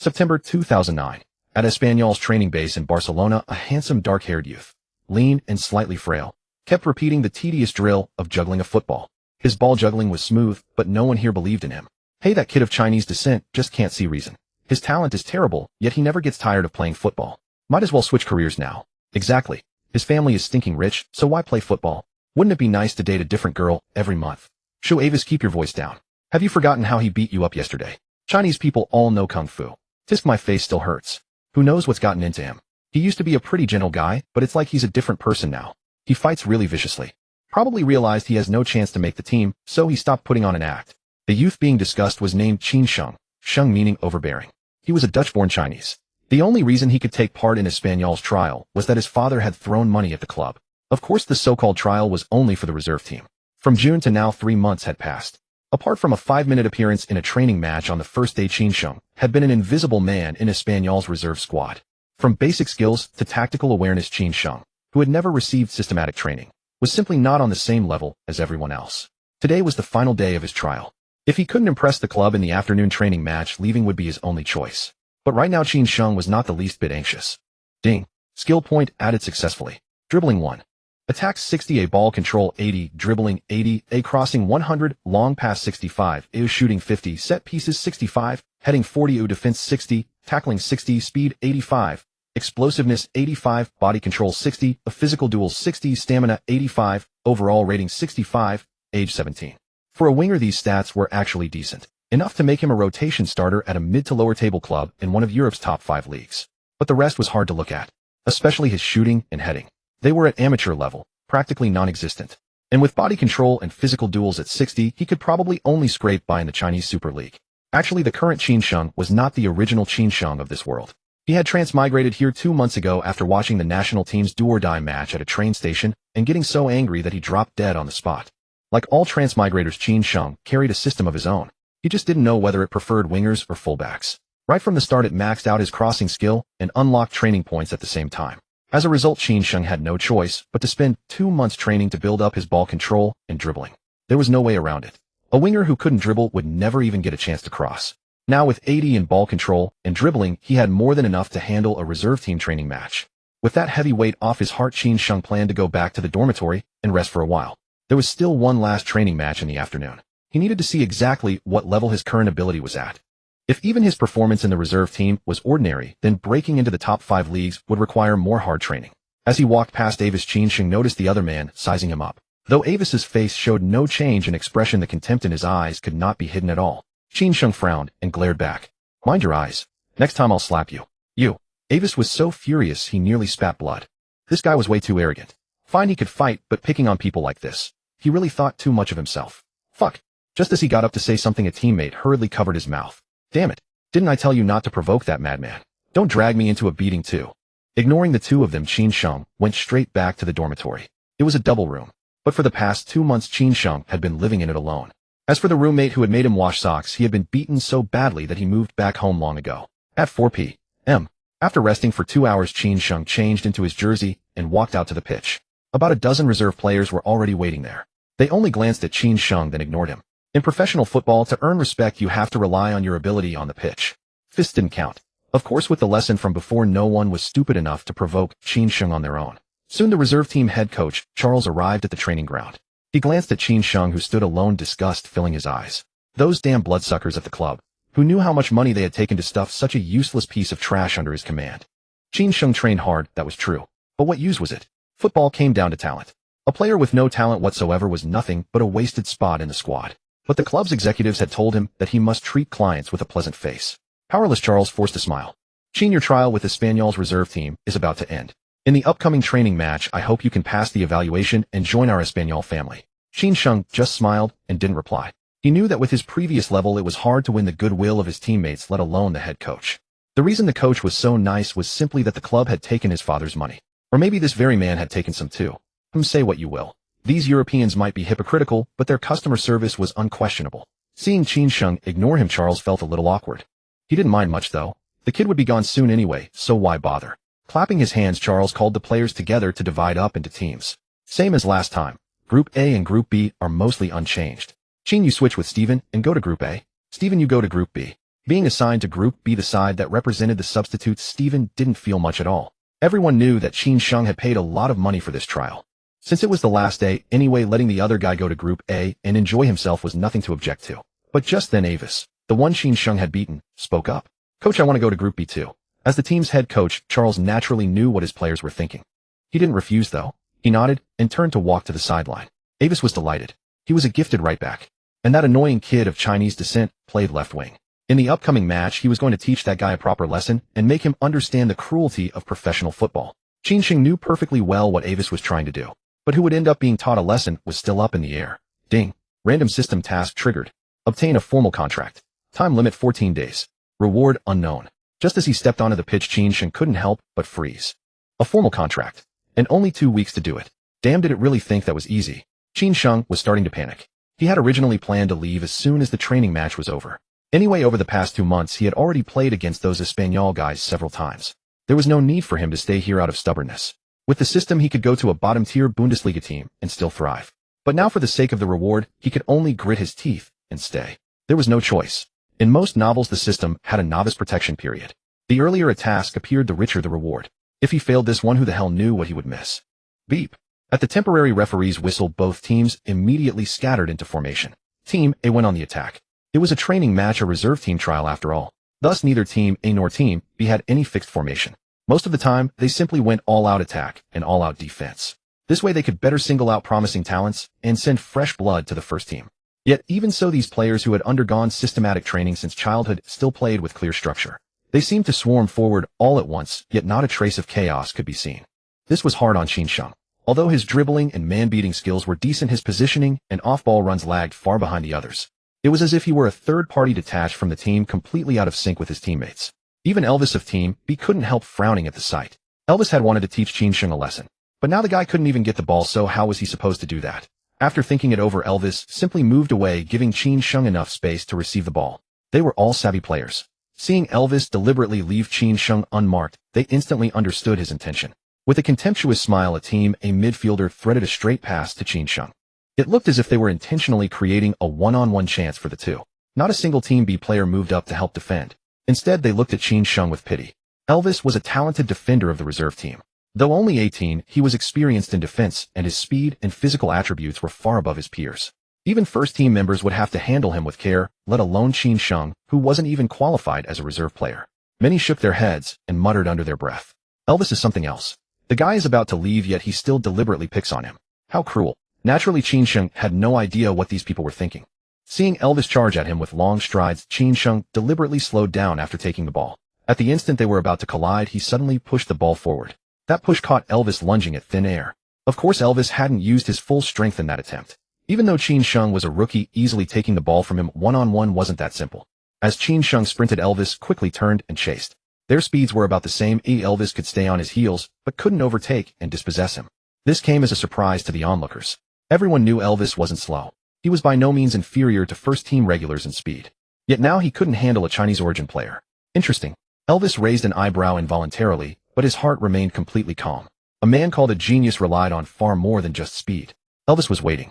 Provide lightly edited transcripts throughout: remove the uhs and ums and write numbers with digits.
September 2009. At Espanyol's training base in Barcelona, a handsome dark-haired youth, lean and slightly frail, kept repeating the tedious drill of juggling a football. His ball juggling was smooth, but no one here believed in him. Hey, that kid of Chinese descent just can't see reason. His talent is terrible, yet he never gets tired of playing football. Might as well switch careers now. Exactly. His family is stinking rich, so why play football? Wouldn't it be nice to date a different girl every month? Shoo Avis, keep your voice down. Have you forgotten how he beat you up yesterday? Chinese people all know kung fu. Tisk, my face still hurts. Who knows what's gotten into him? He used to be a pretty gentle guy, but it's like he's a different person now. He fights really viciously. Probably realized he has no chance to make the team, so he stopped putting on an act. The youth being discussed was named Qin Sheng, Sheng meaning overbearing. He was a Dutch-born Chinese. The only reason he could take part in Espanyol's trial was that his father had thrown money at the club. Of course, the so-called trial was only for the reserve team. From June to now, 3 months had passed. Apart from a 5-minute appearance in a training match on the first day, Qin Sheng had been an invisible man in Espanyol's reserve squad. From basic skills to tactical awareness, Qin Sheng, who had never received systematic training, was simply not on the same level as everyone else. Today was the final day of his trial. If he couldn't impress the club in the afternoon training match, leaving would be his only choice. But right now, Qin Sheng was not the least bit anxious. Ding. Skill point added successfully. Dribbling 1. Attacks 60, A ball control 80, dribbling 80, A crossing 100, long pass 65, A shooting 50, set pieces 65, heading 40, U defense 60, tackling 60, speed 85, explosiveness 85, body control 60, a physical duels 60, stamina 85, overall rating 65, age 17. For a winger, these stats were actually decent, enough to make him a rotation starter at a mid to lower table club in one of Europe's top 5 leagues. But the rest was hard to look at, especially his shooting and heading. They were at amateur level, practically non-existent. And with body control and physical duels at 60, he could probably only scrape by in the Chinese Super League. Actually, the current Qin Sheng was not the original Qin Sheng of this world. He had transmigrated here 2 months ago after watching the national team's do-or-die match at a train station and getting so angry that he dropped dead on the spot. Like all transmigrators, Qin Sheng carried a system of his own. He just didn't know whether it preferred wingers or fullbacks. Right from the start, it maxed out his crossing skill and unlocked training points at the same time. As a result, Qin Sheng had no choice but to spend 2 months training to build up his ball control and dribbling. There was no way around it. A winger who couldn't dribble would never even get a chance to cross. Now with 80 in ball control and dribbling, he had more than enough to handle a reserve team training match. With that heavy weight off his heart, Qin Sheng planned to go back to the dormitory and rest for a while. There was still one last training match in the afternoon. He needed to see exactly what level his current ability was at. If even his performance in the reserve team was ordinary, then breaking into the top 5 leagues would require more hard training. As he walked past Avis, Qin Sheng noticed the other man sizing him up. Though Avis's face showed no change in expression, the contempt in his eyes could not be hidden at all. Qin Sheng frowned and glared back. Mind your eyes. Next time I'll slap you. You. Avis was so furious he nearly spat blood. This guy was way too arrogant. Fine, he could fight, but picking on people like this. He really thought too much of himself. Fuck. Just as he got up to say something, a teammate hurriedly covered his mouth. Damn it. Didn't I tell you not to provoke that madman? Don't drag me into a beating too. Ignoring the two of them, Qin Sheng went straight back to the dormitory. It was a double room, but for the past 2 months Qin Sheng had been living in it alone. As for the roommate who had made him wash socks, he had been beaten so badly that he moved back home long ago. At 4 p.m., after resting for 2 hours, Qin Sheng changed into his jersey and walked out to the pitch. About a dozen reserve players were already waiting there. They only glanced at Qin Sheng, then ignored him. In professional football, to earn respect, you have to rely on your ability on the pitch. Fists didn't count. Of course, with the lesson from before, no one was stupid enough to provoke Qin Sheng on their own. Soon the reserve team head coach, Charles, arrived at the training ground. He glanced at Qin Sheng, who stood alone, disgust filling his eyes. Those damn bloodsuckers at the club, who knew how much money they had taken to stuff such a useless piece of trash under his command. Qin Sheng trained hard, that was true. But what use was it? Football came down to talent. A player with no talent whatsoever was nothing but a wasted spot in the squad. But the club's executives had told him that he must treat clients with a pleasant face. Powerless Charles forced a smile. Qin, your trial with Espanyol's reserve team is about to end. In the upcoming training match, I hope you can pass the evaluation and join our Espanyol family. Qin Sheng just smiled and didn't reply. He knew that with his previous level it was hard to win the goodwill of his teammates, let alone the head coach. The reason the coach was so nice was simply that the club had taken his father's money. Or maybe this very man had taken some too. Say what you will. These Europeans might be hypocritical, but their customer service was unquestionable. Seeing Qin Sheng ignore him, Charles felt a little awkward. He didn't mind much though. The kid would be gone soon anyway, so why bother? Clapping his hands, Charles called the players together to divide up into teams. Same as last time. Group A and Group B are mostly unchanged. Qin, you switch with Steven and go to Group A. Steven, you go to Group B. Being assigned to Group B, the side that represented the substitutes, Steven didn't feel much at all. Everyone knew that Qin Sheng had paid a lot of money for this trial. Since it was the last day anyway, letting the other guy go to Group A and enjoy himself was nothing to object to. But just then Avis, the one Qin Sheng had beaten, spoke up. "Coach, I want to go to Group B too." As the team's head coach, Charles naturally knew what his players were thinking. He didn't refuse though. He nodded and turned to walk to the sideline. Avis was delighted. He was a gifted right back. And that annoying kid of Chinese descent played left wing. In the upcoming match, he was going to teach that guy a proper lesson and make him understand the cruelty of professional football. Qin Sheng knew perfectly well what Avis was trying to do. But who would end up being taught a lesson was still up in the air. Ding. Random system task triggered. Obtain a formal contract. Time limit 14 days. Reward unknown. Just as he stepped onto the pitch, Qin Sheng couldn't help but freeze. A formal contract. And only 2 weeks to do it. Damn, did it really think that was easy? Qin Sheng was starting to panic. He had originally planned to leave as soon as the training match was over. Anyway, over the past 2 months, he had already played against those Espanyol guys several times. There was no need for him to stay here out of stubbornness. With the system, he could go to a bottom-tier Bundesliga team and still thrive. But now, for the sake of the reward, he could only grit his teeth and stay. There was no choice. In most novels, the system had a novice protection period. The earlier a task appeared, the richer the reward. If he failed this one, who the hell knew what he would miss? Beep. At the temporary referee's whistle, both teams immediately scattered into formation. Team A went on the attack. It was a training match, a reserve team trial after all. Thus, neither Team A nor Team B had any fixed formation. Most of the time, they simply went all-out attack and all-out defense. This way they could better single out promising talents and send fresh blood to the first team. Yet, even so, these players who had undergone systematic training since childhood still played with clear structure. They seemed to swarm forward all at once, yet not a trace of chaos could be seen. This was hard on Qin Sheng. Although his dribbling and man-beating skills were decent, his positioning and off-ball runs lagged far behind the others. It was as if he were a third party detached from the team, completely out of sync with his teammates. Even Elvis of Team B couldn't help frowning at the sight. Elvis had wanted to teach Qin Sheng a lesson. But now the guy couldn't even get the ball, so how was he supposed to do that? After thinking it over, Elvis simply moved away, giving Qin Sheng enough space to receive the ball. They were all savvy players. Seeing Elvis deliberately leave Qin Sheng unmarked, they instantly understood his intention. With a contemptuous smile, a Team A midfielder threaded a straight pass to Qin Sheng. It looked as if they were intentionally creating a one-on-one chance for the two. Not a single Team B player moved up to help defend. Instead, they looked at Qin Sheng with pity. Elvis was a talented defender of the reserve team. Though only 18, he was experienced in defense, and his speed and physical attributes were far above his peers. Even first-team members would have to handle him with care, let alone Qin Sheng, who wasn't even qualified as a reserve player. Many shook their heads and muttered under their breath. Elvis is something else. The guy is about to leave, yet he still deliberately picks on him. How cruel. Naturally, Qin Sheng had no idea what these people were thinking. Seeing Elvis charge at him with long strides, Qin Sheng deliberately slowed down after taking the ball. At the instant they were about to collide, he suddenly pushed the ball forward. That push caught Elvis lunging at thin air. Of course, Elvis hadn't used his full strength in that attempt. Even though Qin Sheng was a rookie, easily taking the ball from him one-on-one wasn't that simple. As Qin Sheng sprinted, Elvis quickly turned and chased. Their speeds were about the same. Elvis could stay on his heels, but couldn't overtake and dispossess him. This came as a surprise to the onlookers. Everyone knew Elvis wasn't slow. He was by no means inferior to first-team regulars in speed. Yet now he couldn't handle a Chinese origin player. Interesting. Elvis raised an eyebrow involuntarily, but his heart remained completely calm. A man called a genius relied on far more than just speed. Elvis was waiting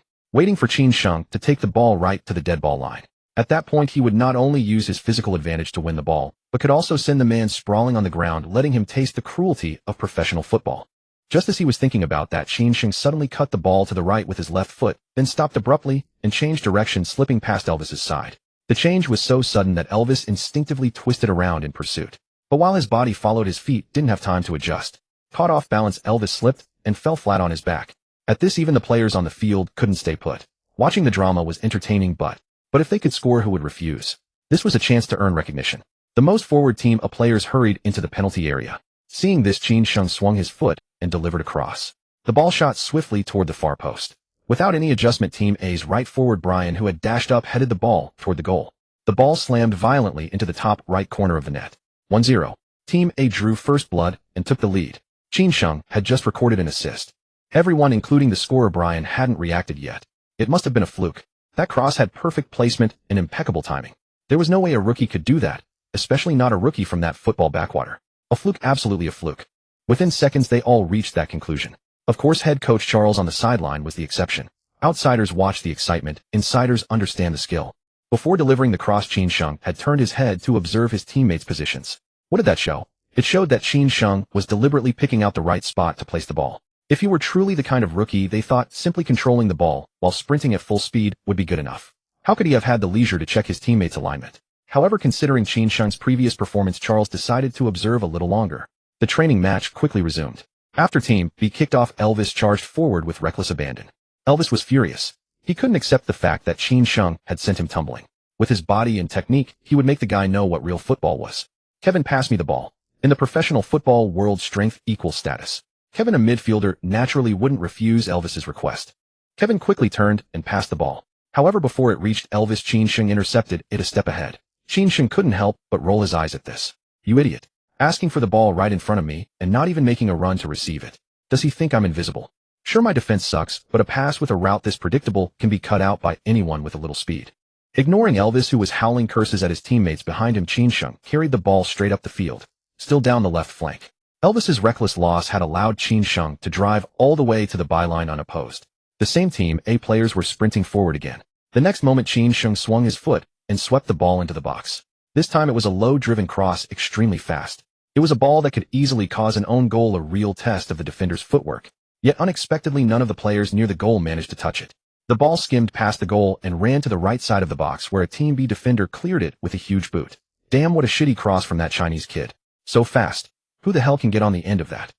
for Qin Sheng to take the ball right to the dead ball line. At that point, he would not only use his physical advantage to win the ball, but could also send the man sprawling on the ground, letting him taste the cruelty of professional football. Just as he was thinking about that, Qin Sheng suddenly cut the ball to the right with his left foot, then stopped abruptly and changed direction, slipping past Elvis's side. The change was so sudden that Elvis instinctively twisted around in pursuit. But while his body followed, his feet didn't have time to adjust. Caught off balance, Elvis slipped and fell flat on his back. At this, even the players on the field couldn't stay put. Watching the drama was entertaining, but if they could score, who would refuse? This was a chance to earn recognition. The most forward team of players hurried into the penalty area. Seeing this, Qin Sheng swung his foot and delivered a cross. The ball shot swiftly toward the far post. Without any adjustment, Team A's right forward Brian, who had dashed up, headed the ball toward the goal. The ball slammed violently into the top right corner of the net. 1-0. Team A drew first blood and took the lead. Qin Sheng had just recorded an assist. Everyone, including the scorer Brian, hadn't reacted yet. It must have been a fluke. That cross had perfect placement and impeccable timing. There was no way a rookie could do that, especially not a rookie from that football backwater. A fluke, absolutely a fluke. Within seconds, they all reached that conclusion. Of course, head coach Charles on the sideline was the exception. Outsiders watch the excitement, insiders understand the skill. Before delivering the cross, Qin Sheng had turned his head to observe his teammates' positions. What did that show? It showed that Qin Sheng was deliberately picking out the right spot to place the ball. If he were truly the kind of rookie they thought simply controlling the ball while sprinting at full speed would be good enough, how could he have had the leisure to check his teammates' alignment? However, considering Qin Sheng's previous performance, Charles decided to observe a little longer. The training match quickly resumed. After Team B kicked off, Elvis charged forward with reckless abandon. Elvis was furious. He couldn't accept the fact that Qin Sheng had sent him tumbling. With his body and technique, he would make the guy know what real football was. Kevin, pass me the ball. In the professional football world, strength equals status. Kevin, a midfielder, naturally wouldn't refuse Elvis's request. Kevin quickly turned and passed the ball. However, before it reached Elvis, Qin Sheng intercepted it a step ahead. Qin Sheng couldn't help but roll his eyes at this. You idiot. Asking for the ball right in front of me and not even making a run to receive it. Does he think I'm invisible? Sure, my defense sucks, but a pass with a route this predictable can be cut out by anyone with a little speed. Ignoring Elvis, who was howling curses at his teammates behind him, Qin Sheng carried the ball straight up the field, still down the left flank. Elvis's reckless loss had allowed Qin Sheng to drive all the way to the byline unopposed. The same Team A players were sprinting forward again. The next moment, Qin Sheng swung his foot and swept the ball into the box. This time it was a low-driven cross, extremely fast. It was a ball that could easily cause an own goal, a real test of the defender's footwork. Yet unexpectedly, none of the players near the goal managed to touch it. The ball skimmed past the goal and ran to the right side of the box, where a Team B defender cleared it with a huge boot. Damn, what a shitty cross from that Chinese kid. So fast. Who the hell can get on the end of that?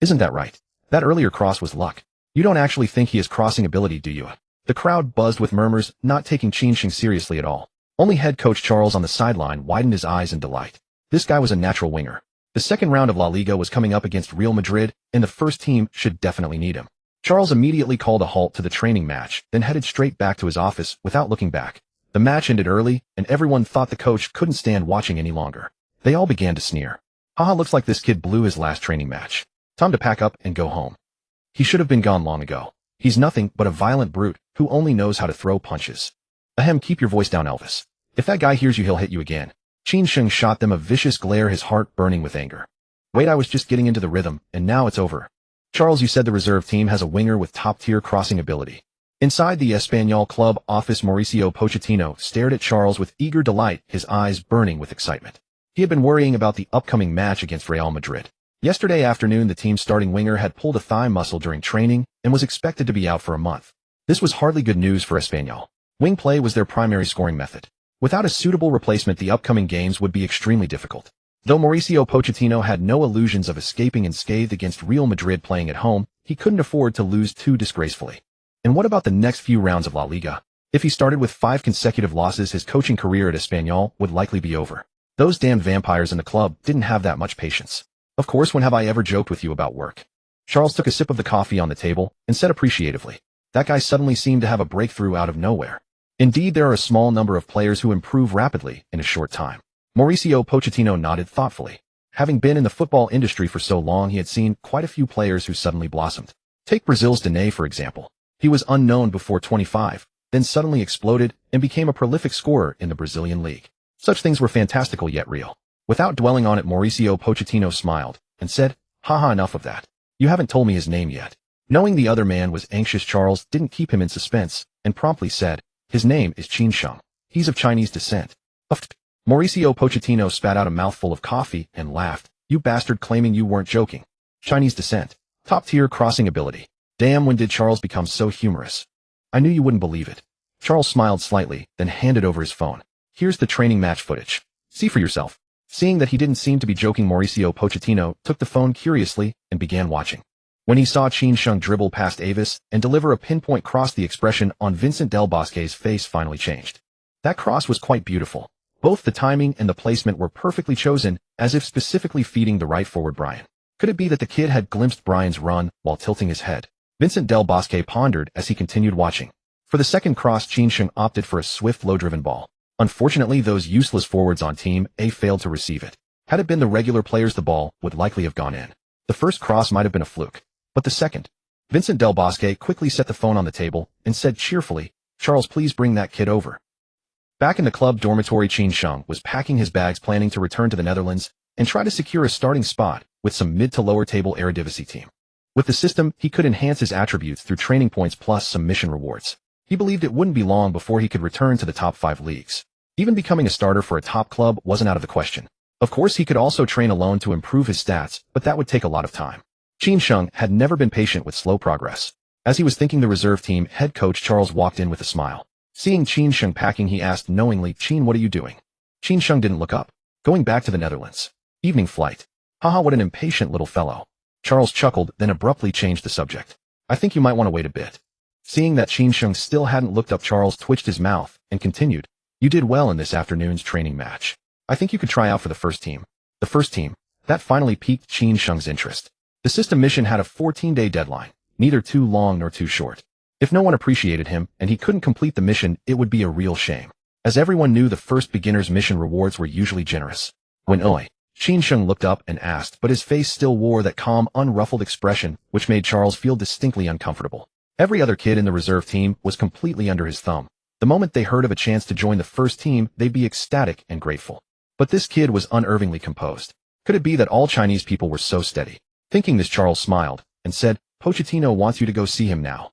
Isn't that right? That earlier cross was luck. You don't actually think he has crossing ability, do you? The crowd buzzed with murmurs, not taking Qin Sheng seriously at all. Only head coach Charles on the sideline widened his eyes in delight. This guy was a natural winger. The second round of La Liga was coming up against Real Madrid, and the first team should definitely need him. Charles immediately called a halt to the training match, then headed straight back to his office without looking back. The match ended early, and everyone thought the coach couldn't stand watching any longer. They all began to sneer. Haha, looks like this kid blew his last training match. Time to pack up and go home. He should have been gone long ago. He's nothing but a violent brute who only knows how to throw punches. Ahem, keep your voice down, Elvis. If that guy hears you, he'll hit you again. Qin Sheng shot them a vicious glare, his heart burning with anger. Wait, I was just getting into the rhythm, and now it's over. Charles, you said the reserve team has a winger with top-tier crossing ability. Inside the Espanyol club office, Mauricio Pochettino stared at Charles with eager delight, his eyes burning with excitement. He had been worrying about the upcoming match against Real Madrid. Yesterday afternoon, the team's starting winger had pulled a thigh muscle during training and was expected to be out for a month. This was hardly good news for Espanyol. Wing play was their primary scoring method. Without a suitable replacement, the upcoming games would be extremely difficult. Though Mauricio Pochettino had no illusions of escaping unscathed against Real Madrid playing at home, he couldn't afford to lose too disgracefully. And what about the next few rounds of La Liga? If he started with 5 consecutive losses, his coaching career at Espanyol would likely be over. Those damned vampires in the club didn't have that much patience. Of course, when have I ever joked with you about work? Charles took a sip of the coffee on the table and said appreciatively, that guy suddenly seemed to have a breakthrough out of nowhere. Indeed, there are a small number of players who improve rapidly in a short time. Mauricio Pochettino nodded thoughtfully. Having been in the football industry for so long, he had seen quite a few players who suddenly blossomed. Take Brazil's Dene, for example. He was unknown before 25, then suddenly exploded and became a prolific scorer in the Brazilian league. Such things were fantastical yet real. Without dwelling on it, Mauricio Pochettino smiled and said, haha, enough of that. You haven't told me his name yet. Knowing the other man was anxious, Charles didn't keep him in suspense and promptly said, his name is Qin Sheng. He's of Chinese descent. Mauricio Pochettino spat out a mouthful of coffee and laughed. You bastard, claiming you weren't joking. Chinese descent. Top-tier crossing ability. Damn, when did Charles become so humorous? I knew you wouldn't believe it. Charles smiled slightly, then handed over his phone. Here's the training match footage. See for yourself. Seeing that he didn't seem to be joking, Mauricio Pochettino took the phone curiously and began watching. When he saw Qin Sheng dribble past Avis and deliver a pinpoint cross, the expression on Vincent Del Bosque's face finally changed. That cross was quite beautiful. Both the timing and the placement were perfectly chosen, as if specifically feeding the right forward Brian. Could it be that the kid had glimpsed Brian's run while tilting his head? Vincent Del Bosque pondered as he continued watching. For the second cross, Qin Sheng opted for a swift, low-driven ball. Unfortunately, those useless forwards on Team A failed to receive it. Had it been the regular players, the ball would likely have gone in. The first cross might have been a fluke. But the second? Vincent Del Bosque quickly set the phone on the table and said cheerfully, Charles, please bring that kid over. Back in the club dormitory, Qin Sheng was packing his bags, planning to return to the Netherlands and try to secure a starting spot with some mid to lower table Eredivisie team. With the system, he could enhance his attributes through training points plus some mission rewards. He believed it wouldn't be long before he could return to the top 5 leagues. Even becoming a starter for a top club wasn't out of the question. Of course, he could also train alone to improve his stats, but that would take a lot of time. Qin Sheng had never been patient with slow progress. As he was thinking, the reserve team head coach Charles walked in with a smile. Seeing Qin Sheng packing, he asked knowingly, "Qin, what are you doing?" Qin Sheng didn't look up. "Going back to the Netherlands. Evening flight." "Haha, what an impatient little fellow." Charles chuckled, then abruptly changed the subject. "I think you might want to wait a bit." Seeing that Qin Sheng still hadn't looked up, Charles twitched his mouth and continued, "You did well in this afternoon's training match. I think you could try out for the first team." The first team? That finally piqued Qin Sheng's interest. The system mission had a 14-day deadline, neither too long nor too short. If no one appreciated him and he couldn't complete the mission, it would be a real shame. As everyone knew, the first beginner's mission rewards were usually generous. When Qin Sheng looked up and asked, but his face still wore that calm, unruffled expression, which made Charles feel distinctly uncomfortable. Every other kid in the reserve team was completely under his thumb. The moment they heard of a chance to join the first team, they'd be ecstatic and grateful. But this kid was unervingly composed. Could it be that all Chinese people were so steady? Thinking this, Charles smiled and said, "Pochettino wants you to go see him now."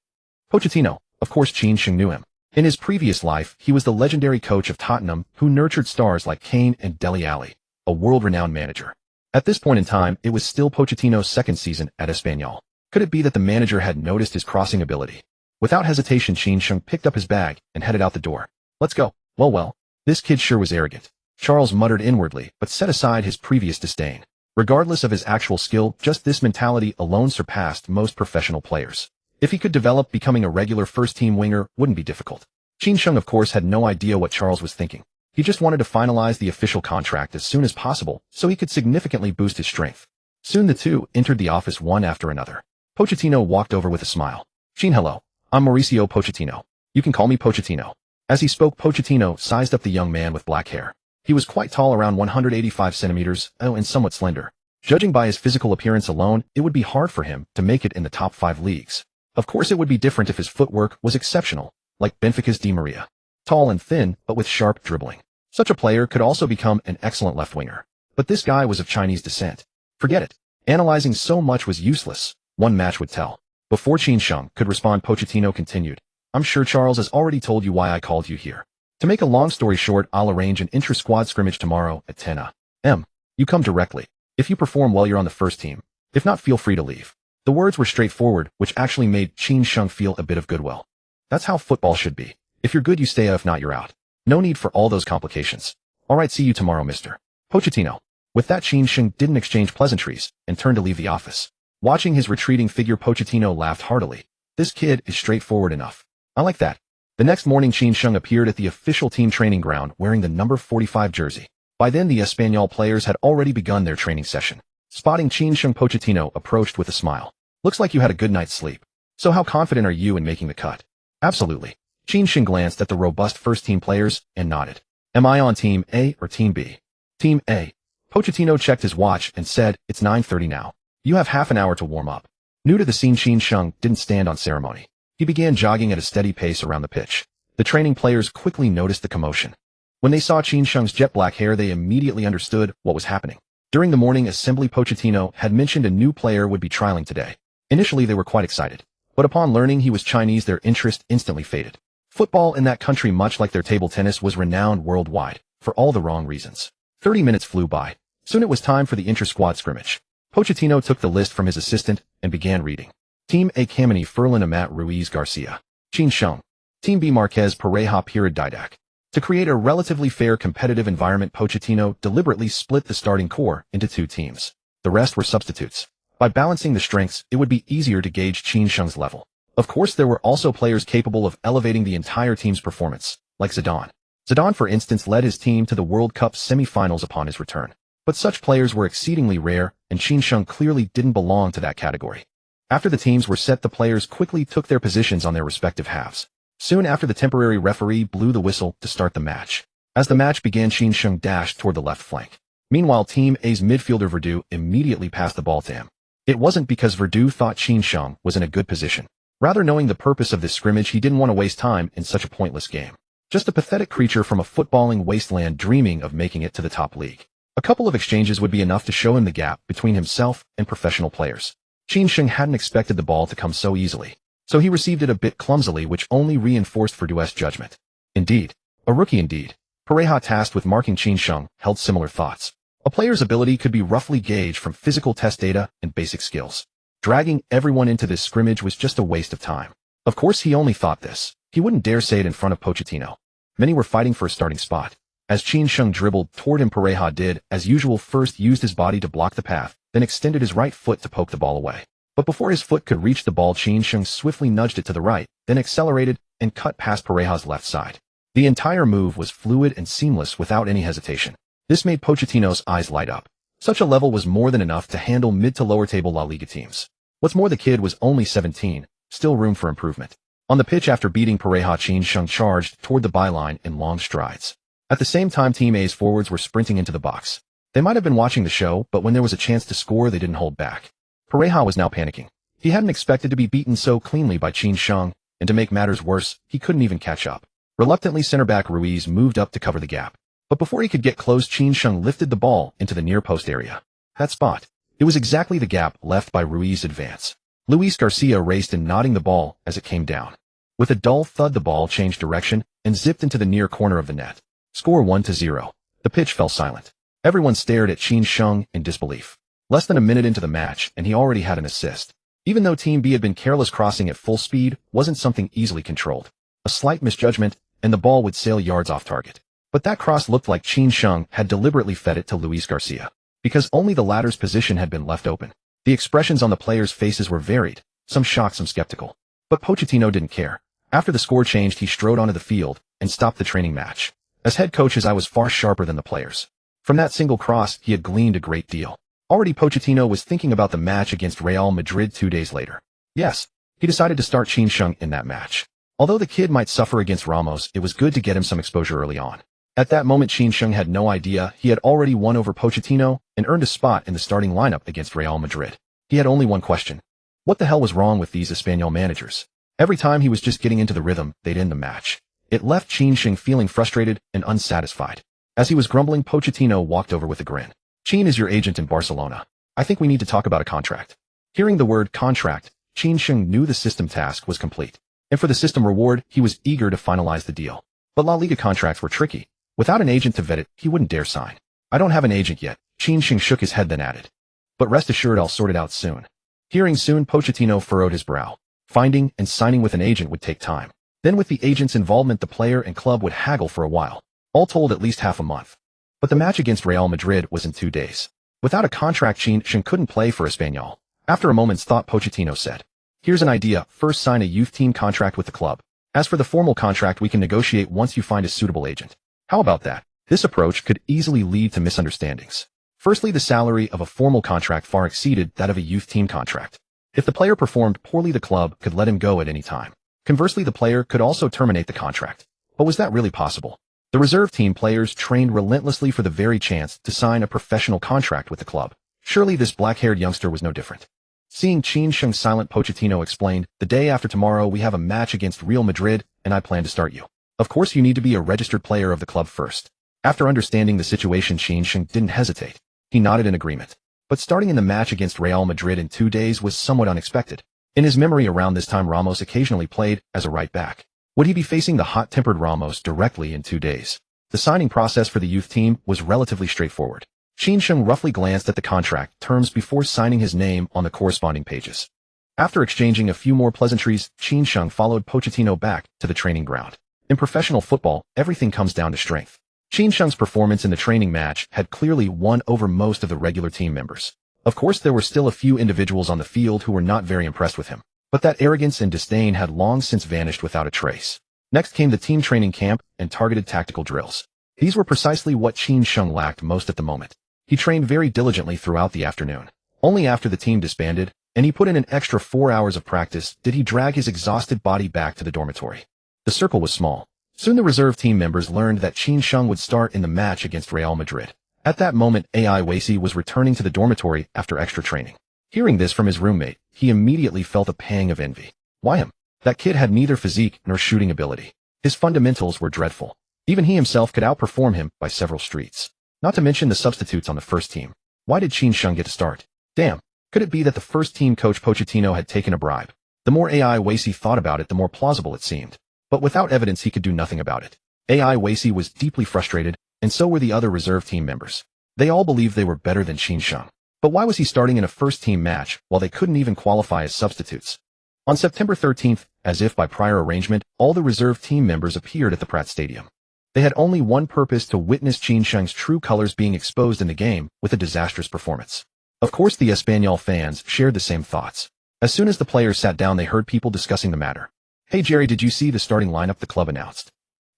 Pochettino, of course, Qin Sheng knew him. In his previous life, he was the legendary coach of Tottenham who nurtured stars like Kane and Dele Alli, a world-renowned manager. At this point in time, it was still Pochettino's second season at Espanyol. Could it be that the manager had noticed his crossing ability? Without hesitation, Qin Sheng picked up his bag and headed out the door. "Let's go." Well, this kid sure was arrogant. Charles muttered inwardly, but set aside his previous disdain. Regardless of his actual skill, just this mentality alone surpassed most professional players. If he could develop, becoming a regular first-team winger wouldn't be difficult. Qin Sheng, of course, had no idea what Charles was thinking. He just wanted to finalize the official contract as soon as possible so he could significantly boost his strength. Soon the two entered the office one after another. Pochettino walked over with a smile. "Qin, hello. I'm Mauricio Pochettino. You can call me Pochettino." As he spoke, Pochettino sized up the young man with black hair. He was quite tall, around 185 centimeters, and somewhat slender. Judging by his physical appearance alone, it would be hard for him to make it in the top 5 leagues. Of course, it would be different if his footwork was exceptional, like Benfica's Di Maria. Tall and thin, but with sharp dribbling. Such a player could also become an excellent left winger. But this guy was of Chinese descent. Forget it. Analyzing so much was useless. One match would tell. Before Qin Sheng could respond, Pochettino continued, "I'm sure Charles has already told you why I called you here. To make a long story short, I'll arrange an intra-squad scrimmage tomorrow at 10 a.m. You come directly. If you perform well, you're on the first team. If not, feel free to leave." The words were straightforward, which actually made Qin Sheng feel a bit of goodwill. That's how football should be. If you're good, you stay. If not, you're out. No need for all those complications. "All right, see you tomorrow, Mr. Pochettino." With that, Qin Sheng didn't exchange pleasantries and turned to leave the office. Watching his retreating figure, Pochettino laughed heartily. This kid is straightforward enough. I like that. The next morning, Qin Sheng appeared at the official team training ground wearing the number 45 jersey. By then, the Espanyol players had already begun their training session. Spotting Qin Sheng, Pochettino approached with a smile. "Looks like you had a good night's sleep. So how confident are you in making the cut?" "Absolutely." Qin Sheng glanced at the robust first-team players and nodded. "Am I on Team A or Team B?" "Team A." Pochettino checked his watch and said, "It's 9:30 now. You have half an hour to warm up." New to the scene, Qin Sheng didn't stand on ceremony. He began jogging at a steady pace around the pitch. The training players quickly noticed the commotion. When they saw Qin Sheng's jet black hair, they immediately understood what was happening. During the morning assembly, Pochettino had mentioned a new player would be trialing today. Initially, they were quite excited, but upon learning he was Chinese, their interest instantly faded. Football in that country, much like their table tennis, was renowned worldwide, for all the wrong reasons. 30 minutes flew by. Soon it was time for the inter-squad scrimmage. Pochettino took the list from his assistant and began reading. Team A: Kamini Furlan, Amat Ruiz Garcia. Qin Sheng. Team B: Marquez Pareja Pirid Didac. To create a relatively fair competitive environment, Pochettino deliberately split the starting core into 2 teams. The rest were substitutes. By balancing the strengths, it would be easier to gauge Qin Sheng's level. Of course, there were also players capable of elevating the entire team's performance, like Zidane. Zidane, for instance, led his team to the World Cup semi-finals upon his return. But such players were exceedingly rare, and Qin Sheng clearly didn't belong to that category. After the teams were set, the players quickly took their positions on their respective halves. Soon after, the temporary referee blew the whistle to start the match. As the match began, Qin Sheng dashed toward the left flank. Meanwhile, Team A's midfielder Verdu immediately passed the ball to him. It wasn't because Verdu thought Qin Sheng was in a good position. Rather, knowing the purpose of this scrimmage, he didn't want to waste time in such a pointless game. Just a pathetic creature from a footballing wasteland dreaming of making it to the top league. A couple of exchanges would be enough to show him the gap between himself and professional players. Qin Sheng hadn't expected the ball to come so easily. so he received it a bit clumsily, which only reinforced Verdue's judgment. Indeed, a rookie indeed. Pareja, tasked with marking Qin Sheng, held similar thoughts. A player's ability could be roughly gauged from physical test data and basic skills. Dragging everyone into this scrimmage was just a waste of time. Of course he only thought this. He wouldn't dare say it in front of Pochettino. Many were fighting for a starting spot. As Qin Sheng dribbled toward him, Pareja did, as usual, first used his body to block the path, then extended his right foot to poke the ball away. But before his foot could reach the ball, Qin Sheng swiftly nudged it to the right, then accelerated and cut past Pareja's left side. The entire move was fluid and seamless without any hesitation. This made Pochettino's eyes light up. Such a level was more than enough to handle mid to lower table La Liga teams. What's more, the kid was only 17, still room for improvement. On the pitch, after beating Pareja, Qin Sheng charged toward the byline in long strides. At the same time, Team A's forwards were sprinting into the box. They might have been watching the show, but when there was a chance to score, they didn't hold back. Pareja was now panicking. He hadn't expected to be beaten so cleanly by Qin Sheng, and to make matters worse, he couldn't even catch up. Reluctantly, center back Ruiz moved up to cover the gap. But before he could get close, Qin Sheng lifted the ball into the near post area. That spot. It was exactly the gap left by Ruiz's advance. Luis Garcia raced in, nodding the ball as it came down. With a dull thud, the ball changed direction and zipped into the near corner of the net. Score 1-0. The pitch fell silent. Everyone stared at Qin Sheng in disbelief. Less than a minute into the match, and he already had an assist. Even though Team B had been careless, crossing at full speed wasn't something easily controlled. A slight misjudgment, and the ball would sail yards off target. But that cross looked like Qin Sheng had deliberately fed it to Luis Garcia, because only the latter's position had been left open. The expressions on the players' faces were varied, some shocked, some skeptical. But Pochettino didn't care. After the score changed, he strode onto the field and stopped the training match. As head coach, his eye was far sharper than the players. From that single cross, he had gleaned a great deal. Already, Pochettino was thinking about the match against Real Madrid 2 days later. Yes, he decided to start Qin Sheng in that match. Although the kid might suffer against Ramos, it was good to get him some exposure early on. At that moment, Qin Sheng had no idea he had already won over Pochettino and earned a spot in the starting lineup against Real Madrid. He had only one question. What the hell was wrong with these Espanyol managers? Every time he was just getting into the rhythm, they'd end the match. It left Qin Sheng feeling frustrated and unsatisfied. As he was grumbling, Pochettino walked over with a grin. Qin is your agent in Barcelona. I think we need to talk about a contract. Hearing the word contract, Qin Sheng knew the system task was complete. And for the system reward, he was eager to finalize the deal. But La Liga contracts were tricky. Without an agent to vet it, he wouldn't dare sign. I don't have an agent yet. Qin Sheng shook his head, then added. But rest assured, I'll sort it out soon. Hearing soon, Pochettino furrowed his brow. Finding and signing with an agent would take time. Then with the agent's involvement, the player and club would haggle for a while. All told, at least half a month. But the match against Real Madrid was in 2 days. Without a contract, Qin Sheng couldn't play for Espanyol. After a moment's thought, Pochettino said, here's an idea. First, sign a youth team contract with the club. As for the formal contract, we can negotiate once you find a suitable agent. How about that? This approach could easily lead to misunderstandings. Firstly, the salary of a formal contract far exceeded that of a youth team contract. If the player performed poorly, the club could let him go at any time. Conversely, the player could also terminate the contract. But was that really possible? The reserve team players trained relentlessly for the very chance to sign a professional contract with the club. Surely this black-haired youngster was no different. Seeing Qin Sheng silent, Pochettino explained, the day after tomorrow we have a match against Real Madrid, and I plan to start you. Of course, you need to be a registered player of the club first. After understanding the situation, Qin Sheng didn't hesitate. He nodded in agreement. But starting in the match against Real Madrid in 2 days was somewhat unexpected. In his memory, around this time, Ramos occasionally played as a right back. Would he be facing the hot-tempered Ramos directly in 2 days? The signing process for the youth team was relatively straightforward. Qin Sheng roughly glanced at the contract terms before signing his name on the corresponding pages. After exchanging a few more pleasantries, Qin Sheng followed Pochettino back to the training ground. In professional football, everything comes down to strength. Qin Sheng's performance in the training match had clearly won over most of the regular team members. Of course, there were still a few individuals on the field who were not very impressed with him, but that arrogance and disdain had long since vanished without a trace. Next came the team training camp and targeted tactical drills. These were precisely what Qin Sheng lacked most at the moment. He trained very diligently throughout the afternoon. Only after the team disbanded, and he put in an extra 4 hours of practice, did he drag his exhausted body back to the dormitory. The circle was small. Soon the reserve team members learned that Qin Sheng would start in the match against Real Madrid. At that moment, Ai Weishi was returning to the dormitory after extra training. Hearing this from his roommate, he immediately felt a pang of envy. Why him? That kid had neither physique nor shooting ability. His fundamentals were dreadful. Even he himself could outperform him by several streets. Not to mention the substitutes on the first team. Why did Qin Sheng get to start? Damn, could it be that the first team coach Pochettino had taken a bribe? The more AI Wasey thought about it, the more plausible it seemed. But without evidence, he could do nothing about it. AI Wasey was deeply frustrated, and so were the other reserve team members. They all believed they were better than Qin Sheng. But why was he starting in a first-team match while they couldn't even qualify as substitutes? On September 13th, as if by prior arrangement, all the reserve team members appeared at the Pratt Stadium. They had only one purpose: to witness Qin Sheng's true colors being exposed in the game with a disastrous performance. Of course, the Espanyol fans shared the same thoughts. As soon as the players sat down, they heard people discussing the matter. "Hey Jerry, did you see the starting lineup the club announced?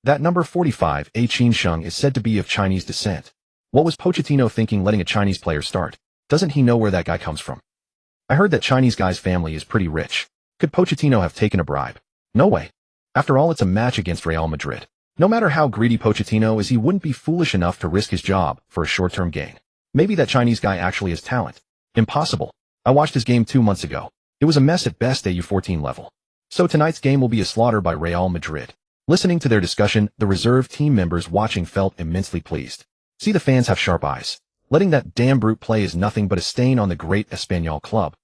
That number 45, Qin Sheng, is said to be of Chinese descent. What was Pochettino thinking letting a Chinese player start? Doesn't he know where that guy comes from? I heard that Chinese guy's family is pretty rich. Could Pochettino have taken a bribe? No way. After all, it's a match against Real Madrid. No matter how greedy Pochettino is, he wouldn't be foolish enough to risk his job for a short-term gain. Maybe that Chinese guy actually has talent. Impossible. I watched his game 2 months ago. It was a mess at best at U14 level. So tonight's game will be a slaughter by Real Madrid." Listening to their discussion, the reserve team members watching felt immensely pleased. See, the fans have sharp eyes. Letting that damn brute play is nothing but a stain on the great Espanyol club.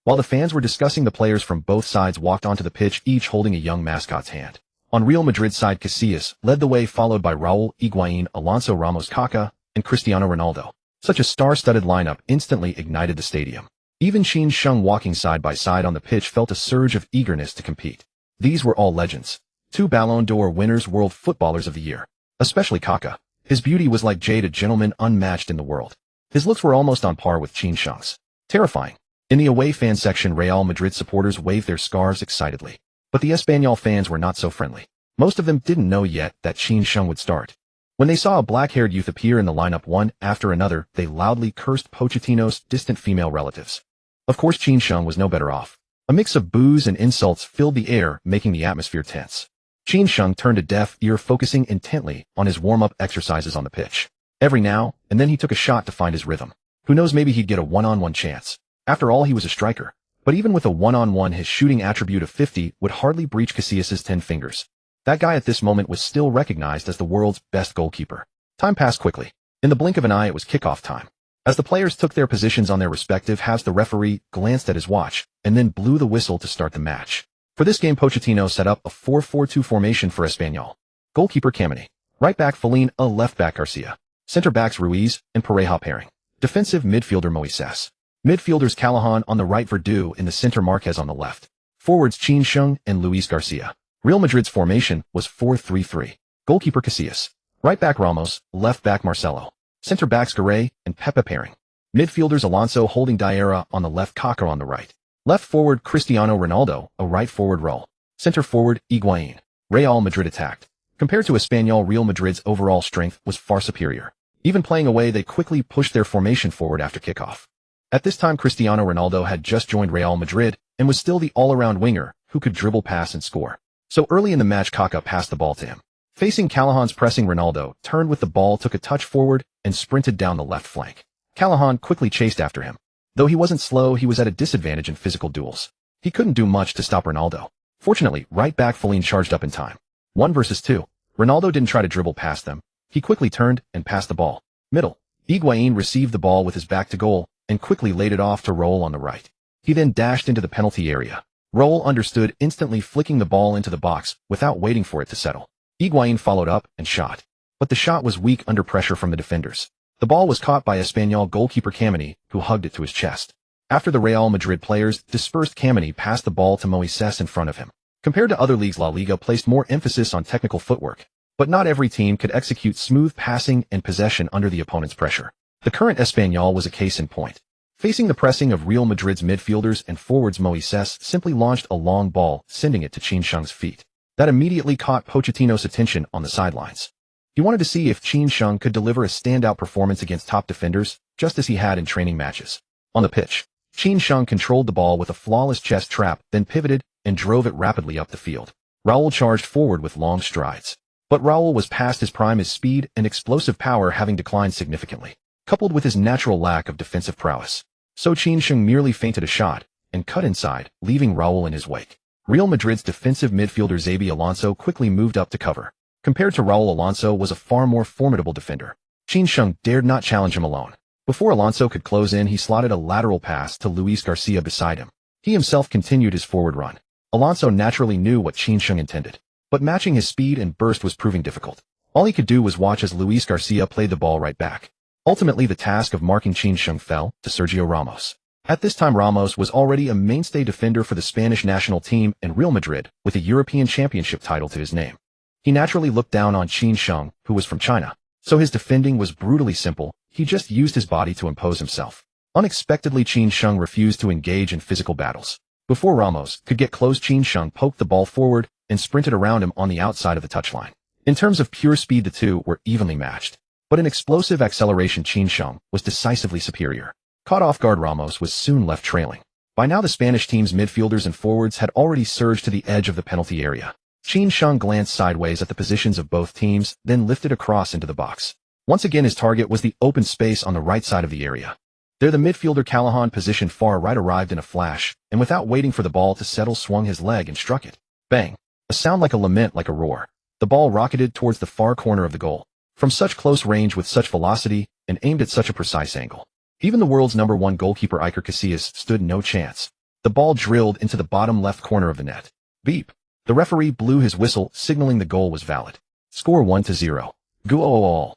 While the fans were discussing, the players from both sides walked onto the pitch, each holding a young mascot's hand. On Real Madrid's side, Casillas led the way, followed by Raul, Higuain, Alonso, Ramos, Kaká, and Cristiano Ronaldo. Such a star-studded lineup instantly ignited the stadium. Even Qin Sheng, walking side by side on the pitch, felt a surge of eagerness to compete. These were all legends. 2 Ballon d'Or winners, world footballers of the year. Especially Kaká. His beauty was like jade, a gentleman unmatched in the world. His looks were almost on par with Qin Sheng's. Terrifying. In the away fan section, Real Madrid supporters waved their scarves excitedly. But the Espanyol fans were not so friendly. Most of them didn't know yet that Qin Sheng would start. When they saw a black-haired youth appear in the lineup one after another, they loudly cursed Pochettino's distant female relatives. Of course, Qin Sheng was no better off. A mix of boos and insults filled the air, making the atmosphere tense. Qin Sheng turned a deaf ear, focusing intently on his warm-up exercises on the pitch. Every now and then he took a shot to find his rhythm. Who knows, maybe he'd get a one-on-one chance. After all, he was a striker. But even with a one-on-one, his shooting attribute of 50 would hardly breach Casillas' 10 fingers. That guy at this moment was still recognized as the world's best goalkeeper. Time passed quickly. In the blink of an eye, it was kickoff time. As the players took their positions on their respective halves, the referee glanced at his watch and then blew the whistle to start the match. For this game, Pochettino set up a 4-4-2 formation for Espanyol. Goalkeeper Kameni. Right back Fellaini, left back Garcia. Center backs Ruiz and Pareja pairing. Defensive midfielder Moises. Midfielders Callahan on the right, Verdu in the center, Marquez on the left. Forwards Qin Sheng and Luis Garcia. Real Madrid's formation was 4-3-3. Goalkeeper Casillas. Right back Ramos, left back Marcelo. Center backs Garay and Pepe pairing. Midfielders Alonso holding Diarra on the left, Kaká on the right. Left forward Cristiano Ronaldo, a right forward role. Center forward Higuain. Real Madrid attacked. Compared to Espanyol, Real Madrid's overall strength was far superior. Even playing away, they quickly pushed their formation forward after kickoff. At this time, Cristiano Ronaldo had just joined Real Madrid and was still the all-around winger who could dribble, pass, and score. So early in the match, Kaká passed the ball to him. Facing Callahan's pressing, Ronaldo turned with the ball, took a touch forward, and sprinted down the left flank. Callahan quickly chased after him. Though he wasn't slow, he was at a disadvantage in physical duels. He couldn't do much to stop Ronaldo. Fortunately, right back Fellaini charged up in time. 1 versus 2. Ronaldo didn't try to dribble past them. He quickly turned and passed the ball. Middle. Higuain received the ball with his back to goal and quickly laid it off to Raul on the right. He then dashed into the penalty area. Raul understood, instantly flicking the ball into the box without waiting for it to settle. Higuain followed up and shot. But the shot was weak under pressure from the defenders. The ball was caught by Espanyol goalkeeper Kameni, who hugged it to his chest. After the Real Madrid players dispersed, Kameni passed the ball to Moises in front of him. Compared to other leagues, La Liga placed more emphasis on technical footwork. But not every team could execute smooth passing and possession under the opponent's pressure. The current Espanyol was a case in point. Facing the pressing of Real Madrid's midfielders and forwards, Moises simply launched a long ball, sending it to Qin Sheng's feet. That immediately caught Pochettino's attention on the sidelines. He wanted to see if Qin Sheng could deliver a standout performance against top defenders, just as he had in training matches. On the pitch, Qin Sheng controlled the ball with a flawless chest trap, then pivoted and drove it rapidly up the field. Raul charged forward with long strides. But Raul was past his prime, his speed and explosive power having declined significantly, coupled with his natural lack of defensive prowess. So Qin Sheng merely feinted a shot and cut inside, leaving Raul in his wake. Real Madrid's defensive midfielder Xabi Alonso quickly moved up to cover. Compared to Raul, Alonso was a far more formidable defender. Qin Sheng dared not challenge him alone. Before Alonso could close in, he slotted a lateral pass to Luis Garcia beside him. He himself continued his forward run. Alonso naturally knew what Qin Sheng intended, but matching his speed and burst was proving difficult. All he could do was watch as Luis Garcia played the ball right back. Ultimately, the task of marking Qin Sheng fell to Sergio Ramos. At this time, Ramos was already a mainstay defender for the Spanish national team and Real Madrid, with a European Championship title to his name. He naturally looked down on Qin Sheng, who was from China. So his defending was brutally simple. He just used his body to impose himself. Unexpectedly, Qin Sheng refused to engage in physical battles. Before Ramos could get close, Qin Sheng poked the ball forward and sprinted around him on the outside of the touchline. In terms of pure speed, the two were evenly matched. But in explosive acceleration, Qin Sheng was decisively superior. Caught off guard, Ramos was soon left trailing. By now, the Spanish team's midfielders and forwards had already surged to the edge of the penalty area. Qin Sheng glanced sideways at the positions of both teams, then lifted a cross into the box. Once again, his target was the open space on the right side of the area. There, the midfielder Callahan, positioned far right, arrived in a flash, and without waiting for the ball to settle, swung his leg and struck it. Bang! A sound like a lament, like a roar. The ball rocketed towards the far corner of the goal. From such close range, with such velocity, and aimed at such a precise angle. Even the world's #1 goalkeeper Iker Casillas stood no chance. The ball drilled into the bottom left corner of the net. Beep! The referee blew his whistle, signaling the goal was valid. Score 1-0. Goal.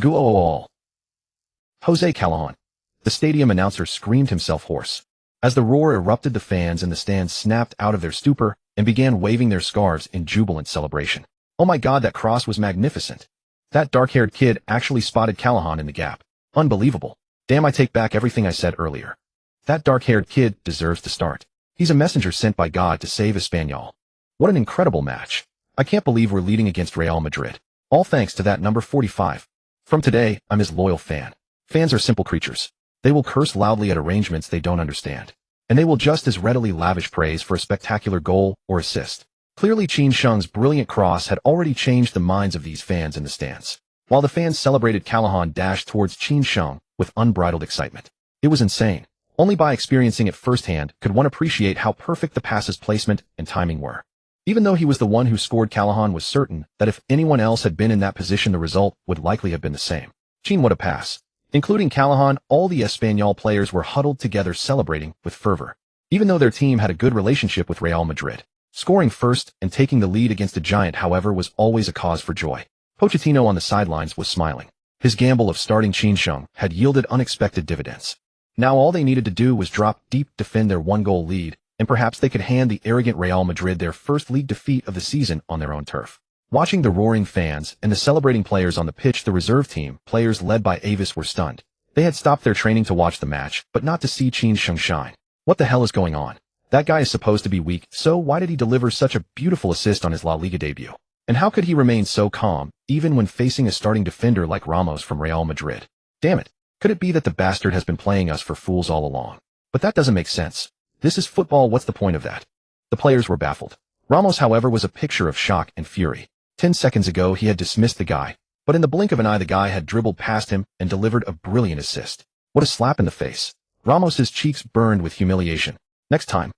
Goal. Jose Callahan. The stadium announcer screamed himself hoarse. As the roar erupted, the fans in the stands snapped out of their stupor and began waving their scarves in jubilant celebration. Oh my God, that cross was magnificent. That dark-haired kid actually spotted Callahan in the gap. Unbelievable. Damn, I take back everything I said earlier. That dark-haired kid deserves to start. He's a messenger sent by God to save Espanyol. What an incredible match. I can't believe we're leading against Real Madrid. All thanks to that number 45. From today, I'm his loyal fan. Fans are simple creatures. They will curse loudly at arrangements they don't understand. And they will just as readily lavish praise for a spectacular goal or assist. Clearly, Qin Sheng's brilliant cross had already changed the minds of these fans in the stands. While the fans celebrated, Callahan dashed towards Qin Sheng with unbridled excitement. It was insane. Only by experiencing it firsthand could one appreciate how perfect the pass's placement and timing were. Even though he was the one who scored, Callahan was certain that if anyone else had been in that position, the result would likely have been the same. Qin, what a pass. Including Callahan, all the Espanyol players were huddled together celebrating with fervor. Even though their team had a good relationship with Real Madrid. Scoring first and taking the lead against a giant, however, was always a cause for joy. Pochettino on the sidelines was smiling. His gamble of starting Qin Sheng had yielded unexpected dividends. Now all they needed to do was drop deep, defend their one-goal lead, and perhaps they could hand the arrogant Real Madrid their first league defeat of the season on their own turf. Watching the roaring fans and the celebrating players on the pitch, the reserve team players led by Avis were stunned. They had stopped their training to watch the match, but not to see Qin Sheng shine. What the hell is going on? That guy is supposed to be weak, so why did he deliver such a beautiful assist on his La Liga debut? And how could he remain so calm, even when facing a starting defender like Ramos from Real Madrid? Damn it. Could it be that the bastard has been playing us for fools all along? But that doesn't make sense. This is football, what's the point of that? The players were baffled. Ramos, however, was a picture of shock and fury. 10 seconds ago he had dismissed the guy, but in the blink of an eye the guy had dribbled past him and delivered a brilliant assist. What a slap in the face. Ramos's cheeks burned with humiliation. Next time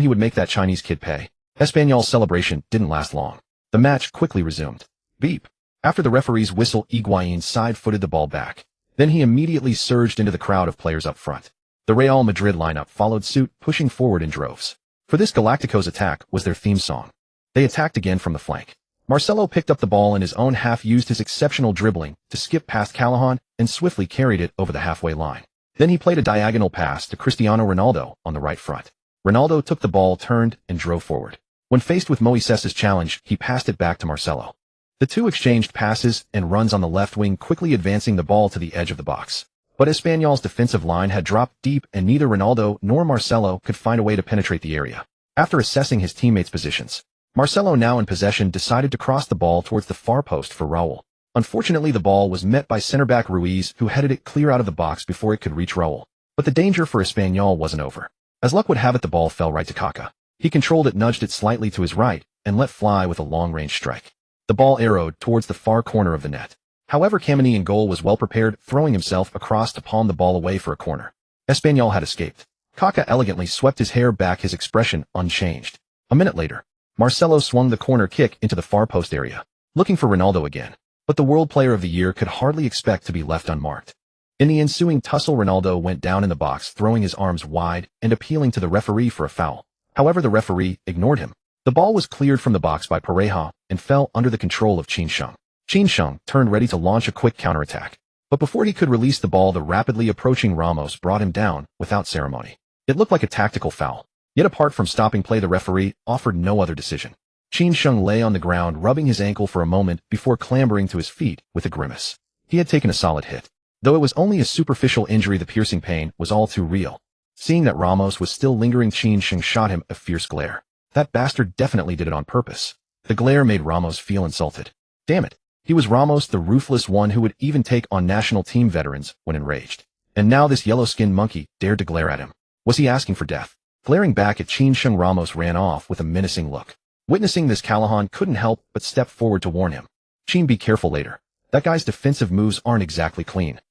he would make that Chinese kid pay. Espanyol's celebration didn't last long. The match quickly resumed. Beep. After the referee's whistle, Higuaín side-footed the ball back. Then he immediately surged into the crowd of players up front. The Real Madrid lineup followed suit, pushing forward in droves. For this, Galacticos attack was their theme song. They attacked again from the flank. Marcelo picked up the ball in his own half, used his exceptional dribbling to skip past Callahan, and swiftly carried it over the halfway line. Then he played a diagonal pass to Cristiano Ronaldo on the right front. Ronaldo took the ball, turned, and drove forward. When faced with Moisés' challenge, he passed it back to Marcelo. The two exchanged passes and runs on the left wing, quickly advancing the ball to the edge of the box. But Espanyol's defensive line had dropped deep, and neither Ronaldo nor Marcelo could find a way to penetrate the area. After assessing his teammates' positions, Marcelo, now in possession, decided to cross the ball towards the far post for Raul. Unfortunately, the ball was met by center-back Ruiz, who headed it clear out of the box before it could reach Raul. But the danger for Espanyol wasn't over. As luck would have it, the ball fell right to Kaká. He controlled it, nudged it slightly to his right, and let fly with a long-range strike. The ball arrowed towards the far corner of the net. However, Kameni in goal was well prepared, throwing himself across to palm the ball away for a corner. Espanyol had escaped. Kaká elegantly swept his hair back, his expression unchanged. A minute later, Marcelo swung the corner kick into the far post area, looking for Ronaldo again. But the World Player of the Year could hardly expect to be left unmarked. In the ensuing tussle, Ronaldo went down in the box, throwing his arms wide and appealing to the referee for a foul. However, the referee ignored him. The ball was cleared from the box by Pareja and fell under the control of Qin Sheng. Qin Sheng turned ready to launch a quick counterattack. But before he could release the ball, the rapidly approaching Ramos brought him down without ceremony. It looked like a tactical foul. Yet apart from stopping play, the referee offered no other decision. Qin Sheng lay on the ground, rubbing his ankle for a moment before clambering to his feet with a grimace. He had taken a solid hit. Though it was only a superficial injury, the piercing pain was all too real. Seeing that Ramos was still lingering, Qin Sheng shot him a fierce glare. That bastard definitely did it on purpose. The glare made Ramos feel insulted. Damn it. He was Ramos, the ruthless one who would even take on national team veterans when enraged. And now this yellow-skinned monkey dared to glare at him. Was he asking for death? Glaring back at Qin Sheng, Ramos ran off with a menacing look. Witnessing this, Callahan couldn't help but step forward to warn him. Qin, be careful later. That guy's defensive moves aren't exactly clean.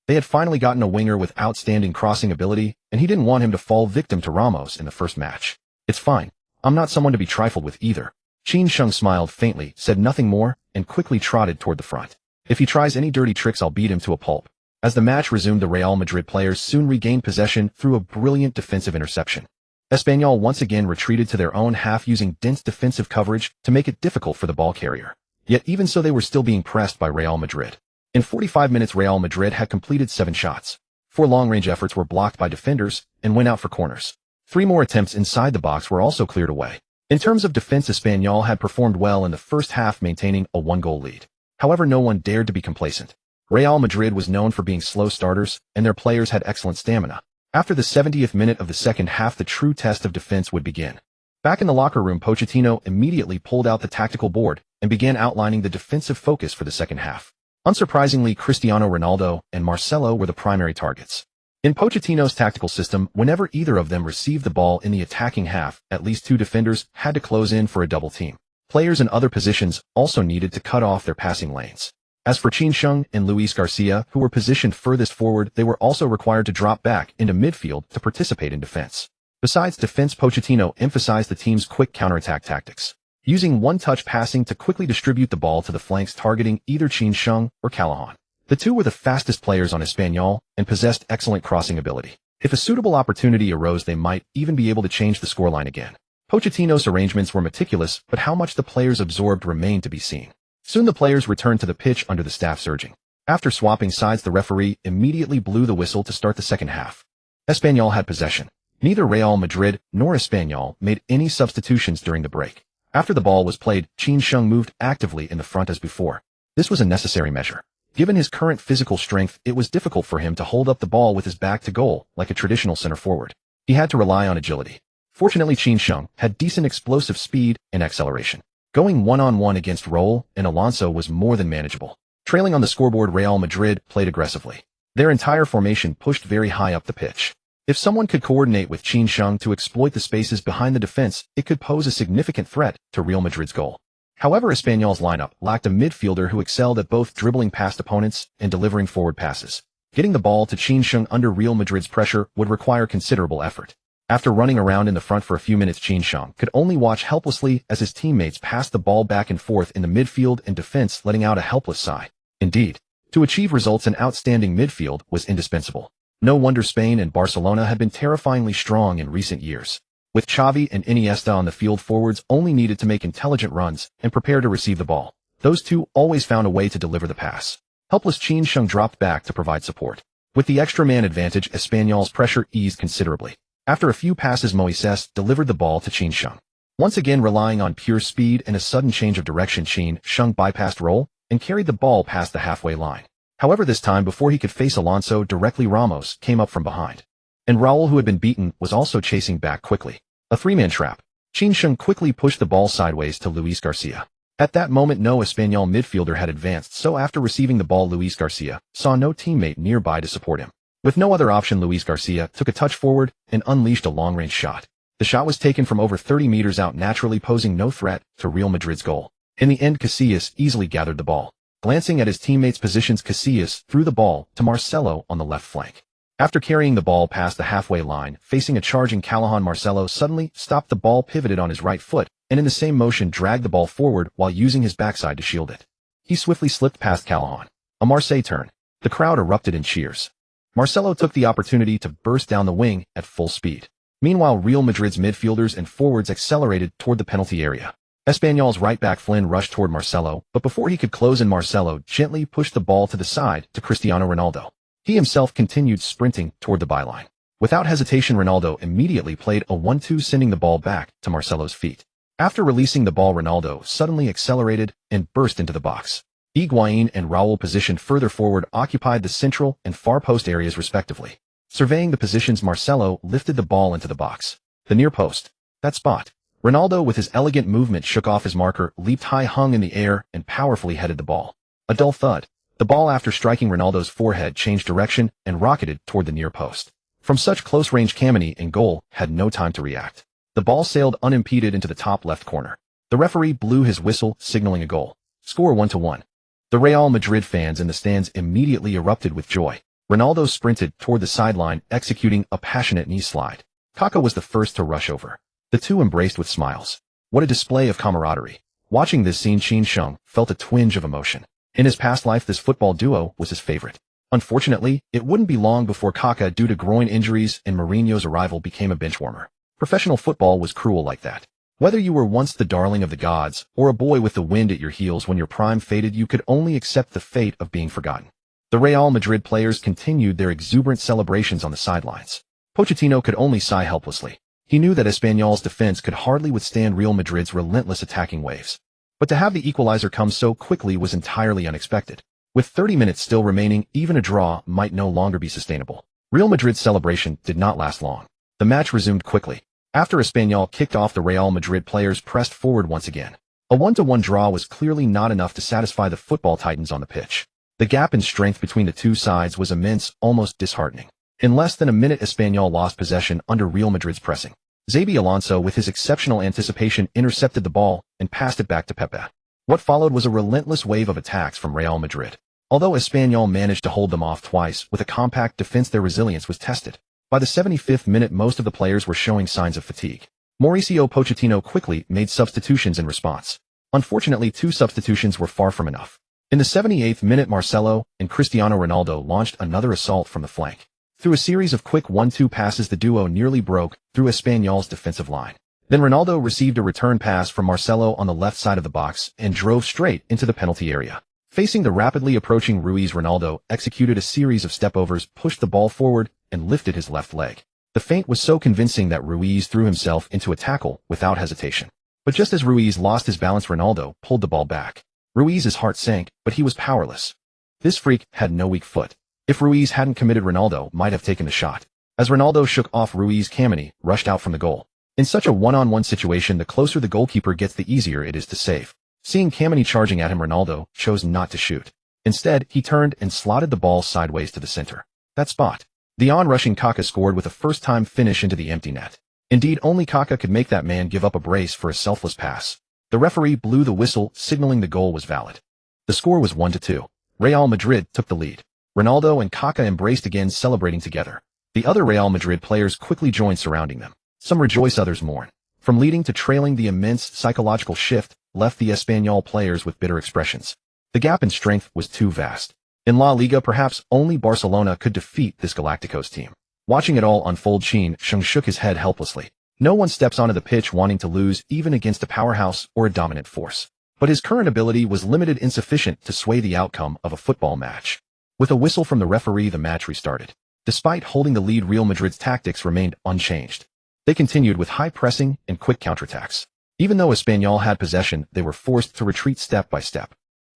They had finally gotten a winger with outstanding crossing ability, and he didn't want him to fall victim to Ramos in the first match. It's fine. I'm not someone to be trifled with either. Qin Sheng smiled faintly, said nothing more, and quickly trotted toward the front. If he tries any dirty tricks, I'll beat him to a pulp. As the match resumed, the Real Madrid players soon regained possession through a brilliant defensive interception. Espanyol once again retreated to their own half, using dense defensive coverage to make it difficult for the ball carrier. Yet even so, they were still being pressed by Real Madrid. In 45 minutes, Real Madrid had completed 7 shots. 4 long-range efforts were blocked by defenders and went out for corners. 3 more attempts inside the box were also cleared away. In terms of defense, Espanyol had performed well in the first half, maintaining a 1-goal lead. However, no one dared to be complacent. Real Madrid was known for being slow starters, and their players had excellent stamina. After the 70th minute of the second half, the true test of defense would begin. Back in the locker room, Pochettino immediately pulled out the tactical board and began outlining the defensive focus for the second half. Unsurprisingly, Cristiano Ronaldo and Marcelo were the primary targets. In Pochettino's tactical system, whenever either of them received the ball in the attacking half, at least 2 defenders had to close in for a double team. Players in other positions also needed to cut off their passing lanes. As for Qin Sheng and Luis Garcia, who were positioned furthest forward, they were also required to drop back into midfield to participate in defense. Besides defense, Pochettino emphasized the team's quick counterattack tactics, using one-touch passing to quickly distribute the ball to the flanks, targeting either Qin Sheng or Callahan. The two were the fastest players on Espanyol and possessed excellent crossing ability. If a suitable opportunity arose, they might even be able to change the scoreline again. Pochettino's arrangements were meticulous, but how much the players absorbed remained to be seen. Soon the players returned to the pitch under the staff's urging. After swapping sides, the referee immediately blew the whistle to start the second half. Espanyol had possession. Neither Real Madrid nor Espanyol made any substitutions during the break. After the ball was played, Qin Sheng moved actively in the front as before. This was a necessary measure. Given his current physical strength, it was difficult for him to hold up the ball with his back to goal like a traditional center forward. He had to rely on agility. Fortunately, Qin Sheng had decent explosive speed and acceleration. Going one-on-one against Raul and Alonso was more than manageable. Trailing on the scoreboard, Real Madrid played aggressively. Their entire formation pushed very high up the pitch. If someone could coordinate with Qin Sheng to exploit the spaces behind the defense, it could pose a significant threat to Real Madrid's goal. However, Espanyol's lineup lacked a midfielder who excelled at both dribbling past opponents and delivering forward passes. Getting the ball to Qin Sheng under Real Madrid's pressure would require considerable effort. After running around in the front for a few minutes, Qin Sheng could only watch helplessly as his teammates passed the ball back and forth in the midfield and defense, letting out a helpless sigh. Indeed, to achieve results, an outstanding midfield was indispensable. No wonder Spain and Barcelona had been terrifyingly strong in recent years. With Xavi and Iniesta on the field, forwards only needed to make intelligent runs and prepare to receive the ball. Those two always found a way to deliver the pass. Helpless Qin Sheng dropped back to provide support. With the extra man advantage, Espanyol's pressure eased considerably. After a few passes, Moises delivered the ball to Qin Sheng. Once again relying on pure speed and a sudden change of direction, Qin Sheng bypassed Raul and carried the ball past the halfway line. However, this time, before he could face Alonso directly, Ramos came up from behind. And Raul, who had been beaten, was also chasing back quickly. A 3-man trap. Qin Sheng quickly pushed the ball sideways to Luis Garcia. At that moment, no Espanyol midfielder had advanced, so after receiving the ball, Luis Garcia saw no teammate nearby to support him. With no other option, Luis Garcia took a touch forward and unleashed a long-range shot. The shot was taken from over 30 meters out, naturally posing no threat to Real Madrid's goal. In the end, Casillas easily gathered the ball. Glancing at his teammates' positions, Casillas threw the ball to Marcelo on the left flank. After carrying the ball past the halfway line, facing a charging Callahan, Marcelo suddenly stopped the ball, pivoted on his right foot, and in the same motion dragged the ball forward while using his backside to shield it. He swiftly slipped past Callahan. A Marseille turn. The crowd erupted in cheers. Marcelo took the opportunity to burst down the wing at full speed. Meanwhile, Real Madrid's midfielders and forwards accelerated toward the penalty area. Espanyol's right-back Flynn rushed toward Marcelo, but before he could close in, Marcelo gently pushed the ball to the side to Cristiano Ronaldo. He himself continued sprinting toward the byline. Without hesitation, Ronaldo immediately played a 1-2, sending the ball back to Marcelo's feet. After releasing the ball, Ronaldo suddenly accelerated and burst into the box. Higuain and Raul, positioned further forward, occupied the central and far post areas respectively. Surveying the positions, Marcelo lifted the ball into the box. The near post. That spot. Ronaldo, with his elegant movement, shook off his marker, leaped high, hung in the air, and powerfully headed the ball. A dull thud. The ball, after striking Ronaldo's forehead, changed direction and rocketed toward the near post. From such close range, Kameni in goal had no time to react. The ball sailed unimpeded into the top left corner. The referee blew his whistle, signaling a goal. Score 1-1. The Real Madrid fans in the stands immediately erupted with joy. Ronaldo sprinted toward the sideline, executing a passionate knee slide. Kaká was the first to rush over. The two embraced with smiles. What a display of camaraderie. Watching this scene, Qin felt a twinge of emotion. In his past life, this football duo was his favorite. Unfortunately, it wouldn't be long before Kaká, due to groin injuries and Mourinho's arrival, became a benchwarmer. Professional football was cruel like that. Whether you were once the darling of the gods or a boy with the wind at your heels when your prime faded, you could only accept the fate of being forgotten. The Real Madrid players continued their exuberant celebrations on the sidelines. Pochettino could only sigh helplessly. He knew that Espanyol's defense could hardly withstand Real Madrid's relentless attacking waves. But to have the equalizer come so quickly was entirely unexpected. With 30 minutes still remaining, even a draw might no longer be sustainable. Real Madrid's celebration did not last long. The match resumed quickly. After Espanyol kicked off, the Real Madrid players pressed forward once again. A 1-1 draw was clearly not enough to satisfy the football titans on the pitch. The gap in strength between the two sides was immense, almost disheartening. In less than a minute, Espanyol lost possession under Real Madrid's pressing. Xabi Alonso, with his exceptional anticipation, intercepted the ball and passed it back to Pepe. What followed was a relentless wave of attacks from Real Madrid. Although Espanyol managed to hold them off twice with a compact defense, their resilience was tested. By the 75th minute, most of the players were showing signs of fatigue. Mauricio Pochettino quickly made substitutions in response. Unfortunately, 2 substitutions were far from enough. In the 78th minute, Marcelo and Cristiano Ronaldo launched another assault from the flank. Through a series of quick 1-2 passes, the duo nearly broke through Espanyol's defensive line. Then Ronaldo received a return pass from Marcelo on the left side of the box and drove straight into the penalty area. Facing the rapidly approaching Ruiz, Ronaldo executed a series of stepovers, pushed the ball forward, and lifted his left leg. The feint was so convincing that Ruiz threw himself into a tackle without hesitation. But just as Ruiz lost his balance, Ronaldo pulled the ball back. Ruiz's heart sank, but he was powerless. This freak had no weak foot. If Ruiz hadn't committed, Ronaldo might have taken the shot. As Ronaldo shook off Ruiz, Kameni rushed out from the goal. In such a one-on-one situation, the closer the goalkeeper gets, the easier it is to save. Seeing Kameni charging at him, Ronaldo chose not to shoot. Instead, he turned and slotted the ball sideways to the center. That spot. The on-rushing Kaká scored with a first-time finish into the empty net. Indeed, only Kaká could make that man give up a brace for a selfless pass. The referee blew the whistle, signaling the goal was valid. The score was 1-2. Real Madrid took the lead. Ronaldo and Kaká embraced again, celebrating together. The other Real Madrid players quickly joined, surrounding them. Some rejoice, others mourn. From leading to trailing, the immense psychological shift left the Espanyol players with bitter expressions. The gap in strength was too vast. In La Liga, perhaps only Barcelona could defeat this Galacticos team. Watching it all unfold, Qin shook his head helplessly. No one steps onto the pitch wanting to lose, even against a powerhouse or a dominant force. But his current ability was limited, insufficient to sway the outcome of a football match. With a whistle from the referee, the match restarted. Despite holding the lead, Real Madrid's tactics remained unchanged. They continued with high pressing and quick counterattacks. Even though Espanyol had possession, they were forced to retreat step by step.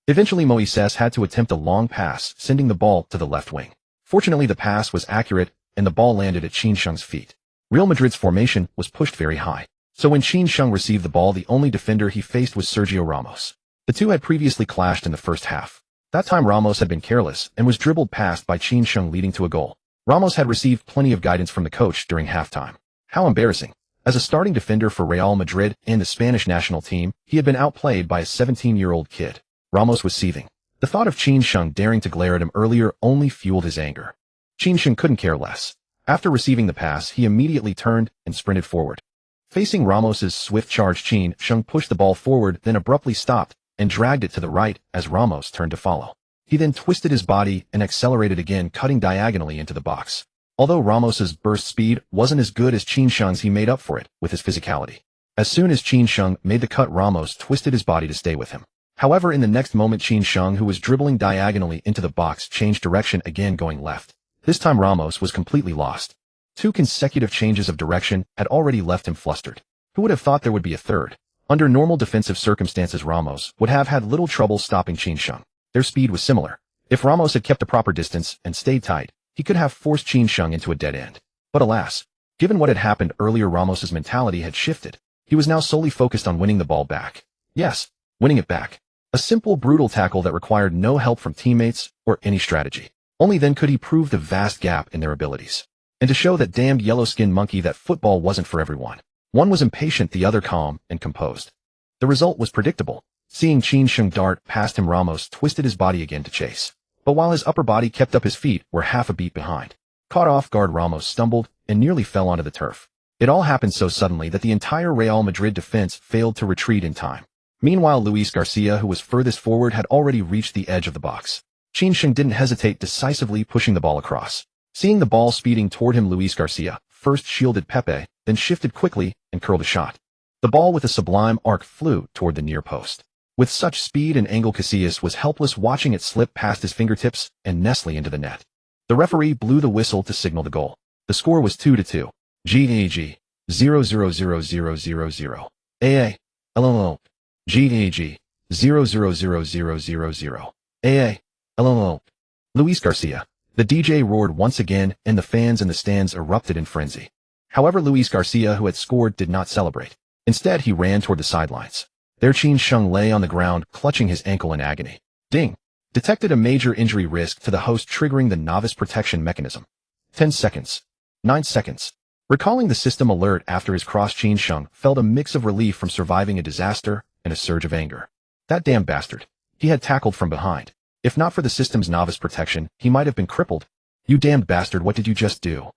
Eventually, Moises had to attempt a long pass, sending the ball to the left wing. Fortunately, the pass was accurate, and the ball landed at Qin's feet. Real Madrid's formation was pushed very high. So when Qin received the ball, the only defender he faced was Sergio Ramos. The two had previously clashed in the first half. That time Ramos had been careless and was dribbled past by Qin, leading to a goal. Ramos had received plenty of guidance from the coach during halftime. How embarrassing. As a starting defender for Real Madrid and the Spanish national team, he had been outplayed by a 17-year-old kid. Ramos was seething. The thought of Qin daring to glare at him earlier only fueled his anger. Qin couldn't care less. After receiving the pass, he immediately turned and sprinted forward. Facing Ramos's swift charge, Qin pushed the ball forward, then abruptly stopped and dragged it to the right as Ramos turned to follow. He then twisted his body and accelerated again, cutting diagonally into the box. Although Ramos's burst speed wasn't as good as Qin Sheng's, he made up for it with his physicality. As soon as Qin Sheng made the cut, Ramos twisted his body to stay with him. However, in the next moment, Qin Sheng, who was dribbling diagonally into the box, changed direction again, going left. This time Ramos was completely lost. 2 consecutive changes of direction had already left him flustered. Who would have thought there would be a third? Under normal defensive circumstances, Ramos would have had little trouble stopping Qin Sheng. Their speed was similar. If Ramos had kept the proper distance and stayed tight, he could have forced Qin Sheng into a dead end. But alas, given what had happened earlier, Ramos's mentality had shifted. He was now solely focused on winning the ball back. Yes, winning it back. A simple, brutal tackle that required no help from teammates or any strategy. Only then could he prove the vast gap in their abilities. And to show that damned yellow-skinned monkey that football wasn't for everyone. One was impatient, the other calm and composed. The result was predictable. Seeing Qin Sheng dart past him, Ramos twisted his body again to chase. But while his upper body kept up, his feet were half a beat behind. Caught off guard, Ramos stumbled and nearly fell onto the turf. It all happened so suddenly that the entire Real Madrid defense failed to retreat in time. Meanwhile, Luis Garcia, who was furthest forward, had already reached the edge of the box. Qin Sheng didn't hesitate, decisively pushing the ball across. Seeing the ball speeding toward him, Luis Garcia first shielded Pepe, then shifted quickly and curled a shot. The ball with a sublime arc flew toward the near post. With such speed and angle, Casillas was helpless, watching it slip past his fingertips and nestle into the net. The referee blew the whistle to signal the goal. The score was 2-2. GAG 0000000 AA LMO GAG 0000000 AA LMO. Luis Garcia. The DJ roared once again, and the fans in the stands erupted in frenzy. However, Luis Garcia, who had scored, did not celebrate. Instead, he ran toward the sidelines. There Qin Sheng lay on the ground, clutching his ankle in agony. Ding! Detected a major injury risk to the host, triggering the novice protection mechanism. 10 seconds. 9 seconds. Recalling the system alert after his cross, Qin Sheng felt a mix of relief from surviving a disaster and a surge of anger. That damn bastard. He had tackled from behind. If not for the system's novice protection, he might have been crippled. You damned bastard, what did you just do?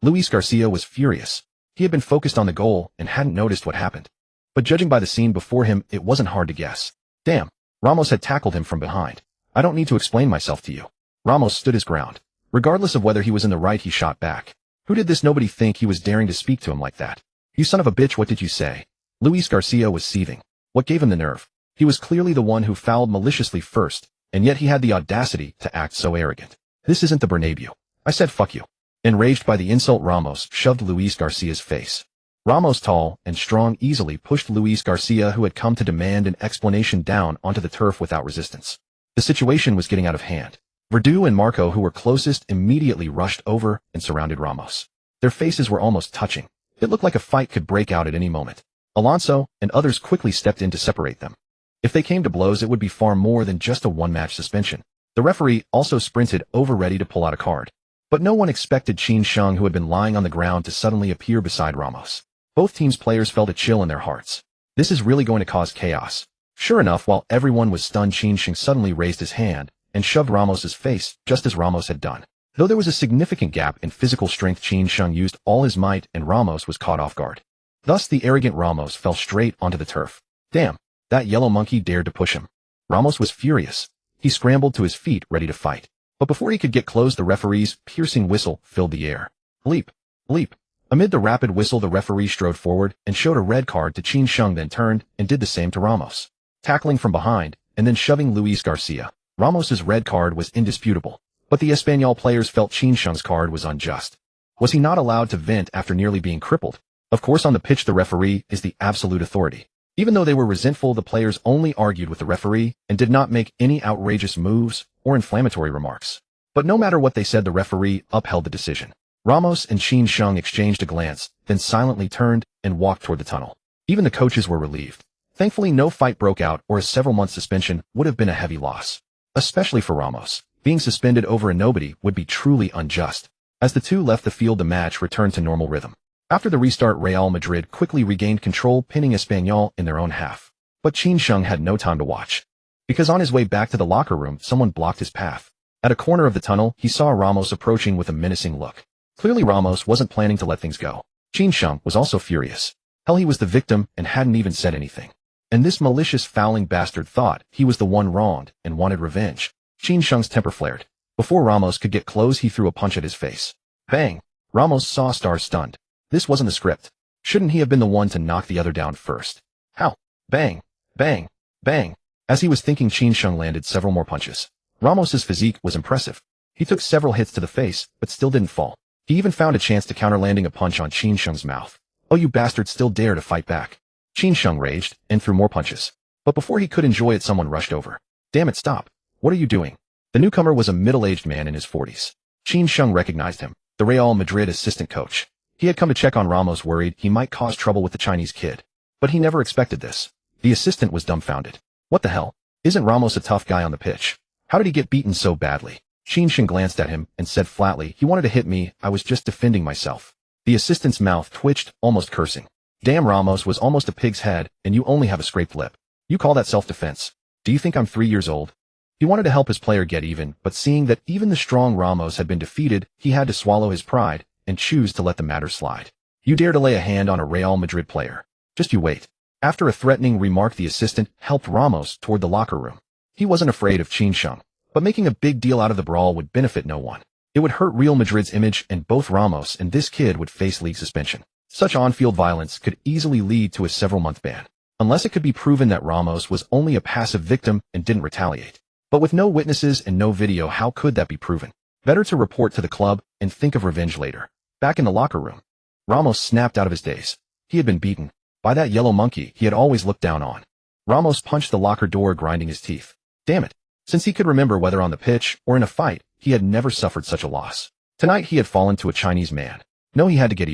Luis Garcia was furious. He had been focused on the goal and hadn't noticed what happened. But judging by the scene before him, it wasn't hard to guess. Damn, Ramos had tackled him from behind. I don't need to explain myself to you. Ramos stood his ground. Regardless of whether he was in the right, he shot back. Who did this nobody think he was daring to speak to him like that? You son of a bitch, what did you say? Luis Garcia was seething. What gave him the nerve? He was clearly the one who fouled maliciously first, and yet he had the audacity to act so arrogant. This isn't the Bernabeu. I said fuck you. Enraged by the insult, Ramos shoved Luis Garcia's face. Ramos, tall and strong, easily pushed Luis Garcia, who had come to demand an explanation, down onto the turf without resistance. The situation was getting out of hand. Verdu and Marco, who were closest, immediately rushed over and surrounded Ramos. Their faces were almost touching. It looked like a fight could break out at any moment. Alonso and others quickly stepped in to separate them. If they came to blows, it would be far more than just a one-match suspension. The referee also sprinted over, ready to pull out a card. But no one expected Qin Sheng, who had been lying on the ground, to suddenly appear beside Ramos. Both teams' players felt a chill in their hearts. This is really going to cause chaos. Sure enough, while everyone was stunned, Qin Sheng suddenly raised his hand and shoved Ramos's face, just as Ramos had done. Though there was a significant gap in physical strength, Qin Sheng used all his might and Ramos was caught off guard. Thus the arrogant Ramos fell straight onto the turf. Damn, that yellow monkey dared to push him. Ramos was furious. He scrambled to his feet, ready to fight. But before he could get close, the referee's piercing whistle filled the air. Leap! Leap! Amid the rapid whistle, the referee strode forward and showed a red card to Qin Sheng, then turned and did the same to Ramos. Tackling from behind and then shoving Luis Garcia. Ramos's red card was indisputable, but the Espanyol players felt Qin Sheng's card was unjust. Was he not allowed to vent after nearly being crippled? Of course, on the pitch, the referee is the absolute authority. Even though they were resentful, the players only argued with the referee and did not make any outrageous moves or inflammatory remarks. But no matter what they said, the referee upheld the decision. Ramos and Qin Sheng exchanged a glance, then silently turned and walked toward the tunnel. Even the coaches were relieved. Thankfully, no fight broke out, or a several-month suspension would have been a heavy loss. Especially for Ramos. Being suspended over a nobody would be truly unjust. As the two left the field, the match returned to normal rhythm. After the restart, Real Madrid quickly regained control, pinning Espanyol in their own half. But Qin Sheng had no time to watch. Because on his way back to the locker room, someone blocked his path. At a corner of the tunnel, he saw Ramos approaching with a menacing look. Clearly Ramos wasn't planning to let things go. Qin Sheng was also furious. Hell, he was the victim and hadn't even said anything. And this malicious, fouling bastard thought he was the one wronged and wanted revenge. Qin Sheng's temper flared. Before Ramos could get close, he threw a punch at his face. Bang! Ramos saw Star stunned. This wasn't the script. Shouldn't he have been the one to knock the other down first? How? Bang, bang, bang. As he was thinking, Qin Sheng landed several more punches. Ramos's physique was impressive. He took several hits to the face, but still didn't fall. He even found a chance to counter, landing a punch on Qin Sheng's mouth. Oh, you bastard, still dare to fight back. Qin Sheng raged and threw more punches. But before he could enjoy it, someone rushed over. Damn it, stop. What are you doing? The newcomer was a middle-aged man in his 40s. Qin Sheng recognized him, the Real Madrid assistant coach. He had come to check on Ramos, worried he might cause trouble with the Chinese kid. But he never expected this. The assistant was dumbfounded. What the hell? Isn't Ramos a tough guy on the pitch? How did he get beaten so badly? Qin Sheng glanced at him and said flatly, he wanted to hit me, I was just defending myself. The assistant's mouth twitched, almost cursing. Damn, Ramos was almost a pig's head, and you only have a scraped lip. You call that self-defense? Do you think I'm 3 years old? He wanted to help his player get even, but seeing that even the strong Ramos had been defeated, he had to swallow his pride and choose to let the matter slide. You dare to lay a hand on a Real Madrid player? Just you wait. After a threatening remark, the assistant helped Ramos toward the locker room. He wasn't afraid of Qin Sheng, but making a big deal out of the brawl would benefit no one. It would hurt Real Madrid's image, and both Ramos and this kid would face league suspension. Such on-field violence could easily lead to a several-month ban, unless it could be proven that Ramos was only a passive victim and didn't retaliate. But with no witnesses and no video, how could that be proven? Better to report to the club and think of revenge later. Back in the locker room, Ramos snapped out of his daze. He had been beaten by that yellow monkey he had always looked down on. Ramos punched the locker door, grinding his teeth. Damn it. Since he could remember, whether on the pitch or in a fight, he had never suffered such a loss. Tonight he had fallen to a Chinese man. No, he had to get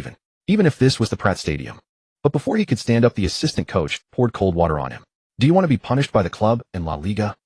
even if this was the Pratt Stadium. But before he could stand up, the assistant coach poured cold water on him. Do you want to be punished by the club and La Liga?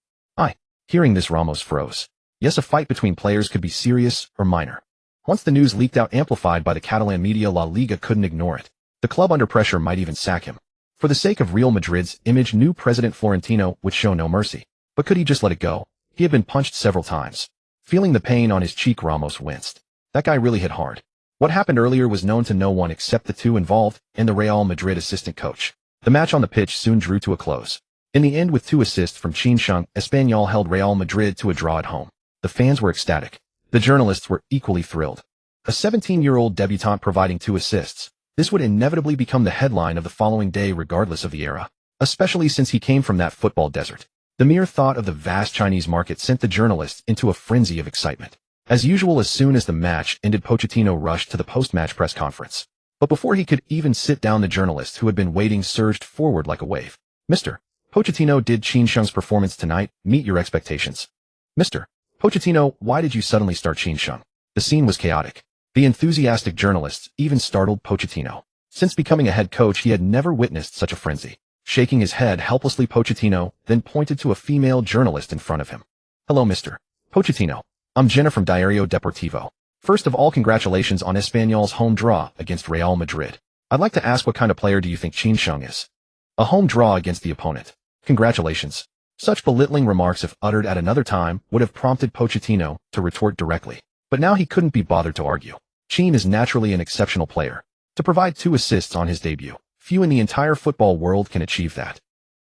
Hearing this, Ramos froze. Yes, a fight between players could be serious or minor. Once the news leaked out, amplified by the Catalan media, La Liga couldn't ignore it. The club, under pressure, might even sack him. For the sake of Real Madrid's image, new president Florentino would show no mercy. But could he just let it go? He had been punched several times. Feeling the pain on his cheek, Ramos winced. That guy really hit hard. What happened earlier was known to no one except the two involved and the Real Madrid assistant coach. The match on the pitch soon drew to a close. In the end, with 2 assists from Qin Sheng, Espanyol held Real Madrid to a draw at home. The fans were ecstatic. The journalists were equally thrilled. A 17-year-old debutant providing 2 assists. This would inevitably become the headline of the following day, regardless of the era, especially since he came from that football desert. The mere thought of the vast Chinese market sent the journalists into a frenzy of excitement. As usual, as soon as the match ended, Pochettino rushed to the post-match press conference. But before he could even sit down, the journalist who had been waiting surged forward like a wave. Mr. Pochettino, did Qin Sheng's performance tonight meet your expectations? Mr. Pochettino, why did you suddenly start Qin Sheng? The scene was chaotic. The enthusiastic journalists even startled Pochettino. Since becoming a head coach, he had never witnessed such a frenzy. Shaking his head helplessly, Pochettino then pointed to a female journalist in front of him. Hello, Mr. Pochettino. I'm Jenna from Diario Deportivo. First of all, congratulations on Espanyol's home draw against Real Madrid. I'd like to ask, what kind of player do you think Qin Sheng is? A home draw against the opponent. Congratulations. Such belittling remarks, if uttered at another time, would have prompted Pochettino to retort directly. But now he couldn't be bothered to argue. Qin is naturally an exceptional player. To provide 2 assists on his debut, few in the entire football world can achieve that.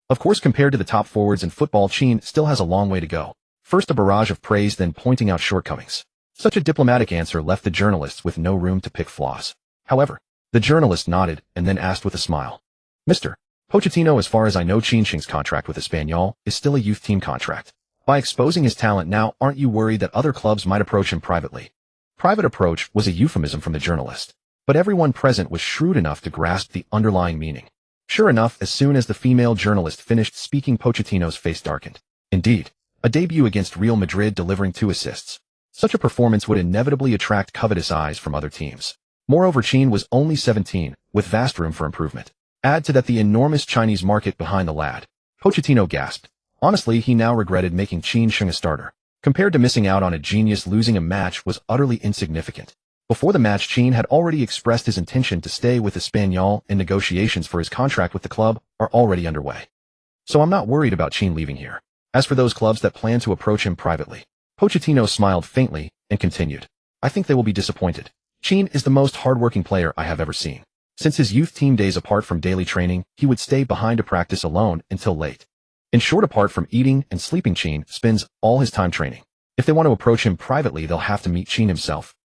Of course, compared to the top forwards in football, Qin still has a long way to go. First a barrage of praise, then pointing out shortcomings. Such a diplomatic answer left the journalists with no room to pick flaws. However, the journalist nodded and then asked with a smile. Mr. Pochettino, as far as I know, Qin Sheng's contract with Espanyol is still a youth team contract. By exposing his talent now, aren't you worried that other clubs might approach him privately? Private approach was a euphemism from the journalist, but everyone present was shrewd enough to grasp the underlying meaning. Sure enough, as soon as the female journalist finished speaking, Pochettino's face darkened. Indeed, a debut against Real Madrid, delivering 2 assists. Such a performance would inevitably attract covetous eyes from other teams. Moreover, Qin was only 17, with vast room for improvement. Add to that the enormous Chinese market behind the lad. Pochettino gasped. Honestly, he now regretted making Qin Sheng a starter. Compared to missing out on a genius, losing a match was utterly insignificant. Before the match, Qin had already expressed his intention to stay with Espanyol, and negotiations for his contract with the club are already underway. So I'm not worried about Qin leaving here. As for those clubs that plan to approach him privately, Pochettino smiled faintly and continued. I think they will be disappointed. Qin is the most hardworking player I have ever seen. Since his youth team days, apart from daily training, he would stay behind to practice alone until late. In short, apart from eating and sleeping, Qin spends all his time training. If they want to approach him privately, they'll have to meet Qin himself.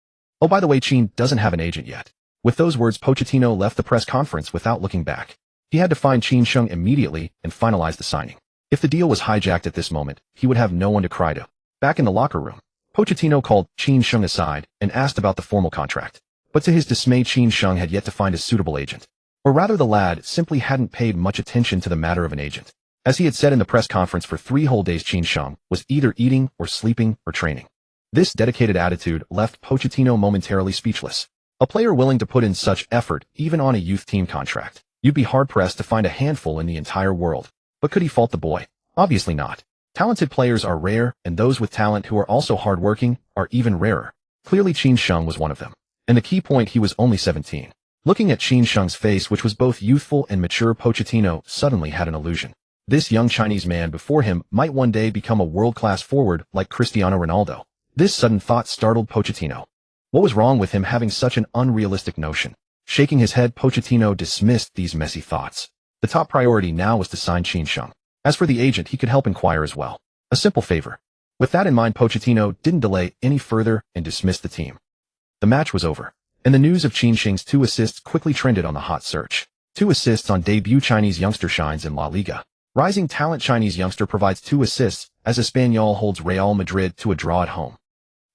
Oh, by the way, Qin doesn't have an agent yet. With those words, Pochettino left the press conference without looking back. He had to find Qin Sheng immediately and finalize the signing. If the deal was hijacked at this moment, he would have no one to cry to. Back in the locker room, Pochettino called Qin Sheng aside and asked about the formal contract. But to his dismay, Qin Sheng had yet to find a suitable agent. Or rather, the lad simply hadn't paid much attention to the matter of an agent. As he had said in the press conference, for 3 whole days Qin Sheng was either eating or sleeping or training. This dedicated attitude left Pochettino momentarily speechless. A player willing to put in such effort, even on a youth team contract, you'd be hard-pressed to find a handful in the entire world. But could he fault the boy? Obviously not. Talented players are rare, and those with talent who are also hard-working are even rarer. Clearly Qin Sheng was one of them. And the key point, he was only 17. Looking at Qin Sheng's face, which was both youthful and mature, Pochettino suddenly had an illusion. This young Chinese man before him might one day become a world-class forward like Cristiano Ronaldo. This sudden thought startled Pochettino. What was wrong with him having such an unrealistic notion? Shaking his head, Pochettino dismissed these messy thoughts. The top priority now was to sign Qin Sheng. As for the agent, he could help inquire as well. A simple favor. With that in mind, Pochettino didn't delay any further and dismissed the team. The match was over, and the news of Qin Sheng's 2 assists quickly trended on the hot search. 2 assists on debut. Chinese youngster shines in La Liga. Rising talent Chinese youngster provides 2 assists as Espanyol holds Real Madrid to a draw at home.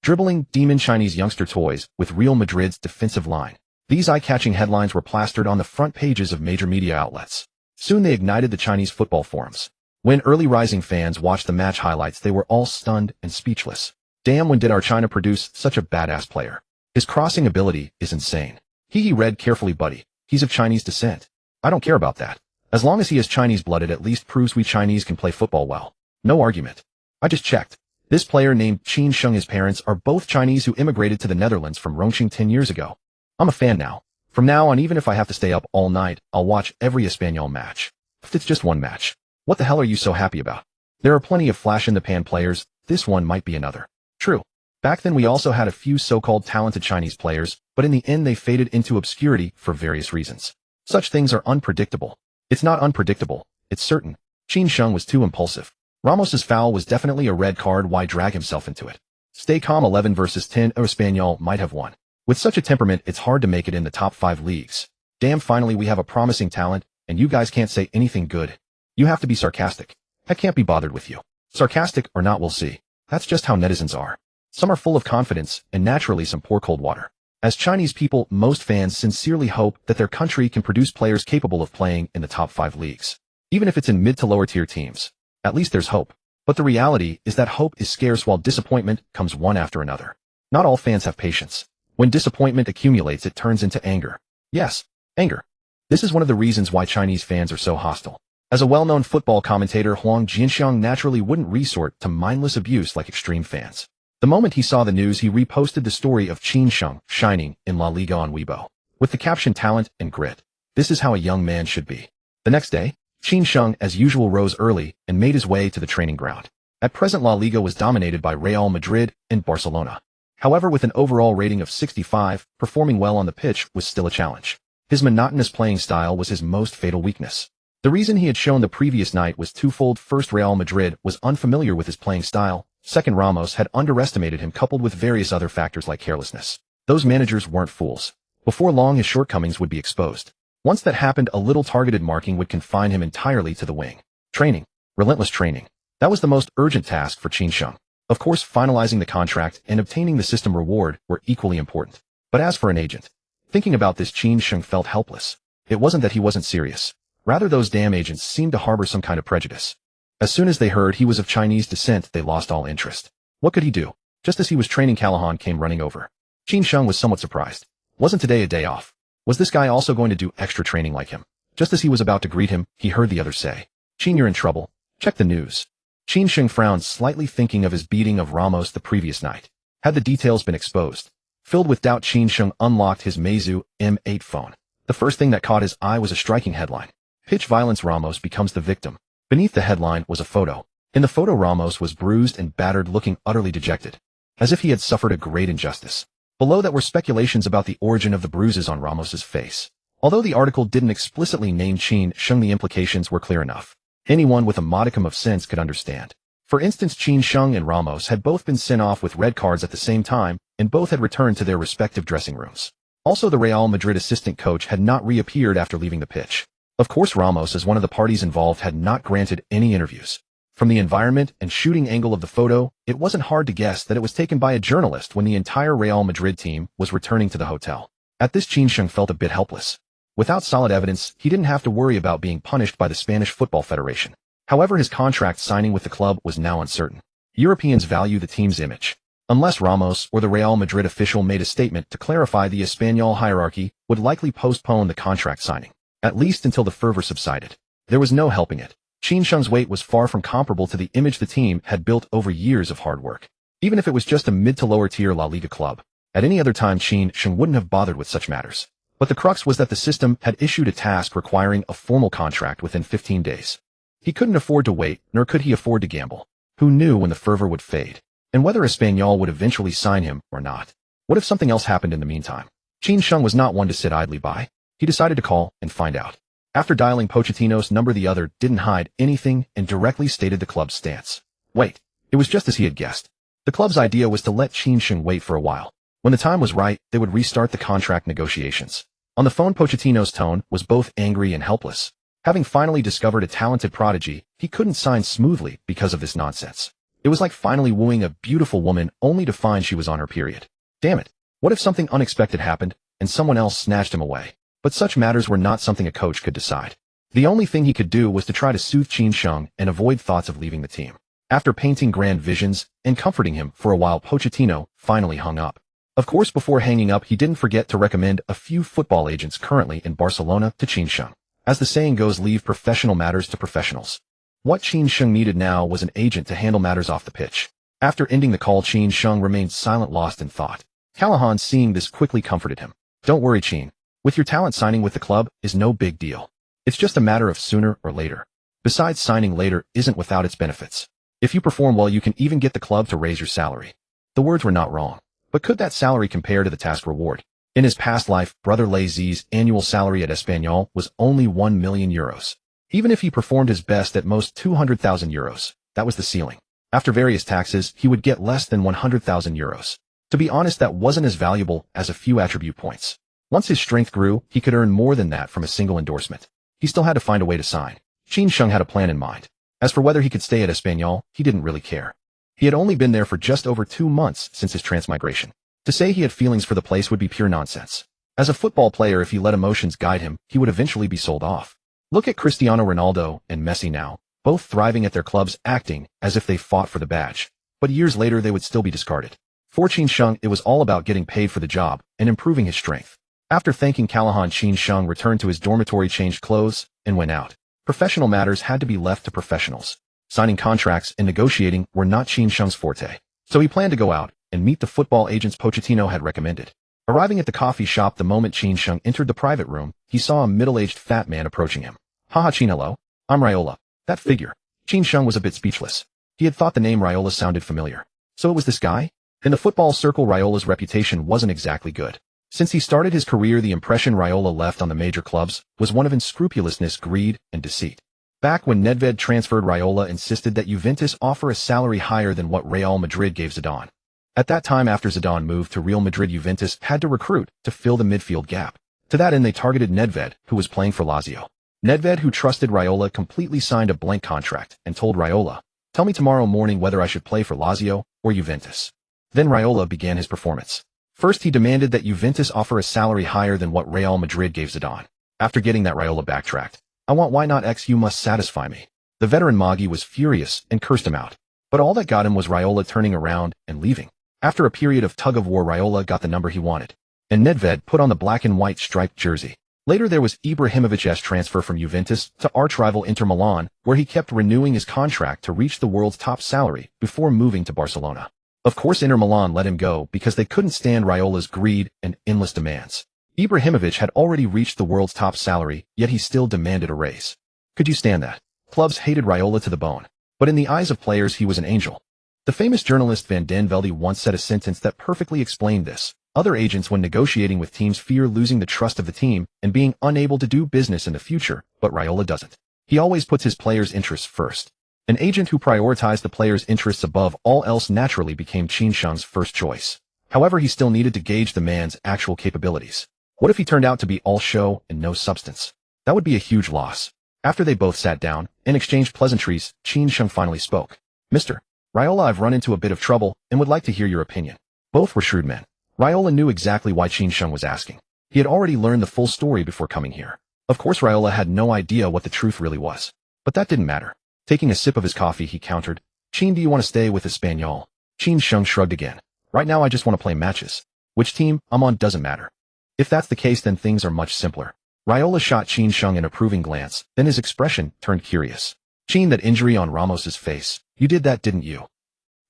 Dribbling demon Chinese youngster toys with Real Madrid's defensive line. These eye-catching headlines were plastered on the front pages of major media outlets. Soon they ignited the Chinese football forums. When early rising fans watched the match highlights, they were all stunned and speechless. Damn, when did our China produce such a badass player? His crossing ability is insane. He read carefully, buddy. He's of Chinese descent. I don't care about that. As long as he is Chinese-blooded, at least proves we Chinese can play football well. No argument. I just checked. This player named Qin Sheng, his parents are both Chinese who immigrated to the Netherlands from Rongqing 10 years ago. I'm a fan now. From now on, even if I have to stay up all night, I'll watch every Espanyol match. If it's just one match. What the hell are you so happy about? There are plenty of flash-in-the-pan players. This one might be another. True. Back then we also had a few so-called talented Chinese players, but in the end they faded into obscurity for various reasons. Such things are unpredictable. It's not unpredictable, it's certain. Qin Sheng was too impulsive. Ramos's foul was definitely a red card. Why drag himself into it? Stay calm. 11 versus 10. Espanyol might have won. With such a temperament, it's hard to make it in the top 5 leagues. Damn, finally we have a promising talent, and you guys can't say anything good. You have to be sarcastic. I can't be bothered with you. Sarcastic or not, we'll see. That's just how netizens are. Some are full of confidence, and naturally some pour cold water. As Chinese people, most fans sincerely hope that their country can produce players capable of playing in the top 5 leagues. Even if it's in mid to lower tier teams. At least there's hope. But the reality is that hope is scarce while disappointment comes one after another. Not all fans have patience. When disappointment accumulates, it turns into anger. Yes, anger. This is one of the reasons why Chinese fans are so hostile. As a well-known football commentator, Huang Jianxiang naturally wouldn't resort to mindless abuse like extreme fans. The moment he saw the news, he reposted the story of Qin Sheng shining in La Liga on Weibo, with the caption "Talent and Grit. This is how a young man should be." The next day, Qin Sheng as usual rose early and made his way to the training ground. At present, La Liga was dominated by Real Madrid and Barcelona. However, with an overall rating of 65, performing well on the pitch was still a challenge. His monotonous playing style was his most fatal weakness. The reason he had shown the previous night was twofold. First, Real Madrid was unfamiliar with his playing style. Second, Ramos had underestimated him, coupled with various other factors like carelessness. Those managers weren't fools. Before long, his shortcomings would be exposed. Once that happened, a little targeted marking would confine him entirely to the wing. Training. Relentless training. That was the most urgent task for Qin Sheng. Of course, finalizing the contract and obtaining the system reward were equally important. But as for an agent, thinking about this, Qin Sheng felt helpless. It wasn't that he wasn't serious. Rather, those damn agents seemed to harbor some kind of prejudice. As soon as they heard he was of Chinese descent, they lost all interest. What could he do? Just as he was training, Callahan came running over. Qin Sheng was somewhat surprised. Wasn't today a day off? Was this guy also going to do extra training like him? Just as he was about to greet him, he heard the other say, "Qin, you're in trouble. Check the news." Qin Sheng frowned slightly, thinking of his beating of Ramos the previous night. Had the details been exposed? Filled with doubt, Qin Sheng unlocked his Meizu M8 phone. The first thing that caught his eye was a striking headline. Pitch violence, Ramos becomes the victim. Beneath the headline was a photo. In the photo, Ramos was bruised and battered, looking utterly dejected, as if he had suffered a great injustice. Below that were speculations about the origin of the bruises on Ramos's face. Although the article didn't explicitly name Qin Sheng, the implications were clear enough. Anyone with a modicum of sense could understand. For instance, Chin Sheng and Ramos had both been sent off with red cards at the same time, and both had returned to their respective dressing rooms. Also, the Real Madrid assistant coach had not reappeared after leaving the pitch. Of course, Ramos, as one of the parties involved, had not granted any interviews. From the environment and shooting angle of the photo, it wasn't hard to guess that it was taken by a journalist when the entire Real Madrid team was returning to the hotel. At this, Chin Sheng felt a bit helpless. Without solid evidence, he didn't have to worry about being punished by the Spanish Football Federation. However, his contract signing with the club was now uncertain. Europeans value the team's image. Unless Ramos or the Real Madrid official made a statement to clarify, the Espanyol hierarchy would likely postpone the contract signing, at least until the fervor subsided. There was no helping it. Chin Sheng's weight was far from comparable to the image the team had built over years of hard work. Even if it was just a mid to lower tier La Liga club, at any other time Chin Sheng wouldn't have bothered with such matters. But the crux was that the system had issued a task requiring a formal contract within 15 days. He couldn't afford to wait, nor could he afford to gamble. Who knew when the fervor would fade, and whether Espanyol would eventually sign him or not? What if something else happened in the meantime? Chin Sheng was not one to sit idly by. He decided to call and find out. After dialing Pochettino's number, the other didn't hide anything and directly stated the club's stance. Wait, it was just as he had guessed. The club's idea was to let Chin Sheng wait for a while. When the time was right, they would restart the contract negotiations. On the phone, Pochettino's tone was both angry and helpless. Having finally discovered a talented prodigy, he couldn't sign smoothly because of this nonsense. It was like finally wooing a beautiful woman only to find she was on her period. Damn it. What if something unexpected happened and someone else snatched him away? But such matters were not something a coach could decide. The only thing he could do was to try to soothe Chin Sheng and avoid thoughts of leaving the team. After painting grand visions and comforting him for a while, Pochettino finally hung up. Of course, before hanging up, he didn't forget to recommend a few football agents currently in Barcelona to Chin Sheng. As the saying goes, leave professional matters to professionals. What Chin Sheng needed now was an agent to handle matters off the pitch. After ending the call, Chin Sheng remained silent, lost in thought. Callahan, seeing this, quickly comforted him. Don't worry, Chin. With your talent, signing with the club is no big deal. It's just a matter of sooner or later. Besides, signing later isn't without its benefits. If you perform well, you can even get the club to raise your salary. The words were not wrong. But could that salary compare to the task reward? In his past life, Brother Lazy's annual salary at Espanyol was only 1 million euros. Even if he performed his best, at most 200,000 euros, that was the ceiling. After various taxes, he would get less than 100,000 euros. To be honest, that wasn't as valuable as a few attribute points. Once his strength grew, he could earn more than that from a single endorsement. He still had to find a way to sign. Chin Sheng had a plan in mind. As for whether he could stay at Espanyol, he didn't really care. He had only been there for just over 2 months since his transmigration. To say he had feelings for the place would be pure nonsense. As a football player, if he let emotions guide him, he would eventually be sold off. Look at Cristiano Ronaldo and Messi now, both thriving at their clubs, acting as if they fought for the badge. But years later, they would still be discarded. For Chin Sheng, it was all about getting paid for the job and improving his strength. After thanking Callahan, Chin Sheng returned to his dormitory, changed clothes, and went out. Professional matters had to be left to professionals. Signing contracts and negotiating were not Chin Sheng's forte. So he planned to go out and meet the football agents Pochettino had recommended. Arriving at the coffee shop the moment Chin Sheng entered the private room, he saw a middle-aged fat man approaching him. Haha, Chin, hello. I'm Raiola. That figure. Chin Sheng was a bit speechless. He had thought the name Raiola sounded familiar. So it was this guy? In the football circle, Raiola's reputation wasn't exactly good. Since he started his career, the impression Raiola left on the major clubs was one of unscrupulousness, greed, and deceit. Back when Nedved transferred, Raiola insisted that Juventus offer a salary higher than what Real Madrid gave Zidane. At that time, after Zidane moved to Real Madrid, Juventus had to recruit to fill the midfield gap. To that end, they targeted Nedved, who was playing for Lazio. Nedved, who trusted Raiola, completely signed a blank contract and told Raiola, "Tell me tomorrow morning whether I should play for Lazio or Juventus." Then Raiola began his performance. First, he demanded that Juventus offer a salary higher than what Real Madrid gave Zidane. After getting that, Raiola backtracked. "I want, why not X, you must satisfy me." The veteran Maggi was furious and cursed him out. But all that got him was Raiola turning around and leaving. After a period of tug-of-war, Raiola got the number he wanted, and Nedved put on the black and white striped jersey. Later, there was Ibrahimovic's transfer from Juventus to arch-rival Inter Milan, where he kept renewing his contract to reach the world's top salary before moving to Barcelona. Of course, Inter Milan let him go because they couldn't stand Raiola's greed and endless demands. Ibrahimovic had already reached the world's top salary, yet he still demanded a raise. Could you stand that? Clubs hated Raiola to the bone. But in the eyes of players, he was an angel. The famous journalist Van den Velde once said a sentence that perfectly explained this. Other agents, when negotiating with teams, fear losing the trust of the team and being unable to do business in the future, but Raiola doesn't. He always puts his players' interests first. An agent who prioritized the player's interests above all else naturally became Qin Sheng's first choice. However, he still needed to gauge the man's actual capabilities. What if he turned out to be all show and no substance? That would be a huge loss. After they both sat down and exchanged pleasantries, Qin Sheng finally spoke. Mr. Raiola, I've run into a bit of trouble and would like to hear your opinion. Both were shrewd men. Raiola knew exactly why Qin Sheng was asking. He had already learned the full story before coming here. Of course, Raiola had no idea what the truth really was. But that didn't matter. Taking a sip of his coffee, he countered. Qin, do you want to stay with Espanyol? Qin Sheng shrugged again. Right now, I just want to play matches. Which team I'm on doesn't matter. If that's the case, then things are much simpler. Raiola shot Qin Sheng an approving glance, then his expression turned curious. Qin, that injury on Ramos's face. You did that, didn't you?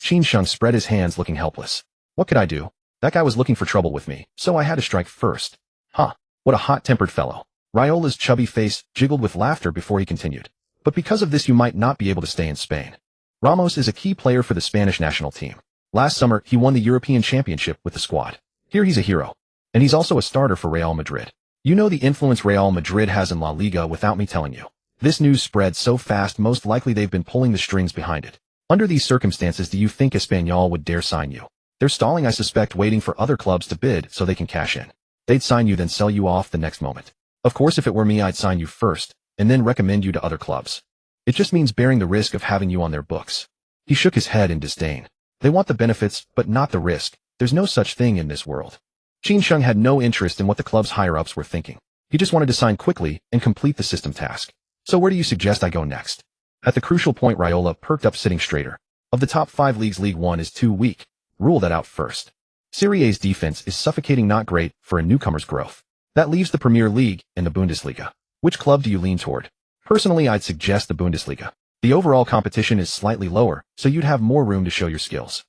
Qin Sheng spread his hands, looking helpless. What could I do? That guy was looking for trouble with me, so I had to strike first. Huh, what a hot-tempered fellow. Raiola's chubby face jiggled with laughter before he continued. But because of this, you might not be able to stay in Spain. Ramos is a key player for the Spanish national team. Last summer, he won the European Championship with the squad. Here he's a hero. And he's also a starter for Real Madrid. You know the influence Real Madrid has in La Liga without me telling you. This news spread so fast, most likely they've been pulling the strings behind it. Under these circumstances, do you think Espanyol would dare sign you? They're stalling, I suspect, waiting for other clubs to bid so they can cash in. They'd sign you, then sell you off the next moment. Of course, if it were me, I'd sign you first, and then recommend you to other clubs. It just means bearing the risk of having you on their books. He shook his head in disdain. They want the benefits, but not the risk. There's no such thing in this world. Qin Sheng had no interest in what the club's higher-ups were thinking. He just wanted to sign quickly and complete the system task. So where do you suggest I go next? At the crucial point, Raiola perked up, sitting straighter. Of the top 5 leagues, League 1 is too weak. Rule that out first. Serie A's defense is suffocating, not great for a newcomer's growth. That leaves the Premier League and the Bundesliga. Which club do you lean toward? Personally, I'd suggest the Bundesliga. The overall competition is slightly lower, so you'd have more room to show your skills.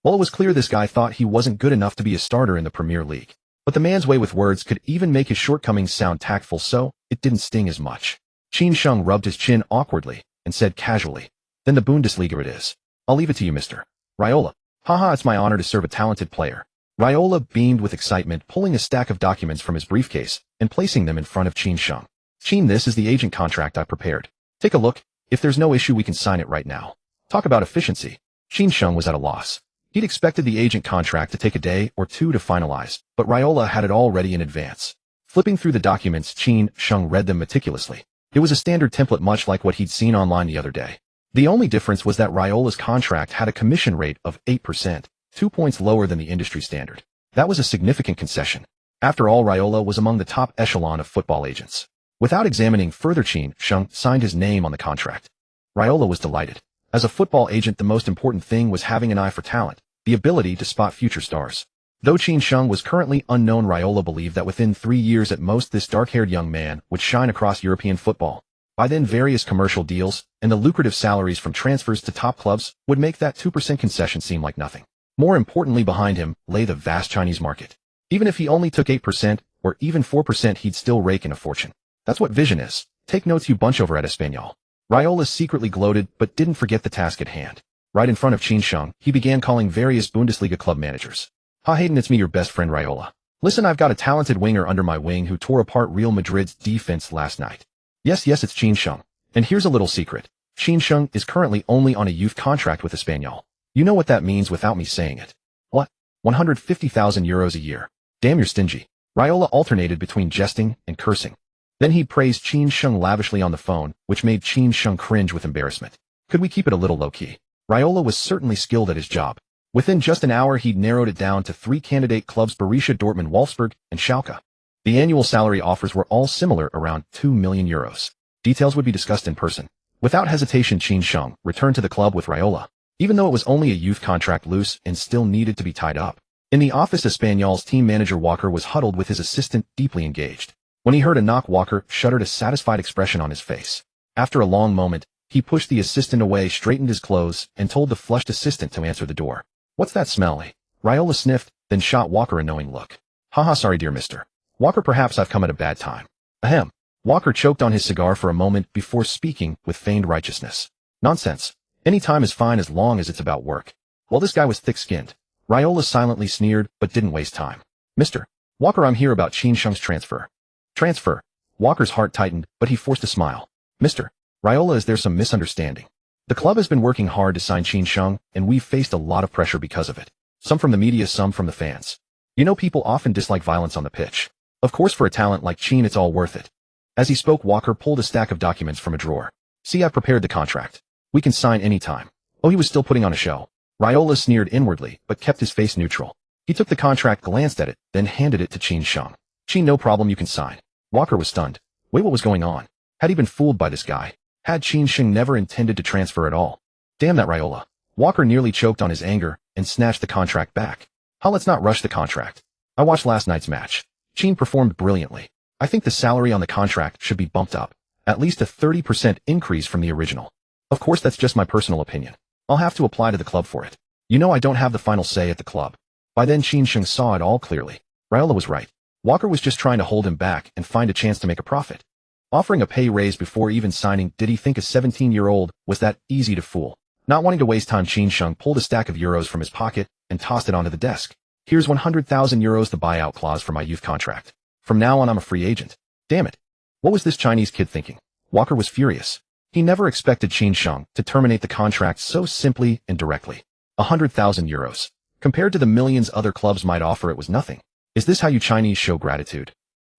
Well, it was clear this guy thought he wasn't good enough to be a starter in the Premier League. But the man's way with words could even make his shortcomings sound tactful, so it didn't sting as much. Qin Sheng rubbed his chin awkwardly and said casually, then the Bundesliga it is. I'll leave it to you, Mr. Raiola. Haha, it's my honor to serve a talented player. Raiola beamed with excitement, pulling a stack of documents from his briefcase and placing them in front of Qin Sheng. Qin, this is the agent contract I prepared. Take a look. If there's no issue, we can sign it right now. Talk about efficiency. Qin Sheng was at a loss. He'd expected the agent contract to take a day or two to finalize, but Raiola had it all ready in advance. Flipping through the documents, Qin Sheng read them meticulously. It was a standard template, much like what he'd seen online the other day. The only difference was that Raiola's contract had a commission rate of 8%, 2 points lower than the industry standard. That was a significant concession. After all, Raiola was among the top echelon of football agents. Without examining further, Qin Sheng signed his name on the contract. Raiola was delighted. As a football agent, the most important thing was having an eye for talent, the ability to spot future stars. Though Qin Sheng was currently unknown, Raiola believed that within 3 years at most, this dark-haired young man would shine across European football. By then, various commercial deals and the lucrative salaries from transfers to top clubs would make that 2% concession seem like nothing. More importantly, behind him lay the vast Chinese market. Even if he only took 8% or even 4%, he'd still rake in a fortune. That's what vision is. Take notes, you bunch over at Espanyol. Raiola secretly gloated, but didn't forget the task at hand. Right in front of Qin Sheng, he began calling various Bundesliga club managers. Ha, Hayden, it's me, your best friend Raiola. Listen, I've got a talented winger under my wing who tore apart Real Madrid's defense last night. Yes, it's Qin Sheng. And here's a little secret. Qin Sheng is currently only on a youth contract with Espanyol. You know what that means without me saying it. What? 150,000 euros a year. Damn, you're stingy. Raiola alternated between jesting and cursing. Then he praised Qin Sheng lavishly on the phone, which made Qin Sheng cringe with embarrassment. Could we keep it a little low-key? Raiola was certainly skilled at his job. Within just an hour, he'd narrowed it down to 3 candidate clubs: Borussia Dortmund, Wolfsburg, and Schalke. The annual salary offers were all similar, around 2 million euros. Details would be discussed in person. Without hesitation, Qin Sheng returned to the club with Raiola, even though it was only a youth contract, loose and still needed to be tied up. In the office, Espanyol's team manager Walker was huddled with his assistant, deeply engaged. When he heard a knock, Walker shuddered, a satisfied expression on his face. After a long moment, he pushed the assistant away, straightened his clothes, and told the flushed assistant to answer the door. What's that smell? Raiola sniffed, then shot Walker a knowing look. Haha, sorry dear Mr. Walker, perhaps I've come at a bad time. Ahem. Walker choked on his cigar for a moment before speaking with feigned righteousness. Nonsense. Any time is fine as long as it's about work. Well, this guy was thick-skinned. Raiola silently sneered, but didn't waste time. Mr. Walker, I'm here about Qin Sheng's transfer. Transfer? Walker's heart tightened, but he forced a smile. Mr. Raiola, is there some misunderstanding? The club has been working hard to sign Qin Sheng, and we've faced a lot of pressure because of it. Some from the media, some from the fans. You know, people often dislike violence on the pitch. Of course, for a talent like Qin, it's all worth it. As he spoke, Walker pulled a stack of documents from a drawer. See, I've prepared the contract. We can sign any time. Oh, he was still putting on a show. Raiola sneered inwardly, but kept his face neutral. He took the contract, glanced at it, then handed it to Qin Sheng. Qin, no problem, you can sign. Walker was stunned. Wait, what was going on? Had he been fooled by this guy? Had Qin Sheng never intended to transfer at all? Damn that Raiola. Walker nearly choked on his anger and snatched the contract back. Let's not rush the contract. I watched last night's match. Qin performed brilliantly. I think the salary on the contract should be bumped up. At least a 30% increase from the original. Of course, that's just my personal opinion. I'll have to apply to the club for it. You know, I don't have the final say at the club. By then, Qin Sheng saw it all clearly. Raiola was right. Walker was just trying to hold him back and find a chance to make a profit. Offering a pay raise before even signing, did he think a 17-year-old was that easy to fool? Not wanting to waste time, Qin Sheng pulled a stack of euros from his pocket and tossed it onto the desk. Here's 100,000 euros, the buyout clause for my youth contract. From now on, I'm a free agent. Damn it. What was this Chinese kid thinking? Walker was furious. He never expected Qin Sheng to terminate the contract so simply and directly. 100,000 euros. Compared to the millions other clubs might offer, it was nothing. Is this how you Chinese show gratitude?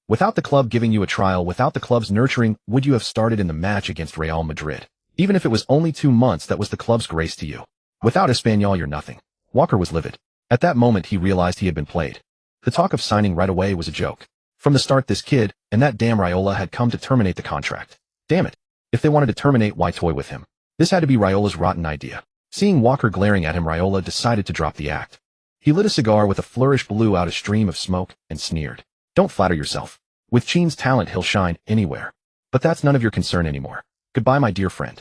Without the club giving you a trial, without the club's nurturing, would you have started in the match against Real Madrid? Even if it was only 2 months, that was the club's grace to you. Without Espanyol, you're nothing. Walker was livid. At that moment, he realized he had been played. The talk of signing right away was a joke. From the start, this kid and that damn Raiola had come to terminate the contract. Damn it. If they wanted to terminate, why toy with him? This had to be Raiola's rotten idea. Seeing Walker glaring at him, Raiola decided to drop the act. He lit a cigar with a flourish, blew out a stream of smoke, and sneered. Don't flatter yourself. With Qin's talent, he'll shine anywhere. But that's none of your concern anymore. Goodbye, my dear friend.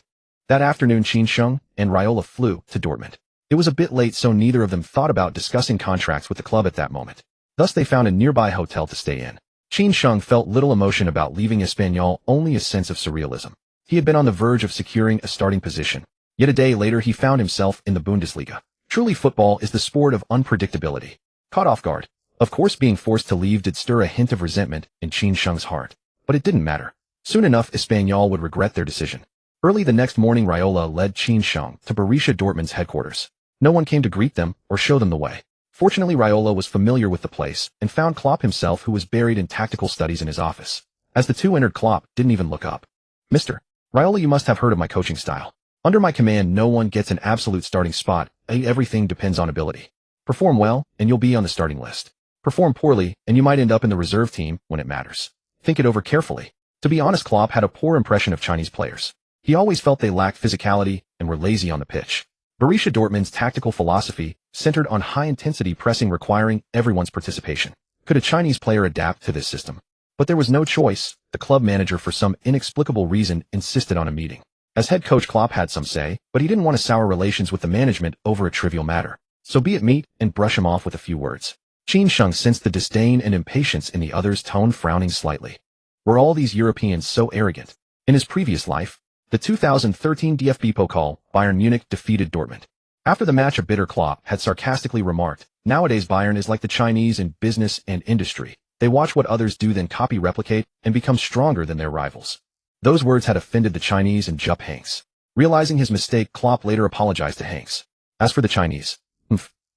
That afternoon, Qin Sheng and Raiola flew to Dortmund. It was a bit late, so neither of them thought about discussing contracts with the club at that moment. Thus, they found a nearby hotel to stay in. Qin Sheng felt little emotion about leaving Espanyol, only a sense of surrealism. He had been on the verge of securing a starting position. Yet a day later, he found himself in the Bundesliga. Truly, football is the sport of unpredictability. Caught off guard. Of course, being forced to leave did stir a hint of resentment in Qin Sheng's heart. But it didn't matter. Soon enough, Espanyol would regret their decision. Early the next morning, Raiola led Qin Sheng to Borussia Dortmund's headquarters. No one came to greet them or show them the way. Fortunately, Raiola was familiar with the place and found Klopp himself, who was buried in tactical studies in his office. As the two entered, Klopp didn't even look up. Mr. Raiola, you must have heard of my coaching style. Under my command, no one gets an absolute starting spot. Everything depends on ability. Perform well, and you'll be on the starting list. Perform poorly, and you might end up in the reserve team when it matters. Think it over carefully. To be honest, Klopp had a poor impression of Chinese players. He always felt they lacked physicality and were lazy on the pitch. Borussia Dortmund's tactical philosophy centered on high-intensity pressing, requiring everyone's participation. Could a Chinese player adapt to this system? But there was no choice. The club manager, for some inexplicable reason, insisted on a meeting. As head coach, Klopp had some say, but he didn't want to sour relations with the management over a trivial matter. So be it, meet and brush him off with a few words. Qin Sheng sensed the disdain and impatience in the other's tone, frowning slightly. Were all these Europeans so arrogant? In his previous life, the 2013 DFB Pokal, Bayern Munich defeated Dortmund. After the match, a bitter Klopp had sarcastically remarked, "Nowadays Bayern is like the Chinese in business and industry. They watch what others do, then copy, replicate, and become stronger than their rivals." Those words had offended the Chinese and Jupp Heynckes. Realizing his mistake, Klopp later apologized to Heynckes. As for the Chinese,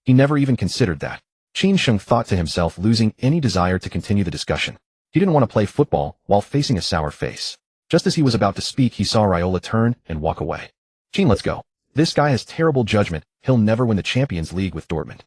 he never even considered that. Qin Sheng thought to himself, losing any desire to continue the discussion. He didn't want to play football while facing a sour face. Just as he was about to speak, he saw Raiola turn and walk away. "Qin, let's go. This guy has terrible judgment. He'll never win the Champions League with Dortmund."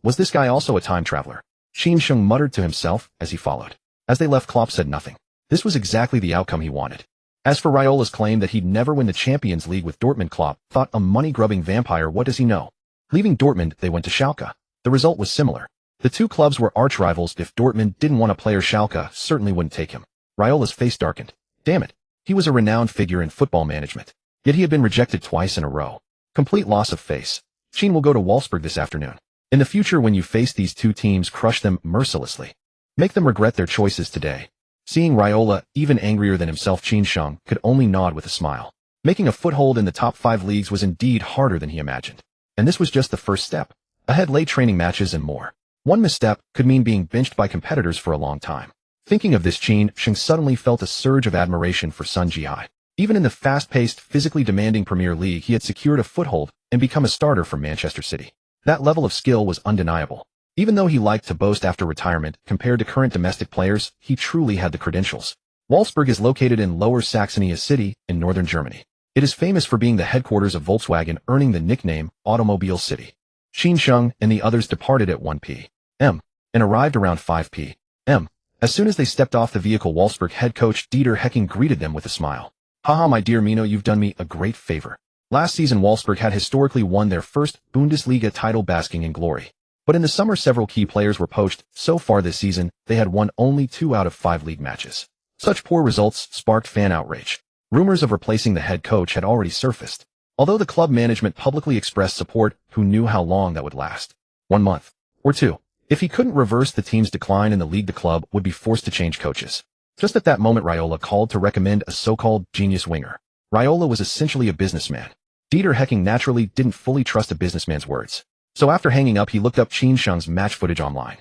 Was this guy also a time traveler? Qin Sheng muttered to himself as he followed. As they left, Klopp said nothing. This was exactly the outcome he wanted. As for Raiola's claim that he'd never win the Champions League with Dortmund, Klopp thought, a money-grubbing vampire, what does he know? Leaving Dortmund, they went to Schalke. The result was similar. The two clubs were arch-rivals. If Dortmund didn't want a player, Schalke certainly wouldn't take him. Raiola's face darkened. Damn it. He was a renowned figure in football management. Yet he had been rejected twice in a row. Complete loss of face. Qin will go to Wolfsburg this afternoon. In the future, when you face these two teams, crush them mercilessly. Make them regret their choices today. Seeing Raiola even angrier than himself, Qin Sheng could only nod with a smile. Making a foothold in the top 5 leagues was indeed harder than he imagined. And this was just the first step. Ahead lay training matches and more. One misstep could mean being benched by competitors for a long time. Thinking of this, Qin Sheng suddenly felt a surge of admiration for Sun Jihai. Even in the fast-paced, physically demanding Premier League, he had secured a foothold and become a starter for Manchester City. That level of skill was undeniable. Even though he liked to boast after retirement, compared to current domestic players, he truly had the credentials. Wolfsburg is located in Lower Saxony, a city in northern Germany. It is famous for being the headquarters of Volkswagen, earning the nickname Automobile City. Qin Sheng and the others departed at 1 p.m. and arrived around 5 p.m. As soon as they stepped off the vehicle, Wolfsburg head coach Dieter Hecking greeted them with a smile. "Haha, my dear Mino, you've done me a great favor." Last season, Wolfsburg had historically won their first Bundesliga title, basking in glory. But in the summer, several key players were poached. So far this season, they had won only 2 out of 5 league matches. Such poor results sparked fan outrage. Rumors of replacing the head coach had already surfaced. Although the club management publicly expressed support, who knew how long that would last? 1 month. Or 2. If he couldn't reverse the team's decline in the league, the club would be forced to change coaches. Just at that moment, Raiola called to recommend a so-called genius winger. Raiola was essentially a businessman. Dieter Hecking naturally didn't fully trust a businessman's words. So after hanging up, he looked up Qin Sheng's match footage online.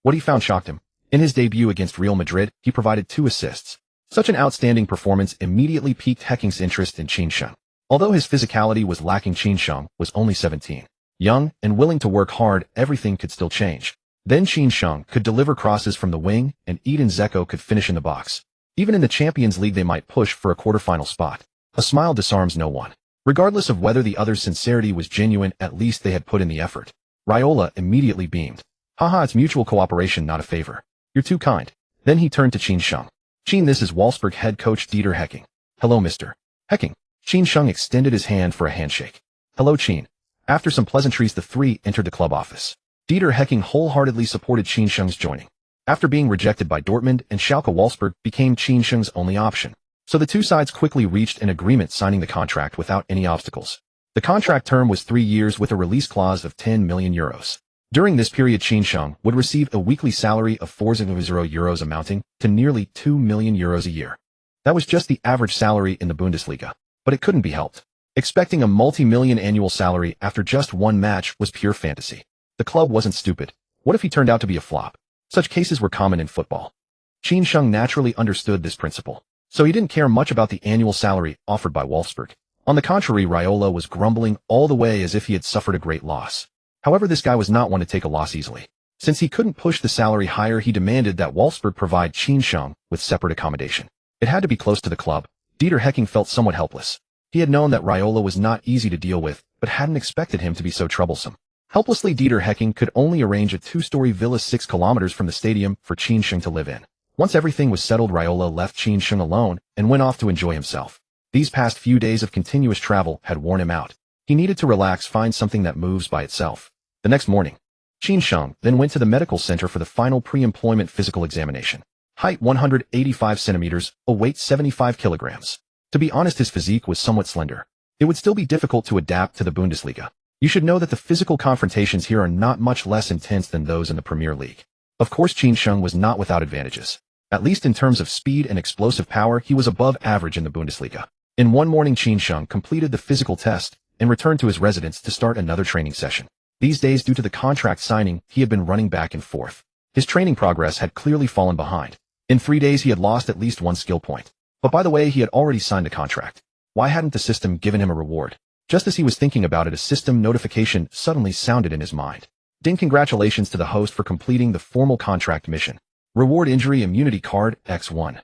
What he found shocked him. In his debut against Real Madrid, he provided 2 assists. Such an outstanding performance immediately piqued Hecking's interest in Qin Sheng. Although his physicality was lacking, Qin Sheng was only 17. Young and willing to work hard, everything could still change. Then Qin Sheng could deliver crosses from the wing, and Edin Dzeko could finish in the box. Even in the Champions League, they might push for a quarterfinal spot. A smile disarms no one. Regardless of whether the other's sincerity was genuine, at least they had put in the effort. Raiola immediately beamed. "Haha, it's mutual cooperation, not a favor. You're too kind." Then he turned to Qin Sheng. "Qin, this is Wolfsburg head coach Dieter Hecking." "Hello, Mr. Hecking." Qin Sheng extended his hand for a handshake. "Hello, Qin." After some pleasantries, the three entered the club office. Dieter Hecking wholeheartedly supported Qin Sheng's joining. After being rejected by Dortmund and Schalke, Wolfsburg became Qin Sheng's only option. So the two sides quickly reached an agreement, signing the contract without any obstacles. The contract term was 3 years with a release clause of 10 million euros. During this period, Qin Sheng would receive a weekly salary of 4,000 euros, amounting to nearly 2 million euros a year. That was just the average salary in the Bundesliga. But it couldn't be helped. Expecting a multi-million annual salary after just 1 match was pure fantasy. The club wasn't stupid. What if he turned out to be a flop? Such cases were common in football. Qin Sheng naturally understood this principle. So he didn't care much about the annual salary offered by Wolfsburg. On the contrary, Raiola was grumbling all the way as if he had suffered a great loss. However, this guy was not one to take a loss easily. Since he couldn't push the salary higher, he demanded that Wolfsburg provide Qin Sheng with separate accommodation. It had to be close to the club. Dieter Hecking felt somewhat helpless. He had known that Raiola was not easy to deal with, but hadn't expected him to be so troublesome. Helplessly, Dieter Hecking could only arrange a 2-story villa 6 kilometers from the stadium for Qin Sheng to live in. Once everything was settled, Raiola left Qin Sheng alone and went off to enjoy himself. These past few days of continuous travel had worn him out. He needed to relax, find something that moves by itself. The next morning, Qin Sheng then went to the medical center for the final pre-employment physical examination. Height 185 centimeters, weight 75 kilograms. To be honest, his physique was somewhat slender. It would still be difficult to adapt to the Bundesliga. You should know that the physical confrontations here are not much less intense than those in the Premier League. Of course, Qin Sheng was not without advantages. At least in terms of speed and explosive power, he was above average in the Bundesliga. In one morning, Qin Sheng completed the physical test and returned to his residence to start another training session. These days, due to the contract signing, he had been running back and forth. His training progress had clearly fallen behind. In 3 days, he had lost at least 1 skill point. But by the way, he had already signed the contract. Why hadn't the system given him a reward? Just as he was thinking about it, a system notification suddenly sounded in his mind. Ding! Congratulations to the host for completing the formal contract mission. Reward: Injury Immunity Card, X1.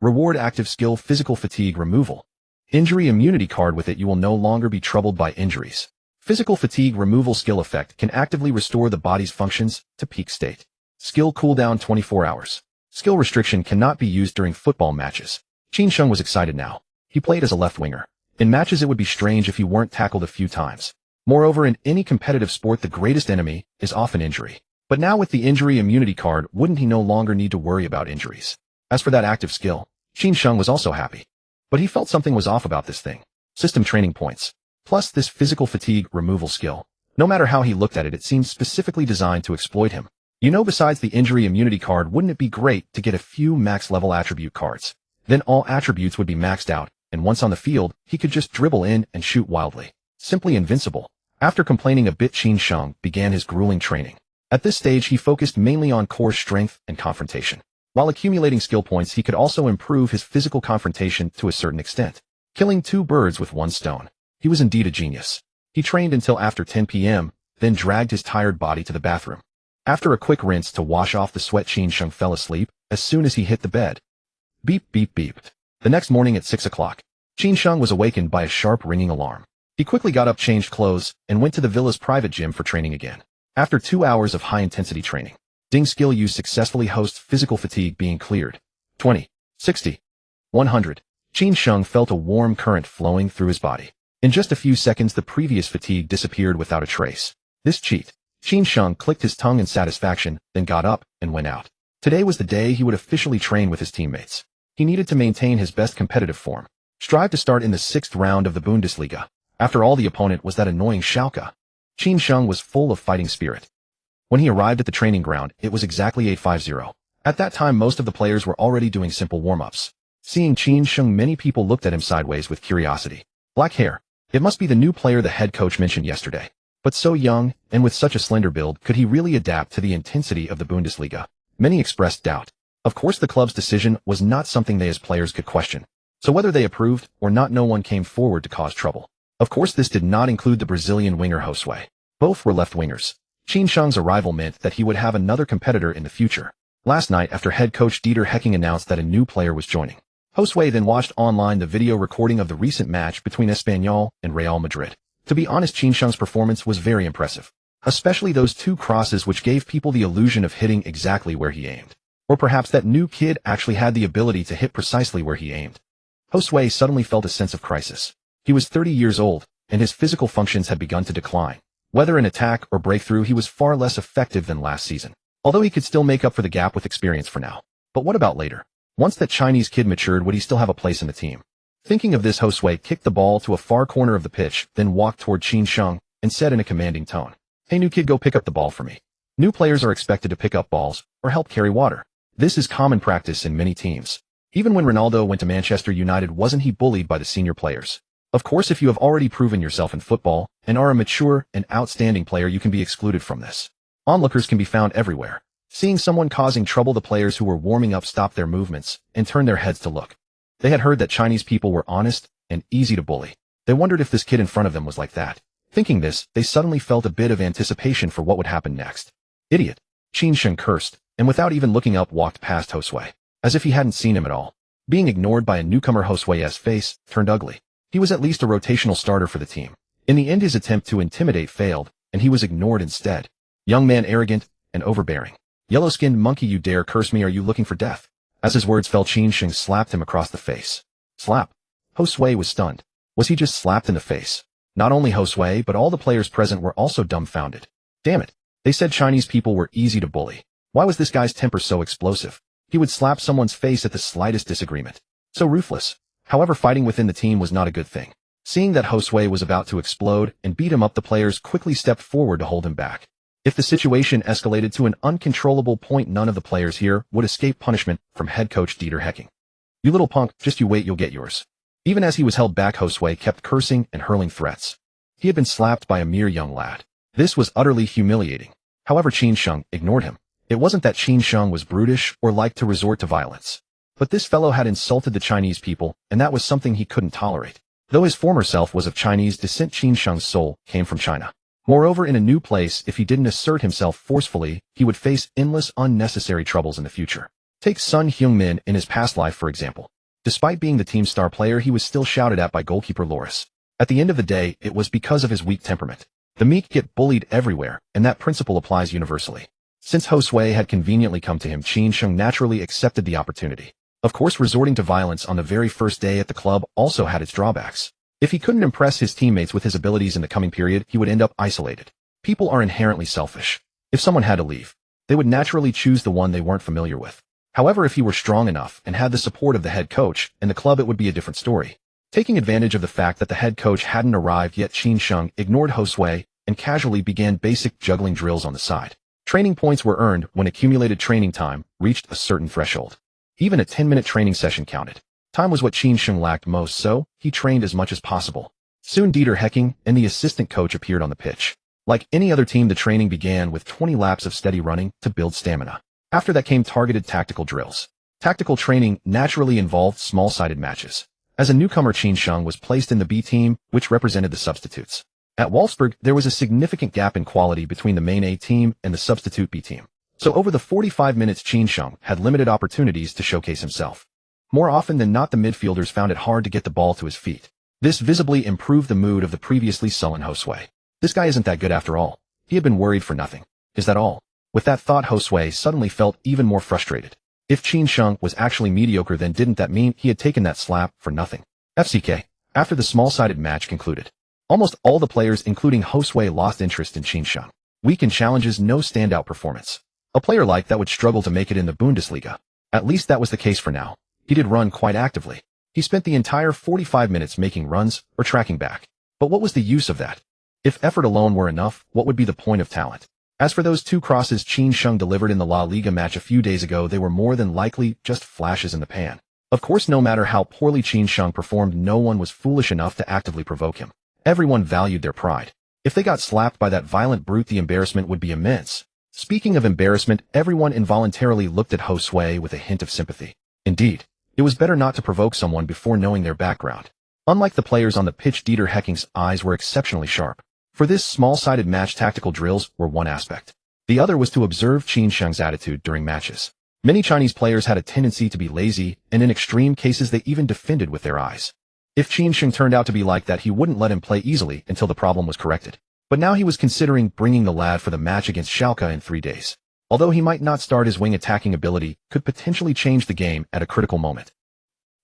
Reward: Active Skill, Physical Fatigue Removal. Injury Immunity Card. With it, you will no longer be troubled by injuries. Physical Fatigue Removal skill effect can actively restore the body's functions to peak state. Skill cooldown 24 hours. Skill restriction cannot be used during football matches. Qin Sheng was excited now. He played as a left winger. In matches, it would be strange if he weren't tackled a few times. Moreover, in any competitive sport, the greatest enemy is often injury. But now with the Injury Immunity Card, wouldn't he no longer need to worry about injuries? As for that active skill, Qin Sheng was also happy. But he felt something was off about this thing. System training points. Plus this physical fatigue removal skill. No matter how he looked at it, it seemed specifically designed to exploit him. You know, besides the Injury Immunity Card, wouldn't it be great to get a few max-level attribute cards? Then all attributes would be maxed out, and once on the field, he could just dribble in and shoot wildly. Simply invincible. After complaining a bit, Qin Sheng began his grueling training. At this stage, he focused mainly on core strength and confrontation. While accumulating skill points, he could also improve his physical confrontation to a certain extent. killing two birds with one stone. He was indeed a genius. He trained until after 10 p.m., then dragged his tired body to the bathroom. After a quick rinse to wash off the sweat, Qin Sheng fell asleep as soon as he hit the bed. Beep, beep, beep. The next morning at 6 o'clock, Qin Sheng was awakened by a sharp ringing alarm. He quickly got up, changed clothes, and went to the villa's private gym for training again. After 2 hours of high-intensity training, Ding skill use successfully hosts physical fatigue being cleared. 20, 60, 100. Qin Sheng felt a warm current flowing through his body. In just a few seconds, the previous fatigue disappeared without a trace. This cheat. Qin Sheng clicked his tongue in satisfaction, then got up and went out. Today was the day he would officially train with his teammates. He needed to maintain his best competitive form. Strive to start in the 6th round of the Bundesliga. After all, the opponent was that annoying Schalke. Qin Sheng was full of fighting spirit. When he arrived at the training ground, it was exactly 8:50. At that time, most of the players were already doing simple warm-ups. Seeing Qin Sheng, many people looked at him sideways with curiosity. Black hair. It must be the new player the head coach mentioned yesterday. But so young, and with such a slender build, could he really adapt to the intensity of the Bundesliga? Many expressed doubt. Of course, the club's decision was not something they as players could question. So whether they approved or not, no one came forward to cause trouble. Of course, this did not include the Brazilian winger Josue. Both were left-wingers. Qin Sheng's arrival meant that he would have another competitor in the future. Last night, after head coach Dieter Hecking announced that a new player was joining, Josue then watched online the video recording of the recent match between Espanyol and Real Madrid. To be honest, Qin Sheng's performance was very impressive, especially those 2 crosses which gave people the illusion of hitting exactly where he aimed. Or perhaps that new kid actually had the ability to hit precisely where he aimed. Josue suddenly felt a sense of crisis. He was 30 years old, and his physical functions had begun to decline. Whether in attack or breakthrough, he was far less effective than last season, although he could still make up for the gap with experience for now. But what about later? Once that Chinese kid matured, would he still have a place in the team? Thinking of this, Josue kicked the ball to a far corner of the pitch, then walked toward Qin Sheng and said in a commanding tone, "Hey, new kid, go pick up the ball for me." New players are expected to pick up balls or help carry water. This is common practice in many teams. Even when Ronaldo went to Manchester United, wasn't he bullied by the senior players? Of course, if you have already proven yourself in football and are a mature and outstanding player, you can be excluded from this. Onlookers can be found everywhere. Seeing someone causing trouble, the players who were warming up stopped their movements and turned their heads to look. They had heard that Chinese people were honest and easy to bully. They wondered if this kid in front of them was like that. Thinking this, they suddenly felt a bit of anticipation for what would happen next. Idiot! Qin Sheng cursed, and without even looking up walked past Josue, as if he hadn't seen him at all. Being ignored by a newcomer, Josue's face turned ugly. He was at least a rotational starter for the team. In the end, his attempt to intimidate failed, and he was ignored instead. Young man, arrogant and overbearing. Yellow-skinned monkey, you dare curse me? Are you looking for death? As his words fell, Qin Sheng slapped him across the face. Slap. Josue was stunned. Was he just slapped in the face? Not only Josue, but all the players present were also dumbfounded. Damn it. They said Chinese people were easy to bully. Why was this guy's temper so explosive? He would slap someone's face at the slightest disagreement. So ruthless. However, fighting within the team was not a good thing. Seeing that Josue was about to explode and beat him up, the players quickly stepped forward to hold him back. If the situation escalated to an uncontrollable point, none of the players here would escape punishment from head coach Dieter Hecking. You little punk, just you wait, you'll get yours. Even as he was held back, Josue kept cursing and hurling threats. He had been slapped by a mere young lad. This was utterly humiliating. However, Qin Sheng ignored him. It wasn't that Qin Sheng was brutish or liked to resort to violence. But this fellow had insulted the Chinese people, and that was something he couldn't tolerate. Though his former self was of Chinese descent, Qin Sheng's soul came from China. Moreover, in a new place, if he didn't assert himself forcefully, he would face endless unnecessary troubles in the future. Take Sun Heung-min in his past life, for example. Despite being the team's star player, he was still shouted at by goalkeeper Loris. At the end of the day, it was because of his weak temperament. The meek get bullied everywhere, and that principle applies universally. Since Josue had conveniently come to him, Qin Sheng naturally accepted the opportunity. Of course, resorting to violence on the very first day at the club also had its drawbacks. If he couldn't impress his teammates with his abilities in the coming period, he would end up isolated. People are inherently selfish. If someone had to leave, they would naturally choose the one they weren't familiar with. However, if he were strong enough and had the support of the head coach and the club, it would be a different story. Taking advantage of the fact that the head coach hadn't arrived yet, Qin Sheng ignored Josue and casually began basic juggling drills on the side. Training points were earned when accumulated training time reached a certain threshold. Even a 10-minute training session counted. Time was what Qin Sheng lacked most, so he trained as much as possible. Soon Dieter Hecking and the assistant coach appeared on the pitch. Like any other team, the training began with 20 laps of steady running to build stamina. After that came targeted tactical drills. Tactical training naturally involved small-sided matches. As a newcomer, Qin Sheng was placed in the B team, which represented the substitutes. At Wolfsburg, there was a significant gap in quality between the main A team and the substitute B team. So over the 45 minutes, Qin Sheng had limited opportunities to showcase himself. More often than not, the midfielders found it hard to get the ball to his feet. This visibly improved the mood of the previously sullen Josue. This guy isn't that good after all. He had been worried for nothing. Is that all? With that thought, Josue suddenly felt even more frustrated. If Qin Sheng was actually mediocre, then didn't that mean he had taken that slap for nothing? FCK. After the small-sided match concluded, almost all the players, including Josue, lost interest in Qin Sheng. Weak in challenges, no standout performance. A player like that would struggle to make it in the Bundesliga. At least that was the case for now. He did run quite actively. He spent the entire 45 minutes making runs or tracking back. But what was the use of that? If effort alone were enough, what would be the point of talent? As for those 2 crosses Qin Sheng delivered in the La Liga match a few days ago, they were more than likely just flashes in the pan. Of course, no matter how poorly Qin Sheng performed, no one was foolish enough to actively provoke him. Everyone valued their pride. If they got slapped by that violent brute, the embarrassment would be immense. Speaking of embarrassment, everyone involuntarily looked at Josue with a hint of sympathy. Indeed, it was better not to provoke someone before knowing their background. Unlike the players on the pitch, Dieter Hecking's eyes were exceptionally sharp. For this small-sided match, tactical drills were one aspect. The other was to observe Qin Sheng's attitude during matches. Many Chinese players had a tendency to be lazy, and in extreme cases they even defended with their eyes. If Qin Sheng turned out to be like that, he wouldn't let him play easily until the problem was corrected. But now he was considering bringing the lad for the match against Schalke in 3 days. Although he might not start, his wing attacking ability could potentially change the game at a critical moment.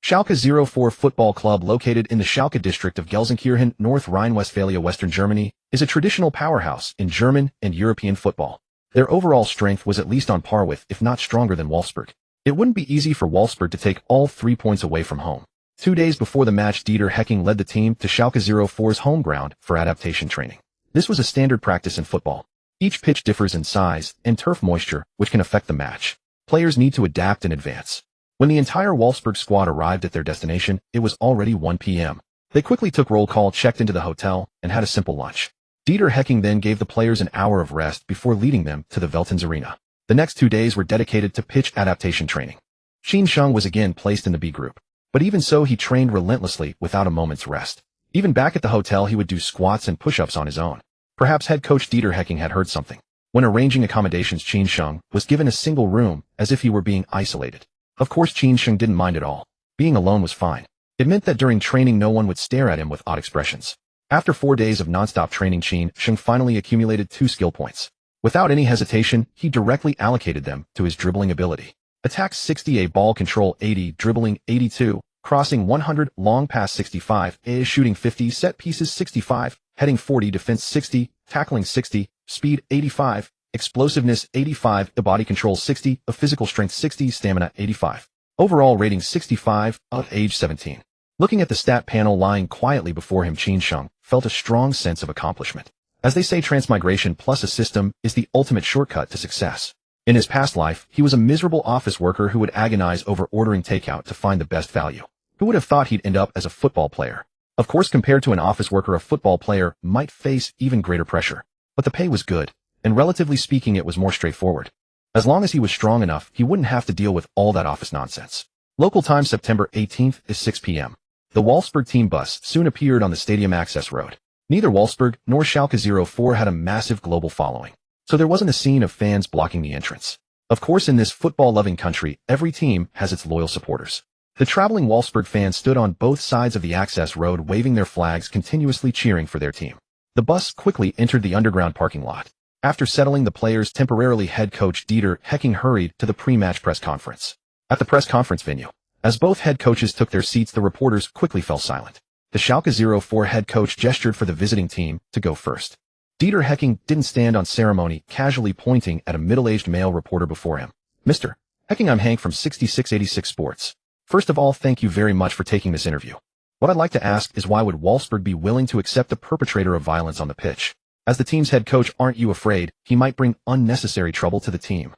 Schalke 04 Football Club, located in the Schalke district of Gelsenkirchen, North Rhine-Westphalia, Western Germany, is a traditional powerhouse in German and European football. Their overall strength was at least on par with, if not stronger than, Wolfsburg. It wouldn't be easy for Wolfsburg to take all 3 points away from home. 2 days before the match, Dieter Hecking led the team to Schalke 04's home ground for adaptation training. This was a standard practice in football. Each pitch differs in size and turf moisture, which can affect the match. Players need to adapt in advance. When the entire Wolfsburg squad arrived at their destination, it was already 1 p.m. They quickly took roll call, checked into the hotel, and had a simple lunch. Dieter Hecking then gave the players an hour of rest before leading them to the Veltins Arena. The next 2 days were dedicated to pitch adaptation training. Qin Sheng was again placed in the B group. But even so, he trained relentlessly without a moment's rest. Even back at the hotel, he would do squats and push-ups on his own. Perhaps head coach Dieter Hecking had heard something. When arranging accommodations, Qin Sheng was given a single room, as if he were being isolated. Of course, Qin Sheng didn't mind at all. Being alone was fine. It meant that during training no one would stare at him with odd expressions. After 4 days of non-stop training, Qin Sheng finally accumulated 2 skill points. Without any hesitation, he directly allocated them to his dribbling ability. Attacks 60, ball control 80, dribbling 82, crossing 100, long pass 65, shooting 50, set pieces 65, heading 40, defense 60, tackling 60, speed 85, explosiveness 85, body control 60, physical strength 60, stamina 85. Overall rating 65, age 17. Looking at the stat panel lying quietly before him, Qin Sheng felt a strong sense of accomplishment. As they say, transmigration plus a system is the ultimate shortcut to success. In his past life, he was a miserable office worker who would agonize over ordering takeout to find the best value. Who would have thought he'd end up as a football player? Of course, compared to an office worker, a football player might face even greater pressure. But the pay was good, and relatively speaking, it was more straightforward. As long as he was strong enough, he wouldn't have to deal with all that office nonsense. Local time September 18th is 6 p.m. The Wolfsburg team bus soon appeared on the stadium access road. Neither Wolfsburg nor Schalke 04 had a massive global following, so there wasn't a scene of fans blocking the entrance. Of course, in this football-loving country, every team has its loyal supporters. The traveling Wolfsburg fans stood on both sides of the access road, waving their flags, continuously cheering for their team. The bus quickly entered the underground parking lot. After settling the players temporarily, head coach Dieter Hecking hurried to the pre-match press conference. At the press conference venue, as both head coaches took their seats, the reporters quickly fell silent. The Schalke 04 head coach gestured for the visiting team to go first. Dieter Hecking didn't stand on ceremony, casually pointing at a middle-aged male reporter before him. Mr. Hecking, I'm Hank from 6686 Sports. First of all, thank you very much for taking this interview. What I'd like to ask is, why would Wolfsburg be willing to accept the perpetrator of violence on the pitch? As the team's head coach, aren't you afraid he might bring unnecessary trouble to the team?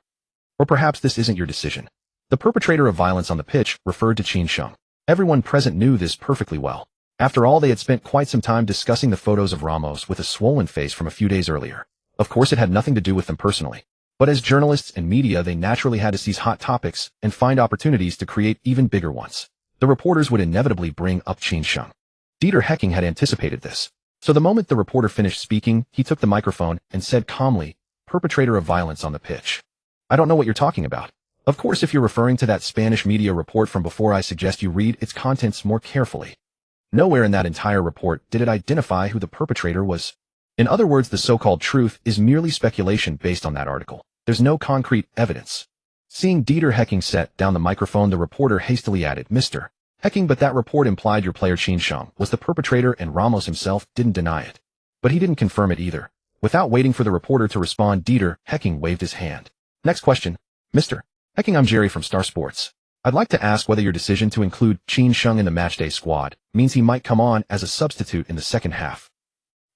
Or perhaps this isn't your decision. The perpetrator of violence on the pitch referred to Qin Sheng. Everyone present knew this perfectly well. After all, they had spent quite some time discussing the photos of Ramos with a swollen face from a few days earlier. Of course, it had nothing to do with them personally. But as journalists and media, they naturally had to seize hot topics and find opportunities to create even bigger ones. the reporters would inevitably bring up Qin Sheng. Dieter Hecking had anticipated this. So the moment the reporter finished speaking, he took the microphone and said calmly, "Perpetrator of violence on the pitch. I don't know what you're talking about. Of course, if you're referring to that Spanish media report from before, I suggest you read its contents more carefully. Nowhere in that entire report did it identify who the perpetrator was. In other words, the so-called truth is merely speculation based on that article. There's no concrete evidence." Seeing Dieter Hecking set down the microphone, the reporter hastily added, "Mr. Hecking, but that report implied your player Qin Sheng was the perpetrator, and Ramos himself didn't deny it. But he didn't confirm it either." Without waiting for the reporter to respond, Dieter Hecking waved his hand. "Next question. Mr. Hecking, I'm Jerry from Star Sports. I'd like to ask whether your decision to include Qin Sheng in the matchday squad means he might come on as a substitute in the second half."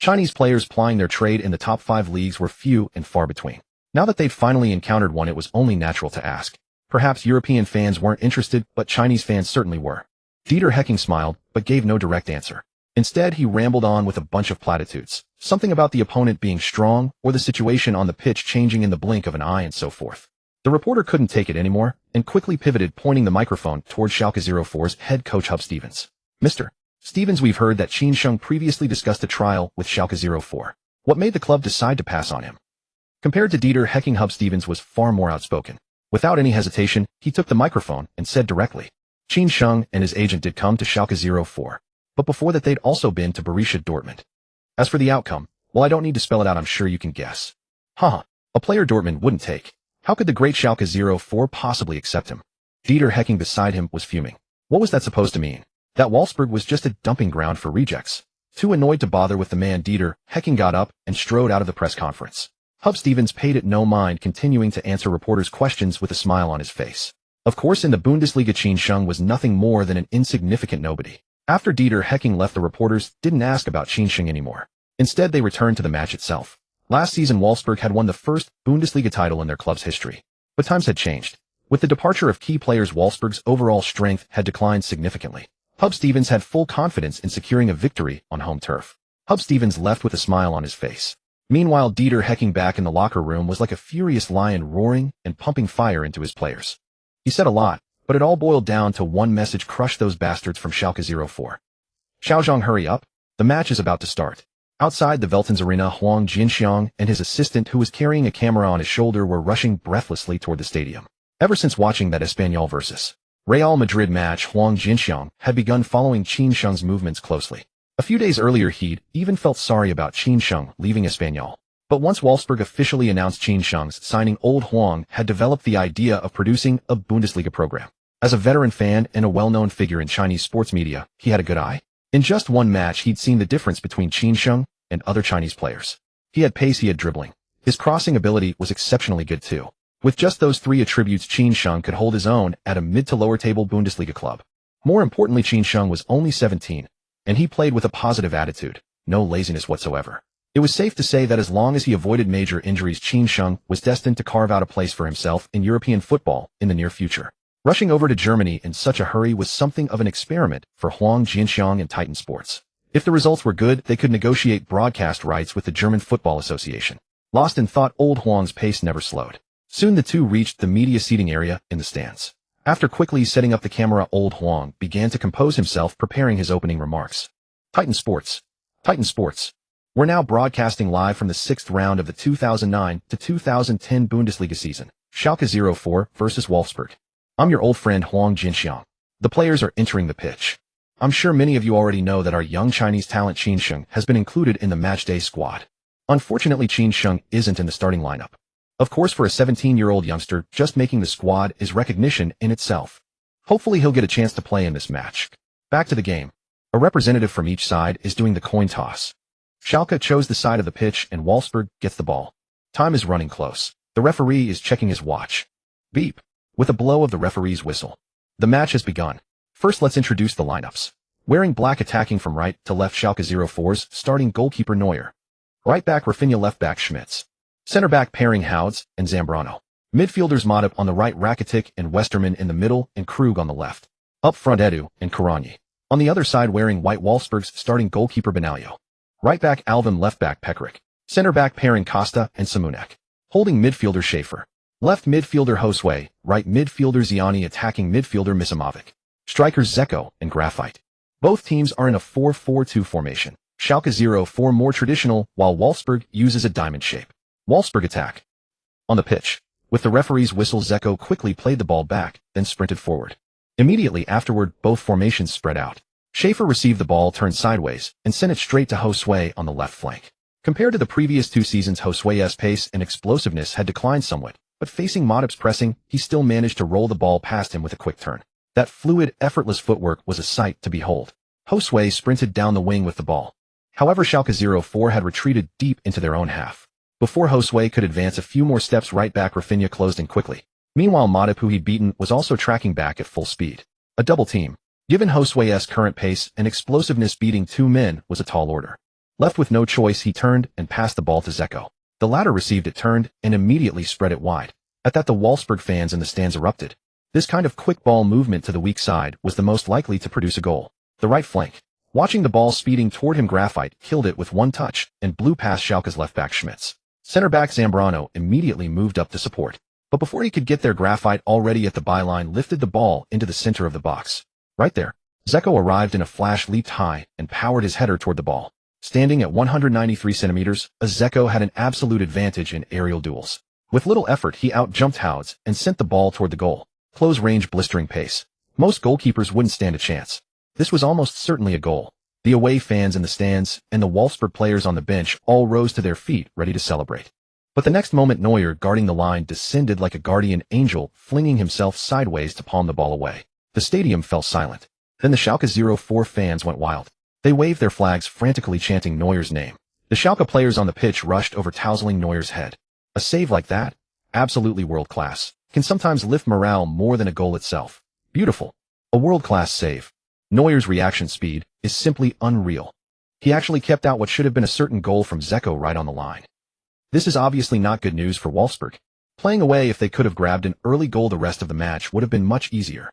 Chinese players plying their trade in the top 5 leagues were few and far between. Now that they'd finally encountered one, it was only natural to ask. Perhaps European fans weren't interested, but Chinese fans certainly were. Dieter Hecking smiled, but gave no direct answer. Instead, he rambled on with a bunch of platitudes, something about the opponent being strong, or the situation on the pitch changing in the blink of an eye, and so forth. The reporter couldn't take it anymore, and quickly pivoted, pointing the microphone toward Schalke 04's head coach Hub Stevens. "Mr. Stevens, we've heard that Qin Sheng previously discussed a trial with Schalke 04. What made the club decide to pass on him?" Compared to Dieter Hecking, Hub Stevens was far more outspoken. Without any hesitation, he took the microphone and said directly, "Qin Sheng and his agent did come to Schalke 04. But before that, they'd also been to Borussia Dortmund. As for the outcome, well, I don't need to spell it out, I'm sure you can guess. A player Dortmund wouldn't take. How could the great Schalke 04 possibly accept him?" Dieter Hecking beside him was fuming. What was that supposed to mean? That Wolfsburg was just a dumping ground for rejects? Too annoyed to bother with the man, Dieter Hecking got up and strode out of the press conference. Hub Stevens paid it no mind, continuing to answer reporters' questions with a smile on his face. Of course, in the Bundesliga, Qin Sheng was nothing more than an insignificant nobody. After Dieter Hecking left, the reporters didn't ask about Qin Sheng anymore. Instead, they returned to the match itself. Last season, Wolfsburg had won the first Bundesliga title in their club's history. But times had changed. With the departure of key players, Wolfsburg's overall strength had declined significantly. Hub Stevens had full confidence in securing a victory on home turf. Hub Stevens left with a smile on his face. Meanwhile, Dieter Hecking back in the locker room was like a furious lion, roaring and pumping fire into his players. He said a lot, but it all boiled down to one message: crush those bastards from Schalke 04. "Xiaozhang, hurry up. The match is about to start." Outside the Veltins arena, Huang Jinxiang and his assistant, who was carrying a camera on his shoulder, were rushing breathlessly toward the stadium. Ever since watching that Espanyol vs. Real Madrid match, Huang Jinxiang had begun following Qin Sheng's movements closely. A few days earlier, he'd even felt sorry about Qin Sheng leaving Espanyol. But once Wolfsburg officially announced Qin Sheng's signing, old Huang had developed the idea of producing a Bundesliga program. As a veteran fan and a well-known figure in Chinese sports media, he had a good eye. In just one match, he'd seen the difference between Qin Sheng and other Chinese players. He had pace, he had dribbling. His crossing ability was exceptionally good too. With just those 3 attributes, Qin Sheng could hold his own at a mid to lower table Bundesliga club. More importantly, Qin Sheng was only 17, and he played with a positive attitude, no laziness whatsoever. It was safe to say that as long as he avoided major injuries, Qin Sheng was destined to carve out a place for himself in European football in the near future. Rushing over to Germany in such a hurry was something of an experiment for Huang Jinxiang and Titan Sports. If the results were good, they could negotiate broadcast rights with the German Football Association. Lost in thought, old Huang's pace never slowed. Soon the two reached the media seating area in the stands. After quickly setting up the camera, old Huang began to compose himself, preparing his opening remarks. Titan Sports. We're now broadcasting live from the 6th round of the 2009 to 2010 Bundesliga season. Schalke 04 versus Wolfsburg. I'm your old friend Huang Jinxiang. The players are entering the pitch. I'm sure many of you already know that our young Chinese talent Qin Sheng has been included in the matchday squad. Unfortunately, Qin Sheng isn't in the starting lineup. Of course, for a 17-year-old youngster, just making the squad is recognition in itself. Hopefully he'll get a chance to play in this match. Back to the game. A representative from each side is doing the coin toss. Schalke chose the side of the pitch and Wolfsburg gets the ball. Time is running close. The referee is checking his watch. Beep. With a blow of the referee's whistle. The match has begun. First, let's introduce the lineups. Wearing black, attacking from right to left, Schalke 04's starting goalkeeper Neuer. Right back Rafinha, left back Schmitz. Center back pairing Houds and Zambrano. Midfielders Matip on the right, Rakitic and Westermann in the middle, and Krug on the left. Up front Edu and Karanye. On the other side, wearing white, Wolfsburg's starting goalkeeper Benaglio. Right back Alvin, left back Pekarik. Center back pairing Costa and Simunek. Holding midfielder Schaefer. Left midfielder Josue, right midfielder Ziani, attacking midfielder Misimovic. strikers Zeko and Graphite. Both teams are in a 4-4-2 formation. Schalke 04 more traditional, while Wolfsburg uses a diamond shape. Wolfsburg attack. On the pitch. With the referee's whistle, Zeko quickly played the ball back, then sprinted forward. Immediately afterward, both formations spread out. Schaefer received the ball, turned sideways, and sent it straight to Josue on the left flank. Compared to the previous 2 seasons, Josue's pace and explosiveness had declined somewhat, but facing Matip's pressing, he still managed to roll the ball past him with a quick turn. That fluid, effortless footwork was a sight to behold. Josue sprinted down the wing with the ball. However, Schalke 04 had retreated deep into their own half. Before Josue could advance a few more steps, right back Rafinha closed in quickly. Meanwhile, Matip, who he'd beaten, was also tracking back at full speed. A double team. Given Josue's current pace and explosiveness, beating 2 men was a tall order. Left with no choice, he turned and passed the ball to Zeko. The latter received it, turned, and immediately spread it wide. At that, the Wolfsburg fans in the stands erupted. This kind of quick ball movement to the weak side was the most likely to produce a goal. The right flank. Watching the ball speeding toward him, Graphite killed it with one touch and blew past Schalke's left back Schmitz. Center back Zambrano immediately moved up to support. But before he could get there, Graphite, already at the byline, lifted the ball into the center of the box. Right there, Zeko arrived in a flash, leaped high, and powered his header toward the ball. Standing at 193 centimeters, Zeko had an absolute advantage in aerial duels. With little effort, he out-jumped Houds and sent the ball toward the goal. Close range, blistering pace. Most goalkeepers wouldn't stand a chance. This was almost certainly a goal. The away fans in the stands and the Wolfsburg players on the bench all rose to their feet, ready to celebrate. But the next moment, Neuer, guarding the line, descended like a guardian angel, flinging himself sideways to palm the ball away. The stadium fell silent. Then the Schalke 04 fans went wild. They waved their flags, frantically chanting Neuer's name. The Schalke players on the pitch rushed over, tousling Neuer's head. A save like that, absolutely world-class, can sometimes lift morale more than a goal itself. Beautiful. A world-class save. Neuer's reaction speed is simply unreal. He actually kept out what should have been a certain goal from Zeko right on the line. This is obviously not good news for Wolfsburg. Playing away, if they could have grabbed an early goal, the rest of the match would have been much easier.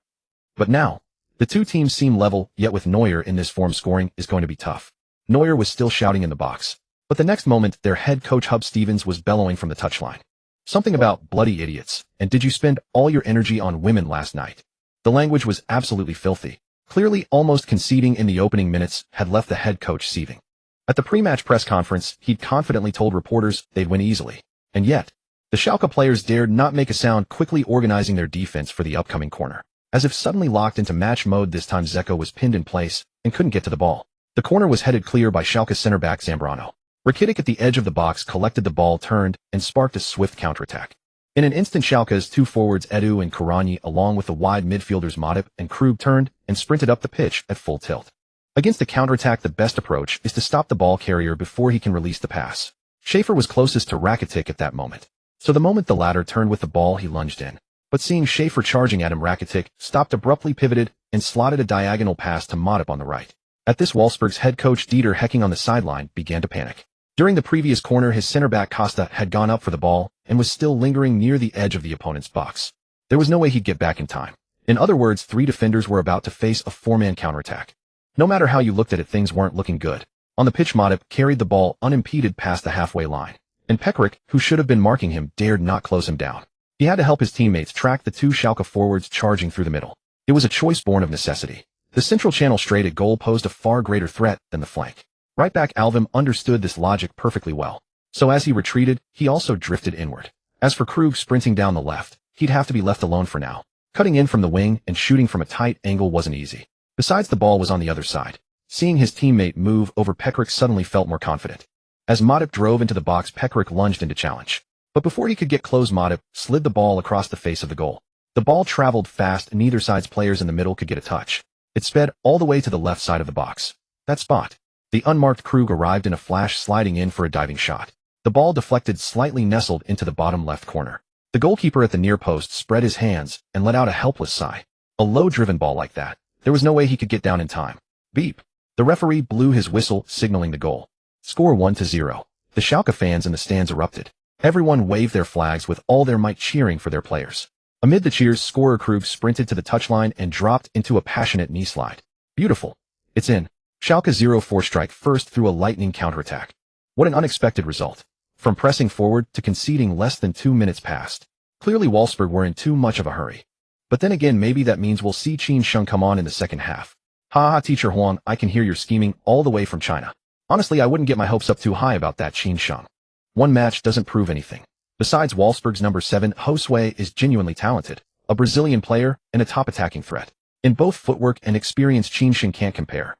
But now, the 2 teams seem level, yet with Neuer in this form, scoring is going to be tough. Neuer was still shouting in the box. But the next moment, their head coach Hub Stevens was bellowing from the touchline. Something about bloody idiots, and did you spend all your energy on women last night? The language was absolutely filthy. Clearly, almost conceding in the opening minutes had left the head coach seething. At the pre-match press conference, he'd confidently told reporters they'd win easily. And yet, the Schalke players dared not make a sound, quickly organizing their defense for the upcoming corner. As if suddenly locked into match mode, this time Zeko was pinned in place and couldn't get to the ball. The corner was headed clear by Schalke center back Zambrano. Rakitic at the edge of the box collected the ball, turned, and sparked a swift counterattack. In an instant, Schalke's 2 forwards Edu and Karani, along with the wide midfielders Matip and Krug, turned and sprinted up the pitch at full tilt. Against the counterattack, the best approach is to stop the ball carrier before he can release the pass. Schaefer was closest to Rakitic at that moment. So the moment the latter turned with the ball, he lunged in. But seeing Schaefer charging at him, Rakitic stopped abruptly, pivoted, and slotted a diagonal pass to Matip on the right. At this, Wolfsburg's head coach Dieter Hecking on the sideline began to panic. During the previous corner, his center back Costa had gone up for the ball and was still lingering near the edge of the opponent's box. There was no way he'd get back in time. In other words, 3 defenders were about to face a 4-man counterattack. No matter how you looked at it, things weren't looking good. On the pitch, Matip carried the ball unimpeded past the halfway line, and Pekaric, who should have been marking him, dared not close him down. He had to help his teammates track the 2 Schalke forwards charging through the middle. It was a choice born of necessity. The central channel straight at goal posed a far greater threat than the flank. Right back Alvim understood this logic perfectly well. So as he retreated, he also drifted inward. As for Krug sprinting down the left, he'd have to be left alone for now. Cutting in from the wing and shooting from a tight angle wasn't easy. Besides, the ball was on the other side. Seeing his teammate move over, Pekaric suddenly felt more confident. As Matip drove into the box, Pekaric lunged into challenge. But before he could get close, Matip slid the ball across the face of the goal. The ball traveled fast and neither side's players in the middle could get a touch. It sped all the way to the left side of the box. That spot. The unmarked Krug arrived in a flash, sliding in for a diving shot. The ball deflected, slightly nestled into the bottom left corner. The goalkeeper at the near post spread his hands and let out a helpless sigh. A low-driven ball like that, there was no way he could get down in time. Beep. The referee blew his whistle, signaling the goal. Score 1-0. The Schalke fans in the stands erupted. Everyone waved their flags with all their might, cheering for their players. Amid the cheers, scorer Krug sprinted to the touchline and dropped into a passionate knee slide. Beautiful. It's in. Schalke 04 strike first through a lightning counterattack. What an unexpected result. From pressing forward to conceding less than 2 minutes passed. Clearly Wolfsburg were in too much of a hurry. But then again, maybe that means we'll see Qin Sheng come on in the second half. Haha, Teacher Huang, I can hear you're scheming all the way from China. Honestly, I wouldn't get my hopes up too high about that Qin Sheng. One match doesn't prove anything. Besides, Wolfsburg's number 7, Josue, is genuinely talented, a Brazilian player, and a top attacking threat. In both footwork and experience, Qin Sheng can't compare.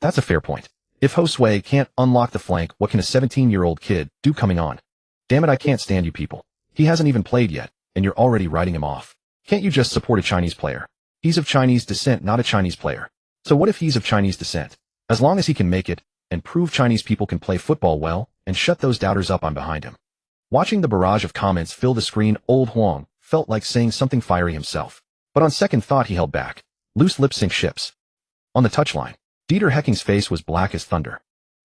That's a fair point. If Josue can't unlock the flank, what can a 17-year-old kid do coming on? Damn it, I can't stand you people. He hasn't even played yet, and you're already writing him off. Can't you just support a Chinese player? He's of Chinese descent, not a Chinese player. So what if he's of Chinese descent? As long as he can make it, and prove Chinese people can play football well, and shut those doubters up, I'm behind him. Watching the barrage of comments fill the screen, old Huang felt like saying something fiery himself. But on second thought, he held back. Loose lips sink ships. On the touchline, Dieter Hecking's face was black as thunder.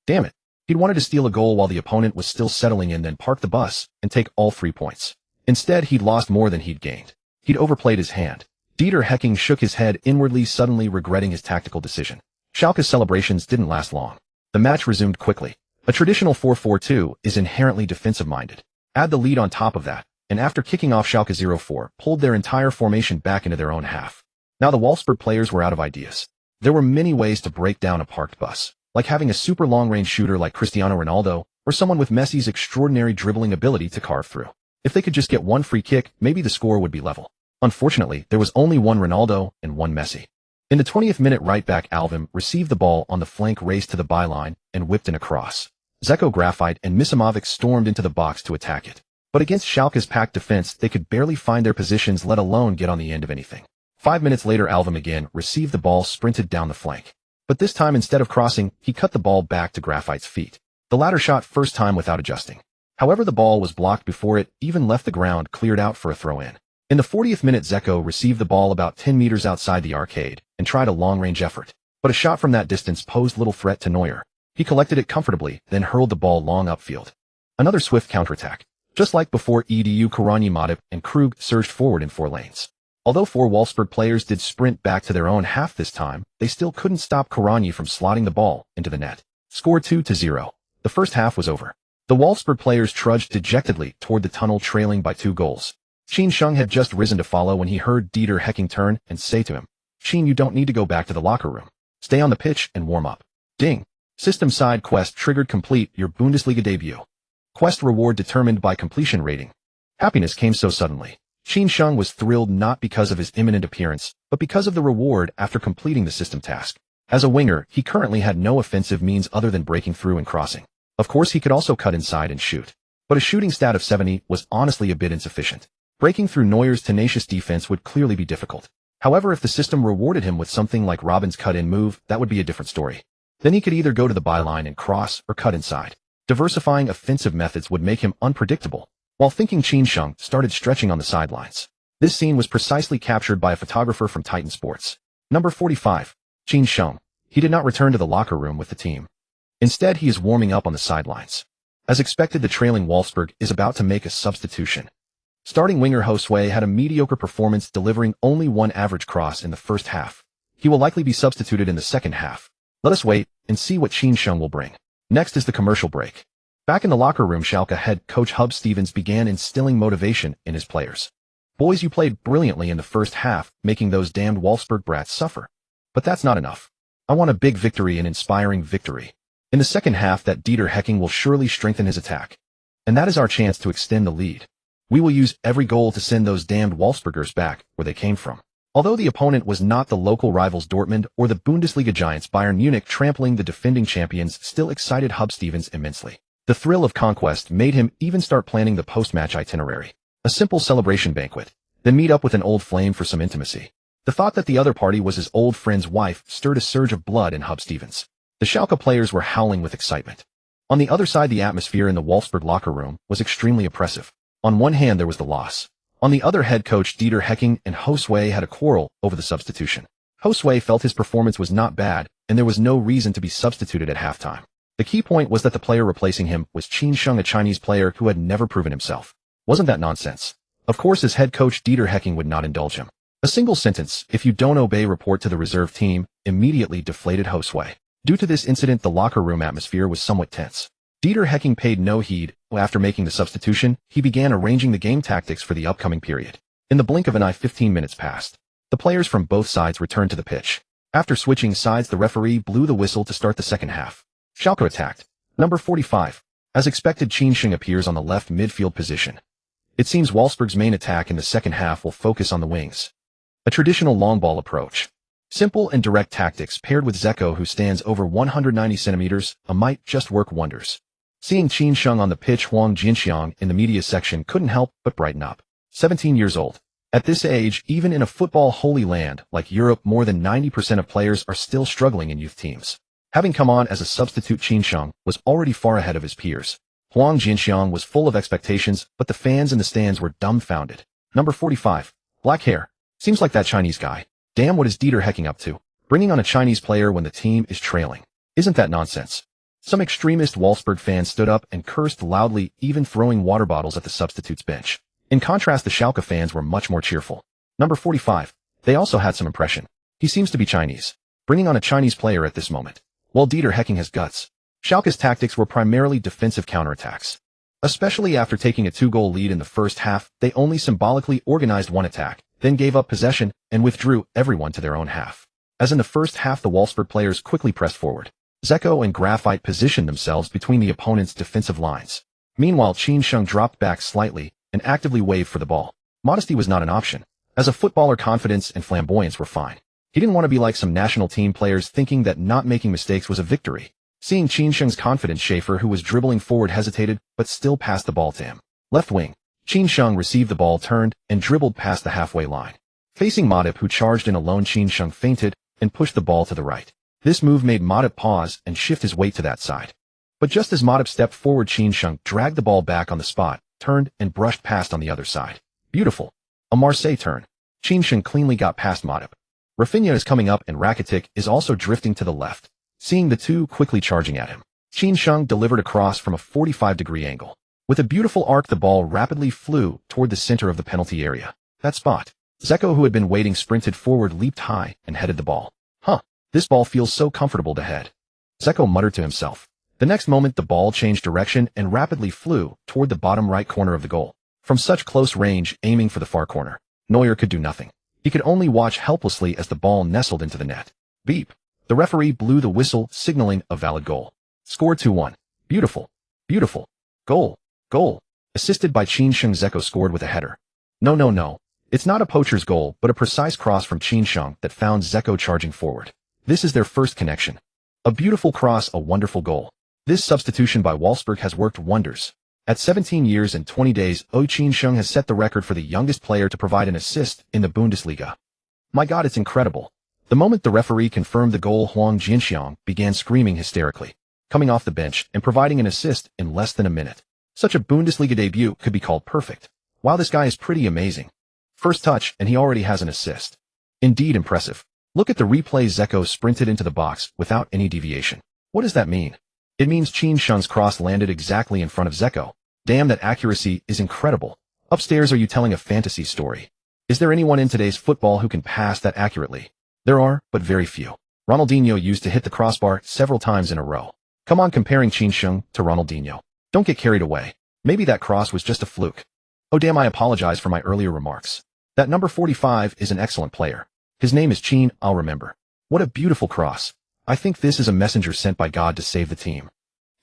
Damn it. He'd wanted to steal a goal while the opponent was still settling in, then park the bus and take all 3 points. Instead, he'd lost more than he'd gained. He'd overplayed his hand. Dieter Hecking shook his head inwardly, suddenly regretting his tactical decision. Schalke's celebrations didn't last long. The match resumed quickly. A traditional 4-4-2 is inherently defensive-minded. Add the lead on top of that, and after kicking off, Schalke 0-4 pulled their entire formation back into their own half. Now the Wolfsburg players were out of ideas. There were many ways to break down a parked bus, like having a super long-range shooter like Cristiano Ronaldo, or someone with Messi's extraordinary dribbling ability to carve through. If they could just get one free kick, maybe the score would be level. Unfortunately, there was only one Ronaldo and one Messi. In the 20th minute, right-back Alvim received the ball on the flank, raced to the byline, and whipped in a cross. Zeko Graphite and Misimovic stormed into the box to attack it. But against Schalke's packed defense, they could barely find their positions, let alone get on the end of anything. 5 minutes later, Alvim again received the ball, sprinted down the flank. But this time, instead of crossing, he cut the ball back to Graphite's feet. The latter shot first time without adjusting. However, the ball was blocked before it even left the ground, cleared out for a throw-in. In the 40th minute, Zeko received the ball about 10 meters outside the arcade and tried a long-range effort. But a shot from that distance posed little threat to Neuer. He collected it comfortably, then hurled the ball long upfield. Another swift counterattack. Just like before, Edu Karani, Matip, and Krug surged forward in 4 lanes. Although 4 Wolfsburg players did sprint back to their own half this time, they still couldn't stop Karani from slotting the ball into the net. Score 2-0. The first half was over. The Wolfsburg players trudged dejectedly toward the tunnel, trailing by 2 goals. Qin Sheng had just risen to follow when he heard Dieter Hecking turn and say to him, "Qin, you don't need to go back to the locker room. Stay on the pitch and warm up." Ding. System side quest triggered. Complete your Bundesliga debut. Quest reward determined by completion rating. Happiness came so suddenly. Qin Sheng was thrilled not because of his imminent appearance, but because of the reward after completing the system task. As a winger, he currently had no offensive means other than breaking through and crossing. Of course, he could also cut inside and shoot. But a shooting stat of 70 was honestly a bit insufficient. Breaking through Neuer's tenacious defense would clearly be difficult. However, if the system rewarded him with something like Robben's cut-in move, that would be a different story. Then he could either go to the byline and cross or cut inside. Diversifying offensive methods would make him unpredictable. While thinking, Qin Sheng started stretching on the sidelines. This scene was precisely captured by a photographer from Titan Sports. Number 45. Qin Sheng. He did not return to the locker room with the team. Instead, he is warming up on the sidelines. As expected, the trailing Wolfsburg is about to make a substitution. Starting winger Josue had a mediocre performance, delivering only 1 average cross in the first half. He will likely be substituted in the second half. Let us wait and see what Qin Sheng will bring. Next is the commercial break. Back in the locker room, Schalke head coach Hub Stevens began instilling motivation in his players. "Boys, you played brilliantly in the first half, making those damned Wolfsburg brats suffer. But that's not enough. I want a big victory, an inspiring victory. In the second half, that Dieter Hecking will surely strengthen his attack. And that is our chance to extend the lead. We will use every goal to send those damned Wolfsburgers back where they came from." Although the opponent was not the local rivals Dortmund or the Bundesliga giants Bayern Munich trampling the defending champions, still excited Hub Stevens immensely. The thrill of conquest made him even start planning the post-match itinerary. A simple celebration banquet, then meet up with an old flame for some intimacy. The thought that the other party was his old friend's wife stirred a surge of blood in Hub Stevens. The Schalke players were howling with excitement. On the other side, the atmosphere in the Wolfsburg locker room was extremely oppressive. On one hand, there was the loss. On the other, head coach Dieter Hecking and Josue had a quarrel over the substitution. Josue felt his performance was not bad, and there was no reason to be substituted at halftime. The key point was that the player replacing him was Qin Sheng, a Chinese player who had never proven himself. Wasn't that nonsense? Of course, his head coach Dieter Hecking would not indulge him. A single sentence, "If you don't obey, report to the reserve team," immediately deflated Josue. Due to this incident, the locker room atmosphere was somewhat tense. Dieter Hecking paid no heed. After making the substitution, he began arranging the game tactics for the upcoming period. In the blink of an eye, 15 minutes passed. The players from both sides returned to the pitch. After switching sides, the referee blew the whistle to start the second half. Schalke attacked. Number 45. As expected, Qin appears on the left midfield position. It seems Wolfsburg's main attack in the second half will focus on the wings. A traditional long ball approach. Simple and direct tactics paired with Zeko, who stands over 190 centimeters, might just work wonders. Seeing Qin on the pitch, Huang Jinxiang in the media section couldn't help but brighten up. 17 years old. At this age, even in a football holy land like Europe, more than 90% of players are still struggling in youth teams. Having come on as a substitute, Qin was already far ahead of his peers. Huang Jinxiang was full of expectations, but the fans in the stands were dumbfounded. Number 45. Black hair. Seems like that Chinese guy. Damn, what is Dieter Hecking up to? Bringing on a Chinese player when the team is trailing. Isn't that nonsense? Some extremist Wolfsburg fans stood up and cursed loudly, even throwing water bottles at the substitutes bench. In contrast, the Schalke fans were much more cheerful. Number 45. They also had some impression. He seems to be Chinese. Bringing on a Chinese player at this moment. Well, Dieter Hecking has guts. Schalke's tactics were primarily defensive counterattacks. Especially after taking a 2-goal lead in the first half, they only symbolically organized one attack, then gave up possession and withdrew everyone to their own half. As in the first half, the Wolfsburg players quickly pressed forward. Zeko and Graphite positioned themselves between the opponent's defensive lines. Meanwhile, Qin dropped back slightly and actively waved for the ball. Modesty was not an option. As a footballer, confidence and flamboyance were fine. He didn't want to be like some national team players thinking that not making mistakes was a victory. Seeing Qin's confidence, Schaefer, who was dribbling forward, hesitated but still passed the ball to him. Left wing. Qin received the ball, turned, and dribbled past the halfway line. Facing Matip, who charged in alone, Qin feinted and pushed the ball to the right. This move made Matip pause and shift his weight to that side. But just as Matip stepped forward, Qin dragged the ball back on the spot, turned, and brushed past on the other side. Beautiful. A Marseille turn. Qin cleanly got past Matip. Rafinha is coming up and Rakitic is also drifting to the left. Seeing the two quickly charging at him, Qin delivered a cross from a 45-degree angle. With a beautiful arc, the ball rapidly flew toward the center of the penalty area. That spot. Zeko, who had been waiting, sprinted forward, leaped high, and headed the ball. Huh. This ball feels so comfortable to head. Zeko muttered to himself. The next moment, the ball changed direction and rapidly flew toward the bottom right corner of the goal. From such close range, aiming for the far corner, Neuer could do nothing. He could only watch helplessly as the ball nestled into the net. Beep. The referee blew the whistle, signaling a valid goal. Score 2-1. Beautiful. Beautiful. Goal. Goal. Assisted by Qin, Zeko scored with a header. No. It's not a poacher's goal, but a precise cross from Qin that found Zeko charging forward. This is their first connection. A beautiful cross, a wonderful goal. This substitution by Wolfsburg has worked wonders. At 17 years and 20 days, Qin has set the record for the youngest player to provide an assist in the Bundesliga. My God, it's incredible. The moment the referee confirmed the goal, Huang Jinxiang began screaming hysterically, coming off the bench and providing an assist in less than a minute. Such a Bundesliga debut could be called perfect. Wow, this guy is pretty amazing. First touch, and he already has an assist. Indeed impressive. Look at the replay. Zeko sprinted into the box without any deviation. What does that mean? It means Qin's cross landed exactly in front of Zeko. Damn, that accuracy is incredible. Upstairs, are you telling a fantasy story? Is there anyone in today's football who can pass that accurately? There are, but very few. Ronaldinho used to hit the crossbar several times in a row. Come on, comparing Qin to Ronaldinho. Don't get carried away. Maybe that cross was just a fluke. Oh damn, I apologize for my earlier remarks. That number 45 is an excellent player. His name is Qin, I'll remember. What a beautiful cross. I think this is a messenger sent by God to save the team.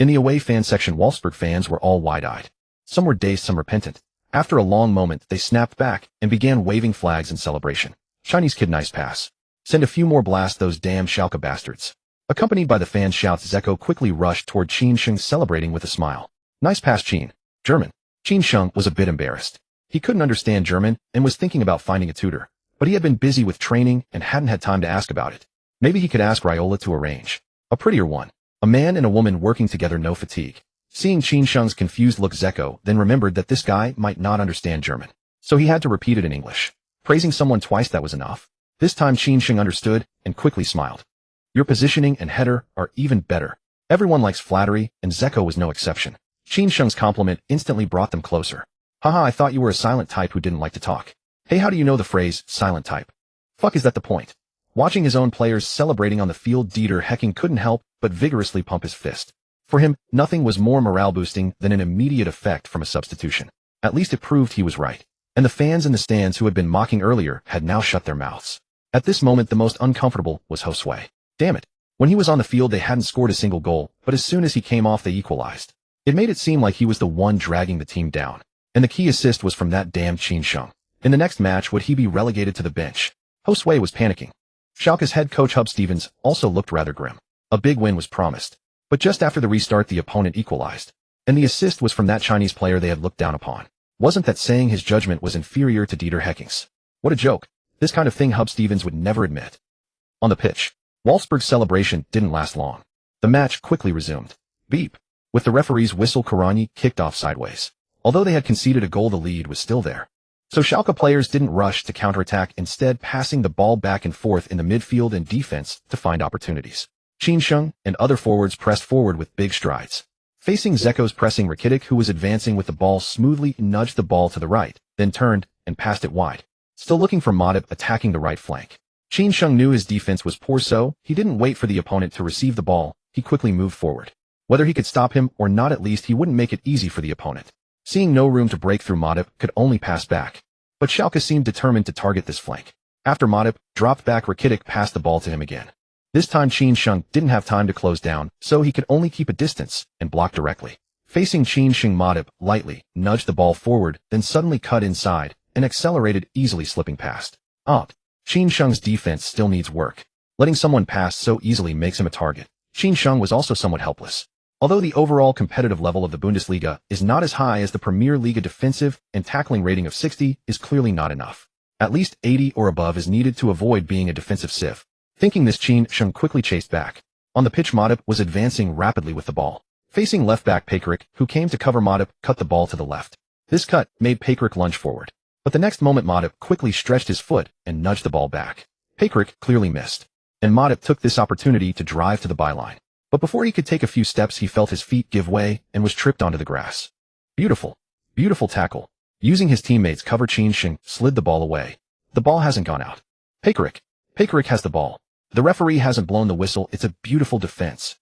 In the away fan section, Wolfsburg fans were all wide-eyed. Some were dazed, some repentant. After a long moment, they snapped back and began waving flags in celebration. Chinese kid, nice pass. Send a few more, blast those damn Schalke bastards. Accompanied by the fan shouts, Zeko quickly rushed toward Qin, celebrating with a smile. Nice pass, Qin. German. Qin was a bit embarrassed. He couldn't understand German and was thinking about finding a tutor, but he had been busy with training and hadn't had time to ask about it. Maybe he could ask Raiola to arrange a prettier one. A man and a woman working together, no fatigue. Seeing Qin's confused look, Zeko then remembered that this guy might not understand German, so he had to repeat it in English. Praising someone twice, that was enough. This time Qin understood and quickly smiled. Your positioning and header are even better. Everyone likes flattery, and Zeko was no exception. Qin's compliment instantly brought them closer. Haha, I thought you were a silent type who didn't like to talk. Hey, how do you know the phrase, silent type? Fuck, is that the point? Watching his own players celebrating on the field, Dieter Hecking couldn't help but vigorously pump his fist. For him, nothing was more morale-boosting than an immediate effect from a substitution. At least it proved he was right. and the fans in the stands who had been mocking earlier had now shut their mouths. At this moment, the most uncomfortable was Josue. Damn it. When he was on the field, they hadn't scored a single goal, but as soon as he came off, they equalized. It made it seem like he was the one dragging the team down. And the key assist was from that damn Qin Sheng. In the next match, would he be relegated to the bench? Josue was panicking. Schalke's head coach Hub Stevens also looked rather grim. A big win was promised. But just after the restart, the opponent equalized. And the assist was from that Chinese player they had looked down upon. Wasn't that saying his judgment was inferior to Dieter Hecking's? What a joke. This kind of thing Hub Stevens would never admit. On the pitch, Wolfsburg's celebration didn't last long. The match quickly resumed. Beep. With the referee's whistle, Karani kicked off sideways. Although they had conceded a goal, the lead was still there. So Schalke players didn't rush to counterattack, instead passing the ball back and forth in the midfield and defense to find opportunities. Qin Sheng and other forwards pressed forward with big strides. Facing Zeko's pressing, Rakitic, who was advancing with the ball, smoothly nudged the ball to the right, then turned and passed it wide. Still looking for Matip attacking the right flank. Qin Sheng knew his defense was poor, so he didn't wait for the opponent to receive the ball. He quickly moved forward. Whether he could stop him or not, at least he wouldn't make it easy for the opponent. Seeing no room to break through, Matip could only pass back. But Schalke seemed determined to target this flank. After Matip dropped back, Rakitic passed the ball to him again. This time Qin Sheng didn't have time to close down, so he could only keep a distance and block directly. Facing Qin Sheng, Matip lightly nudged the ball forward, then suddenly cut inside and accelerated, easily slipping past. Qin Sheng's defense still needs work. Letting someone pass so easily makes him a target. Qin Sheng was also somewhat helpless. Although the overall competitive level of the Bundesliga is not as high as the Premier League, a defensive and tackling rating of 60 is clearly not enough. At least 80 or above is needed to avoid being a defensive sieve. Thinking this, Qin Sheng quickly chased back. On the pitch, Matip was advancing rapidly with the ball. Facing left-back Patrick, who came to cover Matip, cut the ball to the left. This cut made Patrick lunge forward. But the next moment, Matip quickly stretched his foot and nudged the ball back. Patrick clearly missed. And Matip took this opportunity to drive to the byline. But before he could take a few steps, he felt his feet give way and was tripped onto the grass. Beautiful. Beautiful tackle. Using his teammates' cover, Qin Sheng slid the ball away. The ball hasn't gone out. Patrick has the ball. The referee hasn't blown the whistle. It's a beautiful defense.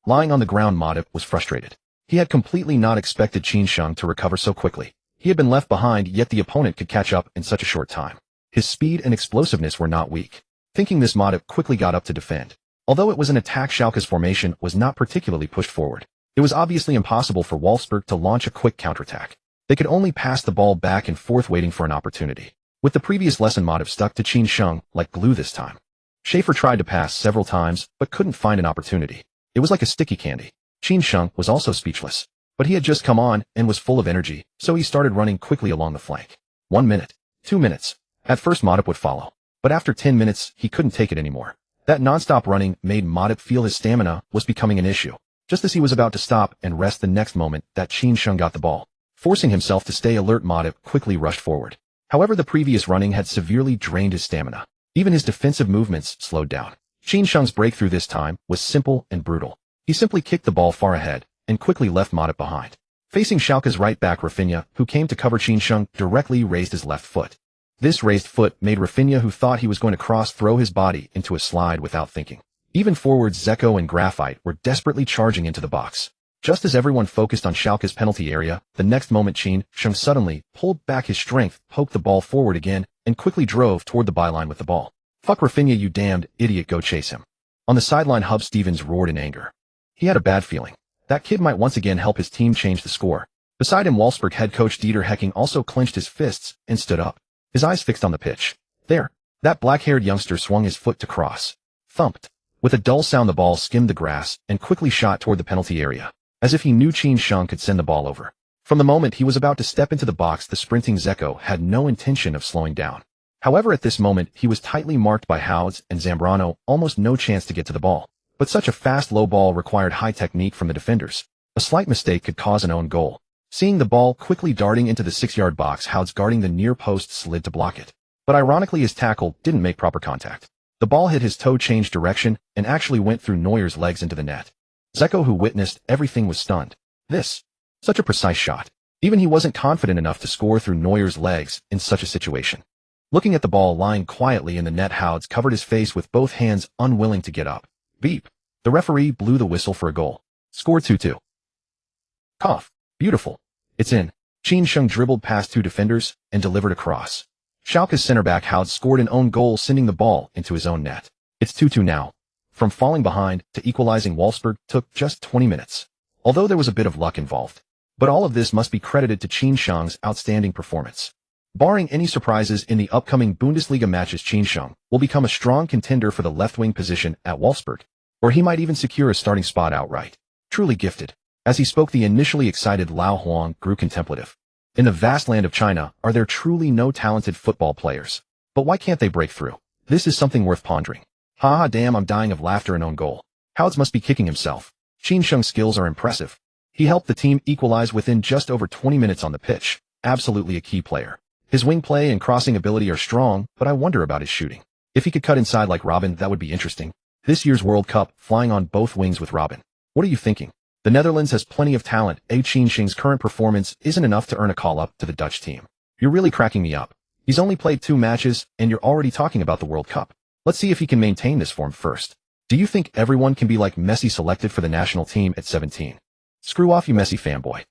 Lying on the ground, Matip was frustrated. He had completely not expected Qin Sheng to recover so quickly. He had been left behind, yet the opponent could catch up in such a short time. His speed and explosiveness were not weak. Thinking this, Matip quickly got up to defend. Although it was an attack, Schalke's formation was not particularly pushed forward. It was obviously impossible for Wolfsburg to launch a quick counterattack. They could only pass the ball back and forth, waiting for an opportunity. With the previous lesson, Matip stuck to Qin Sheng like glue this time. Schaefer tried to pass several times, but couldn't find an opportunity. It was like a sticky candy. Qin Sheng was also speechless. But he had just come on and was full of energy, so he started running quickly along the flank. 1 minute. 2 minutes. At first, Matip would follow. But after 10 minutes, he couldn't take it anymore. That non-stop running made Matip feel his stamina was becoming an issue. Just as he was about to stop and rest, the next moment, that Qin Sheng got the ball. Forcing himself to stay alert, Matip quickly rushed forward. However, the previous running had severely drained his stamina. Even his defensive movements slowed down. Qin Sheng's breakthrough this time was simple and brutal. He simply kicked the ball far ahead and quickly left Matip behind. Facing Schalke's right back, Rafinha, who came to cover Qin Sheng, directly raised his left foot. This raised foot made Rafinha, who thought he was going to cross, throw his body into a slide without thinking. Even forwards Zeko and Graphite were desperately charging into the box. Just as everyone focused on Schalke's penalty area, the next moment Qin Sheng suddenly pulled back his strength, poked the ball forward again, and quickly drove toward the byline with the ball. "Fuck Rafinha, you damned idiot, go chase him." On the sideline, Hub Stevens roared in anger. He had a bad feeling. That kid might once again help his team change the score. Beside him, Wolfsburg head coach Dieter Hecking also clenched his fists and stood up. His eyes fixed on the pitch. There, that black-haired youngster swung his foot to cross. Thumped. With a dull sound, the ball skimmed the grass and quickly shot toward the penalty area, as if he knew Qin Sheng could send the ball over. From the moment he was about to step into the box, the sprinting Zeko had no intention of slowing down. However, at this moment, he was tightly marked by Houds and Zambrano, almost no chance to get to the ball. But such a fast, low ball required high technique from the defenders. A slight mistake could cause an own goal. Seeing the ball quickly darting into the 6-yard box, Houds, guarding the near post, slid to block it. But ironically, his tackle didn't make proper contact. The ball hit his toe, changed direction, and actually went through Neuer's legs into the net. Zeko, who witnessed everything, was stunned. Such a precise shot. Even he wasn't confident enough to score through Neuer's legs in such a situation. Looking at the ball lying quietly in the net, Houds covered his face with both hands, unwilling to get up. Beep. The referee blew the whistle for a goal. Score 2-2. Cough. Beautiful. It's in. Qin Sheng dribbled past two defenders and delivered a cross. Schalke's center back Hout scored an own goal, sending the ball into his own net. It's 2-2 now. From falling behind to equalizing, Wolfsburg took just 20 minutes. Although there was a bit of luck involved. But all of this must be credited to Qin Sheng's outstanding performance. Barring any surprises in the upcoming Bundesliga matches, Qin Sheng will become a strong contender for the left-wing position at Wolfsburg, or he might even secure a starting spot outright. Truly gifted. As he spoke, the initially excited Lao Huang grew contemplative. In the vast land of China, are there truly no talented football players? But why can't they break through? This is something worth pondering. Ha damn, I'm dying of laughter. An own goal. Houts must be kicking himself. Qin Sheng's skills are impressive. He helped the team equalize within just over 20 minutes on the pitch. Absolutely a key player. His wing play and crossing ability are strong, but I wonder about his shooting. If he could cut inside like Robin, that would be interesting. This year's World Cup, flying on both wings with Robin. What are you thinking? The Netherlands has plenty of talent. Qin Sheng's current performance isn't enough to earn a call-up to the Dutch team. You're really cracking me up. He's only played 2 matches, and you're already talking about the World Cup. Let's see if he can maintain this form first. Do you think everyone can be like Messi, selected for the national team at 17? Screw off, you Messi fanboy.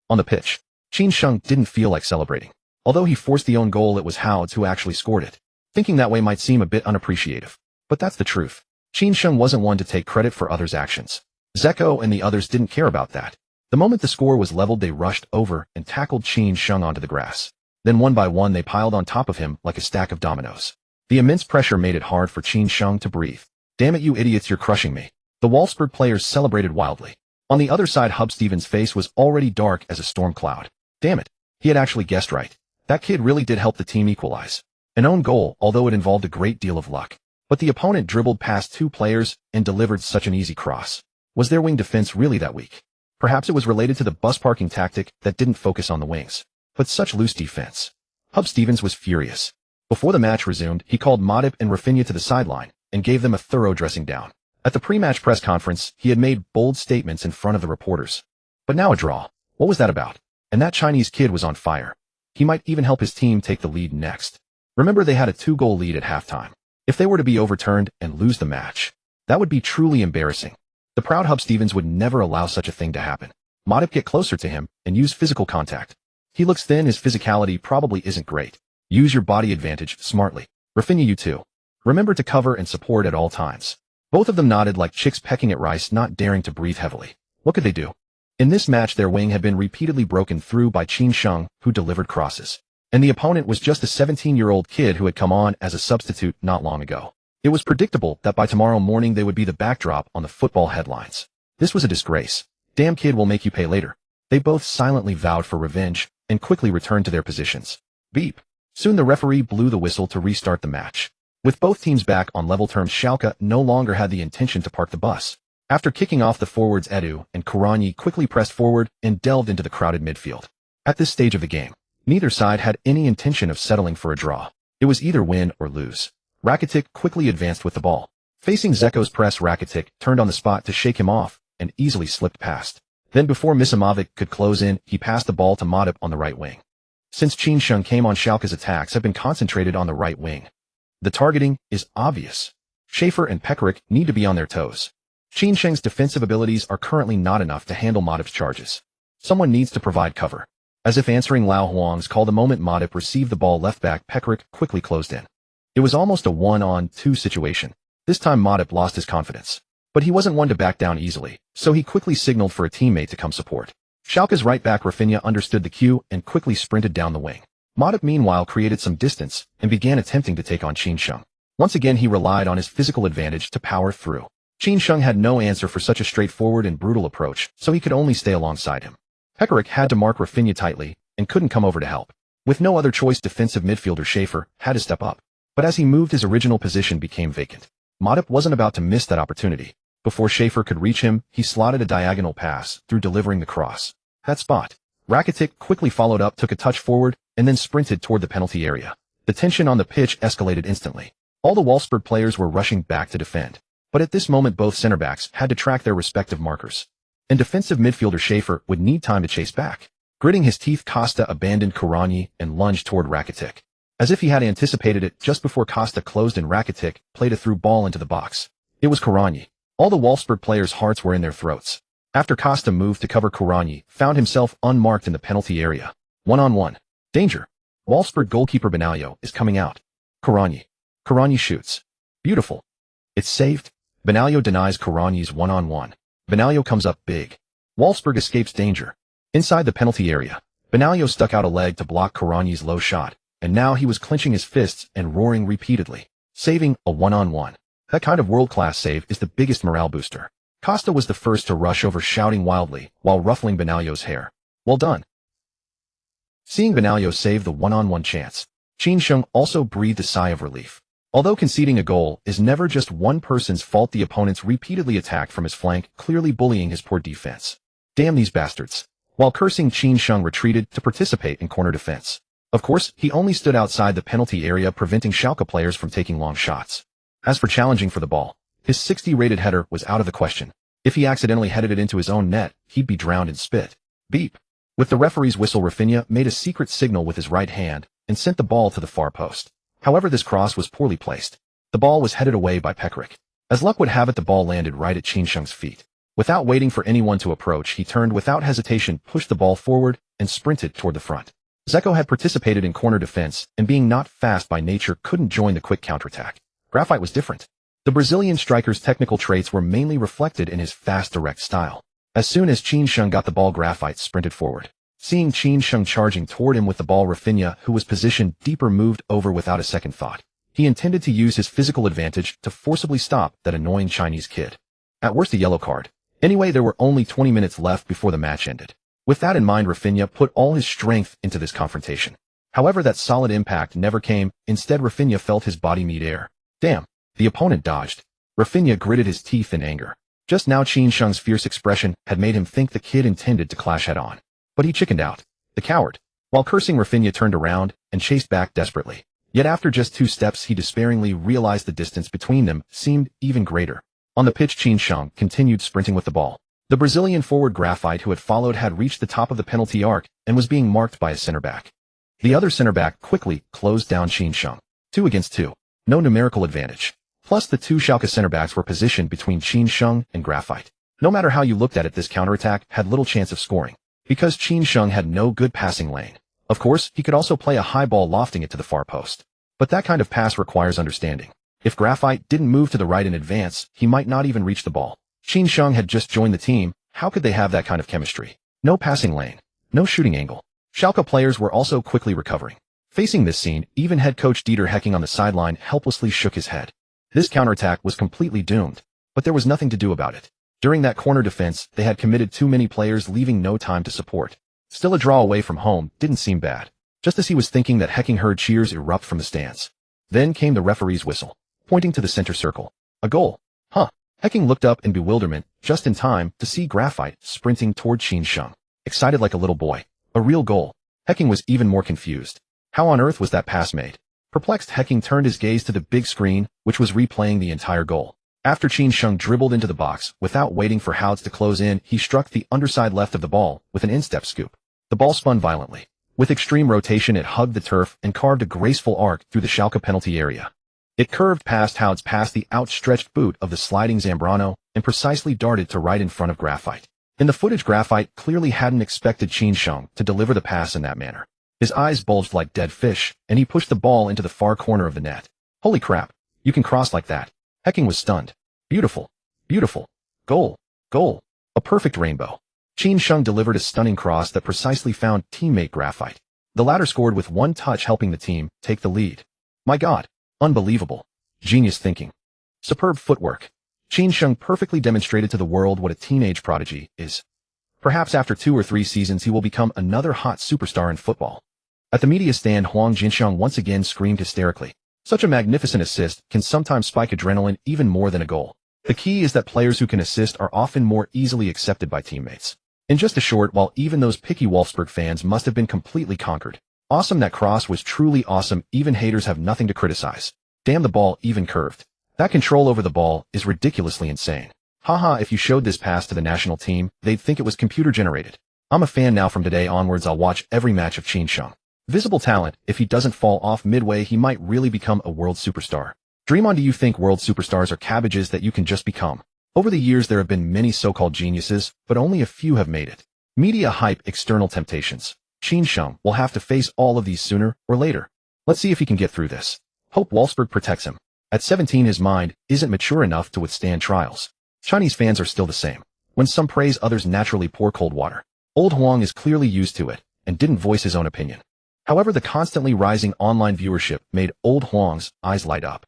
On the pitch, Qin Sheng didn't feel like celebrating. Although he forced the own goal, it was Houts who actually scored it. Thinking that way might seem a bit unappreciative. But that's the truth. Qin Sheng wasn't one to take credit for others' actions. Zeko and the others didn't care about that. The moment the score was leveled, they rushed over and tackled Qin Sheng onto the grass. Then one by one they piled on top of him like a stack of dominoes. The immense pressure made it hard for Qin Sheng to breathe. Damn it, you idiots, you're crushing me. The Wolfsburg players celebrated wildly. On the other side, Hub Stevens' face was already dark as a storm cloud. Damn it. He had actually guessed right. That kid really did help the team equalize. An own goal, although it involved a great deal of luck. But the opponent dribbled past 2 players and delivered such an easy cross. Was their wing defense really that weak? Perhaps it was related to the bus parking tactic that didn't focus on the wings. But such loose defense. Hub Stevens was furious. Before the match resumed, he called Matip and Rafinha to the sideline and gave them a thorough dressing down. At the pre-match press conference, he had made bold statements in front of the reporters. But now a draw. What was that about? And that Chinese kid was on fire. He might even help his team take the lead next. Remember, they had a 2-goal lead at halftime. If they were to be overturned and lose the match, that would be truly embarrassing. The proud Hub Stevens would never allow such a thing to happen. Matip get closer to him and use physical contact. He looks thin, his physicality probably isn't great. Use your body advantage smartly. Rafinha, you too. Remember to cover and support at all times. Both of them nodded like chicks pecking at rice, not daring to breathe heavily. What could they do? In this match, their wing had been repeatedly broken through by Qin Sheng, who delivered crosses. And the opponent was just a 17-year-old kid who had come on as a substitute not long ago. It was predictable that by tomorrow morning they would be the backdrop on the football headlines. This was a disgrace. Damn kid, will make you pay later. They both silently vowed for revenge and quickly returned to their positions. Beep. Soon the referee blew the whistle to restart the match. With both teams back on level terms, Schalke no longer had the intention to park the bus. After kicking off, the forwards Edu and Kuranyi quickly pressed forward and delved into the crowded midfield. At this stage of the game, neither side had any intention of settling for a draw. It was either win or lose. Rakitic quickly advanced with the ball. Facing Zeko's press, Rakitic turned on the spot to shake him off and easily slipped past. Then before Misimovic could close in, he passed the ball to Matip on the right wing. Since Qin Sheng came on, Schalke's attacks have been concentrated on the right wing. The targeting is obvious. Schaefer and Pekarik need to be on their toes. Qin Sheng's defensive abilities are currently not enough to handle Matip's charges. Someone needs to provide cover. As if answering Lao Huang's call, the moment Matip received the ball, left back Pekarik quickly closed in. It was almost a 1-on-2 situation. This time Matip lost his confidence. But he wasn't one to back down easily, so he quickly signaled for a teammate to come support. Schalke's right back Rafinha understood the cue and quickly sprinted down the wing. Matip meanwhile created some distance and began attempting to take on Qin Sheng. Once again he relied on his physical advantage to power through. Qin Sheng had no answer for such a straightforward and brutal approach, so he could only stay alongside him. Pekarik had to mark Rafinha tightly and couldn't come over to help. With no other choice, defensive midfielder Schaefer had to step up. But as he moved, his original position became vacant. Matip wasn't about to miss that opportunity. Before Schaefer could reach him, he slotted a diagonal pass through delivering the cross. That spot. Rakitic quickly followed up, took a touch forward, and then sprinted toward the penalty area. The tension on the pitch escalated instantly. All the Wolfsburg players were rushing back to defend. But at this moment both center backs had to track their respective markers. And defensive midfielder Schaefer would need time to chase back. Gritting his teeth, Costa abandoned Kuranyi and lunged toward Rakitic. As if he had anticipated it, just before Costa closed in, Rakitic played a through ball into the box. It was Kuranyi. All the Wolfsburg players' hearts were in their throats. After Costa moved to cover, Kuranyi found himself unmarked in the penalty area. 1-on-1. Danger. Wolfsburg goalkeeper Benaglio is coming out. Caranyi. Caranyi shoots. Beautiful. It's saved. Benaglio denies Caranyi's 1-on-1. Benaglio comes up big. Wolfsburg escapes danger. Inside the penalty area, Benaglio stuck out a leg to block Caranyi's low shot, and now he was clenching his fists and roaring repeatedly, saving a 1-on-1. That kind of world-class save is the biggest morale booster. Costa was the first to rush over, shouting wildly while ruffling Benaglio's hair. Well done. Seeing Benaglio save the 1-on-1 chance, Qin Sheng also breathed a sigh of relief. Although conceding a goal is never just one person's fault, the opponents repeatedly attacked from his flank, clearly bullying his poor defense. Damn these bastards. While cursing, Qin Sheng retreated to participate in corner defense. Of course, he only stood outside the penalty area, preventing Schalke players from taking long shots. As for challenging for the ball, his 60-rated header was out of the question. If he accidentally headed it into his own net, he'd be drowned in spit. Beep. With the referee's whistle, Rafinha made a secret signal with his right hand and sent the ball to the far post. However, this cross was poorly placed. The ball was headed away by Pekrik. As luck would have it, the ball landed right at Qin Sheng's feet. Without waiting for anyone to approach, he turned without hesitation, pushed the ball forward, and sprinted toward the front. Zeko had participated in corner defense, and being not fast by nature, couldn't join the quick counterattack. Graphite was different. The Brazilian striker's technical traits were mainly reflected in his fast, direct style. As soon as Qin Sheng got the ball, Graphite sprinted forward. Seeing Qin Sheng charging toward him with the ball, Rafinha, who was positioned deeper, moved over without a second thought. He intended to use his physical advantage to forcibly stop that annoying Chinese kid. At worst, a yellow card. Anyway, there were only 20 minutes left before the match ended. With that in mind, Rafinha put all his strength into this confrontation. However, that solid impact never came. Instead, Rafinha felt his body mid-air. Damn. The opponent dodged. Rafinha gritted his teeth in anger. Just now, Qin Sheng's fierce expression had made him think the kid intended to clash head-on. But he chickened out. The coward. While cursing, Rafinha turned around and chased back desperately. Yet after just 2 steps, he despairingly realized the distance between them seemed even greater. On the pitch, Qin Sheng continued sprinting with the ball. The Brazilian forward Graphite, who had followed, had reached the top of the penalty arc and was being marked by a center-back. The other center-back quickly closed down Qin Sheng. 2 against 2. No numerical advantage. Plus, the 2 Schalke center-backs were positioned between Qin Sheng and Graphite. No matter how you looked at it, this counterattack had little chance of scoring, because Qin Sheng had no good passing lane. Of course, he could also play a high ball, lofting it to the far post. But that kind of pass requires understanding. If Graphite didn't move to the right in advance, he might not even reach the ball. Qin Sheng had just joined the team. How could they have that kind of chemistry? No passing lane. No shooting angle. Schalke players were also quickly recovering. Facing this scene, even head coach Dieter Hecking on the sideline helplessly shook his head. This counterattack was completely doomed, but there was nothing to do about it. During that corner defense, they had committed too many players, leaving no time to support. Still, a draw away from home didn't seem bad. Just as he was thinking that, Hecking heard cheers erupt from the stands. Then came the referee's whistle, pointing to the center circle. A goal. Huh. Hecking looked up in bewilderment, just in time to see Graphite sprinting toward Qin Sheng, excited like a little boy. A real goal. Hecking was even more confused. How on earth was that pass made? Perplexed, Hecking turned his gaze to the big screen, which was replaying the entire goal. After Qin Sheng dribbled into the box, without waiting for Houts to close in, he struck the underside left of the ball with an instep scoop. The ball spun violently. With extreme rotation, it hugged the turf and carved a graceful arc through the Schalke penalty area. It curved past Houts, past the outstretched boot of the sliding Zambrano, and precisely darted to right in front of Graphite. In the footage, Graphite clearly hadn't expected Qin Sheng to deliver the pass in that manner. His eyes bulged like dead fish, and he pushed the ball into the far corner of the net. Holy crap, you can cross like that. Hecking was stunned. Beautiful. Beautiful. Goal. Goal. A perfect rainbow. Qin Sheng delivered a stunning cross that precisely found teammate Graphite. The latter scored with 1 touch, helping the team take the lead. My God. Unbelievable. Genius thinking. Superb footwork. Qin Sheng perfectly demonstrated to the world what a teenage prodigy is. Perhaps after 2 or 3 seasons he will become another hot superstar in football. At the media stand, Huang Jinxiang once again screamed hysterically. Such a magnificent assist can sometimes spike adrenaline even more than a goal. The key is that players who can assist are often more easily accepted by teammates. In just a short while, even those picky Wolfsburg fans must have been completely conquered. Awesome, that cross was truly awesome. Even haters have nothing to criticize. Damn, the ball even curved. That control over the ball is ridiculously insane. Haha, if you showed this pass to the national team, they'd think it was computer generated. I'm a fan now. From today onwards, I'll watch every match of Qin Sheng. Visible talent. If he doesn't fall off midway, he might really become a world superstar. Dream on. Do you think world superstars are cabbages that you can just become? Over the years, there have been many so-called geniuses, but only a few have made it. Media hype, external temptations. Qin Sheng will have to face all of these sooner or later. Let's see if he can get through this. Hope Wolfsburg protects him. At 17, his mind isn't mature enough to withstand trials. Chinese fans are still the same. When some praise, others naturally pour cold water. Old Huang is clearly used to it and didn't voice his own opinion. However, the constantly rising online viewership made Old Huang's eyes light up.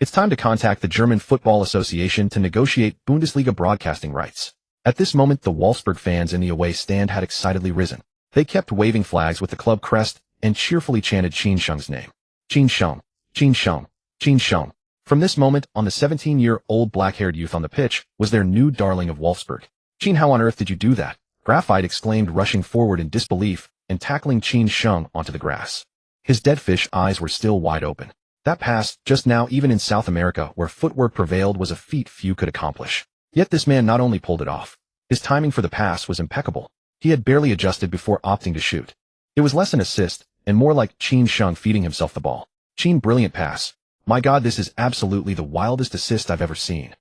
It's time to contact the German Football Association to negotiate Bundesliga broadcasting rights. At this moment, the Wolfsburg fans in the away stand had excitedly risen. They kept waving flags with the club crest and cheerfully chanted Qin Sheng's name. Qin Sheng, Qin Sheng, Qin Sheng. From this moment on, the 17-year-old black-haired youth on the pitch was their new darling of Wolfsburg. Qin, how on earth did you do that? Graphite exclaimed, rushing forward in disbelief and tackling Qin Sheng onto the grass. His dead fish eyes were still wide open. That pass, just now, even in South America where footwork prevailed, was a feat few could accomplish. Yet this man not only pulled it off, his timing for the pass was impeccable. He had barely adjusted before opting to shoot. It was less an assist and more like Qin Sheng feeding himself the ball. Qin, brilliant pass. My God, this is absolutely the wildest assist I've ever seen.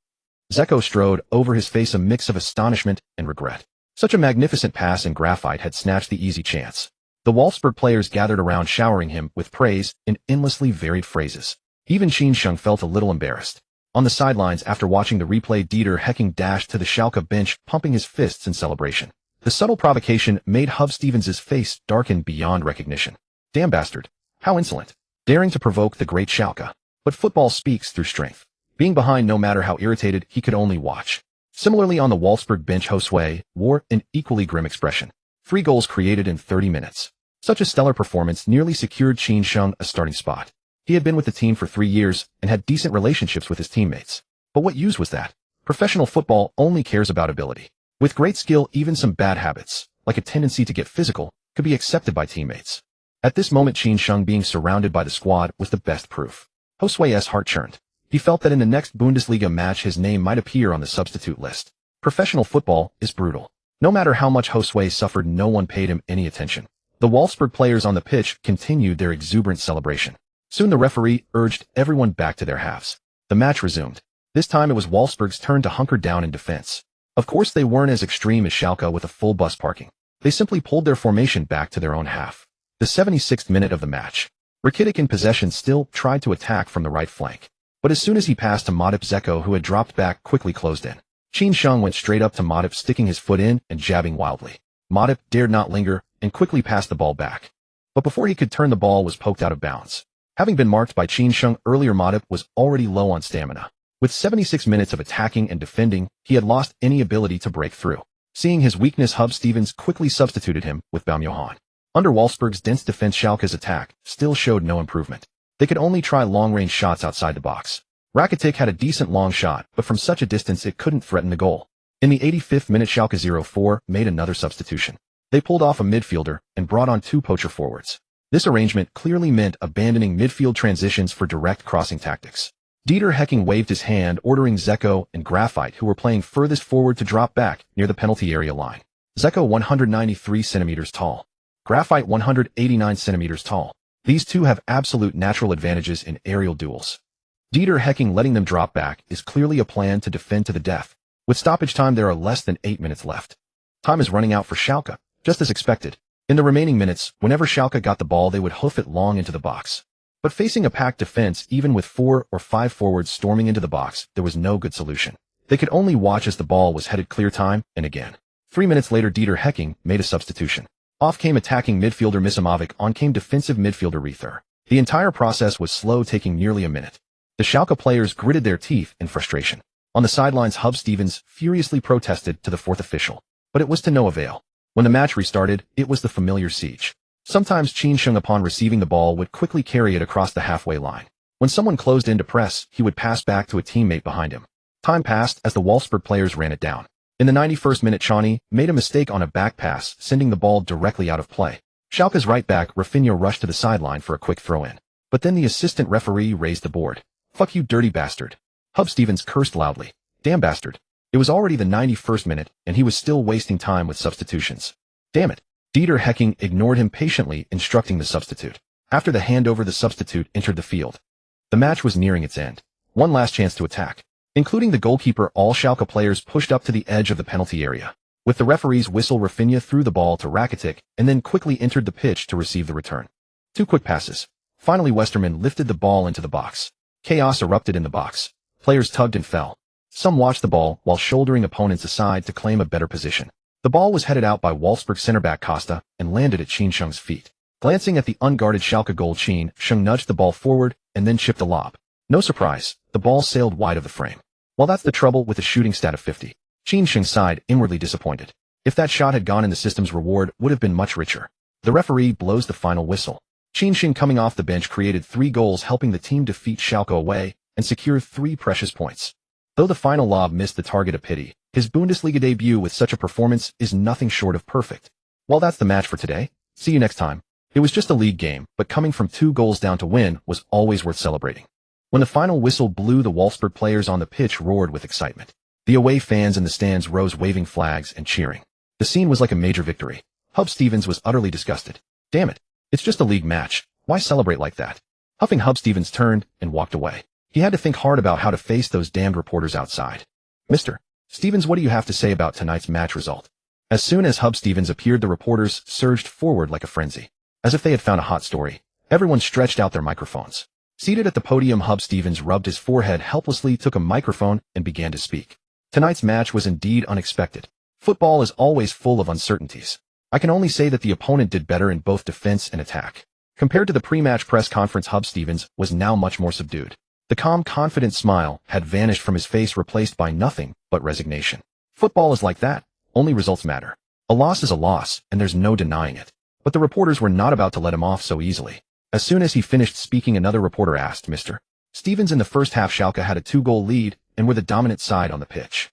Zeko strode over his face, a mix of astonishment and regret. Such a magnificent pass, and Graphite had snatched the easy chance. The Wolfsburg players gathered around, showering him with praise in endlessly varied phrases. Even Qin Sheng felt a little embarrassed. On the sidelines, after watching the replay, Dieter Hecking dashed to the Schalke bench, pumping his fists in celebration. The subtle provocation made Hub Stevens' face darken beyond recognition. Damn bastard. How insolent. Daring to provoke the great Schalke. But football speaks through strength. Being behind, no matter how irritated, he could only watch. Similarly, on the Wolfsburg bench, Josue wore an equally grim expression. 3 goals created in 30 minutes. Such a stellar performance nearly secured Qin Sheng a starting spot. He had been with the team for 3 years and had decent relationships with his teammates. But what use was that? Professional football only cares about ability. With great skill, even some bad habits, like a tendency to get physical, could be accepted by teammates. At this moment, Qin Sheng being surrounded by the squad was the best proof. Josue's heart churned. He felt that in the next Bundesliga match his name might appear on the substitute list. Professional football is brutal. No matter how much Josue suffered, no one paid him any attention. The Wolfsburg players on the pitch continued their exuberant celebration. Soon the referee urged everyone back to their halves. The match resumed. This time it was Wolfsburg's turn to hunker down in defense. Of course, they weren't as extreme as Schalke with a full bus parking. They simply pulled their formation back to their own half. The 76th minute of the match. Rakitic, in possession, still tried to attack from the right flank. But as soon as he passed to Matip, Zeko, who had dropped back, quickly closed in. Qin Sheng went straight up to Matip, sticking his foot in and jabbing wildly. Matip dared not linger and quickly passed the ball back. But before he could turn, the ball was poked out of bounds. Having been marked by Qin Sheng earlier, Matip was already low on stamina. With 76 minutes of attacking and defending, he had lost any ability to break through. Seeing his weakness, Hub Stevens quickly substituted him with Baumjohann. Under Wolfsburg's dense defense, Schalke's attack still showed no improvement. They could only try long-range shots outside the box. Rakitic had a decent long shot, but from such a distance it couldn't threaten the goal. In the 85th minute, Schalke 04 made another substitution. They pulled off a midfielder and brought on 2 poacher forwards. This arrangement clearly meant abandoning midfield transitions for direct crossing tactics. Dieter Hecking waved his hand, ordering Zeko and Graphite, who were playing furthest forward, to drop back near the penalty area line. Zeko 193 centimeters tall. Graphite 189 centimeters tall. These two have absolute natural advantages in aerial duels. Dieter Hecking letting them drop back is clearly a plan to defend to the death. With stoppage time, there are less than 8 minutes left. Time is running out for Schalke, just as expected. In the remaining minutes, whenever Schalke got the ball, they would hoof it long into the box. But facing a packed defense, even with 4 or 5 forwards storming into the box, there was no good solution. They could only watch as the ball was headed clear time and again. 3 minutes later, Dieter Hecking made a substitution. Off came attacking midfielder Misimovic, on came defensive midfielder Reether. The entire process was slow, taking nearly a minute. The Schalke players gritted their teeth in frustration. On the sidelines, Hub Stevens furiously protested to the 4th official. But it was to no avail. When the match restarted, it was the familiar siege. Sometimes Qin Sheng, upon receiving the ball, would quickly carry it across the halfway line. When someone closed in to press, he would pass back to a teammate behind him. Time passed as the Wolfsburg players ran it down. In the 91st minute, Trainee made a mistake on a back pass, sending the ball directly out of play. Schalke's right back, Rafinha, rushed to the sideline for a quick throw-in. But then the assistant referee raised the board. "Fuck you, dirty bastard." Hub Stevens cursed loudly. "Damn bastard." It was already the 91st minute, and he was still wasting time with substitutions. "Damn it." Dieter Hecking ignored him, patiently instructing the substitute. After the handover, the substitute entered the field. The match was nearing its end. One last chance to attack. Including the goalkeeper, all Schalke players pushed up to the edge of the penalty area. With the referee's whistle, Rafinha threw the ball to Rakitic and then quickly entered the pitch to receive the return. 2 quick passes. Finally, Westerman lifted the ball into the box. Chaos erupted in the box. Players tugged and fell. Some watched the ball while shouldering opponents aside to claim a better position. The ball was headed out by Wolfsburg center back Costa and landed at Qin Sheng's feet. Glancing at the unguarded Schalke goal, Qin Sheng nudged the ball forward and then chipped a lob. No surprise, the ball sailed wide of the frame. Well, that's the trouble with a shooting stat of 50. Qin Sheng sighed, inwardly disappointed. If that shot had gone in, the system's reward would have been much richer. The referee blows the final whistle. Qin Sheng, coming off the bench, created 3 goals, helping the team defeat Schalke away and secure 3 precious points. Though the final lob missed the target, a pity, his Bundesliga debut with such a performance is nothing short of perfect. Well, that's the match for today. See you next time. It was just a league game, but coming from 2 goals down to win was always worth celebrating. When the final whistle blew, the Wolfsburg players on the pitch roared with excitement. The away fans in the stands rose, waving flags and cheering. The scene was like a major victory. Hub Stevens was utterly disgusted. Damn it. It's just a league match. Why celebrate like that? Huffing, Hub Stevens turned and walked away. He had to think hard about how to face those damned reporters outside. Mr. Stevens, what do you have to say about tonight's match result? As soon as Hub Stevens appeared, the reporters surged forward like a frenzy. As if they had found a hot story, everyone stretched out their microphones. Seated at the podium, Hub Stevens rubbed his forehead helplessly, took a microphone, and began to speak. Tonight's match was indeed unexpected. Football is always full of uncertainties. I can only say that the opponent did better in both defense and attack. Compared to the pre-match press conference, Hub Stevens was now much more subdued. The calm, confident smile had vanished from his face, replaced by nothing but resignation. Football is like that. Only results matter. A loss is a loss, and there's no denying it. But the reporters were not about to let him off so easily. As soon as he finished speaking, another reporter asked, Mr. Stevens, in the first half, Schalke had a 2-goal lead and were the dominant side on the pitch.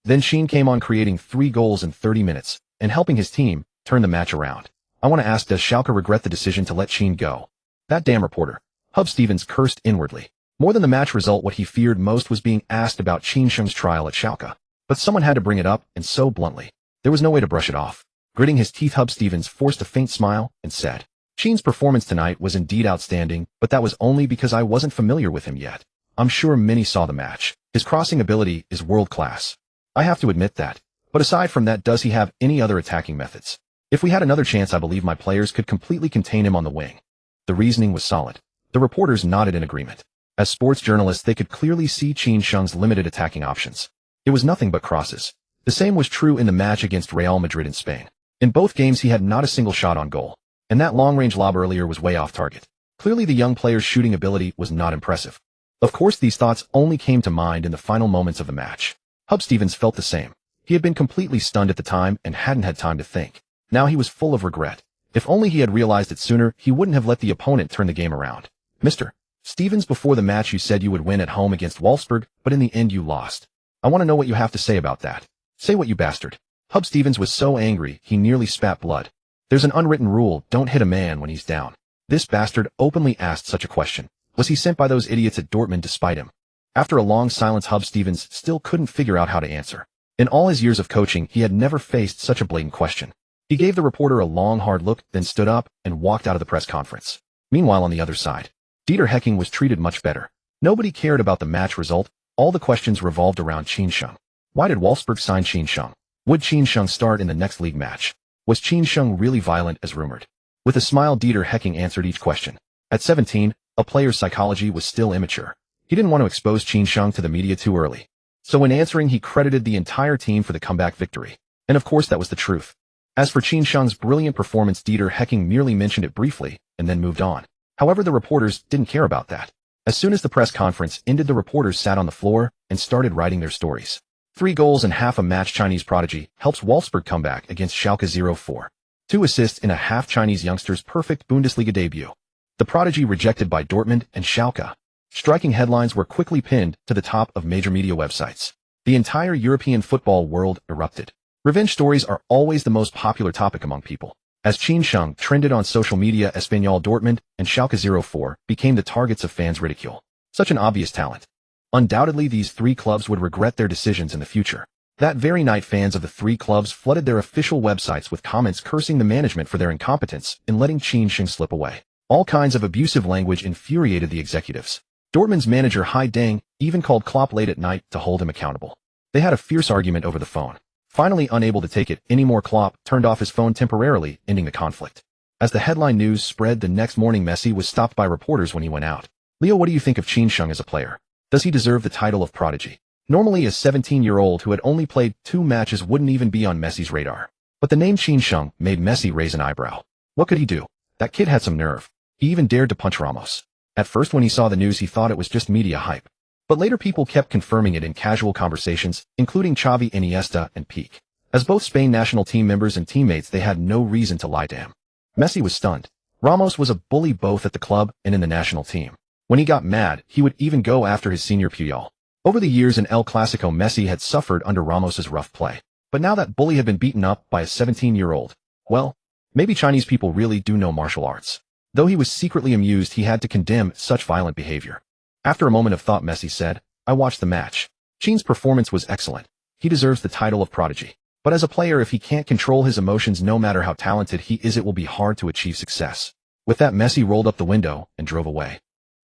Then Sheen came on, creating 3 goals in 30 minutes and helping his team turn the match around. I want to ask, does Schalke regret the decision to let Sheen go? That damn reporter. Hub Stevens cursed inwardly. More than the match result, what he feared most was being asked about Qin Sheng's trial at Schalke. But someone had to bring it up, and so bluntly. There was no way to brush it off. Gritting his teeth, Hub Stevens forced a faint smile and said, Sheen's performance tonight was indeed outstanding, but that was only because I wasn't familiar with him yet. I'm sure many saw the match. His crossing ability is world-class. I have to admit that. But aside from that, does he have any other attacking methods? If we had another chance, I believe my players could completely contain him on the wing. The reasoning was solid. The reporters nodded in agreement. As sports journalists, they could clearly see Qin Sheng's limited attacking options. It was nothing but crosses. The same was true in the match against Real Madrid in Spain. In both games, he had not a single shot on goal. And that long-range lob earlier was way off target. Clearly, the young player's shooting ability was not impressive. Of course, these thoughts only came to mind in the final moments of the match. Hub Stevens felt the same. He had been completely stunned at the time and hadn't had time to think. Now he was full of regret. If only he had realized it sooner, he wouldn't have let the opponent turn the game around. Mr. Stevens, before the match you said you would win at home against Wolfsburg, but in the end you lost. I want to know what you have to say about that. Say what, you bastard. Hub Stevens was so angry he nearly spat blood. There's an unwritten rule, don't hit a man when he's down. This bastard openly asked such a question. Was he sent by those idiots at Dortmund to spite him? After a long silence, Hub Stevens still couldn't figure out how to answer. In all his years of coaching, he had never faced such a blatant question. He gave the reporter a long, hard look, then stood up and walked out of the press conference. Meanwhile, on the other side, Dieter Hecking was treated much better. Nobody cared about the match result. All the questions revolved around Qin Sheng. Why did Wolfsburg sign Qin Sheng? Would Qin Sheng start in the next league match? Was Qin Sheng really violent as rumored? With a smile, Dieter Hecking answered each question. At 17, a player's psychology was still immature. He didn't want to expose Qin Sheng to the media too early. So in answering, he credited the entire team for the comeback victory. And of course that was the truth. As for Qin Sheng's brilliant performance, Dieter Hecking merely mentioned it briefly and then moved on. However, the reporters didn't care about that. As soon as the press conference ended, the reporters sat on the floor and started writing their stories. 3 goals and half a match, Chinese prodigy helps Wolfsburg come back against Schalke 04. 2 assists in a half, Chinese youngster's perfect Bundesliga debut. The prodigy rejected by Dortmund and Schalke. Striking headlines were quickly pinned to the top of major media websites. The entire European football world erupted. Revenge stories are always the most popular topic among people. As Qin Sheng trended on social media, Espanyol Dortmund and Schalke 04 became the targets of fans' ridicule. Such an obvious talent. Undoubtedly, these 3 clubs would regret their decisions in the future. That very night, fans of the 3 clubs flooded their official websites with comments cursing the management for their incompetence in letting Qin Sheng slip away. All kinds of abusive language infuriated the executives. Dortmund's manager Hai Deng even called Klopp late at night to hold him accountable. They had a fierce argument over the phone. Finally, Finally unable to take it anymore, Klopp turned off his phone temporarily, ending the conflict. As the headline news spread the next morning, Messi was stopped by reporters when he went out. Leo, what do you think of Sheng as a player? Does he deserve the title of prodigy? Normally a 17-year-old who had only played 2 matches wouldn't even be on Messi's radar. But the name Sheng made Messi raise an eyebrow. What could he do? That kid had some nerve. He even dared to punch Ramos. At first when he saw the news he thought it was just media hype. But later people kept confirming it in casual conversations, including Xavi, Iniesta, and Pique. As both Spain national team members and teammates, they had no reason to lie to him. Messi was stunned. Ramos was a bully both at the club and in the national team. When he got mad, he would even go after his senior Puyol. Over the years in El Clasico, Messi had suffered under Ramos's rough play. But now that bully had been beaten up by a 17-year-old, well, maybe Chinese people really do know martial arts. Though he was secretly amused, he had to condemn such violent behavior. After a moment of thought, Messi said, I watched the match. Sheng's performance was excellent. He deserves the title of prodigy. But as a player, if he can't control his emotions, no matter how talented he is, it will be hard to achieve success. With that, Messi rolled up the window and drove away.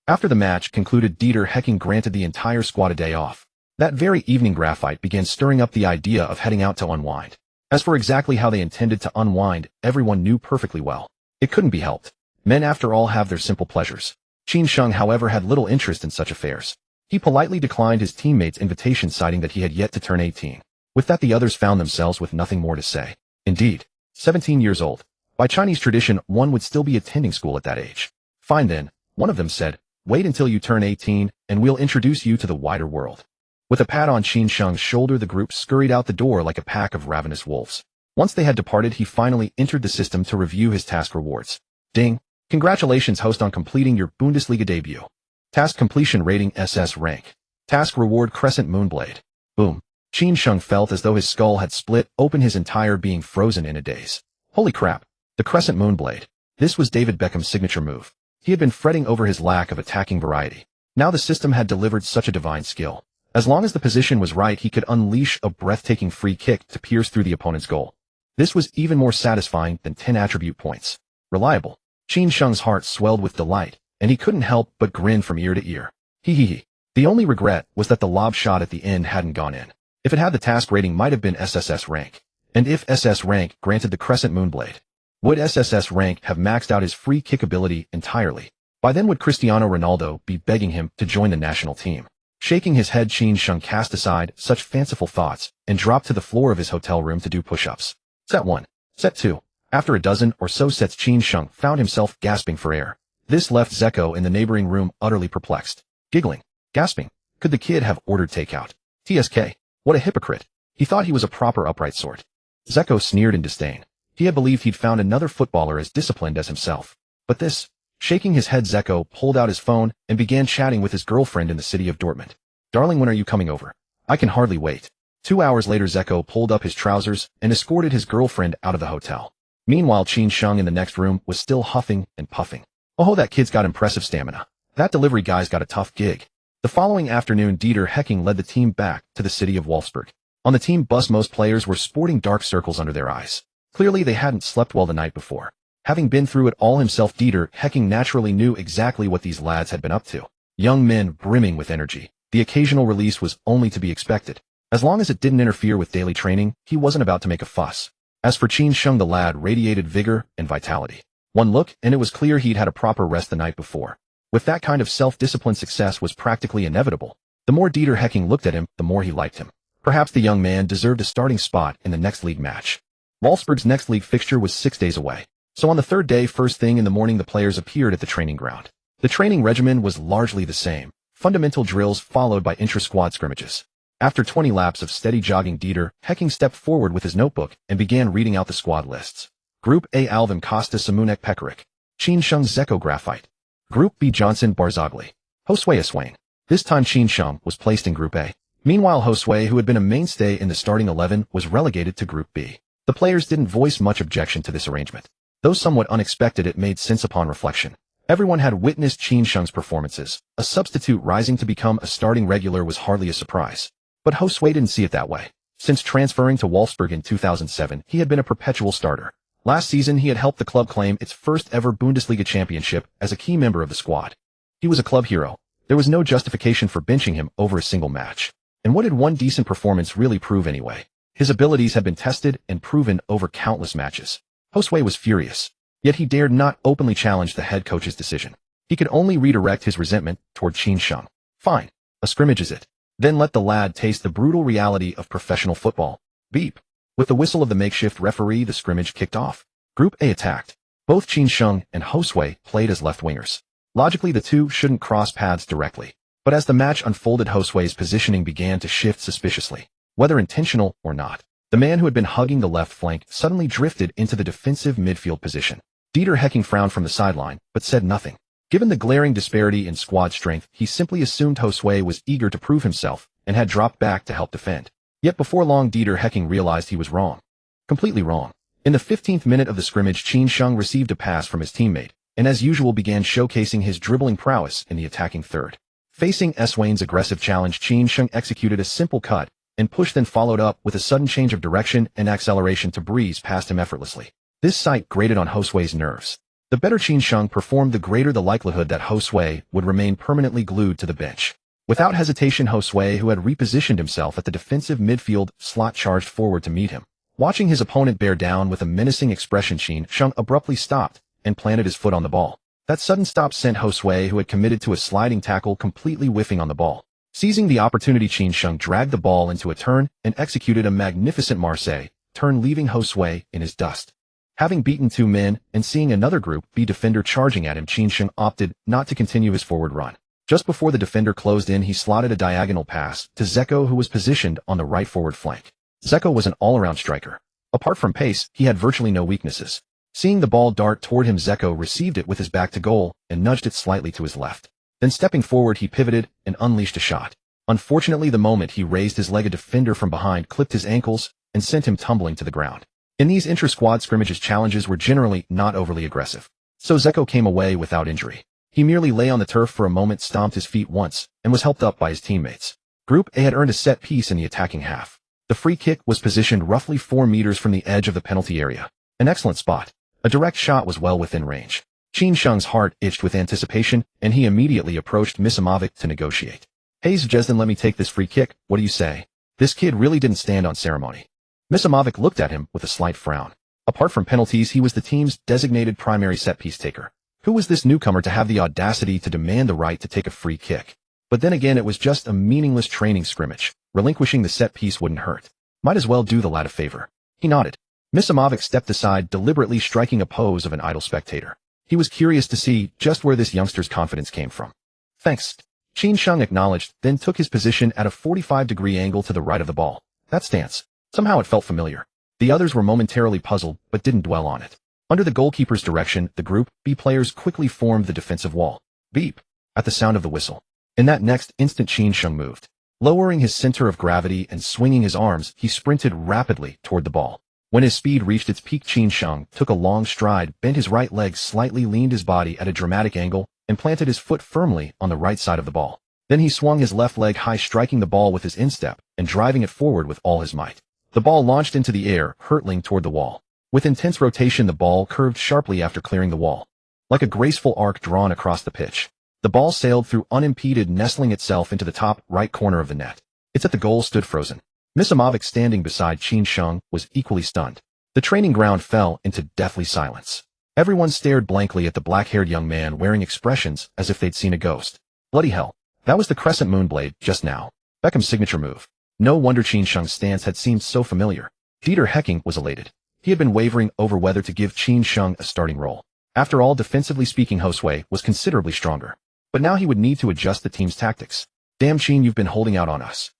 After the match concluded, Hecking granted the entire squad a day off. That very evening, Graphite began stirring up the idea of heading out to unwind. As for exactly how they intended to unwind, everyone knew perfectly well. It couldn't be helped. Men, after all, have their simple pleasures. Sheng, however, had little interest in such affairs. He politely declined his teammates' invitation, citing that he had yet to turn 18. With that, the others found themselves with nothing more to say. Indeed, 17 years old. By Chinese tradition, one would still be attending school at that age. Fine then, one of them said, wait until you turn 18, and we'll introduce you to the wider world. With a pat on Sheng's shoulder, the group scurried out the door like a pack of ravenous wolves. Once they had departed, he finally entered the system to review his task rewards. Ding! Congratulations, host, on completing your Bundesliga debut. Task completion rating SS rank. Task reward Crescent Moonblade. Boom. Sheng felt as though his skull had split open, his entire being frozen in a daze. Holy crap. The Crescent Moonblade. This was David Beckham's signature move. He had been fretting over his lack of attacking variety. Now the system had delivered such a divine skill. As long as the position was right, he could unleash a breathtaking free kick to pierce through the opponent's goal. This was even more satisfying than 10 attribute points. Reliable. Sheng's heart swelled with delight, and he couldn't help but grin from ear to ear. Hee. The only regret was that the lob shot at the end hadn't gone in. If it had, the task rating might have been SSS rank. And if SS rank granted the Crescent Moonblade, would SSS rank have maxed out his free kick ability entirely? By then would Cristiano Ronaldo be begging him to join the national team? Shaking his head, Sheng cast aside such fanciful thoughts and dropped to the floor of his hotel room to do push-ups. Set 1. Set 2. After a dozen or so sets, Sheng found himself gasping for air. This left Zeko in the neighboring room utterly perplexed. Giggling. Gasping. Could the kid have ordered takeout? TSK. What a hypocrite. He thought he was a proper upright sort. Zeko sneered in disdain. He had believed he'd found another footballer as disciplined as himself. But this... Shaking his head, Zeko pulled out his phone and began chatting with his girlfriend in the city of Dortmund. Darling, when are you coming over? I can hardly wait. 2 hours later, Zeko pulled up his trousers and escorted his girlfriend out of the hotel. Meanwhile, Sheng in the next room was still huffing and puffing. Oh, that kid's got impressive stamina. That delivery guy's got a tough gig. The following afternoon, Hecking led the team back to the city of Wolfsburg. On the team bus, most players were sporting dark circles under their eyes. Clearly, they hadn't slept well the night before. Having been through it all himself, Hecking naturally knew exactly what these lads had been up to. Young men brimming with energy. The occasional release was only to be expected. As long as it didn't interfere with daily training, he wasn't about to make a fuss. As for Sheng, the lad radiated vigor and vitality. One look, and it was clear he'd had a proper rest the night before. With that kind of self-discipline, success was practically inevitable. The more Hecking looked at him, the more he liked him. Perhaps the young man deserved a starting spot in the next league match. Wolfsburg's next league fixture was 6 days away. So on the third day, first thing in the morning, the players appeared at the training ground. The training regimen was largely the same. Fundamental drills followed by intra-squad scrimmages. After 20 laps of steady jogging, Hecking stepped forward with his notebook and began reading out the squad lists. Group A: Alvin Costa, Simunek Pekarik, Sheng, Zeko, Graphite. Group B: Johnson, Barzagli, Josue Aswain. This time Sheng was placed in Group A. Meanwhile, Josue, who had been a mainstay in the starting 11, was relegated to Group B. The players didn't voice much objection to this arrangement. Though somewhat unexpected, it made sense upon reflection. Everyone had witnessed Sheng's performances. A substitute rising to become a starting regular was hardly a surprise. But Josue didn't see it that way. Since transferring to Wolfsburg in 2007, he had been a perpetual starter. Last season, he had helped the club claim its first ever Bundesliga championship as a key member of the squad. He was a club hero. There was no justification for benching him over a single match. And what did one decent performance really prove anyway? His abilities had been tested and proven over countless matches. Josue was furious, yet he dared not openly challenge the head coach's decision. He could only redirect his resentment toward Qin Sheng. Fine, a scrimmage is it? Then let the lad taste the brutal reality of professional football. Beep. With the whistle of the makeshift referee, the scrimmage kicked off. Group A attacked. Both Qin Sheng and Josue played as left wingers. Logically, the two shouldn't cross paths directly. But as the match unfolded, Josue's positioning began to shift suspiciously. Whether intentional or not, the man who had been hugging the left flank suddenly drifted into the defensive midfield position. Dieter Hecking frowned from the sideline, but said nothing. Given the glaring disparity in squad strength, he simply assumed Josue was eager to prove himself and had dropped back to help defend. Yet before long, Dieter Hecking realized he was wrong. Completely wrong. In the 15th minute of the scrimmage, Qin Sheng received a pass from his teammate, and as usual began showcasing his dribbling prowess in the attacking third. Facing Swain's aggressive challenge, Qin Sheng executed a simple cut and push, then followed up with a sudden change of direction and acceleration to breeze past him effortlessly. This sight grated on Josue's nerves. The better Qin Sheng performed, the greater the likelihood that Josue would remain permanently glued to the bench. Without hesitation, Josue, who had repositioned himself at the defensive midfield slot, charged forward to meet him. Watching his opponent bear down with a menacing expression, Qin Sheng abruptly stopped and planted his foot on the ball. That sudden stop sent Josue, who had committed to a sliding tackle, completely whiffing on the ball. Seizing the opportunity, Qin Sheng dragged the ball into a turn and executed a magnificent Marseille turn, leaving Josue in his dust. Having beaten two men and seeing another Group B defender charging at him, Qin Sheng opted not to continue his forward run. Just before the defender closed in, he slotted a diagonal pass to Zeko, who was positioned on the right forward flank. Zeko was an all-around striker. Apart from pace, he had virtually no weaknesses. Seeing the ball dart toward him, Zeko received it with his back to goal and nudged it slightly to his left. Then stepping forward, he pivoted and unleashed a shot. Unfortunately, the moment he raised his leg, a defender from behind clipped his ankles and sent him tumbling to the ground. In these inter-squad scrimmages, challenges were generally not overly aggressive, so Zeko came away without injury. He merely lay on the turf for a moment, stomped his feet once, and was helped up by his teammates. Group A had earned a set piece in the attacking half. The free kick was positioned roughly 4 meters from the edge of the penalty area. An excellent spot. A direct shot was well within range. Qin Sheng's heart itched with anticipation, and he immediately approached Mbappé to negotiate. "Hey Zvezdan, let me take this free kick, what do you say?" This kid really didn't stand on ceremony. Mbappé looked at him with a slight frown. Apart from penalties, he was the team's designated primary set-piece taker. Who was this newcomer to have the audacity to demand the right to take a free kick? But then again, it was just a meaningless training scrimmage. Relinquishing the set-piece wouldn't hurt. Might as well do the lad a favor. He nodded. Mbappé stepped aside, deliberately striking a pose of an idle spectator. He was curious to see just where this youngster's confidence came from. "Thanks." Qin Sheng acknowledged, then took his position at a 45-degree angle to the right of the ball. That stance. Somehow it felt familiar. The others were momentarily puzzled, but didn't dwell on it. Under the goalkeeper's direction, the Group B players quickly formed the defensive wall. Beep! At the sound of the whistle. In that next instant, Qin Sheng moved. Lowering his center of gravity and swinging his arms, he sprinted rapidly toward the ball. When his speed reached its peak, Qin Sheng took a long stride, bent his right leg slightly, leaned his body at a dramatic angle, and planted his foot firmly on the right side of the ball. Then he swung his left leg high, striking the ball with his instep and driving it forward with all his might. The ball launched into the air, hurtling toward the wall. With intense rotation, the ball curved sharply after clearing the wall. Like a graceful arc drawn across the pitch, the ball sailed through unimpeded, nestling itself into the top right corner of the net. It's at the goal stood frozen. Mbappé, standing beside Qin Sheng, was equally stunned. The training ground fell into deathly silence. Everyone stared blankly at the black-haired young man, wearing expressions as if they'd seen a ghost. Bloody hell. That was the crescent moonblade just now. Beckham's signature move. No wonder Qin Sheng's stance had seemed so familiar. Dieter Hecking was elated. He had been wavering over whether to give Qin Sheng a starting role. After all, defensively speaking, Josue was considerably stronger. But now he would need to adjust the team's tactics. "Damn, Qin, you've been holding out on us.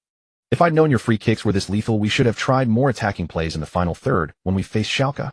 If I'd known your free kicks were this lethal, we should have tried more attacking plays in the final third when we faced Schalke."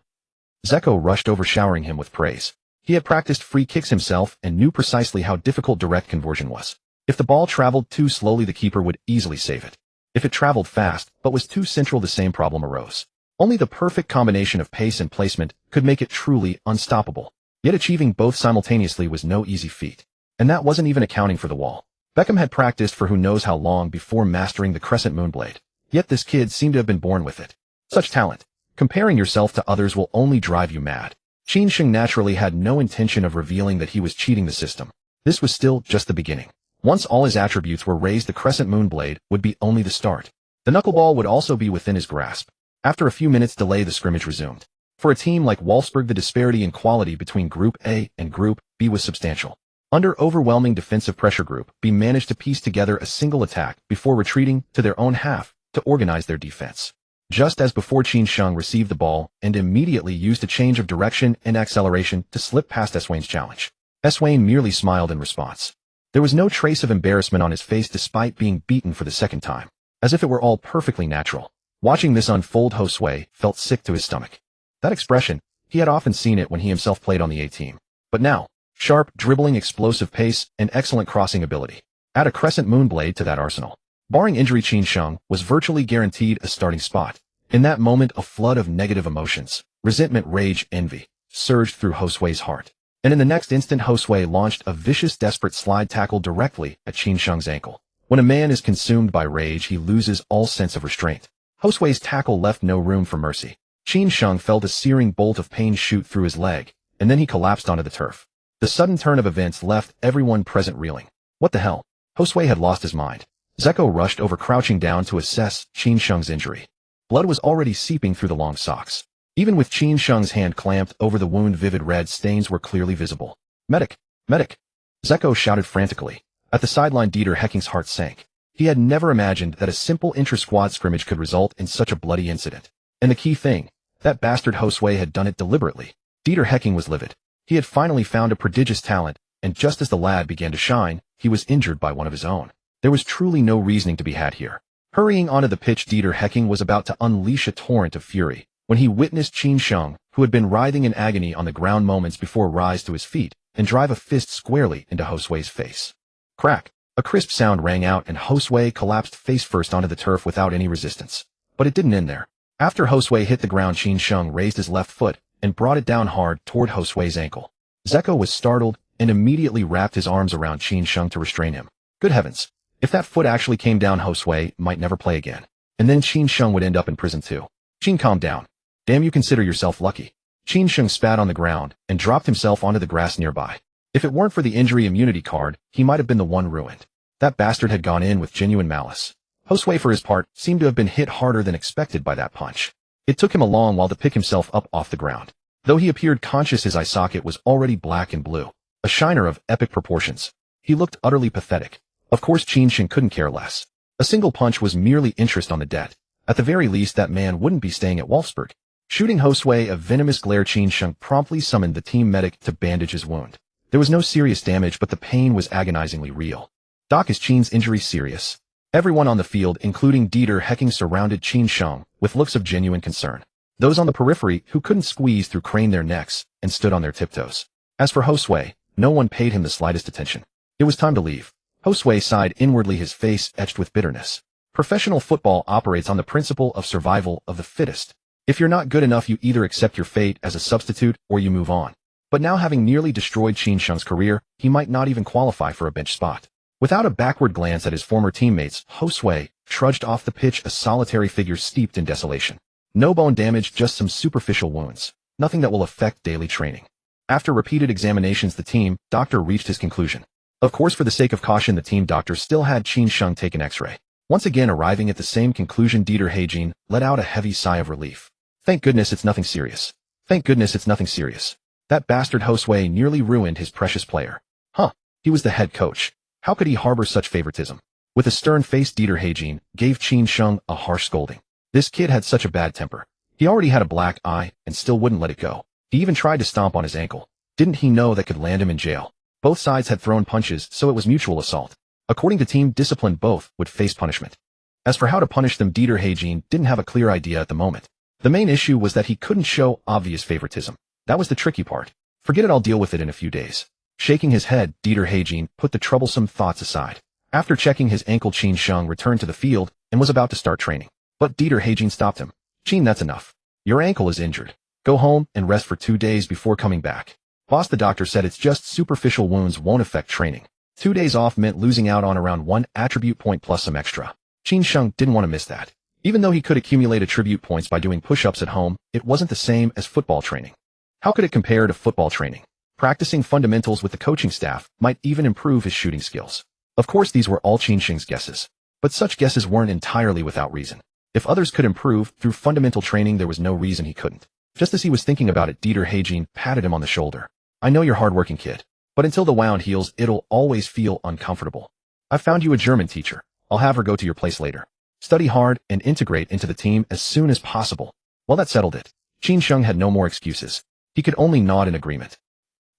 Zeko rushed over, showering him with praise. He had practiced free kicks himself and knew precisely how difficult direct conversion was. If the ball traveled too slowly, the keeper would easily save it. If it traveled fast but was too central, the same problem arose. Only the perfect combination of pace and placement could make it truly unstoppable. Yet achieving both simultaneously was no easy feat. And that wasn't even accounting for the wall. Beckham had practiced for who knows how long before mastering the crescent moonblade. Yet this kid seemed to have been born with it. Such talent. Comparing yourself to others will only drive you mad. Qin Sheng naturally had no intention of revealing that he was cheating the system. This was still just the beginning. Once all his attributes were raised, the crescent moonblade would be only the start. The knuckleball would also be within his grasp. After a few minutes delay, the scrimmage resumed. For a team like Wolfsburg, the disparity in quality between Group A and Group B was substantial. Under overwhelming defensive pressure, Group B managed to piece together a single attack before retreating to their own half to organize their defense. Just as before, Qin Sheng received the ball and immediately used a change of direction and acceleration to slip past Swain's challenge. Swain merely smiled in response. There was no trace of embarrassment on his face despite being beaten for the second time, as if it were all perfectly natural. Watching this unfold, Josue felt sick to his stomach. That expression, he had often seen it when he himself played on the A team. But now, sharp, dribbling, explosive pace, and excellent crossing ability. Add a crescent moonblade to that arsenal. Barring injury, Qin Sheng was virtually guaranteed a starting spot. In that moment, a flood of negative emotions, resentment, rage, envy, surged through Josue's heart. And in the next instant, Josue launched a vicious, desperate slide tackle directly at Qin Sheng's ankle. When a man is consumed by rage, he loses all sense of restraint. Josue's tackle left no room for mercy. Qin Sheng felt a searing bolt of pain shoot through his leg, and then he collapsed onto the turf. The sudden turn of events left everyone present reeling. What the hell? Josue had lost his mind. Zeko rushed over, crouching down to assess Qin Sheng's injury. Blood was already seeping through the long socks. Even with Qin Sheng's hand clamped over the wound, vivid red stains were clearly visible. Medic! Medic! Zeko shouted frantically. At the sideline, Dieter Hecking's heart sank. He had never imagined that a simple intra-squad scrimmage could result in such a bloody incident. And the key thing, that bastard Josue had done it deliberately. Dieter Hecking was livid. He had finally found a prodigious talent, and just as the lad began to shine, he was injured by one of his own. There was truly no reasoning to be had here. Hurrying onto the pitch, Dieter Hecking was about to unleash a torrent of fury when he witnessed Qin Sheng, who had been writhing in agony on the ground moments before, rise to his feet and drive a fist squarely into Josue's face. Crack! A crisp sound rang out and Josue collapsed face first onto the turf without any resistance. But it didn't end there. After Josue hit the ground, Qin Sheng raised his left foot and brought it down hard toward Josue's ankle. Zeko was startled and immediately wrapped his arms around Qin Sheng to restrain him. Good heavens! If that foot actually came down, Josue might never play again. And then Qin Sheng would end up in prison too. Qin, calm down. Damn, you consider yourself lucky. Qin Sheng spat on the ground and dropped himself onto the grass nearby. If it weren't for the injury immunity card, he might have been the one ruined. That bastard had gone in with genuine malice. Josue, for his part, seemed to have been hit harder than expected by that punch. It took him a long while to pick himself up off the ground. Though he appeared conscious, his eye socket was already black and blue, a shiner of epic proportions. He looked utterly pathetic. Of course, Qin Sheng couldn't care less. A single punch was merely interest on the debt. At the very least, that man wouldn't be staying at Wolfsburg. Shooting Josue a venomous glare, Qin Sheng promptly summoned the team medic to bandage his wound. There was no serious damage, but the pain was agonizingly real. Doc, is Qin's injury serious? Everyone on the field, including Dieter Hecking, surrounded Qin Sheng with looks of genuine concern. Those on the periphery who couldn't squeeze through craned their necks and stood on their tiptoes. As for Josue, no one paid him the slightest attention. It was time to leave. Josue sighed inwardly, his face etched with bitterness. Professional football operates on the principle of survival of the fittest. If you're not good enough, you either accept your fate as a substitute or you move on. But now, having nearly destroyed Qin Sheng's career, he might not even qualify for a bench spot. Without a backward glance at his former teammates, Josue trudged off the pitch, a solitary figure steeped in desolation. No bone damage, just some superficial wounds. Nothing that will affect daily training. After repeated examinations, the team doctor reached his conclusion. Of course, for the sake of caution, the team doctor still had Qin Sheng take an X-ray. Once again arriving at the same conclusion, Dieter Hecking let out a heavy sigh of relief. Thank goodness it's nothing serious. Thank goodness it's nothing serious. That bastard Josue nearly ruined his precious player. Huh. He was the head coach. How could he harbor such favoritism? With a stern face, Dieter Hecking gave Qin Sheng a harsh scolding. This kid had such a bad temper. He already had a black eye and still wouldn't let it go. He even tried to stomp on his ankle. Didn't he know that could land him in jail? Both sides had thrown punches, so it was mutual assault. According to team discipline, both would face punishment. As for how to punish them, Dieter Hecking didn't have a clear idea at the moment. The main issue was that he couldn't show obvious favoritism. That was the tricky part. Forget it, I'll deal with it in a few days. Shaking his head, Dieter Hecking put the troublesome thoughts aside. After checking his ankle, Qin Sheng returned to the field and was about to start training. But Dieter Hecking stopped him. Qin, that's enough. Your ankle is injured. Go home and rest for 2 days before coming back. Boss, the doctor said it's just superficial wounds, won't affect training. 2 days off meant losing out on around 1 attribute point plus some extra. Qin Sheng didn't want to miss that. Even though he could accumulate attribute points by doing push-ups at home, it wasn't the same as football training. How could it compare to football training? Practicing fundamentals with the coaching staff might even improve his shooting skills. Of course, these were all Qin Sheng's guesses. But such guesses weren't entirely without reason. If others could improve through fundamental training, there was no reason he couldn't. Just as he was thinking about it, Dieter Hagin patted him on the shoulder. I know you're hardworking, kid. But until the wound heals, it'll always feel uncomfortable. I found you a German teacher. I'll have her go to your place later. Study hard and integrate into the team as soon as possible. Well, that settled it. Qin Sheng had no more excuses. He could only nod in agreement.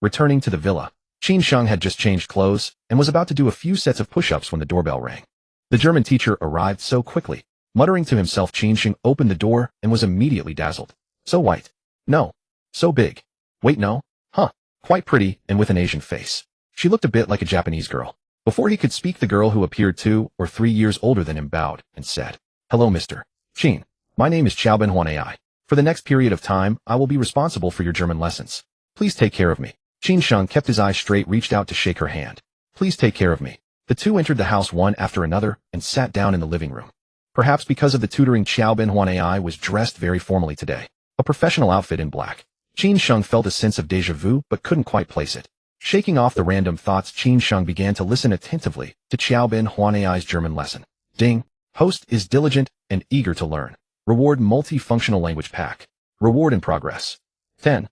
Returning to the villa, Qin Sheng had just changed clothes and was about to do a few sets of push-ups when the doorbell rang. The German teacher arrived so quickly. Muttering to himself, Qin Sheng opened the door and was immediately dazzled. So white. No. So big. Wait, no. Huh. Quite pretty and with an Asian face. She looked a bit like a Japanese girl. Before he could speak, the girl, who appeared 2 or 3 years older than him, bowed and said, Hello, Mr. Qin. My name is Xiaoben Huan AI. For the next period of time, I will be responsible for your German lessons. Please take care of me. Qin Sheng kept his eyes straight, reached out to shake her hand. Please take care of me. The two entered the house one after another and sat down in the living room. Perhaps because of the tutoring, Xiaoben Huan AI was dressed very formally today. A professional outfit in black. Qin Sheng felt a sense of déjà vu but couldn't quite place it. Shaking off the random thoughts, Qin Sheng began to listen attentively to Xiaoben Huan AI's German lesson. Ding. Host is diligent and eager to learn. Reward multifunctional language pack. Reward in progress. 10.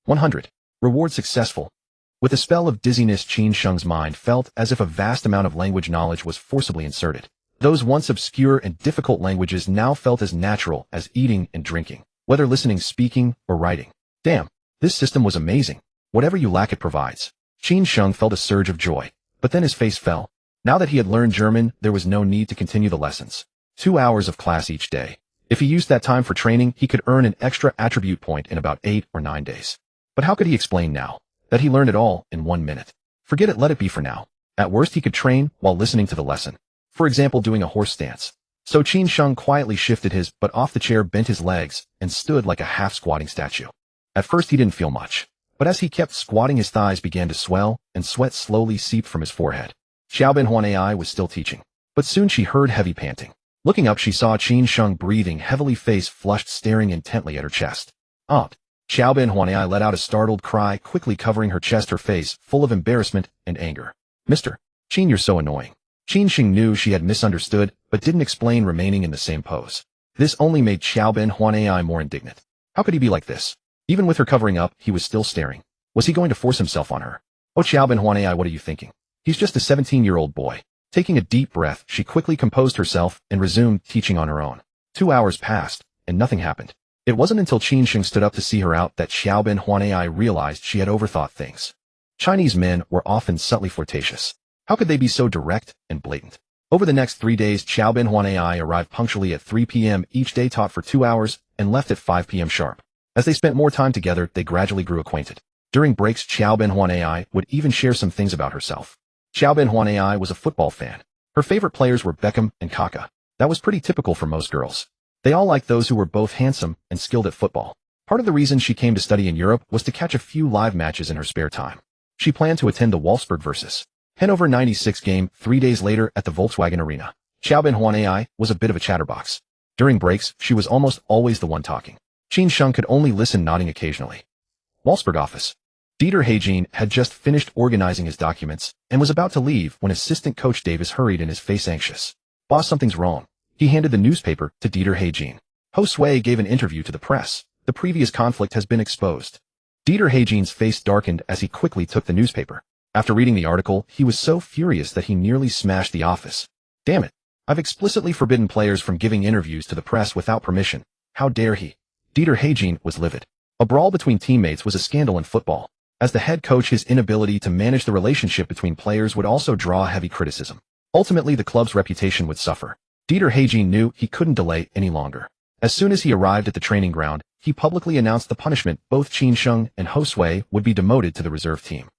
100. Reward successful. With a spell of dizziness, Qin Sheng's mind felt as if a vast amount of language knowledge was forcibly inserted. Those once obscure and difficult languages now felt as natural as eating and drinking, whether listening, speaking, or writing. Damn, this system was amazing. Whatever you lack, it provides. Qin Sheng felt a surge of joy, but then his face fell. Now that he had learned German, there was no need to continue the lessons. 2 hours of class each day. If he used that time for training, he could earn an extra attribute point in about 8 or 9 days. But how could he explain now that he learned it all in 1 minute? Forget it, let it be for now. At worst, he could train while listening to the lesson. For example, doing a horse stance. So Qin Sheng quietly shifted his butt off the chair, bent his legs, and stood like a half-squatting statue. At first, he didn't feel much. But as he kept squatting, his thighs began to swell, and sweat slowly seeped from his forehead. Xiaoben Huan AI was still teaching. But soon she heard heavy panting. Looking up, she saw Qin Sheng breathing heavily, face flushed, staring intently at her chest. Xiaoben Huan AI let out a startled cry, quickly covering her chest, her face full of embarrassment and anger. Mr. Qin, you're so annoying. Qin Sheng knew she had misunderstood, but didn't explain, remaining in the same pose. This only made Xiaoben Huan AI more indignant. How could he be like this? Even with her covering up, he was still staring. Was he going to force himself on her? Oh, Xiaoben Huan AI, what are you thinking? He's just a 17-year-old boy. Taking a deep breath, she quickly composed herself and resumed teaching on her own. 2 hours passed, and nothing happened. It wasn't until Qin Sheng stood up to see her out that Xiaoben Huan AI realized she had overthought things. Chinese men were often subtly flirtatious. How could they be so direct and blatant? Over the next 3 days, Xiaoben Huan AI arrived punctually at 3 p.m. each day, taught for 2 hours, and left at 5 p.m. sharp. As they spent more time together, they gradually grew acquainted. During breaks, Xiaoben Huan AI would even share some things about herself. Xiaoben Huan AI was a football fan. Her favorite players were Beckham and Kaka. That was pretty typical for most girls. They all liked those who were both handsome and skilled at football. Part of the reason she came to study in Europe was to catch a few live matches in her spare time. She planned to attend the Wolfsburg vs. Hannover 96 game 3 days later at the Volkswagen Arena. Xiaoben Huan AI was a bit of a chatterbox. During breaks, she was almost always the one talking. Qin Sheng could only listen, nodding occasionally. Wolfsburg office. Dieter Hagin had just finished organizing his documents and was about to leave when assistant coach Davis hurried in, his face anxious. Boss, something's wrong. He handed the newspaper to Dieter Hagin. Josue gave an interview to the press. The previous conflict has been exposed. Dieter Hagin's face darkened as he quickly took the newspaper. After reading the article, he was so furious that he nearly smashed the office. Damn it. I've explicitly forbidden players from giving interviews to the press without permission. How dare he? Dieter Hagin was livid. A brawl between teammates was a scandal in football. As the head coach, his inability to manage the relationship between players would also draw heavy criticism. Ultimately, the club's reputation would suffer. Dieter Hagin knew he couldn't delay any longer. As soon as he arrived at the training ground, he publicly announced the punishment. Both Qin Sheng and Josue would be demoted to the reserve team.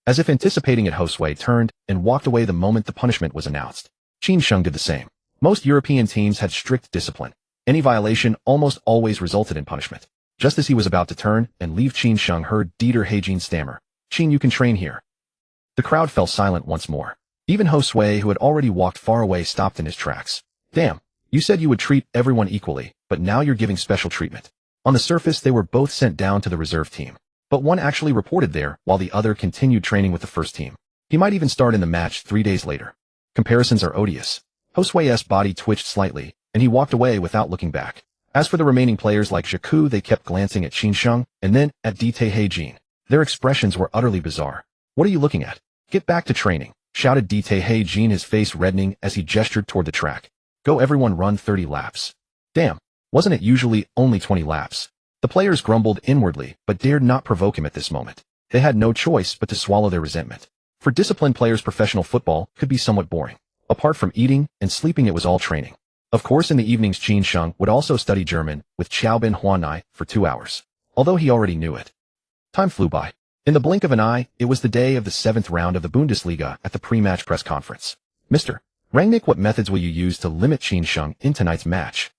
As if anticipating it, Josue turned and walked away the moment the punishment was announced. Qin Sheng did the same. Most European teams had strict discipline. Any violation almost always resulted in punishment. Just as he was about to turn and leave, Qin Sheng heard Dieter Hagin stammer, "Qin, you can train here." The crowd fell silent once more. Even Josue, who had already walked far away, stopped in his tracks. Damn, you said you would treat everyone equally, but now you're giving special treatment. On the surface, they were both sent down to the reserve team. But one actually reported there, while the other continued training with the first team. He might even start in the match 3 days later. Comparisons are odious. Josue's body twitched slightly, and he walked away without looking back. As for the remaining players like Zhaku, they kept glancing at Qin Sheng and then at Dite Jin. Their expressions were utterly bizarre. What are you looking at? Get back to training, shouted Dite Jin, his face reddening as he gestured toward the track. Go everyone, run 30 laps. Damn, wasn't it usually only 20 laps? The players grumbled inwardly, but dared not provoke him at this moment. They had no choice but to swallow their resentment. For disciplined players, professional football could be somewhat boring. Apart from eating and sleeping, it was all training. Of course, in the evenings, Qin Sheng would also study German with Qiaobin Huanai for 2 hours. Although he already knew it. Time flew by. In the blink of an eye, it was the day of the 7th round of the Bundesliga at the pre-match press conference. Mr. Rangnick, what methods will you use to limit Qin Sheng in tonight's match?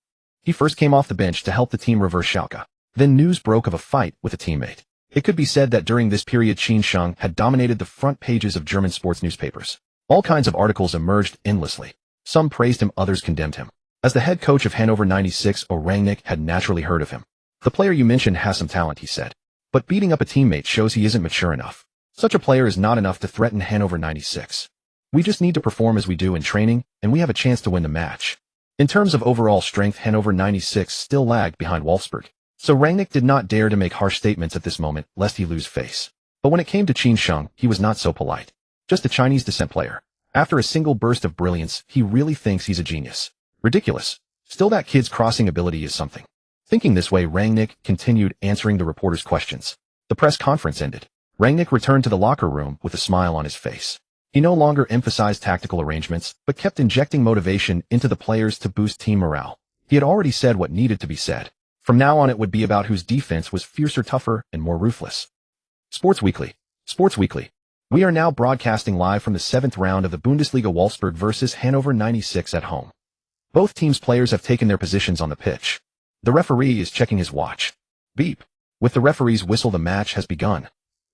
He first came off the bench to help the team reverse Schalke. Then news broke of a fight with a teammate. It could be said that during this period, Qin Sheng had dominated the front pages of German sports newspapers. All kinds of articles emerged endlessly. Some praised him, others condemned him. As the head coach of Hannover 96, Rangnick had naturally heard of him. The player you mentioned has some talent, he said. But beating up a teammate shows he isn't mature enough. Such a player is not enough to threaten Hannover 96. We just need to perform as we do in training, and we have a chance to win the match. In terms of overall strength, Hannover 96 still lagged behind Wolfsburg. So Rangnick did not dare to make harsh statements at this moment, lest he lose face. But when it came to Qin Sheng, he was not so polite. Just a Chinese descent player. After a single burst of brilliance, he really thinks he's a genius. Ridiculous. Still, that kid's crossing ability is something. Thinking this way, Rangnick continued answering the reporters' questions. The press conference ended. Rangnick returned to the locker room with a smile on his face. He no longer emphasized tactical arrangements, but kept injecting motivation into the players to boost team morale. He had already said what needed to be said. From now on, it would be about whose defense was fiercer, tougher, and more ruthless. Sports Weekly. Sports Weekly. We are now broadcasting live from the 7th round of the Bundesliga, Wolfsburg versus Hannover 96 at home. Both teams' players have taken their positions on the pitch. The referee is checking his watch. Beep. With the referee's whistle, the match has begun.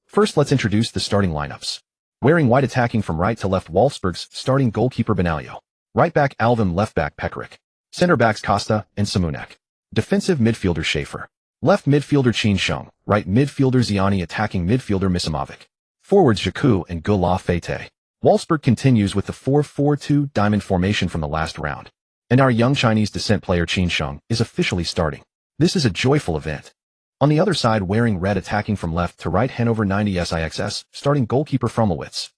First, let's introduce the starting lineups. Wearing white, attacking from right to left, Wolfsburg's starting goalkeeper Benaglio. Right back Alvim, left back Pekarik. Center backs Costa and Simunek. Defensive midfielder Schaefer. Left midfielder Qin Sheng. Right midfielder Ziani, attacking midfielder Misimovic. Forwards Zhaku and Gula Fete. Wolfsburg continues with the 4-4-2 diamond formation from the last round. And our young Chinese descent player Qin Sheng is officially starting. This is a joyful event. On the other side, wearing red, attacking from left to right, Hannover 96, starting goalkeeper Fromowitz.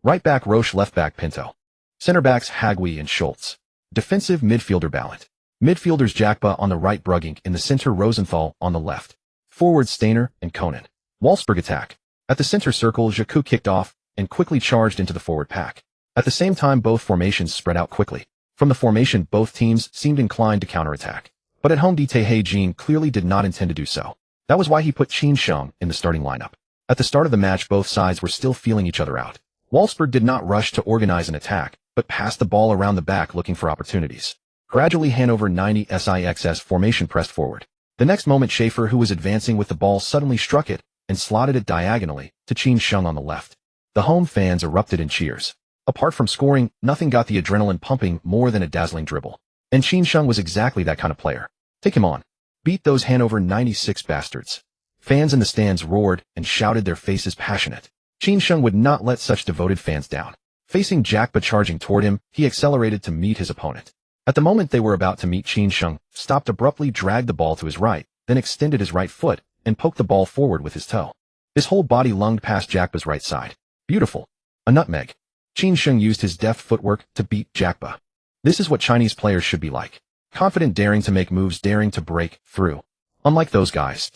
Right back Roche, left back Pinto. Center backs Hagui and Schultz. Defensive midfielder Ballon. Midfielders Jakba on the right, Brugink in the center, Rosenthal on the left. Forwards Steiner and Konen. Wolfsburg attack. At the center circle, Zhaku kicked off and quickly charged into the forward pack. At the same time, both formations spread out quickly. From the formation, both teams seemed inclined to counterattack. But at home, Dite Jin clearly did not intend to do so. That was why he put Qin Sheng in the starting lineup. At the start of the match, both sides were still feeling each other out. Wolfsburg did not rush to organize an attack, but passed the ball around the back looking for opportunities. Gradually, Hannover 96's formation pressed forward. The next moment, Schaefer, who was advancing with the ball, suddenly struck it and slotted it diagonally to Qin Sheng on the left. The home fans erupted in cheers. Apart from scoring, nothing got the adrenaline pumping more than a dazzling dribble. And Qin Sheng was exactly that kind of player. Take him on. Beat those Hannover 96 bastards. Fans in the stands roared and shouted, their faces passionate. Qin Sheng would not let such devoted fans down. Facing Jakba charging toward him, he accelerated to meet his opponent. At the moment they were about to meet, Qin Sheng stopped abruptly, dragged the ball to his right, then extended his right foot and poked the ball forward with his toe. His whole body lunged past Jakba's right side. Beautiful. A nutmeg. Qin Sheng used his deft footwork to beat Jakba. This is what Chinese players should be like. Confident, daring to make moves, daring to break through. Unlike those guys.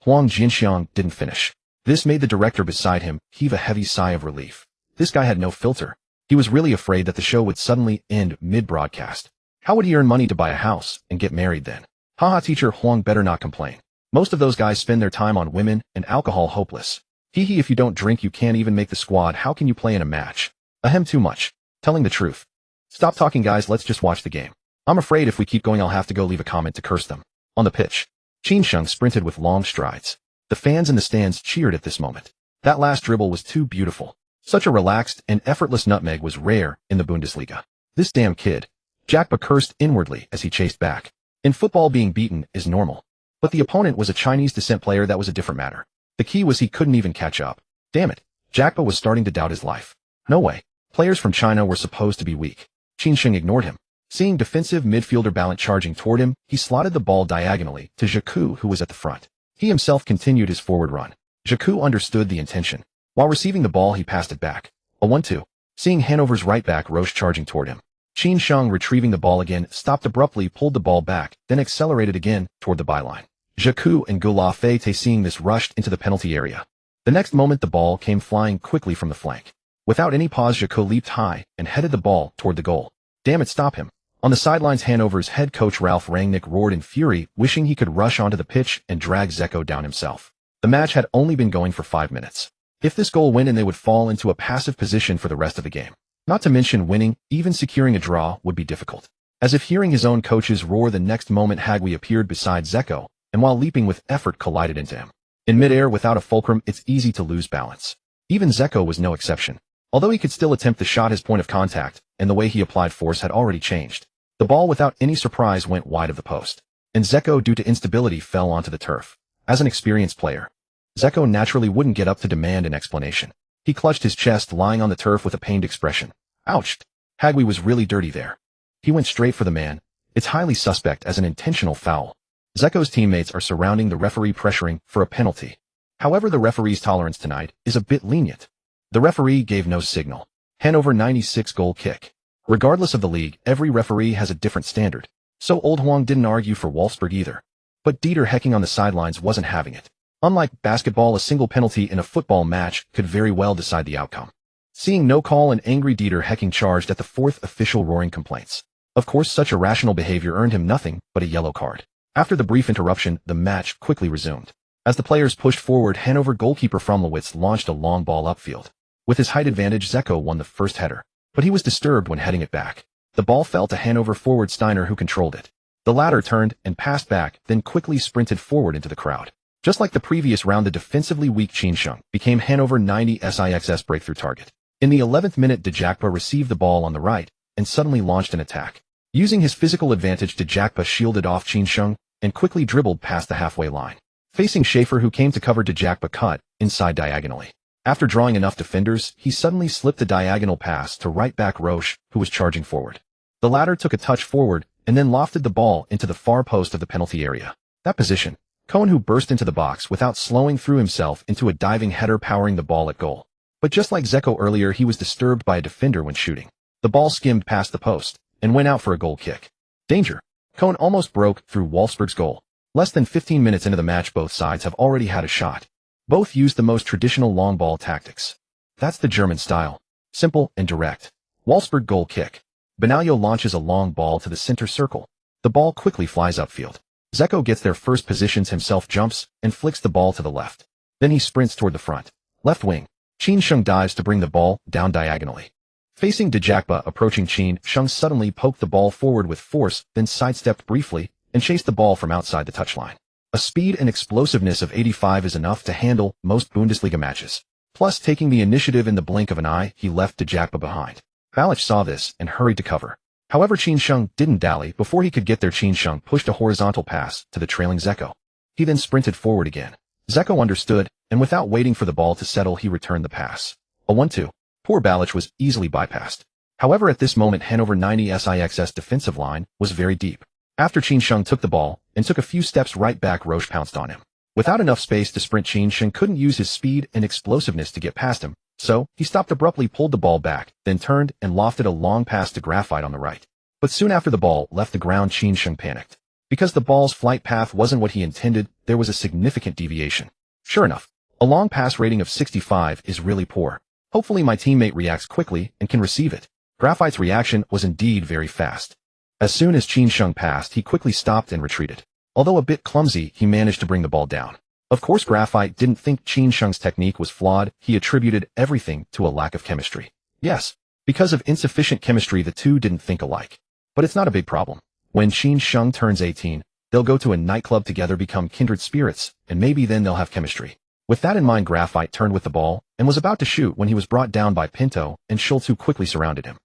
Huang Jinxiang didn't finish. This made the director beside him heave a heavy sigh of relief. This guy had no filter. He was really afraid that the show would suddenly end mid-broadcast. How would he earn money to buy a house and get married then? Haha, teacher Huang better not complain. Most of those guys spend their time on women and alcohol. Hopeless. Hee, if you don't drink, you can't even make the squad. How can you play in a match? Ahem, too much. Telling the truth. Stop talking, guys, let's just watch the game. I'm afraid if we keep going, I'll have to go leave a comment to curse them. On the pitch, Qin Sheng sprinted with long strides. The fans in the stands cheered at this moment. That last dribble was too beautiful. Such a relaxed and effortless nutmeg was rare in the Bundesliga. This damn kid. Jakba cursed inwardly as he chased back. In football, being beaten is normal. But the opponent was a Chinese descent player. That was a different matter. The key was he couldn't even catch up. Damn it. Jakba was starting to doubt his life. No way. Players from China were supposed to be weak. Qin Sheng ignored him. Seeing defensive midfielder Ballon charging toward him, he slotted the ball diagonally to Zhaku, who was at the front. He himself continued his forward run. Zhaku understood the intention. While receiving the ball, he passed it back. A 1-2. Seeing Hanover's right back Roche charging toward him, Qin Sheng, retrieving the ball again, stopped abruptly, pulled the ball back, then accelerated again toward the byline. Zhaku and Gulafete, seeing this, rushed into the penalty area. The next moment, the ball came flying quickly from the flank. Without any pause, Zhaku leaped high and headed the ball toward the goal. Damn it, stop him. On the sidelines, Hanover's head coach Ralf Rangnick roared in fury, wishing he could rush onto the pitch and drag Zeko down himself. The match had only been going for 5 minutes. If this goal went in, they would fall into a passive position for the rest of the game. Not to mention winning, even securing a draw, would be difficult. As if hearing his own coach's roar, the next moment Hagui appeared beside Zeko, and while leaping with effort collided into him. In midair without a fulcrum, it's easy to lose balance. Even Zeko was no exception. Although he could still attempt the shot, his point of contact and the way he applied force had already changed. The ball, without any surprise, went wide of the post, and Zeko, due to instability, fell onto the turf. As an experienced player, Zeko naturally wouldn't get up to demand an explanation. He clutched his chest, lying on the turf with a pained expression. Ouch! Hagui was really dirty there. He went straight for the man. It's highly suspect as an intentional foul. Zeko's teammates are surrounding the referee, pressuring for a penalty. However, the referee's tolerance tonight is a bit lenient. The referee gave no signal. Hanover 96 goal kick. Regardless of the league, every referee has a different standard. So Old Huang didn't argue for Wolfsburg either. But Dieter Hecking on the sidelines wasn't having it. Unlike basketball, a single penalty in a football match could very well decide the outcome. Seeing no call, an angry Dieter Hecking charged at the fourth official, roaring complaints. Of course, such irrational behavior earned him nothing but a yellow card. After the brief interruption, the match quickly resumed. As the players pushed forward, Hanover goalkeeper Fromlowitz launched a long ball upfield. With his height advantage, Zeko won the first header, but he was disturbed when heading it back. The ball fell to Hanover forward Steiner, who controlled it. The latter turned and passed back, then quickly sprinted forward into the crowd. Just like the previous round, the defensively weak Qin Sheng became Hanover 96's breakthrough target. In the 11th minute, Djakpa received the ball on the right and suddenly launched an attack. Using his physical advantage, Djakpa shielded off Qin Sheng and quickly dribbled past the halfway line. Facing Schaefer, who came to cover, Djakpa cut inside diagonally. After drawing enough defenders, he suddenly slipped the diagonal pass to right back Roche, who was charging forward. The latter took a touch forward and then lofted the ball into the far post of the penalty area. That position, Cohen, who burst into the box without slowing, threw himself into a diving header, powering the ball at goal. But just like Zeko earlier, he was disturbed by a defender when shooting. The ball skimmed past the post and went out for a goal kick. Danger! Cohen almost broke through Wolfsburg's goal. Less than 15 minutes into the match, both sides have already had a shot. Both used the most traditional long ball tactics. That's the German style. Simple and direct. Wolfsburg goal kick. Benaglio launches a long ball to the center circle. The ball quickly flies upfield. Zeko gets there first, positions himself, jumps, and flicks the ball to the left. Then he sprints toward the front. Left wing. Qin Sheng dives to bring the ball down diagonally. Facing Djakpa, approaching Qin Sheng suddenly poked the ball forward with force, then sidestepped briefly and chased the ball from outside the touchline. A speed and explosiveness of 85 is enough to handle most Bundesliga matches. Plus, taking the initiative in the blink of an eye, he left Djakpa behind. Ballon saw this and hurried to cover. However, Qin Sheng didn't dally. Before he could get there, Qin Sheng pushed a horizontal pass to the trailing Zeko. He then sprinted forward again. Zeko understood, and without waiting for the ball to settle, he returned the pass. A 1-2. Poor Ballon was easily bypassed. However, at this moment, Hanover 96's defensive line was very deep. After Qin Sheng took the ball and took a few steps right back, Roche pounced on him. Without enough space to sprint, Qin Sheng couldn't use his speed and explosiveness to get past him, so he stopped abruptly, pulled the ball back, then turned and lofted a long pass to Graphite on the right. But soon after the ball left the ground, Qin Sheng panicked. Because the ball's flight path wasn't what he intended, there was a significant deviation. Sure enough, a long pass rating of 65 is really poor. Hopefully my teammate reacts quickly and can receive it. Graphite's reaction was indeed very fast. As soon as Qin Sheng passed, he quickly stopped and retreated. Although a bit clumsy, he managed to bring the ball down. Of course, Graphite didn't think Qin Sheng's technique was flawed. He attributed everything to a lack of chemistry. Yes, because of insufficient chemistry, the two didn't think alike. But it's not a big problem. When Qin Sheng turns 18, they'll go to a nightclub together, become kindred spirits, and maybe then they'll have chemistry. With that in mind, Graphite turned with the ball and was about to shoot when he was brought down by Pinto and Schultz, who quickly surrounded him.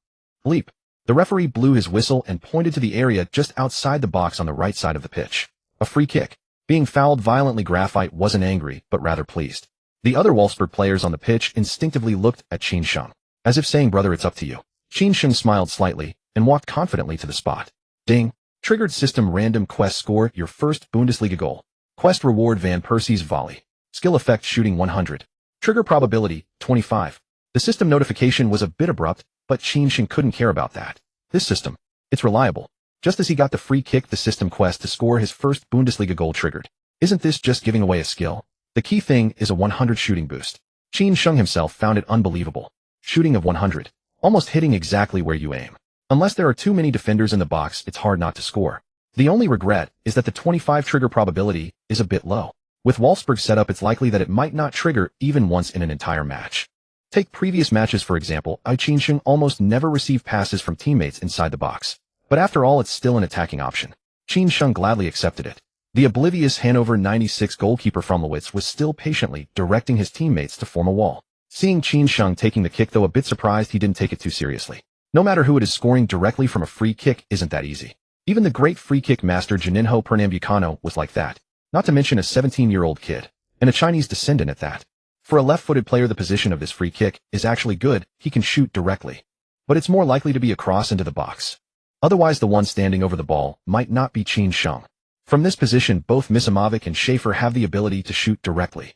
Leap. The referee blew his whistle and pointed to the area just outside the box on the right side of the pitch. A free kick. Being fouled violently, Graphite wasn't angry, but rather pleased. The other Wolfsburg players on the pitch instinctively looked at Qin Sheng, as if saying, "Brother, it's up to you." Qin Sheng smiled slightly and walked confidently to the spot. Ding. Triggered system random quest score your first Bundesliga goal. Quest reward Van Persie's volley. Skill effect shooting 100. Trigger probability 25. The system notification was a bit abrupt, but Qin Sheng couldn't care about that. This system, it's reliable. Just as he got the free kick, the system quest to score his first Bundesliga goal triggered. Isn't this just giving away a skill? The key thing is a 100 shooting boost. Qin Sheng himself found it unbelievable. Shooting of 100. Almost hitting exactly where you aim. Unless there are too many defenders in the box, it's hard not to score. The only regret is that the 25 trigger probability is a bit low. With Wolfsburg's setup, it's likely that it might not trigger even once in an entire match. Take previous matches for example. Qin Sheng almost never received passes from teammates inside the box. But after all, it's still an attacking option. Qin Sheng gladly accepted it. The oblivious Hannover 96 goalkeeper Fromlowitz was still patiently directing his teammates to form a wall. Seeing Qin Sheng taking the kick, though a bit surprised he didn't take it too seriously. No matter who it is, scoring directly from a free kick isn't that easy. Even the great free kick master Juninho Pernambucano was like that. Not to mention a 17-year-old kid, and a Chinese descendant at that. For a left-footed player, the position of this free kick is actually good. He can shoot directly. But it's more likely to be a cross into the box. Otherwise, the one standing over the ball might not be Qin Sheng. From this position, both Misimovic and Schaefer have the ability to shoot directly.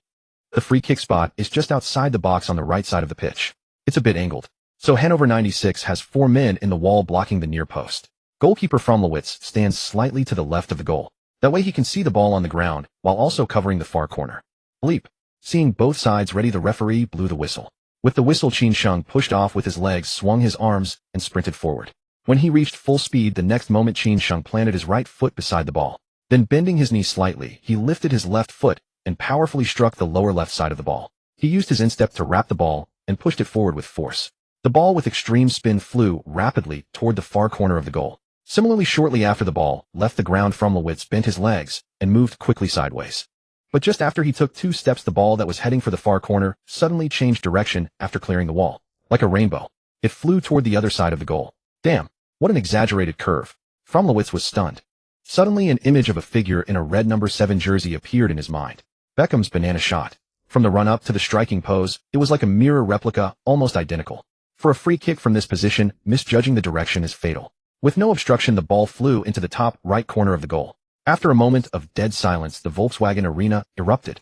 The free kick spot is just outside the box on the right side of the pitch. It's a bit angled. So Hannover 96 has 4 men in the wall blocking the near post. Goalkeeper Fromlowitz stands slightly to the left of the goal. That way he can see the ball on the ground, while also covering the far corner. Bleep. Seeing both sides ready, the referee blew the whistle. With the whistle, Qin Sheng pushed off with his legs, swung his arms, and sprinted forward. When he reached full speed, the next moment Qin Sheng planted his right foot beside the ball. Then bending his knee slightly, he lifted his left foot and powerfully struck the lower left side of the ball. He used his instep to wrap the ball and pushed it forward with force. The ball with extreme spin flew rapidly toward the far corner of the goal. Similarly, shortly after the ball left the ground, Fromlowitz bent his legs and moved quickly sideways. But just after he took 2 steps, the ball that was heading for the far corner suddenly changed direction after clearing the wall. Like a rainbow, it flew toward the other side of the goal. Damn, what an exaggerated curve. Fromlowitz was stunned. Suddenly, an image of a figure in a red number 7 jersey appeared in his mind. Beckham's banana shot. From the run-up to the striking pose, it was like a mirror replica, almost identical. For a free kick from this position, misjudging the direction is fatal. With no obstruction, the ball flew into the top right corner of the goal. After a moment of dead silence, the Volkswagen Arena erupted.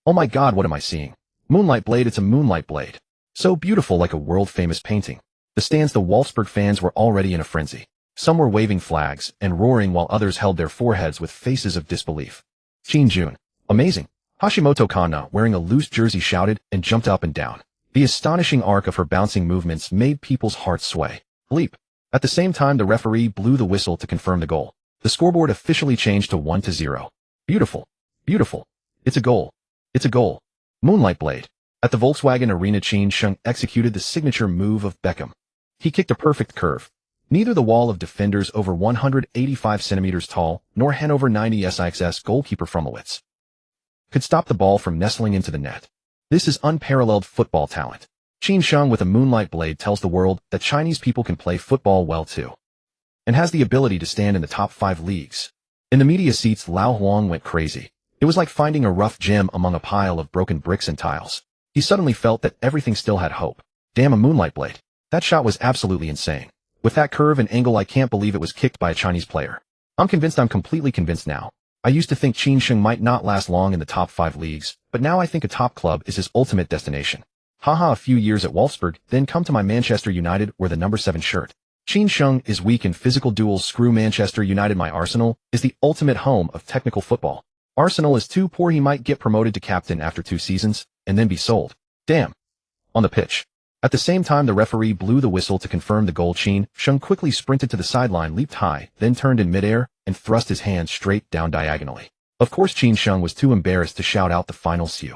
Oh my God, what am I seeing? Moonlight blade, it's a moonlight blade. So beautiful, like a world-famous painting. The stands, the Wolfsburg fans were already in a frenzy. Some were waving flags and roaring while others held their foreheads with faces of disbelief. Qin Jun. Amazing. Hashimoto Kanna, wearing a loose jersey, shouted and jumped up and down. The astonishing arc of her bouncing movements made people's hearts sway. Bleep. At the same time, the referee blew the whistle to confirm the goal. The scoreboard officially changed to 1-0. Beautiful. Beautiful. It's a goal. It's a goal. Moonlight blade. At the Volkswagen Arena, Qin Sheng executed the signature move of Beckham. He kicked a perfect curve. Neither the wall of defenders over 185 centimeters tall, nor Hannover 96 goalkeeper Fromlowitz could stop the ball from nestling into the net. This is unparalleled football talent. Qin Sheng with a moonlight blade tells the world that Chinese people can play football well too, and has the ability to stand in the top 5 leagues. In the media seats, Lao Huang went crazy. It was like finding a rough gem among a pile of broken bricks and tiles. He suddenly felt that everything still had hope. Damn, a moonlight blade. That shot was absolutely insane. With that curve and angle, I can't believe it was kicked by a Chinese player. I'm completely convinced now. I used to think Qin Sheng might not last long in the top 5 leagues, but now I think a top club is his ultimate destination. Haha, a few years at Wolfsburg, then come to my Manchester United, wear the number 7 shirt. Qin Sheng is weak in physical duels. Screw Manchester United. My Arsenal is the ultimate home of technical football. Arsenal is too poor. He might get promoted to captain after 2 seasons, and then be sold. Damn. On the pitch. At the same time, the referee blew the whistle to confirm the goal. Qin Sheng quickly sprinted to the sideline, leaped high, then turned in midair, and thrust his hands straight down diagonally. Of course, Qin Sheng was too embarrassed to shout out the final "see."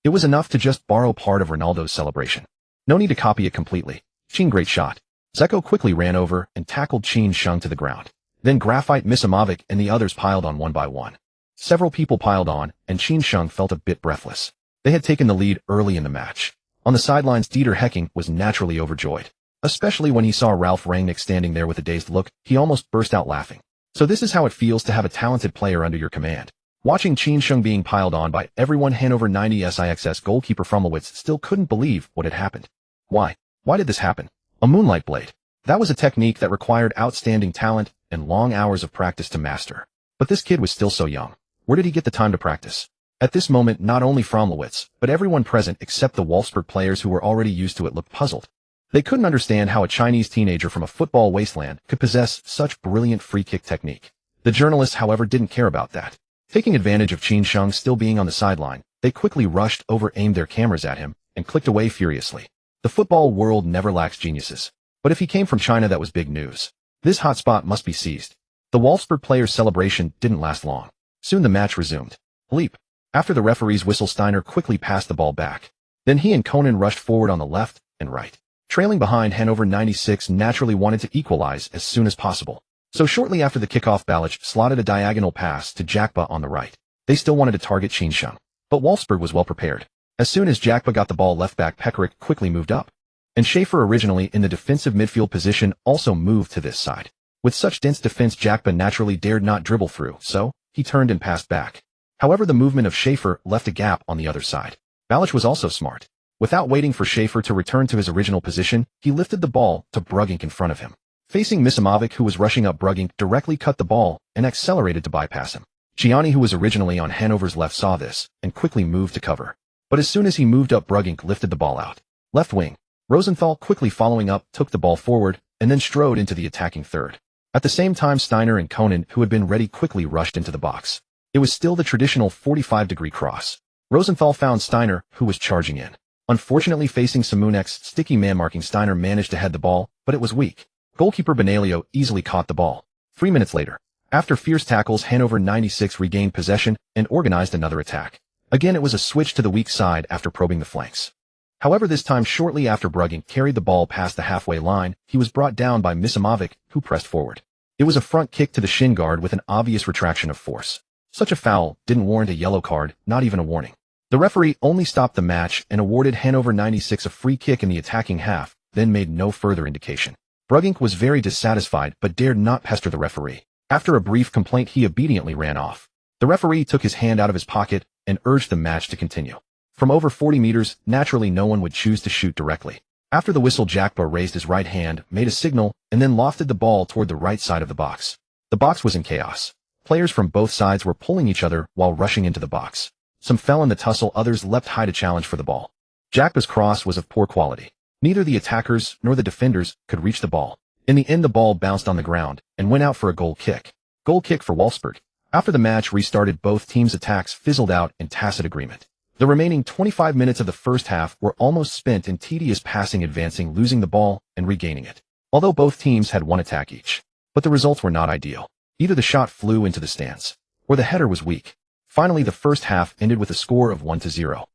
It was enough to just borrow part of Ronaldo's celebration. No need to copy it completely. Qin, great shot. Zeko quickly ran over and tackled Qin Sheng to the ground. Then Graphite, Misimovic, and the others piled on one by one. Several people piled on, and Qin Sheng felt a bit breathless. They had taken the lead early in the match. On the sidelines, Dieter Hecking was naturally overjoyed. Especially when he saw Ralf Rangnick standing there with a dazed look, he almost burst out laughing. So this is how it feels to have a talented player under your command. Watching Qin Sheng being piled on by everyone, Hannover 96 goalkeeper Fromlowitz still couldn't believe what had happened. Why? Why did this happen? A moonlight blade. That was a technique that required outstanding talent and long hours of practice to master. But this kid was still so young. Where did he get the time to practice? At this moment, not only Fromlowitz, but everyone present except the Wolfsburg players who were already used to it looked puzzled. They couldn't understand how a Chinese teenager from a football wasteland could possess such brilliant free-kick technique. The journalists, however, didn't care about that. Taking advantage of Qin Sheng still being on the sideline, they quickly rushed over, aimed their cameras at him, and clicked away furiously. The football world never lacks geniuses. But if he came from China, that was big news. This hotspot must be seized. The Wolfsburg players' celebration didn't last long. Soon the match resumed. Leap. After the referee's whistle, Steiner quickly passed the ball back. Then he and Conan rushed forward on the left and right. Trailing behind, Hannover 96 naturally wanted to equalize as soon as possible. So shortly after the kickoff, Ballon slotted a diagonal pass to Jakba on the right. They still wanted to target Qin Sheng, but Wolfsburg was well prepared. As soon as Jakba got the ball, left back Pekarik quickly moved up. And Schaefer, originally in the defensive midfield position, also moved to this side. With such dense defense, Jakba naturally dared not dribble through, so he turned and passed back. However, the movement of Schaefer left a gap on the other side. Ballon was also smart. Without waiting for Schaefer to return to his original position, he lifted the ball to Brugink in front of him. Facing Misimovic, who was rushing up, Brugink directly cut the ball and accelerated to bypass him. Gianni, who was originally on Hannover's left, saw this and quickly moved to cover. But as soon as he moved up, Brugink lifted the ball out. Left wing. Rosenthal, quickly following up, took the ball forward and then strode into the attacking third. At the same time, Steiner and Conan, who had been ready, quickly rushed into the box. It was still the traditional 45-degree cross. Rosenthal found Steiner, who was charging in. Unfortunately, facing Simunek's sticky man marking, Steiner managed to head the ball, but it was weak. Goalkeeper Benalio easily caught the ball. 3 minutes later, after fierce tackles, Hannover 96 regained possession and organized another attack. Again, it was a switch to the weak side after probing the flanks. However, this time, shortly after Brugink carried the ball past the halfway line, he was brought down by Misimovic, who pressed forward. It was a front kick to the shin guard with an obvious retraction of force. Such a foul didn't warrant a yellow card, not even a warning. The referee only stopped the match and awarded Hannover 96 a free kick in the attacking half, then made no further indication. Brugink was very dissatisfied but dared not pester the referee. After a brief complaint, he obediently ran off. The referee took his hand out of his pocket and urged the match to continue. From over 40 meters, naturally no one would choose to shoot directly. After the whistle, Jakba raised his right hand, made a signal, and then lofted the ball toward the right side of the box. The box was in chaos. Players from both sides were pulling each other while rushing into the box. Some fell in the tussle, others leapt high to challenge for the ball. Jakba's cross was of poor quality. Neither the attackers nor the defenders could reach the ball. In the end, the ball bounced on the ground and went out for a goal kick. Goal kick for Wolfsburg. After the match restarted, both teams' attacks fizzled out in tacit agreement. The remaining 25 minutes of the first half were almost spent in tedious passing, advancing, losing the ball, and regaining it. Although both teams had one attack each. But the results were not ideal. Either the shot flew into the stands, or the header was weak. Finally, the first half ended with a score of 1-0.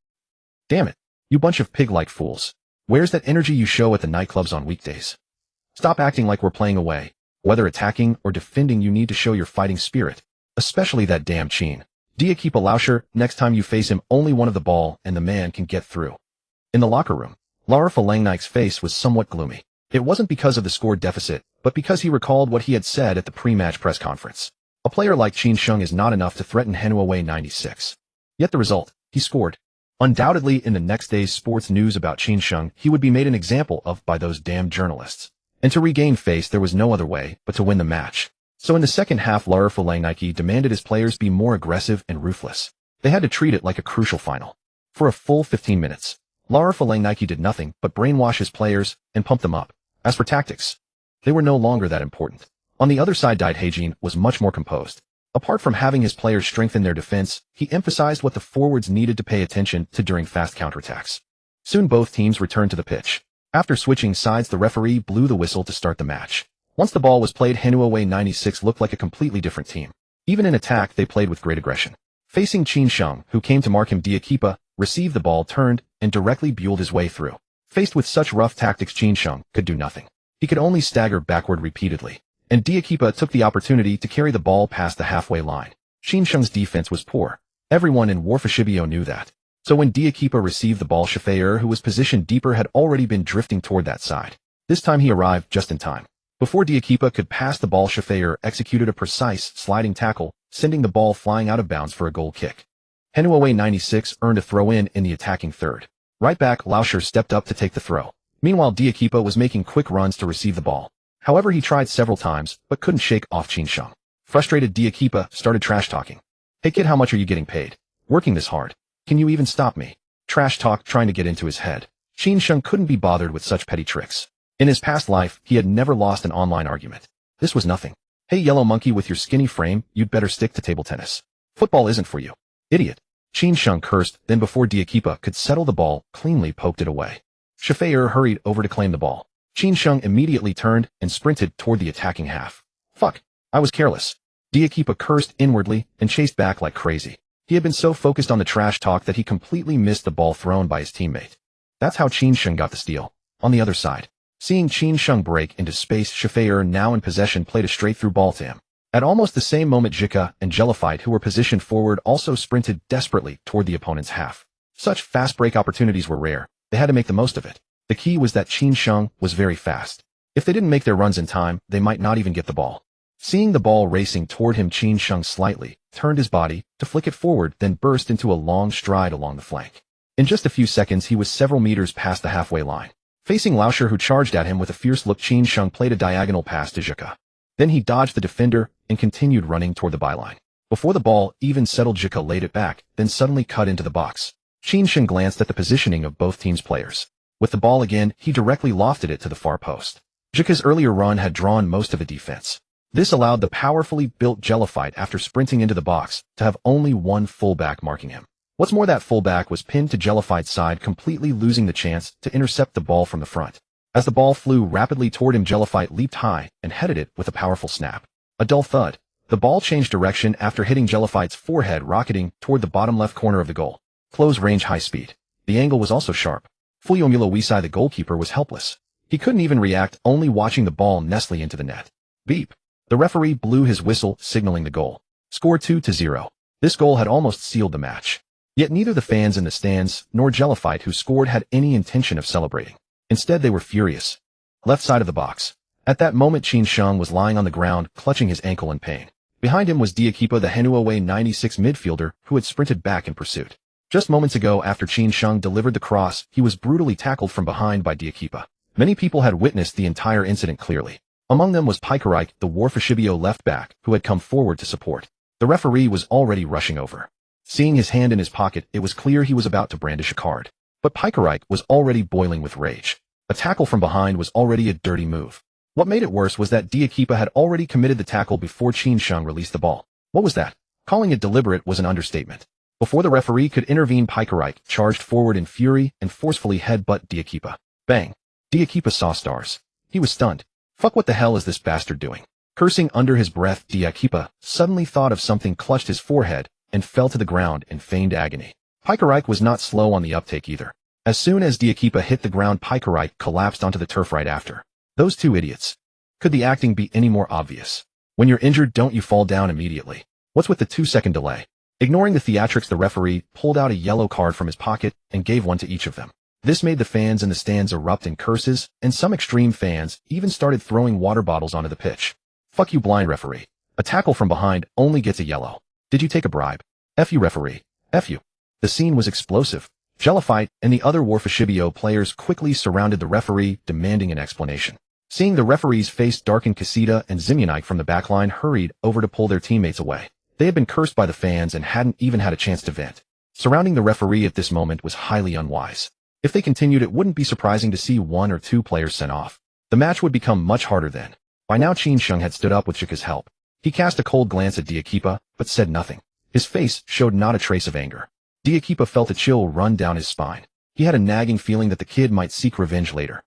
Damn it, you bunch of pig-like fools. Where's that energy you show at the nightclubs on weekdays? Stop acting like we're playing away. Whether attacking or defending, you need to show your fighting spirit. Especially that damn Chin. Diakipa Lauscher, next time you face him, only one of the ball and the man can get through. In the locker room, Laura Falangnik's face was somewhat gloomy. It wasn't because of the score deficit, but because he recalled what he had said at the pre-match press conference. A player like Qin Sheng is not enough to threaten Hanwei 96. Yet the result, he scored. Undoubtedly, in the next day's sports news about Qin Sheng, he would be made an example of by those damn journalists. And to regain face, there was no other way but to win the match. So in the second half, Laura Falangnik demanded his players be more aggressive and ruthless. They had to treat it like a crucial final. For a full 15 minutes, Laura Falangnik did nothing but brainwash his players and pump them up. As for tactics, they were no longer that important. On the other side, Dai Heijin was much more composed. Apart from having his players strengthen their defense, he emphasized what the forwards needed to pay attention to during fast counterattacks. Soon both teams returned to the pitch. After switching sides, the referee blew the whistle to start the match. Once the ball was played, Hanwei 96 looked like a completely different team. Even in attack, they played with great aggression. Facing Qin Sheng, who came to mark him, Diakipa received the ball, turned, and directly buelled his way through. Faced with such rough tactics, Qin Sheng could do nothing. He could only stagger backward repeatedly. And Diakipa took the opportunity to carry the ball past the halfway line. Qin Sheng's defense was poor. Everyone in Warfashibio knew that. So when Diakipa received the ball, Shaffer, who was positioned deeper, had already been drifting toward that side. This time he arrived just in time. Before Diakipa could pass the ball, Shaffer executed a precise sliding tackle, sending the ball flying out of bounds for a goal kick. Hanwei 96 earned a throw-in in the attacking third. Right back Lauscher stepped up to take the throw. Meanwhile, Diakipa was making quick runs to receive the ball. However, he tried several times, but couldn't shake off Qin Sheng. Frustrated, Diakipa started trash-talking. Hey kid, how much are you getting paid? Working this hard. Can you even stop me? Trash talk trying to get into his head. Qin Sheng couldn't be bothered with such petty tricks. In his past life, he had never lost an online argument. This was nothing. Hey yellow monkey with your skinny frame, you'd better stick to table tennis. Football isn't for you. Idiot. Qin Sheng cursed, then before Diakipa could settle the ball, cleanly poked it away. Shatter hurried over to claim the ball. Qin Sheng immediately turned and sprinted toward the attacking half. Fuck. I was careless. Diakipa cursed inwardly and chased back like crazy. He had been so focused on the trash talk that he completely missed the ball thrown by his teammate. That's how Qin Sheng got the steal. On the other side, seeing Qin Sheng break into space, Shatter, now in possession, played a straight-through ball to him. At almost the same moment, Jika and Jellified, who were positioned forward, also sprinted desperately toward the opponent's half. Such fast break opportunities were rare. They had to make the most of it. The key was that Qin Sheng was very fast. If they didn't make their runs in time, they might not even get the ball. Seeing the ball racing toward him, Qin Sheng slightly turned his body to flick it forward, then burst into a long stride along the flank. In just a few seconds, he was several meters past the halfway line. Facing Lauscher, who charged at him with a fierce look, Qin Sheng played a diagonal pass to Jika. Then he dodged the defender and continued running toward the byline. Before the ball even settled, Jika laid it back, then suddenly cut into the box. Qin Sheng glanced at the positioning of both teams' players. With the ball again, he directly lofted it to the far post. Jika's earlier run had drawn most of the defense. This allowed the powerfully built Jellified, after sprinting into the box, to have only one fullback marking him. What's more, that fullback was pinned to Jellified's side, completely losing the chance to intercept the ball from the front. As the ball flew rapidly toward him, Jellified leaped high and headed it with a powerful snap. A dull thud. The ball changed direction after hitting Jellified's forehead, rocketing toward the bottom left corner of the goal. Close range, high speed. The angle was also sharp. Fuyomula Wisai, the goalkeeper, was helpless. He couldn't even react, only watching the ball nestle into the net. Beep. The referee blew his whistle, signaling the goal. Score 2-0. This goal had almost sealed the match. Yet neither the fans in the stands nor Jellified, who scored, had any intention of celebrating. Instead, they were furious. Left side of the box. At that moment, Qin Sheng was lying on the ground, clutching his ankle in pain. Behind him was Diakipa, the Henua 96 midfielder, who had sprinted back in pursuit. Just moments ago, after Qin Sheng delivered the cross, he was brutally tackled from behind by Diakipa. Many people had witnessed the entire incident clearly. Among them was Pikerike, the Warfashibio left back, who had come forward to support. The referee was already rushing over. Seeing his hand in his pocket, it was clear he was about to brandish a card. But Pikerike was already boiling with rage. A tackle from behind was already a dirty move. What made it worse was that Diakipa had already committed the tackle before Qin Sheng released the ball. What was that? Calling it deliberate was an understatement. Before the referee could intervene, Pikerike charged forward in fury and forcefully headbutt Diakipa. Bang! Diakipa saw stars. He was stunned. Fuck, what the hell is this bastard doing? Cursing under his breath, Diakipa suddenly thought of something, clutched his forehead, and fell to the ground in feigned agony. Pikerike was not slow on the uptake either. As soon as Diakipa hit the ground, Pikerike collapsed onto the turf right after. Those two idiots. Could the acting be any more obvious? When you're injured, don't you fall down immediately? What's with the 2-second delay? Ignoring the theatrics, the referee pulled out a yellow card from his pocket and gave one to each of them. This made the fans in the stands erupt in curses, and some extreme fans even started throwing water bottles onto the pitch. Fuck you, blind referee. A tackle from behind only gets a yellow. Did you take a bribe? F you, referee. F you. The scene was explosive. Jellified and the other Warfashibio players quickly surrounded the referee, demanding an explanation. Seeing the referee's face darken, Casita and Zimyanike from the backline hurried over to pull their teammates away. They had been cursed by the fans and hadn't even had a chance to vent. Surrounding the referee at this moment was highly unwise. If they continued, it wouldn't be surprising to see 1 or 2 players sent off. The match would become much harder then. By now, Qin Sheng had stood up with Jika's help. He cast a cold glance at Diakipa, but said nothing. His face showed not a trace of anger. Diakipa felt a chill run down his spine. He had a nagging feeling that the kid might seek revenge later.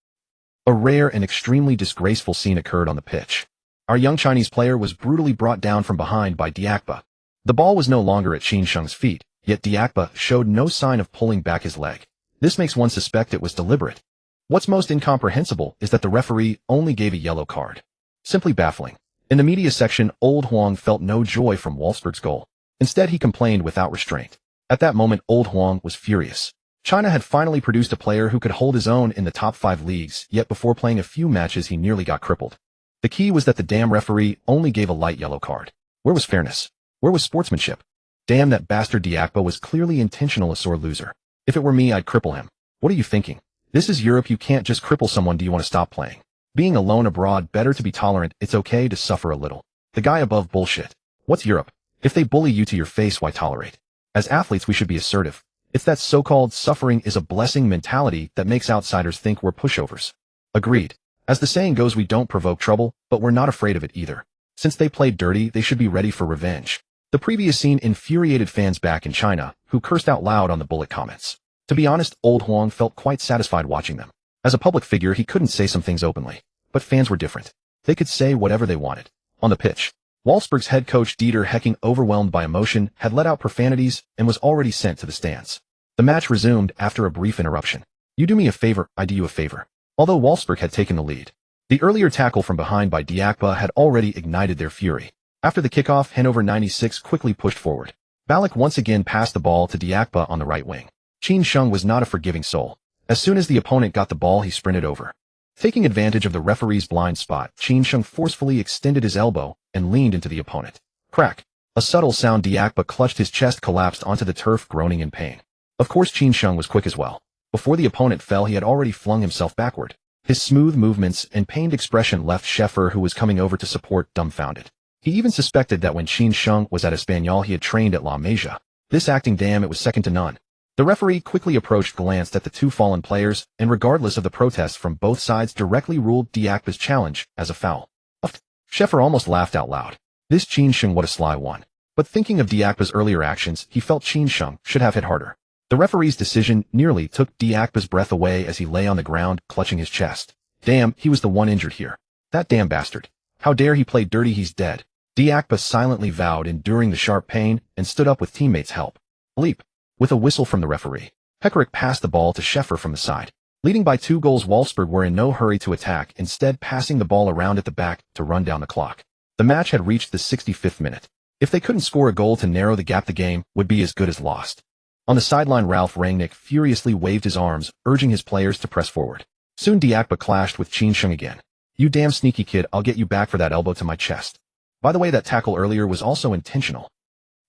A rare and extremely disgraceful scene occurred on the pitch. Our young Chinese player was brutally brought down from behind by Diakpa. The ball was no longer at Qin Sheng's feet, yet Diakpa showed no sign of pulling back his leg. This makes one suspect it was deliberate. What's most incomprehensible is that the referee only gave a yellow card. Simply baffling. In the media section, Old Huang felt no joy from Wolfsburg's goal. Instead, he complained without restraint. At that moment, Old Huang was furious. China had finally produced a player who could hold his own in the top 5 leagues, yet before playing a few matches he nearly got crippled. The key was that the damn referee only gave a light yellow card. Where was fairness? Where was sportsmanship? Damn, that bastard Diakpa was clearly intentional, a sore loser. If it were me, I'd cripple him. What are you thinking? This is Europe, you can't just cripple someone. Do you want to stop playing? Being alone abroad, better to be tolerant, it's okay to suffer a little. The guy above bullshit. What's Europe? If they bully you to your face, why tolerate? As athletes, we should be assertive. It's that so-called suffering is a blessing mentality that makes outsiders think we're pushovers. Agreed. As the saying goes, we don't provoke trouble, but we're not afraid of it either. Since they played dirty, they should be ready for revenge. The previous scene infuriated fans back in China, who cursed out loud on the bullet comments. To be honest, old Huang felt quite satisfied watching them. As a public figure, he couldn't say some things openly. But fans were different. They could say whatever they wanted. On the pitch, Wolfsburg's head coach Dieter Hecking, overwhelmed by emotion, had let out profanities and was already sent to the stands. The match resumed after a brief interruption. You do me a favor, I do you a favor. Although Wolfsburg had taken the lead, the earlier tackle from behind by Diakba had already ignited their fury. After the kickoff, Hannover 96 quickly pushed forward. Ballon once again passed the ball to Diakba on the right wing. Qin Sheng was not a forgiving soul. As soon as the opponent got the ball, he sprinted over. Taking advantage of the referee's blind spot, Qin Sheng forcefully extended his elbow and leaned into the opponent. Crack. A subtle sound. Diakba clutched his chest, collapsed onto the turf, groaning in pain. Of course, Qin Sheng was quick as well. Before the opponent fell, he had already flung himself backward. His smooth movements and pained expression left Schäfer, who was coming over to support, dumbfounded. He even suspected that when Qin Sheng was at Espanyol, he had trained at La Masia. This acting, damn, it was second to none. The referee quickly approached, glanced at the two fallen players, and regardless of the protests from both sides, directly ruled Diakba's challenge as a foul. Schäfer almost laughed out loud. This Qin Sheng, what a sly one. But thinking of Diakba's earlier actions, he felt Qin Sheng should have hit harder. The referee's decision nearly took Diakba's breath away as he lay on the ground, clutching his chest. Damn, he was the one injured here. That damn bastard. How dare he play dirty, he's dead. Diakba silently vowed, enduring the sharp pain, and stood up with teammates' help. Leap. With a whistle from the referee, Pekarik passed the ball to Schäfer from the side. Leading by 2 goals, Wolfsburg were in no hurry to attack, instead passing the ball around at the back to run down the clock. The match had reached the 65th minute. If they couldn't score a goal to narrow the gap, the game would be as good as lost. On the sideline, Ralf Rangnick furiously waved his arms, urging his players to press forward. Soon Diakba clashed with Qin Sheng again. You damn sneaky kid, I'll get you back for that elbow to my chest. By the way, that tackle earlier was also intentional.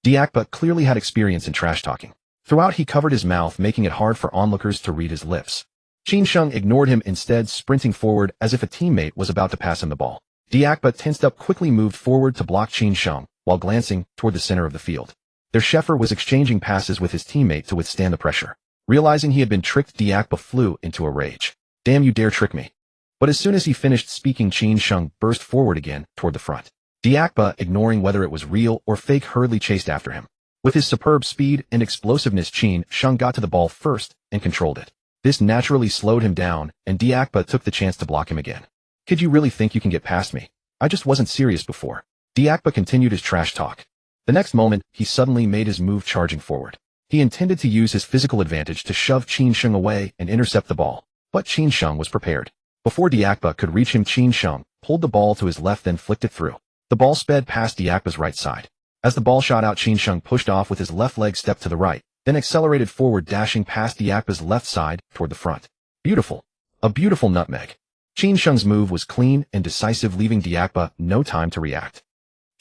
Diakba clearly had experience in trash talking. Throughout, he covered his mouth, making it hard for onlookers to read his lips. Qin Sheng ignored him, instead sprinting forward as if a teammate was about to pass him the ball. Diakba, tensed up, quickly moved forward to block Qin Sheng, while glancing toward the center of the field. Their Schäfer was exchanging passes with his teammate to withstand the pressure. Realizing he had been tricked, Diakba flew into a rage. Damn, you dare trick me. But as soon as he finished speaking, Qin Sheng burst forward again toward the front. Diakba, ignoring whether it was real or fake, hurriedly chased after him. With his superb speed and explosiveness, Qin Sheng got to the ball first and controlled it. This naturally slowed him down, and Diakba took the chance to block him again. Kid, you really think you can get past me? I just wasn't serious before. Diakba continued his trash talk. The next moment, he suddenly made his move, charging forward. He intended to use his physical advantage to shove Qin Sheng away and intercept the ball, but Qin Sheng was prepared. Before Diakba could reach him, Qin Sheng pulled the ball to his left, then flicked it through. The ball sped past Diakba's right side. As the ball shot out, Qin Sheng pushed off with his left leg, stepped to the right, then accelerated forward, dashing past Diakba's left side toward the front. Beautiful. A beautiful nutmeg. Qin Sheng's move was clean and decisive, leaving Diakba no time to react.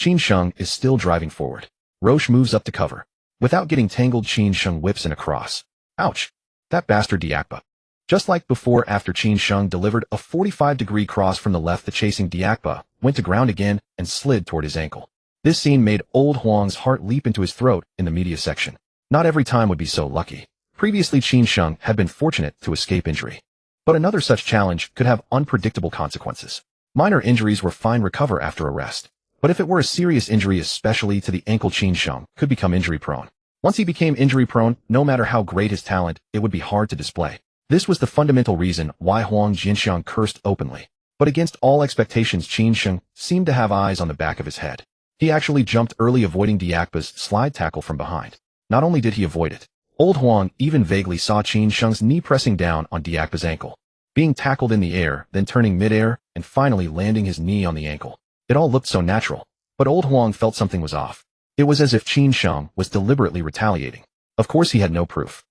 Qin Sheng is still driving forward. Roche moves up to cover. Without getting tangled, Qin Sheng whips in a cross. Ouch. That bastard Diakba. Just like before, after Qin Sheng delivered a 45-degree cross from the left, the chasing Diakba went to ground again and slid toward his ankle. This scene made old Huang's heart leap into his throat in the media section. Not every time would be so lucky. Previously, Qin Sheng had been fortunate to escape injury. But another such challenge could have unpredictable consequences. Minor injuries were fine, recover after a rest. But if it were a serious injury, especially to the ankle, Qin Sheng could become injury-prone. Once he became injury-prone, no matter how great his talent, it would be hard to display. This was the fundamental reason why Huang Jinxiang cursed openly. But against all expectations, Qin Sheng seemed to have eyes on the back of his head. He actually jumped early, avoiding Diakba's slide tackle from behind. Not only did he avoid it, old Huang even vaguely saw Qin Sheng's knee pressing down on Diakba's ankle, being tackled in the air, then turning midair, and finally landing his knee on the ankle. It all looked so natural, but old Huang felt something was off. It was as if Qin Sheng was deliberately retaliating. Of course, he had no proof.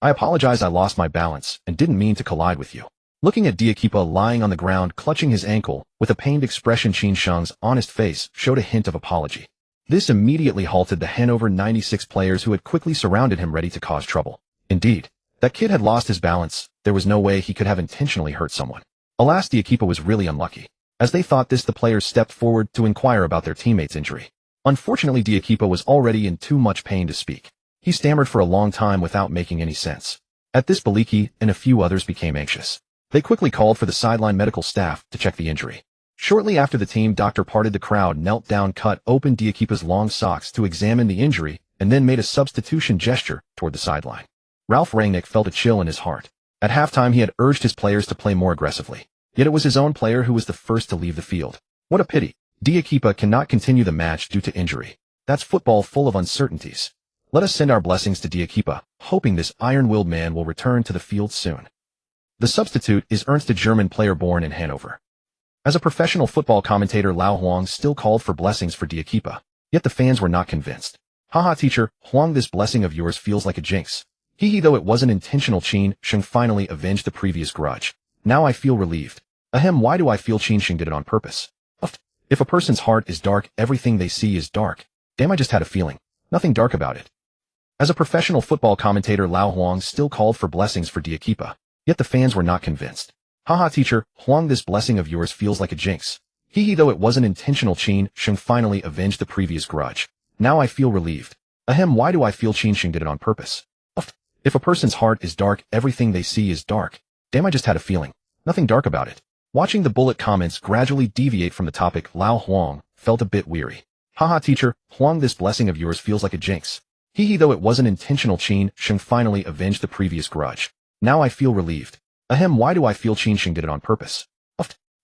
I apologize, I lost my balance and didn't mean to collide with you. Looking at Diakba lying on the ground, clutching his ankle, with a pained expression, Qin Sheng's honest face showed a hint of apology. This immediately halted the Hannover 96 players who had quickly surrounded him, ready to cause trouble. Indeed, that kid had lost his balance. There was no way he could have intentionally hurt someone. Alas, Diakipa was really unlucky. As they thought this, the players stepped forward to inquire about their teammate's injury. Unfortunately, Diakipa was already in too much pain to speak. He stammered for a long time without making any sense. At this, Ballon and a few others became anxious. They quickly called for the sideline medical staff to check the injury. Shortly after, the team doctor parted the crowd, knelt down, cut open Diakipa's long socks to examine the injury, and then made a substitution gesture toward the sideline. Ralph Rangnick felt a chill in his heart. At halftime, he had urged his players to play more aggressively. Yet it was his own player who was the first to leave the field. What a pity. Diakipa cannot continue the match due to injury. That's football, full of uncertainties. Let us send our blessings to Diakipa, hoping this iron-willed man will return to the field soon. The substitute is Ernst, a German player born in Hanover. As a professional football commentator, Lao Huang still called for blessings for Diakipa. Yet the fans were not convinced. Haha, teacher, Huang, this blessing of yours feels like a jinx. Hee, though it wasn't intentional. Qin Sheng finally avenged the previous grudge. Now I feel relieved. Ahem, why do I feel Qin Sheng did it on purpose? If a person's heart is dark, everything they see is dark. Damn, I just had a feeling. Nothing dark about it. As a professional football commentator, Lao Huang still called for blessings for Diakipa. Yet the fans were not convinced. Haha, teacher, Huang, this blessing of yours feels like a jinx. Hee, though it wasn't intentional. Qin Sheng finally avenged the previous grudge. Now I feel relieved. Ahem, why do I feel Qin Sheng did it on purpose? If a person's heart is dark, everything they see is dark. Damn, I just had a feeling. Nothing dark about it. Watching the bullet comments gradually deviate from the topic, Lao Huang felt a bit weary. Haha, teacher, Huang, this blessing of yours feels like a jinx. Hee, though it wasn't intentional. Qin Sheng finally avenged the previous grudge. Now I feel relieved. Ahem, why do I feel Qin Sheng did it on purpose?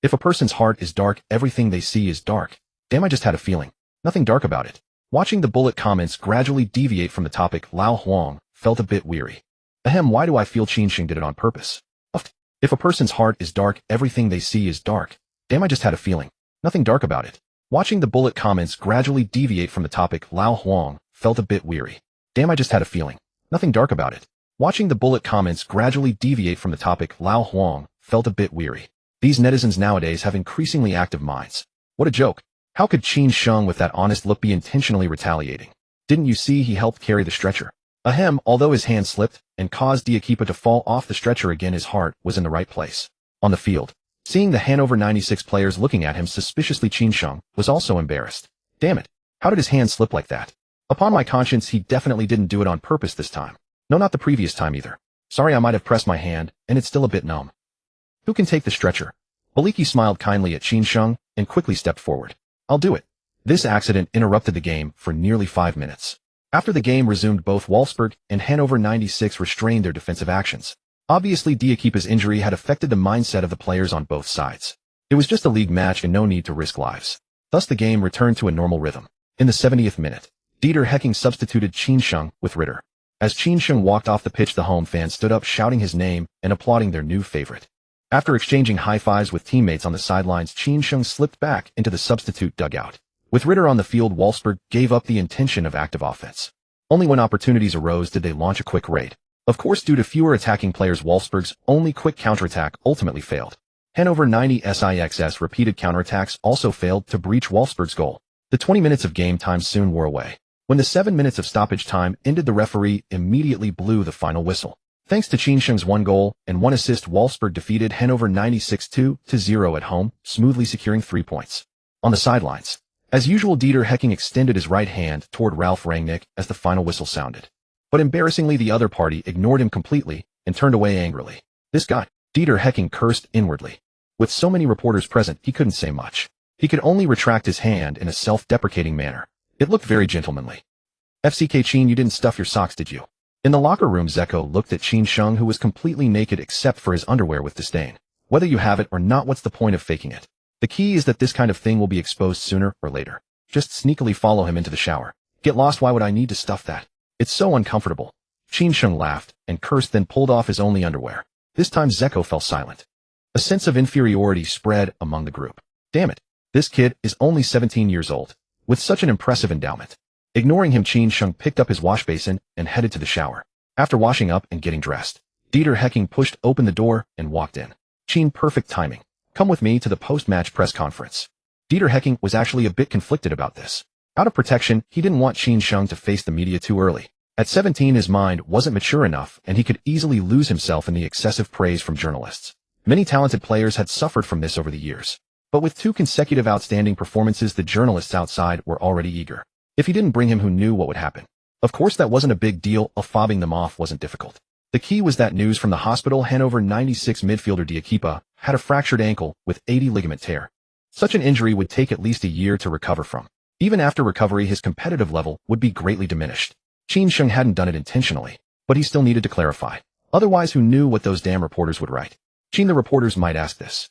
If a person's heart is dark, everything they see is dark. Damn, I just had a feeling. Nothing dark about it. Watching the bullet comments gradually deviate from the topic, Lao Huang felt a bit weary. Ahem, why do I feel Qin Sheng did it on purpose? If a person's heart is dark, everything they see is dark. Damn, I just had a feeling. Nothing dark about it. Watching the bullet comments gradually deviate from the topic, Lao Huang felt a bit weary. Damn, I just had a feeling. Nothing dark about it. Watching the bullet comments gradually deviate from the topic, Lao Huang felt a bit weary. These netizens nowadays have increasingly active minds. What a joke. How could Qin Sheng with that honest look be intentionally retaliating? Didn't you see he helped carry the stretcher? Ahem, although his hand slipped and caused Diakipa to fall off the stretcher again, his heart was in the right place. On the field, seeing the Hanover 96 players looking at him suspiciously, Qin Sheng was also embarrassed. Damn it. How did his hand slip like that? Upon my conscience, he definitely didn't do it on purpose this time. No, not the previous time either. Sorry, I might have pressed my hand, and it's still a bit numb. Who can take the stretcher? Ballon smiled kindly at Qin Sheng and quickly stepped forward. I'll do it. This accident interrupted the game for nearly 5 minutes. After the game resumed, both Wolfsburg and Hanover 96 restrained their defensive actions. Obviously, Diakipa's injury had affected the mindset of the players on both sides. It was just a league match and no need to risk lives. Thus the game returned to a normal rhythm. In the 70th minute, Dieter Hecking substituted Qin Sheng with Ritter. As Qin Sheng walked off the pitch, the home fans stood up shouting his name and applauding their new favorite. After exchanging high-fives with teammates on the sidelines, Qin Sheng slipped back into the substitute dugout. With Ritter on the field, Wolfsburg gave up the intention of active offense. Only when opportunities arose did they launch a quick raid. Of course, due to fewer attacking players, Wolfsburg's only quick counterattack ultimately failed. Hanover 96's repeated counterattacks also failed to breach Wolfsburg's goal. The 20 minutes of game time soon wore away. When the 7 minutes of stoppage time ended, the referee immediately blew the final whistle. Thanks to Qin Sheng's 1 goal and 1 assist, Wolfsburg defeated Hanover 96 2-0 at home, smoothly securing 3 points. On the sidelines, as usual, Dieter Hecking extended his right hand toward Ralph Rangnick as the final whistle sounded. But embarrassingly, the other party ignored him completely and turned away angrily. This guy, Dieter Hecking cursed inwardly. With so many reporters present, he couldn't say much. He could only retract his hand in a self-deprecating manner. It looked very gentlemanly. FCK Qin, you didn't stuff your socks, did you? In the locker room, Zeko looked at Qin Sheng, who was completely naked except for his underwear, with disdain. Whether you have it or not, what's the point of faking it? The key is that this kind of thing will be exposed sooner or later. Just sneakily follow him into the shower. Get lost, why would I need to stuff that? It's so uncomfortable. Qin Sheng laughed and cursed, then pulled off his only underwear. This time Zeko fell silent. A sense of inferiority spread among the group. Damn it. This kid is only 17 years old, with such an impressive endowment. Ignoring him, Qin Sheng picked up his wash basin and headed to the shower. After washing up and getting dressed, Dieter Hecking pushed open the door and walked in. Qin, perfect timing. Come with me to the post-match press conference. Dieter Hecking was actually a bit conflicted about this. Out of protection, he didn't want Qin Sheng to face the media too early. At 17, his mind wasn't mature enough, and he could easily lose himself in the excessive praise from journalists. Many talented players had suffered from this over the years. But with 2 consecutive outstanding performances, the journalists outside were already eager. If he didn't bring him, who knew what would happen? Of course, that wasn't a big deal. Fobbing them off wasn't difficult. The key was that news from the hospital. Hannover 96 midfielder Diakipa had a fractured ankle with 80 ligament tear. Such an injury would take at least a year to recover from. Even after recovery, his competitive level would be greatly diminished. Qin Sheng hadn't done it intentionally, but he still needed to clarify. Otherwise, who knew what those damn reporters would write? Qin, the reporters might ask this.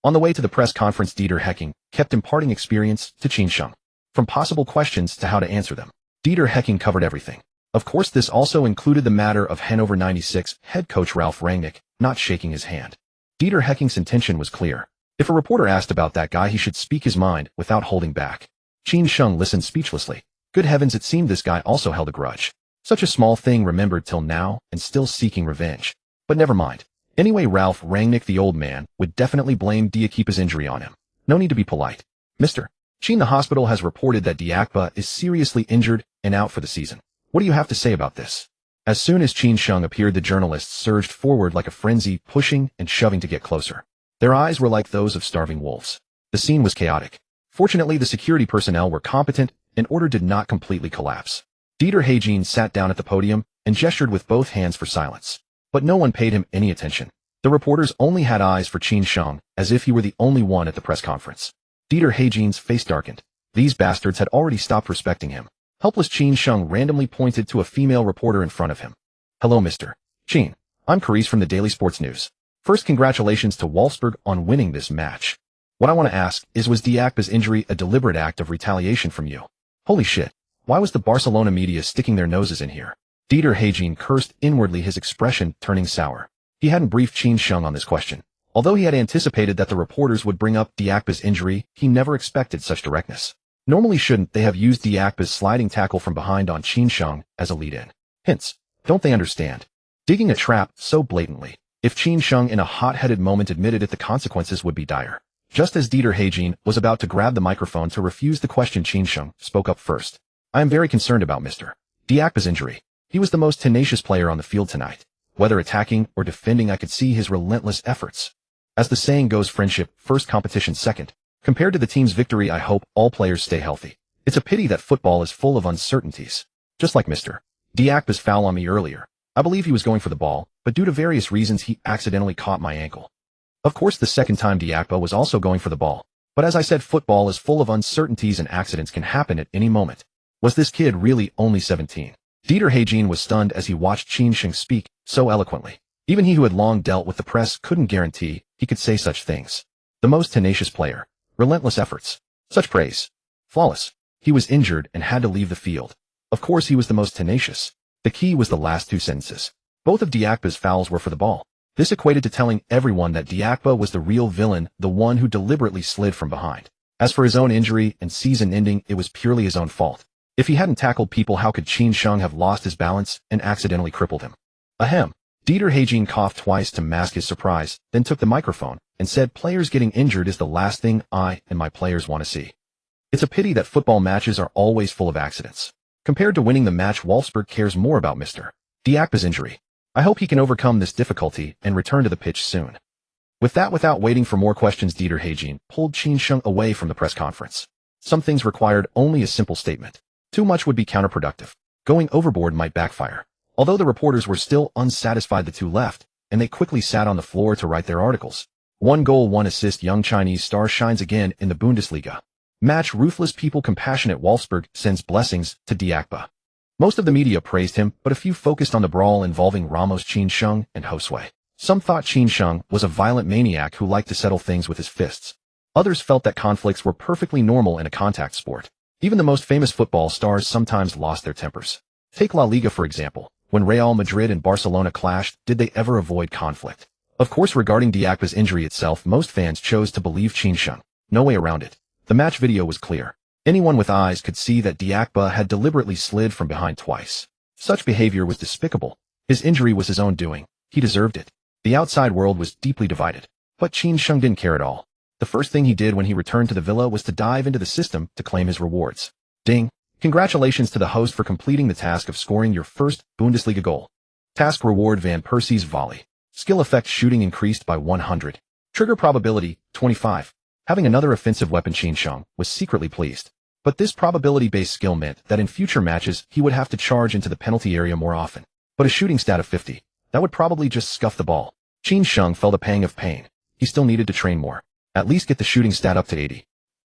On the way to the press conference, Dieter Hecking kept imparting experience to Qin Sheng. From possible questions to how to answer them, Dieter Hecking covered everything. Of course, this also included the matter of Hannover 96 head coach Ralf Rangnick not shaking his hand. Dieter Hecking's intention was clear. If a reporter asked about that guy, he should speak his mind without holding back. Qin Sheng listened speechlessly. Good heavens, it seemed this guy also held a grudge. Such a small thing remembered till now and still seeking revenge. But never mind. Anyway, Ralf Rangnick, the old man, would definitely blame Diakipa's injury on him. No need to be polite. Mr. Qin, the hospital has reported that Diakba is seriously injured and out for the season. What do you have to say about this? As soon as Qin Sheng appeared, the journalists surged forward like a frenzy, pushing and shoving to get closer. Their eyes were like those of starving wolves. The scene was chaotic. Fortunately, the security personnel were competent and order did not completely collapse. Dieter Hecking sat down at the podium and gestured with both hands for silence. But no one paid him any attention. The reporters only had eyes for Qin Sheng, as if he were the only one at the press conference. Dieter Hecking's face darkened. These bastards had already stopped respecting him. Helpless Qin Sheng randomly pointed to a female reporter in front of him. Hello, Mr. Qin. I'm Carice from the Daily Sports News. First, congratulations to Wolfsburg on winning this match. What I want to ask is, was Diakba's injury a deliberate act of retaliation from you? Holy shit. Why was the Barcelona media sticking their noses in here? Dieter Hecking cursed inwardly, his expression turning sour. He hadn't briefed Qin Sheng on this question. Although he had anticipated that the reporters would bring up Diakba's injury, he never expected such directness. Normally, shouldn't they have used Diakba's sliding tackle from behind on Qin Sheng as a lead-in? Hints. Don't they understand? Digging a trap so blatantly. If Qin Sheng in a hot-headed moment admitted it, the consequences would be dire. Just as Dieter Hecking was about to grab the microphone to refuse the question, Qin Sheng spoke up first. I am very concerned about Mr. Diakba's injury. He was the most tenacious player on the field tonight. Whether attacking or defending, I could see his relentless efforts. As the saying goes, friendship first, competition second. Compared to the team's victory, I hope all players stay healthy. It's a pity that football is full of uncertainties. Just like Mr. Diakba's foul on me earlier. I believe he was going for the ball, but due to various reasons he accidentally caught my ankle. Of course, the second time Diakba was also going for the ball. But as I said, football is full of uncertainties and accidents can happen at any moment. Was this kid really only 17? Dieter Hecking was stunned as he watched Qin Sheng speak so eloquently. Even he who had long dealt with the press couldn't guarantee he could say such things. The most tenacious player. Relentless efforts. Such praise. Flawless. He was injured and had to leave the field. Of course he was the most tenacious. The key was the last 2 sentences. Both of Diakba's fouls were for the ball. This equated to telling everyone that Diakba was the real villain, the one who deliberately slid from behind. As for his own injury and season ending, it was purely his own fault. If he hadn't tackled people, how could Qin Sheng have lost his balance and accidentally crippled him? Ahem. Dieter Hecking coughed twice to mask his surprise, then took the microphone and said, players getting injured is the last thing I and my players want to see. It's a pity that football matches are always full of accidents. Compared to winning the match, Wolfsburg cares more about Mr. Diakba's injury. I hope he can overcome this difficulty and return to the pitch soon. With that, without waiting for more questions, Dieter Hecking pulled Qin Sheng away from the press conference. Some things required only a simple statement. Too much would be counterproductive. Going overboard might backfire. Although the reporters were still unsatisfied, the 2 left, and they quickly sat on the floor to write their articles. 1 goal, 1 assist, young Chinese star shines again in the Bundesliga. Match, ruthless people, compassionate Wolfsburg sends blessings to Diakba. Most of the media praised him, but a few focused on the brawl involving Ramos, Qin Sheng, and Josue. Some thought Qin Sheng was a violent maniac who liked to settle things with his fists. Others felt that conflicts were perfectly normal in a contact sport. Even the most famous football stars sometimes lost their tempers. Take La Liga, for example. When Real Madrid and Barcelona clashed, did they ever avoid conflict? Of course, regarding Diakba's injury itself, most fans chose to believe Qin Sheng. No way around it. The match video was clear. Anyone with eyes could see that Diakba had deliberately slid from behind twice. Such behavior was despicable. His injury was his own doing. He deserved it. The outside world was deeply divided. But Qin Sheng didn't care at all. The first thing he did when he returned to the villa was to dive into the system to claim his rewards. Ding! Congratulations to the host for completing the task of scoring your first Bundesliga goal. Task reward: Van Persie's volley. Skill effect shooting increased by 100. Trigger probability, 25. Having another offensive weapon, Qin Sheng was secretly pleased. But this probability-based skill meant that in future matches he would have to charge into the penalty area more often. But a shooting stat of 50, that would probably just scuff the ball. Qin Sheng felt a pang of pain. He still needed to train more. At least get the shooting stat up to 80.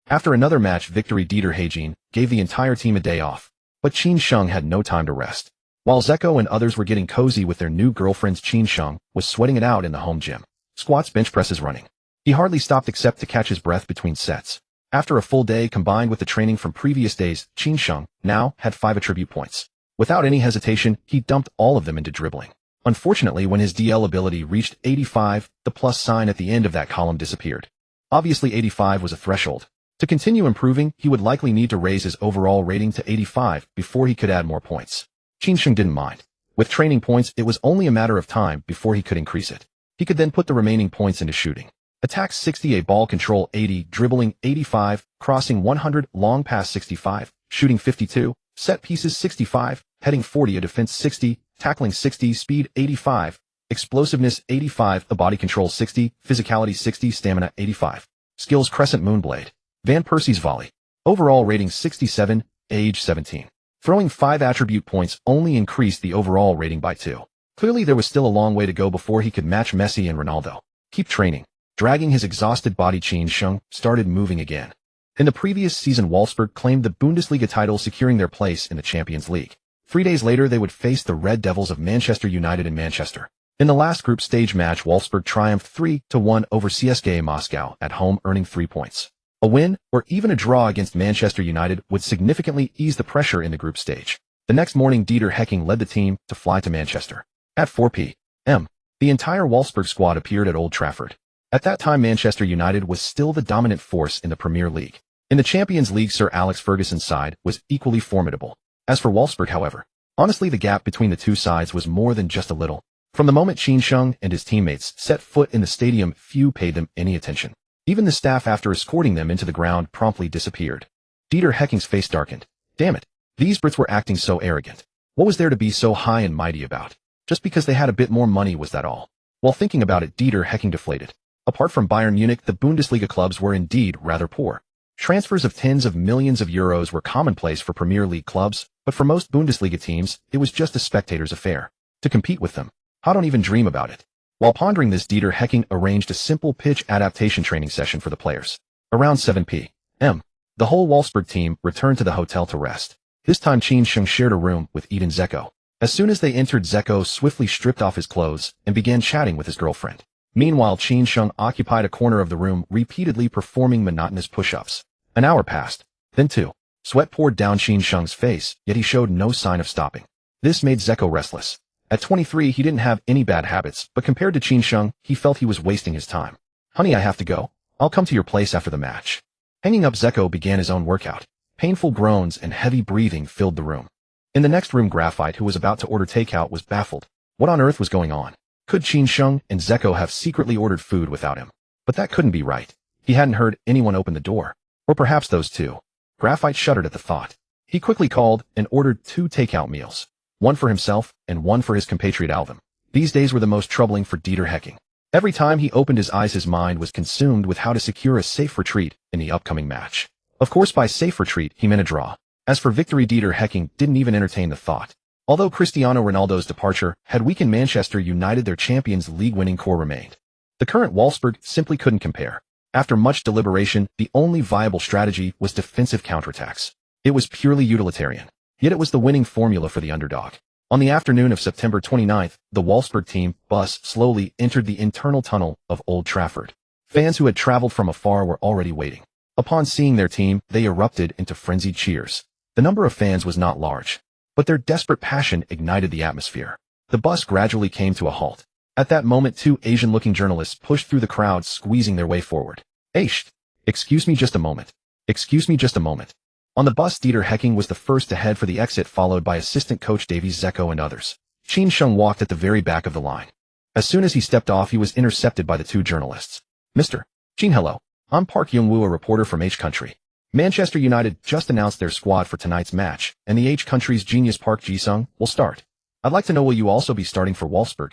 After another match victory, Dieter Hagin gave the entire team a day off. But Qin Sheng had no time to rest. While Zeko and others were getting cozy with their new girlfriends, Qin Sheng was sweating it out in the home gym. Squats, bench presses, running. He hardly stopped except to catch his breath between sets. After a full day combined with the training from previous days, Qin Sheng now had 5 attribute points. Without any hesitation, he dumped all of them into dribbling. Unfortunately, when his DL ability reached 85, the plus sign at the end of that column disappeared. Obviously 85 was a threshold. To continue improving, he would likely need to raise his overall rating to 85 before he could add more points. Qin Sheng didn't mind. With training points, it was only a matter of time before he could increase it. He could then put the remaining points into shooting. Attacks 68, ball control 80, dribbling 85, crossing 100, long pass 65, shooting 52, set pieces 65, heading 40, a defense 60, tackling 60, speed 85, explosiveness 85, a body control 60, physicality 60, stamina 85. Skills Crescent Moonblade. Van Persie's volley. Overall rating 67, age 17. Throwing 5 attribute points only increased the overall rating by 2. Clearly there was still a long way to go before he could match Messi and Ronaldo. Keep training. Dragging his exhausted body, Qin Sheng started moving again. In the previous season, Wolfsburg claimed the Bundesliga title, securing their place in the Champions League. 3 days later, they would face the Red Devils of Manchester United in Manchester. In the last group stage match, Wolfsburg triumphed 3-1 over CSKA Moscow at home, earning 3 points. A win, or even a draw against Manchester United, would significantly ease the pressure in the group stage. The next morning, Dieter Hecking led the team to fly to Manchester. At 4 p.m., the entire Wolfsburg squad appeared at Old Trafford. At that time, Manchester United was still the dominant force in the Premier League. In the Champions League, Sir Alex Ferguson's side was equally formidable. As for Wolfsburg, however, honestly the gap between the two sides was more than just a little. From the moment Qin Sheng and his teammates set foot in the stadium, few paid them any attention. Even the staff, after escorting them into the ground, promptly disappeared. Dieter Hecking's face darkened. Damn it. These Brits were acting so arrogant. What was there to be so high and mighty about? Just because they had a bit more money, was that all? While thinking about it, Dieter Hecking deflated. Apart from Bayern Munich, the Bundesliga clubs were indeed rather poor. Transfers of tens of millions of euros were commonplace for Premier League clubs, but for most Bundesliga teams, it was just a spectator's affair. To compete with them, I don't even dream about it. While pondering this, Dieter Hecking arranged a simple pitch adaptation training session for the players. Around 7 p.m., the whole Wolfsburg team returned to the hotel to rest. This time Qin Sheng shared a room with Eden Zeko. As soon as they entered, Zeko swiftly stripped off his clothes and began chatting with his girlfriend. Meanwhile, Qin Sheng occupied a corner of the room, repeatedly performing monotonous push-ups. An hour passed, then 2. Sweat poured down Qin Sheng's face, yet he showed no sign of stopping. This made Zeko restless. At 23, he didn't have any bad habits, but compared to Qin Sheng, he felt he was wasting his time. Honey, I have to go. I'll come to your place after the match. Hanging up, Zeko began his own workout. Painful groans and heavy breathing filled the room. In the next room, Graphite, who was about to order takeout, was baffled. What on earth was going on? Could Qin Sheng and Zeko have secretly ordered food without him? But that couldn't be right. He hadn't heard anyone open the door. Or perhaps those two. Graphite shuddered at the thought. He quickly called and ordered 2 takeout meals. One for himself and one for his compatriot Alvin. These days were the most troubling for Dieter Hecking. Every time he opened his eyes, his mind was consumed with how to secure a safe retreat in the upcoming match. Of course, by safe retreat, he meant a draw. As for victory, Dieter Hecking didn't even entertain the thought. Although Cristiano Ronaldo's departure had weakened Manchester United, their Champions League winning core remained. The current Wolfsburg simply couldn't compare. After much deliberation, the only viable strategy was defensive counterattacks. It was purely utilitarian. Yet it was the winning formula for the underdog. On the afternoon of September 29th, the Wolfsburg team bus slowly entered the internal tunnel of Old Trafford. Fans who had traveled from afar were already waiting. Upon seeing their team, they erupted into frenzied cheers. The number of fans was not large, but their desperate passion ignited the atmosphere. The bus gradually came to a halt. At that moment, 2 Asian-looking journalists pushed through the crowd, squeezing their way forward. Excuse me just a moment. Excuse me just a moment. On the bus, Dieter Hecking was the first to head for the exit, followed by assistant coach Davies, Zeko, and others. Qin Sheng walked at the very back of the line. As soon as he stepped off, he was intercepted by the 2 journalists. Mr. Qin, hello. I'm Park Young-woo, a reporter from H Country. Manchester United just announced their squad for tonight's match, and the H Country's genius Park Ji-sung will start. I'd like to know, will you also be starting for Wolfsburg?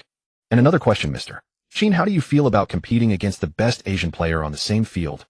And another question, Mr. Qin, how do you feel about competing against the best Asian player on the same field?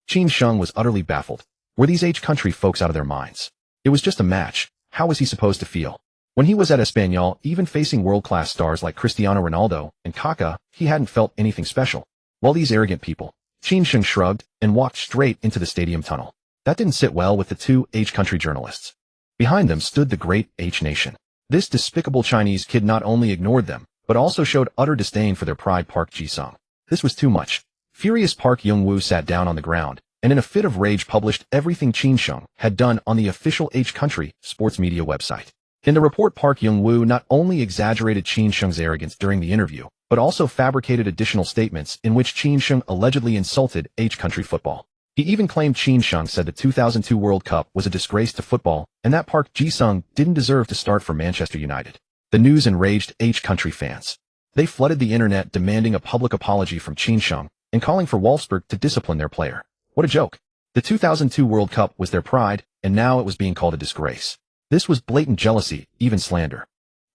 Qin Sheng was utterly baffled. Were these H country folks out of their minds? It was just a match. How was he supposed to feel? When he was at Espanyol, even facing world-class stars like Cristiano Ronaldo and Kaká, he hadn't felt anything special. While these arrogant people, Qin Sheng shrugged and walked straight into the stadium tunnel. That didn't sit well with the two H country journalists. Behind them stood the great H nation. This despicable Chinese kid not only ignored them, but also showed utter disdain for their pride. Park Ji-sung. This was too much. Furious Park Young-woo sat down on the ground, and in a fit of rage published everything Qin Sheng had done on the official H country sports media website. In the report, Park Young-woo not only exaggerated Qin Sheng's arrogance during the interview, but also fabricated additional statements in which Qin Sheng allegedly insulted H country football. He even claimed Qin Sheng said the 2002 World Cup was a disgrace to football and that Park Ji-sung didn't deserve to start for Manchester United. The news enraged H country fans. They flooded the internet demanding a public apology from Qin Sheng and calling for Wolfsburg to discipline their player. What a joke. The 2002 World Cup was their pride, and now it was being called a disgrace. This was blatant jealousy, even slander.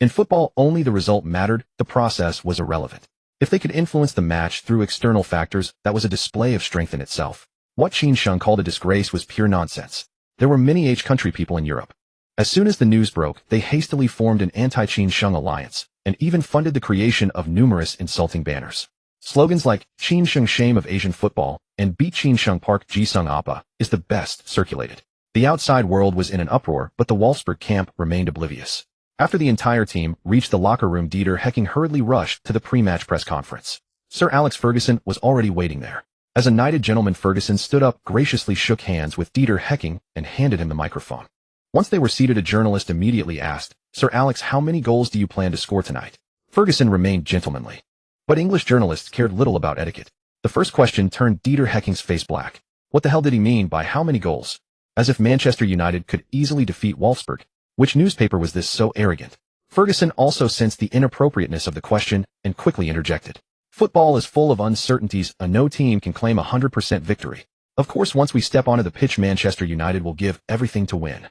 In football, only the result mattered, the process was irrelevant. If they could influence the match through external factors, that was a display of strength in itself. What Qin Sheng called a disgrace was pure nonsense. There were many H country people in Europe. As soon as the news broke, they hastily formed an anti-Qin Sheng alliance, and even funded the creation of numerous insulting banners. Slogans like, Qin Sheng shame of Asian football, and beat Qin Sheng Park Ji-sung Appa, is the best circulated. The outside world was in an uproar, but the Wolfsburg camp remained oblivious. After the entire team reached the locker room, Dieter Hecking hurriedly rushed to the pre-match press conference. Sir Alex Ferguson was already waiting there. As a knighted gentleman, Ferguson stood up, graciously shook hands with Dieter Hecking, and handed him the microphone. Once they were seated, a journalist immediately asked, Sir Alex, how many goals do you plan to score tonight? Ferguson remained gentlemanly. But English journalists cared little about etiquette. The first question turned Dieter Hecking's face black. What the hell did he mean by how many goals? As if Manchester United could easily defeat Wolfsburg. Which newspaper was this so arrogant? Ferguson also sensed the inappropriateness of the question and quickly interjected. Football is full of uncertainties, and no team can claim 100% victory. Of course, once we step onto the pitch, Manchester United will give everything to win.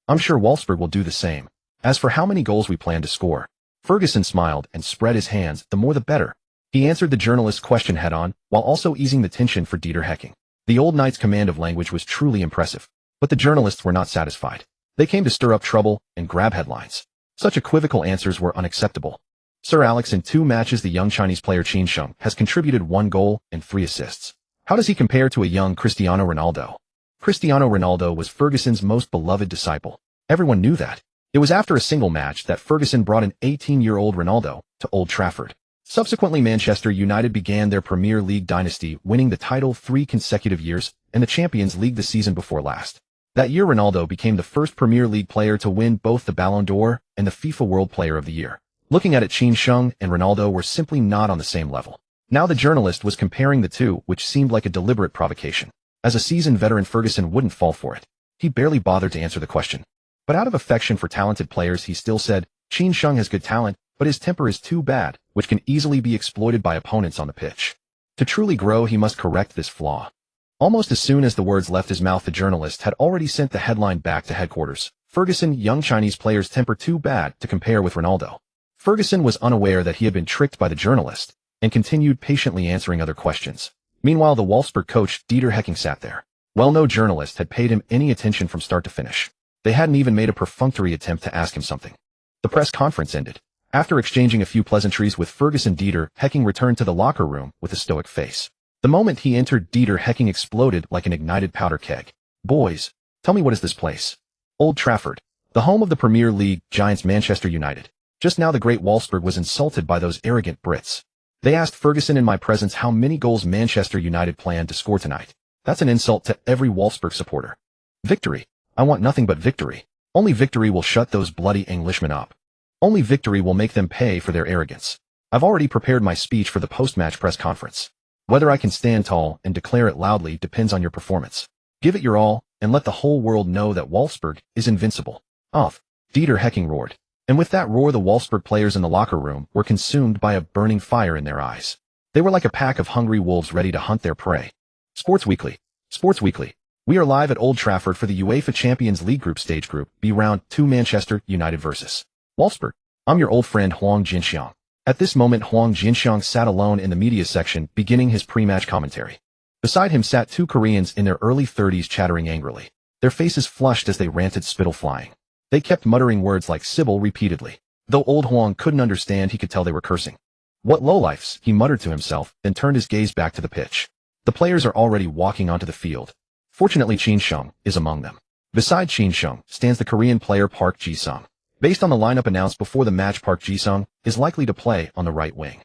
I'm sure Wolfsburg will do the same. As for how many goals we plan to score, Ferguson smiled and spread his hands, the more the better. He answered the journalist's question head-on, while also easing the tension for Dieter Hecking. The old knight's command of language was truly impressive. But the journalists were not satisfied. They came to stir up trouble and grab headlines. Such equivocal answers were unacceptable. Sir Alex, in 2 matches, the young Chinese player Qin Sheng has contributed 1 goal and 3 assists. How does he compare to a young Cristiano Ronaldo? Cristiano Ronaldo was Ferguson's most beloved disciple. Everyone knew that. It was after a single match that Ferguson brought an 18-year-old Ronaldo to Old Trafford. Subsequently, Manchester United began their Premier League dynasty, winning the title 3 consecutive years and the Champions League the season before last. That year, Ronaldo became the first Premier League player to win both the Ballon d'Or and the FIFA World Player of the Year. Looking at it, Qin Sheng and Ronaldo were simply not on the same level. Now the journalist was comparing the two, which seemed like a deliberate provocation. As a seasoned veteran, Ferguson wouldn't fall for it. He barely bothered to answer the question. But out of affection for talented players, he still said, Qin Sheng has good talent, but his temper is too bad, which can easily be exploited by opponents on the pitch. To truly grow, he must correct this flaw. Almost as soon as the words left his mouth, the journalist had already sent the headline back to headquarters. Ferguson, young Chinese player's temper too bad to compare with Ronaldo. Ferguson was unaware that he had been tricked by the journalist and continued patiently answering other questions. Meanwhile, the Wolfsburg coach, Dieter Hecking, sat there. Well, no journalist had paid him any attention from start to finish. They hadn't even made a perfunctory attempt to ask him something. The press conference ended. After exchanging a few pleasantries with Ferguson, Dieter Hecking returned to the locker room with a stoic face. The moment he entered, Dieter Hecking exploded like an ignited powder keg. Boys, tell me, what is this place? Old Trafford, the home of the Premier League giants Manchester United. Just now the great Wolfsburg was insulted by those arrogant Brits. They asked Ferguson in my presence how many goals Manchester United planned to score tonight. That's an insult to every Wolfsburg supporter. Victory. I want nothing but victory. Only victory will shut those bloody Englishmen up. Only victory will make them pay for their arrogance. I've already prepared my speech for the post-match press conference. Whether I can stand tall and declare it loudly depends on your performance. Give it your all, and let the whole world know that Wolfsburg is invincible. Off. Dieter Hecking roared. And with that roar, the Wolfsburg players in the locker room were consumed by a burning fire in their eyes. They were like a pack of hungry wolves ready to hunt their prey. Sports Weekly. Sports Weekly. We are live at Old Trafford for the UEFA Champions League Group Stage Group B Round 2, Manchester United vs. Wolfsburg. I'm your old friend Huang Jinxiang. At this moment Huang Jinxiang sat alone in the media section beginning his pre-match commentary. Beside him sat two Koreans in their early 30s chattering angrily, their faces flushed as they ranted, spittle flying. They kept muttering words like Sybil repeatedly. Though old Huang couldn't understand, he could tell they were cursing. What lowlifes, he muttered to himself, then turned his gaze back to the pitch. The players are already walking onto the field. Fortunately Chin Sheng is among them. Beside Chin Sheng stands the Korean player Park Ji-sung. Based on the lineup announced before the match, Park Ji-sung is likely to play on the right wing.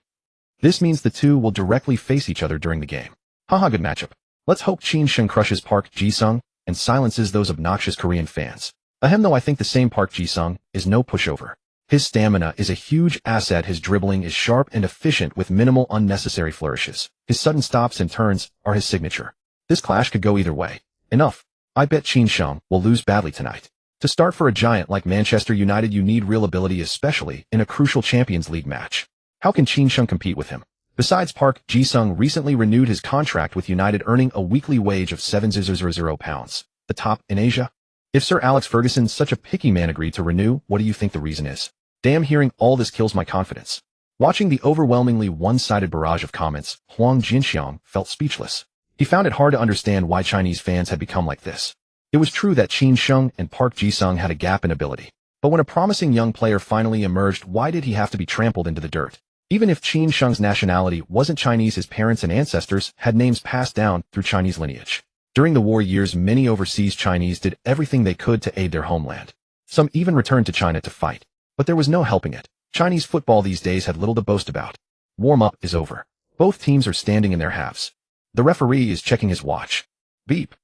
This means the two will directly face each other during the game. Haha, good matchup. Let's hope Chin Sheng crushes Park Ji-sung and silences those obnoxious Korean fans. Ahem, though I think the same Park Ji-sung is no pushover. His stamina is a huge asset, his dribbling is sharp and efficient with minimal unnecessary flourishes. His sudden stops and turns are his signature. This clash could go either way. Enough. I bet Chin Sheng will lose badly tonight. To start for a giant like Manchester United you need real ability, especially in a crucial Champions League match. How can Chin Sheng compete with him? Besides, Park Ji-sung recently renewed his contract with United, earning a weekly wage of £7,000, the top in Asia. If Sir Alex Ferguson, such a picky man, agreed to renew, what do you think the reason is? Damn, hearing all this kills my confidence. Watching the overwhelmingly one-sided barrage of comments, Huang Jinxiang felt speechless. He found it hard to understand why Chinese fans had become like this. It was true that Chin Sheng and Park Ji-sung had a gap in ability. But when a promising young player finally emerged, why did he have to be trampled into the dirt? Even if Chin Sheng's nationality wasn't Chinese, his parents and ancestors had names passed down through Chinese lineage. During the war years, many overseas Chinese did everything they could to aid their homeland. Some even returned to China to fight. But there was no helping it. Chinese football these days had little to boast about. Warm-up is over. Both teams are standing in their halves. The referee is checking his watch. Beep.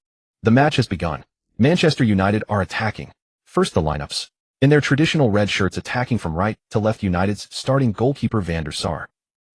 The match has begun. Manchester United are attacking. First the lineups. In their traditional red shirts, attacking from right to left, United's starting goalkeeper Van der Sar.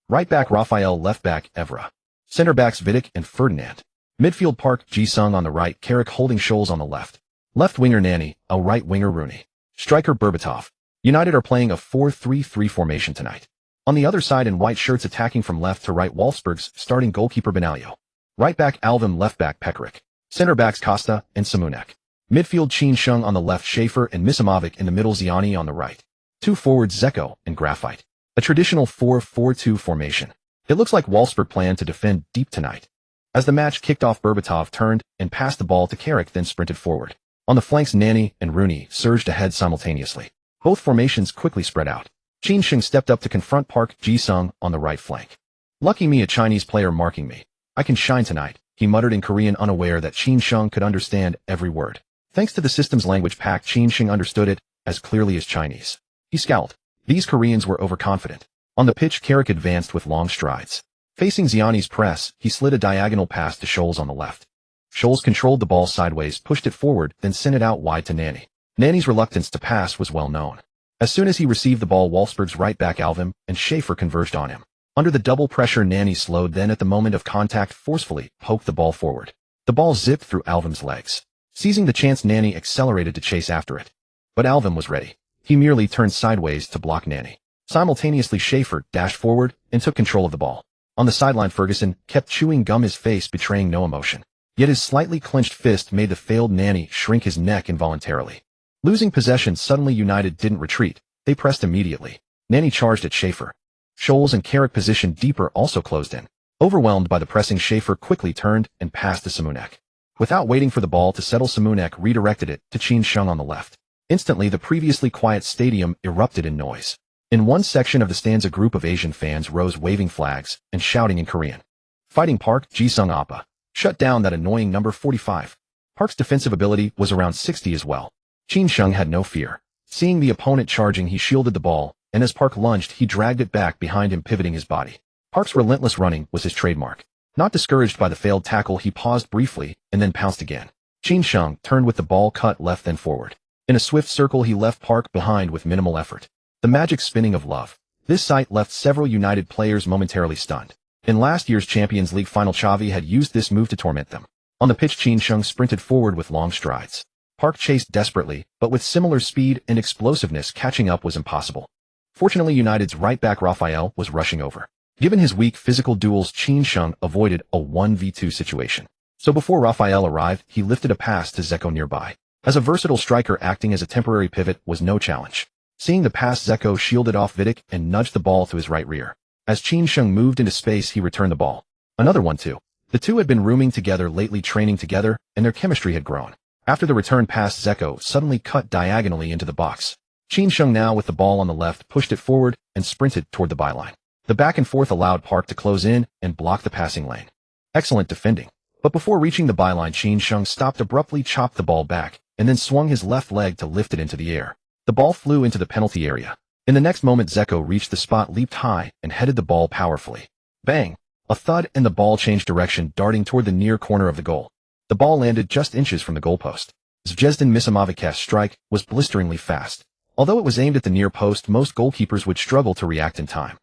Right back Raphael, left back Evra. Center backs Vidic and Ferdinand. Midfield Park Ji-sung on the right, Carrick holding Scholes on the left. Left winger Nani, a right winger Rooney. Striker Berbatov. United are playing a 4-3-3 formation tonight. On the other side in white shirts, attacking from left to right, Wolfsburg's starting goalkeeper Benaglio. Right back Alvim, left back Pekarik. Center backs Costa and Simunek. Midfield Chin Sheng on the left, Schaefer and Misimovic in the middle, Ziani on the right. Two forwards Zeko and Graphite. A traditional 4-4-2 formation. It looks like Wolfsburg planned to defend deep tonight. As the match kicked off, Berbatov turned and passed the ball to Carrick, then sprinted forward. On the flanks, Nani and Rooney surged ahead simultaneously. Both formations quickly spread out. Chin Sheng stepped up to confront Park Ji-sung on the right flank. Lucky me, a Chinese player marking me. I can shine tonight, he muttered in Korean, unaware that Chin Sheng could understand every word. Thanks to the system's language pack, Chin Sheng understood it as clearly as Chinese. He scowled. These Koreans were overconfident. On the pitch, Carrick advanced with long strides. Facing Ziani's press, he slid a diagonal pass to Scholes on the left. Scholes controlled the ball sideways, pushed it forward, then sent it out wide to Nani. Nani's reluctance to pass was well known. As soon as he received the ball, Wolfsburg's right back Alvim and Schaefer converged on him. Under the double pressure, Nani slowed, then at the moment of contact forcefully poked the ball forward. The ball zipped through Alvim's legs. Seizing the chance, Nani accelerated to chase after it. But Alvim was ready. He merely turned sideways to block Nani. Simultaneously, Schaefer dashed forward and took control of the ball. On the sideline, Ferguson kept chewing gum, his face betraying no emotion. Yet his slightly clenched fist made the failed Nani shrink his neck involuntarily. Losing possession, suddenly United didn't retreat. They pressed immediately. Nani charged at Schaefer. Scholes and Carrick, positioned deeper, also closed in. Overwhelmed by the pressing, Schaefer quickly turned and passed to Simunek. Without waiting for the ball to settle, Simunek redirected it to Chin Sheng on the left. Instantly, the previously quiet stadium erupted in noise. In one section of the stands, a group of Asian fans rose, waving flags and shouting in Korean. Fighting Park Ji-sung Appa. Shut down that annoying number 45. Park's defensive ability was around 60 as well. Chin Sheng had no fear. Seeing the opponent charging, he shielded the ball, and as Park lunged, he dragged it back behind him, pivoting his body. Park's relentless running was his trademark. Not discouraged by the failed tackle, he paused briefly and then pounced again. Chin Sheng turned with the ball, cut left then forward. In a swift circle, he left Park behind with minimal effort. The magic spinning of love. This sight left several United players momentarily stunned. In last year's Champions League final, Xavi had used this move to torment them. On the pitch, Chin Sheng sprinted forward with long strides. Park chased desperately, but with similar speed and explosiveness, catching up was impossible. Fortunately, United's right back Raphael was rushing over. Given his weak physical duels, Chin Sheng avoided a 1v2 situation. So before Raphael arrived, he lifted a pass to Zeko nearby. As a versatile striker, acting as a temporary pivot was no challenge. Seeing the pass, Zeko shielded off Vidic and nudged the ball to his right rear. As Qin Sheng moved into space, he returned the ball. Another one too. The two had been rooming together lately, training together, and their chemistry had grown. After the return pass, Zeko suddenly cut diagonally into the box. Qin Sheng, now with the ball on the left, pushed it forward and sprinted toward the byline. The back and forth allowed Park to close in and block the passing lane. Excellent defending. But before reaching the byline, Qin Sheng stopped abruptly, chopped the ball back, and then swung his left leg to lift it into the air. The ball flew into the penalty area. In the next moment, Zeko reached the spot, leaped high, and headed the ball powerfully. Bang! A thud, and the ball changed direction, darting toward the near corner of the goal. The ball landed just inches from the goalpost. Zvezdan Misimovik's strike was blisteringly fast. Although it was aimed at the near post, most goalkeepers would struggle to react in time.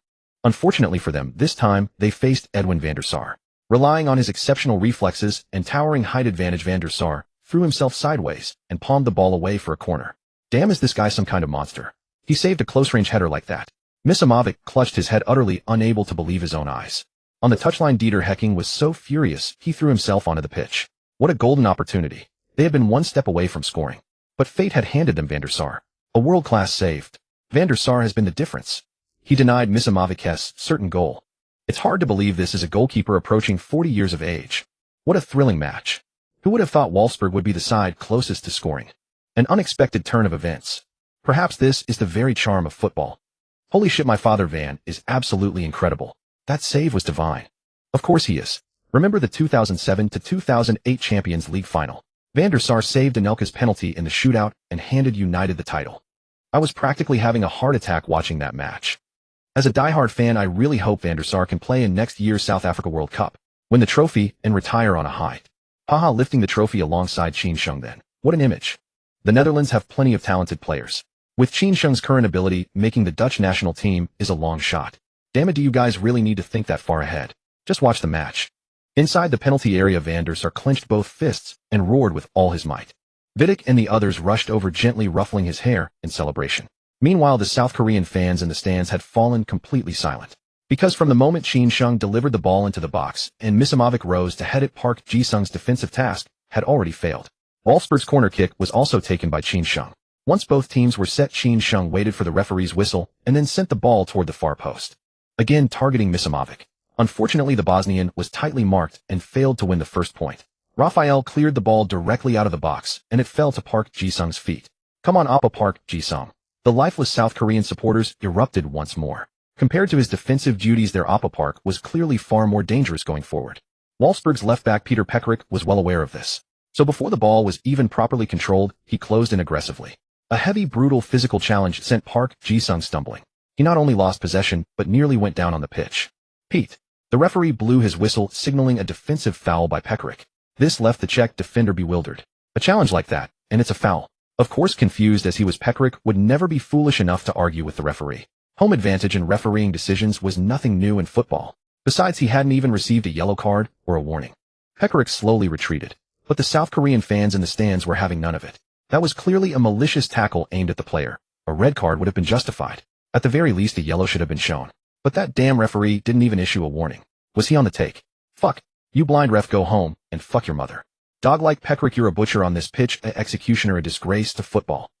Unfortunately for them, this time, they faced Edwin van der Sar. Relying on his exceptional reflexes and towering height advantage, van der Sar threw himself sideways and palmed the ball away for a corner. Damn, is this guy some kind of monster? He saved a close-range header like that. Misimovic clutched his head, utterly unable to believe his own eyes. On the touchline, Dieter Hecking was so furious, he threw himself onto the pitch. What a golden opportunity. They had been one step away from scoring. But fate had handed them van der Sar. A world-class save. Van der Sar has been the difference. He denied Misimovic's certain goal. It's hard to believe this is a goalkeeper approaching 40 years of age. What a thrilling match. Who would have thought Wolfsburg would be the side closest to scoring? An unexpected turn of events. Perhaps this is the very charm of football. Holy shit, my father Van is absolutely incredible. That save was divine. Of course he is. Remember the 2007 to 2008 Champions League final? Van der Sar saved Anelka's penalty in the shootout and handed United the title. I was practically having a heart attack watching that match. As a diehard fan, I really hope van der Sar can play in next year's South Africa World Cup, win the trophy, and retire on a high. Haha, lifting the trophy alongside Qin Sheng then. What an image. The Netherlands have plenty of talented players. With Qin Sheng's current ability, making the Dutch national team is a long shot. Damn it, do you guys really need to think that far ahead? Just watch the match. Inside the penalty area, van der Sar clenched both fists and roared with all his might. Vidic and the others rushed over, gently ruffling his hair in celebration. Meanwhile, the South Korean fans in the stands had fallen completely silent. Because from the moment Qin Sheng delivered the ball into the box and Misimovic rose to head it, Park Ji-sung's defensive task had already failed. Wolfsburg's corner kick was also taken by Qin Sheng. Once both teams were set, Qin Sheng waited for the referee's whistle and then sent the ball toward the far post, again targeting Misimovic. Unfortunately, the Bosnian was tightly marked and failed to win the first point. Raphael cleared the ball directly out of the box, and it fell to Park Ji-sung's feet. Come on, Oppa Park Ji-sung. The lifeless South Korean supporters erupted once more. Compared to his defensive duties, their Oppa Park was clearly far more dangerous going forward. Wolfsburg's left-back Peter Pekarik was well aware of this. So before the ball was even properly controlled, he closed in aggressively. A heavy, brutal physical challenge sent Park Ji-sung stumbling. He not only lost possession, but nearly went down on the pitch. Pete. The referee blew his whistle, signaling a defensive foul by Pekarik. This left the Czech defender bewildered. A challenge like that, and it's a foul. Of course, confused as he was, Pekarik would never be foolish enough to argue with the referee. Home advantage in refereeing decisions was nothing new in football. Besides, he hadn't even received a yellow card or a warning. Pekarik slowly retreated, but the South Korean fans in the stands were having none of it. That was clearly a malicious tackle aimed at the player. A red card would have been justified. At the very least, a yellow should have been shown. But that damn referee didn't even issue a warning. Was he on the take? Fuck. You blind ref, go home, and fuck your mother. Dog like Pekarik, you're a butcher on this pitch, a executioner, a disgrace to football.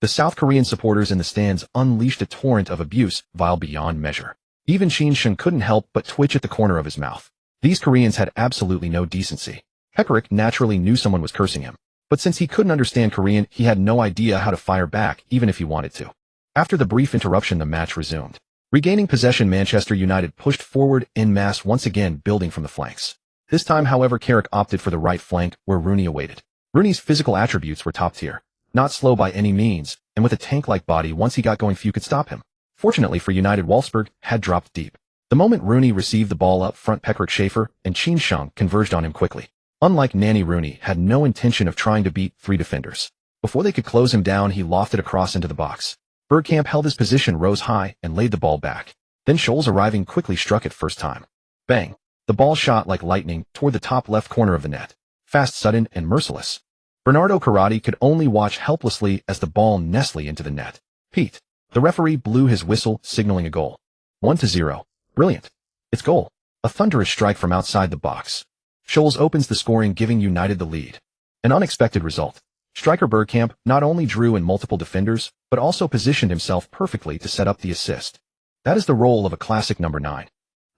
The South Korean supporters in the stands unleashed a torrent of abuse, vile beyond measure. Even Qin Sheng couldn't help but twitch at the corner of his mouth. These Koreans had absolutely no decency. Pekarik naturally knew someone was cursing him. But since he couldn't understand Korean, he had no idea how to fire back, even if he wanted to. After the brief interruption, the match resumed. Regaining possession, Manchester United pushed forward en masse, once again building from the flanks. This time, however, Carrick opted for the right flank, where Rooney awaited. Rooney's physical attributes were top tier. Not slow by any means, and with a tank-like body, once he got going, few could stop him. Fortunately for United, Wolfsburg had dropped deep. The moment Rooney received the ball up front, Pekarik, Schaefer, and Qin Sheng converged on him quickly. Unlike Nanny, Rooney had no intention of trying to beat three defenders. Before they could close him down, he lofted a cross into the box. Bergkamp held his position, rose high, and laid the ball back. Then Scholes, arriving quickly, struck it first time. Bang! The ball shot like lightning toward the top left corner of the net. Fast, sudden, and merciless. Bernardo Corradi could only watch helplessly as the ball nestled into the net. Pete. The referee blew his whistle, signaling a goal. 1-0. Brilliant. It's goal. A thunderous strike from outside the box. Scholes opens the scoring, giving United the lead. An unexpected result. Striker Bergkamp not only drew in multiple defenders, but also positioned himself perfectly to set up the assist. That is the role of a classic number 9.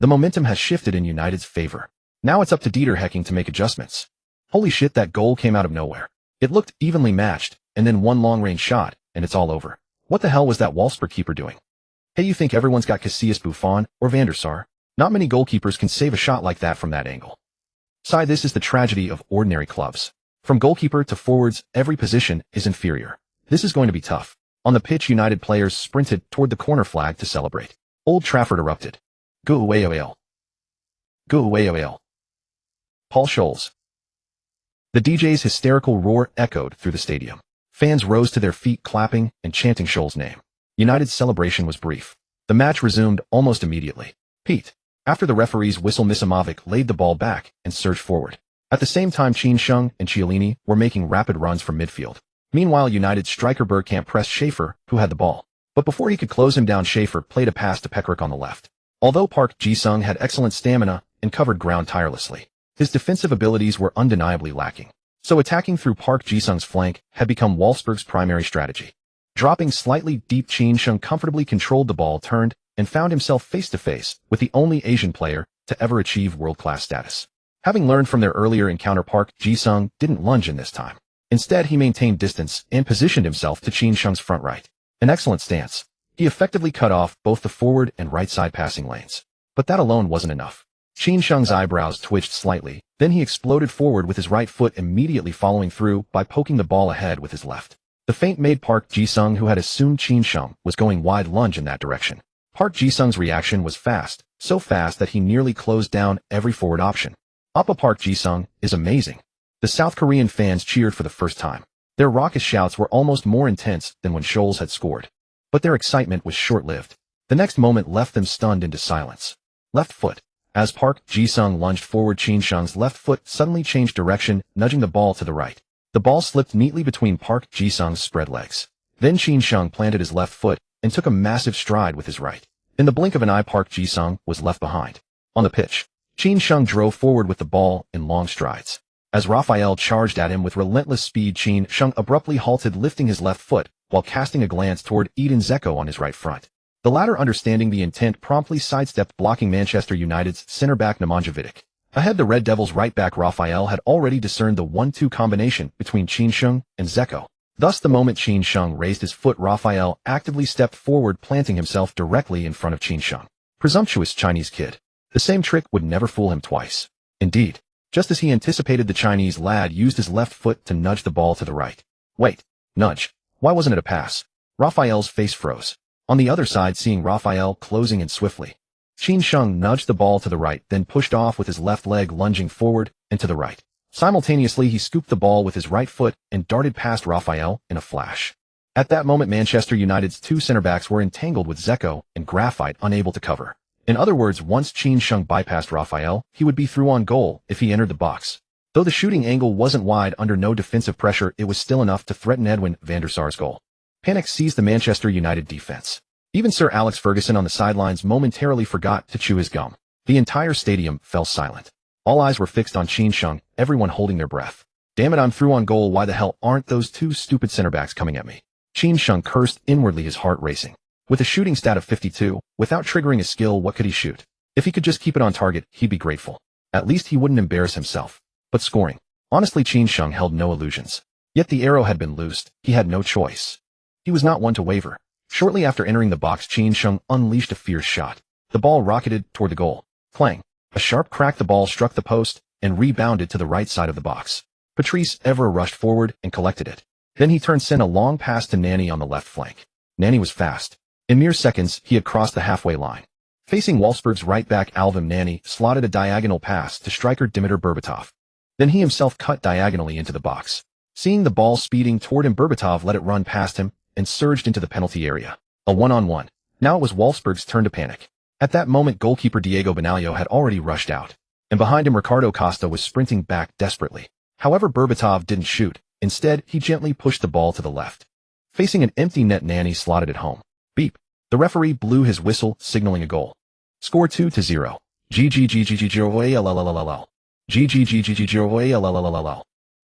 The momentum has shifted in United's favor. Now it's up to Dieter Hecking to make adjustments. Holy shit, that goal came out of nowhere. It looked evenly matched, and then one long-range shot, and it's all over. What the hell was that Wolfsburg keeper doing? Hey, you think everyone's got Casillas, Buffon, or Van der Sar? Not many goalkeepers can save a shot like that from that angle. This is the tragedy of ordinary clubs. From goalkeeper to forwards, every position is inferior. This is going to be tough. On the pitch, United players sprinted toward the corner flag to celebrate. Old Trafford erupted. Go away, OL. Go away, OL. Paul Scholes. The DJ's hysterical roar echoed through the stadium. Fans rose to their feet clapping and chanting Scholes' name. United's celebration was brief. The match resumed almost immediately. Pete. After the referee's whistle, Misimovic laid the ball back and surged forward. At the same time, Chin Shung and Chiellini were making rapid runs from midfield. Meanwhile, United striker Bergkamp pressed Schaefer, who had the ball. But before he could close him down, Schaefer played a pass to Pekaric on the left. Although Park Ji-sung had excellent stamina and covered ground tirelessly, his defensive abilities were undeniably lacking. So attacking through Park Ji-sung's flank had become Wolfsburg's primary strategy. Dropping slightly deep, Chin Shung comfortably controlled the ball, turned, and found himself face-to-face with the only Asian player to ever achieve world-class status. Having learned from their earlier encounter, Park Ji-sung didn't lunge in this time. Instead, he maintained distance and positioned himself to Chin Shung's front right. An excellent stance. He effectively cut off both the forward and right side passing lanes. But that alone wasn't enough. Chin Shung's eyebrows twitched slightly, then he exploded forward with his right foot, immediately following through by poking the ball ahead with his left. The feint made Park Ji-sung, who had assumed Chin Shung was going wide, lunge in that direction. Park Ji-sung's reaction was fast, so fast that he nearly closed down every forward option. Oppa Park Ji-sung is amazing. The South Korean fans cheered for the first time. Their raucous shouts were almost more intense than when Scholes had scored. But their excitement was short-lived. The next moment left them stunned into silence. Left foot. As Park Ji-sung lunged forward, Chin Shung's left foot suddenly changed direction, nudging the ball to the right. The ball slipped neatly between Park Ji-sung's spread legs. Then Chin Shung planted his left foot and took a massive stride with his right. In the blink of an eye, Park Ji-sung was left behind. On the pitch, Chin Shung drove forward with the ball in long strides. As Raphael charged at him with relentless speed, Chin Shung abruptly halted, lifting his left foot while casting a glance toward Edin Dzeko on his right front. The latter, understanding the intent, promptly sidestepped, blocking Manchester United's center-back Nemanja Vidic. Ahead, the Red Devils' right-back Raphael had already discerned the 1-2 combination between Chin Shung and Dzeko. Thus, the moment Chin Shung raised his foot, Raphael actively stepped forward, planting himself directly in front of Chin Shung. Presumptuous Chinese kid. The same trick would never fool him twice. Indeed, just as he anticipated, the Chinese lad used his left foot to nudge the ball to the right. Wait, nudge. Why wasn't it a pass? Raphael's face froze. On the other side, seeing Raphael closing in swiftly, Chin Shung nudged the ball to the right, then pushed off with his left leg, lunging forward and to the right. Simultaneously, he scooped the ball with his right foot and darted past Raphael in a flash. At that moment, Manchester United's two center-backs were entangled with Dzeko and Graphite, unable to cover. In other words, once Chin Shung bypassed Raphael, he would be through on goal if he entered the box. Though the shooting angle wasn't wide, under no defensive pressure, it was still enough to threaten Edwin van der Sar's goal. Panic seized the Manchester United defense. Even Sir Alex Ferguson on the sidelines momentarily forgot to chew his gum. The entire stadium fell silent. All eyes were fixed on Chin Shung, everyone holding their breath. Damn it, I'm through on goal. Why the hell aren't those two stupid center-backs coming at me? Chin Shung cursed inwardly, his heart racing. With a shooting stat of 52, without triggering a skill, what could he shoot? If he could just keep it on target, he'd be grateful. At least he wouldn't embarrass himself. But scoring. Honestly, Chin Shung held no illusions. Yet the arrow had been loosed. He had no choice. He was not one to waver. Shortly after entering the box, Chin Shung unleashed a fierce shot. The ball rocketed toward the goal. Clang. A sharp crack, the ball struck the post and rebounded to the right side of the box. Patrice Evra rushed forward and collected it. Then he sent a long pass to Nani on the left flank. Nani was fast. In mere seconds, he had crossed the halfway line. Facing Wolfsburg's right back Alvin, Nani slotted a diagonal pass to striker Dimitar Berbatov. Then he himself cut diagonally into the box. Seeing the ball speeding toward him, Berbatov let it run past him and surged into the penalty area. A one-on-one. Now it was Wolfsburg's turn to panic. At that moment, goalkeeper Diego Benaglio had already rushed out, and behind him Ricardo Costa was sprinting back desperately. However, Berbatov didn't shoot. Instead, he gently pushed the ball to the left. Facing an empty net, Nani slotted it home. Beep. The referee blew his whistle, signaling a goal. Score 2-0. GGGGG0ALLLLL. GGGGG0ALLLL.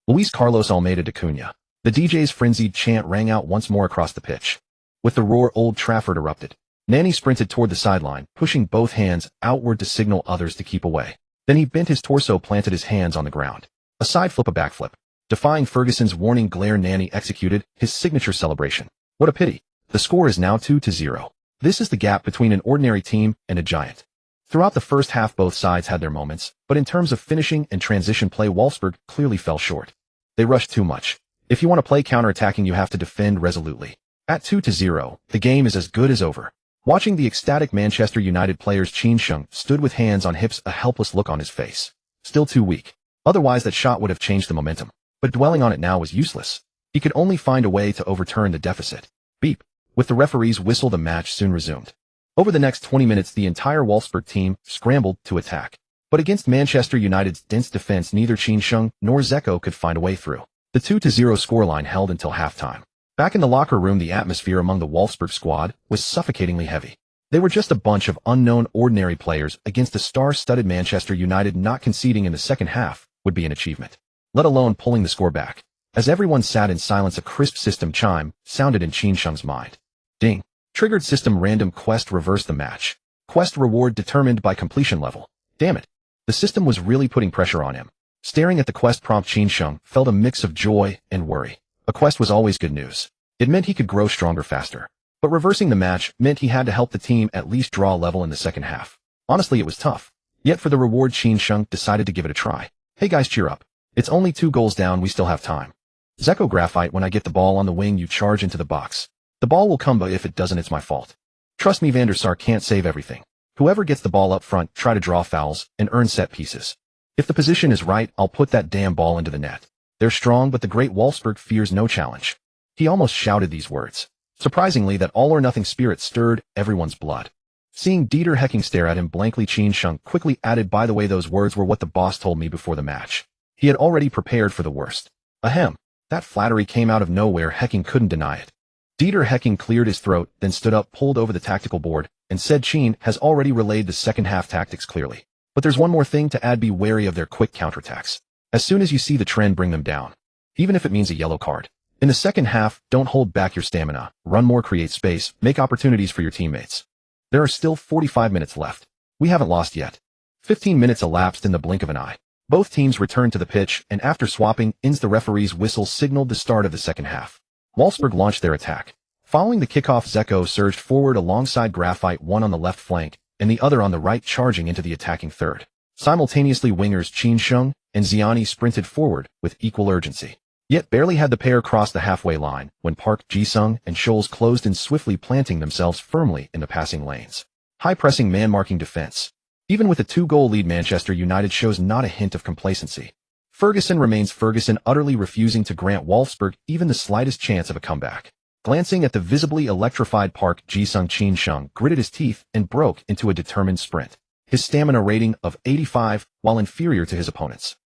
Luis Carlos Almeida de Cunha. The DJ's frenzied chant rang out once more across the pitch. With the roar, Old Trafford erupted. Nani sprinted toward the sideline, pushing both hands outward to signal others to keep away. Then he bent his torso, planted his hands on the ground. A side flip, a backflip. Defying Ferguson's warning glare, Nani executed his signature celebration. What a pity. The score is now 2-0. This is the gap between an ordinary team and a giant. Throughout the first half, both sides had their moments, but in terms of finishing and transition play, Wolfsburg clearly fell short. They rushed too much. If you want to play counter-attacking, you have to defend resolutely. At 2-0, the game is as good as over. Watching the ecstatic Manchester United players, Chin Sheng stood with hands on hips, a helpless look on his face. Still too weak. Otherwise, that shot would have changed the momentum. But dwelling on it now was useless. He could only find a way to overturn the deficit. Beep. With the referee's whistle, the match soon resumed. Over the next 20 minutes, the entire Wolfsburg team scrambled to attack. But against Manchester United's dense defense, neither Chin Sheng nor Zeko could find a way through. The 2-0 scoreline held until halftime. Back in the locker room, the atmosphere among the Wolfsburg squad was suffocatingly heavy. They were just a bunch of unknown, ordinary players against a star-studded Manchester United. Not conceding in the second half would be an achievement, let alone pulling the score back. As everyone sat in silence, a crisp system chime sounded in Chin Sheng's mind. Ding. Triggered system random quest, reverse the match. Quest reward determined by completion level. Damn it. The system was really putting pressure on him. Staring at the quest prompt, Chin Sheng felt a mix of joy and worry. A quest was always good news. It meant he could grow stronger faster. But reversing the match meant he had to help the team at least draw a level in the second half. Honestly, it was tough. Yet for the reward, Chin Sheng decided to give it a try. Hey guys, cheer up. It's only 2 goals down, we still have time. Zeko Graphite, when I get the ball on the wing, you charge into the box. The ball will come, but if it doesn't, it's my fault. Trust me, Van der Sar can't save everything. Whoever gets the ball up front, try to draw fouls and earn set pieces. If the position is right, I'll put that damn ball into the net. They're strong, but the great Wolfsburg fears no challenge. He almost shouted these words. Surprisingly, that all-or-nothing spirit stirred everyone's blood. Seeing Dieter Hecking stare at him blankly, Chin Sheng quickly added, by the way, those words were what the boss told me before the match. He had already prepared for the worst. Ahem. That flattery came out of nowhere. Hecking couldn't deny it. Dieter Hecking cleared his throat, then stood up, pulled over the tactical board, and said, Chin has already relayed the second half tactics clearly. But there's one more thing to add, be wary of their quick counterattacks. As soon as you see the trend, bring them down. Even if it means a yellow card. In the second half, don't hold back your stamina. Run more, create space, make opportunities for your teammates. There are still 45 minutes left. We haven't lost yet. 15 minutes elapsed in the blink of an eye. Both teams returned to the pitch, and after swapping ins, the referee's whistle signaled the start of the second half. Wolfsburg launched their attack. Following the kickoff, Zeko surged forward alongside Graphite, one on the left flank and the other on the right, charging into the attacking third. Simultaneously, wingers Chin Sheng and Ziani sprinted forward with equal urgency. Yet barely had the pair crossed the halfway line when Park Ji-sung and Scholes closed in swiftly, planting themselves firmly in the passing lanes. High-pressing man-marking defense. Even with a 2-goal lead, Manchester United shows not a hint of complacency. Ferguson remains Ferguson, utterly refusing to grant Wolfsburg even the slightest chance of a comeback. Glancing at the visibly electrified Park Ji-sung, Chin Sheng gritted his teeth and broke into a determined sprint. His stamina rating of 85, while inferior to his opponents,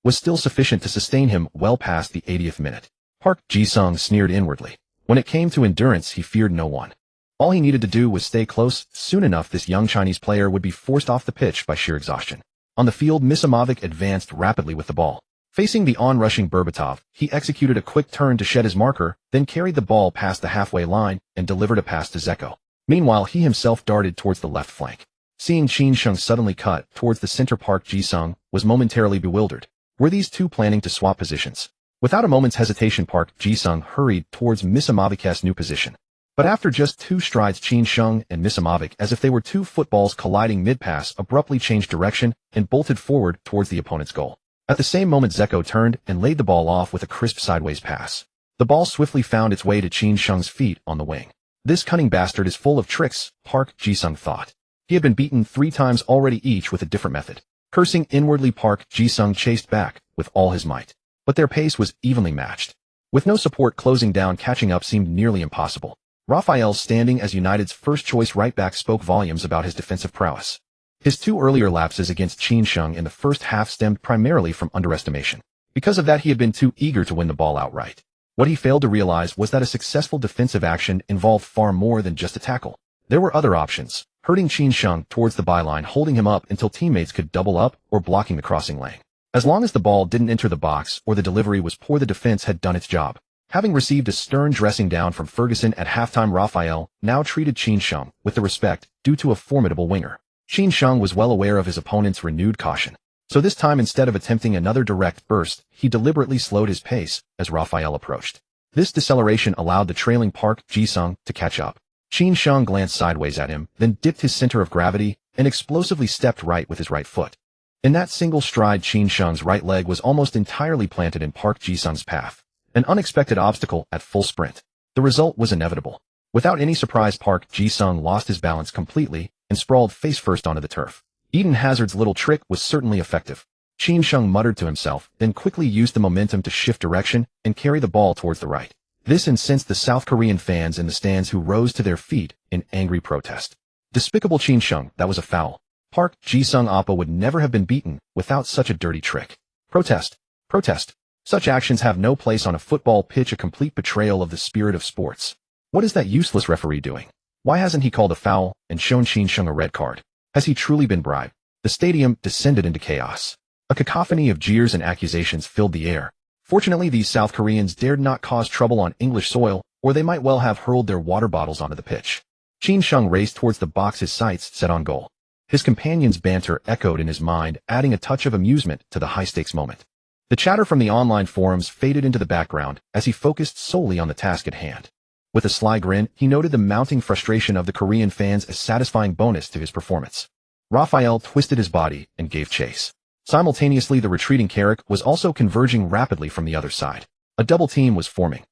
was still sufficient to sustain him well past the 80th minute. Park Ji-sung sneered inwardly. When it came to endurance, he feared no one. All he needed to do was stay close. Soon enough, this young Chinese player would be forced off the pitch by sheer exhaustion. On the field, Misimovic advanced rapidly with the ball. Facing the on-rushing Berbatov, he executed a quick turn to shed his marker, then carried the ball past the halfway line and delivered a pass to Zeko. Meanwhile, he himself darted towards the left flank. Seeing Chin Sheng suddenly cut towards the center, Park Ji-sung was momentarily bewildered. Were these two planning to swap positions? Without a moment's hesitation, Park Ji-sung hurried towards Misimovic's new position. But after just 2 strides, Chin Sheng and Misimovic, as if they were 2 footballs colliding mid-pass, abruptly changed direction and bolted forward towards the opponent's goal. At the same moment, Zeko turned and laid the ball off with a crisp sideways pass. The ball swiftly found its way to Chin Sheng's feet on the wing. This cunning bastard is full of tricks, Park Ji-sung thought. He had been beaten 3 times already, each with a different method. Cursing inwardly, Park Ji-sung chased back with all his might. But their pace was evenly matched. With no support closing down, catching up seemed nearly impossible. Raphael's standing as United's first-choice right-back spoke volumes about his defensive prowess. His 2 earlier lapses against Chin Sheng in the first half stemmed primarily from underestimation. Because of that, he had been too eager to win the ball outright. What he failed to realize was that a successful defensive action involved far more than just a tackle. There were other options, herding Chin Sheng towards the byline, holding him up until teammates could double up, or blocking the crossing lane. As long as the ball didn't enter the box or the delivery was poor, the defense had done its job. Having received a stern dressing down from Ferguson at halftime, Raphael now treated Qin Sheng with the respect due to a formidable winger. Qin Sheng was well aware of his opponent's renewed caution. So this time, instead of attempting another direct burst, he deliberately slowed his pace as Raphael approached. This deceleration allowed the trailing Park Ji-sung to catch up. Qin Sheng glanced sideways at him, then dipped his center of gravity and explosively stepped right with his right foot. In that single stride, Qin Sheng's right leg was almost entirely planted in Park Ji-sung's path, an unexpected obstacle at full sprint. The result was inevitable. Without any surprise, Park Ji-sung lost his balance completely and sprawled face first onto the turf. Eden Hazard's little trick was certainly effective. Qin Sheng muttered to himself, then quickly used the momentum to shift direction and carry the ball towards the right. This incensed the South Korean fans in the stands, who rose to their feet in angry protest. Despicable Qin Sheng, that was a foul. Park Ji-sung Appa would never have been beaten without such a dirty trick. Protest. Protest. Such actions have no place on a football pitch, a complete betrayal of the spirit of sports. What is that useless referee doing? Why hasn't he called a foul and shown Qin Sheng a red card? Has he truly been bribed? The stadium descended into chaos. A cacophony of jeers and accusations filled the air. Fortunately, these South Koreans dared not cause trouble on English soil, or they might well have hurled their water bottles onto the pitch. Qin Sheng raced towards the box, his sights set on goal. His companion's banter echoed in his mind, adding a touch of amusement to the high-stakes moment. The chatter from the online forums faded into the background as he focused solely on the task at hand. With a sly grin, he noted the mounting frustration of the Korean fans, a satisfying bonus to his performance. Raphael twisted his body and gave chase. Simultaneously, the retreating Carrick was also converging rapidly from the other side. A double team was forming.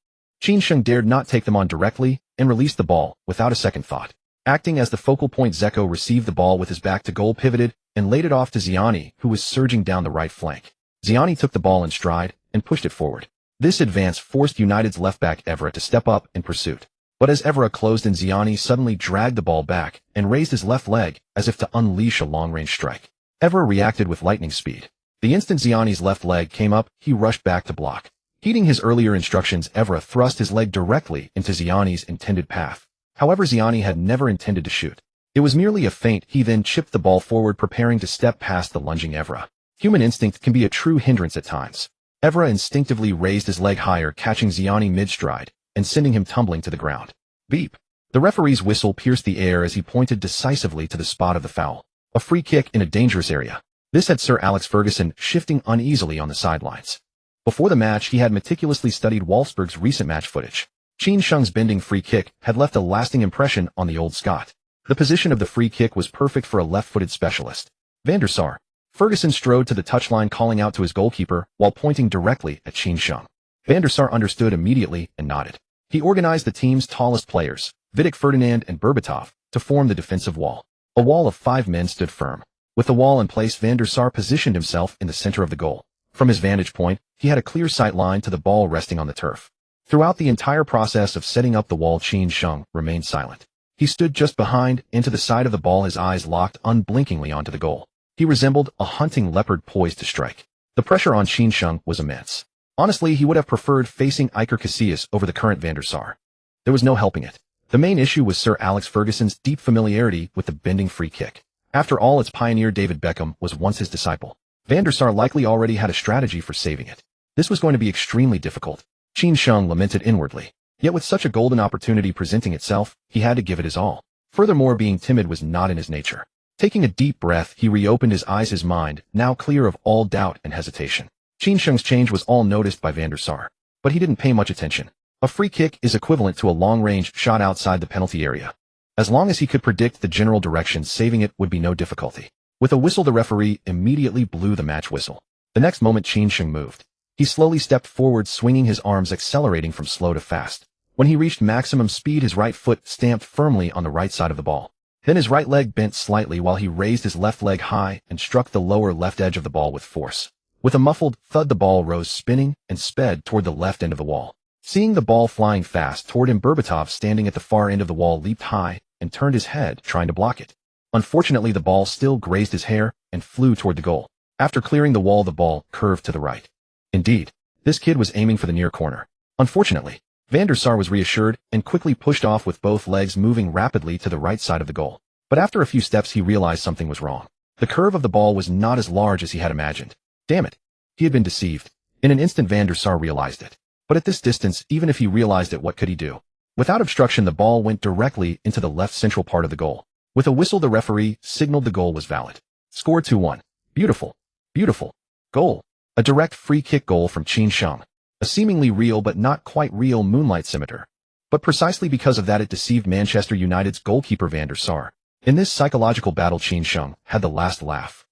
Qin Sheng dared not take them on directly and released the ball without a second thought. Acting as the focal point, Zeko received the ball with his back to goal, pivoted, and laid it off to Ziani, who was surging down the right flank. Ziani took the ball in stride and pushed it forward. This advance forced United's left-back Evra to step up in pursuit. But as Evra closed in, Ziani suddenly dragged the ball back and raised his left leg as if to unleash a long-range strike. Evra reacted with lightning speed. The instant Ziani's left leg came up, he rushed back to block. Heeding his earlier instructions, Evra thrust his leg directly into Ziani's intended path. However, Ziani had never intended to shoot. It was merely a feint. He then chipped the ball forward, preparing to step past the lunging Evra. Human instinct can be a true hindrance at times. Evra instinctively raised his leg higher, catching Ziani mid-stride and sending him tumbling to the ground. Beep. The referee's whistle pierced the air as he pointed decisively to the spot of the foul. A free kick in a dangerous area. This had Sir Alex Ferguson shifting uneasily on the sidelines. Before the match, he had meticulously studied Wolfsburg's recent match footage. Qin Sheng's bending free kick had left a lasting impression on the old Scot. The position of the free kick was perfect for a left-footed specialist. Van der Sar. Ferguson strode to the touchline, calling out to his goalkeeper while pointing directly at Qin Sheng. Van der Sar understood immediately and nodded. He organized the team's tallest players, Vidic, Ferdinand, and Berbatov, to form the defensive wall. A wall of 5 men stood firm. With the wall in place, Van der Sar positioned himself in the center of the goal. From his vantage point, he had a clear sight line to the ball resting on the turf. Throughout the entire process of setting up the wall, Qin Sheng remained silent. He stood just behind, into the side of the ball, his eyes locked unblinkingly onto the goal. He resembled a hunting leopard poised to strike. The pressure on Qin Sheng was immense. Honestly, he would have preferred facing Iker Casillas over the current Van der Sar. There was no helping it. The main issue was Sir Alex Ferguson's deep familiarity with the bending free kick. After all, its pioneer David Beckham was once his disciple. Van der Sar likely already had a strategy for saving it. This was going to be extremely difficult. Qin Sheng lamented inwardly. Yet with such a golden opportunity presenting itself, he had to give it his all. Furthermore, being timid was not in his nature. Taking a deep breath, he reopened his eyes, his mind now clear of all doubt and hesitation. Qin Sheng's change was all noticed by Van der Sar, but he didn't pay much attention. A free kick is equivalent to a long-range shot outside the penalty area. As long as he could predict the general direction, saving it would be no difficulty. With a whistle, the referee immediately blew the match whistle. The next moment, Qin Sheng moved. He slowly stepped forward, swinging his arms, accelerating from slow to fast. When he reached maximum speed, his right foot stamped firmly on the right side of the ball. Then his right leg bent slightly while he raised his left leg high and struck the lower left edge of the ball with force. With a muffled thud, the ball rose spinning and sped toward the left end of the wall. Seeing the ball flying fast toward him, Berbatov, standing at the far end of the wall, leaped high and turned his head, trying to block it. Unfortunately, the ball still grazed his hair and flew toward the goal. After clearing the wall, the ball curved to the right. Indeed, this kid was aiming for the near corner. Unfortunately, Van der Sar was reassured and quickly pushed off with both legs, moving rapidly to the right side of the goal. But after a few steps, he realized something was wrong. The curve of the ball was not as large as he had imagined. Damn it. He had been deceived. In an instant, Van der Sar realized it. But at this distance, even if he realized it, what could he do? Without obstruction, the ball went directly into the left central part of the goal. With a whistle, the referee signaled the goal was valid. Score 2-1. Beautiful. Beautiful. Goal. A direct free kick goal from Qin Sheng. A seemingly real but not quite real moonlight scimitar. But precisely because of that, it deceived Manchester United's goalkeeper Van der Sar. In this psychological battle, Qin Sheng had the last laugh.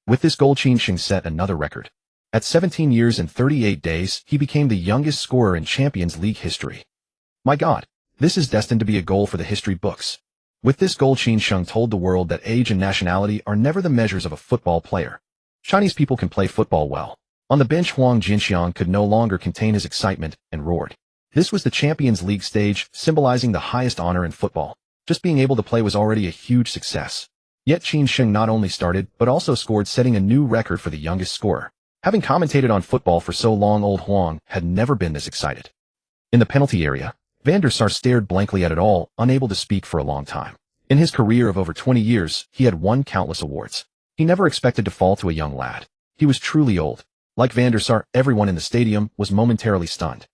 With this goal, Qin Sheng set another record. At 17 years and 38 days, he became the youngest scorer in Champions League history. My God, this is destined to be a goal for the history books. With this goal, Qin Sheng told the world that age and nationality are never the measures of a football player. Chinese people can play football well. On the bench, Huang Jinxiang could no longer contain his excitement and roared. This was the Champions League stage, symbolizing the highest honor in football. Just being able to play was already a huge success. Yet Qin Sheng not only started, but also scored, setting a new record for the youngest scorer. Having commentated on football for so long, old Huang had never been this excited. In the penalty area, Van der Sar stared blankly at it all, unable to speak for a long time. In his career of over 20 years, he had won countless awards. He never expected to fall to a young lad. He was truly old. Like Van der Sar, everyone in the stadium was momentarily stunned.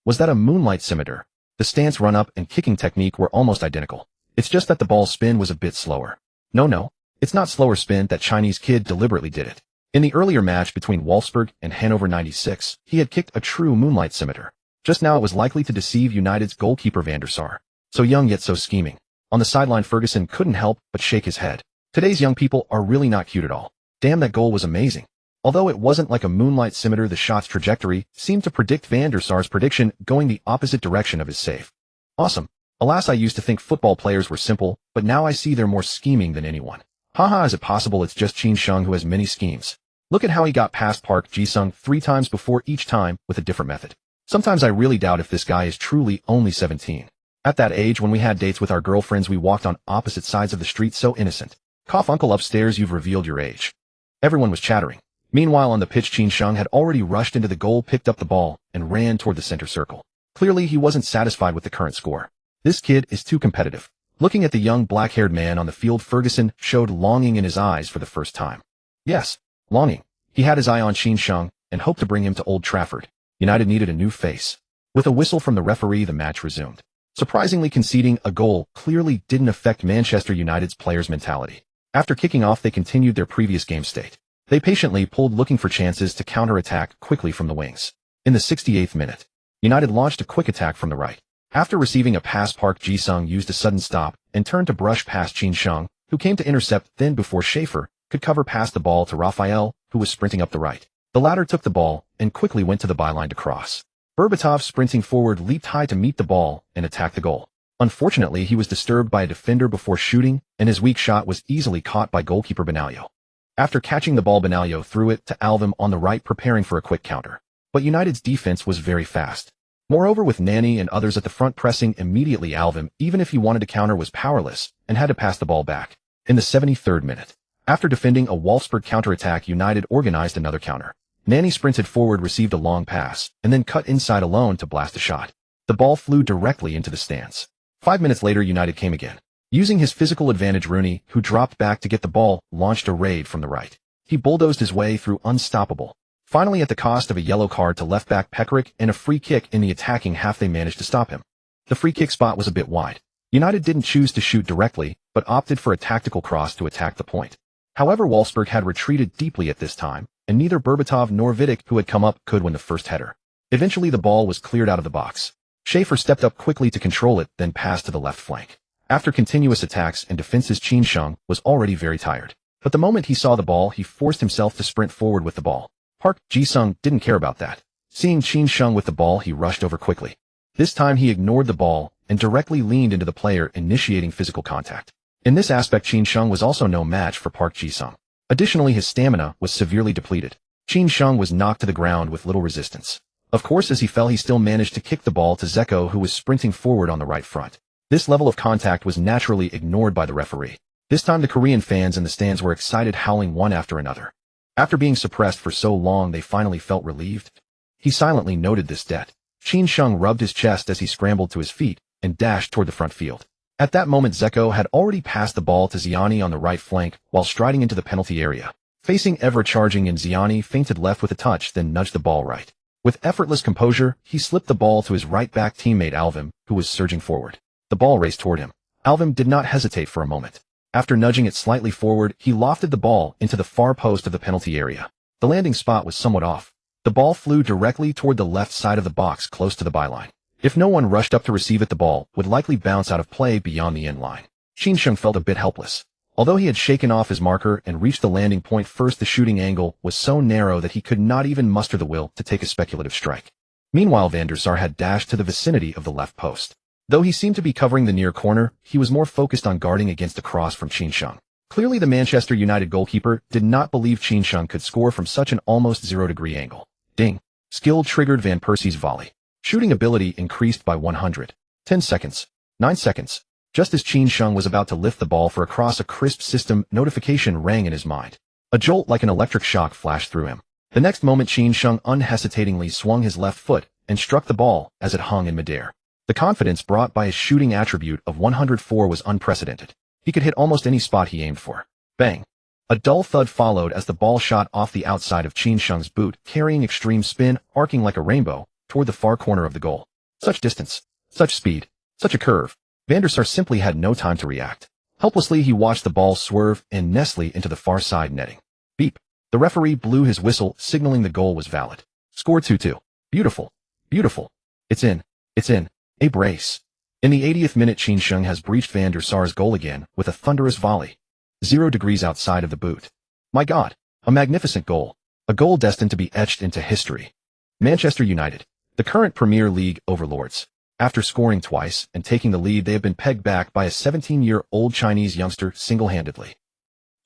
Was that a moonlight scimitar? The stance, run-up, and kicking technique were almost identical. It's just that the ball's spin was a bit slower. No, it's not slower spin. That Chinese kid deliberately did it. In the earlier match between Wolfsburg and Hannover 96, he had kicked a true moonlight scimitar. Just now it was likely to deceive United's goalkeeper Van der Sar. So young yet so scheming. On the sideline, Ferguson couldn't help but shake his head. Today's young people are really not cute at all. Damn, that goal was amazing. Although it wasn't like a moonlight scimitar, the shot's trajectory seemed to predict Van der Sar's prediction, going the opposite direction of his save. Awesome. Alas, I used to think football players were simple, but now I see they're more scheming than anyone. Haha, is it possible it's just Qin Sheng who has many schemes? Look at how he got past Park Ji-sung 3 times before, each time with a different method. Sometimes I really doubt if this guy is truly only 17. At that age, when we had dates with our girlfriends, we walked on opposite sides of the street, so innocent. Cough, uncle upstairs, you've revealed your age. Everyone was chattering. Meanwhile, on the pitch, Qin Sheng had already rushed into the goal, picked up the ball, and ran toward the center circle. Clearly, he wasn't satisfied with the current score. This kid is too competitive. Looking at the young black-haired man on the field, Ferguson showed longing in his eyes for the first time. Yes, longing. He had his eye on Qin Sheng and hoped to bring him to Old Trafford. United needed a new face. With a whistle from the referee, the match resumed. Surprisingly, conceding a goal clearly didn't affect Manchester United's players' mentality. After kicking off, they continued their previous game state. They patiently pulled, looking for chances to counter-attack quickly from the wings. In the 68th minute, United launched a quick attack from the right. After receiving a pass, Park Ji-sung used a sudden stop and turned to brush past Qin Sheng, who came to intercept. Then, before Schaefer could cover, passed the ball to Raphael, who was sprinting up the right. The latter took the ball and quickly went to the byline to cross. Berbatov, sprinting forward, leaped high to meet the ball and attack the goal. Unfortunately, he was disturbed by a defender before shooting, and his weak shot was easily caught by goalkeeper Benaglio. After catching the ball, Benaglio threw it to Alvim on the right, preparing for a quick counter. But United's defense was very fast. Moreover, with Nani and others at the front pressing immediately, Alvim, even if he wanted to counter, was powerless and had to pass the ball back. In the 73rd minute, after defending a Wolfsburg counterattack, United organized another counter. Nani sprinted forward, received a long pass, and then cut inside alone to blast a shot. The ball flew directly into the stands. 5 minutes later, United came again. Using his physical advantage, Rooney, who dropped back to get the ball, launched a raid from the right. He bulldozed his way through, unstoppable. Finally, at the cost of a yellow card to left-back Pekaric and a free kick in the attacking half, they managed to stop him. The free kick spot was a bit wide. United didn't choose to shoot directly, but opted for a tactical cross to attack the point. However, Wolfsburg had retreated deeply at this time, and neither Berbatov nor Vidic, who had come up, could win the first header. Eventually, the ball was cleared out of the box. Schaefer stepped up quickly to control it, then passed to the left flank. After continuous attacks and defenses, Qin Sheng was already very tired. But the moment he saw the ball, he forced himself to sprint forward with the ball. Park Ji-sung didn't care about that. Seeing Qin Sheng with the ball, he rushed over quickly. This time he ignored the ball and directly leaned into the player, initiating physical contact. In this aspect, Qin Sheng was also no match for Park Ji-sung. Additionally, his stamina was severely depleted. Qin Sheng was knocked to the ground with little resistance. Of course, as he fell, he still managed to kick the ball to Zeko, who was sprinting forward on the right front. This level of contact was naturally ignored by the referee. This time the Korean fans in the stands were excited, howling one after another. After being suppressed for so long, they finally felt relieved. He silently noted this debt. Qin Sheng rubbed his chest as he scrambled to his feet and dashed toward the front field. At that moment, Zeko had already passed the ball to Ziani on the right flank while striding into the penalty area. Facing ever-charging, and Ziani feinted left with a touch, then nudged the ball right. With effortless composure, he slipped the ball to his right-back teammate Alvim, who was surging forward. The ball raced toward him. Alvim did not hesitate for a moment. After nudging it slightly forward, he lofted the ball into the far post of the penalty area. The landing spot was somewhat off. The ball flew directly toward the left side of the box close to the byline. If no one rushed up to receive it, the ball would likely bounce out of play beyond the end line. Qin felt a bit helpless. Although he had shaken off his marker and reached the landing point first, the shooting angle was so narrow that he could not even muster the will to take a speculative strike. Meanwhile, Van der Sar had dashed to the vicinity of the left post. Though he seemed to be covering the near corner, he was more focused on guarding against a cross from Qin. Clearly, the Manchester United goalkeeper did not believe Qin could score from such an almost zero-degree angle. Ding. Skill triggered Van Persie's volley. Shooting ability increased by 100. 10 seconds. 9 seconds. Just as Qin was about to lift the ball for a cross, a crisp system notification rang in his mind. A jolt like an electric shock flashed through him. The next moment, Qin unhesitatingly swung his left foot and struck the ball as it hung in midair. The confidence brought by his shooting attribute of 104 was unprecedented. He could hit almost any spot he aimed for. Bang. A dull thud followed as the ball shot off the outside of Qin boot, carrying extreme spin, arcing like a rainbow, toward the far corner of the goal. Such distance, such speed, such a curve. Van der Sar simply had no time to react. Helplessly, he watched the ball swerve and nestle into the far side netting. Beep. The referee blew his whistle, signaling the goal was valid. Score 2-2. Beautiful. Beautiful. It's in. It's in. A brace. In the 80th minute, Qin has breached Van der Sar's goal again with a thunderous volley. 0 degrees outside of the boot. My God. A magnificent goal. A goal destined to be etched into history. Manchester United, the current Premier League overlords. After scoring twice and taking the lead, they have been pegged back by a 17-year-old Chinese youngster single-handedly.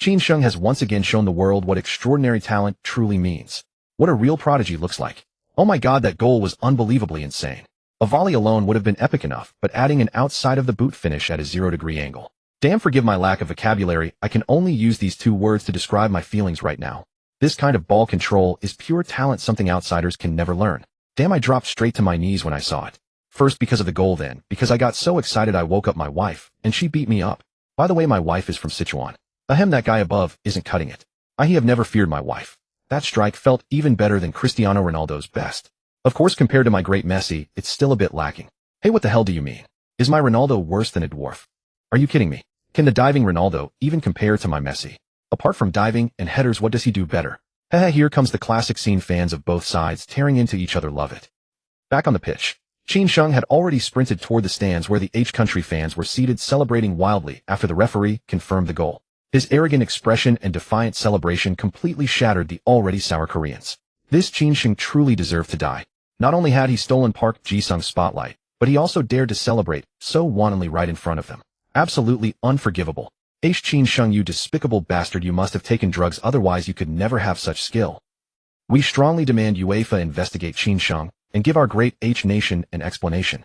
Qin has once again shown the world what extraordinary talent truly means. What a real prodigy looks like. Oh my God, that goal was unbelievably insane. A volley alone would have been epic enough, but adding an outside-of-the-boot finish at a 0-degree angle. Damn, forgive my lack of vocabulary, I can only use these 2 words to describe my feelings right now. This kind of ball control is pure talent, something outsiders can never learn. Damn, I dropped straight to my knees when I saw it. First because of the goal, then because I got so excited I woke up my wife, and she beat me up. By the way, my wife is from Sichuan. Ahem, that guy above isn't cutting it. I have never feared my wife. That strike felt even better than Cristiano Ronaldo's best. Of course, compared to my great Messi, it's still a bit lacking. Hey, what the hell do you mean? Is my Ronaldo worse than a dwarf? Are you kidding me? Can the diving Ronaldo even compare to my Messi? Apart from diving and headers, what does he do better? Haha, here comes the classic scene. Fans of both sides tearing into each other love it. Back on the pitch, Qin had already sprinted toward the stands where the H country fans were seated, celebrating wildly after the referee confirmed the goal. His arrogant expression and defiant celebration completely shattered the already sour Koreans. This Qin truly deserved to die. Not only had he stolen Park Ji-sung's spotlight, but he also dared to celebrate so wantonly right in front of them. Absolutely unforgivable. Qin, you despicable bastard, you must have taken drugs, otherwise you could never have such skill. We strongly demand UEFA investigate Qin and give our great H nation an explanation.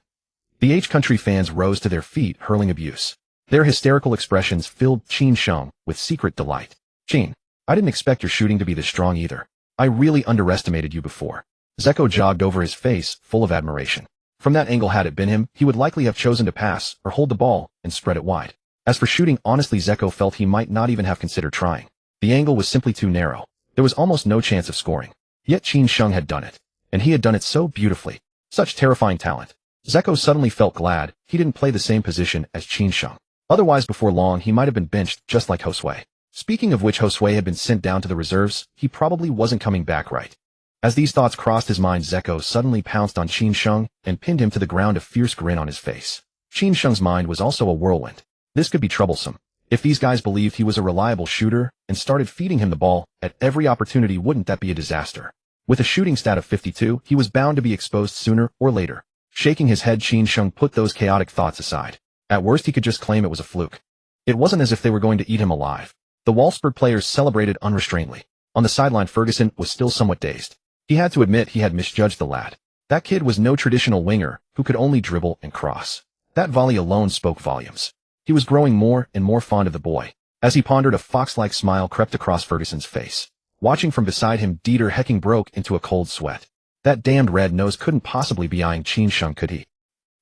The H country fans rose to their feet, hurling abuse. Their hysterical expressions filled Qin with secret delight. Qin, I didn't expect your shooting to be this strong either. I really underestimated you before. Zeko jogged over his face, full of admiration. From that angle, had it been him, he would likely have chosen to pass or hold the ball and spread it wide. As for shooting, honestly, Zeko felt he might not even have considered trying. The angle was simply too narrow. There was almost no chance of scoring. Yet Qin had done it. And he had done it so beautifully. Such terrifying talent. Zeko suddenly felt glad he didn't play the same position as Qin. Otherwise, before long, he might have been benched just like Josue. Speaking of which, Josue had been sent down to the reserves. He probably wasn't coming back right. As these thoughts crossed his mind, Zeko suddenly pounced on Qin and pinned him to the ground, a fierce grin on his face. Qin's mind was also a whirlwind. This could be troublesome. If these guys believed he was a reliable shooter and started feeding him the ball at every opportunity, wouldn't that be a disaster? With a shooting stat of 52, he was bound to be exposed sooner or later. Shaking his head, Qin put those chaotic thoughts aside. At worst, he could just claim it was a fluke. It wasn't as if they were going to eat him alive. The Wolfsburg players celebrated unrestrainedly. On the sideline, Ferguson was still somewhat dazed. He had to admit he had misjudged the lad. That kid was no traditional winger who could only dribble and cross. That volley alone spoke volumes. He was growing more and more fond of the boy. As he pondered, a fox-like smile crept across Ferguson's face. Watching from beside him, Dieter Hecking broke into a cold sweat. That damned red nose couldn't possibly be eyeing Qin, could he?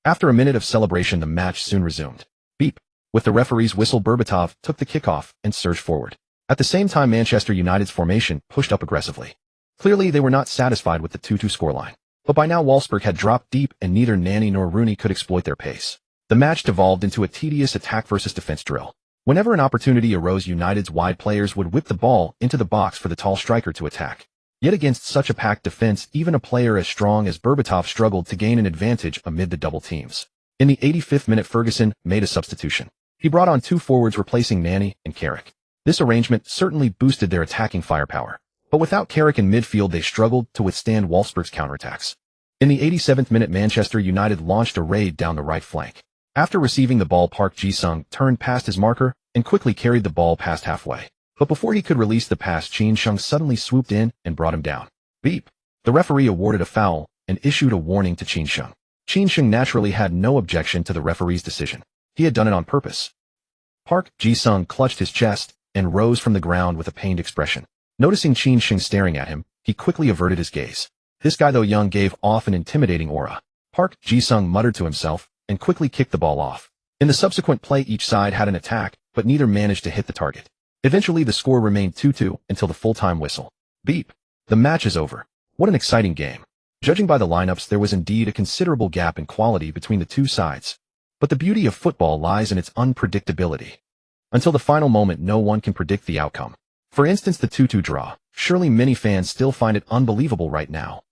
After a minute of celebration, the match soon resumed. Beep. With the referee's whistle, Berbatov took the kickoff and surged forward. At the same time, Manchester United's formation pushed up aggressively. Clearly, they were not satisfied with the 2-2 scoreline. But by now Wolfsburg had dropped deep and neither Nani nor Rooney could exploit their pace. The match devolved into a tedious attack versus defense drill. Whenever an opportunity arose, United's wide players would whip the ball into the box for the tall striker to attack. Yet against such a packed defense, even a player as strong as Berbatov struggled to gain an advantage amid the double teams. In the 85th minute, Ferguson made a substitution. He brought on two forwards replacing Nani and Carrick. This arrangement certainly boosted their attacking firepower. But without Carrick in midfield, they struggled to withstand Wolfsburg's counterattacks. In the 87th minute, Manchester United launched a raid down the right flank. After receiving the ball, Park Ji-sung turned past his marker and quickly carried the ball past halfway. But before he could release the pass, Chin Shung suddenly swooped in and brought him down. Beep. The referee awarded a foul and issued a warning to Chin Shung. Chin Shung naturally had no objection to the referee's decision. He had done it on purpose. Park Ji-sung clutched his chest and rose from the ground with a pained expression. Noticing Chin Shung staring at him, he quickly averted his gaze. This guy, though young, gave off an intimidating aura. Park Ji-sung muttered to himself and quickly kicked the ball off. In the subsequent play, each side had an attack, but neither managed to hit the target. Eventually, the score remained 2-2 until the full-time whistle. Beep. The match is over. What an exciting game. Judging by the lineups, there was indeed a considerable gap in quality between the two sides. But the beauty of football lies in its unpredictability. Until the final moment, no one can predict the outcome. For instance, the 2-2 draw. Surely many fans still find it unbelievable right now.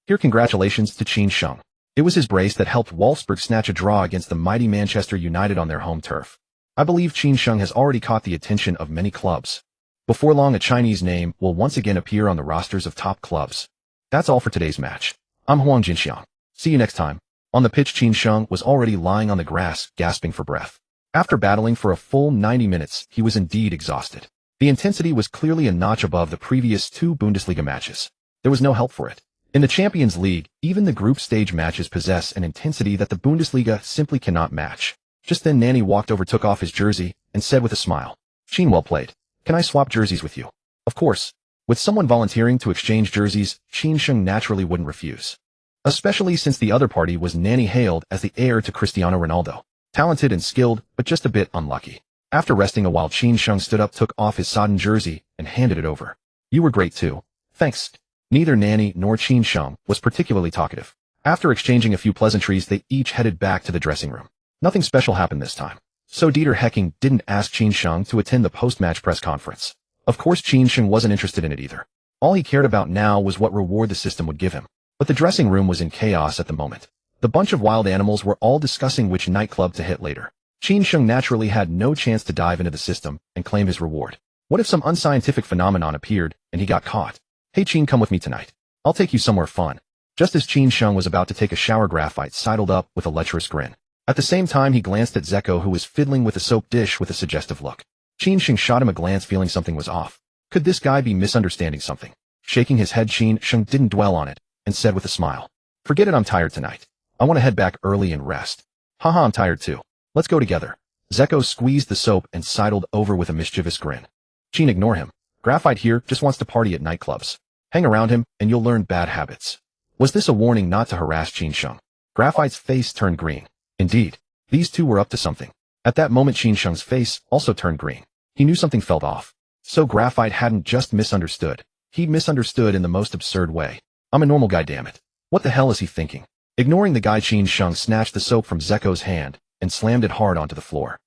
Here, congratulations to Chin Shung. It was his brace that helped Wolfsburg snatch a draw against the mighty Manchester United on their home turf. I believe Chin Shung has already caught the attention of many clubs. Before long, a Chinese name will once again appear on the rosters of top clubs. That's all for today's match. I'm Huang Jinxiang. See you next time. On the pitch, Chin Shung was already lying on the grass, gasping for breath. After battling for a full 90 minutes, he was indeed exhausted. The intensity was clearly a notch above the previous two Bundesliga matches. There was no help for it. In the Champions League, even the group stage matches possess an intensity that the Bundesliga simply cannot match. Just then Nani walked over, took off his jersey, and said with a smile, "Chin, well played. Can I swap jerseys with you?" Of course. With someone volunteering to exchange jerseys, Chin Shung naturally wouldn't refuse. Especially since the other party was Nani, hailed as the heir to Cristiano Ronaldo. Talented and skilled, but just a bit unlucky. After resting a while, Chin Shung stood up, took off his sodden jersey, and handed it over. "You were great too. Thanks." Neither Nani nor Chin Shung was particularly talkative. After exchanging a few pleasantries, they each headed back to the dressing room. Nothing special happened this time. So Dieter Hecking didn't ask Chin Shung to attend the post-match press conference. Of course, Chin Shung wasn't interested in it either. All he cared about now was what reward the system would give him. But the dressing room was in chaos at the moment. The bunch of wild animals were all discussing which nightclub to hit later. Chin Shung naturally had no chance to dive into the system and claim his reward. What if some unscientific phenomenon appeared and he got caught? "Hey Chin, come with me tonight. I'll take you somewhere fun." Just as Chin Shung was about to take a shower, Graphite sidled up with a lecherous grin. At the same time, he glanced at Zeko, who was fiddling with a soap dish with a suggestive look. Chin Shung shot him a glance, feeling something was off. Could this guy be misunderstanding something? Shaking his head, Chin Shung didn't dwell on it and said with a smile, "Forget it, I'm tired tonight. I want to head back early and rest." "Haha, I'm tired too. Let's go together." Zeko squeezed the soap and sidled over with a mischievous grin. "Chin, ignore him. Graphite here just wants to party at nightclubs. Hang around him and you'll learn bad habits." Was this a warning not to harass Chin Shung? Graphite's face turned green. Indeed, these two were up to something. At that moment, Chin Shung's face also turned green. He knew something felt off. So Graphite hadn't just misunderstood. He'd misunderstood in the most absurd way. "I'm a normal guy, damn it. What the hell is he thinking?" Ignoring the guy, Chin Shung snatched the soap from Zeko's hand and slammed it hard onto the floor.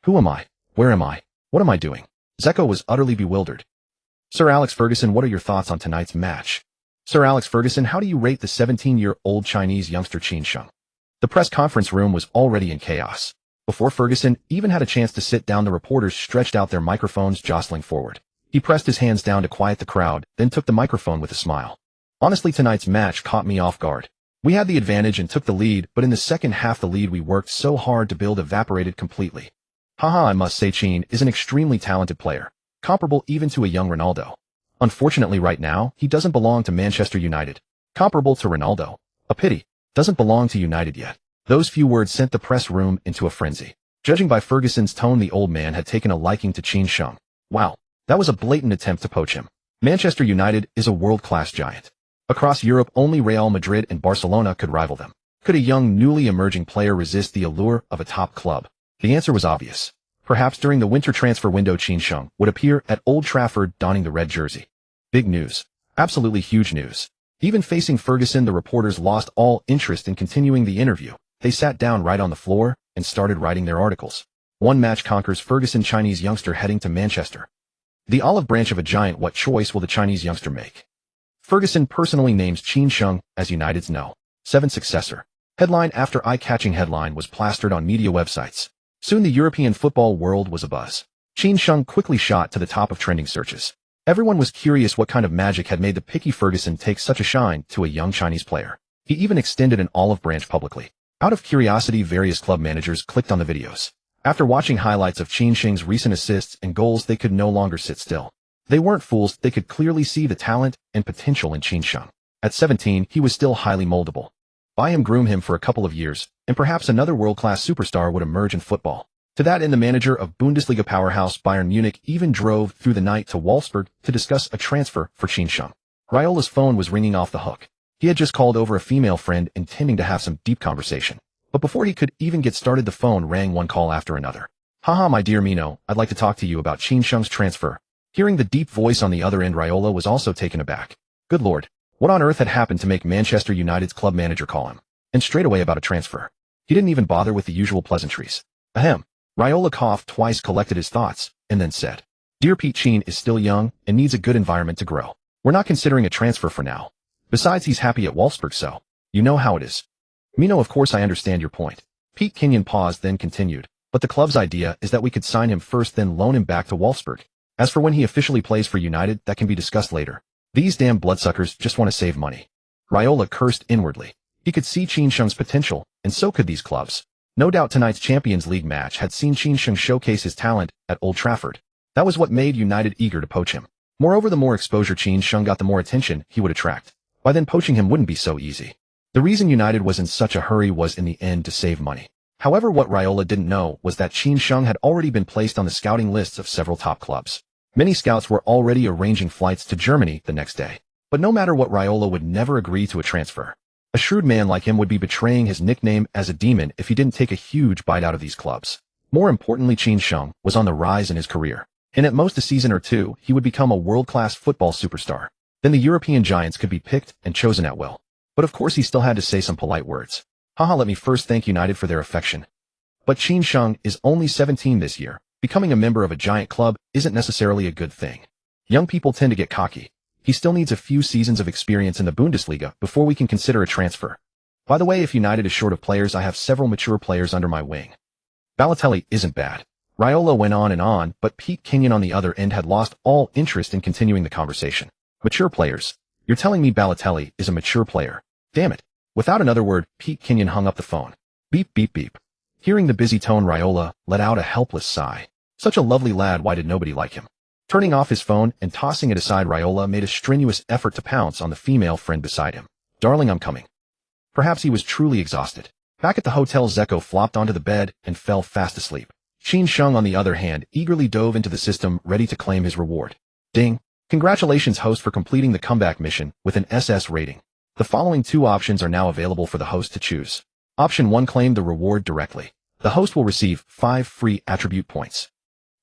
"Who am I? Where am I? What am I doing?" Zeko was utterly bewildered. "Sir Alex Ferguson, what are your thoughts on tonight's match?" "Sir Alex Ferguson, how do you rate the 17-year-old Chinese youngster Chin Shung?" The press conference room was already in chaos. Before Ferguson even had a chance to sit down, the reporters stretched out their microphones, jostling forward. He pressed his hands down to quiet the crowd, then took the microphone with a smile. "Honestly, tonight's match caught me off guard. We had the advantage and took the lead, but in the second half the lead we worked so hard to build evaporated completely. Haha, I must say Chin is an extremely talented player, comparable even to a young Ronaldo. Unfortunately right now, he doesn't belong to Manchester United. Comparable to Ronaldo. A pity. Doesn't belong to United yet." Those few words sent the press room into a frenzy. Judging by Ferguson's tone, the old man had taken a liking to Chin Shung. Wow, that was a blatant attempt to poach him. Manchester United is a world-class giant. Across Europe, only Real Madrid and Barcelona could rival them. Could a young, newly emerging player resist the allure of a top club? The answer was obvious. Perhaps during the winter transfer window, Chin Shung would appear at Old Trafford donning the red jersey. Big news. Absolutely huge news. Even facing Ferguson, the reporters lost all interest in continuing the interview. They sat down right on the floor and started writing their articles. One match conquers Ferguson, Chinese youngster heading to Manchester. The olive branch of a giant. What choice will the Chinese youngster make? Ferguson personally names Qin Sheng as United's No. 7 successor. Headline after eye-catching headline was plastered on media websites. Soon the European football world was abuzz. Qin Sheng quickly shot to the top of trending searches. Everyone was curious what kind of magic had made the picky Ferguson take such a shine to a young Chinese player. He even extended an olive branch publicly. Out of curiosity, various club managers clicked on the videos. After watching highlights of Qin Sheng's recent assists and goals, they could no longer sit still. They weren't fools, they could clearly see the talent and potential in Qin Sheng. At 17, he was still highly moldable. Buy him, groom him for a couple of years, and perhaps another world-class superstar would emerge in football. To that end, the manager of Bundesliga powerhouse Bayern Munich even drove through the night to Wolfsburg to discuss a transfer for Qin Sheng. Raiola's phone was ringing off the hook. He had just called over a female friend intending to have some deep conversation. But before he could even get started, the phone rang one call after another. Haha, my dear Mino, I'd like to talk to you about Qin Sheng's transfer. Hearing the deep voice on the other end, Raiola was also taken aback. Good lord, what on earth had happened to make Manchester United's club manager call him? And straight away about a transfer. He didn't even bother with the usual pleasantries. Ahem. Raiola coughed twice, collected his thoughts, and then said, Dear Pete, Qin is still young and needs a good environment to grow. We're not considering a transfer for now. Besides, he's happy at Wolfsburg, so you know how it is. Mino, of course I understand your point. Pete Kenyon paused, then continued, but the club's idea is that we could sign him first, then loan him back to Wolfsburg. As for when he officially plays for United, that can be discussed later. These damn bloodsuckers just want to save money. Raiola cursed inwardly. He could see Qin Sheng's potential, and so could these clubs. No doubt tonight's Champions League match had seen Qin Sheng showcase his talent at Old Trafford. That was what made United eager to poach him. Moreover, the more exposure Qin Sheng got, the more attention he would attract. By then, poaching him wouldn't be so easy. The reason United was in such a hurry was in the end to save money. However, what Raiola didn't know was that Qin Sheng had already been placed on the scouting lists of several top clubs. Many scouts were already arranging flights to Germany the next day. But no matter what, Raiola would never agree to a transfer. A shrewd man like him would be betraying his nickname as a demon if he didn't take a huge bite out of these clubs. More importantly, Qin Sheng was on the rise in his career. And at most a season or two, he would become a world-class football superstar. Then the European giants could be picked and chosen at will. But of course he still had to say some polite words. Haha, let me first thank United for their affection. But Qin Sheng is only 17 this year. Becoming a member of a giant club isn't necessarily a good thing. Young people tend to get cocky. He still needs a few seasons of experience in the Bundesliga before we can consider a transfer. By the way, if United is short of players, I have several mature players under my wing. Balotelli isn't bad. Raiola went on, but Pete Kenyon on the other end had lost all interest in continuing the conversation. Mature players? You're telling me Balotelli is a mature player? Damn it. Without another word, Pete Kenyon hung up the phone. Beep, beep, beep. Hearing the busy tone, Raiola let out a helpless sigh. Such a lovely lad, why did nobody like him? Turning off his phone and tossing it aside, Raiola made a strenuous effort to pounce on the female friend beside him. Darling, I'm coming. Perhaps he was truly exhausted. Back at the hotel, Zeko flopped onto the bed and fell fast asleep. Qin Sheng, on the other hand, eagerly dove into the system, ready to claim his reward. Ding. Congratulations, host, for completing the comeback mission with an SS rating. The following two options are now available for the host to choose. Option 1, claim the reward directly. The host will receive 5 free attribute points.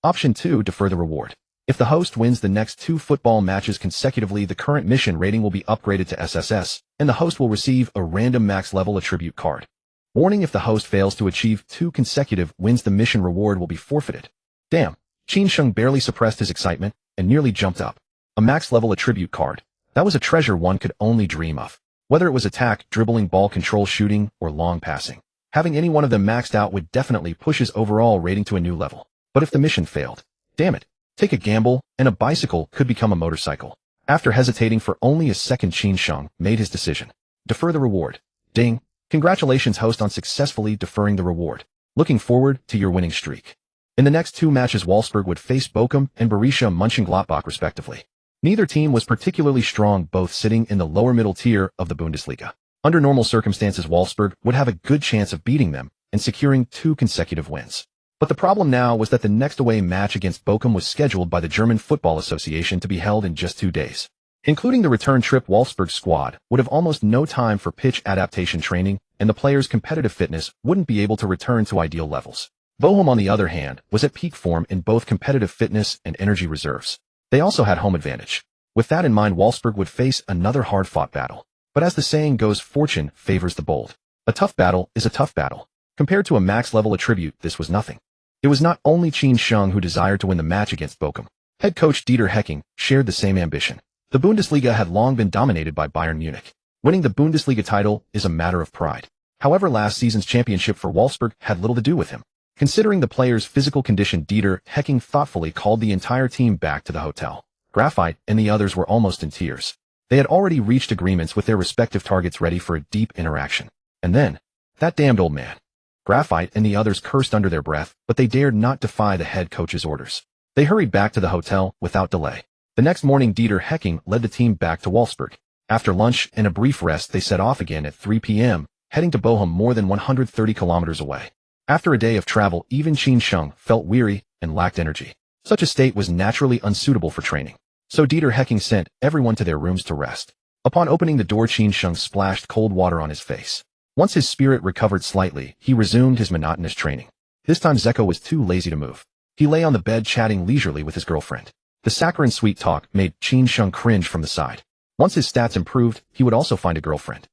Option 2, defer the reward. If the host wins the next 2 football matches consecutively, the current mission rating will be upgraded to SSS, and the host will receive a random max-level attribute card. Warning: if the host fails to achieve 2 consecutive wins, the mission reward will be forfeited. Damn. Qin Sheng barely suppressed his excitement and nearly jumped up. A max-level attribute card. That was a treasure one could only dream of. Whether it was attack, dribbling, ball control, shooting, or long passing. Having any one of them maxed out would definitely push his overall rating to a new level. But if the mission failed, damn it. Take a gamble, and a bicycle could become a motorcycle. After hesitating for only a second, Qin Sheng made his decision. Defer the reward. Ding. Congratulations, host, on successfully deferring the reward. Looking forward to your winning streak. In the next 2 matches, Wolfsburg would face Bochum and Borussia Mönchengladbach respectively. Neither team was particularly strong, both sitting in the lower middle tier of the Bundesliga. Under normal circumstances, Wolfsburg would have a good chance of beating them and securing 2 consecutive wins. But the problem now was that the next away match against Bochum was scheduled by the German Football Association to be held in just 2 days. Including the return trip, Wolfsburg's squad would have almost no time for pitch adaptation training, and the players' competitive fitness wouldn't be able to return to ideal levels. Bochum, on the other hand, was at peak form in both competitive fitness and energy reserves. They also had home advantage. With that in mind, Wolfsburg would face another hard-fought battle. But as the saying goes, fortune favors the bold. A tough battle is a tough battle. Compared to a max-level attribute, this was nothing. It was not only Qin Sheng who desired to win the match against Bochum. Head coach Dieter Hecking shared the same ambition. The Bundesliga had long been dominated by Bayern Munich. Winning the Bundesliga title is a matter of pride. However, last season's championship for Wolfsburg had little to do with him. Considering the players' physical condition, Dieter Hecking thoughtfully called the entire team back to the hotel. Graphite and the others were almost in tears. They had already reached agreements with their respective targets, ready for a deep interaction. And then, that damned old man. Graphite and the others cursed under their breath, but they dared not defy the head coach's orders. They hurried back to the hotel without delay. The next morning, Dieter Hecking led the team back to Wolfsburg. After lunch and a brief rest, they set off again at 3 p.m., heading to Bochum, more than 130 kilometers away. After a day of travel, even Qin Sheng felt weary and lacked energy. Such a state was naturally unsuitable for training. So Dieter Hecking sent everyone to their rooms to rest. Upon opening the door, Qin Sheng splashed cold water on his face. Once his spirit recovered slightly, he resumed his monotonous training. This time Zeko was too lazy to move. He lay on the bed chatting leisurely with his girlfriend. The saccharine sweet talk made Qin Sheng cringe from the side. Once his stats improved, he would also find a girlfriend.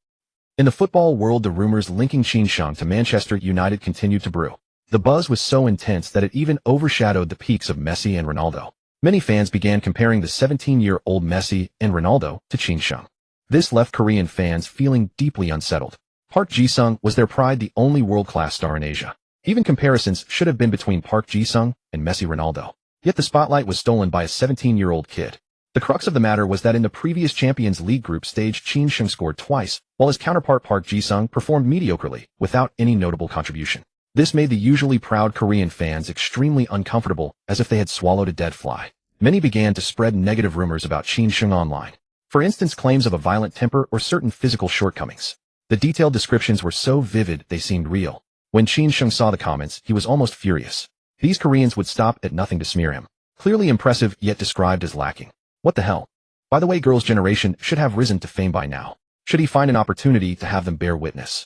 In the football world, the rumors linking Qin Sheng to Manchester United continued to brew. The buzz was so intense that it even overshadowed the peaks of Messi and Ronaldo. Many fans began comparing the 17-year-old Messi and Ronaldo to Qin Sheng. This left Korean fans feeling deeply unsettled. Park Ji-sung was their pride, the only world-class star in Asia. Even comparisons should have been between Park Ji-sung and Messi Ronaldo. Yet the spotlight was stolen by a 17-year-old kid. The crux of the matter was that in the previous Champions League group stage, Qin Sheng scored twice, while his counterpart Park Ji-sung performed mediocrely, without any notable contribution. This made the usually proud Korean fans extremely uncomfortable, as if they had swallowed a dead fly. Many began to spread negative rumors about Qin Sheng online. For instance, claims of a violent temper or certain physical shortcomings. The detailed descriptions were so vivid they seemed real. When Qin Sheng saw the comments, he was almost furious. These Koreans would stop at nothing to smear him. Clearly impressive, yet described as lacking. What the hell? By the way, girls' generation should have risen to fame by now. Should he find an opportunity to have them bear witness?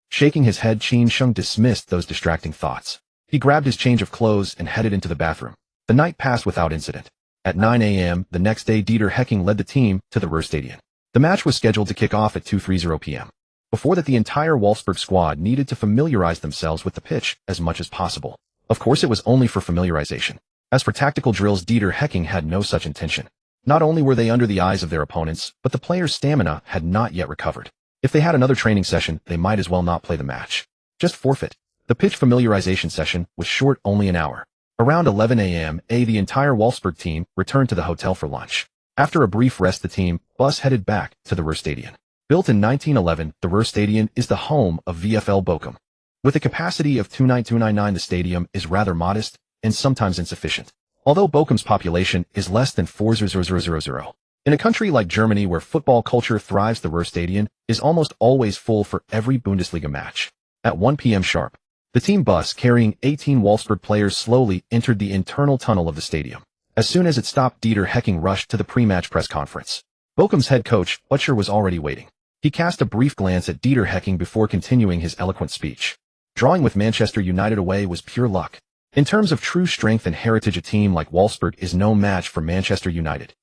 Shaking his head, Qin Sheng dismissed those distracting thoughts. He grabbed his change of clothes and headed into the bathroom. The night passed without incident. At 9 a.m. the next day, Dieter Hecking led the team to the Ruhrstadion. The match was scheduled to kick off at 2:30 p.m. Before that, the entire Wolfsburg squad needed to familiarize themselves with the pitch as much as possible. Of course, it was only for familiarization. As for tactical drills, Dieter Hecking had no such intention. Not only were they under the eyes of their opponents, but the players' stamina had not yet recovered. If they had another training session, they might as well not play the match. Just forfeit. The pitch familiarization session was short, only an hour. Around 11 a.m., the entire Wolfsburg team returned to the hotel for lunch. After a brief rest, the team bus headed back to the Ruhrstadion. Built in 1911, the Ruhrstadion is the home of VfL Bochum. With a capacity of 29299, the stadium is rather modest and sometimes insufficient. Although Bochum's population is less than 4,000. In a country like Germany where football culture thrives, the Ruhrstadion is almost always full for every Bundesliga match. At 1 p.m. sharp, the team bus carrying 18 Wolfsburg players slowly entered the internal tunnel of the stadium. As soon as it stopped, Dieter Hecking rushed to the pre-match press conference. Bochum's head coach, Butcher, was already waiting. He cast a brief glance at Dieter Hecking before continuing his eloquent speech. Drawing with Manchester United away was pure luck. In terms of true strength and heritage, a team like Wolfsburg is no match for Manchester United.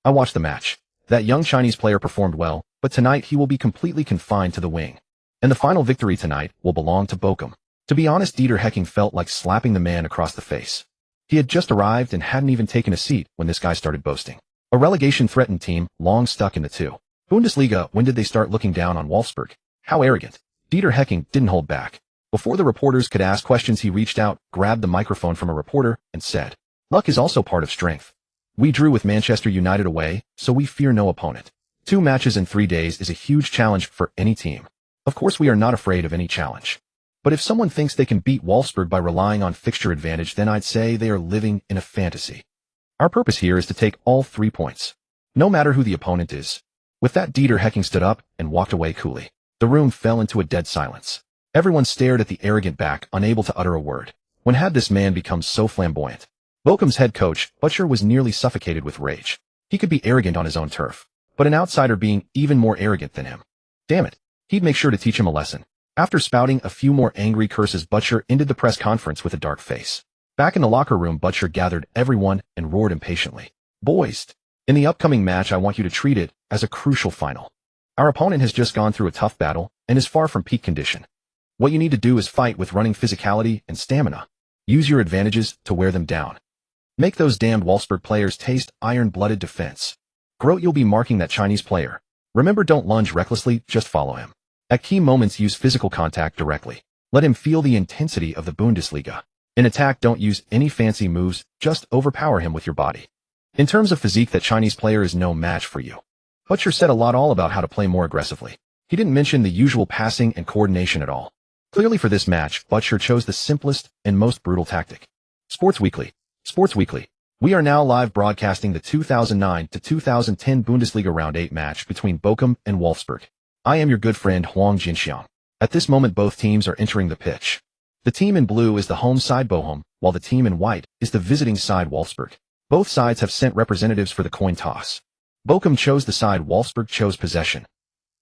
I watched the match. That young Chinese player performed well, but tonight he will be completely confined to the wing. And the final victory tonight will belong to Bochum. To be honest, Dieter Hecking felt like slapping the man across the face. He had just arrived and hadn't even taken a seat when this guy started boasting. A relegation-threatened team, long stuck in the Bundesliga. When did they start looking down on Wolfsburg? How arrogant. Dieter Hecking didn't hold back. Before the reporters could ask questions, he reached out, grabbed the microphone from a reporter, and said, "Luck is also part of strength. We drew with Manchester United away, so we fear no opponent. 2 matches in 3 days is a huge challenge for any team. Of course, we are not afraid of any challenge. But if someone thinks they can beat Wolfsburg by relying on fixture advantage, then I'd say they are living in a fantasy. Our purpose here is to take all 3 points, no matter who the opponent is." With that, Dieter Hecking stood up and walked away coolly. The room fell into a dead silence. Everyone stared at the arrogant back, unable to utter a word. When had this man become so flamboyant? Bochum's head coach, Butcher, was nearly suffocated with rage. He could be arrogant on his own turf, but an outsider being even more arrogant than him. Damn it, he'd make sure to teach him a lesson. After spouting a few more angry curses, Butcher ended the press conference with a dark face. Back in the locker room, Butcher gathered everyone and roared impatiently, "Boys, in the upcoming match, I want you to treat it as a crucial final. Our opponent has just gone through a tough battle and is far from peak condition. What you need to do is fight with running physicality and stamina. Use your advantages to wear them down. Make those damned Wolfsburg players taste iron-blooded defense. Grote, you'll be marking that Chinese player. Remember, don't lunge recklessly, just follow him. At key moments, use physical contact directly. Let him feel the intensity of the Bundesliga. In attack, don't use any fancy moves, just overpower him with your body. In terms of physique, that Chinese player is no match for you. Butcher said a lot all about how to play more aggressively. He didn't mention the usual passing and coordination at all. Clearly for this match, Butcher chose the simplest and most brutal tactic. Sports Weekly. We are now live broadcasting the 2009 to 2010 Bundesliga Round 8 match between Bochum and Wolfsburg. I am your good friend Huang Jinxiang. At this moment, both teams are entering the pitch. The team in blue is the home side Bochum, while the team in white is the visiting side Wolfsburg. Both sides have sent representatives for the coin toss. Bochum chose the side, Wolfsburg chose possession.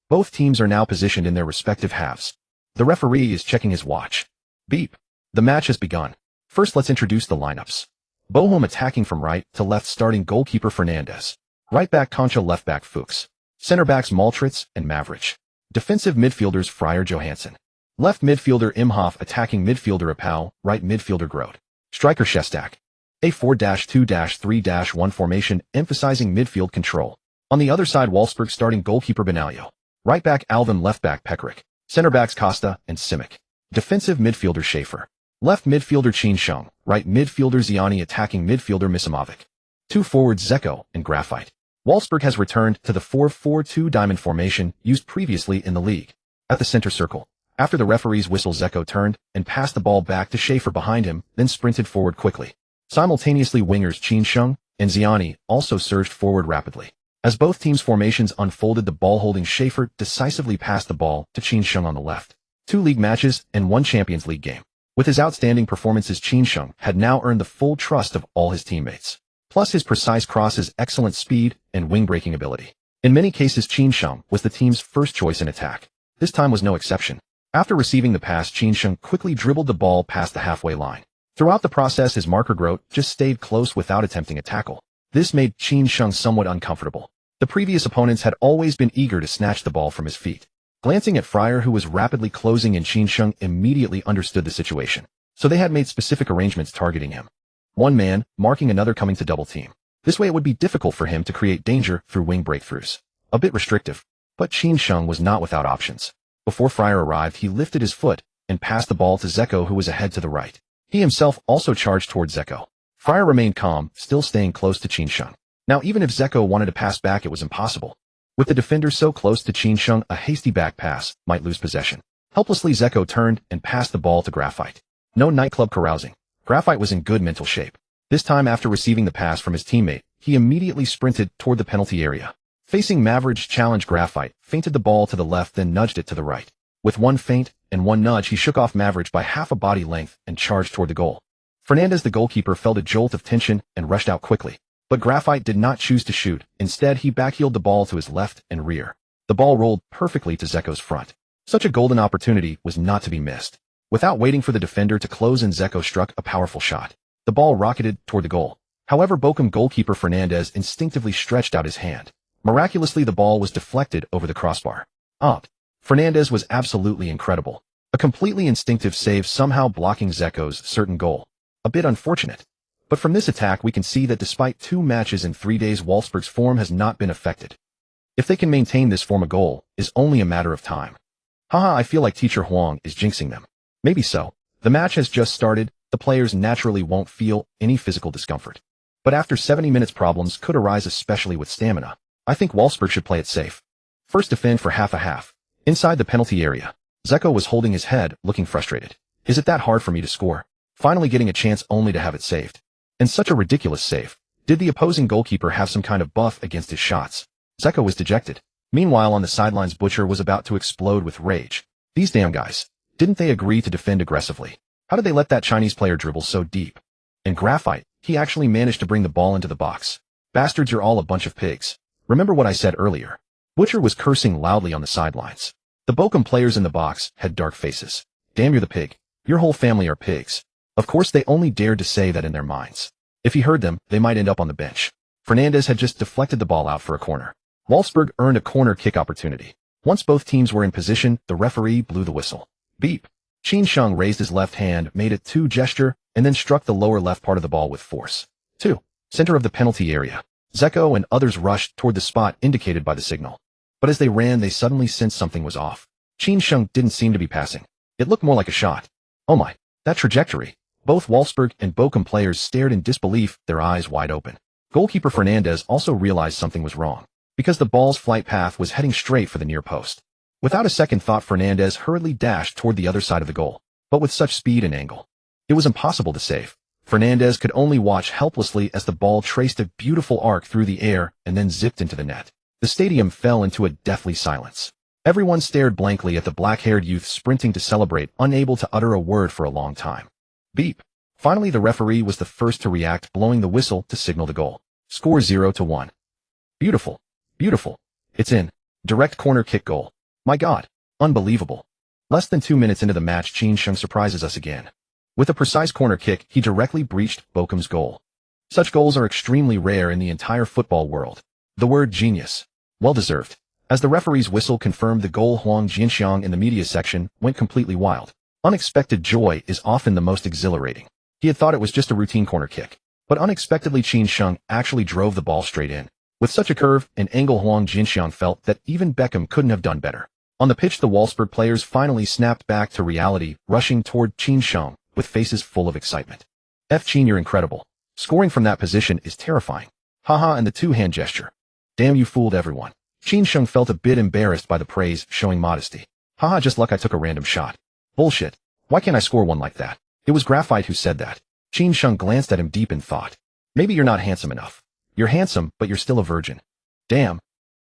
Both teams are now positioned in their respective halves. The referee is checking his watch. Beep. The match has begun. First, let's introduce the lineups. Bochum attacking from right to left, starting goalkeeper Fernandez. Right back Concha, left back Fuchs. Center backs Maltritz and Mavrich. Defensive midfielders Fryer, Johansson. Left midfielder Imhoff, attacking midfielder Apau, right midfielder Grote. Striker Shestak. A 4-2-3-1 formation emphasizing midfield control. On the other side, Wolfsburg starting goalkeeper Benaglio. Right back Alvin, left back Pekrik. Center backs Costa and Simic. Defensive midfielder Schaefer. Left midfielder Qin Sheng. Right midfielder Ziani, attacking midfielder Misimovic. Two forwards Zeko and Graphite. Wolfsburg has returned to the 4-4-2 diamond formation used previously in the league. At the center circle, after the referee's whistle, Zeko turned and passed the ball back to Schaefer behind him, then sprinted forward quickly. Simultaneously, wingers Qin Sheng and Ziani also surged forward rapidly. As both teams' formations unfolded, the ball-holding Schaefer decisively passed the ball to Qin Sheng on the left. 2 league matches and 1 Champions League game. With his outstanding performances, Qin Sheng had now earned the full trust of all his teammates. Plus his precise crosses, excellent speed, and wing-breaking ability. In many cases, Qin Sheng was the team's first choice in attack. This time was no exception. After receiving the pass, Qin Sheng quickly dribbled the ball past the halfway line. Throughout the process, his marker Grote just stayed close without attempting a tackle. This made Qin Sheng somewhat uncomfortable. The previous opponents had always been eager to snatch the ball from his feet. Glancing at Fryer, who was rapidly closing in, Qin Sheng immediately understood the situation. So they had made specific arrangements targeting him. One man, marking another, coming to double team. This way it would be difficult for him to create danger through wing breakthroughs. A bit restrictive. But Qin Sheng was not without options. Before Fryer arrived, he lifted his foot and passed the ball to Zeko, who was ahead to the right. He himself also charged toward Zeko. Fryer remained calm, still staying close to Qin Sheng. Now, even if Zeko wanted to pass back, it was impossible. With the defender so close to Qin Sheng, a hasty back pass might lose possession. Helplessly, Zeko turned and passed the ball to Graphite. No nightclub carousing. Graphite was in good mental shape. This time, after receiving the pass from his teammate, he immediately sprinted toward the penalty area. Facing Mavrich, challenged Graphite, feinted the ball to the left, then nudged it to the right. With one feint and one nudge, he shook off Mavrich by half a body length and charged toward the goal. Fernandez, the goalkeeper, felt a jolt of tension and rushed out quickly. But Graphite did not choose to shoot. Instead, he backheeled the ball to his left and rear. The ball rolled perfectly to Zeko's front. Such a golden opportunity was not to be missed. Without waiting for the defender to close in, Zeko struck a powerful shot. The ball rocketed toward the goal. However, Bochum goalkeeper Fernandez instinctively stretched out his hand. Miraculously, the ball was deflected over the crossbar. Fernandez was absolutely incredible. A completely instinctive save, somehow blocking Zeko's certain goal. A bit unfortunate. But from this attack, we can see that despite 2 matches in 3 days, Wolfsburg's form has not been affected. If they can maintain this form, a goal is only a matter of time. Haha, I feel like Teacher Huang is jinxing them. Maybe so. The match has just started. The players naturally won't feel any physical discomfort. But after 70 minutes, problems could arise, especially with stamina. I think Wolfsburg should play it safe. First, defend for half a half. Inside the penalty area, Zeko was holding his head, looking frustrated. Is it that hard for me to score? Finally getting a chance only to have it saved. And such a ridiculous save. Did the opposing goalkeeper have some kind of buff against his shots? Zeko was dejected. Meanwhile, on the sidelines, Butcher was about to explode with rage. These damn guys. Didn't they agree to defend aggressively? How did they let that Chinese player dribble so deep? And Graphite, he actually managed to bring the ball into the box. Bastards, you're all a bunch of pigs. Remember what I said earlier. Butcher was cursing loudly on the sidelines. The Bochum players in the box had dark faces. Damn, you're the pig. Your whole family are pigs. Of course, they only dared to say that in their minds. If he heard them, they might end up on the bench. Fernandez had just deflected the ball out for a corner. Wolfsburg earned a corner kick opportunity. Once both teams were in position, the referee blew the whistle. Beep. Qin Sheng raised his left hand, made a 2 gesture, and then struck the lower left part of the ball with force. 2. Center of the penalty area. Zeko and others rushed toward the spot indicated by the signal. But as they ran, they suddenly sensed something was off. Qin Sheng didn't seem to be passing. It looked more like a shot. Oh my, that trajectory. Both Wolfsburg and Bochum players stared in disbelief, their eyes wide open. Goalkeeper Fernandez also realized something was wrong, because the ball's flight path was heading straight for the near post. Without a second thought, Fernandez hurriedly dashed toward the other side of the goal, but with such speed and angle, it was impossible to save. Fernandez could only watch helplessly as the ball traced a beautiful arc through the air and then zipped into the net. The stadium fell into a deathly silence. Everyone stared blankly at the black-haired youth sprinting to celebrate, unable to utter a word for a long time. Beep. Finally, the referee was the first to react, blowing the whistle to signal the goal. Score 0-1. Beautiful. Beautiful. It's in. Direct corner kick goal. My God. Unbelievable. Less than 2 minutes into the match, Qin Sheng surprises us again. With a precise corner kick, he directly breached Bochum's goal. Such goals are extremely rare in the entire football world. The word genius. Well deserved. As the referee's whistle confirmed the goal, Huang Jinxiang in the media section went completely wild. Unexpected joy is often the most exhilarating. He had thought it was just a routine corner kick, but unexpectedly Qin Sheng actually drove the ball straight in. With such a curve and angle, Huang Jinxiang felt that even Beckham couldn't have done better. On the pitch, the Wolfsburg players finally snapped back to reality, rushing toward Qin Sheng with faces full of excitement. Qin, you're incredible. Scoring from that position is terrifying. Haha, and the 2-hand gesture. Damn, you fooled everyone. Qin Sheng felt a bit embarrassed by the praise, showing modesty. Haha, just like I took a random shot. Bullshit. Why can't I score one like that? It was Graphite who said that. Qin Sheng glanced at him deep in thought. Maybe you're not handsome enough. You're handsome, but you're still a virgin. Damn.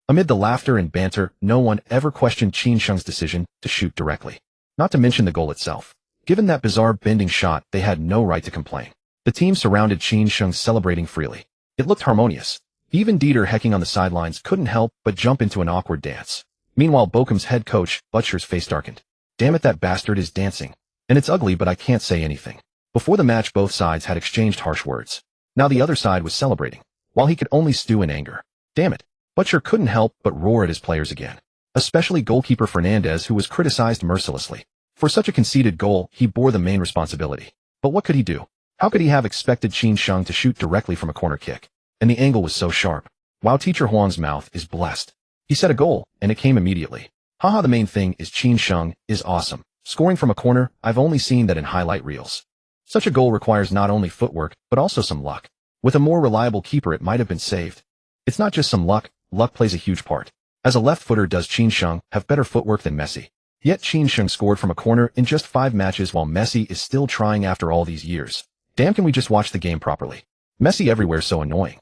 Amid the laughter and banter, no one ever questioned Qin Sheng's decision to shoot directly. Not to mention the goal itself. Given that bizarre bending shot, they had no right to complain. The team surrounded Qin Sheng, celebrating freely. It looked harmonious. Even Dieter Hecking on the sidelines couldn't help but jump into an awkward dance. Meanwhile, Bochum's head coach, Butcher's face darkened. Damn it, that bastard is dancing. And it's ugly, but I can't say anything. Before the match, both sides had exchanged harsh words. Now the other side was celebrating, while he could only stew in anger. Damn it. Butcher couldn't help but roar at his players again. Especially goalkeeper Fernandez, who was criticized mercilessly. For such a conceded goal, he bore the main responsibility. But what could he do? How could he have expected Qin Sheng to shoot directly from a corner kick? And the angle was so sharp. Wow, teacher Huang's mouth is blessed. He set a goal, and it came immediately. Haha, the main thing is Qin Sheng is awesome. Scoring from a corner, I've only seen that in highlight reels. Such a goal requires not only footwork, but also some luck. With a more reliable keeper, it might have been saved. It's not just some luck, luck plays a huge part. As a left-footer, does Qin Sheng have better footwork than Messi? Yet Qin Sheng scored from a corner in just 5 matches, while Messi is still trying after all these years. Damn, can we just watch the game properly? Messi everywhere, so annoying.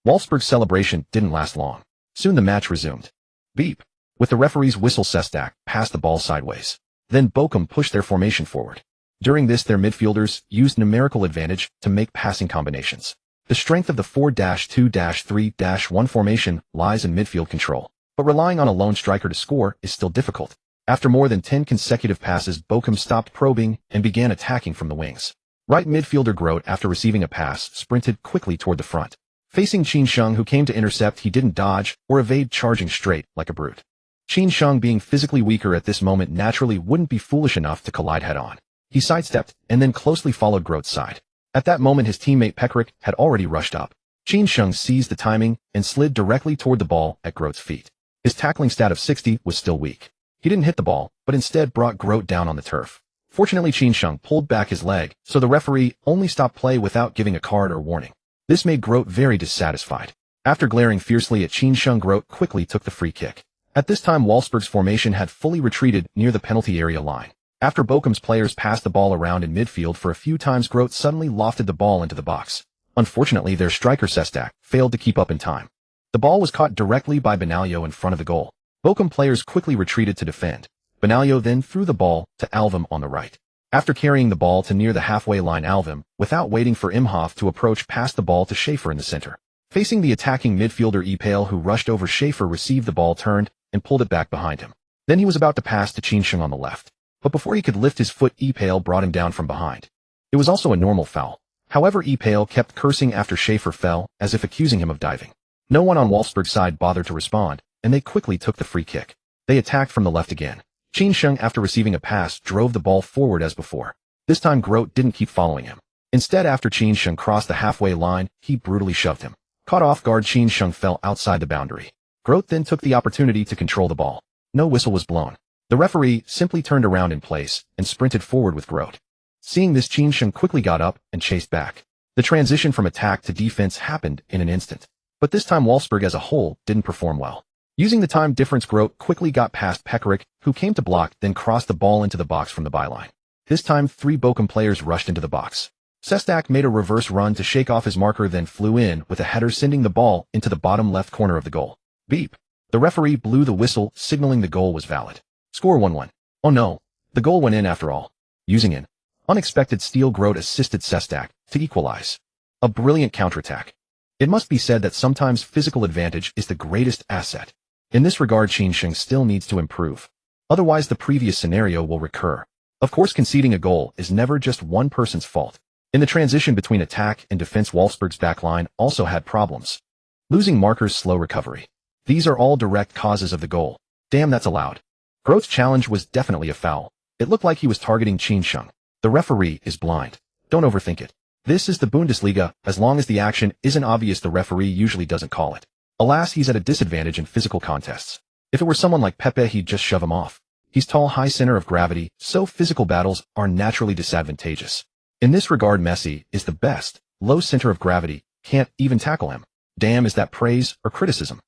Wolfsburg's celebration didn't last long. Soon the match resumed. Beep. With the referee's whistle, Sestak passed the ball sideways. Then Bochum pushed their formation forward. During this, their midfielders used numerical advantage to make passing combinations. The strength of the 4-2-3-1 formation lies in midfield control, but relying on a lone striker to score is still difficult. After more than 10 consecutive passes, Bochum stopped probing and began attacking from the wings. Right midfielder Grote, after receiving a pass, sprinted quickly toward the front. Facing Qin Sheng, who came to intercept, he didn't dodge or evade, charging straight like a brute. Qin Sheng, being physically weaker at this moment, naturally wouldn't be foolish enough to collide head-on. He sidestepped and then closely followed Grote's side. At that moment, his teammate Pekrik had already rushed up. Qin Sheng seized the timing and slid directly toward the ball at Grote's feet. His tackling stat of 60 was still weak. He didn't hit the ball, but instead brought Grote down on the turf. Fortunately, Qin Sheng pulled back his leg, so the referee only stopped play without giving a card or warning. This made Grote very dissatisfied. After glaring fiercely at Qin Sheng, Grote quickly took the free kick. At this time, Wolfsburg's formation had fully retreated near the penalty area line. After Bochum's players passed the ball around in midfield for a few times, Grote suddenly lofted the ball into the box. Unfortunately, their striker Sestak failed to keep up in time. The ball was caught directly by Benaglio in front of the goal. Bochum players quickly retreated to defend. Benaglio then threw the ball to Alvim on the right. After carrying the ball to near the halfway line, Alvim, without waiting for Imhoff to approach, passed the ball to Schaefer in the center. Facing the attacking midfielder Epale, who rushed over, Schaefer received the ball, turned, and pulled it back behind him. Then he was about to pass to Qin Sheng on the left. But before he could lift his foot, Epale brought him down from behind. It was also a normal foul. However, Epale kept cursing after Schaefer fell, as if accusing him of diving. No one on Wolfsburg's side bothered to respond, and they quickly took the free kick. They attacked from the left again. Qin Sheng, after receiving a pass, drove the ball forward as before. This time Grote didn't keep following him. Instead, after Qin Sheng crossed the halfway line, he brutally shoved him. Caught off guard, Qin Sheng fell outside the boundary. Grote then took the opportunity to control the ball. No whistle was blown. The referee simply turned around in place and sprinted forward with Grote. Seeing this, Qin Sheng quickly got up and chased back. The transition from attack to defense happened in an instant. But this time Wolfsburg as a whole didn't perform well. Using the time difference, Grote quickly got past Pekarik, who came to block, then crossed the ball into the box from the byline. This time 3 Bochum players rushed into the box. Sestak made a reverse run to shake off his marker, then flew in with a header, sending the ball into the bottom left corner of the goal. Beep. The referee blew the whistle, signaling the goal was valid. Score 1-1. Oh no. The goal went in after all. Using an unexpected steal, Grote assisted Sestak to equalize. A brilliant counterattack. It must be said that sometimes physical advantage is the greatest asset. In this regard, Qin Sheng still needs to improve. Otherwise, the previous scenario will recur. Of course, conceding a goal is never just one person's fault. In the transition between attack and defense, Wolfsburg's backline also had problems. Losing markers, slow recovery. These are all direct causes of the goal. Damn, that's allowed. Grote's challenge was definitely a foul. It looked like he was targeting Qin Sheng. The referee is blind. Don't overthink it. This is the Bundesliga. As long as the action isn't obvious, the referee usually doesn't call it. Alas, he's at a disadvantage in physical contests. If it were someone like Pepe, he'd just shove him off. He's tall, high center of gravity, so physical battles are naturally disadvantageous. In this regard, Messi is the best. Low center of gravity, can't even tackle him. Damn, is that praise or criticism?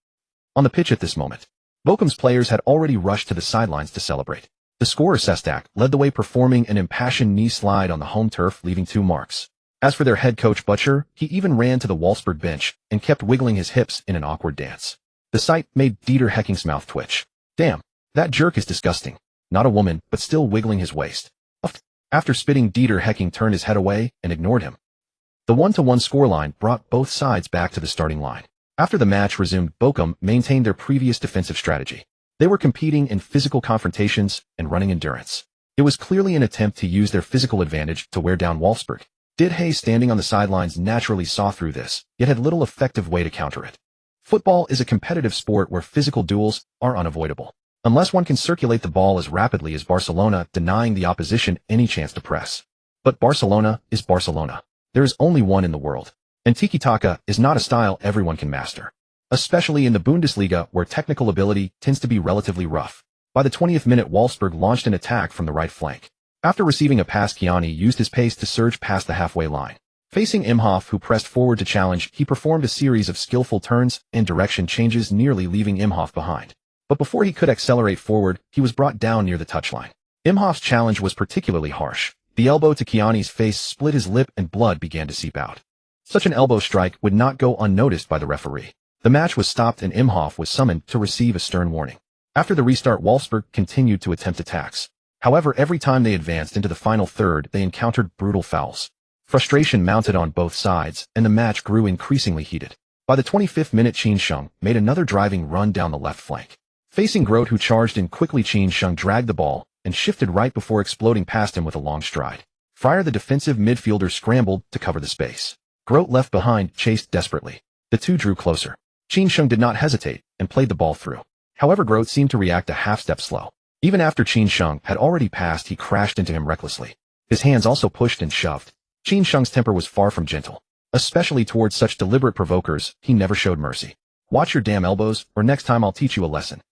On the pitch at this moment, Bochum's players had already rushed to the sidelines to celebrate. The scorer Sestak led the way, performing an impassioned knee slide on the home turf, leaving 2 marks. As for their head coach Butcher, he even ran to the Wolfsburg bench and kept wiggling his hips in an awkward dance. The sight made Dieter Hecking's mouth twitch. Damn, that jerk is disgusting. Not a woman, but still wiggling his waist. After spitting, Dieter Hecking turned his head away and ignored him. The 1-1 scoreline brought both sides back to the starting line. After the match resumed, Bochum maintained their previous defensive strategy. They were competing in physical confrontations and running endurance. It was clearly an attempt to use their physical advantage to wear down Wolfsburg. Did Hayes, standing on the sidelines, naturally saw through this, yet had little effective way to counter it. Football is a competitive sport where physical duels are unavoidable. Unless one can circulate the ball as rapidly as Barcelona, denying the opposition any chance to press. But Barcelona is Barcelona. There is only one in the world. And tiki-taka is not a style everyone can master. Especially in the Bundesliga, where technical ability tends to be relatively rough. By the 20th minute, Wolfsburg launched an attack from the right flank. After receiving a pass, Kiani used his pace to surge past the halfway line. Facing Imhoff, who pressed forward to challenge, he performed a series of skillful turns and direction changes, nearly leaving Imhoff behind. But before he could accelerate forward, he was brought down near the touchline. Imhoff's challenge was particularly harsh. The elbow to Kiani's face split his lip and blood began to seep out. Such an elbow strike would not go unnoticed by the referee. The match was stopped and Imhoff was summoned to receive a stern warning. After the restart, Wolfsburg continued to attempt attacks. However, every time they advanced into the final third, they encountered brutal fouls. Frustration mounted on both sides, and the match grew increasingly heated. By the 25th minute, Qin Sheng made another driving run down the left flank. Facing Grote, who charged in quickly, Qin Sheng dragged the ball and shifted right before exploding past him with a long stride. Fryer, the defensive midfielder, scrambled to cover the space. Grote, left behind, chased desperately. The two drew closer. Qin Sheng did not hesitate and played the ball through. However, Grote seemed to react a half-step slow. Even after Qin Sheng had already passed, he crashed into him recklessly. His hands also pushed and shoved. Qin Sheng's temper was far from gentle. Especially towards such deliberate provokers, he never showed mercy. Watch your damn elbows, or next time I'll teach you a lesson.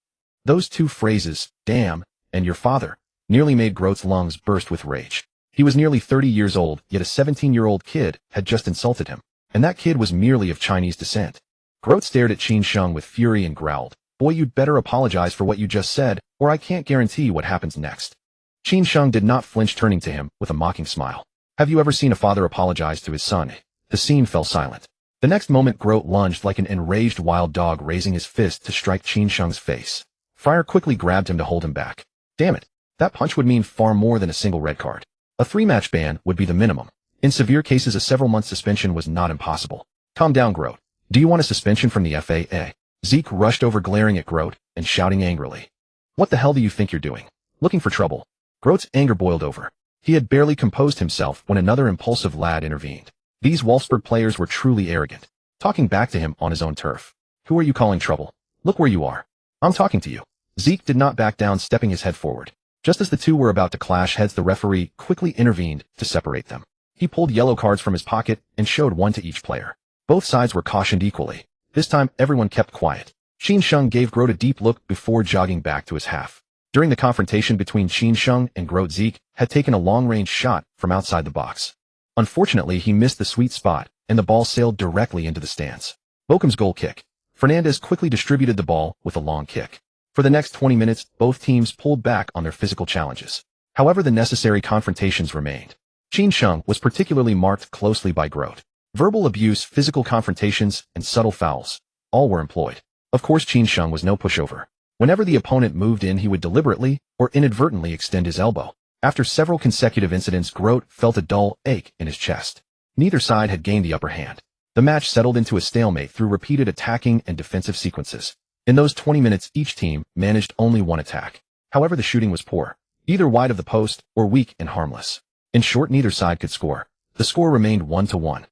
Those two phrases, damn, and your father, nearly made Grote's lungs burst with rage. He was nearly 30 years old, yet a 17-year-old kid had just insulted him. And that kid was merely of Chinese descent. Grote stared at Qin Sheng with fury and growled, "Boy, you'd better apologize for what you just said, or I can't guarantee what happens next." Qin Sheng did not flinch, turning to him with a mocking smile. Have you ever seen a father apologize to his son? The scene fell silent. The next moment, Grote lunged like an enraged wild dog, raising his fist to strike Qin Sheng's face. Fryer quickly grabbed him to hold him back. Damn it, that punch would mean far more than a single red card. A 3-match ban would be the minimum. In severe cases, a several-month suspension was not impossible. Calm down, Grote. Do you want a suspension from the FAA? Zeke rushed over, glaring at Grote and shouting angrily. What the hell do you think you're doing? Looking for trouble? Grote's anger boiled over. He had barely composed himself when another impulsive lad intervened. These Wolfsburg players were truly arrogant, talking back to him on his own turf. Who are you calling trouble? Look where you are. I'm talking to you. Zeke did not back down, stepping his head forward. Just as the two were about to clash heads, the referee quickly intervened to separate them. He pulled yellow cards from his pocket and showed one to each player. Both sides were cautioned equally. This time, everyone kept quiet. Qin Sheng gave Grote a deep look before jogging back to his half. During the confrontation between Qin Sheng and Grote, Zeke had taken a long-range shot from outside the box. Unfortunately, he missed the sweet spot, and the ball sailed directly into the stands. Bochum's goal kick. Fernandez quickly distributed the ball with a long kick. For the next 20 minutes, both teams pulled back on their physical challenges. However, the necessary confrontations remained. Qin Sheng was particularly marked closely by Grote. Verbal abuse, physical confrontations, and subtle fouls, all were employed. Of course, Qin Sheng was no pushover. Whenever the opponent moved in, he would deliberately or inadvertently extend his elbow. After several consecutive incidents, Grote felt a dull ache in his chest. Neither side had gained the upper hand. The match settled into a stalemate through repeated attacking and defensive sequences. In those 20 minutes, each team managed only one attack. However, the shooting was poor, either wide of the post or weak and harmless. In short, neither side could score. The score remained 1-1.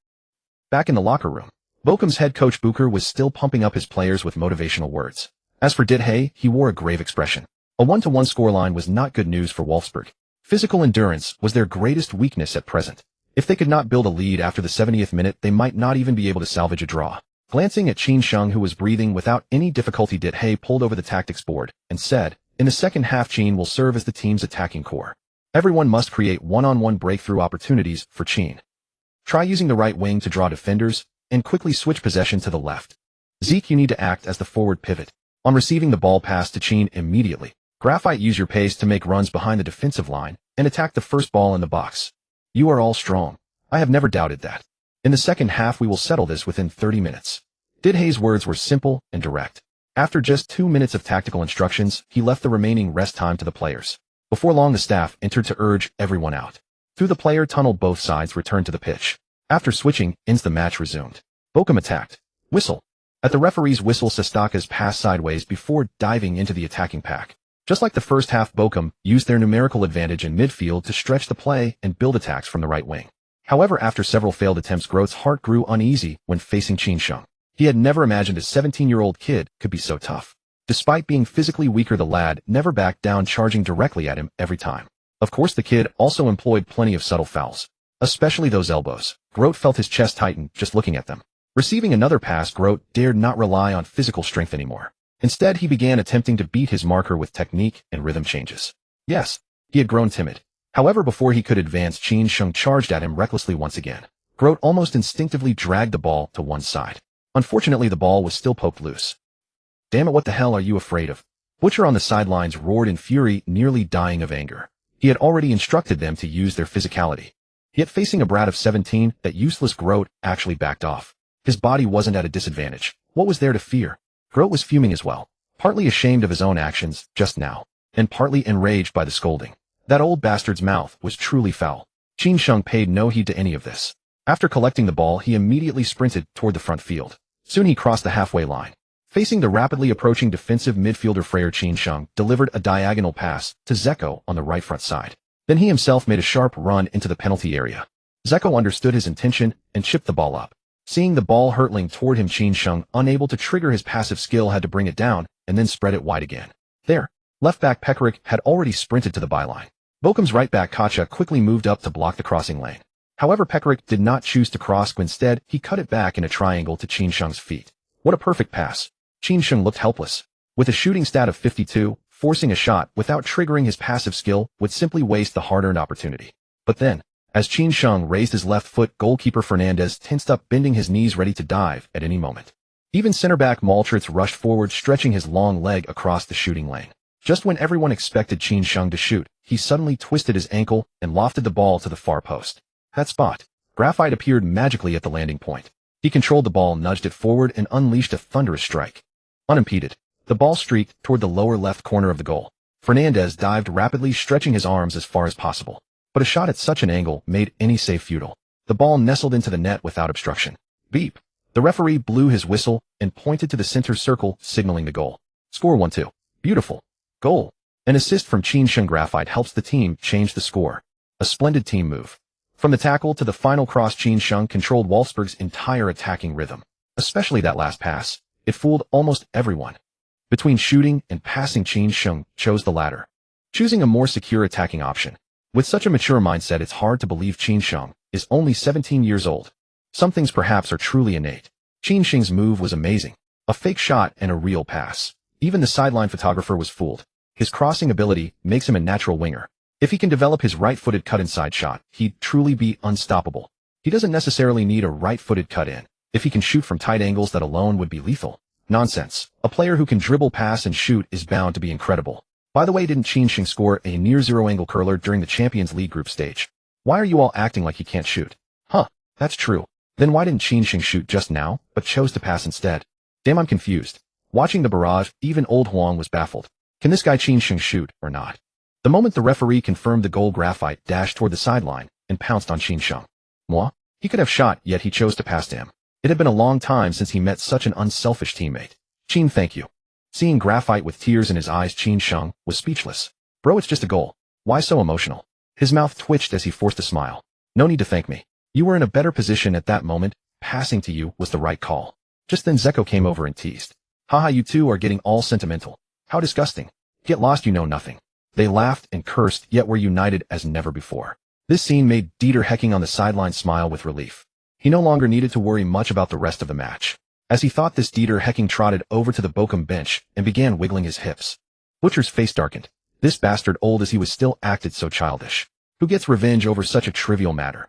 Back in the locker room, Bochum's head coach Bucher was still pumping up his players with motivational words. As for Didhe, he wore a grave expression. A 1-1 scoreline was not good news for Wolfsburg. Physical endurance was their greatest weakness at present. If they could not build a lead after the 70th minute, they might not even be able to salvage a draw. Glancing at Qin Sheng, who was breathing without any difficulty, Didhe pulled over the tactics board and said, "In the second half, Qin will serve as the team's attacking core. Everyone must create one-on-one breakthrough opportunities for Qin. Try using the right wing to draw defenders, and quickly switch possession to the left. Zeke, you need to act as the forward pivot. On receiving the ball, pass to Qin immediately. Graphite, use your pace to make runs behind the defensive line and attack the first ball in the box. You are all strong. I have never doubted that. In the second half, we will settle this within 30 minutes. Didhe's words were simple and direct. After just 2 minutes of tactical instructions, he left the remaining rest time to the players. Before long, the staff entered to urge everyone out. Through the player tunnel, both sides returned to the pitch. After switching ends, the match resumed. Bochum attacked. Whistle. At the referee's whistle, Sestaka's passed sideways before diving into the attacking pack. Just like the first half, Bochum used their numerical advantage in midfield to stretch the play and build attacks from the right wing. However, after several failed attempts, Grote's heart grew uneasy when facing Qin Sheng. He had never imagined a 17-year-old kid could be so tough. Despite being physically weaker, the lad never backed down, charging directly at him every time. Of course, the kid also employed plenty of subtle fouls, especially those elbows. Grote felt his chest tighten just looking at them. Receiving another pass, Grote dared not rely on physical strength anymore. Instead, he began attempting to beat his marker with technique and rhythm changes. Yes, he had grown timid. However, before he could advance, Qin Sheng charged at him recklessly once again. Grote almost instinctively dragged the ball to one side. Unfortunately, the ball was still poked loose. "Damn it, what the hell are you afraid of?" Butcher on the sidelines roared in fury, nearly dying of anger. He had already instructed them to use their physicality. Yet facing a brat of 17, that useless Grote actually backed off. His body wasn't at a disadvantage. What was there to fear? Grote was fuming as well, partly ashamed of his own actions just now, and partly enraged by the scolding. That old bastard's mouth was truly foul. Qin Sheng paid no heed to any of this. After collecting the ball, he immediately sprinted toward the front field. Soon he crossed the halfway line. Facing the rapidly approaching defensive midfielder Freyer, Qin Sheng delivered a diagonal pass to Zeko on the right front side. Then he himself made a sharp run into the penalty area. Zeko understood his intention and chipped the ball up. Seeing the ball hurtling toward him, Qin Sheng, unable to trigger his passive skill, had to bring it down and then spread it wide again. There, left back Pekarik had already sprinted to the byline. Bochum's right back Kacha quickly moved up to block the crossing lane. However, Pekarik did not choose to cross. Instead, he cut it back in a triangle to Qin Sheng's feet. What a perfect pass. Qin Sheng looked helpless. With a shooting stat of 52, forcing a shot without triggering his passive skill would simply waste the hard-earned opportunity. But then, as Qin Sheng raised his left foot, goalkeeper Fernandez tensed up, bending his knees ready to dive at any moment. Even center-back Maltritz rushed forward, stretching his long leg across the shooting lane. Just when everyone expected Qin Sheng to shoot, he suddenly twisted his ankle and lofted the ball to the far post. That spot, Graphite appeared magically at the landing point. He controlled the ball, nudged it forward, and unleashed a thunderous strike. Unimpeded, the ball streaked toward the lower left corner of the goal. Fernandez dived rapidly, stretching his arms as far as possible. But a shot at such an angle made any save futile. The ball nestled into the net without obstruction. Beep. The referee blew his whistle and pointed to the center circle, signaling the goal. Score 1-2. Beautiful. Goal. An assist from Qin Sheng. Graphite helps the team change the score. A splendid team move. From the tackle to the final cross, Qin Sheng controlled Wolfsburg's entire attacking rhythm. Especially that last pass. It fooled almost everyone. Between shooting and passing, Qin Sheng chose the latter, choosing a more secure attacking option. With such a mature mindset, it's hard to believe Qin Sheng is only 17 years old. Some things perhaps are truly innate. Qin Sheng's move was amazing. A fake shot and a real pass. Even the sideline photographer was fooled. His crossing ability makes him a natural winger. If he can develop his right-footed cut-inside shot, he'd truly be unstoppable. He doesn't necessarily need a right-footed cut-in. If he can shoot from tight angles, that alone would be lethal. Nonsense. A player who can dribble, pass, and shoot is bound to be incredible. By the way, didn't Qin Sheng score a near-zero angle curler during the Champions League group stage? Why are you all acting like he can't shoot? Huh, that's true. Then why didn't Qin Sheng shoot just now, but chose to pass instead? Damn, I'm confused. Watching the barrage, even old Huang was baffled. Can this guy Qin Sheng shoot or not? The moment the referee confirmed the goal, Graphite dashed toward the sideline and pounced on Qin Sheng. Moi? He could have shot, yet he chose to pass to him. It had been a long time since he met such an unselfish teammate. Qin, thank you. Seeing Graphite with tears in his eyes, Qin Sheng was speechless. Bro, it's just a goal. Why so emotional? His mouth twitched as he forced a smile. No need to thank me. You were in a better position at that moment. Passing to you was the right call. Just then Zeko came over and teased. Haha, you two are getting all sentimental. How disgusting. Get lost, you know nothing. They laughed and cursed, yet were united as never before. This scene made Dieter Hecking on the sideline smile with relief. He no longer needed to worry much about the rest of the match. As he thought this, Dieter Hecking trotted over to the Bochum bench and began wiggling his hips. Butcher's face darkened. This bastard, old as he was, still acted so childish. Who gets revenge over such a trivial matter?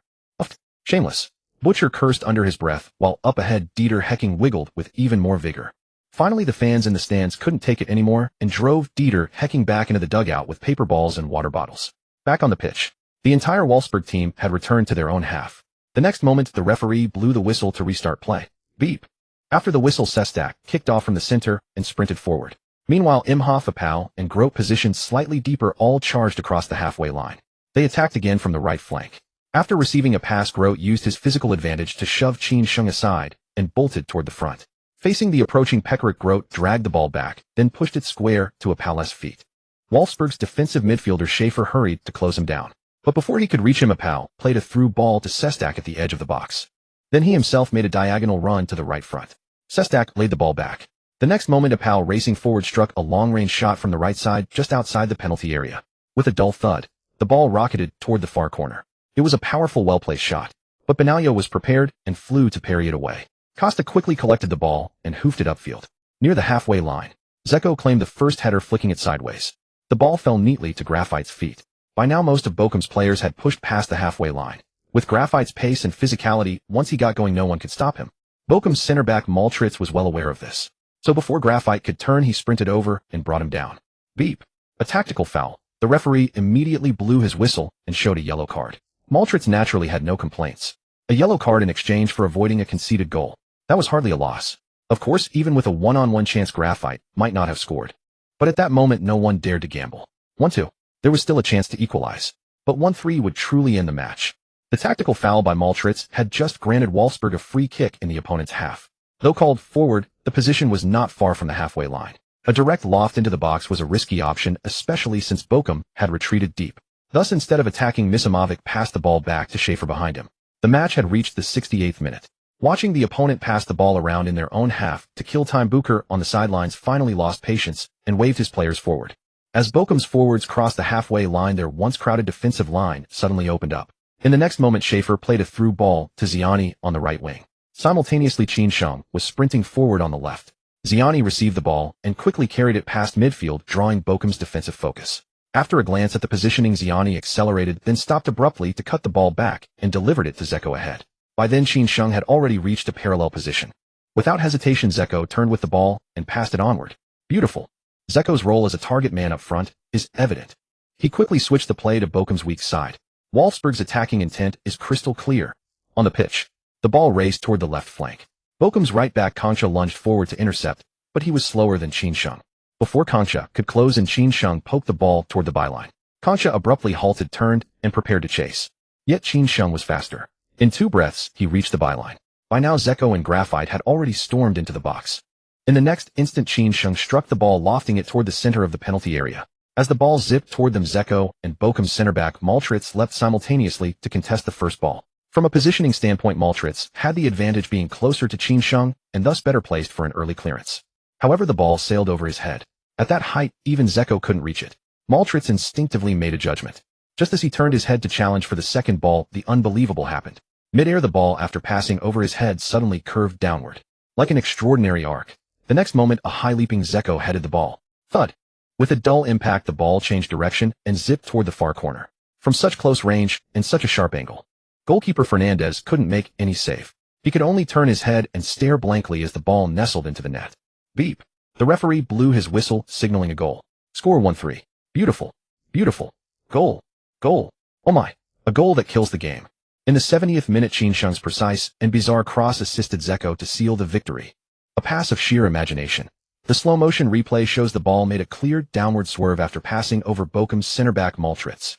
Shameless. Butcher cursed under his breath, while up ahead Dieter Hecking wiggled with even more vigor. Finally, the fans in the stands couldn't take it anymore and drove Dieter Hecking back into the dugout with paper balls and water bottles. Back on the pitch, the entire Wolfsburg team had returned to their own half. The next moment, the referee blew the whistle to restart play. Beep. After the whistle, Sestak kicked off from the center and sprinted forward. Meanwhile, Imhoff, Apau, and Grote, positioned slightly deeper, all charged across the halfway line. They attacked again from the right flank. After receiving a pass, Grote used his physical advantage to shove Qin Sheng aside and bolted toward the front. Facing the approaching Pekarik, Grote dragged the ball back, then pushed it square to Apau's feet. Wolfsburg's defensive midfielder Schaefer hurried to close him down. But before he could reach him, Apau played a through ball to Sestak at the edge of the box. Then he himself made a diagonal run to the right front. Sestak laid the ball back. The next moment, Apau, racing forward, struck a long-range shot from the right side just outside the penalty area. With a dull thud, the ball rocketed toward the far corner. It was a powerful, well-placed shot, but Benaglio was prepared and flew to parry it away. Costa quickly collected the ball and hoofed it upfield. Near the halfway line, Zeko claimed the first header, flicking it sideways. The ball fell neatly to Graphite's feet. By now, most of Bochum's players had pushed past the halfway line. With Graphite's pace and physicality, once he got going, no one could stop him. Bochum's center back Maltritz was well aware of this. So before Graphite could turn, he sprinted over and brought him down. Beep. A tactical foul. The referee immediately blew his whistle and showed a yellow card. Maltritz naturally had no complaints. A yellow card in exchange for avoiding a conceded goal. That was hardly a loss. Of course, even with a one-on-one chance, Graphite might not have scored. But at that moment, no one dared to gamble. 1-2. There was still a chance to equalize. But 1-3 would truly end the match. The tactical foul by Maltritz had just granted Wolfsburg a free kick in the opponent's half. Though called forward, the position was not far from the halfway line. A direct loft into the box was a risky option, especially since Bochum had retreated deep. Thus, instead of attacking, Misimovic passed the ball back to Schaefer behind him. The match had reached the 68th minute. Watching the opponent pass the ball around in their own half to kill time, Bucher on the sidelines finally lost patience and waved his players forward. As Bochum's forwards crossed the halfway line, their once crowded defensive line suddenly opened up. In the next moment, Schaefer played a through ball to Ziani on the right wing. Simultaneously, Qin Sheng was sprinting forward on the left. Ziani received the ball and quickly carried it past midfield, drawing Bochum's defensive focus. After a glance at the positioning, Ziani accelerated, then stopped abruptly to cut the ball back and delivered it to Zeko ahead. By then, Qin Sheng had already reached a parallel position. Without hesitation, Zeko turned with the ball and passed it onward. Beautiful. Zeko's role as a target man up front is evident. He quickly switched the play to Bochum's weak side. Wolfsburg's attacking intent is crystal clear. On the pitch, the ball raced toward the left flank. Bochum's right back Concha lunged forward to intercept, but he was slower than Qin Sheng. Before Concha could close in, Qin Sheng poked the ball toward the byline. Concha abruptly halted, turned, and prepared to chase. Yet Qin Sheng was faster. In 2 breaths, he reached the byline. By now, Zeko and Graphite had already stormed into the box. In the next instant, Qin Sheng struck the ball, lofting it toward the center of the penalty area. As the ball zipped toward them, Zeko and Bochum's center back Maltritz leapt simultaneously to contest the first ball. From a positioning standpoint, Maltritz had the advantage, being closer to Qin Sheng and thus better placed for an early clearance. However, the ball sailed over his head. At that height, even Zeko couldn't reach it. Maltritz instinctively made a judgment. Just as he turned his head to challenge for the second ball, the unbelievable happened. Mid-air, the ball, after passing over his head, suddenly curved downward. Like an extraordinary arc. The next moment, a high-leaping Zeko headed the ball. Thud! With a dull impact, the ball changed direction and zipped toward the far corner. From such close range and such a sharp angle, goalkeeper Fernandez couldn't make any save. He could only turn his head and stare blankly as the ball nestled into the net. Beep! The referee blew his whistle, signaling a goal. Score 1-3. Beautiful. Beautiful. Goal. Goal. Oh my. A goal that kills the game. In the 70th minute, Qin Sheng's precise and bizarre cross assisted Zeko to seal the victory. A pass of sheer imagination. The slow-motion replay shows the ball made a clear downward swerve after passing over Bochum's center-back Maltritz.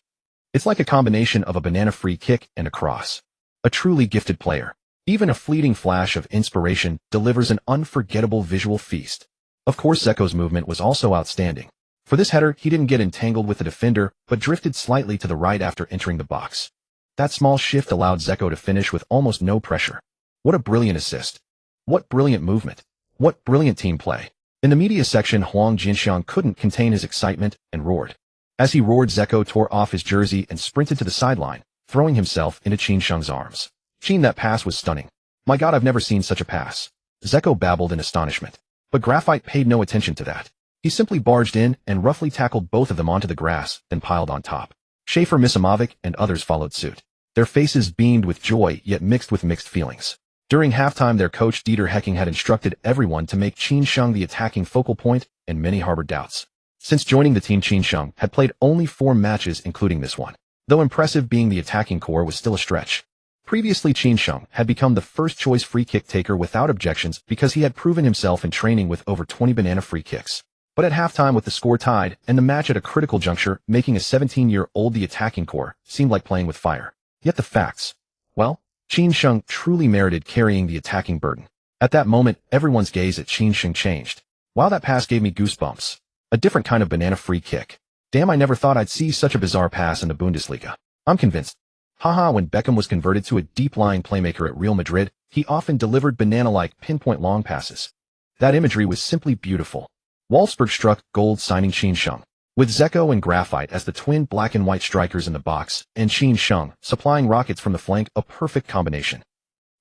It's like a combination of a banana free kick and a cross. A truly gifted player. Even a fleeting flash of inspiration delivers an unforgettable visual feast. Of course, Zeko's movement was also outstanding. For this header, he didn't get entangled with the defender, but drifted slightly to the right after entering the box. That small shift allowed Zeko to finish with almost no pressure. What a brilliant assist. What brilliant movement. What brilliant team play. In the media section, Huang Jinxiang couldn't contain his excitement and roared. As he roared, Zeko tore off his jersey and sprinted to the sideline, throwing himself into Qin Sheng's arms. Qin, that pass was stunning. My God, I've never seen such a pass. Zeko babbled in astonishment. But Graphite paid no attention to that. He simply barged in and roughly tackled both of them onto the grass, then piled on top. Schaefer, Misimovic, and others followed suit. Their faces beamed with joy, yet mixed with mixed feelings. During halftime, their coach Dieter Hecking had instructed everyone to make Qin Sheng the attacking focal point, and many harbored doubts. Since joining the team, Qin Sheng had played only 4 matches, including this one. Though impressive, being the attacking core was still a stretch. Previously, Qin Sheng had become the first-choice free kick taker without objections because he had proven himself in training with over 20 banana free kicks. But at halftime, with the score tied and the match at a critical juncture, making a 17-year-old the attacking core seemed like playing with fire. Yet the facts, well, Qin Sheng truly merited carrying the attacking burden. At that moment, everyone's gaze at Qin Sheng changed. Wow, that pass gave me goosebumps. A different kind of banana free kick. Damn, I never thought I'd see such a bizarre pass in the Bundesliga. I'm convinced. Haha, when Beckham was converted to a deep-lying playmaker at Real Madrid, he often delivered banana-like pinpoint long passes. That imagery was simply beautiful. Wolfsburg struck gold, signing Qin Sheng. With Zeko and Graphite as the twin black and white strikers in the box, and Qin Sheng supplying rockets from the flank, a perfect combination.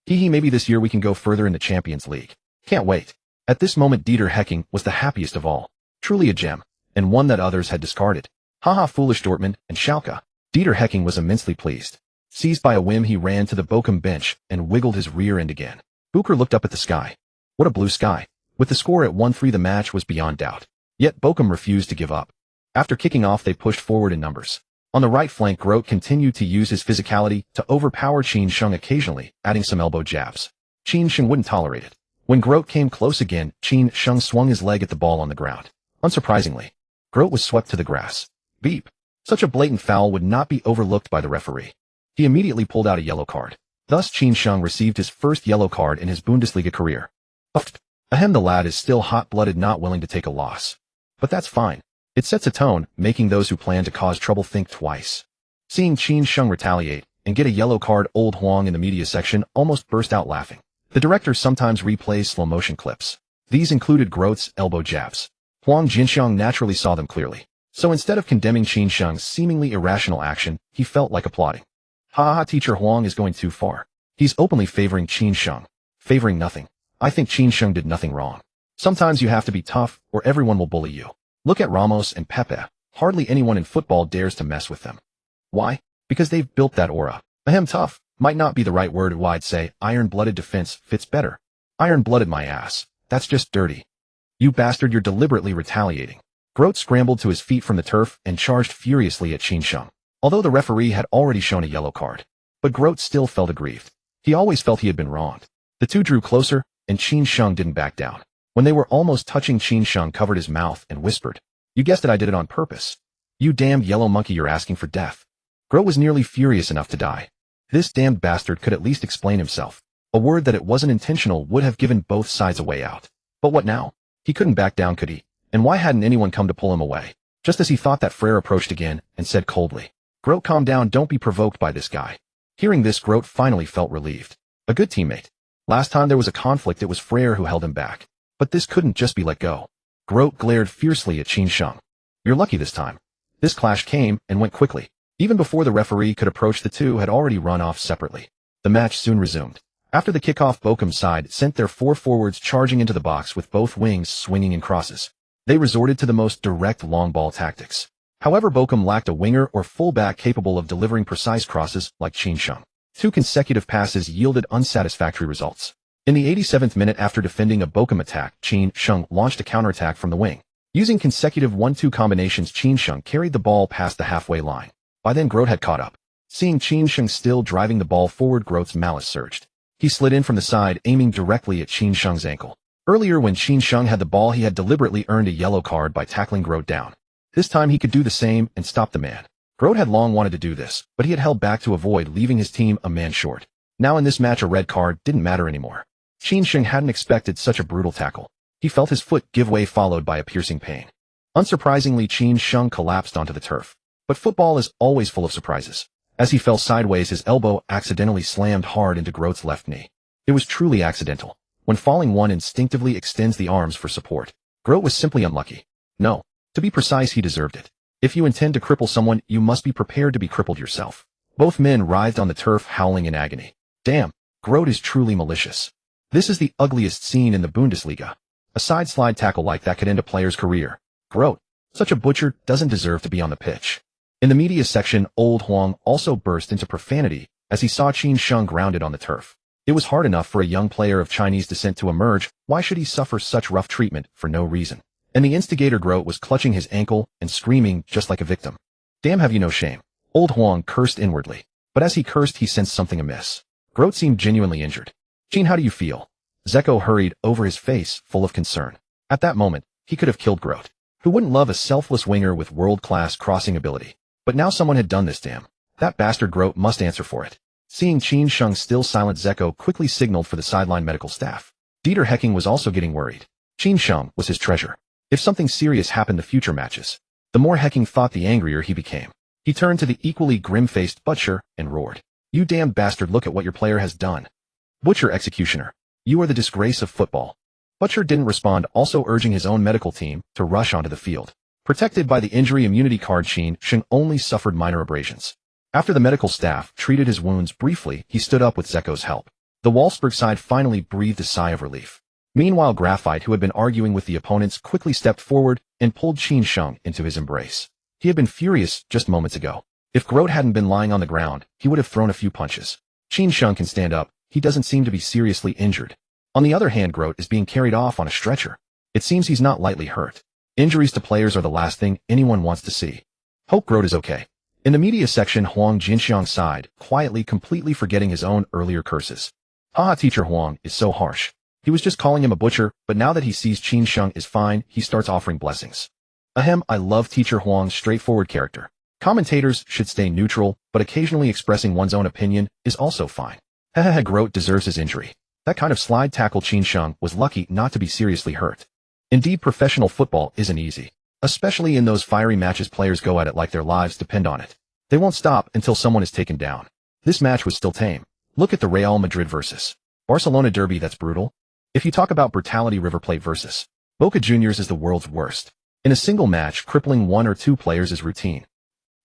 Hee, maybe this year we can go further in the Champions League. Can't wait. At this moment, Dieter Hecking was the happiest of all. Truly a gem, and one that others had discarded. Haha, foolish Dortmund and Schalke. Dieter Hecking was immensely pleased. Seized by a whim, he ran to the Bochum bench and wiggled his rear end again. Bucher looked up at the sky. What a blue sky. With the score at 1-3, the match was beyond doubt. Yet Bochum refused to give up. After kicking off, they pushed forward in numbers. On the right flank, Grote continued to use his physicality to overpower Qin Sheng, occasionally adding some elbow jabs. Qin Sheng wouldn't tolerate it. When Grote came close again, Qin Sheng swung his leg at the ball on the ground. Unsurprisingly, Grote was swept to the grass. Beep. Such a blatant foul would not be overlooked by the referee. He immediately pulled out a yellow card. Thus, Qin Sheng received his first yellow card in his Bundesliga career. Ahem, the lad is still hot-blooded, not willing to take a loss. But that's fine. It sets a tone, making those who plan to cause trouble think twice. Seeing Qin Sheng retaliate and get a yellow card, old Huang in the media section almost burst out laughing. The director sometimes replays slow-motion clips. These included Grote's elbow jabs. Huang Jinxiang naturally saw them clearly. So instead of condemning Qin Sheng's seemingly irrational action, he felt like applauding. Ha, teacher Huang is going too far. He's openly favoring Qin Sheng. Favoring nothing. I think Qin Sheng did nothing wrong. Sometimes you have to be tough, or everyone will bully you. Look at Ramos and Pepe. Hardly anyone in football dares to mess with them. Why? Because they've built that aura. Ahem, tough might not be the right word. I'd say iron-blooded defense fits better. Iron-blooded, my ass. That's just dirty. You bastard, you're deliberately retaliating. Grote scrambled to his feet from the turf and charged furiously at Qin Sheng. Although the referee had already shown a yellow card. But Grote still felt aggrieved. He always felt he had been wronged. The two drew closer, and Qin Sheng didn't back down. When they were almost touching, Qin Sheng covered his mouth and whispered, "You guessed it, I did it on purpose. You damned yellow monkey, you're asking for death." Grote was nearly furious enough to die. This damned bastard could at least explain himself. A word that it wasn't intentional would have given both sides a way out. But what now? He couldn't back down, could he? And why hadn't anyone come to pull him away? Just as he thought that, Frere approached again and said coldly, "Grote, calm down, don't be provoked by this guy." Hearing this, Grote finally felt relieved. A good teammate. Last time there was a conflict, it was Frere who held him back. But this couldn't just be let go. Grote glared fiercely at Qin Sheng. You're lucky this time. This clash came and went quickly. Even before the referee could approach, the two had already run off separately. The match soon resumed. After the kickoff, Bochum's side sent their 4 forwards charging into the box with both wings swinging in crosses. They resorted to the most direct long ball tactics. However, Bochum lacked a winger or fullback capable of delivering precise crosses like Qin Sheng. 2 consecutive passes yielded unsatisfactory results. In the 87th minute, after defending a Bochum attack, Qin Sheng launched a counterattack from the wing. Using consecutive 1-2 combinations, Qin Sheng carried the ball past the halfway line. By then, Grote had caught up. Seeing Qin Sheng still driving the ball forward, Grote's malice surged. He slid in from the side, aiming directly at Qin Sheng's ankle. Earlier, when Qin Sheng had the ball, he had deliberately earned a yellow card by tackling Grote down. This time he could do the same and stop the man. Grote had long wanted to do this, but he had held back to avoid leaving his team a man short. Now in this match, a red card didn't matter anymore. Qin Sheng hadn't expected such a brutal tackle. He felt his foot give way, followed by a piercing pain. Unsurprisingly, Qin Sheng collapsed onto the turf. But football is always full of surprises. As he fell sideways, his elbow accidentally slammed hard into Grote's left knee. It was truly accidental. When falling, one instinctively extends the arms for support. Grote was simply unlucky. No. To be precise, he deserved it. If you intend to cripple someone, you must be prepared to be crippled yourself. Both men writhed on the turf, howling in agony. Damn, Grote is truly malicious. This is the ugliest scene in the Bundesliga. A side slide tackle like that could end a player's career. Grote, such a butcher, doesn't deserve to be on the pitch. In the media section, Old Huang also burst into profanity as he saw Qin Sheng grounded on the turf. It was hard enough for a young player of Chinese descent to emerge. Why should he suffer such rough treatment for no reason? And the instigator, Grote, was clutching his ankle and screaming just like a victim. Damn, have you no shame? Old Huang cursed inwardly. But as he cursed, he sensed something amiss. Grote seemed genuinely injured. Qin, how do you feel? Zeko hurried over, his face full of concern. At that moment, he could have killed Grote. Who wouldn't love a selfless winger with world-class crossing ability? But now someone had done this. Damn. That bastard Grote must answer for it. Seeing Qin Sheng still silent, Zeko quickly signaled for the sideline medical staff. Dieter Hecking was also getting worried. Qin Sheng was his treasure. If something serious happened in the future matches, the more Hecking thought, the angrier he became. He turned to the equally grim-faced Butcher and roared. You damned bastard, look at what your player has done. Butcher, executioner. You are the disgrace of football. Butcher didn't respond, also urging his own medical team to rush onto the field. Protected by the injury immunity card, Qin Sheng only suffered minor abrasions. After the medical staff treated his wounds briefly, he stood up with Zeko's help. The Wolfsburg side finally breathed a sigh of relief. Meanwhile, Graphite, who had been arguing with the opponents, quickly stepped forward and pulled Qin Sheng into his embrace. He had been furious just moments ago. If Grote hadn't been lying on the ground, he would have thrown a few punches. Qin Sheng can stand up. He doesn't seem to be seriously injured. On the other hand, Grote is being carried off on a stretcher. It seems he's not lightly hurt. Injuries to players are the last thing anyone wants to see. Hope Grote is okay. In the media section, Huang Jinxiang sighed, quietly, completely forgetting his own earlier curses. Haha, teacher Huang is so harsh. He was just calling him a butcher, but now that he sees Qin Sheng is fine, he starts offering blessings. Ahem, I love teacher Huang's straightforward character. Commentators should stay neutral, but occasionally expressing one's own opinion is also fine. Hahaha, Grote deserves his injury. That kind of slide tackle, Qin Sheng was lucky not to be seriously hurt. Indeed, professional football isn't easy. Especially in those fiery matches, players go at it like their lives depend on it. They won't stop until someone is taken down. This match was still tame. Look at the Real Madrid versus Barcelona derby, that's brutal. If you talk about brutality, River Plate versus Boca Juniors is the world's worst. In a single match, crippling 1 or 2 players is routine.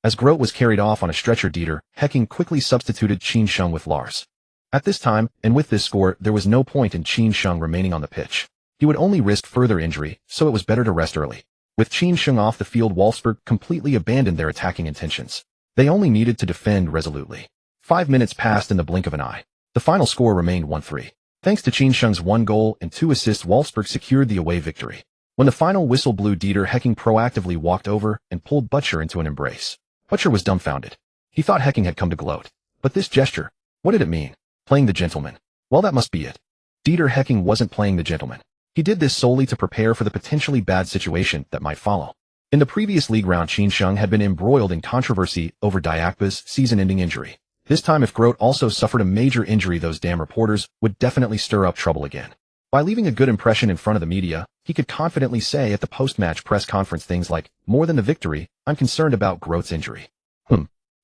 As Grote was carried off on a stretcher, Dieter Hecking quickly substituted Qin Sheng with Lars. At this time, and with this score, there was no point in Qin Sheng remaining on the pitch. He would only risk further injury, so it was better to rest early. With Qin Sheng off the field, Wolfsburg completely abandoned their attacking intentions. They only needed to defend resolutely. 5 minutes passed in the blink of an eye. The final score remained 1-3. Thanks to Qin Sheng's 1 goal and 2 assists, Wolfsburg secured the away victory. When the final whistle blew, Dieter Hecking proactively walked over and pulled Butcher into an embrace. Butcher was dumbfounded. He thought Hecking had come to gloat. But this gesture, what did it mean? Playing the gentleman. Well, that must be it. Dieter Hecking wasn't playing the gentleman. He did this solely to prepare for the potentially bad situation that might follow. In the previous league round, Qin Sheng had been embroiled in controversy over Diakba's season-ending injury. This time, if Grote also suffered a major injury, those damn reporters would definitely stir up trouble again. By leaving a good impression in front of the media, he could confidently say at the post-match press conference things like, more than the victory, I'm concerned about Grote's injury.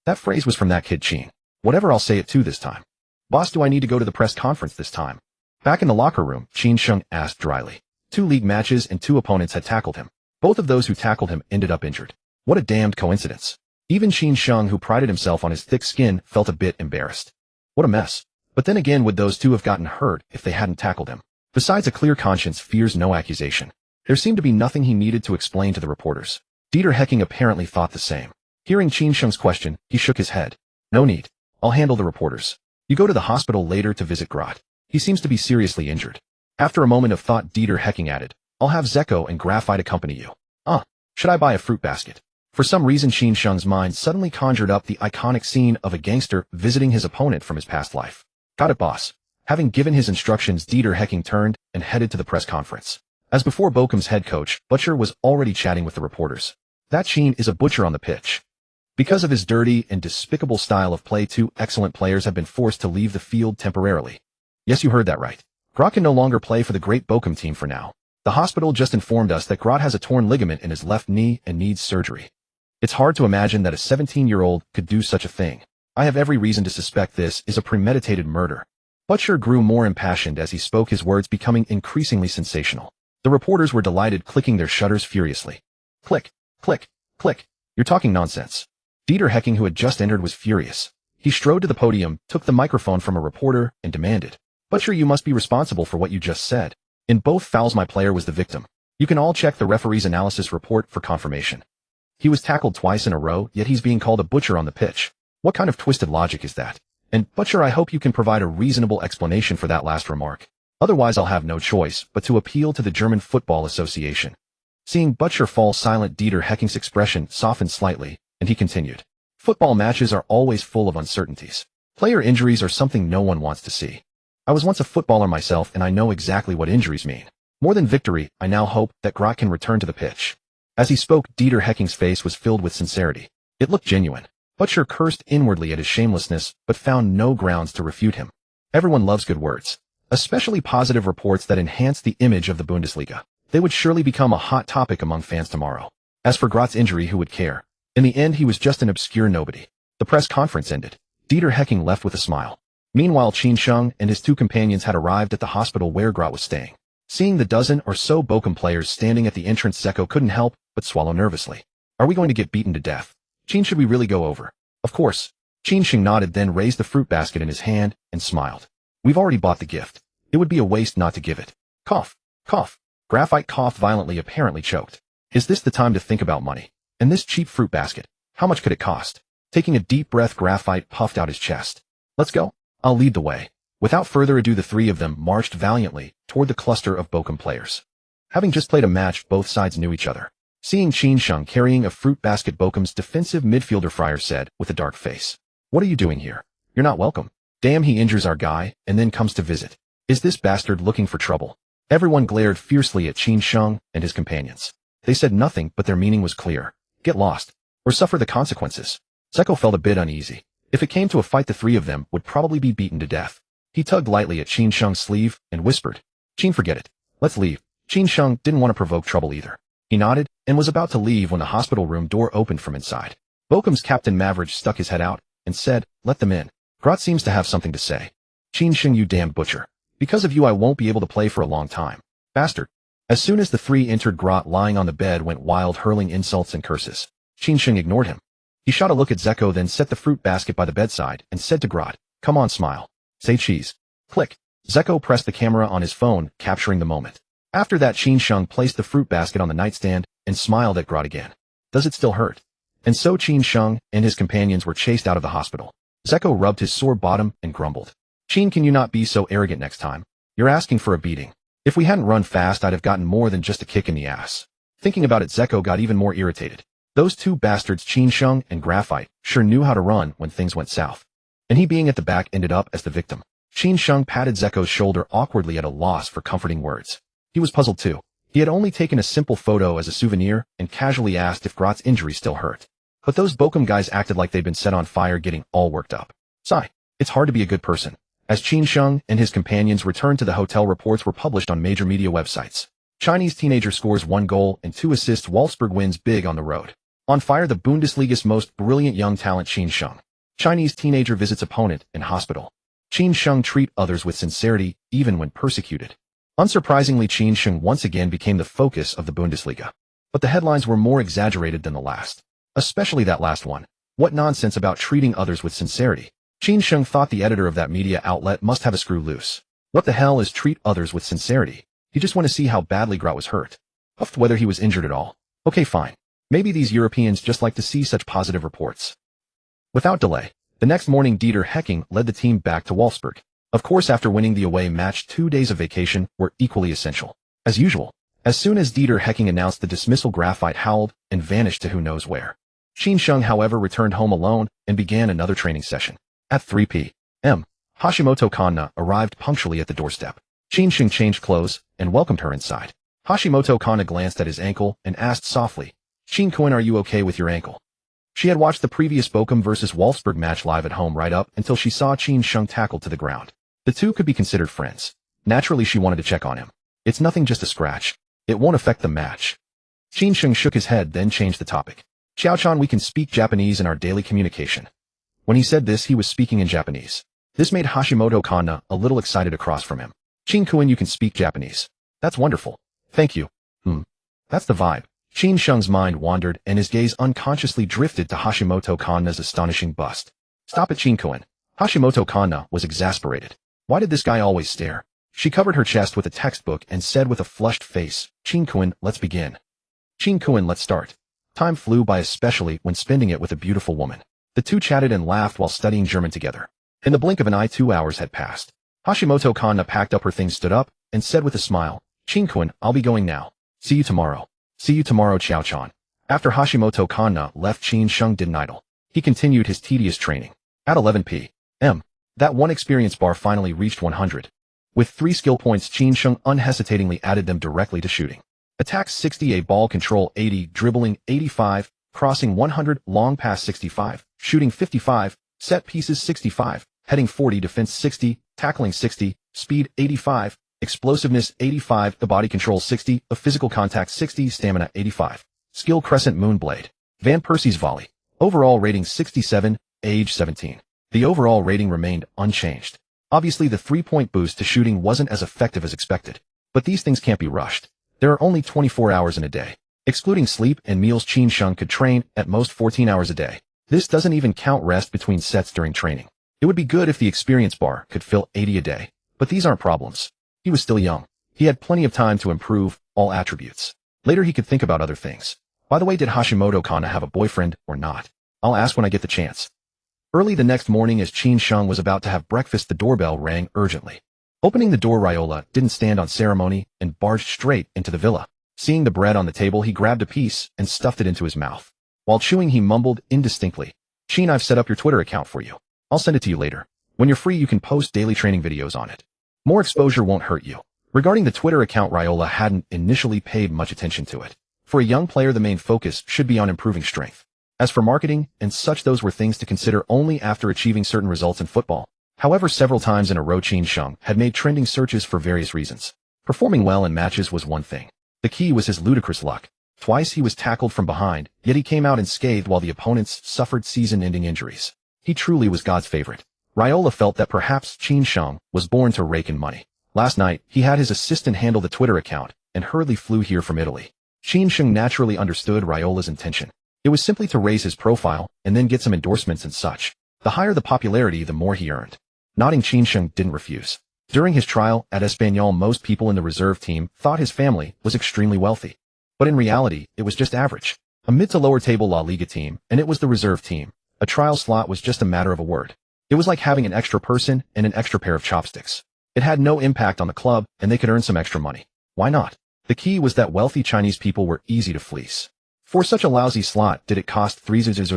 That phrase was from that kid Qin. Whatever, I'll say it too this time. Boss, do I need to go to the press conference this time? Back in the locker room, Qin Sheng asked dryly. 2 league matches and 2 opponents had tackled him. Both of those who tackled him ended up injured. What a damned coincidence. Even Qin Sheng, who prided himself on his thick skin, felt a bit embarrassed. What a mess. But then again, would those two have gotten hurt if they hadn't tackled him? Besides, a clear conscience fears no accusation. There seemed to be nothing he needed to explain to the reporters. Dieter Hecking apparently thought the same. Hearing Qin Sheng's question, he shook his head. No need. I'll handle the reporters. You go to the hospital later to visit Grot. He seems to be seriously injured. After a moment of thought, Dieter Hecking added, I'll have Zeko and Graphite accompany you. Should I buy a fruit basket? For some reason, Qin Sheng's mind suddenly conjured up the iconic scene of a gangster visiting his opponent from his past life. Got it, boss. Having given his instructions, Dieter Hecking turned and headed to the press conference. As before, Bochum's head coach, Butcher, was already chatting with the reporters. That Qin is a butcher on the pitch. Because of his dirty and despicable style of play, 2 excellent players have been forced to leave the field temporarily. Yes, you heard that right. Grot can no longer play for the great Bochum team for now. The hospital just informed us that Grot has a torn ligament in his left knee and needs surgery. It's hard to imagine that a 17-year-old could do such a thing. I have every reason to suspect this is a premeditated murder. Butcher grew more impassioned as he spoke, his words becoming increasingly sensational. The reporters were delighted, clicking their shutters furiously. Click, click, click. You're talking nonsense. Dieter Hecking, who had just entered, was furious. He strode to the podium, took the microphone from a reporter, and demanded, Butcher, you must be responsible for what you just said. In both fouls, my player was the victim. You can all check the referee's analysis report for confirmation. He was tackled twice in a row, yet he's being called a butcher on the pitch. What kind of twisted logic is that? And, Butcher, I hope you can provide a reasonable explanation for that last remark. Otherwise, I'll have no choice but to appeal to the German Football Association. Seeing Butcher fall silent, Dieter Hecking's expression softened slightly, and he continued. Football matches are always full of uncertainties. Player injuries are something no one wants to see. I was once a footballer myself, and I know exactly what injuries mean. More than victory, I now hope that Grot can return to the pitch. As he spoke, Dieter Hecking's face was filled with sincerity. It looked genuine. Butcher cursed inwardly at his shamelessness, but found no grounds to refute him. Everyone loves good words, especially positive reports that enhance the image of the Bundesliga. They would surely become a hot topic among fans tomorrow. As for Grot's injury, who would care? In the end, he was just an obscure nobody. The press conference ended. Dieter Hecking left with a smile. Meanwhile, Qin Sheng and his 2 companions had arrived at the hospital where Grot was staying. Seeing the dozen or so Bochum players standing at the entrance, Zeko couldn't help but swallow nervously. Are we going to get beaten to death? Qin, should we really go over? Of course. Qin Sheng nodded, then raised the fruit basket in his hand and smiled. We've already bought the gift. It would be a waste not to give it. Cough, cough. Graphite coughed violently, apparently choked. Is this the time to think about money? And this cheap fruit basket, how much could it cost? Taking a deep breath, Graphite puffed out his chest. Let's go. I'll lead the way. Without further ado, the 3 of them marched valiantly toward the cluster of Bochum players. Having just played a match, both sides knew each other. Seeing Qin Sheng carrying a fruit basket, Bochum's defensive midfielder Fryer said with a dark face, What are you doing here? You're not welcome. Damn, he injures our guy and then comes to visit. Is this bastard looking for trouble? Everyone glared fiercely at Qin Sheng and his companions. They said nothing, but their meaning was clear. Get lost, or suffer the consequences. Zeko felt a bit uneasy. If it came to a fight, the 3 of them would probably be beaten to death. He tugged lightly at Qin Sheng's sleeve and whispered, Qin, forget it. Let's leave. Qin Sheng didn't want to provoke trouble either. He nodded and was about to leave when the hospital room door opened from inside. Bochum's Captain Maverick stuck his head out and said, Let them in. Grot seems to have something to say. Qin Sheng, you damned butcher. Because of you, I won't be able to play for a long time. Bastard. As soon as the 3 entered, Grot, lying on the bed, went wild, hurling insults and curses. Qin Sheng ignored him. He shot a look at Zeko, then set the fruit basket by the bedside and said to Grot, Come on, smile. Say cheese. Click. Zeko pressed the camera on his phone, capturing the moment. After that, Qin Sheng placed the fruit basket on the nightstand and smiled at Grot again. Does it still hurt? And so Qin Sheng and his companions were chased out of the hospital. Zeko rubbed his sore bottom and grumbled. Qin, can you not be so arrogant next time? You're asking for a beating. If we hadn't run fast, I'd have gotten more than just a kick in the ass. Thinking about it, Zeko got even more irritated. Those 2 bastards, Qin Sheng and Graphite, sure knew how to run when things went south. And he, being at the back, ended up as the victim. Qin Sheng patted Zeko's shoulder awkwardly, at a loss for comforting words. He was puzzled too. He had only taken a simple photo as a souvenir and casually asked if Grot's injury still hurt. But those Bochum guys acted like they'd been set on fire, getting all worked up. Sigh. It's hard to be a good person. As Qin Sheng and his companions returned to the hotel, reports were published on major media websites. Chinese teenager scores 1 goal and 2 assists. Wolfsburg wins big on the road. On fire, the Bundesliga's most brilliant young talent, Qin Sheng. Chinese teenager visits opponent in hospital. Qin Sheng treat others with sincerity, even when persecuted. Unsurprisingly, Qin Sheng once again became the focus of the Bundesliga. But the headlines were more exaggerated than the last. Especially that last one. What nonsense about treating others with sincerity. Qin Sheng thought the editor of that media outlet must have a screw loose. What the hell is treat others with sincerity? You just want to see how badly Grout was hurt. Huffed whether he was injured at all. Okay, fine. Maybe these Europeans just like to see such positive reports. Without delay, the next morning Dieter Hecking led the team back to Wolfsburg. Of course, after winning the away match, 2 days of vacation were equally essential. As usual, as soon as Dieter Hecking announced the dismissal, Graphite howled and vanished to who knows where. Qin Sheng, however, returned home alone and began another training session. At 3 p.m., Hashimoto Kanna arrived punctually at the doorstep. Qin Sheng changed clothes and welcomed her inside. Hashimoto Kanna glanced at his ankle and asked softly, "Qin-kun, are you okay with your ankle?" She had watched the previous Bochum vs. Wolfsburg match live at home right up until she saw Qin Sheng tackled to the ground. The two could be considered friends. Naturally, she wanted to check on him. It's nothing, just a scratch. It won't affect the match. Qin Sheng shook his head, then changed the topic. "Xiao-chan, we can speak Japanese in our daily communication." When he said this, he was speaking in Japanese. This made Hashimoto Kanna a little excited across from him. "Qin-kun, you can speak Japanese. That's wonderful. Thank you." That's the vibe. Qin Sheng's mind wandered and his gaze unconsciously drifted to Hashimoto Kanna's astonishing bust. "Stop it, Qin-kun." Hashimoto Kanna was exasperated. Why did this guy always stare? She covered her chest with a textbook and said with a flushed face, "Qin-kun, let's begin." "Qin-kun, let's start." Time flew by, especially when spending it with a beautiful woman. The two chatted and laughed while studying German together. In the blink of an eye, 2 hours had passed. Hashimoto Kanna packed up her things, stood up, and said with a smile, "Qin-kun, I'll be going now. See you tomorrow." "See you tomorrow, Xiao-chan." After Hashimoto Kanna left, Qin Sheng didn't idle. He continued his tedious training. At 11 p.m., that one experience bar finally reached 100. With 3 skill points, Qin Sheng unhesitatingly added them directly to shooting. Attacks 60, a ball control 80, dribbling 85, crossing 100, long pass 65, shooting 55, set pieces 65, heading 40, defense 60, tackling 60, speed 85, explosiveness 85, the body control 60, a physical contact 60, stamina 85. Skill Crescent Moonblade. Van Persie's volley. Overall rating 67, age 17. The overall rating remained unchanged. Obviously, the 3-point boost to shooting wasn't as effective as expected. But these things can't be rushed. There are only 24 hours in a day. Excluding sleep and meals, Qin Sheng could train at most 14 hours a day. This doesn't even count rest between sets during training. It would be good if the experience bar could fill 80 a day. But these aren't problems. He was still young. He had plenty of time to improve all attributes. Later he could think about other things. By the way, did Hashimoto Kanna have a boyfriend or not? I'll ask when I get the chance. Early the next morning, as Qin Sheng was about to have breakfast, the doorbell rang urgently. Opening the door, Raiola didn't stand on ceremony and barged straight into the villa. Seeing the bread on the table, he grabbed a piece and stuffed it into his mouth. While chewing, he mumbled indistinctly, "Qin, I've set up your Twitter account for you. I'll send it to you later. When you're free, you can post daily training videos on it. More exposure won't hurt you." Regarding the Twitter account, Raiola hadn't initially paid much attention to it. For a young player, the main focus should be on improving strength. As for marketing and such, those were things to consider only after achieving certain results in football. However, several times in a row, Qin Sheng had made trending searches for various reasons. Performing well in matches was one thing. The key was his ludicrous luck. Twice he was tackled from behind, yet he came out unscathed while the opponents suffered season-ending injuries. He truly was God's favorite. Raiola felt that perhaps Qin Sheng was born to rake in money. Last night, he had his assistant handle the Twitter account and hurriedly flew here from Italy. Qin Sheng naturally understood Raiola's intention. It was simply to raise his profile and then get some endorsements and such. The higher the popularity, the more he earned. Nodding, Qin Sheng didn't refuse. During his trial at Espanyol, most people in the reserve team thought his family was extremely wealthy. But in reality, it was just average. A mid to lower table La Liga team, and it was the reserve team. A trial slot was just a matter of a word. It was like having an extra person and an extra pair of chopsticks. It had no impact on the club, and they could earn some extra money. Why not? The key was that wealthy Chinese people were easy to fleece. For such a lousy slot, did it cost 3,000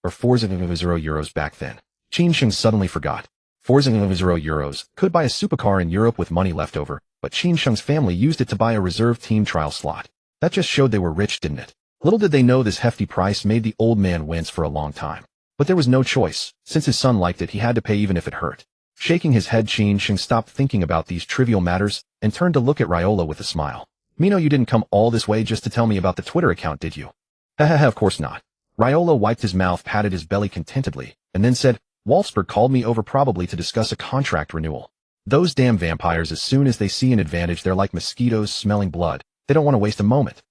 or 4,000 euros back then? Qin Sheng suddenly forgot. 4,000 euros could buy a supercar in Europe with money left over, but Qin Sheng's family used it to buy a reserve team trial slot. That just showed they were rich, didn't it? Little did they know this hefty price made the old man wince for a long time. But there was no choice. Since his son liked it, he had to pay even if it hurt. Shaking his head, Qin Sheng stopped thinking about these trivial matters and turned to look at Raiola with a smile. "Mino, you didn't come all this way just to tell me about the Twitter account, did you?" Of course not." Raiola wiped his mouth, patted his belly contentedly, and then said, "Wolfsburg called me over, probably to discuss a contract renewal. Those damn vampires, as soon as they see an advantage, they're like mosquitoes smelling blood. They don't want to waste a moment.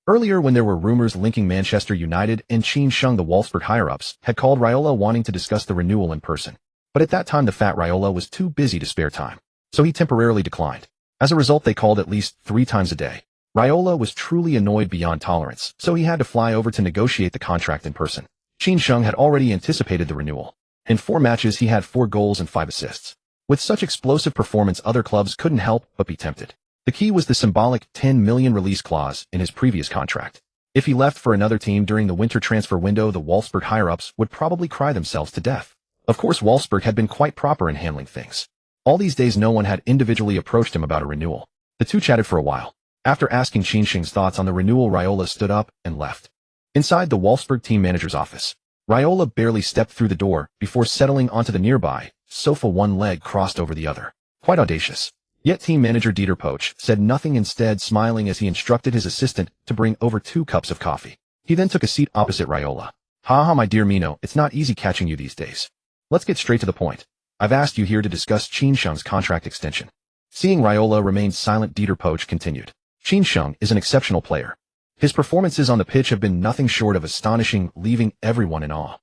Earlier, when there were rumors linking Manchester United and Qin Sheng, the Wolfsburg higher-ups had called Raiola wanting to discuss the renewal in person. But at that time, the fat Raiola was too busy to spare time, so he temporarily declined. As a result, they called at least 3 times a day. Raiola was truly annoyed beyond tolerance, so he had to fly over to negotiate the contract in person. Qin Sheng had already anticipated the renewal. In 4 matches, he had 4 goals and 5 assists. With such explosive performance, other clubs couldn't help but be tempted. The key was the symbolic 10 million release clause in his previous contract. If he left for another team during the winter transfer window, the Wolfsburg higher-ups would probably cry themselves to death. Of course, Wolfsburg had been quite proper in handling things. All these days, no one had individually approached him about a renewal. The two chatted for a while. After asking Qin Sheng's thoughts on the renewal, Raiola stood up and left. Inside the Wolfsburg team manager's office, Raiola barely stepped through the door before settling onto the nearby sofa, one leg crossed over the other. Quite audacious. Yet team manager Dieter Poch said nothing, instead smiling as he instructed his assistant to bring over 2 cups of coffee. He then took a seat opposite Raiola. "Ha, my dear Mino, it's not easy catching you these days. Let's get straight to the point. I've asked you here to discuss Qin Sheng's contract extension." Seeing Raiola remain silent, Dieter Poch continued. "Qin Sheng is an exceptional player. His performances on the pitch have been nothing short of astonishing, leaving everyone in awe.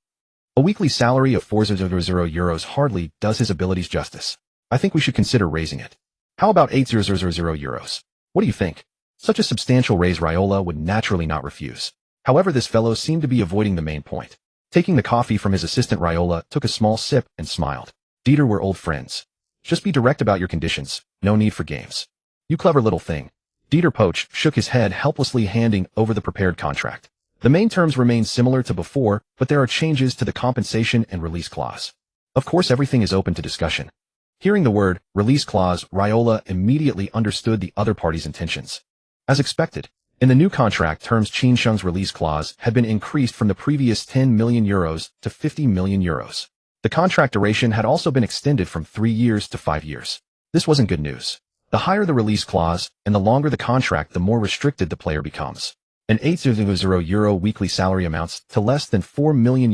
A weekly salary of €4,000 hardly does his abilities justice. I think we should consider raising it. How about €8,000? What do you think?" Such a substantial raise Raiola would naturally not refuse. However, this fellow seemed to be avoiding the main point. Taking the coffee from his assistant, Raiola took a small sip and smiled. "Dieter, we're old friends. Just be direct about your conditions. No need for games." "You clever little thing." Dieter Poch shook his head helplessly, handing over the prepared contract. The main terms remain similar to before, but there are changes to the compensation and release clause. Of course, everything is open to discussion. Hearing the word release clause, Raiola immediately understood the other party's intentions. As expected, in the new contract terms, Qin Sheng's release clause had been increased from the previous €10 million to €50 million. The contract duration had also been extended from 3 years to 5 years. This wasn't good news. The higher the release clause and the longer the contract, the more restricted the player becomes. An €8,000 weekly salary amounts to less than €4 million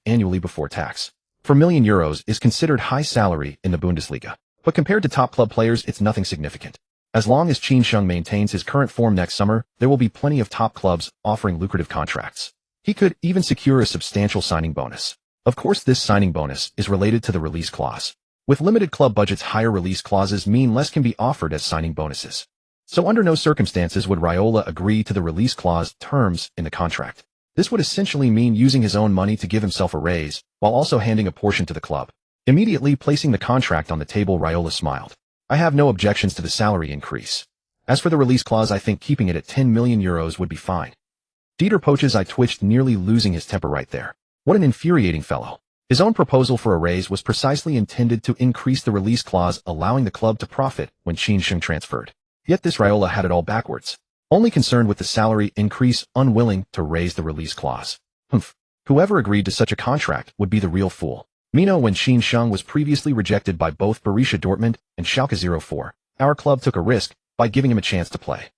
annually before tax. €4 million is considered high salary in the Bundesliga, but compared to top club players, it's nothing significant. As long as Qin Sheng maintains his current form next summer, there will be plenty of top clubs offering lucrative contracts. He could even secure a substantial signing bonus. Of course, this signing bonus is related to the release clause. With limited club budgets, higher release clauses mean less can be offered as signing bonuses. So under no circumstances would Raiola agree to the release clause terms in the contract. This would essentially mean using his own money to give himself a raise, while also handing a portion to the club. Immediately placing the contract on the table, Raiola smiled. "I have no objections to the salary increase. As for the release clause, I think keeping it at €10 million would be fine." Dieter Poch's eye twitched, nearly losing his temper right there. What an infuriating fellow. His own proposal for a raise was precisely intended to increase the release clause, allowing the club to profit when Qin Sheng transferred. Yet this Raiola had it all backwards. Only concerned with the salary increase, unwilling to raise the release clause. Whoever agreed to such a contract would be the real fool. Mino, when Qin Sheng was previously rejected by both Borussia Dortmund and Schalke 04, our club took a risk by giving him a chance to play.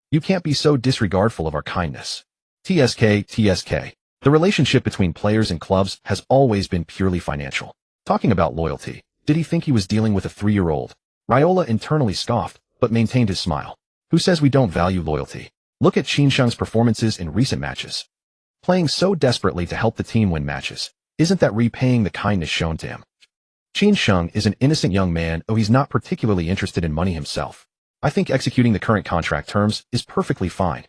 You can't be so disregardful of our kindness. TSK. The relationship between players and clubs has always been purely financial. Talking about loyalty, did he think he was dealing with a 3-year-old? Raiola internally scoffed, but maintained his smile. Who says we don't value loyalty? Look at Qin Sheng's performances in recent matches. Playing so desperately to help the team win matches. Isn't that repaying the kindness shown to him? Qin Sheng is an innocent young man, he's not particularly interested in money himself. I think executing the current contract terms is perfectly fine.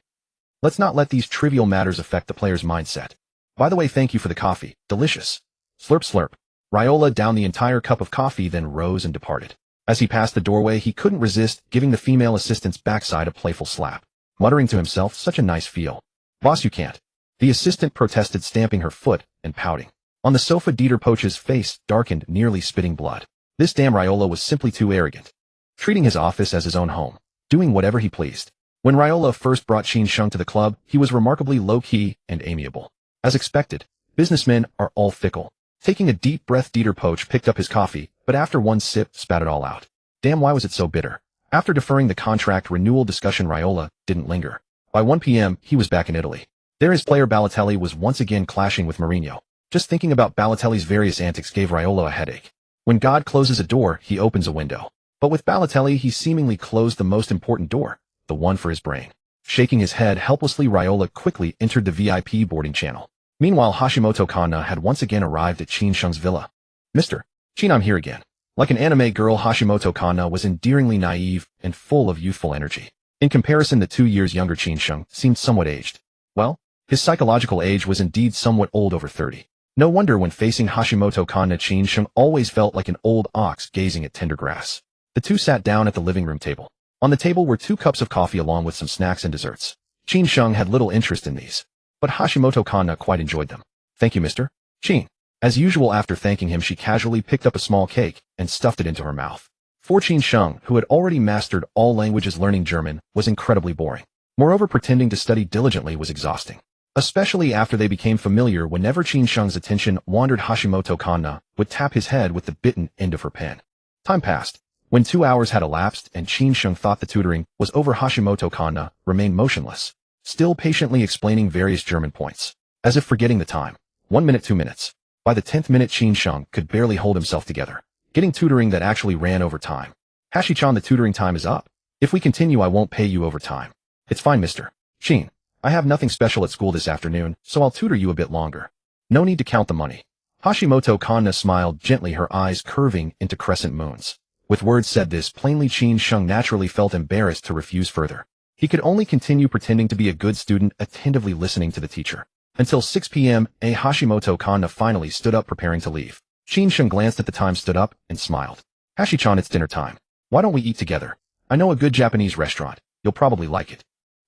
Let's not let these trivial matters affect the player's mindset. By the way, thank you for the coffee. Delicious. Slurp slurp. Raiola downed the entire cup of coffee, then rose and departed. As he passed the doorway, he couldn't resist giving the female assistant's backside a playful slap, muttering to himself, "Such a nice feel." "Boss, you can't." The assistant protested, stamping her foot and pouting. On the sofa, Dieter Poch's face darkened, nearly spitting blood. This damn Raiola was simply too arrogant, treating his office as his own home, doing whatever he pleased. When Raiola first brought Qin Sheng to the club, he was remarkably low-key and amiable. As expected, businessmen are all fickle. Taking a deep breath, Dieter Poch picked up his coffee, but after one sip, spat it all out. Damn, why was it so bitter? After deferring the contract renewal discussion, Raiola didn't linger. By 1 p.m., he was back in Italy. There his player Balotelli was once again clashing with Mourinho. Just thinking about Balotelli's various antics gave Raiola a headache. When God closes a door, he opens a window. But with Balotelli, he seemingly closed the most important door, the one for his brain. Shaking his head helplessly, Raiola quickly entered the VIP boarding channel. Meanwhile, Hashimoto Kanna had once again arrived at Qin Sheng's villa. Mr. Qin, I'm here again. Like an anime girl, Hashimoto Kanna was endearingly naive and full of youthful energy. In comparison, the 2 years younger Qin Sheng seemed somewhat aged. Well, his psychological age was indeed somewhat old, over 30. No wonder when facing Hashimoto Kanna, Qin Sheng always felt like an old ox gazing at tender grass. The two sat down at the living room table. On the table were 2 cups of coffee along with some snacks and desserts. Qin Sheng had little interest in these, but Hashimoto Kanna quite enjoyed them. Thank you, Mr. Qin. As usual, after thanking him, she casually picked up a small cake and stuffed it into her mouth. For Qin Sheng, who had already mastered all languages, learning German was incredibly boring. Moreover, pretending to study diligently was exhausting. Especially after they became familiar, whenever Qin Sheng's attention wandered, Hashimoto Kanna would tap his head with the bitten end of her pen. Time passed. When 2 hours had elapsed and Qin Sheng thought the tutoring was over, Hashimoto Kanna remained motionless, still patiently explaining various German points, as if forgetting the time. 1 minute, 2 minutes. By the 10th minute, Qin Sheng could barely hold himself together, getting tutoring that actually ran over time. Hashi-chan, the tutoring time is up. If we continue, I won't pay you overtime. It's fine, Mr. Qin. I have nothing special at school this afternoon, so I'll tutor you a bit longer. No need to count the money. Hashimoto Kanna smiled gently, her eyes curving into crescent moons. With words said this plainly, Qin Sheng naturally felt embarrassed to refuse further. He could only continue pretending to be a good student, attentively listening to the teacher. Until 6 p.m., Hashimoto Kanna finally stood up, preparing to leave. Qin Sheng glanced at the time, stood up, and smiled. Hashi-chan, it's dinner time. Why don't we eat together? I know a good Japanese restaurant. You'll probably like it.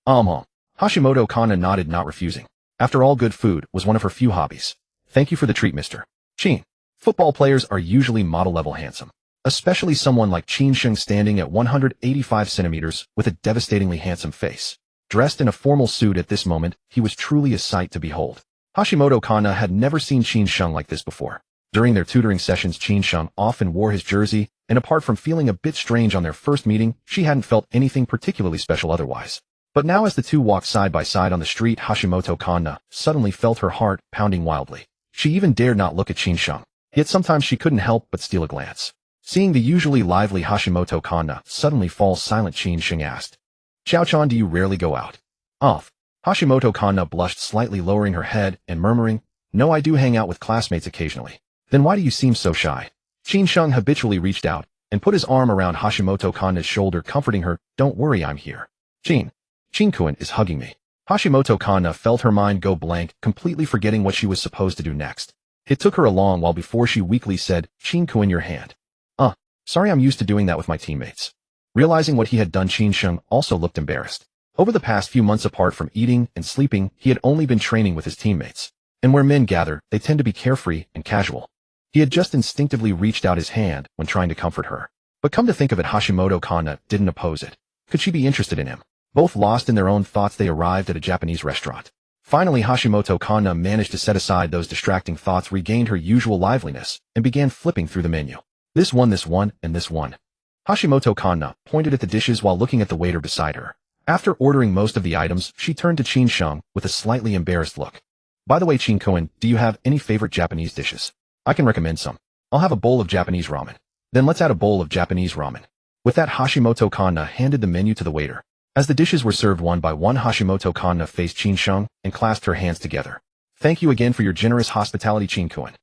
Hashimoto Kanna nodded, not refusing. After all, good food was one of her few hobbies. Thank you for the treat, Mr. Qin. Football players are usually model-level handsome, especially someone like Qin Sheng, standing at 185 centimeters with a devastatingly handsome face. Dressed in a formal suit at this moment, he was truly a sight to behold. Hashimoto Kanna had never seen Qin Sheng like this before. During their tutoring sessions, Qin Sheng often wore his jersey, and apart from feeling a bit strange on their first meeting, she hadn't felt anything particularly special otherwise. But now, as the two walked side by side on the street, Hashimoto Kanna suddenly felt her heart pounding wildly. She even dared not look at Qin Sheng, yet sometimes she couldn't help but steal a glance. Seeing the usually lively Hashimoto Kanna suddenly fall silent, Qin Sheng asked, "Xiao-chan, do you rarely go out?" Hashimoto Kanna blushed slightly, lowering her head and murmuring, "No, I do hang out with classmates occasionally." "Then why do you seem so shy?" Qin Sheng habitually reached out and put his arm around Hashimoto Kanna's shoulder, comforting her. "Don't worry, I'm here. Qin-kun is hugging me." Hashimoto Kanna felt her mind go blank, completely forgetting what she was supposed to do next. It took her a long while before she weakly said, "Qin-kun, your hand." Sorry, I'm used to doing that with my teammates." Realizing what he had done, Qin Sheng also looked embarrassed. Over the past few months, apart from eating and sleeping, he had only been training with his teammates. And where men gather, they tend to be carefree and casual. He had just instinctively reached out his hand when trying to comfort her. But come to think of it, Hashimoto Kanna didn't oppose it. Could she be interested in him? Both lost in their own thoughts, they arrived at a Japanese restaurant. Finally, Hashimoto Kanna managed to set aside those distracting thoughts, regained her usual liveliness, and began flipping through the menu. This one, and this one. Hashimoto Kanna pointed at the dishes while looking at the waiter beside her. After ordering most of the items, she turned to Qin Sheng with a slightly embarrassed look. "By the way, Qin-kun, do you have any favorite Japanese dishes? I can recommend some. I'll have a bowl of Japanese ramen." "Then let's add a bowl of Japanese ramen." With that, Hashimoto Kanna handed the menu to the waiter. As the dishes were served one by one, Hashimoto Kanna faced Qin Sheng and clasped her hands together. "Thank you again for your generous hospitality, Qin-kun.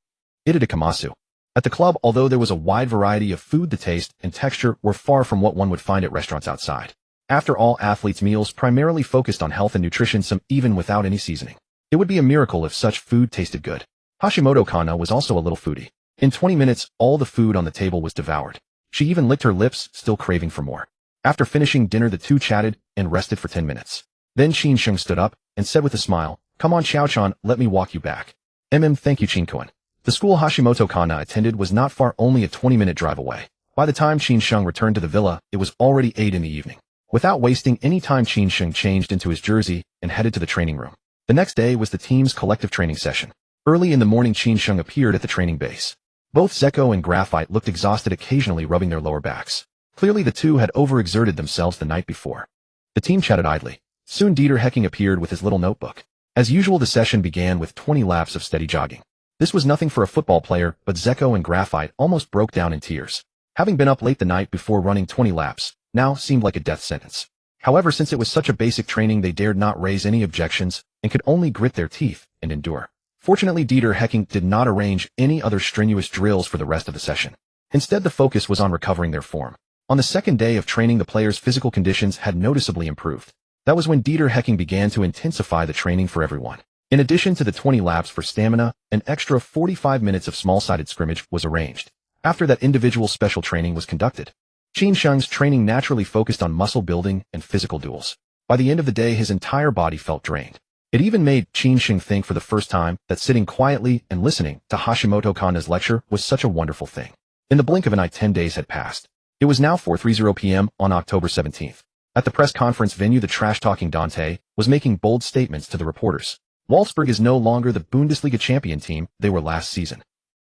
Itadakamasu." At the club, although there was a wide variety of food, the taste and texture were far from what one would find at restaurants outside. After all, athletes' meals primarily focused on health and nutrition, some even without any seasoning. It would be a miracle if such food tasted good. Hashimoto Kanna was also a little foodie. In 20 minutes, all the food on the table was devoured. She even licked her lips, still craving for more. After finishing dinner, the two chatted and rested for 10 minutes. Then Qin Sheng stood up and said with a smile, "Come on, Xiao-chan, let me walk you back." Thank you, Qin-kun. The school Hashimoto Kanna attended was not far, only a 20-minute drive away. By the time Qin Sheng returned to the villa, it was already 8 in the evening. Without wasting any time, Qin Sheng changed into his jersey and headed to the training room. The next day was the team's collective training session. Early in the morning, Qin Sheng appeared at the training base. Both Zeko and Graphite looked exhausted, occasionally rubbing their lower backs. Clearly the two had overexerted themselves the night before. The team chatted idly. Soon Dieter Hecking appeared with his little notebook. As usual, the session began with 20 laps of steady jogging. This was nothing for a football player, but Zeko and Graphite almost broke down in tears. Having been up late the night before running 20 laps, now seemed like a death sentence. However, since it was such a basic training, they dared not raise any objections and could only grit their teeth and endure. Fortunately, Dieter Hecking did not arrange any other strenuous drills for the rest of the session. Instead, the focus was on recovering their form. On the second day of training, the players' physical conditions had noticeably improved. That was when Dieter Hecking began to intensify the training for everyone. In addition to the 20 laps for stamina, an extra 45 minutes of small-sided scrimmage was arranged. After that, individual special training was conducted. Qin Sheng's training naturally focused on muscle building and physical duels. By the end of the day, his entire body felt drained. It even made Qin Sheng think for the first time that sitting quietly and listening to Hashimoto Kanna's lecture was such a wonderful thing. In the blink of an eye, 10 days had passed. It was now 4:30 p.m. on October 17th. At the press conference venue, the trash-talking Dante was making bold statements to the reporters. Wolfsburg is no longer the Bundesliga champion team they were last season.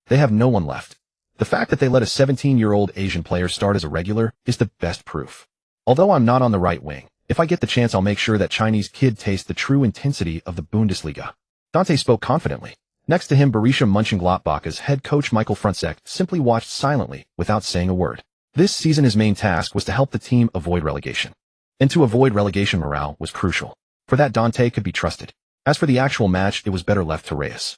They have no one left. The fact that they let a 17-year-old Asian player start as a regular is the best proof. Although I'm not on the right wing, if I get the chance, I'll make sure that Chinese kid tastes the true intensity of the Bundesliga. Dante spoke confidently. Next to him, Borussia Mönchengladbach's head coach Michael Frunzek simply watched silently without saying a word. This season, his main task was to help the team avoid relegation. And to avoid relegation, morale was crucial. For that, Dante could be trusted. As for the actual match, it was better left to Reyes.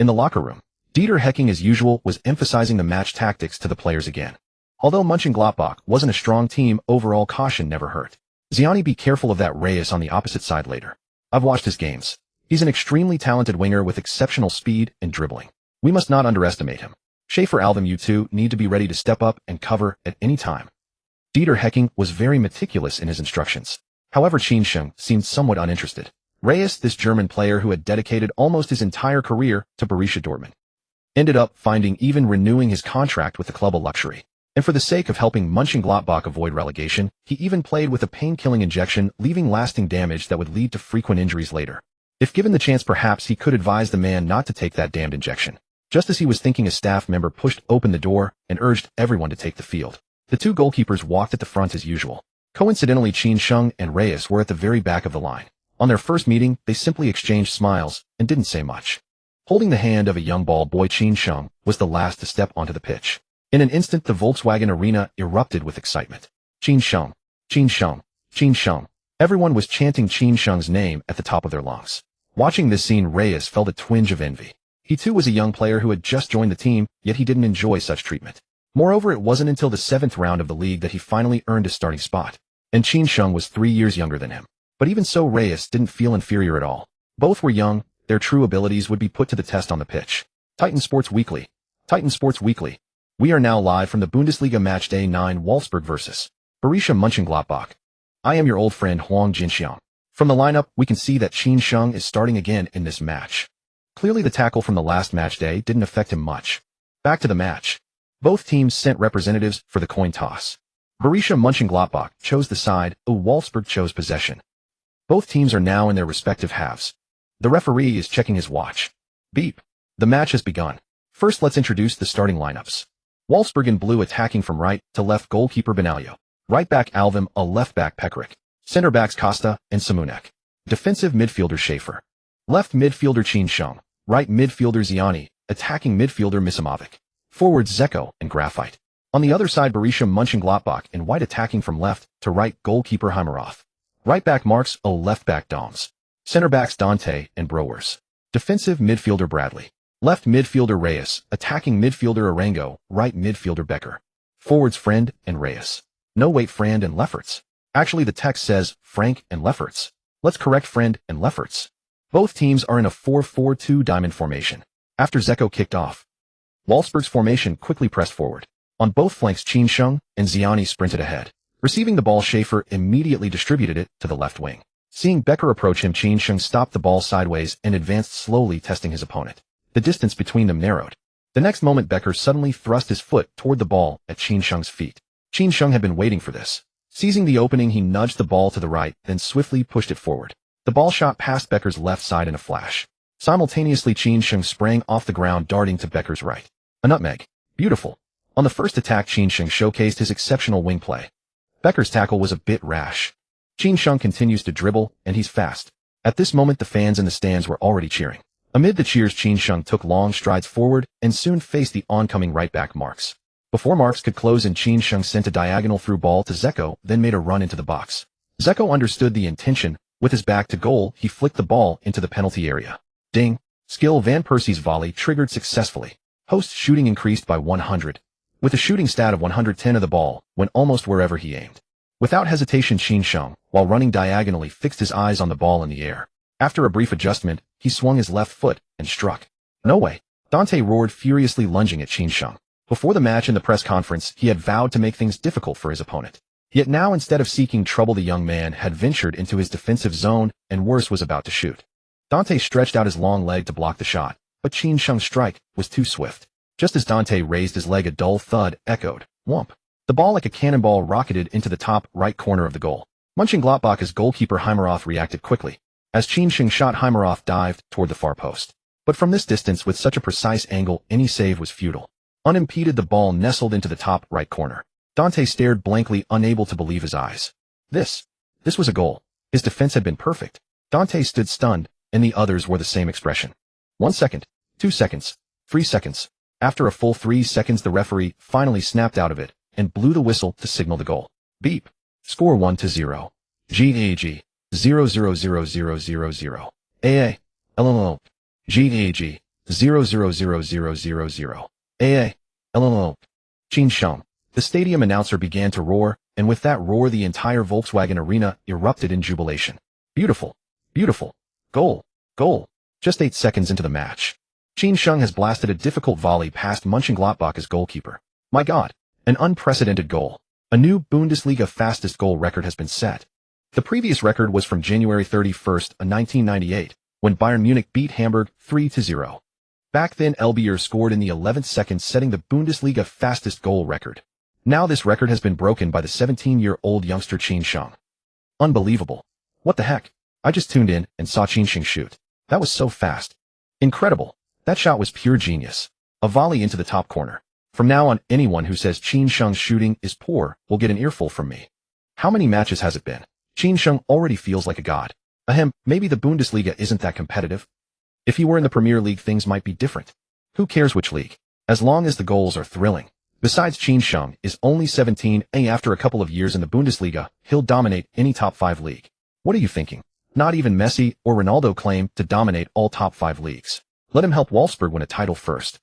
In the locker room, Dieter Hecking, as usual, was emphasizing the match tactics to the players again. Although Mönchengladbach wasn't a strong team, overall caution never hurt. Ziani, be careful of that Reyes on the opposite side later. I've watched his games. He's an extremely talented winger with exceptional speed and dribbling. We must not underestimate him. Schaefer Alvim, you two need to be ready to step up and cover at any time. Dieter Hecking was very meticulous in his instructions. However, Qin Sheng seemed somewhat uninterested. Reyes, this German player who had dedicated almost his entire career to Borussia Dortmund, ended up finding even renewing his contract with the club a luxury. And for the sake of helping Mönchengladbach avoid relegation, he even played with a pain-killing injection, leaving lasting damage that would lead to frequent injuries later. If given the chance, perhaps he could advise the man not to take that damned injection. Just as he was thinking, a staff member pushed open the door and urged everyone to take the field. The two goalkeepers walked at the front as usual. Coincidentally, Qin Sheng and Reyes were at the very back of the line. On their first meeting, they simply exchanged smiles and didn't say much. Holding the hand of a young ball boy, Qin Sheng was the last to step onto the pitch. In an instant, the Volkswagen Arena erupted with excitement. Qin Sheng, Qin Sheng, Qin Sheng. Everyone was chanting Qin Sheng's name at the top of their lungs. Watching this scene, Reyes felt a twinge of envy. He too was a young player who had just joined the team, yet he didn't enjoy such treatment. Moreover, it wasn't until the 7th round of the league that he finally earned his starting spot. And Qin Sheng was 3 years younger than him. But even so, Reyes didn't feel inferior at all. Both were young, their true abilities would be put to the test on the pitch. Titan Sports Weekly. Titan Sports Weekly. We are now live from the Bundesliga Match Day 9, Wolfsburg vs. Borussia Mönchengladbach. I am your old friend Huang Jinxiang. From the lineup, we can see that Qin Sheng is starting again in this match. Clearly, the tackle from the last match day didn't affect him much. Back to the match. Both teams sent representatives for the coin toss. Borussia Mönchengladbach chose the side, Wolfsburg chose possession. Both teams are now in their respective halves. The referee is checking his watch. Beep. The match has begun. First, let's introduce the starting lineups. Wolfsburg in blue, attacking from right to left, goalkeeper Benaglio. Right back Alvim, a left back Pekarik. Center backs Costa and Simunek. Defensive midfielder Schaefer. Left midfielder Qin Sheng. Right midfielder Ziani. Attacking midfielder Misimovic. Forwards Zeko and Graphite. On the other side, Borussia Mönchengladbach in white, attacking from left to right, goalkeeper Heimeroth. Right back Marks, left back Doms. Center backs Dante and Browers. Defensive midfielder Bradley. Left midfielder Reyes, attacking midfielder Arango, right midfielder Becker. Forwards Friend and Reyes. No, wait, Friend and Lefferts. Actually, the text says Frank and Lefferts. Let's correct Friend and Lefferts. Both teams are in a 4-4-2 diamond formation. After Zeko kicked off, Wolfsburg's formation quickly pressed forward. On both flanks, Qin Sheng and Ziani sprinted ahead. Receiving the ball, Schaefer immediately distributed it to the left wing. Seeing Becker approach him, Qin Sheng stopped the ball sideways and advanced slowly, testing his opponent. The distance between them narrowed. The next moment, Becker suddenly thrust his foot toward the ball at Qin Sheng's feet. Qin Sheng had been waiting for this. Seizing the opening, he nudged the ball to the right, then swiftly pushed it forward. The ball shot past Becker's left side in a flash. Simultaneously, Qin Sheng sprang off the ground, darting to Becker's right. A nutmeg. Beautiful. On the first attack, Qin Sheng showcased his exceptional wing play. Becker's tackle was a bit rash. Qin Sheng continues to dribble, and he's fast. At this moment, the fans in the stands were already cheering. Amid the cheers, Qin Sheng took long strides forward and soon faced the oncoming right back Marks. Before Marks could close in, Qin Sheng sent a diagonal through ball to Zeko, then made a run into the box. Zeko understood the intention. With his back to goal, he flicked the ball into the penalty area. Ding! Skill Van Persie's volley triggered successfully. Host's shooting increased by 100. With a shooting stat of 110 of the ball, went almost wherever he aimed. Without hesitation, Qin Sheng, while running diagonally, fixed his eyes on the ball in the air. After a brief adjustment, he swung his left foot and struck. No way! Dante roared, furiously lunging at Qin Sheng. Before the match in the press conference, he had vowed to make things difficult for his opponent. Yet now, instead of seeking trouble, the young man had ventured into his defensive zone and worse, was about to shoot. Dante stretched out his long leg to block the shot, but Qin Sheng's strike was too swift. Just as Dante raised his leg, a dull thud echoed. Whomp! The ball, like a cannonball, rocketed into the top right corner of the goal. Mönchengladbach's goalkeeper Heimeroth reacted quickly. As Qin Sheng shot, Heimeroth dived toward the far post. But from this distance, with such a precise angle, any save was futile. Unimpeded, the ball nestled into the top right corner. Dante stared blankly, unable to believe his eyes. This was a goal. His defense had been perfect. Dante stood stunned, and the others wore the same expression. 1 second, 2 seconds, 3 seconds. After a full 3 seconds, the referee finally snapped out of it and blew the whistle to signal the goal. Beep. Score 1-0. GAG. 0-0-0-0-0-0. AA. LLL. GAG. 0-0-0-0-0-0. AA. LLL. Qin Sheng. The stadium announcer began to roar, and with that roar, the entire Volkswagen Arena erupted in jubilation. Beautiful. Beautiful. Goal. Goal. Just 8 seconds into the match, Qin Sheng has blasted a difficult volley past Mönchengladbach's goalkeeper. My God. An unprecedented goal. A new Bundesliga fastest goal record has been set. The previous record was from January 31st, 1998, when Bayern Munich beat Hamburg 3-0. Back then, Elbier scored in the 11th second, setting the Bundesliga fastest goal record. Now this record has been broken by the 17-year-old youngster Qin Sheng. Unbelievable. What the heck? I just tuned in and saw Qin Sheng shoot. That was so fast. Incredible. That shot was pure genius. A volley into the top corner. From now on, anyone who says Qin Sheng's shooting is poor will get an earful from me. How many matches has it been? Qin Sheng already feels like a god. Ahem, maybe the Bundesliga isn't that competitive. If he were in the Premier League, things might be different. Who cares which league? As long as the goals are thrilling. Besides, Qin Sheng is only 17, and after a couple of years in the Bundesliga, he'll dominate any top 5 league. What are you thinking? Not even Messi or Ronaldo claim to dominate all top 5 leagues. Let him help Wolfsburg win a title first.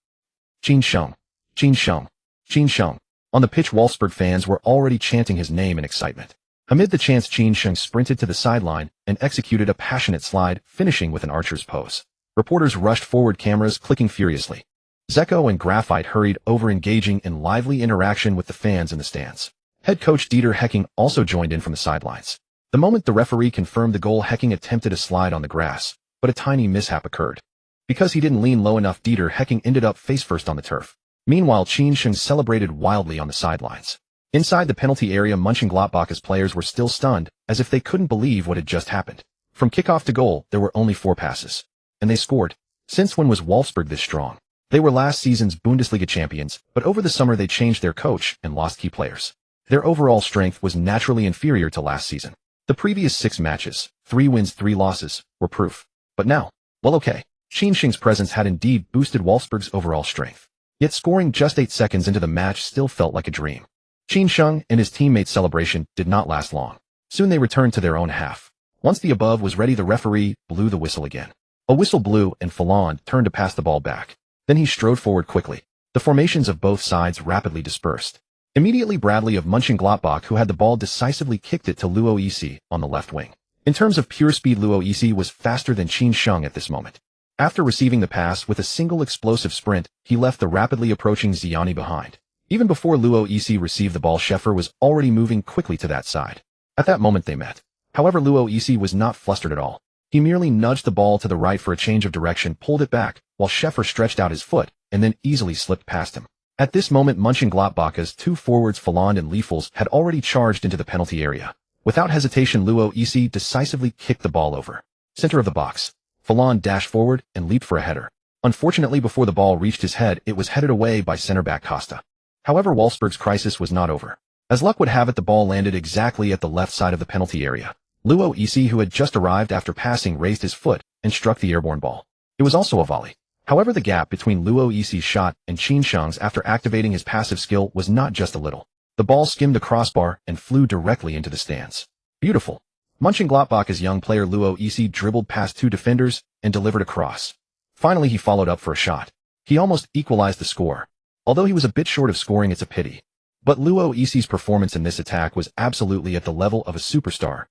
Qin Sheng. Qin Sheng. Qin Sheng. On the pitch, Wolfsburg fans were already chanting his name in excitement. Amid the chants, Qin Sheng sprinted to the sideline and executed a passionate slide, finishing with an archer's pose. Reporters rushed forward, cameras clicking furiously. Zeko and Graphite hurried over, engaging in lively interaction with the fans in the stands. Head coach Dieter Hecking also joined in from the sidelines. The moment the referee confirmed the goal, Hecking attempted a slide on the grass, but a tiny mishap occurred. Because he didn't lean low enough, Dieter Hecking ended up face-first on the turf. Meanwhile, Qin Sheng celebrated wildly on the sidelines. Inside the penalty area, Mönchengladbach's players were still stunned, as if they couldn't believe what had just happened. From kickoff to goal, there were only 4 passes. And they scored. Since when was Wolfsburg this strong? They were last season's Bundesliga champions, but over the summer they changed their coach and lost key players. Their overall strength was naturally inferior to last season. The previous 6 matches, 3 wins, 3 losses, were proof. But now, well, okay. Qin Sheng's presence had indeed boosted Wolfsburg's overall strength. Yet scoring just 8 seconds into the match still felt like a dream. Qin Sheng and his teammates' celebration did not last long. Soon they returned to their own half. Once the above was ready, the referee blew the whistle again. A whistle blew and Ballon turned to pass the ball back. Then he strode forward quickly. The formations of both sides rapidly dispersed. Immediately, Bradley of Mönchengladbach, who had the ball, decisively kicked it to Luo Isi on the left wing. In terms of pure speed, Luo Isi was faster than Qin Sheng at this moment. After receiving the pass with a single explosive sprint, he left the rapidly approaching Ziani behind. Even before Luo Isi received the ball, Schäfer was already moving quickly to that side. At that moment they met. However, Luo Isi was not flustered at all. He merely nudged the ball to the right for a change of direction, pulled it back, while Schäfer stretched out his foot, and then easily slipped past him. At this moment, Mönchengladbach's 2 forwards, Ballon and Liefels, had already charged into the penalty area. Without hesitation, Luo Isi decisively kicked the ball over. Center of the box. Ballon dashed forward and leaped for a header. Unfortunately, before the ball reached his head, it was headed away by center-back Costa. However, Wolfsburg's crisis was not over. As luck would have it, the ball landed exactly at the left side of the penalty area. Luo Isi, who had just arrived after passing, raised his foot and struck the airborne ball. It was also a volley. However, the gap between Luo Yixi's shot and Qin Sheng's after activating his passive skill was not just a little. The ball skimmed the crossbar and flew directly into the stands. Beautiful. Mönchengladbach's young player Luo Yixi dribbled past two defenders and delivered a cross. Finally, he followed up for a shot. He almost equalized the score. Although he was a bit short of scoring, it's a pity. But Luo Yixi's performance in this attack was absolutely at the level of a superstar.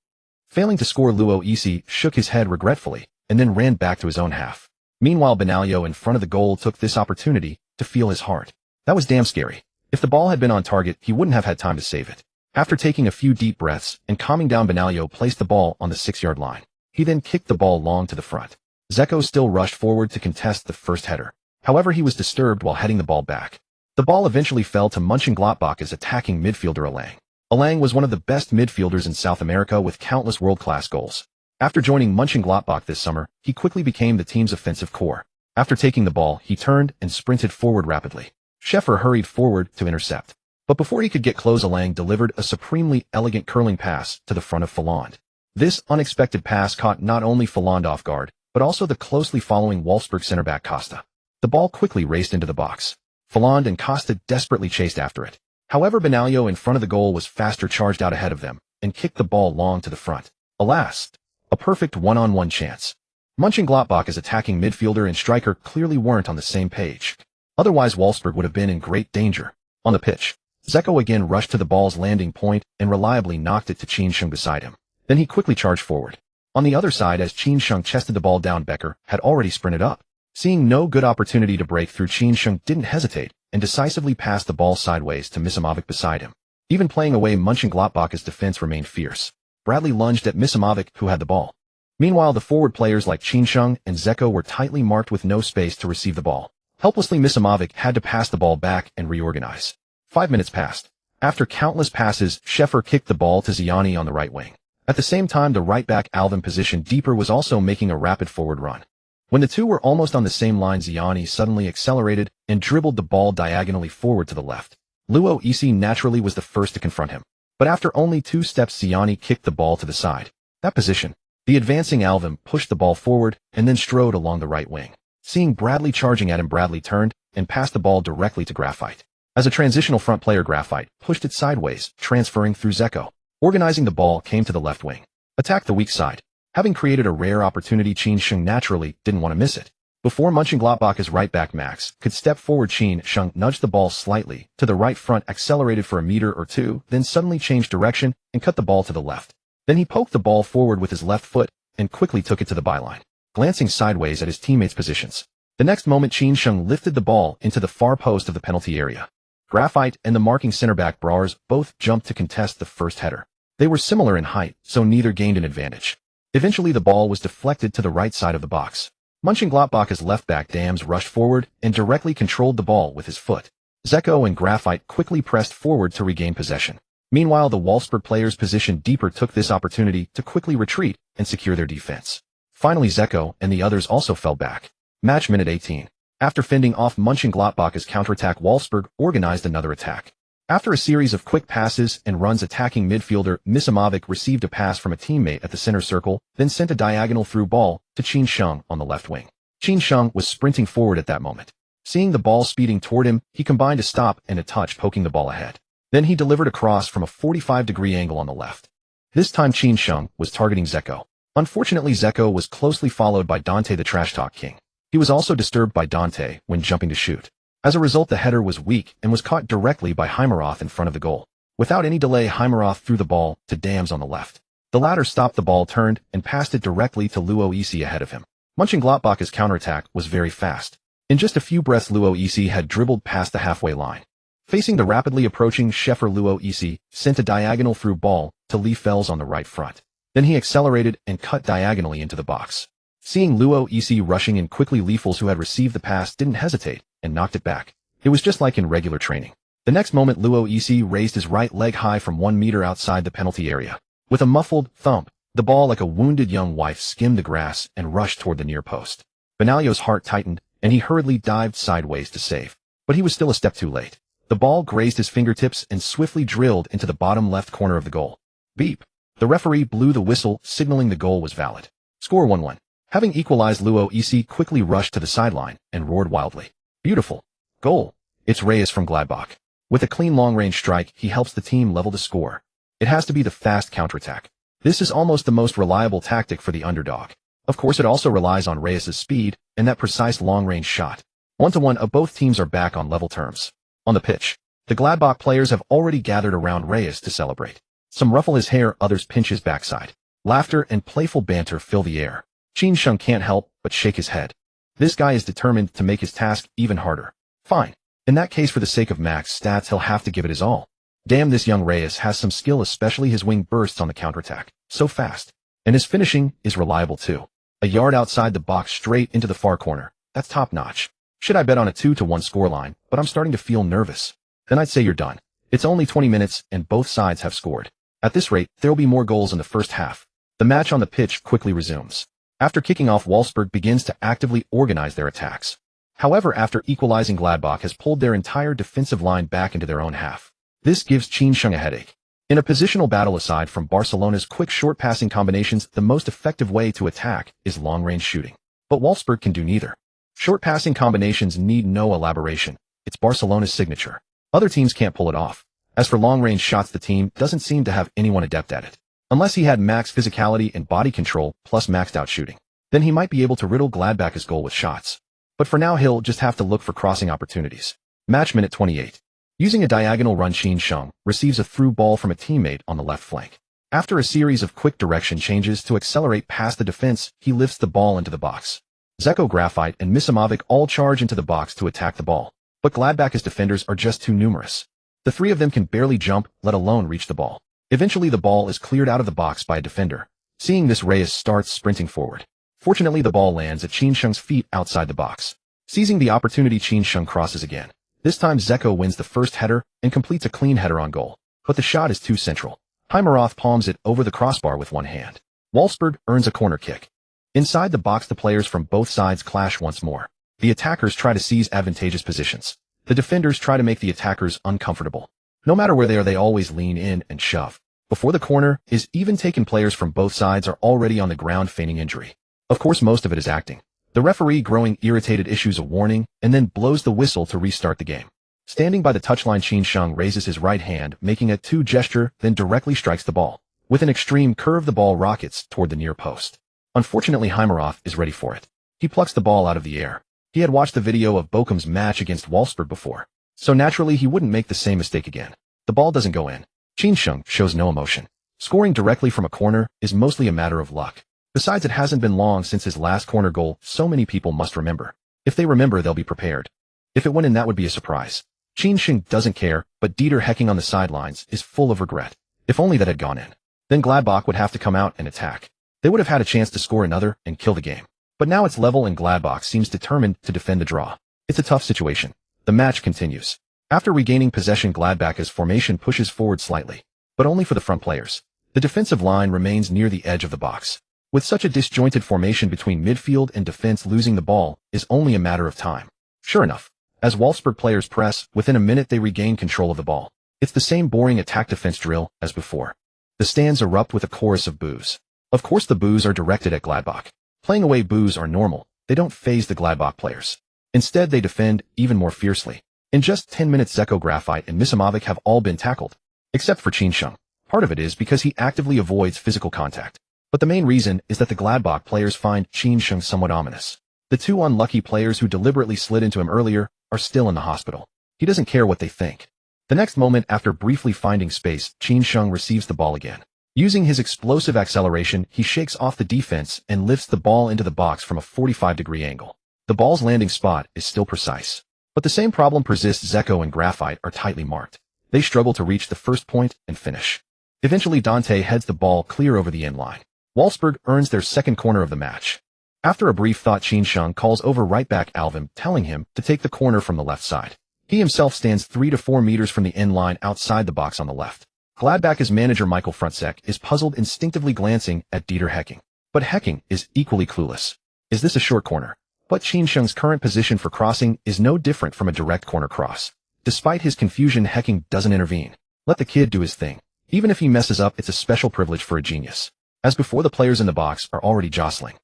Failing to score, Luo Yixi shook his head regretfully and then ran back to his own half. Meanwhile, Benaglio in front of the goal took this opportunity to feel his heart. That was damn scary. If the ball had been on target, he wouldn't have had time to save it. After taking a few deep breaths and calming down, Benaglio placed the ball on the 6-yard line. He then kicked the ball long to the front. Dzeko still rushed forward to contest the first header. However, he was disturbed while heading the ball back. The ball eventually fell to Mönchengladbach's attacking midfielder Alang. Alang was one of the best midfielders in South America with countless world-class goals. After joining Mönchengladbach this summer, he quickly became the team's offensive core. After taking the ball, he turned and sprinted forward rapidly. Schäfer hurried forward to intercept. But before he could get close, Alang delivered a supremely elegant curling pass to the front of Folland. This unexpected pass caught not only Folland off guard, but also the closely following Wolfsburg center-back Costa. The ball quickly raced into the box. Folland and Costa desperately chased after it. However, Benaglio in front of the goal was faster, charged out ahead of them, and kicked the ball long to the front. Alas, a perfect one-on-one chance. Mönchengladbach's attacking midfielder and striker clearly weren't on the same page. Otherwise, Wolfsburg would have been in great danger. On the pitch, Dzeko again rushed to the ball's landing point and reliably knocked it to Qin Sheng beside him. Then he quickly charged forward. On the other side, as Qin Sheng chested the ball down, Becker had already sprinted up. Seeing no good opportunity to break through, Qin Sheng didn't hesitate and decisively passed the ball sideways to Misimovic beside him. Even playing away, Mönchengladbach's defense remained fierce. Bradley lunged at Misimovic, who had the ball. Meanwhile, the forward players like Qin Sheng and Dzeko were tightly marked with no space to receive the ball. Helplessly, Misimovic had to pass the ball back and reorganize. 5 minutes passed. After countless passes, Schäfer kicked the ball to Ziani on the right wing. At the same time, the right-back Alvin, positioned deeper, was also making a rapid forward run. When the two were almost on the same line, Ziani suddenly accelerated and dribbled the ball diagonally forward to the left. Luo Yixi naturally was the first to confront him. But after only 2 steps, Ziani kicked the ball to the side. That position, the advancing Alvin pushed the ball forward and then strode along the right wing. Seeing Bradley charging at him, Bradley turned and passed the ball directly to Graphite. As a transitional front player, Graphite pushed it sideways, transferring through Dzeko. Organizing the ball came to the left wing. Attack the weak side. Having created a rare opportunity, Qin Sheng naturally didn't want to miss it. Before Mönchengladbach's right-back Max could step forward, Qin Sheng nudged the ball slightly to the right front, accelerated for a meter or two, then suddenly changed direction and cut the ball to the left. Then he poked the ball forward with his left foot and quickly took it to the byline, glancing sideways at his teammates' positions. The next moment, Qin Sheng lifted the ball into the far post of the penalty area. Graphite and the marking center-back Brawers both jumped to contest the first header. They were similar in height, so neither gained an advantage. Eventually, the ball was deflected to the right side of the box. Mönchengladbach's left-back Dams rushed forward and directly controlled the ball with his foot. Dzeko and Graphite quickly pressed forward to regain possession. Meanwhile, the Wolfsburg players positioned deeper took this opportunity to quickly retreat and secure their defense. Finally, Dzeko and the others also fell back. Match minute 18. After fending off Mönchengladbach's counterattack, Wolfsburg organized another attack. After a series of quick passes and runs, attacking midfielder Misimovic received a pass from a teammate at the center circle, then sent a diagonal through ball to Qin Sheng on the left wing. Qin Sheng was sprinting forward at that moment. Seeing the ball speeding toward him, he combined a stop and a touch, poking the ball ahead. Then he delivered a cross from a 45-degree angle on the left. This time, Qin Sheng was targeting Dzeko. Unfortunately, Dzeko was closely followed by Dante, the trash talk king. He was also disturbed by Dante when jumping to shoot. As a result, the header was weak and was caught directly by Heimeroth in front of the goal. Without any delay, Heimeroth threw the ball to Dams on the left. The latter stopped the ball, turned, and passed it directly to Luo Yixi ahead of him. Mönchengladbach's counterattack was very fast. In just a few breaths, Luo Yixi had dribbled past the halfway line. Facing the rapidly approaching Schäfer, Luo Yixi sent a diagonal through ball to Lee Fels on the right front. Then he accelerated and cut diagonally into the box. Seeing Luo Yixi rushing in quickly, Lee Fels, who had received the pass, didn't hesitate and knocked it back. It was just like in regular training. The next moment, Luo Yixi raised his right leg high from 1 meter outside the penalty area. With a muffled thump, the ball, like a wounded young wife, skimmed the grass and rushed toward the near post. Benaglio's heart tightened, and he hurriedly dived sideways to save. But he was still a step too late. The ball grazed his fingertips and swiftly drilled into the bottom left corner of the goal. Beep. The referee blew the whistle, signaling the goal was valid. Score 1-1. Having equalized, Luo EC quickly rushed to the sideline and roared wildly. Beautiful. Goal. It's Reyes from Gladbach. With a clean long-range strike, he helps the team level the score. It has to be the fast counterattack. This is almost the most reliable tactic for the underdog. Of course, it also relies on Reyes' speed and that precise long-range shot. 1-1 of both teams are back on level terms. On the pitch, the Gladbach players have already gathered around Reyes to celebrate. Some ruffle his hair, others pinch his backside. Laughter and playful banter fill the air. Qin Sheng can't help but shake his head. This guy is determined to make his task even harder. Fine. In that case, for the sake of max stats, he'll have to give it his all. Damn, this young Reyes has some skill, especially his wing bursts on the counterattack. So fast. And his finishing is reliable too. A yard outside the box straight into the far corner. That's top notch. Should I bet on a 2-1 scoreline, but I'm starting to feel nervous. Then I'd say you're done. It's only 20 minutes and both sides have scored. At this rate, there'll be more goals in the first half. The match on the pitch quickly resumes. After kicking off, Wolfsburg begins to actively organize their attacks. However, after equalizing, Gladbach has pulled their entire defensive line back into their own half. This gives Qin Sheng a headache. In a positional battle, aside from Barcelona's quick short passing combinations, the most effective way to attack is long-range shooting. But Wolfsburg can do neither. Short passing combinations need no elaboration. It's Barcelona's signature. Other teams can't pull it off. As for long-range shots, the team doesn't seem to have anyone adept at it. Unless he had max physicality and body control plus maxed out shooting. Then he might be able to riddle Gladbach's goal with shots. But for now, he'll just have to look for crossing opportunities. Match minute 28. Using a diagonal run, Qin Sheng receives a through ball from a teammate on the left flank. After a series of quick direction changes to accelerate past the defense, he lifts the ball into the box. Zeko, Graphite, and Misimovic all charge into the box to attack the ball. But Gladbach's defenders are just too numerous. The three of them can barely jump, let alone reach the ball. Eventually, the ball is cleared out of the box by a defender. Seeing this, Reyes starts sprinting forward. Fortunately, the ball lands at Qin Sheng's feet outside the box. Seizing the opportunity, Qin Sheng crosses again. This time, Zeko wins the first header and completes a clean header on goal. But the shot is too central. Heimeroth palms it over the crossbar with one hand. Wolfsburg earns a corner kick. Inside the box, the players from both sides clash once more. The attackers try to seize advantageous positions. The defenders try to make the attackers uncomfortable. No matter where they are, they always lean in and shove. Before the corner is even taken, players from both sides are already on the ground feigning injury. Of course, most of it is acting. The referee, growing irritated, issues a warning and then blows the whistle to restart the game. Standing by the touchline, Qin Sheng raises his right hand, making a 2 gesture, then directly strikes the ball. With an extreme curve, the ball rockets toward the near post. Unfortunately, Heimeroth is ready for it. He plucks the ball out of the air. He had watched the video of Bochum's match against Wolfsburg before, so naturally he wouldn't make the same mistake again. The ball doesn't go in. Qin Sheng shows no emotion. Scoring directly from a corner is mostly a matter of luck. Besides, it hasn't been long since his last corner goal, so many people must remember. If they remember, they'll be prepared. If it went in, that would be a surprise. Qin Sheng doesn't care, but Dieter Hecking on the sidelines is full of regret. If only that had gone in. Then Gladbach would have to come out and attack. They would have had a chance to score another and kill the game. But now it's level and Gladbach seems determined to defend the draw. It's a tough situation. The match continues. After regaining possession, Gladbach's formation pushes forward slightly, but only for the front players. The defensive line remains near the edge of the box. With such a disjointed formation between midfield and defense, losing the ball is only a matter of time. Sure enough, as Wolfsburg players press, within a minute they regain control of the ball. It's the same boring attack-defense drill as before. The stands erupt with a chorus of boos. Of course, the boos are directed at Gladbach. Playing away boos are normal. They don't faze the Gladbach players. Instead, they defend even more fiercely. In just 10 minutes, Zeko, Graphite, and Misimovic have all been tackled. Except for Qin Sheng. Part of it is because he actively avoids physical contact. But the main reason is that the Gladbach players find Qin Sheng somewhat ominous. The two unlucky players who deliberately slid into him earlier are still in the hospital. He doesn't care what they think. The next moment, after briefly finding space, Qin Sheng receives the ball again. Using his explosive acceleration, he shakes off the defense and lifts the ball into the box from a 45-degree angle. The ball's landing spot is still precise. But the same problem persists. Zeko and Graphite are tightly marked. They struggle to reach the first point and finish. Eventually, Dante heads the ball clear over the end line. Wolfsburg earns their second corner of the match. After a brief thought, Qin Sheng calls over right back Alvim, telling him to take the corner from the left side. He himself stands 3 to 4 meters from the end line outside the box on the left. Gladbach's manager Michael Frunzek is puzzled, instinctively glancing at Dieter Hecking. But Hecking is equally clueless. Is this a short corner? But Qin Sheng's current position for crossing is no different from a direct corner cross. Despite his confusion, Hecking doesn't intervene. Let the kid do his thing. Even if he messes up, it's a special privilege for a genius. As before, the players in the box are already jostling.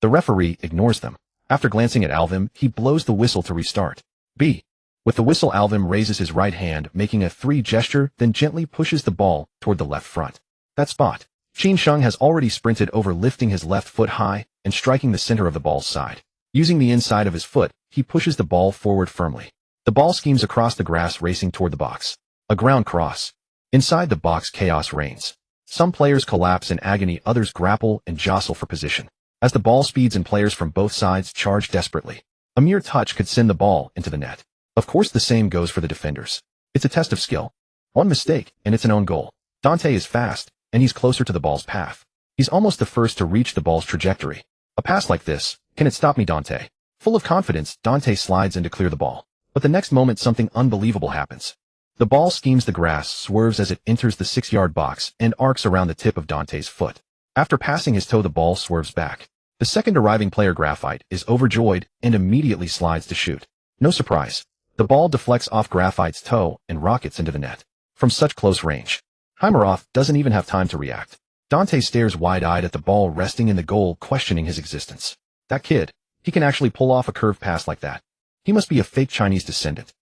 The referee ignores them. After glancing at Alvim, he blows the whistle to restart. B. With the whistle, Alvim raises his right hand, making a 3 gesture, then gently pushes the ball toward the left front. That spot. Qin Sheng has already sprinted over, lifting his left foot high and striking the center of the ball's side. Using the inside of his foot, he pushes the ball forward firmly. The ball schemes across the grass, racing toward the box. A ground cross. Inside the box, chaos reigns. Some players collapse in agony, others grapple and jostle for position. As the ball speeds and players from both sides charge desperately, a mere touch could send the ball into the net. Of course, the same goes for the defenders. It's a test of skill. One mistake, and it's an own goal. Dante is fast, and he's closer to the ball's path. He's almost the first to reach the ball's trajectory. A pass like this, can it stop me, Dante? Full of confidence, Dante slides in to clear the ball. But the next moment, something unbelievable happens. The ball schemes the grass, swerves as it enters the 6-yard box, and arcs around the tip of Dante's foot. After passing his toe, the ball swerves back. The second arriving player, Graphite, is overjoyed and immediately slides to shoot. No surprise. The ball deflects off Graphite's toe and rockets into the net. From such close range, Heimerhoff doesn't even have time to react. Dante stares wide-eyed at the ball resting in the goal, questioning his existence. That kid, he can actually pull off a curved pass like that. He must be a fake Chinese descendant.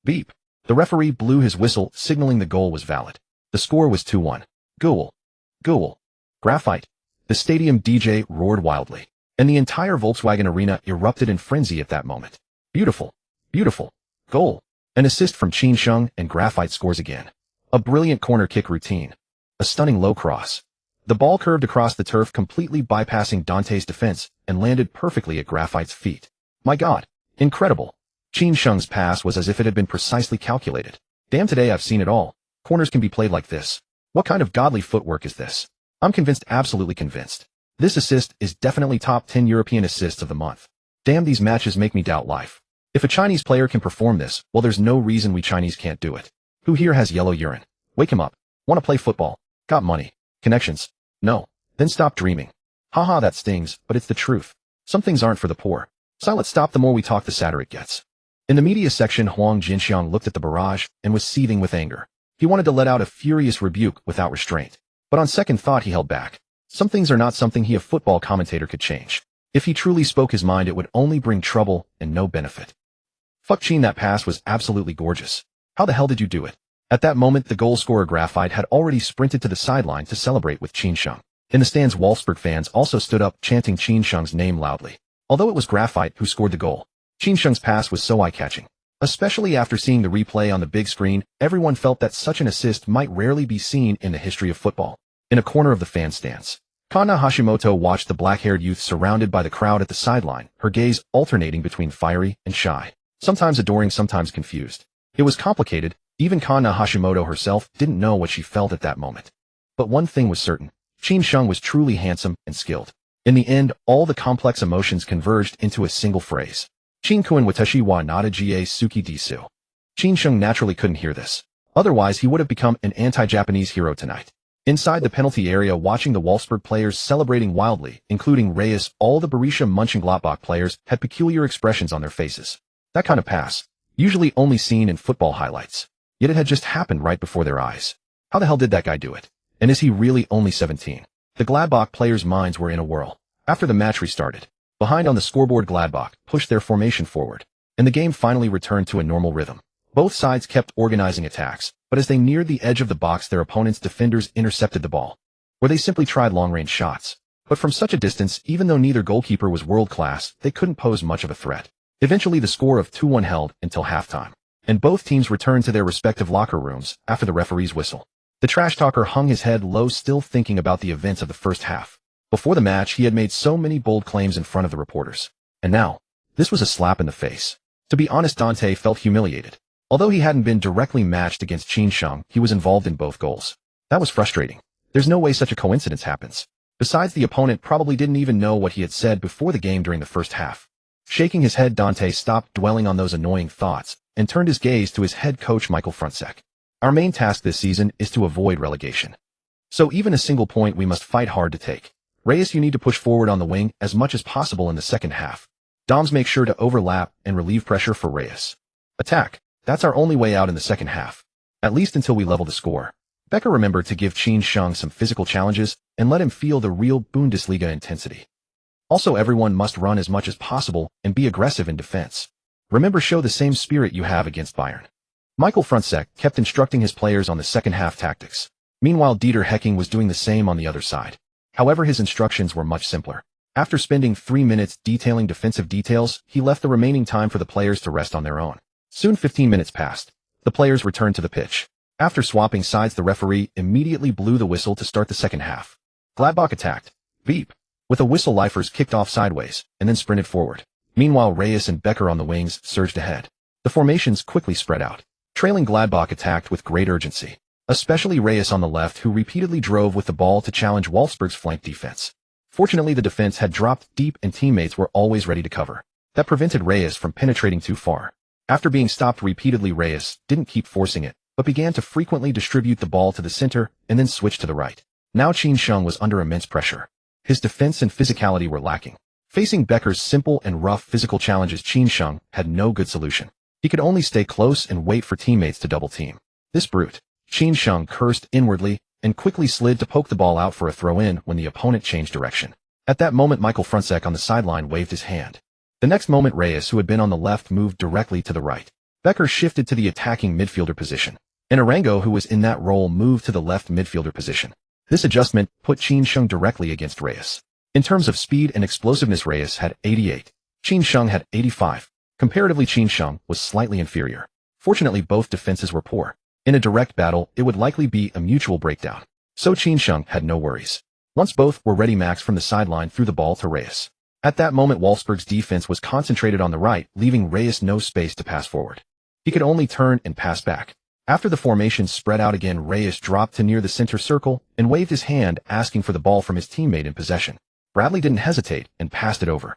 Beep. The referee blew his whistle, signaling the goal was valid. The score was 2-1. Goal. Goal. Graphite. The stadium DJ roared wildly, and the entire Volkswagen arena erupted in frenzy at that moment. Beautiful. Beautiful. Goal. An assist from Qin Sheng, and Graphite scores again. A brilliant corner kick routine. A stunning low cross. The ball curved across the turf, completely bypassing Dante's defense, and landed perfectly at Graphite's feet. My God. Incredible. Qin Sheng's pass was as if it had been precisely calculated. Damn, today I've seen it all. Corners can be played like this. What kind of godly footwork is this? I'm convinced, absolutely convinced. This assist is definitely top 10 European assists of the month. Damn, these matches make me doubt life. If a Chinese player can perform this, well, there's no reason we Chinese can't do it. Who here has yellow urine? Wake him up. Want to play football? Got money? Connections? No. Then stop dreaming. Haha, that stings, but it's the truth. Some things aren't for the poor. Silent stop, the more we talk, the sadder it gets. In the media section, Huang Jinxiang looked at the barrage and was seething with anger. He wanted to let out a furious rebuke without restraint. But on second thought, he held back. Some things are not something he, a football commentator, could change. If he truly spoke his mind, it would only bring trouble and no benefit. Fuck Qin, that pass was absolutely gorgeous. How the hell did you do it? At that moment, the goal scorer Graphite had already sprinted to the sideline to celebrate with Qin Sheng. In the stands, Wolfsburg fans also stood up, chanting Qin Sheng's name loudly. Although it was Graphite who scored the goal, Qin Sheng's pass was so eye-catching. Especially after seeing the replay on the big screen, everyone felt that such an assist might rarely be seen in the history of football. In a corner of the fan stands, Kanna Hashimoto watched the black-haired youth surrounded by the crowd at the sideline, her gaze alternating between fiery and shy. Sometimes adoring, sometimes confused. It was complicated. Even Kanna Hashimoto herself didn't know what she felt at that moment. But one thing was certain. Qin Sheng was truly handsome and skilled. In the end, all the complex emotions converged into a single phrase. Chinkuen watashi wa nata ga suki desu. Qin Sheng naturally couldn't hear this. Otherwise, he would have become an anti-Japanese hero tonight. Inside the penalty area, watching the Wolfsburg players celebrating wildly, including Reyes, all the Borussia Mönchengladbach players had peculiar expressions on their faces. That kind of pass, usually only seen in football highlights. Yet it had just happened right before their eyes. How the hell did that guy do it? And is he really only 17? The Gladbach players' minds were in a whirl. After the match restarted, behind on the scoreboard, Gladbach pushed their formation forward, and the game finally returned to a normal rhythm. Both sides kept organizing attacks, but as they neared the edge of the box, their opponents' defenders intercepted the ball, or they simply tried long-range shots. But from such a distance, even though neither goalkeeper was world-class, they couldn't pose much of a threat. Eventually, the score of 2-1 held until halftime, and both teams returned to their respective locker rooms after the referee's whistle. The trash talker hung his head low, still thinking about the events of the first half. Before the match, he had made so many bold claims in front of the reporters. And now, this was a slap in the face. To be honest, Dante felt humiliated. Although he hadn't been directly matched against Qin Sheng, he was involved in both goals. That was frustrating. There's no way such a coincidence happens. Besides, the opponent probably didn't even know what he had said before the game during the first half. Shaking his head, Dante stopped dwelling on those annoying thoughts and turned his gaze to his head coach Michael Frunzek. Our main task this season is to avoid relegation. So even a single point we must fight hard to take. Reyes, you need to push forward on the wing as much as possible in the second half. Doms, make sure to overlap and relieve pressure for Reyes. Attack. That's our only way out in the second half. At least until we level the score. Becker, remember to give Qin Sheng some physical challenges and let him feel the real Bundesliga intensity. Also, everyone must run as much as possible and be aggressive in defense. Remember, show the same spirit you have against Bayern. Michael Frontsek kept instructing his players on the second half tactics. Meanwhile, Dieter Hecking was doing the same on the other side. However, his instructions were much simpler. After spending 3 minutes detailing defensive details, he left the remaining time for the players to rest on their own. Soon 15 minutes passed. The players returned to the pitch. After swapping sides, the referee immediately blew the whistle to start the second half. Gladbach attacked. Beep. With a whistle, Leifers kicked off sideways and then sprinted forward. Meanwhile, Reyes and Becker on the wings surged ahead. The formations quickly spread out. Trailing Gladbach attacked with great urgency, especially Reyes on the left, who repeatedly drove with the ball to challenge Wolfsburg's flank defense. Fortunately, the defense had dropped deep and teammates were always ready to cover. That prevented Reyes from penetrating too far. After being stopped repeatedly, Reyes didn't keep forcing it, but began to frequently distribute the ball to the center and then switch to the right. Now Qin Sheng was under immense pressure. His defense and physicality were lacking. Facing Becker's simple and rough physical challenges, Qin Sheng had no good solution. He could only stay close and wait for teammates to double team. This brute, Qin Sheng, cursed inwardly and quickly slid to poke the ball out for a throw-in when the opponent changed direction. At that moment, Michael Frontsek on the sideline waved his hand. The next moment, Reyes, who had been on the left, moved directly to the right. Becker shifted to the attacking midfielder position, and Arango, who was in that role, moved to the left midfielder position. This adjustment put Qin Sheng directly against Reyes. In terms of speed and explosiveness, Reyes had 88. Qin Sheng had 85. Comparatively, Qin Sheng was slightly inferior. Fortunately, both defenses were poor. In a direct battle, it would likely be a mutual breakdown. So Qin Sheng had no worries. Once both were ready, Max from the sideline threw the ball to Reyes. At that moment, Wolfsburg's defense was concentrated on the right, leaving Reyes no space to pass forward. He could only turn and pass back. After the formation spread out again, Reyes dropped to near the center circle and waved his hand, asking for the ball from his teammate in possession. Bradley didn't hesitate and passed it over.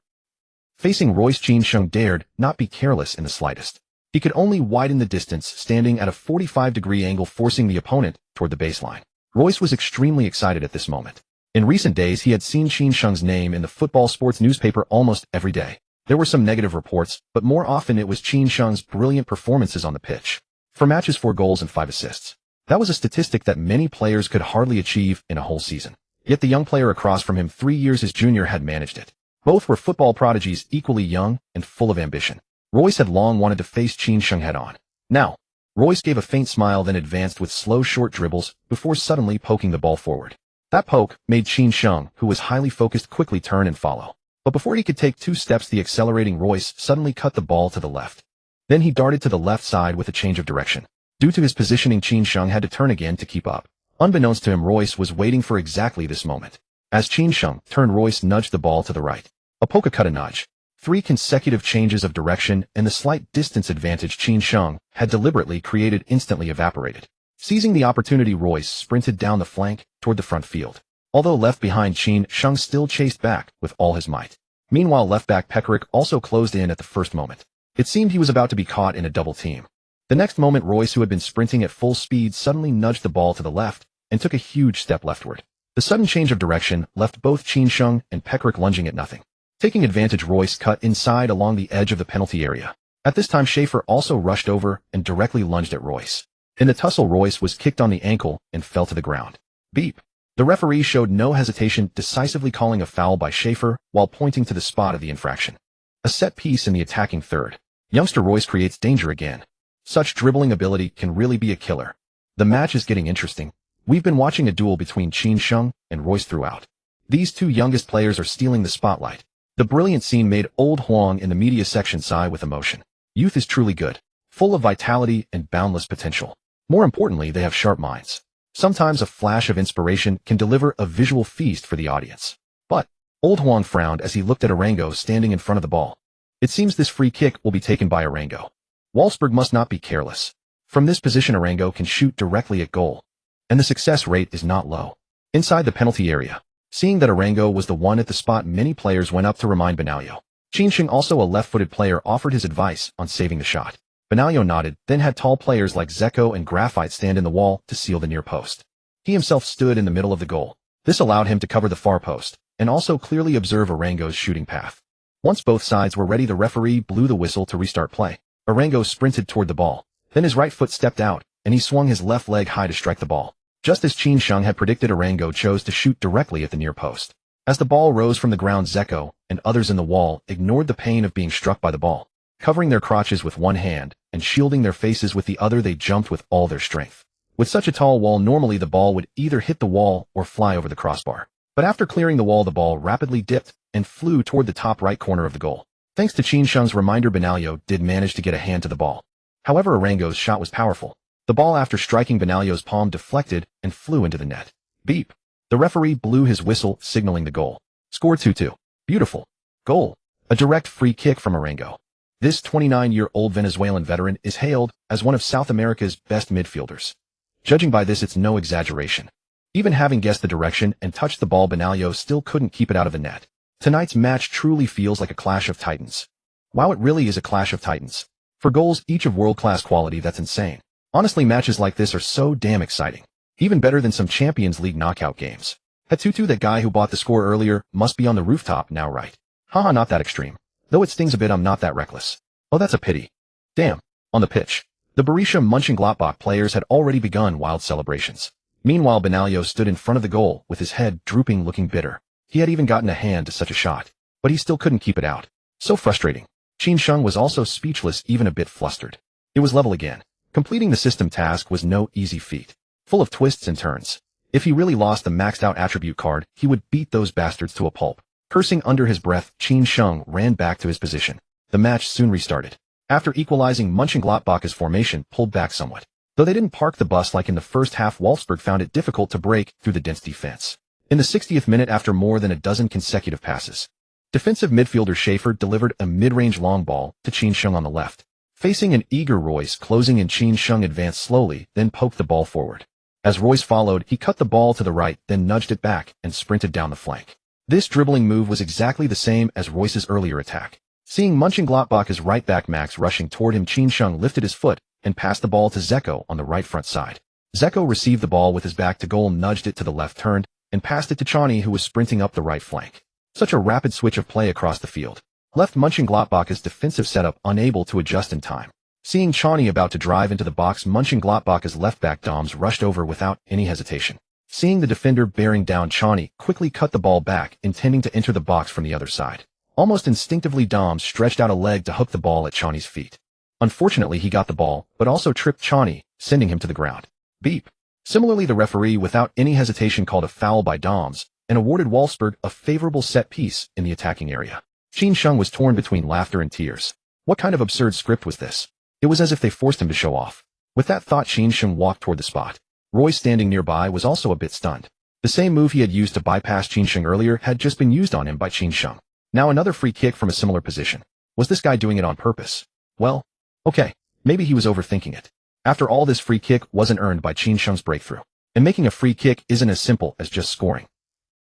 Facing Royce, Qin Sheng dared not be careless in the slightest. He could only widen the distance, standing at a 45-degree angle, forcing the opponent toward the baseline. Royce was extremely excited at this moment. In recent days, he had seen Qin Sheng's name in the football sports newspaper almost every day. There were some negative reports, but more often it was Qin Sheng's brilliant performances on the pitch. 4 matches, 4 goals and 5 assists. That was a statistic that many players could hardly achieve in a whole season. Yet the young player across from him, 3 years his junior, had managed it. Both were football prodigies, equally young and full of ambition. Royce had long wanted to face Qin Sheng head-on. Now, Royce gave a faint smile, then advanced with slow, short dribbles before suddenly poking the ball forward. That poke made Qin Sheng, who was highly focused, quickly turn and follow. But before he could take 2 steps, the accelerating Royce suddenly cut the ball to the left. Then he darted to the left side with a change of direction. Due to his positioning, Qin Sheng had to turn again to keep up. Unbeknownst to him, Royce was waiting for exactly this moment. As Qin Sheng turned, Royce nudged the ball to the right. A polka cut, a nudge. 3 consecutive changes of direction, and the slight distance advantage Qin Sheng had deliberately created instantly evaporated. Seizing the opportunity, Royce sprinted down the flank toward the front field. Although left behind, Qin Sheng still chased back with all his might. Meanwhile, left-back Pekarik also closed in at the first moment. It seemed he was about to be caught in a double team. The next moment, Royce, who had been sprinting at full speed, suddenly nudged the ball to the left and took a huge step leftward. The sudden change of direction left both Qin Sheng and Pekarik lunging at nothing. Taking advantage, Royce cut inside along the edge of the penalty area. At this time, Schaefer also rushed over and directly lunged at Royce. In the tussle, Royce was kicked on the ankle and fell to the ground. Beep. The referee showed no hesitation, decisively calling a foul by Schaefer while pointing to the spot of the infraction. A set piece in the attacking third. Youngster Royce creates danger again. Such dribbling ability can really be a killer. The match is getting interesting. We've been watching a duel between Qin Sheng and Royce throughout. These 2 youngest players are stealing the spotlight. The brilliant scene made Old Huang in the media section sigh with emotion. Youth is truly good, full of vitality and boundless potential. More importantly, they have sharp minds. Sometimes a flash of inspiration can deliver a visual feast for the audience. But Old Huang frowned as he looked at Arango standing in front of the ball. It seems this free kick will be taken by Arango. Wolfsburg must not be careless. From this position, Arango can shoot directly at goal, and the success rate is not low. Inside the penalty area, seeing that Arango was the one at the spot, many players went up to remind Benaglio. Qin Sheng, also a left-footed player, offered his advice on saving the shot. Benaglio nodded, then had tall players like Zeko and Graphite stand in the wall to seal the near post. He himself stood in the middle of the goal. This allowed him to cover the far post, and also clearly observe Arango's shooting path. Once both sides were ready, the referee blew the whistle to restart play. Arango sprinted toward the ball. Then his right foot stepped out, and he swung his left leg high to strike the ball. Just as Qin Sheng had predicted, Arango chose to shoot directly at the near post. As the ball rose from the ground, Zeko and others in the wall ignored the pain of being struck by the ball. Covering their crotches with one hand and shielding their faces with the other, they jumped with all their strength. With such a tall wall, normally the ball would either hit the wall or fly over the crossbar. But after clearing the wall, the ball rapidly dipped and flew toward the top right corner of the goal. Thanks to Qin Sheng's reminder, Benaglio did manage to get a hand to the ball. However, Arango's shot was powerful. The ball, after striking Benaglio's palm, deflected and flew into the net. Beep. The referee blew his whistle, signaling the goal. Score 2-2. Beautiful. Goal. A direct free kick from Arango. This 29-year-old Venezuelan veteran is hailed as one of South America's best midfielders. Judging by this, it's no exaggeration. Even having guessed the direction and touched the ball, Benaglio still couldn't keep it out of the net. Tonight's match truly feels like a clash of titans. Wow, it really is a clash of titans. For goals, each of world-class quality, that's insane. Honestly, matches like this are so damn exciting. Even better than some Champions League knockout games. At 2-2, that guy who bought the score earlier must be on the rooftop now, right? Haha, not that extreme. Though it stings a bit, I'm not that reckless. Oh, that's a pity. Damn. On the pitch, the Borussia Mönchengladbach players had already begun wild celebrations. Meanwhile, Benaglio stood in front of the goal with his head drooping, looking bitter. He had even gotten a hand to such a shot, but he still couldn't keep it out. So frustrating. Qin Sheng was also speechless, even a bit flustered. It was level again. Completing the system task was no easy feat. Full of twists and turns. If he really lost the maxed-out attribute card, he would beat those bastards to a pulp. Cursing under his breath, Qin Sheng ran back to his position. The match soon restarted. After equalizing, Mönchengladbach's formation pulled back somewhat. Though they didn't park the bus like in the first half, Wolfsburg found it difficult to break through the dense defense. In the 60th minute, after more than a dozen consecutive passes, defensive midfielder Schaefer delivered a mid-range long ball to Qin Sheng on the left. Facing an eager Royce closing in, Qin Sheng advanced slowly, then poked the ball forward. As Royce followed, he cut the ball to the right, then nudged it back and sprinted down the flank. This dribbling move was exactly the same as Royce's earlier attack. Seeing Mönchengladbach's right back Max rushing toward him, Qin Sheng lifted his foot and passed the ball to Zeko on the right front side. Zeko received the ball with his back to goal, nudged it to the left, turned, and passed it to Trainee, who was sprinting up the right flank. Such a rapid switch of play across the field left Mönchengladbach's defensive setup unable to adjust in time. Seeing Trainee about to drive into the box, Mönchengladbach's left back Doms rushed over without any hesitation. Seeing the defender bearing down, Trainee quickly cut the ball back, intending to enter the box from the other side. Almost instinctively, Doms stretched out a leg to hook the ball at Trainee's feet. Unfortunately, he got the ball, but also tripped Trainee, sending him to the ground. Beep. Similarly, the referee, without any hesitation, called a foul by Doms and awarded Wolfsburg a favorable set piece in the attacking area. Qin Sheng was torn between laughter and tears. What kind of absurd script was this? It was as if they forced him to show off. With that thought, Qin Sheng walked toward the spot. Roy, standing nearby, was also a bit stunned. The same move he had used to bypass Qin Sheng earlier had just been used on him by Qin Sheng. Now another free kick from a similar position. Was this guy doing it on purpose? Well, okay, maybe he was overthinking it. After all, this free kick wasn't earned by Qin Sheng's breakthrough. And making a free kick isn't as simple as just scoring.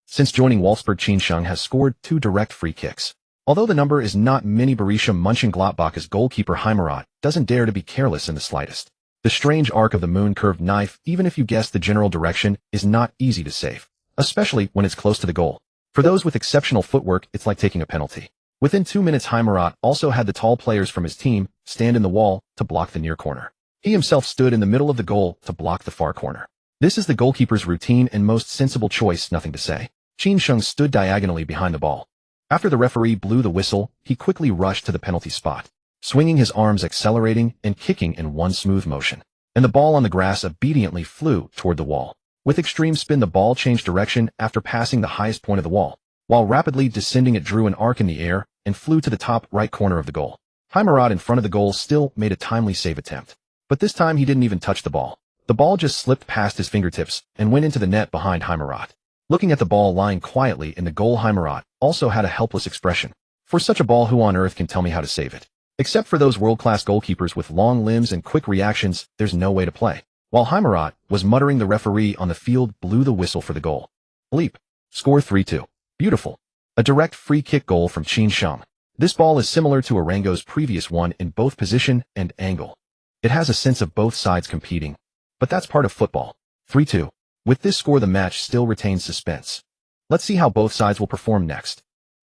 Since joining Wolfsburg, Qin Sheng has scored 2 direct free kicks. Although the number is not many, Borussia Mönchengladbach's goalkeeper Heimerat doesn't dare to be careless in the slightest. The strange arc of the moon curved knife, even if you guess the general direction, is not easy to save, especially when it's close to the goal. For those with exceptional footwork, it's like taking a penalty. Within 2 minutes, Heimerat also had the tall players from his team stand in the wall to block the near corner. He himself stood in the middle of the goal to block the far corner. This is the goalkeeper's routine and most sensible choice, nothing to say. Qin Sheng stood diagonally behind the ball. After the referee blew the whistle, he quickly rushed to the penalty spot, swinging his arms, accelerating and kicking in one smooth motion. And the ball on the grass obediently flew toward the wall. With extreme spin, the ball changed direction after passing the highest point of the wall. While rapidly descending, it drew an arc in the air and flew to the top right corner of the goal. Heimerat, in front of the goal, still made a timely save attempt. But this time he didn't even touch the ball. The ball just slipped past his fingertips and went into the net behind Heimerat. Looking at the ball lying quietly in the goal, Heimerat also had a helpless expression. For such a ball, who on earth can tell me how to save it? Except for those world-class goalkeepers with long limbs and quick reactions, there's no way to play. While Heimerat was muttering, the referee on the field blew the whistle for the goal. Bleep. Score 3-2. Beautiful. A direct free kick goal from Qin Sheng. This ball is similar to Arango's previous one in both position and angle. It has a sense of both sides competing. But that's part of football. 3-2. With this score, the match still retains suspense. Let's see how both sides will perform next.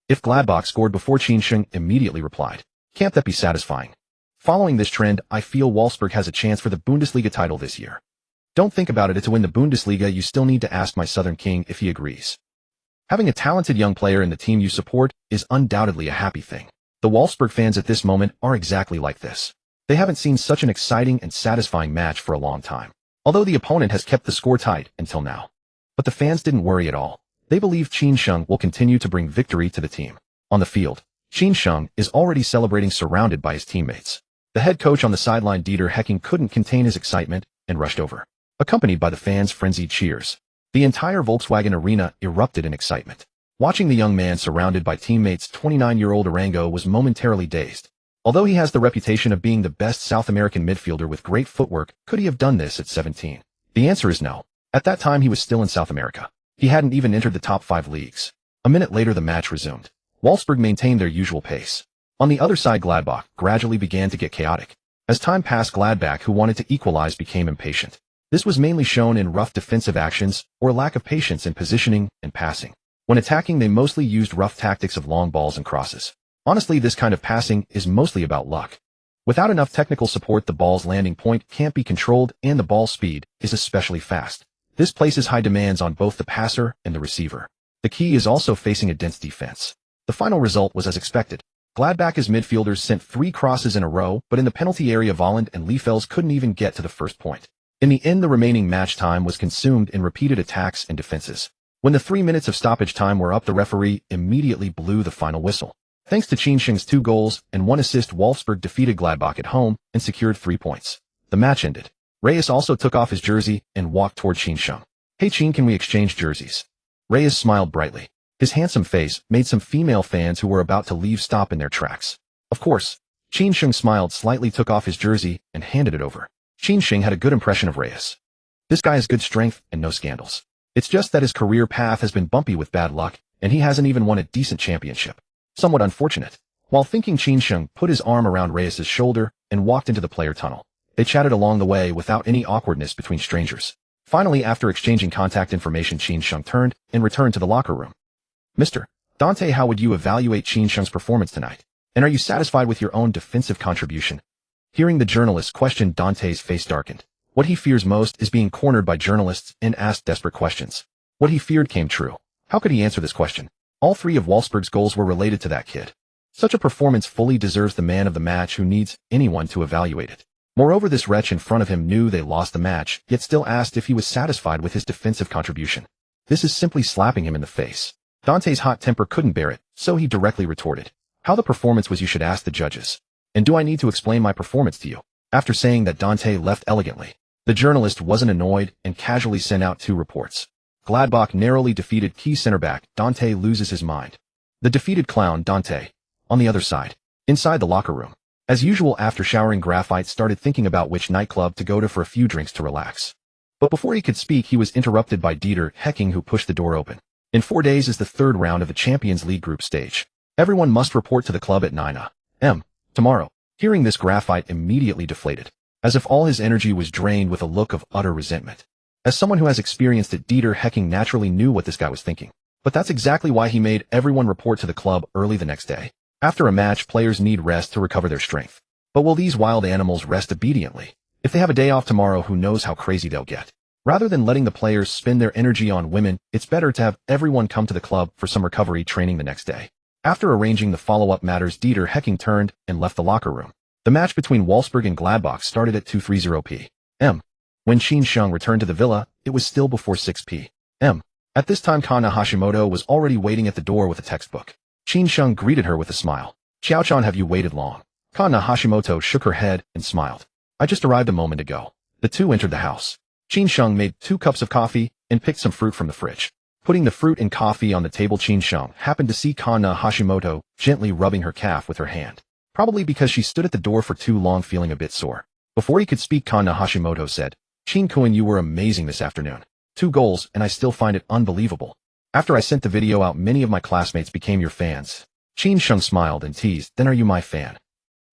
If Gladbach scored before, Qin Sheng immediately replied, "Can't that be satisfying?" Following this trend, I feel Wolfsburg has a chance for the Bundesliga title this year. Don't think about it. To win the Bundesliga, you still need to ask my Southern King if he agrees. Having a talented young player in the team you support is undoubtedly a happy thing. The Wolfsburg fans at this moment are exactly like this. They haven't seen such an exciting and satisfying match for a long time, although the opponent has kept the score tight until now. But the fans didn't worry at all. They believe Qin Sheng will continue to bring victory to the team. On the field, Qin Sheng is already celebrating surrounded by his teammates. The head coach on the sideline Dieter Hecking couldn't contain his excitement and rushed over, accompanied by the fans' frenzied cheers. The entire Volkswagen arena erupted in excitement. Watching the young man surrounded by teammates, 29-year-old Arango was momentarily dazed. Although he has the reputation of being the best South American midfielder with great footwork, could he have done this at 17? The answer is no. At that time he was still in South America. He hadn't even entered the top 5 leagues. A minute later the match resumed. Wolfsburg maintained their usual pace. On the other side Gladbach gradually began to get chaotic. As time passed, Gladbach, who wanted to equalize, became impatient. This was mainly shown in rough defensive actions or lack of patience in positioning and passing. When attacking, they mostly used rough tactics of long balls and crosses. Honestly, this kind of passing is mostly about luck. Without enough technical support, the ball's landing point can't be controlled and the ball speed is especially fast. This places high demands on both the passer and the receiver. The key is also facing a dense defense. The final result was as expected. Gladbach's midfielders sent 3 crosses in a row, but in the penalty area Volland and Liefels couldn't even get to the first point. In the end, the remaining match time was consumed in repeated attacks and defenses. When the 3 minutes of stoppage time were up, the referee immediately blew the final whistle. Thanks to Qin Sheng's 2 goals and 1 assist, Wolfsburg defeated Gladbach at home and secured 3 points. The match ended. Reyes also took off his jersey and walked toward Qin Sheng. "Hey Qin, can we exchange jerseys?" Reyes smiled brightly. His handsome face made some female fans who were about to leave stop in their tracks. Of course. Qin Sheng smiled slightly, took off his jersey, and handed it over. Qin Sheng had a good impression of Reyes. This guy has good strength and no scandals. It's just that his career path has been bumpy with bad luck, and he hasn't even won a decent championship. Somewhat unfortunate. While thinking, Qin Sheng put his arm around Reyes' shoulder and walked into the player tunnel. They chatted along the way without any awkwardness between strangers. Finally, after exchanging contact information, Qin Sheng turned and returned to the locker room. "Mr. Dante, how would you evaluate Qin Sheng's performance tonight? And are you satisfied with your own defensive contribution?" Hearing the journalist's question, Dante's face darkened. What he fears most is being cornered by journalists and asked desperate questions. What he feared came true. How could he answer this question? All 3 of Wolfsburg's goals were related to that kid. Such a performance fully deserves the man of the match, who needs anyone to evaluate it. Moreover, this wretch in front of him knew they lost the match, yet still asked if he was satisfied with his defensive contribution. This is simply slapping him in the face. Dante's hot temper couldn't bear it, so he directly retorted. "How the performance was you should ask the judges. And do I need to explain my performance to you?" After saying that, Dante left elegantly. The journalist wasn't annoyed and casually sent out 2 reports. Gladbach narrowly defeated key center-back. Dante loses his mind. The defeated clown, Dante. On the other side. Inside the locker room. As usual, after showering, Graphite started thinking about which nightclub to go to for a few drinks to relax. But before he could speak, he was interrupted by Dieter Hecking, who pushed the door open. In 4 days is the 3rd round of the Champions League group stage. Everyone must report to the club at 9 a.m. tomorrow. Hearing this, Graphite immediately deflated, as if all his energy was drained, with a look of utter resentment. As someone who has experienced it, Dieter Hecking naturally knew what this guy was thinking. But that's exactly why he made everyone report to the club early the next day. After a match, players need rest to recover their strength. But will these wild animals rest obediently? If they have a day off tomorrow, who knows how crazy they'll get. Rather than letting the players spend their energy on women, it's better to have everyone come to the club for some recovery training the next day. After arranging the follow-up matters, Dieter Hecking turned and left the locker room. The match between Wolfsburg and Gladbach started at 2:30 p.m. When Qin Sheng returned to the villa, it was still before 6 p.m. At this time, Kana Hashimoto was already waiting at the door with a textbook. Qin Sheng greeted her with a smile. "Xiao-chan, have you waited long?" Kana Hashimoto shook her head and smiled. "I just arrived a moment ago." The 2 entered the house. Qin Sheng made 2 cups of coffee and picked some fruit from the fridge. Putting the fruit and coffee on the table, Qin Sheng happened to see Kana Hashimoto gently rubbing her calf with her hand. Probably because she stood at the door for too long, feeling a bit sore. Before he could speak, Kana Hashimoto said, "Qin-kun, you were amazing this afternoon. 2 goals, and I still find it unbelievable. After I sent the video out, many of my classmates became your fans." Qin Sheng smiled and teased, "Then are you my fan?"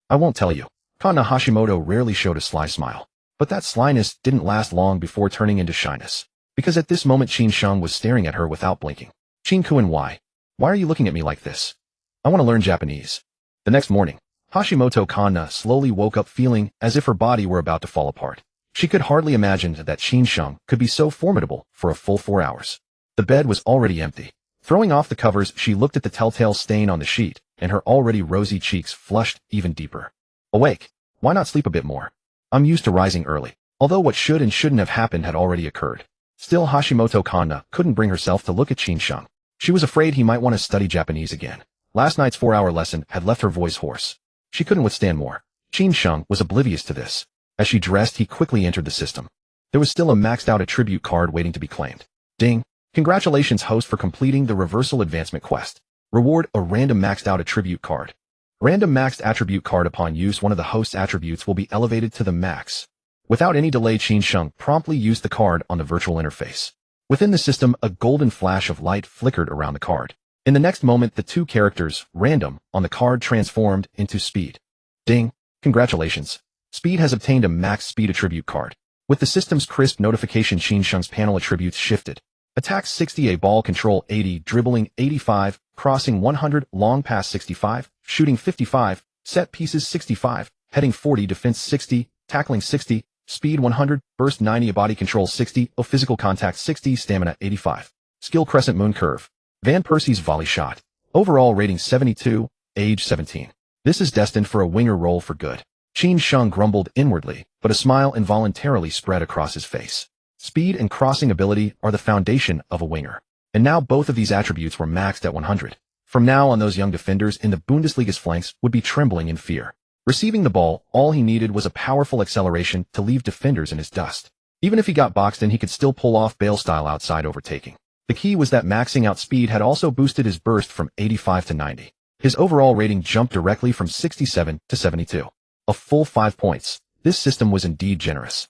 "I won't tell you." Kana Hashimoto rarely showed a sly smile. But that slyness didn't last long before turning into shyness. Because at this moment, Qin Sheng was staring at her without blinking. "Qin-kun, why? Why are you looking at me like this? I want to learn Japanese." The next morning, Hashimoto Kana slowly woke up, feeling as if her body were about to fall apart. She could hardly imagine that Qin Sheng could be so formidable for a full 4 hours. The bed was already empty. Throwing off the covers, she looked at the telltale stain on the sheet, and her already rosy cheeks flushed even deeper. Awake. Why not sleep a bit more? I'm used to rising early. Although what should and shouldn't have happened had already occurred. Still, Hashimoto Kanna couldn't bring herself to look at Qin. She was afraid he might want to study Japanese again. Last night's 4-hour lesson had left her voice hoarse. She couldn't withstand more. Qin was oblivious to this. As she dressed, he quickly entered the system. There was still a maxed-out attribute card waiting to be claimed. Ding! Congratulations, host, for completing the reversal advancement quest. Reward: a random maxed-out attribute card. Random maxed attribute card. Upon use, one of the host's attributes will be elevated to the max. Without any delay, Qin promptly used the card on the virtual interface. Within the system, a golden flash of light flickered around the card. In the next moment, the two characters, random, on the card transformed into Speed. Ding! Congratulations. Speed has obtained a max speed attribute card. With the system's crisp notification, Qin panel attributes shifted. Attack 60, a ball control 80, dribbling 85, crossing 100, long pass 65, shooting 55, set pieces 65, heading 40, defense 60, tackling 60, speed 100, burst 90, body control 60, physical contact 60, stamina 85. Skill crescent moon curve. Van Persie's volley shot. Overall rating 72, age 17. This is destined for a winger role for good. Qin grumbled inwardly, but a smile involuntarily spread across his face. Speed and crossing ability are the foundation of a winger. And now both of these attributes were maxed at 100. From now on, those young defenders in the Bundesliga's flanks would be trembling in fear. Receiving the ball, all he needed was a powerful acceleration to leave defenders in his dust. Even if he got boxed in, he could still pull off Bale-style outside overtaking. The key was that maxing out speed had also boosted his burst from 85 to 90. His overall rating jumped directly from 67 to 72. A full 5 points. This system was indeed generous.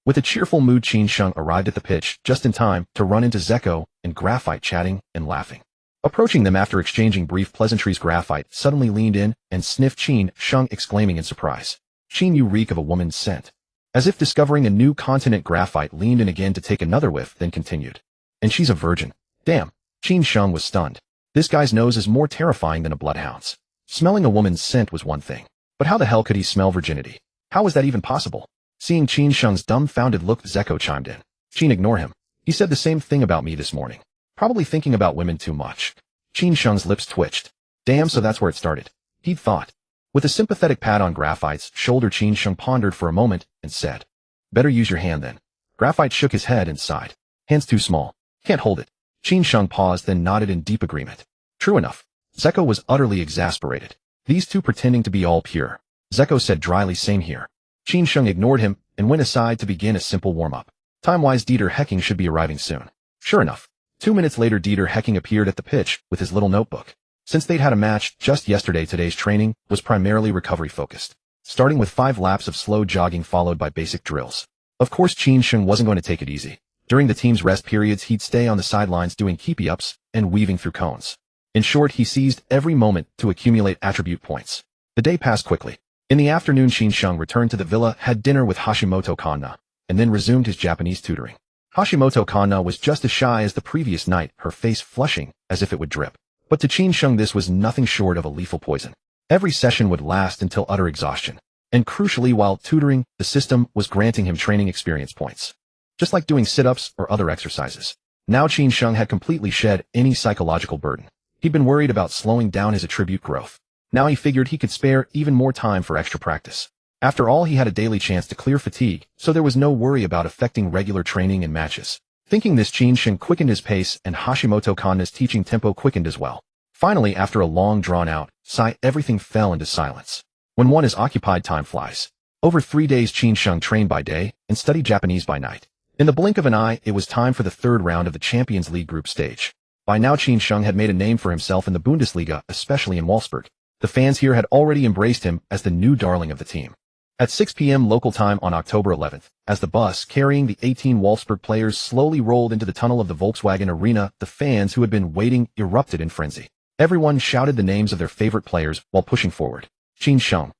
With a cheerful mood, Qin arrived at the pitch just in time to run into Zeko and Graphite chatting and laughing. Approaching them after exchanging brief pleasantries, Graphite suddenly leaned in and sniffed Qin, exclaiming in surprise, "Qin, you reek of a woman's scent." As if discovering a new continent, Graphite leaned in again to take another whiff, then continued, "And she's a virgin." Damn. Qin was stunned. This guy's nose is more terrifying than a bloodhound's. Smelling a woman's scent was one thing, but how the hell could he smell virginity? How was that even possible? Seeing Qin's dumbfounded look, Zeko chimed in. "Qin, ignore him. He said the same thing about me this morning. Probably thinking about women too much." Qin's lips twitched. Damn, so that's where it started. He'd thought. With a sympathetic pat on Graphite's shoulder, Qin pondered for a moment and said, "Better use your hand then." Graphite shook his head and sighed. "Hand's too small. Can't hold it." Qin paused, then nodded in deep agreement. True enough. Zeko was utterly exasperated. These two pretending to be all pure. Zeko said dryly, "Same here." Qin ignored him and went aside to begin a simple warm-up. Time-wise, Dieter Hecking should be arriving soon. Sure enough. 2 minutes later, Dieter Hecking appeared at the pitch with his little notebook. Since they'd had a match just yesterday, today's training was primarily recovery-focused, starting with 5 laps of slow jogging followed by basic drills. Of course, Qin wasn't going to take it easy. During the team's rest periods, he'd stay on the sidelines doing keepy-ups and weaving through cones. In short, he seized every moment to accumulate attribute points. The day passed quickly. In the afternoon, Qin returned to the villa, had dinner with Hashimoto Kanna, and then resumed his Japanese tutoring. Hashimoto Kanna was just as shy as the previous night, her face flushing as if it would drip. But to Qin this was nothing short of a lethal poison. Every session would last until utter exhaustion. And crucially, while tutoring, the system was granting him training experience points. Just like doing sit-ups or other exercises. Now Qin had completely shed any psychological burden. He'd been worried about slowing down his attribute growth. Now he figured he could spare even more time for extra practice. After all, he had a daily chance to clear fatigue, so there was no worry about affecting regular training and matches. Thinking this, Qin quickened his pace, and Hashimoto Kanna's teaching tempo quickened as well. Finally, after a long drawn-out sigh, everything fell into silence. When one is occupied, time flies. Over 3 days, Qin trained by day and studied Japanese by night. In the blink of an eye, it was time for the 3rd round of the Champions League group stage. By now, Qin had made a name for himself in the Bundesliga, especially in Wolfsburg. The fans here had already embraced him as the new darling of the team. At 6 p.m. local time on October 11th, as the bus carrying the 18 Wolfsburg players slowly rolled into the tunnel of the Volkswagen Arena, the fans who had been waiting erupted in frenzy. Everyone shouted the names of their favorite players while pushing forward. Qin,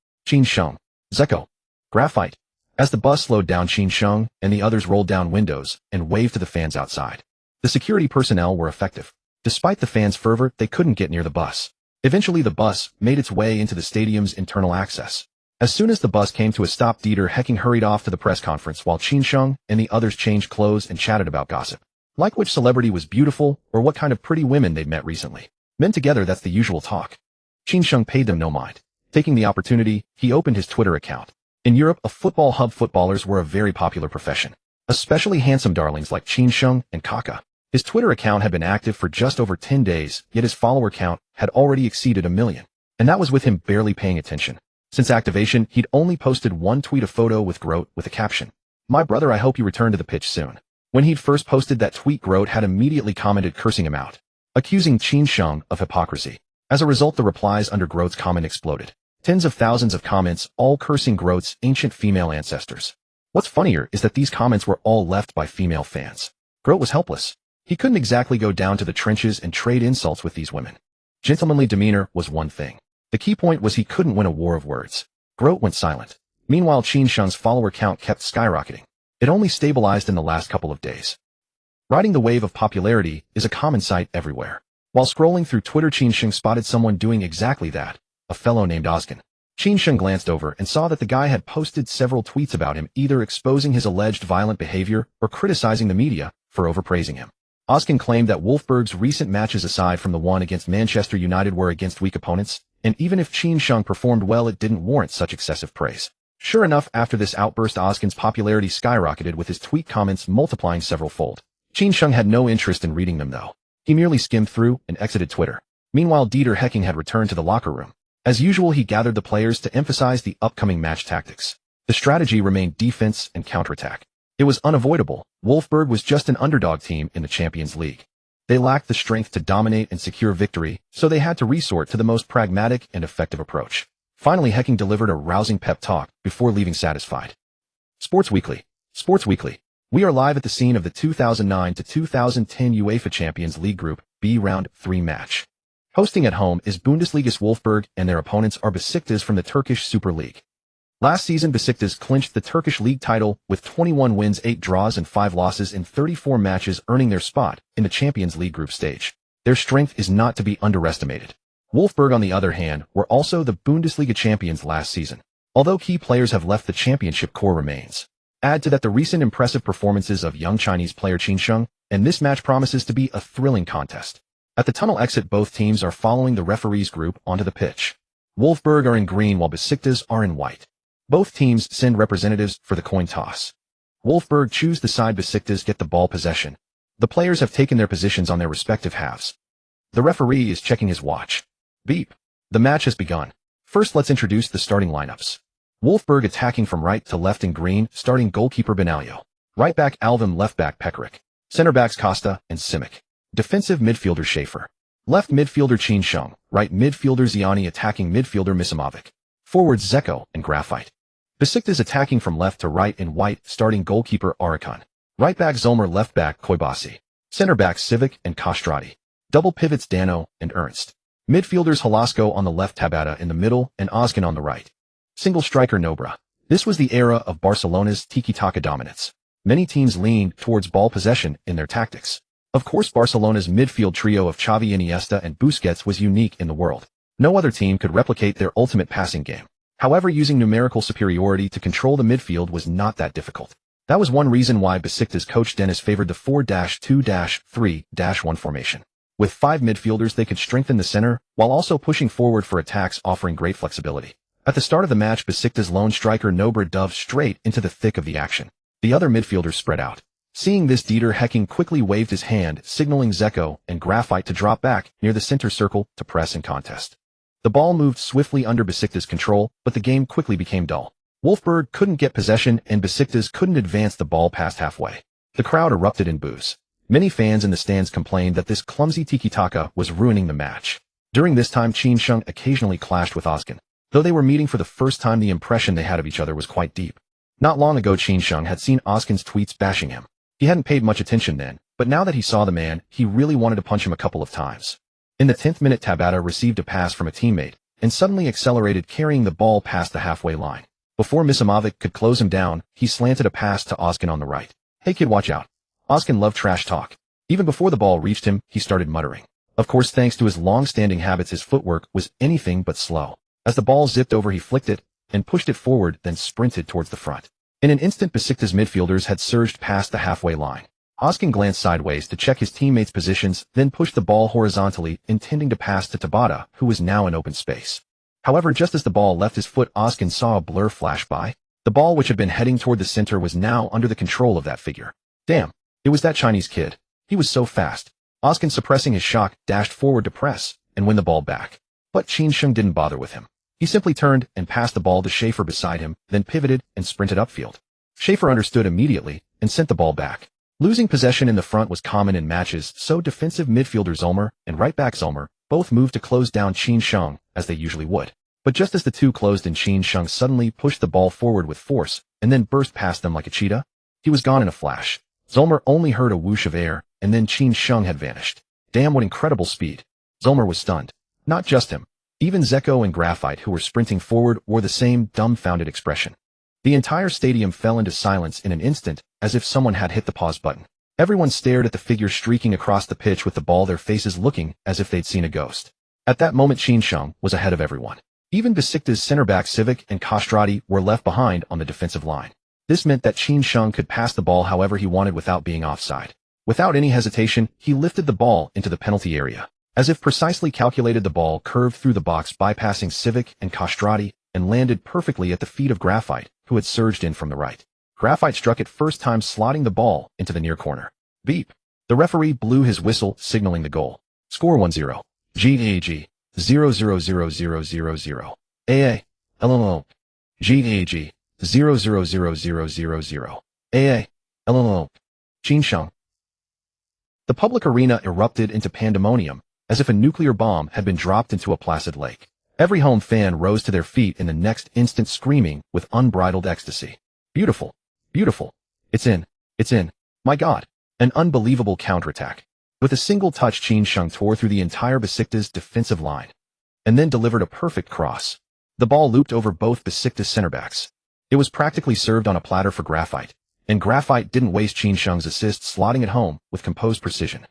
Zeko, Graphite. As the bus slowed down, Qin and the others rolled down windows and waved to the fans outside. The security personnel were effective. Despite the fans' fervor, they couldn't get near the bus. Eventually, the bus made its way into the stadium's internal access. As soon as the bus came to a stop, Dieter Hecking hurried off to the press conference while Qin and the others changed clothes and chatted about gossip. Like which celebrity was beautiful, or what kind of pretty women they'd met recently. Men together, that's the usual talk. Qin paid them no mind. Taking the opportunity, he opened his Twitter account. In Europe, a football hub, footballers were a very popular profession. Especially handsome darlings like Qin and Kaka. His Twitter account had been active for just over 10 days, yet his follower count had already exceeded 1 million. And that was with him barely paying attention. Since activation, he'd only posted one tweet, a photo with Grote with a caption. "My brother, I hope you return to the pitch soon." When he'd first posted that tweet, Grote had immediately commented cursing him out, accusing Qin of hypocrisy. As a result, the replies under Grote's comment exploded. Tens of thousands of comments, all cursing Grote's ancient female ancestors. What's funnier is that these comments were all left by female fans. Grote was helpless. He couldn't exactly go down to the trenches and trade insults with these women. Gentlemanly demeanor was one thing. The key point was he couldn't win a war of words. Grote went silent. Meanwhile, Qin's follower count kept skyrocketing. It only stabilized in the last couple of days. Riding the wave of popularity is a common sight everywhere. While scrolling through Twitter, Qin spotted someone doing exactly that, a fellow named Ozgen. Qin glanced over and saw that the guy had posted several tweets about him, either exposing his alleged violent behavior or criticizing the media for overpraising him. Ozgen claimed that Wolfsburg's recent matches, aside from the one against Manchester United, were against weak opponents, and even if Qin performed well, it didn't warrant such excessive praise. Sure enough, after this outburst, Ozgen's popularity skyrocketed, with his tweet comments multiplying several-fold. Qin had no interest in reading them, though. He merely skimmed through and exited Twitter. Meanwhile, Dieter Hecking had returned to the locker room. As usual, he gathered the players to emphasize the upcoming match tactics. The strategy remained defense and counterattack. It was unavoidable. Wolfsburg was just an underdog team in the Champions League. They lacked the strength to dominate and secure victory, so they had to resort to the most pragmatic and effective approach. Finally, Hecking delivered a rousing pep talk before leaving satisfied. Sports Weekly. Sports Weekly. We are live at the scene of the 2009 to 2010 UEFA Champions League Group B Round 3 match. Hosting at home is Bundesliga's Wolfsburg, and their opponents are Besiktas from the Turkish Super League. Last season, Besiktas clinched the Turkish league title with 21 wins, 8 draws and 5 losses in 34 matches, earning their spot in the Champions League group stage. Their strength is not to be underestimated. Wolfsburg, on the other hand, were also the Bundesliga champions last season. Although key players have left, the championship core remains. Add to that the recent impressive performances of young Chinese player Qin, and this match promises to be a thrilling contest. At the tunnel exit, both teams are following the referee's group onto the pitch. Wolfsburg are in green while Besiktas are in white. Both teams send representatives for the coin toss. Wolfsburg choose the side, Besiktas get the ball possession. The players have taken their positions on their respective halves. The referee is checking his watch. Beep. The match has begun. First, let's introduce the starting lineups. Wolfsburg attacking from right to left in green, starting goalkeeper Benaglio. Right back Alvim, left back Pekarik. Center backs Costa and Simic. Defensive midfielder Schaefer. Left midfielder Qin, right midfielder Ziani, attacking midfielder Misimovic. Forwards Zeko and Graphite. Besiktas attacking from left to right in white, starting goalkeeper Arakan. Right back Zolmer, left back Koibasi. Center backs Civic and Kostrati. Double pivots Dano and Ernst. Midfielders Halasko on the left, Tabata in the middle, and Ozgen on the right. Single striker Nobra. This was the era of Barcelona's tiki-taka dominance. Many teams leaned towards ball possession in their tactics. Of course, Barcelona's midfield trio of Xavi, Iniesta and Busquets was unique in the world. No other team could replicate their ultimate passing game. However, using numerical superiority to control the midfield was not that difficult. That was one reason why Besiktas coach Dennis favored the 4-2-3-1 formation. With 5 midfielders, they could strengthen the center, while also pushing forward for attacks, offering great flexibility. At the start of the match, Besiktas' lone striker Nobra dove straight into the thick of the action. The other midfielders spread out. Seeing this, Dieter Hecking quickly waved his hand, signaling Zeko and Graphite to drop back near the center circle to press and contest. The ball moved swiftly under Besiktas' control, but the game quickly became dull. Wolfsburg couldn't get possession, and Besiktas couldn't advance the ball past halfway. The crowd erupted in boos. Many fans in the stands complained that this clumsy tiki-taka was ruining the match. During this time, Qin occasionally clashed with Ozgen. Though they were meeting for the first time, the impression they had of each other was quite deep. Not long ago, Qin had seen Ozgen's tweets bashing him. He hadn't paid much attention then, but now that he saw the man, he really wanted to punch him a couple of times. In the 10th minute, Tabata received a pass from a teammate and suddenly accelerated, carrying the ball past the halfway line. Before Misimovic could close him down, he slanted a pass to Ozgen on the right. "Hey kid, watch out." Ozgen loved trash talk. Even before the ball reached him, he started muttering. Of course, thanks to his long-standing habits, his footwork was anything but slow. As the ball zipped over, he flicked it and pushed it forward, then sprinted towards the front. In an instant, Besiktas midfielders had surged past the halfway line. Oskin glanced sideways to check his teammates' positions, then pushed the ball horizontally, intending to pass to Tabata, who was now in open space. However, just as the ball left his foot, Oskin saw a blur flash by. The ball, which had been heading toward the center, was now under the control of that figure. Damn, it was that Chinese kid. He was so fast. Oskin, suppressing his shock, dashed forward to press and win the ball back. But Qin Sheng didn't bother with him. He simply turned and passed the ball to Schaefer beside him, then pivoted and sprinted upfield. Schaefer understood immediately and sent the ball back. Losing possession in the front was common in matches, so defensive midfielder Zolmer and right back Zolmer both moved to close down Qin Sheng as they usually would. But just as the two closed in, Qin Sheng suddenly pushed the ball forward with force and then burst past them like a cheetah. He was gone in a flash. Zolmer only heard a whoosh of air, and then Qin Sheng had vanished. Damn, what incredible speed. Zolmer was stunned. Not just him. Even Zeko and Graphite, who were sprinting forward, wore the same dumbfounded expression. The entire stadium fell into silence in an instant, as if someone had hit the pause button. Everyone stared at the figure streaking across the pitch with the ball, their faces looking as if they'd seen a ghost. At that moment, Qin Sheng was ahead of everyone. Even Besiktas center-back Civic and Kostrati were left behind on the defensive line. This meant that Qin Sheng could pass the ball however he wanted without being offside. Without any hesitation, he lifted the ball into the penalty area. As if precisely calculated, the ball curved through the box, bypassing Civic and Kostrati, and landed perfectly at the feet of Graphite, who had surged in from the right. Graphite struck it first time, slotting the ball into the near corner. Beep. The referee blew his whistle, signaling the goal. Score 1-0. GAG. 0-0-0-0-0-0. AA. LMO. GAG. 0-0-0-0-0-0. AA. LMO. Qin Sheng. The public arena erupted into pandemonium, as if a nuclear bomb had been dropped into a placid lake. Every home fan rose to their feet in the next instant, screaming with unbridled ecstasy. Beautiful. Beautiful. It's in. It's in. My God. An unbelievable counterattack. With a single touch, Qin Sheng tore through the entire Besiktas defensive line, and then delivered a perfect cross. The ball looped over both Besiktas center-backs. It was practically served on a platter for Graphite, and Graphite didn't waste Qin Sheng's assist, slotting it home with composed precision.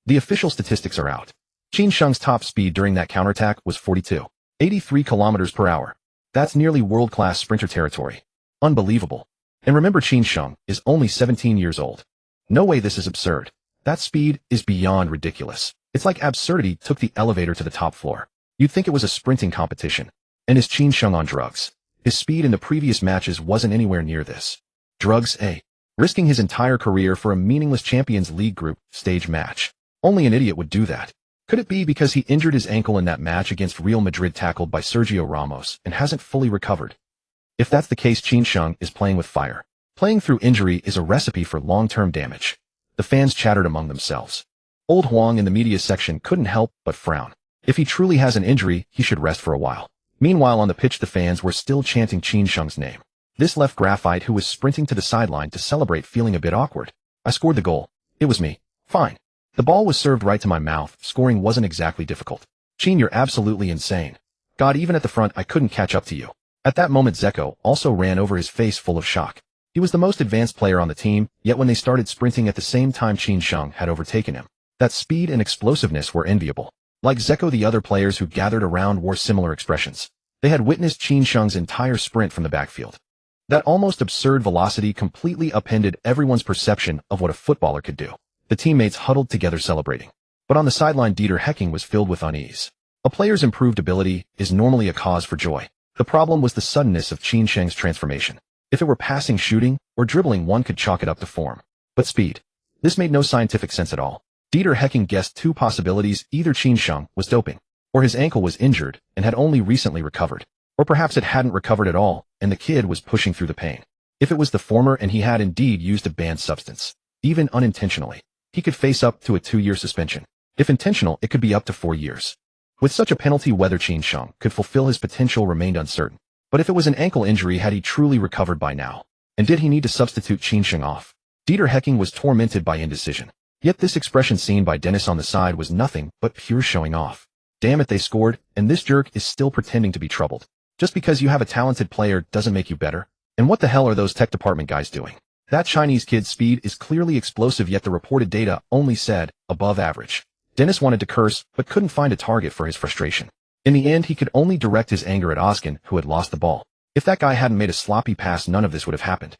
The official statistics are out. Qin Sheng's top speed during that counterattack was 42.83 kilometers per hour. That's nearly world-class sprinter territory. Unbelievable. And remember, Qin Sheng is only 17 years old. No way, this is absurd. That speed is beyond ridiculous. It's like absurdity took the elevator to the top floor. You'd think it was a sprinting competition. And is Qin Sheng on drugs? His speed in the previous matches wasn't anywhere near this. Drugs, eh? Risking his entire career for a meaningless Champions League group stage match. Only an idiot would do that. Could it be because he injured his ankle in that match against Real Madrid, tackled by Sergio Ramos, and hasn't fully recovered? If that's the case, Qin Sheng is playing with fire. Playing through injury is a recipe for long-term damage. The fans chattered among themselves. Old Huang in the media section couldn't help but frown. If he truly has an injury, he should rest for a while. Meanwhile, on the pitch, the fans were still chanting Qin Sheng's name. This left Graphite, who was sprinting to the sideline to celebrate, feeling a bit awkward. I scored the goal. It was me. Fine. The ball was served right to my mouth. Scoring wasn't exactly difficult. Qin, you're absolutely insane. God, even at the front, I couldn't catch up to you. At that moment, Zeko also ran over, his face full of shock. He was the most advanced player on the team, yet when they started sprinting at the same time, Qin Sheng had overtaken him. That speed and explosiveness were enviable. Like Zeko, the other players who gathered around wore similar expressions. They had witnessed Qin Sheng's entire sprint from the backfield. That almost absurd velocity completely upended everyone's perception of what a footballer could do. The teammates huddled together celebrating. But on the sideline, Dieter Hecking was filled with unease. A player's improved ability is normally a cause for joy. The problem was the suddenness of Qin Sheng's transformation. If it were passing, shooting, or dribbling, one could chalk it up to form. But speed. This made no scientific sense at all. Dieter Hecking guessed two possibilities: either Qin Sheng was doping, or his ankle was injured and had only recently recovered. Or perhaps it hadn't recovered at all, and the kid was pushing through the pain. If it was the former and he had indeed used a banned substance, even unintentionally, he could face up to a 2-year suspension. If intentional, it could be up to 4 years. With such a penalty, whether Qin Sheng could fulfill his potential remained uncertain. But if it was an ankle injury, had he truly recovered by now? And did he need to substitute Qin Sheng off? Dieter Hecking was tormented by indecision. Yet this expression seen by Dennis on the side was nothing but pure showing off. Damn it, they scored, and this jerk is still pretending to be troubled. Just because you have a talented player doesn't make you better. And what the hell are those tech department guys doing? That Chinese kid's speed is clearly explosive, yet the reported data only said above average. Dennis wanted to curse, but couldn't find a target for his frustration. In the end, he could only direct his anger at Oskin, who had lost the ball. If that guy hadn't made a sloppy pass, none of this would have happened.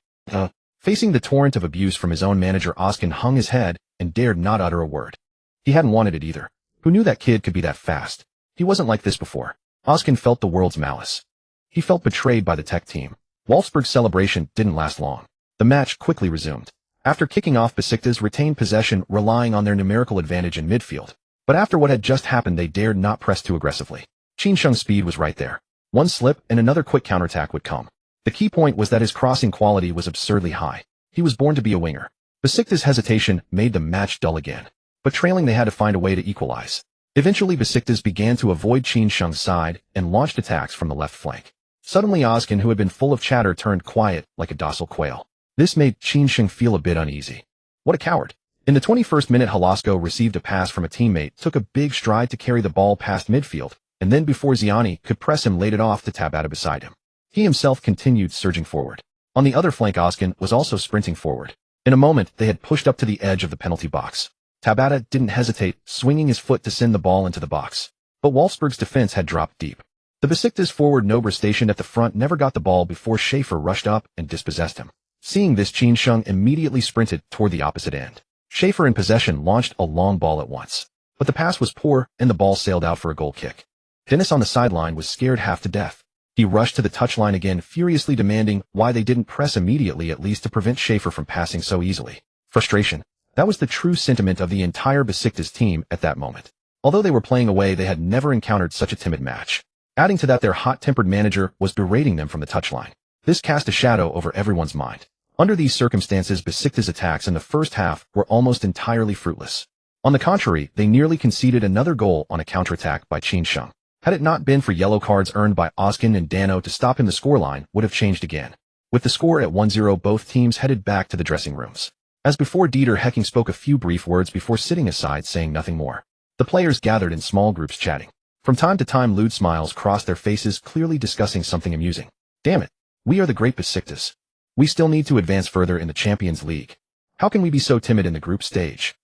Facing the torrent of abuse from his own manager, Oskin hung his head and dared not utter a word. He hadn't wanted it either. Who knew that kid could be that fast? He wasn't like this before. Oskin felt the world's malice. He felt betrayed by the tech team. Wolfsburg's celebration didn't last long. The match quickly resumed. After kicking off, Besiktas retained possession, relying on their numerical advantage in midfield. But after what had just happened, they dared not press too aggressively. Qinsheng's speed was right there. One slip and another quick counterattack would come. The key point was that his crossing quality was absurdly high. He was born to be a winger. Besiktas' hesitation made the match dull again. But trailing, they had to find a way to equalize. Eventually, Besiktas began to avoid Qinsheng's side and launched attacks from the left flank. Suddenly, Oskin, who had been full of chatter, turned quiet like a docile quail. This made Qinsheng feel a bit uneasy. What a coward. In the 21st minute, Halasko received a pass from a teammate, took a big stride to carry the ball past midfield, and then before Ziani could press him, laid it off to Tabata beside him. He himself continued surging forward. On the other flank, Oskin was also sprinting forward. In a moment, they had pushed up to the edge of the penalty box. Tabata didn't hesitate, swinging his foot to send the ball into the box. But Wolfsburg's defense had dropped deep. The Besiktas forward Nobre stationed at the front never got the ball before Schaefer rushed up and dispossessed him. Seeing this, Qinsheng immediately sprinted toward the opposite end. Schaefer, in possession, launched a long ball at once. But the pass was poor and the ball sailed out for a goal kick. Dennis on the sideline was scared half to death. He rushed to the touchline again, furiously demanding why they didn't press immediately, at least to prevent Schaefer from passing so easily. Frustration. That was the true sentiment of the entire Besiktas team at that moment. Although they were playing away, they had never encountered such a timid match. Adding to that, their hot-tempered manager was berating them from the touchline. This cast a shadow over everyone's mind. Under these circumstances, Besiktas' attacks in the first half were almost entirely fruitless. On the contrary, they nearly conceded another goal on a counterattack by Qinsheng. Had it not been for yellow cards earned by Oskin and Dano to stop him, the scoreline would have changed again. With the score at 1-0, both teams headed back to the dressing rooms. As before, Dieter Hecking spoke a few brief words before sitting aside, saying nothing more. The players gathered in small groups, chatting. From time to time, lewd smiles crossed their faces, clearly discussing something amusing. Damn it. We are the great Besiktas. We still need to advance further in the Champions League. How can we be so timid in the group stage?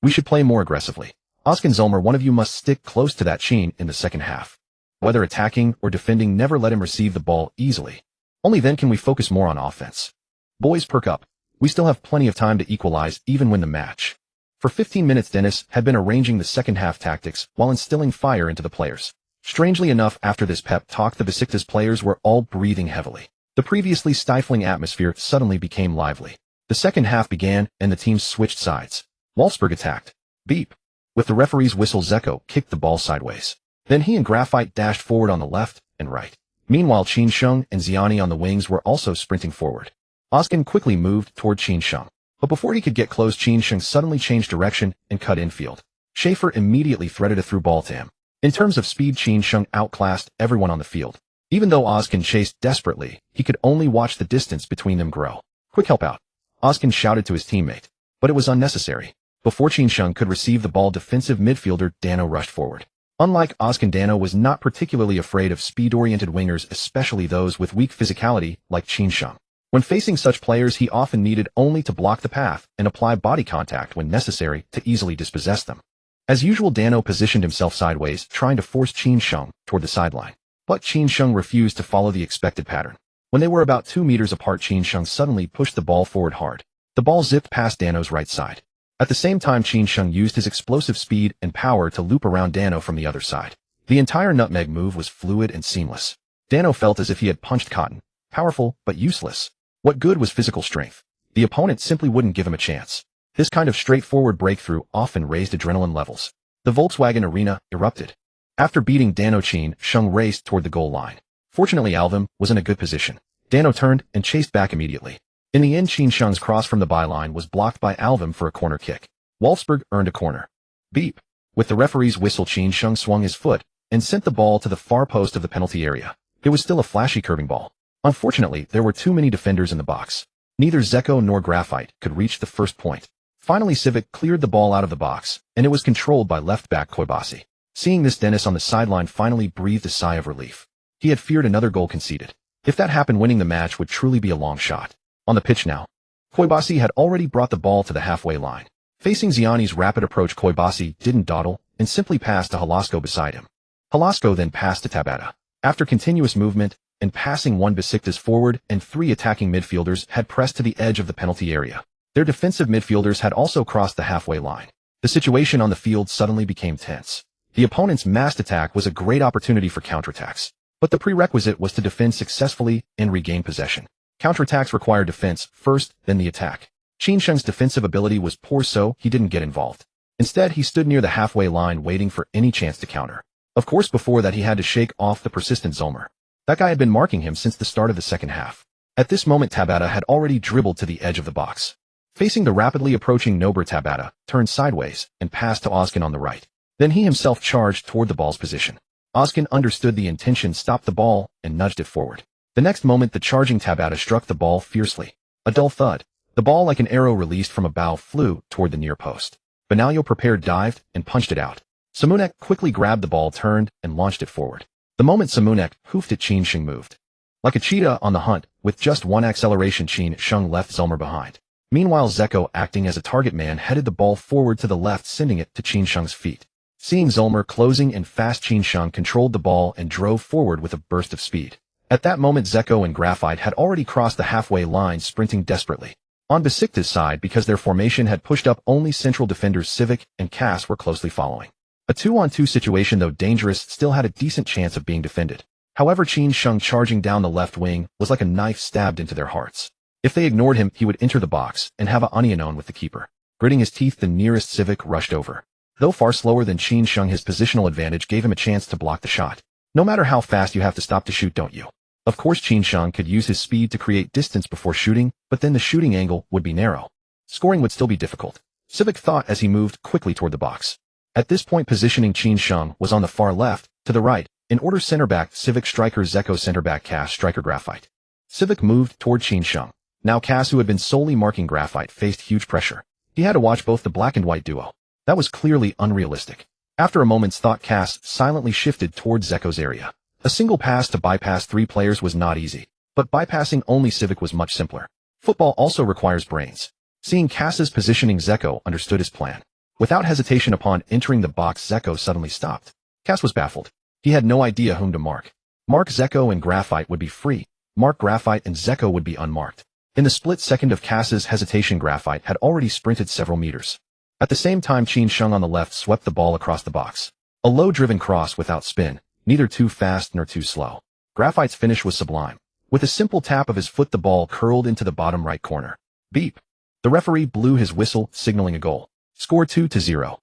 We should play more aggressively. Oskin Zulmer, one of you must stick close to that Qin in the second half. Whether attacking or defending, never let him receive the ball easily. Only then can we focus more on offense. Boys, perk up. We still have plenty of time to equalize, even win the match. For 15 minutes, Dennis had been arranging the second half tactics while instilling fire into the players. Strangely enough, after this pep talk, the Besiktas players were all breathing heavily. The previously stifling atmosphere suddenly became lively. The second half began and the teams switched sides. Wolfsburg attacked. Beep. With the referee's whistle, Zeko kicked the ball sideways. Then he and Graphite dashed forward on the left and right. Meanwhile, Qinsheng and Ziani on the wings were also sprinting forward. Oskin quickly moved toward Qinsheng. But before he could get close, Qinsheng suddenly changed direction and cut infield. Schaefer immediately threaded a through ball to him. In terms of speed, Qinsheng outclassed everyone on the field. Even though Oskin chased desperately, he could only watch the distance between them grow. Quick help out. Oskin shouted to his teammate. But it was unnecessary. Before Qinsheng could receive the ball, defensive midfielder Dano rushed forward. Unlike Oskin, Dano was not particularly afraid of speed-oriented wingers, especially those with weak physicality like Qinsheng. When facing such players, he often needed only to block the path and apply body contact when necessary to easily dispossess them. As usual, Dano positioned himself sideways, trying to force Qinsheng toward the sideline. But Qinsheng refused to follow the expected pattern. When they were about 2 meters apart, Qinsheng suddenly pushed the ball forward hard. The ball zipped past Dano's right side. At the same time, Qinsheng used his explosive speed and power to loop around Dano from the other side. The entire nutmeg move was fluid and seamless. Dano felt as if he had punched cotton. Powerful, but useless. What good was physical strength? The opponent simply wouldn't give him a chance. This kind of straightforward breakthrough often raised adrenaline levels. The Volkswagen Arena erupted. After beating Dano, Qinsheng raced toward the goal line. Fortunately, Alvim was in a good position. Dano turned and chased back immediately. In the end, Qinsheng's cross from the byline was blocked by Alvim for a corner kick. Wolfsburg earned a corner. Beep. With the referee's whistle, Qinsheng swung his foot and sent the ball to the far post of the penalty area. It was still a flashy curving ball. Unfortunately, there were too many defenders in the box. Neither Zeko nor Graphite could reach the first point. Finally, Civic cleared the ball out of the box, and it was controlled by left-back Koibasi. Seeing this, Dennis on the sideline finally breathed a sigh of relief. He had feared another goal conceded. If that happened, winning the match would truly be a long shot. On the pitch now, Koibasi had already brought the ball to the halfway line. Facing Ziani's rapid approach, Koibasi didn't dawdle and simply passed to Halasko beside him. Halasko then passed to Tabata. After continuous movement and passing one Besiktas forward and 3 attacking midfielders had pressed to the edge of the penalty area. Their defensive midfielders had also crossed the halfway line. The situation on the field suddenly became tense. The opponent's massed attack was a great opportunity for counterattacks, but the prerequisite was to defend successfully and regain possession. Counterattacks require defense first, then the attack. Qin Sheng's defensive ability was poor, so he didn't get involved. Instead, he stood near the halfway line waiting for any chance to counter. Of course, before that he had to shake off the persistent Zolmer. That guy had been marking him since the start of the second half. At this moment Tabata had already dribbled to the edge of the box. Facing the rapidly approaching Nober, Tabata turned sideways and passed to Ozcan on the right. Then he himself charged toward the ball's position. Ozcan understood the intention, stopped the ball, and nudged it forward. The next moment the charging Tabata struck the ball fiercely. A dull thud. The ball, like an arrow released from a bow, flew toward the near post. Benaglio prepared, dived, and punched it out. Simunek quickly grabbed the ball, turned, and launched it forward. The moment Simunek hoofed it, Qin Sheng moved. Like a cheetah on the hunt, with just one acceleration Qin Sheng left Zolmer behind. Meanwhile Zeko, acting as a target man, headed the ball forward to the left, sending it to Qin Sheng's feet. Seeing Zolmer closing and fast, Qin Sheng controlled the ball and drove forward with a burst of speed. At that moment Zeko and Graphite had already crossed the halfway line, sprinting desperately. On Besiktas' side, because their formation had pushed up, only central defenders Civic and Cass were closely following. A 2-on-2 situation, though dangerous, still had a decent chance of being defended. However, Qin Sheng charging down the left wing was like a knife stabbed into their hearts. If they ignored him, he would enter the box and have a onion with the keeper. Gritting his teeth, the nearest Civic rushed over. Though far slower than Qin Sheng, his positional advantage gave him a chance to block the shot. No matter how fast, you have to stop to shoot, don't you? Of course, Qin Sheng could use his speed to create distance before shooting, but then the shooting angle would be narrow. Scoring would still be difficult. Civic thought as he moved quickly toward the box. At this point, positioning Qin Sheng was on the far left, to the right, in order center back Civic, striker Zeko, center back Cass, striker Graphite. Civic moved toward Qin Sheng. Now Cass, who had been solely marking Graphite, faced huge pressure. He had to watch both the black and white duo. That was clearly unrealistic. After a moment's thought, Cass silently shifted toward Zeko's area. A single pass to bypass 3 players was not easy, but bypassing only Civic was much simpler. Football also requires brains. Seeing Cass's positioning, Zeko understood his plan. Without hesitation, upon entering the box, Zeko suddenly stopped. Cass was baffled. He had no idea whom to mark. Mark Zeko and Graphite would be free. Mark Graphite and Zeko would be unmarked. In the split second of Cass's hesitation, Graphite had already sprinted several meters. At the same time, Qin Sheng on the left swept the ball across the box. A low-driven cross without spin, neither too fast nor too slow. Graphite's finish was sublime. With a simple tap of his foot, the ball curled into the bottom right corner. Beep. The referee blew his whistle, signaling a goal. Score 2-0.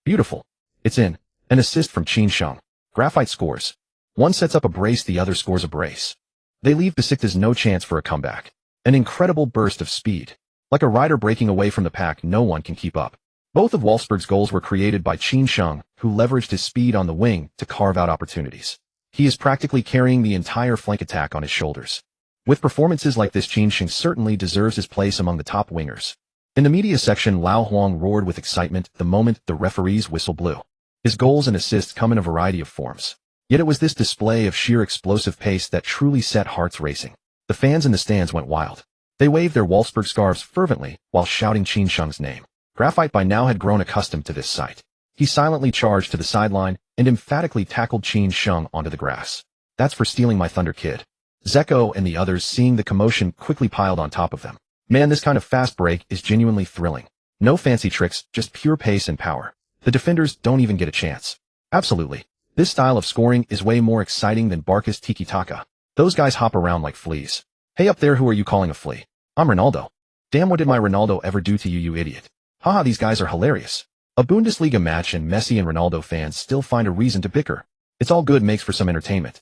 Beautiful. It's in. An assist from Qin Sheng. Graphite scores. One sets up a brace, the other scores a brace. They leave Besiktas no chance for a comeback. An incredible burst of speed. Like a rider breaking away from the pack, no one can keep up. Both of Wolfsburg's goals were created by Qin Sheng, who leveraged his speed on the wing to carve out opportunities. He is practically carrying the entire flank attack on his shoulders. With performances like this, Qin Sheng certainly deserves his place among the top wingers. In the media section, Lao Huang roared with excitement the moment the referee's whistle blew. His goals and assists come in a variety of forms. Yet it was this display of sheer explosive pace that truly set hearts racing. The fans in the stands went wild. They waved their Wolfsburg scarves fervently while shouting Qin Sheng's name. Graphite by now had grown accustomed to this sight. He silently charged to the sideline and emphatically tackled Qin Sheng onto the grass. That's for stealing my thunder, kid. Zeko and the others, seeing the commotion, quickly piled on top of them. Man, this kind of fast break is genuinely thrilling. No fancy tricks, just pure pace and power. The defenders don't even get a chance. Absolutely. This style of scoring is way more exciting than Barca's tiki-taka. Those guys hop around like fleas. Hey up there, who are you calling a flea? I'm Ronaldo. Damn, what did my Ronaldo ever do to you, you idiot? Haha, these guys are hilarious. A Bundesliga match and Messi and Ronaldo fans still find a reason to bicker. It's all good, makes for some entertainment.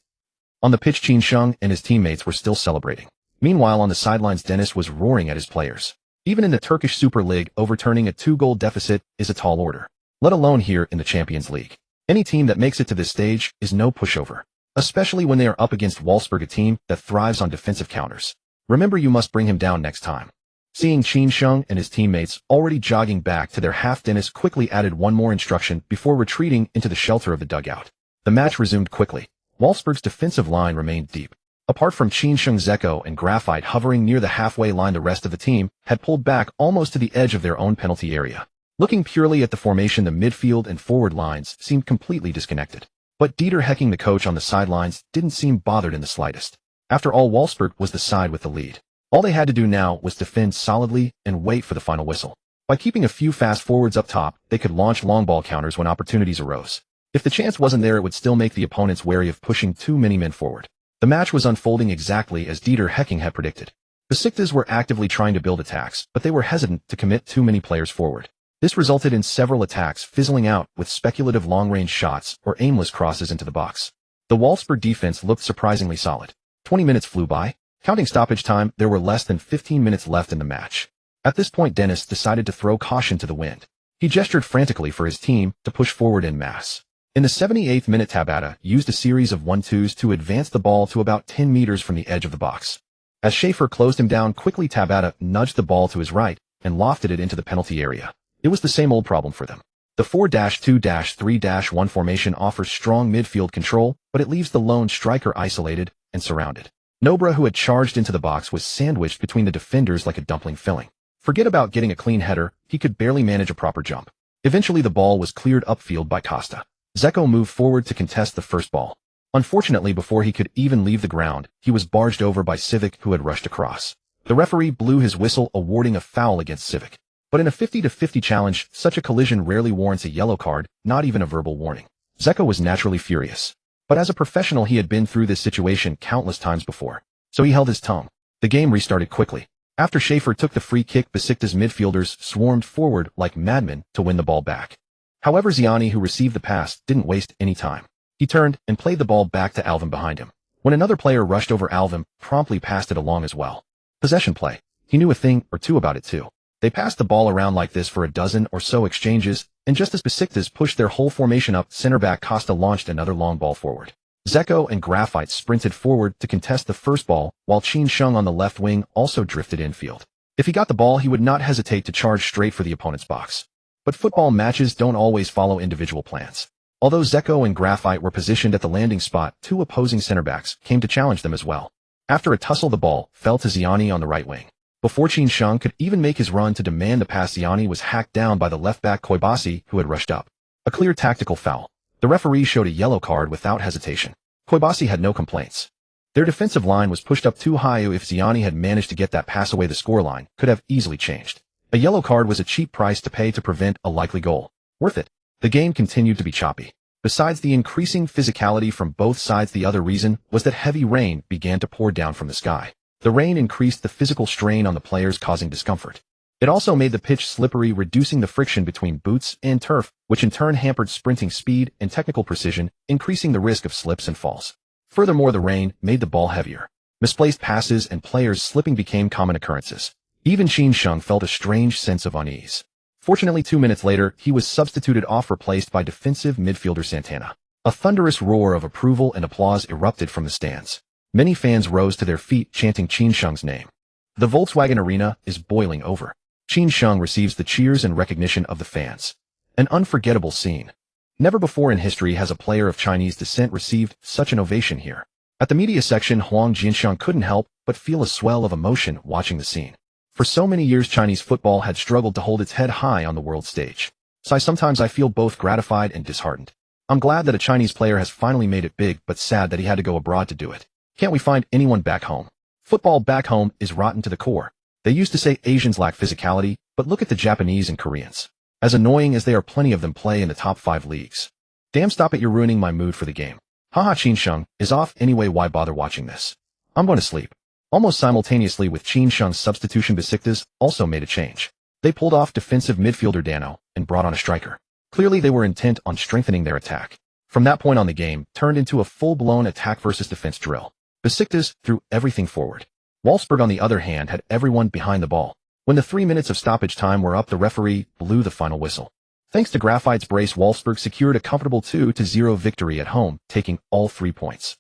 On the pitch, Qin Sheng and his teammates were still celebrating. Meanwhile, on the sidelines, Dennis was roaring at his players. Even in the Turkish Super League, overturning a 2-goal deficit is a tall order. Let alone here in the Champions League. Any team that makes it to this stage is no pushover. Especially when they are up against Wolfsburg, a team that thrives on defensive counters. Remember, you must bring him down next time. Seeing Qin Sheng and his teammates already jogging back to their half, Dennis quickly added one more instruction before retreating into the shelter of the dugout. The match resumed quickly. Wolfsburg's defensive line remained deep. Apart from Qin Sheng, Zeko and Graphite hovering near the halfway line, the rest of the team had pulled back almost to the edge of their own penalty area. Looking purely at the formation, the midfield and forward lines seemed completely disconnected. But Dieter Hecking, the coach on the sidelines, didn't seem bothered in the slightest. After all, Wolfsburg was the side with the lead. All they had to do now was defend solidly and wait for the final whistle. By keeping a few fast forwards up top, they could launch long ball counters when opportunities arose. If the chance wasn't there, it would still make the opponents wary of pushing too many men forward. The match was unfolding exactly as Dieter Hecking had predicted. Besiktas were actively trying to build attacks, but they were hesitant to commit too many players forward. This resulted in several attacks fizzling out with speculative long-range shots or aimless crosses into the box. The Wolfsburg defense looked surprisingly solid. 20 minutes flew by. Counting stoppage time, there were less than 15 minutes left in the match. At this point, Dennis decided to throw caution to the wind. He gestured frantically for his team to push forward en masse. In the 78th minute, Tabata used a series of 1-2s to advance the ball to about 10 meters from the edge of the box. As Schaefer closed him down quickly, Tabata nudged the ball to his right and lofted it into the penalty area. It was the same old problem for them. The 4-2-3-1 formation offers strong midfield control, but it leaves the lone striker isolated and surrounded. Nobra, who had charged into the box, was sandwiched between the defenders like a dumpling filling. Forget about getting a clean header, he could barely manage a proper jump. Eventually the ball was cleared upfield by Costa. Zeko moved forward to contest the first ball. Unfortunately, before he could even leave the ground, he was barged over by Civic, who had rushed across. The referee blew his whistle, awarding a foul against Civic. But in a 50-50 challenge, such a collision rarely warrants a yellow card, not even a verbal warning. Zeko was naturally furious. But as a professional, he had been through this situation countless times before. So he held his tongue. The game restarted quickly. After Schaefer took the free kick, Besiktas midfielders swarmed forward like madmen to win the ball back. However, Ziani, who received the pass, didn't waste any time. He turned and played the ball back to Alvin behind him. When another player rushed over, Alvin promptly passed it along as well. Possession play. He knew a thing or two about it too. They passed the ball around like this for a dozen or so exchanges, and just as Besiktas pushed their whole formation up, center-back Costa launched another long ball forward. Zeko and Graphite sprinted forward to contest the first ball, while Qin Sheng on the left wing also drifted infield. If he got the ball, he would not hesitate to charge straight for the opponent's box. But football matches don't always follow individual plans. Although Zeko and Graphite were positioned at the landing spot, two opposing center-backs came to challenge them as well. After a tussle, the ball fell to Ziani on the right wing. Before Qin Sheng could even make his run to demand the pass, Ziani was hacked down by the left-back Koibasi, who had rushed up. A clear tactical foul. The referee showed a yellow card without hesitation. Koibasi had no complaints. Their defensive line was pushed up too high. If Ziani had managed to get that pass away, the scoreline could have easily changed. A yellow card was a cheap price to pay to prevent a likely goal. Worth it. The game continued to be choppy. Besides the increasing physicality from both sides, the other reason was that heavy rain began to pour down from the sky. The rain increased the physical strain on the players, causing discomfort. It also made the pitch slippery, reducing the friction between boots and turf, which in turn hampered sprinting speed and technical precision, increasing the risk of slips and falls. Furthermore, the rain made the ball heavier. Misplaced passes and players slipping became common occurrences. Even Qin Sheng felt a strange sense of unease. Fortunately, 2 minutes later, he was substituted off, replaced by defensive midfielder Santana. A thunderous roar of approval and applause erupted from the stands. Many fans rose to their feet, chanting Qin Sheng's name. The Volkswagen Arena is boiling over. Qin Sheng receives the cheers and recognition of the fans. An unforgettable scene. Never before in history has a player of Chinese descent received such an ovation here. At the media section, Huang Jiansheng couldn't help but feel a swell of emotion watching the scene. For so many years, Chinese football had struggled to hold its head high on the world stage. So sometimes I feel both gratified and disheartened. I'm glad that a Chinese player has finally made it big, but sad that he had to go abroad to do it. Can't we find anyone back home? Football back home is rotten to the core. They used to say Asians lack physicality, but look at the Japanese and Koreans. As annoying as they are, plenty of them play in the top 5 leagues. Damn, stop it, you're ruining my mood for the game. Haha, Qin Sheng is off anyway, why bother watching this? I'm going to sleep. Almost simultaneously with Qin Sheng's substitution, Besiktas also made a change. They pulled off defensive midfielder Dano and brought on a striker. Clearly they were intent on strengthening their attack. From that point on, the game turned into a full-blown attack versus defense drill. Besiktas threw everything forward. Wolfsburg, on the other hand, had everyone behind the ball. When the 3 minutes of stoppage time were up, the referee blew the final whistle. Thanks to Graphite's brace, Wolfsburg secured a comfortable 2-0 victory at home, taking all 3 points.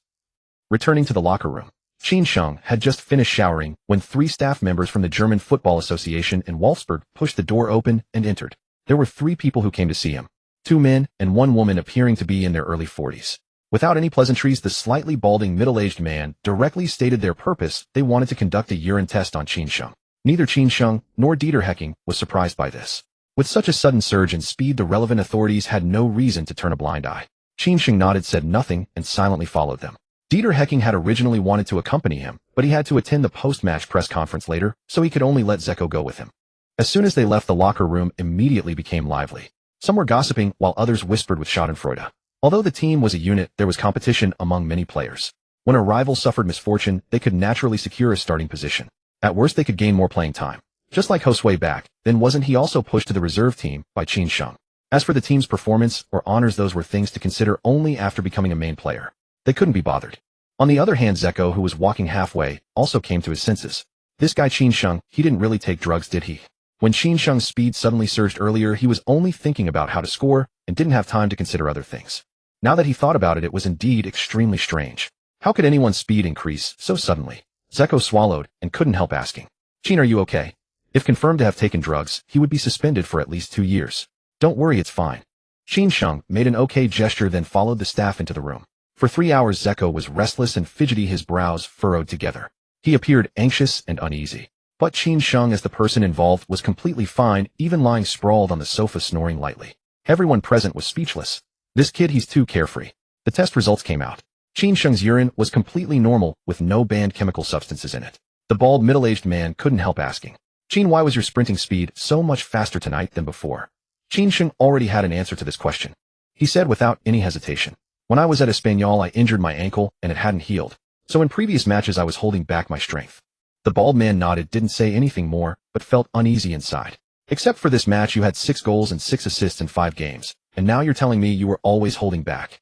Returning to the locker room, Qin Sheng had just finished showering when 3 staff members from the German Football Association in Wolfsburg pushed the door open and entered. There were 3 people who came to see him. 2 men and 1 woman appearing to be in their early 40s. Without any pleasantries, the slightly balding middle-aged man directly stated their purpose. They wanted to conduct a urine test on Qin Sheng. Neither Qin Sheng nor Dieter Hecking was surprised by this. With such a sudden surge in speed, the relevant authorities had no reason to turn a blind eye. Qin Sheng nodded, said nothing, and silently followed them. Dieter Hecking had originally wanted to accompany him, but he had to attend the post-match press conference later, so he could only let Zeko go with him. As soon as they left, the locker room immediately became lively. Some were gossiping, while others whispered with schadenfreude. Although the team was a unit, there was competition among many players. When a rival suffered misfortune, they could naturally secure a starting position. At worst, they could gain more playing time. Just like Josue back, then wasn't he also pushed to the reserve team by Qin Sheng? As for the team's performance or honors, those were things to consider only after becoming a main player. They couldn't be bothered. On the other hand, Zeko, who was walking halfway, also came to his senses. This guy Qin Sheng, he didn't really take drugs, did he? When Qin Sheng's speed suddenly surged earlier, he was only thinking about how to score and didn't have time to consider other things. Now that he thought about it, it was indeed extremely strange. How could anyone's speed increase so suddenly? Zeko swallowed and couldn't help asking. Qin, are you okay? If confirmed to have taken drugs, he would be suspended for at least 2 years. Don't worry, it's fine. Qin Sheng made an okay gesture, then followed the staff into the room. For 3 hours, Zeko was restless and fidgety, his brows furrowed together. He appeared anxious and uneasy. But Qin Sheng, as the person involved, was completely fine, even lying sprawled on the sofa snoring lightly. Everyone present was speechless. This kid, he's too carefree. The test results came out. Qin Sheng's urine was completely normal, with no banned chemical substances in it. The bald, middle-aged man couldn't help asking, Qin, why was your sprinting speed so much faster tonight than before? Qin Sheng already had an answer to this question. He said without any hesitation, when I was at Espanyol, I injured my ankle and it hadn't healed. So in previous matches, I was holding back my strength. The bald man nodded, didn't say anything more, but felt uneasy inside. Except for this match, you had 6 goals and 6 assists in 5 games, and now you're telling me you were always holding back.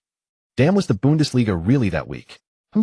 Damn, was the Bundesliga really that weak?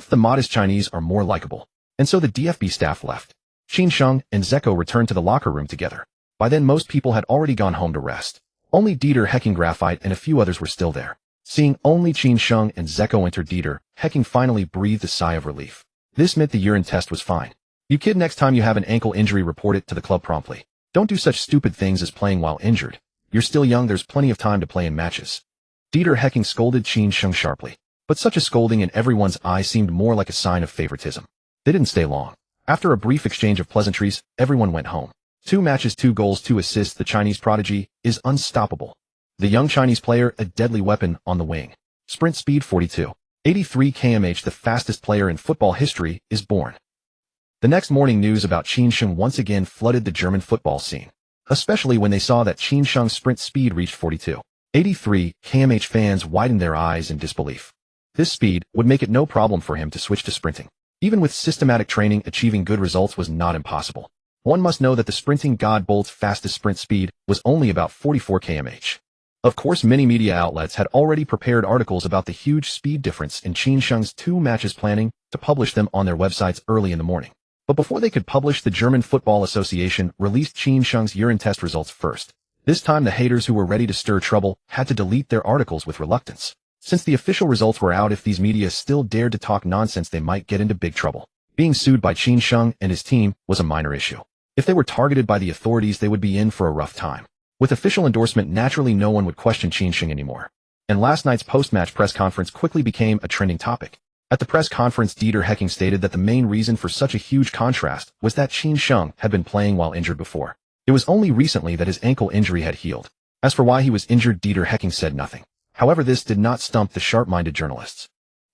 The modest Chinese are more likable. And so the DFB staff left. Qin Sheng and Zeko returned to the locker room together. By then, most people had already gone home to rest. Only Dieter Hecking, Graphite, and a few others were still there. Seeing only Qin Sheng and Zeko enter, Dieter Hecking finally breathed a sigh of relief. This meant the urine test was fine. You kid, next time you have an ankle injury, report it to the club promptly. Don't do such stupid things as playing while injured. You're still young, there's plenty of time to play in matches. Dieter Hecking scolded Qin Sheng sharply. But such a scolding in everyone's eyes seemed more like a sign of favoritism. They didn't stay long. After a brief exchange of pleasantries, everyone went home. 2 matches, 2 goals, 2 assists. The Chinese prodigy is unstoppable. The young Chinese player, a deadly weapon on the wing. Sprint speed 42. 83 km/h, the fastest player in football history, is born. The next morning, news about Qin Sheng once again flooded the German football scene. Especially when they saw that Qin Sheng's sprint speed reached 42. 83 km/h. Fans widened their eyes in disbelief. This speed would make it no problem for him to switch to sprinting. Even with systematic training, achieving good results was not impossible. One must know that the sprinting god Bolt's fastest sprint speed was only about 44 km/h. Of course, many media outlets had already prepared articles about the huge speed difference in Qin Sheng's 2 matches, planning to publish them on their websites early in the morning. But before they could publish, the German Football Association released Qin Sheng's urine test results first. This time, the haters who were ready to stir trouble had to delete their articles with reluctance. Since the official results were out, if these media still dared to talk nonsense, they might get into big trouble. Being sued by Qin Sheng and his team was a minor issue. If they were targeted by the authorities, they would be in for a rough time. With official endorsement, naturally no one would question Qin Sheng anymore. And last night's post-match press conference quickly became a trending topic. At the press conference, Dieter Hecking stated that the main reason for such a huge contrast was that Qin Sheng had been playing while injured before. It was only recently that his ankle injury had healed. As for why he was injured, Dieter Hecking said nothing. However, this did not stump the sharp-minded journalists.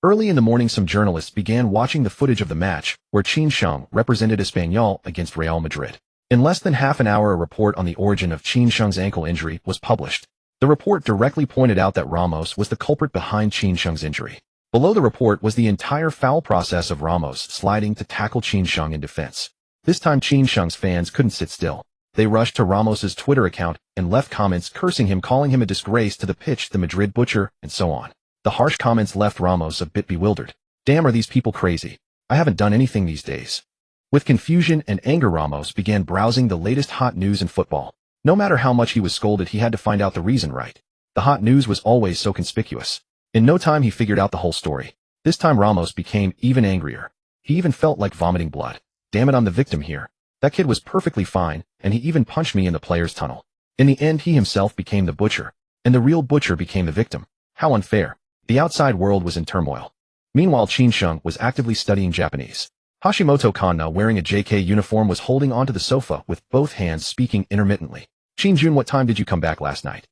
Early in the morning, some journalists began watching the footage of the match where Qin Sheng represented Espanyol against Real Madrid. In less than half an hour, a report on the origin of Qin Sheng's ankle injury was published. The report directly pointed out that Ramos was the culprit behind Qin Sheng's injury. Below the report was the entire foul process of Ramos sliding to tackle Qin Sheng in defense. This time, Qin Sheng's fans couldn't sit still. They rushed to Ramos's Twitter account and left comments cursing him, calling him a disgrace to the pitch, the Madrid butcher, and so on. The harsh comments left Ramos a bit bewildered. Damn, are these people crazy? I haven't done anything these days. With confusion and anger, Ramos began browsing the latest hot news in football. No matter how much he was scolded, he had to find out the reason, right? The hot news was always so conspicuous. In no time, he figured out the whole story. This time, Ramos became even angrier. He even felt like vomiting blood. Damn it, I'm the victim here. That kid was perfectly fine, and he even punched me in the players' tunnel. In the end, he himself became the butcher, and the real butcher became the victim. How unfair. The outside world was in turmoil. Meanwhile, Qin Sheng was actively studying Japanese. Hashimoto Kanna, wearing a JK uniform, was holding onto the sofa with both hands, speaking intermittently. Qin-jun, what time did you come back last night?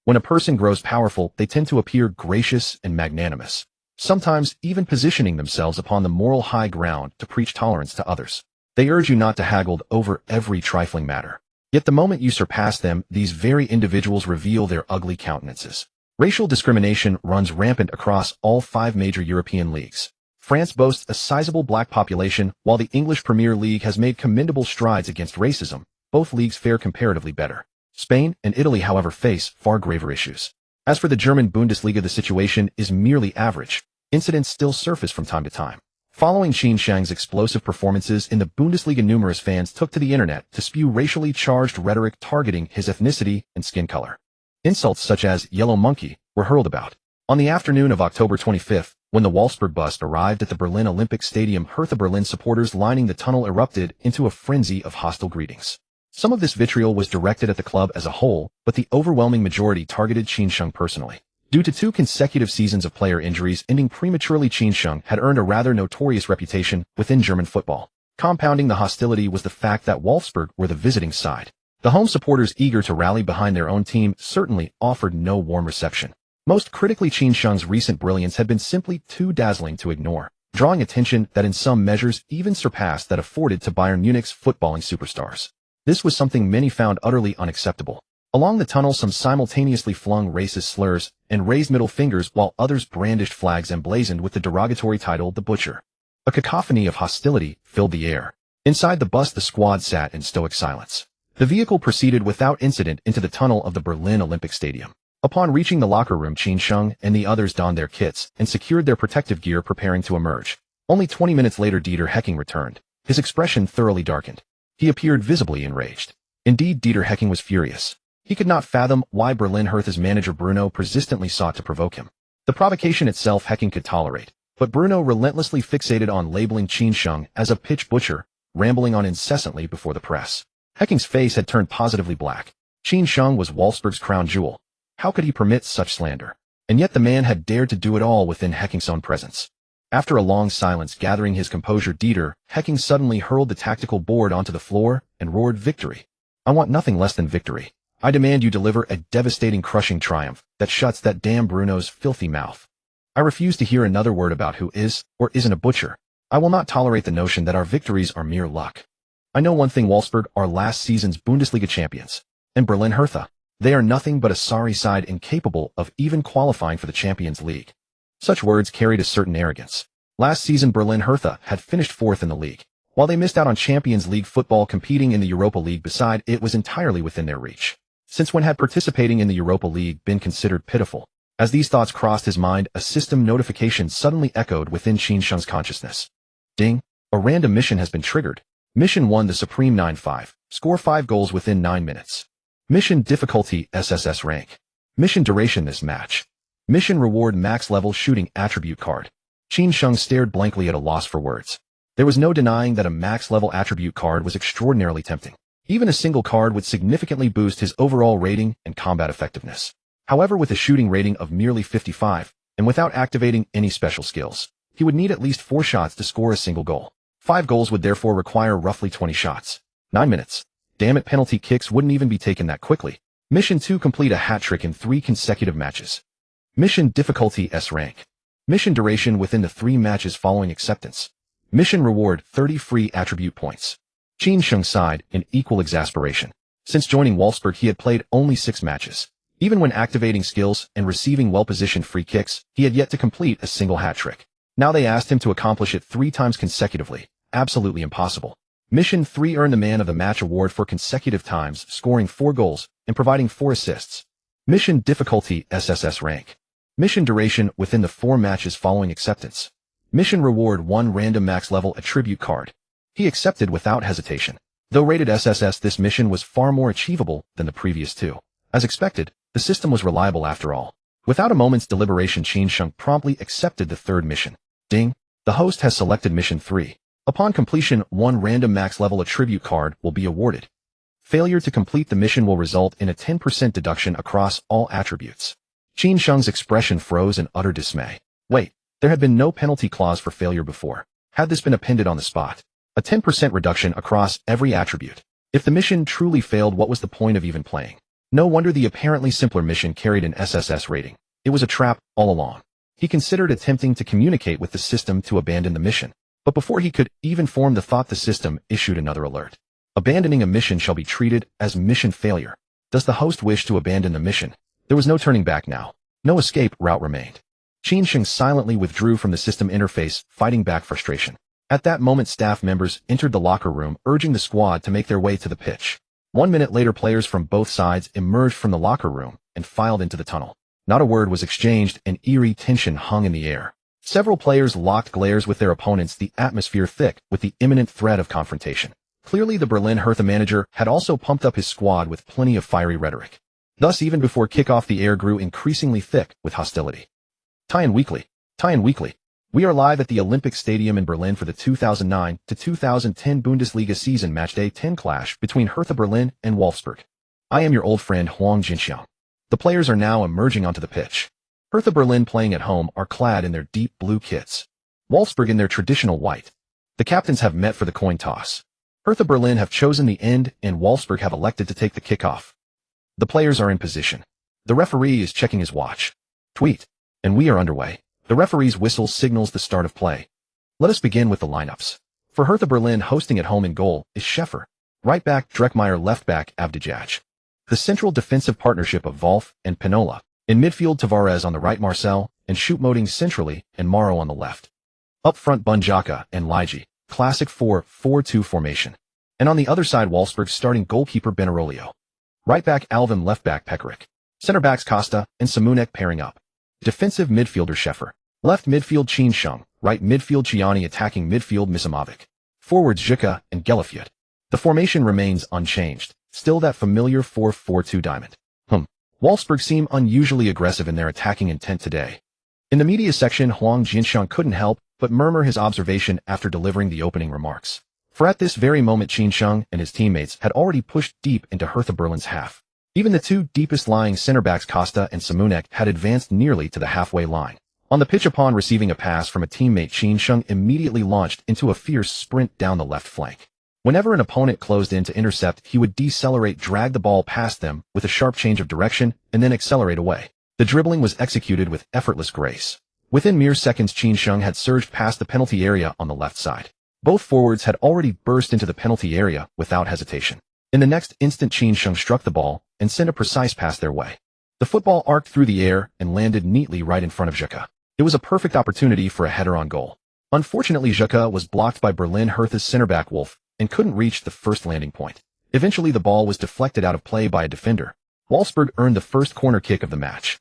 When a person grows powerful, they tend to appear gracious and magnanimous. sometimes even positioning themselves upon the moral high ground to preach tolerance to others. They urge you not to haggle over every trifling matter. Yet the moment you surpass them, these very individuals reveal their ugly countenances. Racial discrimination runs rampant across all 5 major European leagues. France boasts a sizable black population, while the English Premier League has made commendable strides against racism. Both leagues fare comparatively better. Spain and Italy, however, face far graver issues. As for the German Bundesliga, the situation is merely average. Incidents still surface from time to time. Following Xianxiang's explosive performances in the Bundesliga, numerous fans took to the internet to spew racially charged rhetoric targeting his ethnicity and skin color. Insults such as "yellow monkey" were hurled about. On the afternoon of October 25th, when the Wolfsburg bus arrived at the Berlin Olympic Stadium, Hertha Berlin supporters lining the tunnel erupted into a frenzy of hostile greetings. Some of this vitriol was directed at the club as a whole, but the overwhelming majority targeted Xianxiang personally. Due to 2 consecutive seasons of player injuries ending prematurely, Xianxiang had earned a rather notorious reputation within German football. Compounding the hostility was the fact that Wolfsburg were the visiting side. The home supporters, eager to rally behind their own team, certainly offered no warm reception. Most critically, Xianxiang's recent brilliance had been simply too dazzling to ignore, drawing attention that in some measures even surpassed that afforded to Bayern Munich's footballing superstars. This was something many found utterly unacceptable. Along the tunnel, some simultaneously flung racist slurs and raised middle fingers, while others brandished flags emblazoned with the derogatory title "The Butcher." A cacophony of hostility filled the air. Inside the bus, the squad sat in stoic silence. The vehicle proceeded without incident into the tunnel of the Berlin Olympic Stadium. Upon reaching the locker room, Xianxiang and the others donned their kits and secured their protective gear, preparing to emerge. Only 20 minutes later, Dieter Hecking returned, his expression thoroughly darkened. He appeared visibly enraged. Indeed, Dieter Hecking was furious. He could not fathom why Berlin Hertha's manager Bruno persistently sought to provoke him. The provocation itself Hecking could tolerate, but Bruno relentlessly fixated on labeling Xianxiang as a pitch butcher, rambling on incessantly before the press. Hecking's face had turned positively black. Xianxiang was Wolfsburg's crown jewel. How could he permit such slander? And yet the man had dared to do it all within Hecking's own presence. After a long silence, gathering his composure, Dieter Hecking suddenly hurled the tactical board onto the floor and roared, "Victory! I want nothing less than victory. I demand you deliver a devastating, crushing triumph that shuts that damn Bruno's filthy mouth. I refuse to hear another word about who is or isn't a butcher. I will not tolerate the notion that our victories are mere luck. I know one thing: Wolfsburg are last season's Bundesliga champions, and Berlin Hertha, they are nothing but a sorry side incapable of even qualifying for the Champions League." Such words carried a certain arrogance. Last season, Berlin Hertha had finished 4th in the league. While they missed out on Champions League football, competing in the Europa League beside it was entirely within their reach. Since when had participating in the Europa League been considered pitiful? As these thoughts crossed his mind, a system notification suddenly echoed within Xianxiang's consciousness. Ding! A random mission has been triggered. Mission 1: the Supreme 9-5. Score 5 goals within 9 minutes. Mission difficulty: SSS rank. Mission duration: this match. Mission reward: max level shooting attribute card. Xianxiang stared blankly at a loss for words. There was no denying that a max level attribute card was extraordinarily tempting. Even a single card would significantly boost his overall rating and combat effectiveness. However, with a shooting rating of merely 55, and without activating any special skills, he would need at least 4 shots to score a single goal. 5 goals would therefore require roughly 20 shots. 9 minutes. Damn it, penalty kicks wouldn't even be taken that quickly. Mission 2: complete a hat-trick in 3 consecutive matches. Mission difficulty: S rank. Mission duration: within the 3 matches following acceptance. Mission reward: 30 free attribute points. Xianxiang sighed in equal exasperation. Since joining Wolfsburg, he had played only 6 matches. Even when activating skills and receiving well-positioned free kicks, he had yet to complete a single hat-trick. Now they asked him to accomplish it 3 times consecutively. Absolutely impossible. Mission 3: earn the Man of the Match award for consecutive times, scoring 4 goals and providing 4 assists. Mission difficulty: SSS rank. Mission duration: within the 4 matches following acceptance. Mission reward: 1 random max level attribute card. He accepted without hesitation. Though rated SSS, this mission was far more achievable than the previous 2. As expected, the system was reliable after all. Without a moment's deliberation, Xianxiang promptly accepted the 3rd mission. Ding! The host has selected Mission 3. Upon completion, 1 random max level attribute card will be awarded. Failure to complete the mission will result in a 10% deduction across all attributes. Xianxiang's expression froze in utter dismay. Wait, there had been no penalty clause for failure before. Had this been appended on the spot? A 10% reduction across every attribute. If the mission truly failed, what was the point of even playing? No wonder the apparently simpler mission carried an SSS rating. It was a trap all along. He considered attempting to communicate with the system to abandon the mission. But before he could even form the thought, the system issued another alert. Abandoning a mission shall be treated as mission failure. Does the host wish to abandon the mission? There was no turning back now. No escape route remained. Qin silently withdrew from the system interface, fighting back frustration. At that moment, staff members entered the locker room, urging the squad to make their way to the pitch. 1 minute later, players from both sides emerged from the locker room and filed into the tunnel. Not a word was exchanged, and eerie tension hung in the air. Several players locked glares with their opponents, the atmosphere thick with the imminent threat of confrontation. Clearly, the Berlin Hertha manager had also pumped up his squad with plenty of fiery rhetoric. Thus, even before kickoff, the air grew increasingly thick with hostility. Tie-in Weekly. We are live at the Olympic Stadium in Berlin for the 2009 to 2010 Bundesliga season matchday 10 clash between Hertha Berlin and Wolfsburg. I am your old friend Huang Jinxiang. The players are now emerging onto the pitch. Hertha Berlin, playing at home, are clad in their deep blue kits. Wolfsburg in their traditional white. The captains have met for the coin toss. Hertha Berlin have chosen the end, and Wolfsburg have elected to take the kickoff. The players are in position. The referee is checking his watch. Tweet. And we are underway. The referee's whistle signals the start of play. Let us begin with the lineups. For Hertha Berlin, hosting at home, in goal is Schäfer. Right back Dreckmeyer, left back Avdijaj. The central defensive partnership of Wolf and Pinola. In midfield, Tavares on the right, Marcel and Choupo-Moting centrally, and Morrow on the left. Up front, Bunjaka and Ligi. Classic 4-4-2 formation. And on the other side, Wolfsburg's starting goalkeeper Benaroglio. Right back Alvin, left back Pekarik. Center backs Costa and Simunek pairing up. Defensive midfielder Schäfer. Left midfield Qin, right midfield Chiani, attacking midfield Misimovic. Forwards Zhika and Gelafyut. The formation remains unchanged, still that familiar 4-4-2 diamond. Wolfsburg seem unusually aggressive in their attacking intent today. In the media section, Huang Jinxiang couldn't help but murmur his observation after delivering the opening remarks. For at this very moment, Qin and his teammates had already pushed deep into Hertha Berlin's half. Even the two deepest lying center backs, Costa and Simunek, had advanced nearly to the halfway line. On the pitch, upon receiving a pass from a teammate, Qin immediately launched into a fierce sprint down the left flank. Whenever an opponent closed in to intercept, he would decelerate, drag the ball past them with a sharp change of direction, and then accelerate away. The dribbling was executed with effortless grace. Within mere seconds, Qin had surged past the penalty area on the left side. Both forwards had already burst into the penalty area without hesitation. In the next instant, Qin struck the ball and sent a precise pass their way. The football arced through the air and landed neatly right in front of Zhika. It was a perfect opportunity for a header on goal. Unfortunately, Zhika was blocked by Berlin Hertha's center back Wolf and couldn't reach the first landing point. Eventually, the ball was deflected out of play by a defender. Wolfsburg earned the first corner kick of the match.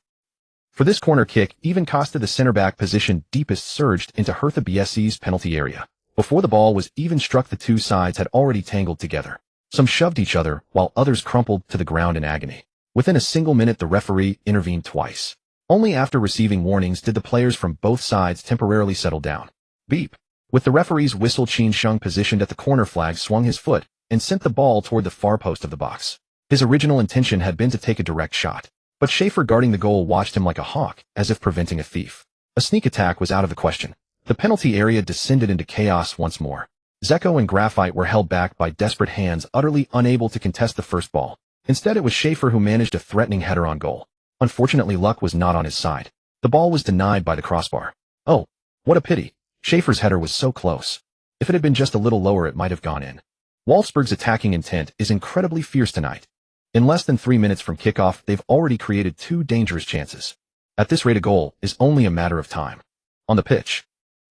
For this corner kick, even Costa, the center back position deepest, surged into Hertha BSC's penalty area. Before the ball was even struck, the two sides had already tangled together. Some shoved each other, while others crumpled to the ground in agony. Within a single minute, the referee intervened twice. Only after receiving warnings did the players from both sides temporarily settle down. Beep. With the referee's whistle, Qin, positioned at the corner flag, swung his foot and sent the ball toward the far post of the box. His original intention had been to take a direct shot, but Schäfer, guarding the goal, watched him like a hawk, as if preventing a thief. A sneak attack was out of the question. The penalty area descended into chaos once more. Zeko and Graphite were held back by desperate hands, utterly unable to contest the first ball. Instead, it was Schäfer who managed a threatening header on goal. Unfortunately, luck was not on his side. The ball was denied by the crossbar. Oh, what a pity. Schäfer's header was so close. If it had been just a little lower, it might have gone in. Wolfsburg's attacking intent is incredibly fierce tonight. In less than 3 minutes from kickoff, they've already created 2 dangerous chances. At this rate, a goal is only a matter of time. On the pitch,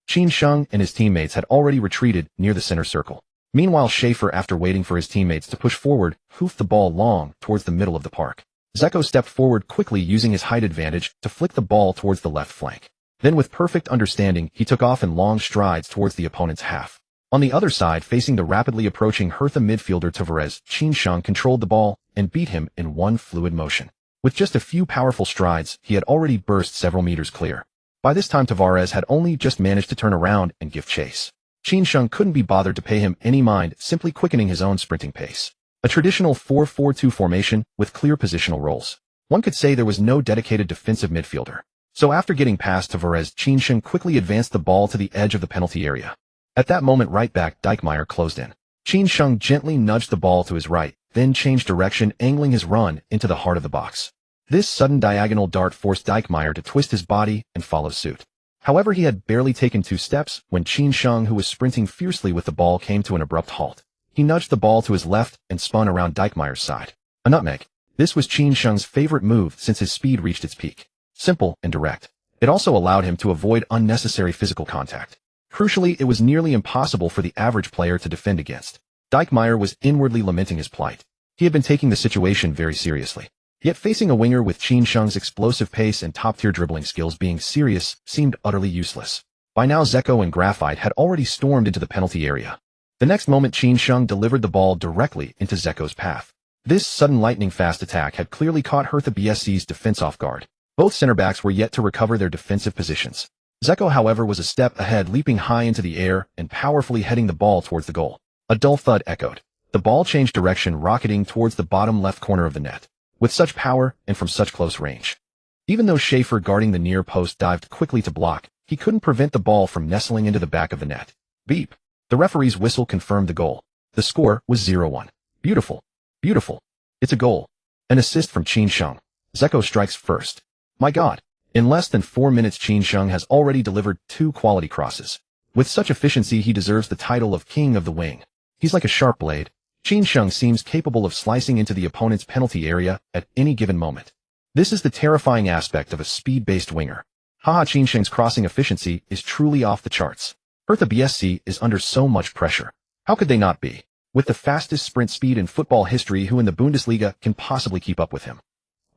Qin and his teammates had already retreated near the center circle. Meanwhile, Schäfer, after waiting for his teammates to push forward, hoofed the ball long towards the middle of the park. Zeko stepped forward quickly, using his height advantage to flick the ball towards the left flank. Then, with perfect understanding, he took off in long strides towards the opponent's half. On the other side, facing the rapidly approaching Hertha midfielder Tavares, Qin controlled the ball and beat him in one fluid motion. With just a few powerful strides, he had already burst several meters clear. By this time, Tavares had only just managed to turn around and give chase. Qin couldn't be bothered to pay him any mind, simply quickening his own sprinting pace. A traditional 4-4-2 formation with clear positional roles. One could say there was no dedicated defensive midfielder. So after getting past Tavares, Qin quickly advanced the ball to the edge of the penalty area. At that moment, right back Dijkmeyer closed in. Qin gently nudged the ball to his right, then changed direction, angling his run into the heart of the box. This sudden diagonal dart forced Dijkmeyer to twist his body and follow suit. However, he had barely taken 2 steps when Qin Sheng, who was sprinting fiercely with the ball, came to an abrupt halt. He nudged the ball to his left and spun around Dijkmeyer's side. A nutmeg. This was Qin Sheng's favorite move since his speed reached its peak. Simple and direct. It also allowed him to avoid unnecessary physical contact. Crucially, it was nearly impossible for the average player to defend against. Dijkmeyer was inwardly lamenting his plight. He had been taking the situation very seriously. Yet facing a winger with Qin Sheng's explosive pace and top-tier dribbling skills being serious seemed utterly useless. By now Zeko and Graphite had already stormed into the penalty area. The next moment Qin Sheng delivered the ball directly into Zeko's path. This sudden lightning-fast attack had clearly caught Hertha BSC's defense off guard. Both center-backs were yet to recover their defensive positions. Zeko, however, was a step ahead, leaping high into the air and powerfully heading the ball towards the goal. A dull thud echoed. The ball changed direction, rocketing towards the bottom left corner of the net. With such power and from such close range. Even though Schaefer, guarding the near post, dived quickly to block, he couldn't prevent the ball from nestling into the back of the net. Beep. The referee's whistle confirmed the goal. The score was 0-1. Beautiful. Beautiful. It's a goal. An assist from Qin Sheng. Zeko strikes first. My God. In less than 4 minutes Qin Sheng has already delivered 2 quality crosses. With such efficiency he deserves the title of King of the Wing. He's like a sharp blade. Qin Sheng seems capable of slicing into the opponent's penalty area at any given moment. This is the terrifying aspect of a speed-based winger. Haha, Qin Sheng's crossing efficiency is truly off the charts. Hertha BSC is under so much pressure. How could they not be? With the fastest sprint speed in football history, who in the Bundesliga can possibly keep up with him?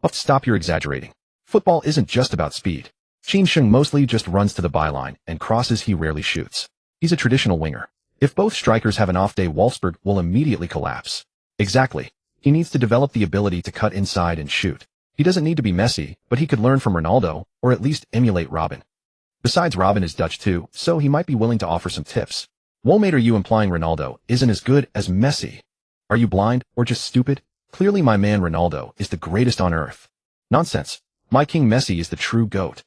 But stop your exaggerating. Football isn't just about speed. Qin Sheng mostly just runs to the byline, and crosses he rarely shoots. He's a traditional winger. If both strikers have an off day, Wolfsburg will immediately collapse. Exactly. He needs to develop the ability to cut inside and shoot. He doesn't need to be Messi, but he could learn from Ronaldo, or at least emulate Robin. Besides, Robin is Dutch too, so he might be willing to offer some tips. Woolmate, are you implying Ronaldo isn't as good as Messi? Are you blind, or just stupid? Clearly my man Ronaldo is the greatest on earth. Nonsense. My king Messi is the true GOAT.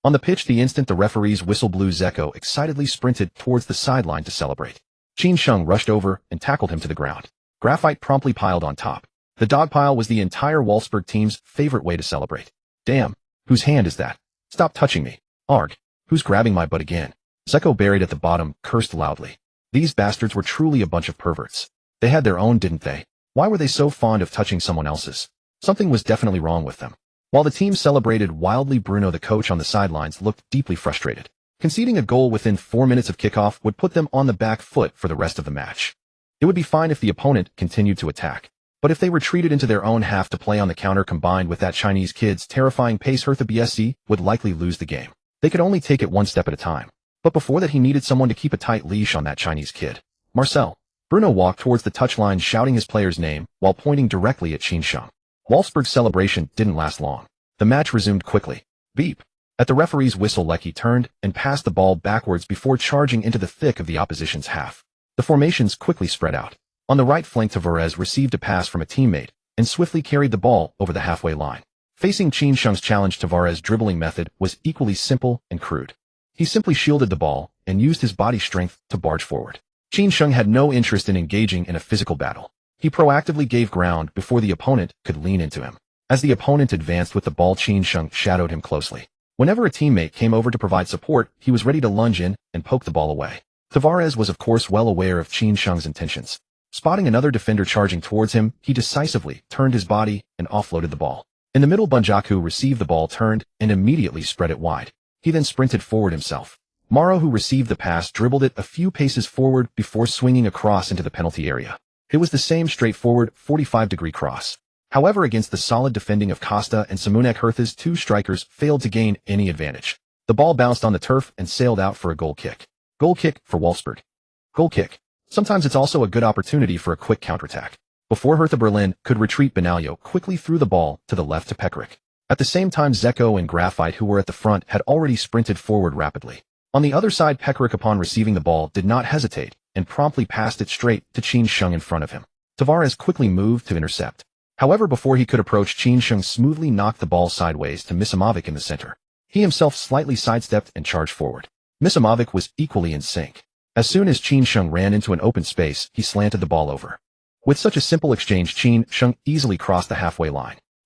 On the pitch, the instant the referee's whistle blew, Zeko excitedly sprinted towards the sideline to celebrate. Qin Sheng rushed over and tackled him to the ground. Graphite promptly piled on top. The dog pile was the entire Wolfsburg team's favorite way to celebrate. Damn, whose hand is that? Stop touching me. Arg, who's grabbing my butt again? Zeko, buried at the bottom, cursed loudly. These bastards were truly a bunch of perverts. They had their own, didn't they? Why were they so fond of touching someone else's? Something was definitely wrong with them. While the team celebrated wildly, Bruno, the coach on the sidelines, looked deeply frustrated. Conceding a goal within 4 minutes of kickoff would put them on the back foot for the rest of the match. It would be fine if the opponent continued to attack. But if they retreated into their own half to play on the counter, combined with that Chinese kid's terrifying pace, Hertha BSC would likely lose the game. They could only take it one step at a time. But before that, he needed someone to keep a tight leash on that Chinese kid. Marcel. Bruno walked towards the touchline, shouting his player's name while pointing directly at Qin Sheng. Wolfsburg's celebration didn't last long. The match resumed quickly. Beep. At the referee's whistle, Lecky turned and passed the ball backwards before charging into the thick of the opposition's half. The formations quickly spread out. On the right flank, Tavares received a pass from a teammate and swiftly carried the ball over the halfway line. Facing Qin Sheng's challenge, Tavares' dribbling method was equally simple and crude. He simply shielded the ball and used his body strength to barge forward. Qin Sheng had no interest in engaging in a physical battle. He proactively gave ground before the opponent could lean into him. As the opponent advanced with the ball, Qin Sheng shadowed him closely. Whenever a teammate came over to provide support, he was ready to lunge in and poke the ball away. Tavares was of course well aware of Qin Sheng's intentions. Spotting another defender charging towards him, he decisively turned his body and offloaded the ball. In the middle, Bunjaku received the ball, turned, and immediately spread it wide. He then sprinted forward himself. Maro, who received the pass, dribbled it a few paces forward before swinging across into the penalty area. It was the same straightforward 45-degree cross. However, against the solid defending of Costa and Simunek, Hertha's 2 strikers failed to gain any advantage. The ball bounced on the turf and sailed out for a goal kick. Goal kick for Wolfsburg. Goal kick. Sometimes it's also a good opportunity for a quick counterattack. Before Hertha Berlin could retreat, Benaglio quickly threw the ball to the left to Pekaric. At the same time, Zeko and Graphite, who were at the front, had already sprinted forward rapidly. On the other side, Pekaric, upon receiving the ball, did not hesitate and promptly passed it straight to Qin Sheng in front of him. Tavares quickly moved to intercept. However, before he could approach, Qin Sheng smoothly knocked the ball sideways to Misimovic in the center. He himself slightly sidestepped and charged forward. Misimovic was equally in sync. As soon as Qin Sheng ran into an open space, he slanted the ball over. With such a simple exchange, Qin Sheng easily crossed the halfway line.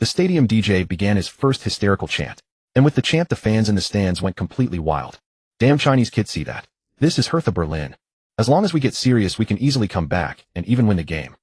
the stadium DJ began his first hysterical chant. And with the chant, the fans in the stands went completely wild. Damn Chinese kids see that. This is Hertha Berlin. As long as we get serious, we can easily come back and even win the game.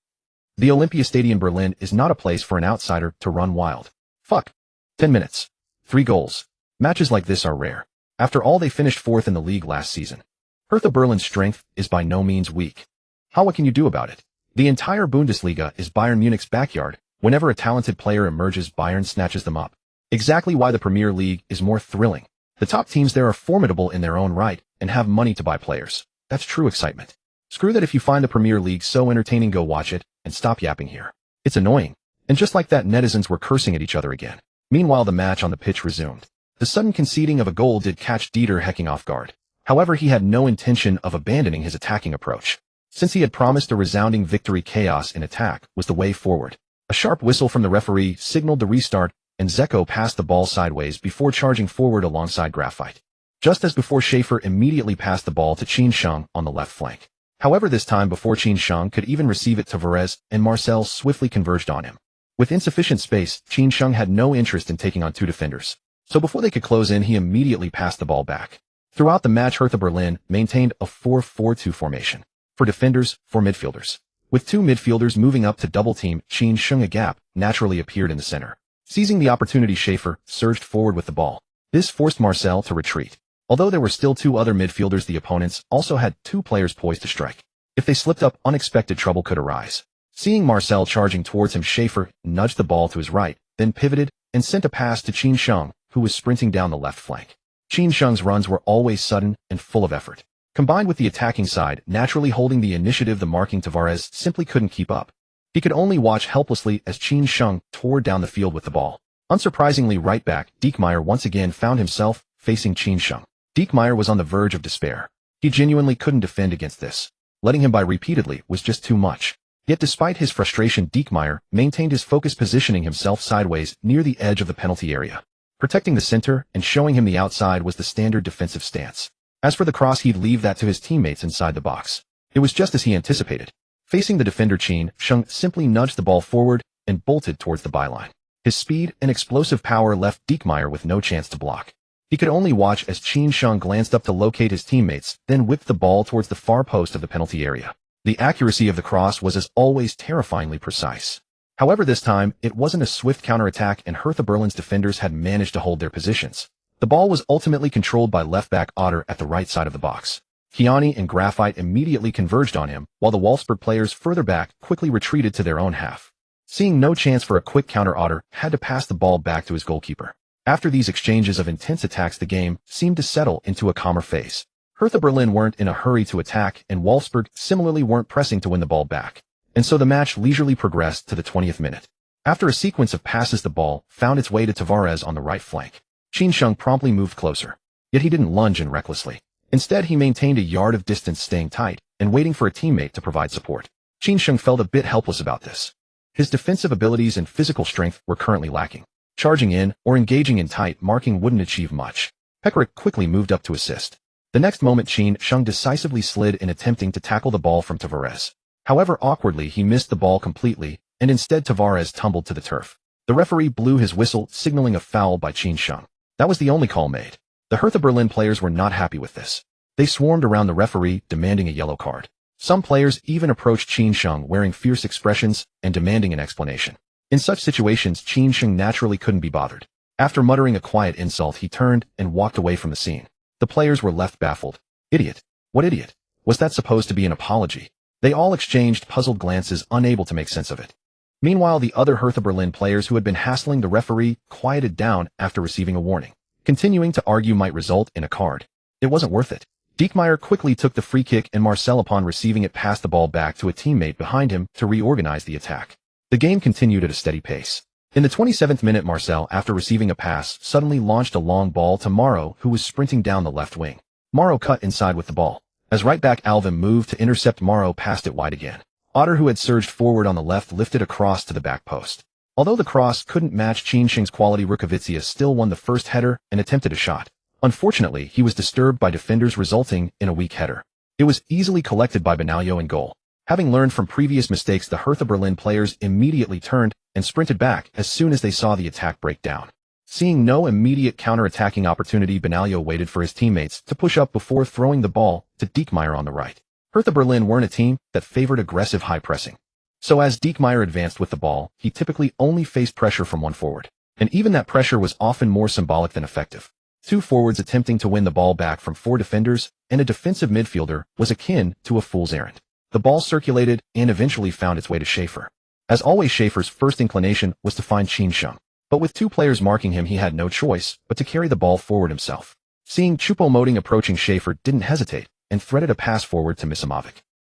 The Olympiastadion Berlin is not a place for an outsider to run wild. Fuck. 10 minutes. 3 goals. Matches like this are rare. After all, they finished 4th in the league last season. Hertha Berlin's strength is by no means weak. What can you do about it? The entire Bundesliga is Bayern Munich's backyard. Whenever a talented player emerges, Bayern snatches them up. Exactly why the Premier League is more thrilling. The top teams there are formidable in their own right and have money to buy players. That's true excitement. Screw that. If you find the Premier League so entertaining, go watch it and stop yapping here. It's annoying. And just like that, netizens were cursing at each other again. Meanwhile, the match on the pitch resumed. The sudden conceding of a goal did catch Dieter Hecking off guard. However, he had no intention of abandoning his attacking approach. Since he had promised a resounding victory, chaos in attack was the way forward. A sharp whistle from the referee signaled the restart, and Zeko passed the ball sideways before charging forward alongside Graphite. Just as before, Schaefer immediately passed the ball to Qin Sheng on the left flank. However, this time, before Qin Sheng could even receive it, Tavares and Marcel swiftly converged on him. With insufficient space, Qin Sheng had no interest in taking on 2 defenders. So before they could close in, he immediately passed the ball back. Throughout the match, Hertha Berlin maintained a 4-4-2 formation. For defenders, 4 midfielders. With 2 midfielders moving up to double team Qin Sheng, a gap naturally appeared in the center. Seizing the opportunity, Schaefer surged forward with the ball. This forced Marcel to retreat. Although there were still 2 other midfielders, the opponents also had 2 players poised to strike. If they slipped up, unexpected trouble could arise. Seeing Marcel charging towards him, Schaefer nudged the ball to his right, then pivoted and sent a pass to Qin Sheng, who was sprinting down the left flank. Qin Sheng's runs were always sudden and full of effort. Combined with the attacking side naturally holding the initiative, the marking Tavares simply couldn't keep up. He could only watch helplessly as Qin Sheng tore down the field with the ball. Unsurprisingly, right back Diekmeyer once again found himself facing Qin Sheng. Diekmeyer was on the verge of despair. He genuinely couldn't defend against this. Letting him by repeatedly was just too much. Yet despite his frustration, Diekmeyer maintained his focus, positioning himself sideways near the edge of the penalty area. Protecting the center and showing him the outside was the standard defensive stance. As for the cross, he'd leave that to his teammates inside the box. It was just as he anticipated. Facing the defender, Qin Sheng simply nudged the ball forward and bolted towards the byline. His speed and explosive power left Diekmeyer with no chance to block. He could only watch as Qin Sheng glanced up to locate his teammates, then whipped the ball towards the far post of the penalty area. The accuracy of the cross was, as always, terrifyingly precise. However, this time, it wasn't a swift counterattack, and Hertha Berlin's defenders had managed to hold their positions. The ball was ultimately controlled by left-back Otter at the right side of the box. Kiani and Graphite immediately converged on him, while the Wolfsburg players further back quickly retreated to their own half. Seeing no chance for a quick counter, Otter had to pass the ball back to his goalkeeper. After these exchanges of intense attacks, the game seemed to settle into a calmer phase. Hertha Berlin weren't in a hurry to attack, and Wolfsburg similarly weren't pressing to win the ball back. And so the match leisurely progressed to the 20th minute. After a sequence of passes, the ball found its way to Tavares on the right flank. Qin Sheng promptly moved closer. Yet he didn't lunge in recklessly. Instead, he maintained a yard of distance, staying tight and waiting for a teammate to provide support. Qin Sheng felt a bit helpless about this. His defensive abilities and physical strength were currently lacking. Charging in or engaging in tight marking wouldn't achieve much. Pekarik quickly moved up to assist. The next moment, Qin Sheng decisively slid in attempting to tackle the ball from Tavares. However, awkwardly, he missed the ball completely, and instead Tavares tumbled to the turf. The referee blew his whistle, signaling a foul by Qin Sheng. That was the only call made. The Hertha Berlin players were not happy with this. They swarmed around the referee, demanding a yellow card. Some players even approached Qin Sheng wearing fierce expressions and demanding an explanation. In such situations, Qin Sheng naturally couldn't be bothered. After muttering a quiet insult, he turned and walked away from the scene. The players were left baffled. Idiot. What idiot? Was that supposed to be an apology? They all exchanged puzzled glances, unable to make sense of it. Meanwhile, the other Hertha Berlin players who had been hassling the referee quieted down after receiving a warning. Continuing to argue might result in a card. It wasn't worth it. Diekmeyer quickly took the free kick, and Marcel, upon receiving it, passed the ball back to a teammate behind him to reorganize the attack. The game continued at a steady pace. In the 27th minute, Marcel, after receiving a pass, suddenly launched a long ball to Mauro, who was sprinting down the left wing. Mauro cut inside with the ball. As right-back Alvin moved to intercept, Mauro passed it wide again. Otter, who had surged forward on the left, lifted a cross to the back post. Although the cross couldn't match Qin Sheng's quality, Rukavitsia still won the first header and attempted a shot. Unfortunately, he was disturbed by defenders, resulting in a weak header. It was easily collected by Benaglio in goal. Having learned from previous mistakes, the Hertha Berlin players immediately turned and sprinted back as soon as they saw the attack break down. Seeing no immediate counter-attacking opportunity, Benaglio waited for his teammates to push up before throwing the ball to Diekmeyer on the right. Hertha Berlin weren't a team that favored aggressive high pressing. So as Diekmeyer advanced with the ball, he typically only faced pressure from one forward. And even that pressure was often more symbolic than effective. Two forwards attempting to win the ball back from four defenders and a defensive midfielder was akin to a fool's errand. The ball circulated and eventually found its way to Schaefer. As always, Schaefer's first inclination was to find Qin Sheng. But with two players marking him, he had no choice but to carry the ball forward himself. Seeing Choupo-Moting approaching, Schaefer didn't hesitate and threaded a pass forward to Misimovic.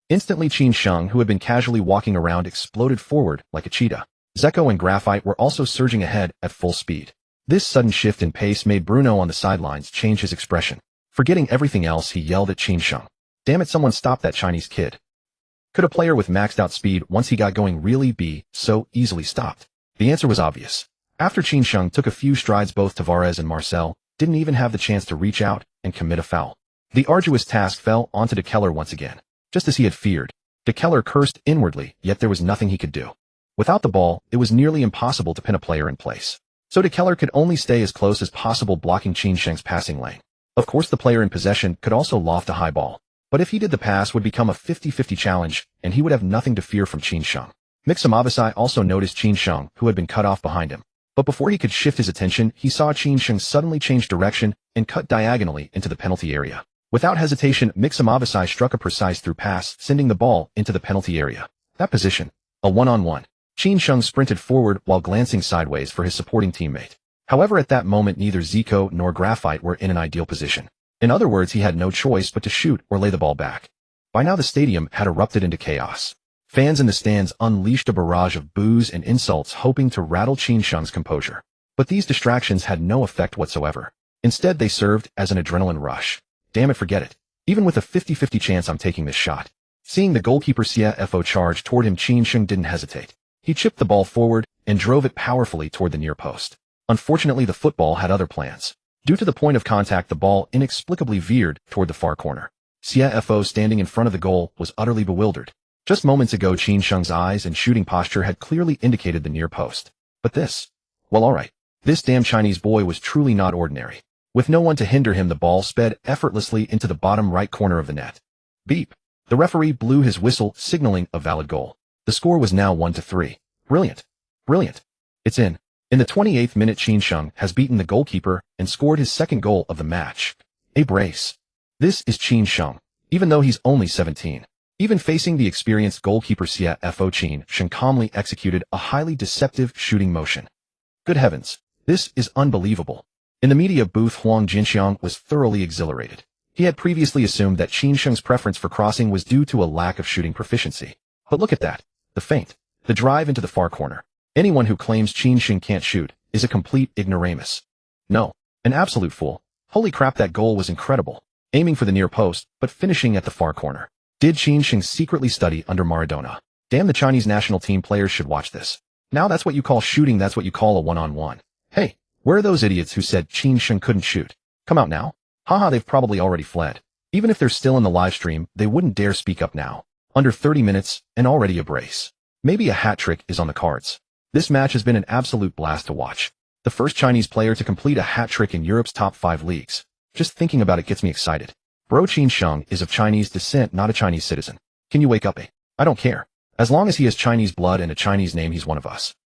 Instantly, Qin Sheng, who had been casually walking around, exploded forward like a cheetah. Zeko and Graphite were also surging ahead at full speed. This sudden shift in pace made Bruno on the sidelines change his expression. Forgetting everything else, he yelled at Qin Sheng. "Damn it, someone stop that Chinese kid." Could a player with maxed out speed, once he got going, really be so easily stopped? The answer was obvious. After Qin Sheng took a few strides, both Tavares and Marcel didn't even have the chance to reach out and commit a foul. The arduous task fell onto De Keller once again. Just as he had feared, De Keller cursed inwardly, yet there was nothing he could do. Without the ball, it was nearly impossible to pin a player in place. So De Keller could only stay as close as possible, blocking Qin Sheng's passing lane. Of course, the player in possession could also loft a high ball. But if he did, the pass would become a 50-50 challenge, and he would have nothing to fear from Qin Sheng. Misimovic also noticed Qin Sheng, who had been cut off behind him. But before he could shift his attention, he saw Qin Sheng suddenly change direction and cut diagonally into the penalty area. Without hesitation, Misimovic struck a precise through pass, sending the ball into the penalty area. That position, a one-on-one. Qin Sheng sprinted forward while glancing sideways for his supporting teammate. However, at that moment, neither Zico nor Graphite were in an ideal position. In other words, he had no choice but to shoot or lay the ball back. By now, the stadium had erupted into chaos. Fans in the stands unleashed a barrage of boos and insults, hoping to rattle Qin Sheng's composure. But these distractions had no effect whatsoever. Instead, they served as an adrenaline rush. Damn it, forget it. Even with a 50-50 chance, I'm taking this shot. Seeing the goalkeeper CFO charge toward him, Qin Sheng didn't hesitate. He chipped the ball forward and drove it powerfully toward the near post. Unfortunately, the football had other plans. Due to the point of contact, the ball inexplicably veered toward the far corner. CFO, standing in front of the goal, was utterly bewildered. Just moments ago, Qin Sheng's eyes and shooting posture had clearly indicated the near post. But this? Well, alright. This damn Chinese boy was truly not ordinary. With no one to hinder him, the ball sped effortlessly into the bottom right corner of the net. Beep. The referee blew his whistle, signaling a valid goal. The score was now 1-3. Brilliant. Brilliant. It's in. In the 28th minute, Qin Sheng has beaten the goalkeeper and scored his second goal of the match. A brace. This is Qin Sheng, even though he's only 17. Even facing the experienced goalkeeper CFO, Qin Sheng calmly executed a highly deceptive shooting motion. Good heavens, this is unbelievable. In the media booth, Huang Jinxiang was thoroughly exhilarated. He had previously assumed that Qin Sheng's preference for crossing was due to a lack of shooting proficiency. But look at that. The feint. The drive into the far corner. Anyone who claims Qin Sheng can't shoot is a complete ignoramus. No, an absolute fool. Holy crap, that goal was incredible. Aiming for the near post, but finishing at the far corner. Did Qin Sheng secretly study under Maradona? Damn, the Chinese national team players should watch this. Now that's what you call shooting, that's what you call a one-on-one. Hey, where are those idiots who said Qin Sheng couldn't shoot? Come out now. Haha, they've probably already fled. Even if they're still in the live stream, they wouldn't dare speak up now. Under 30 minutes, and already a brace. Maybe a hat trick is on the cards. This match has been an absolute blast to watch. The first Chinese player to complete a hat trick in Europe's top 5 leagues. Just thinking about it gets me excited. Bro, Qin Sheng is of Chinese descent, not a Chinese citizen. Can you wake up, eh? I don't care. As long as he has Chinese blood and a Chinese name, he's one of us.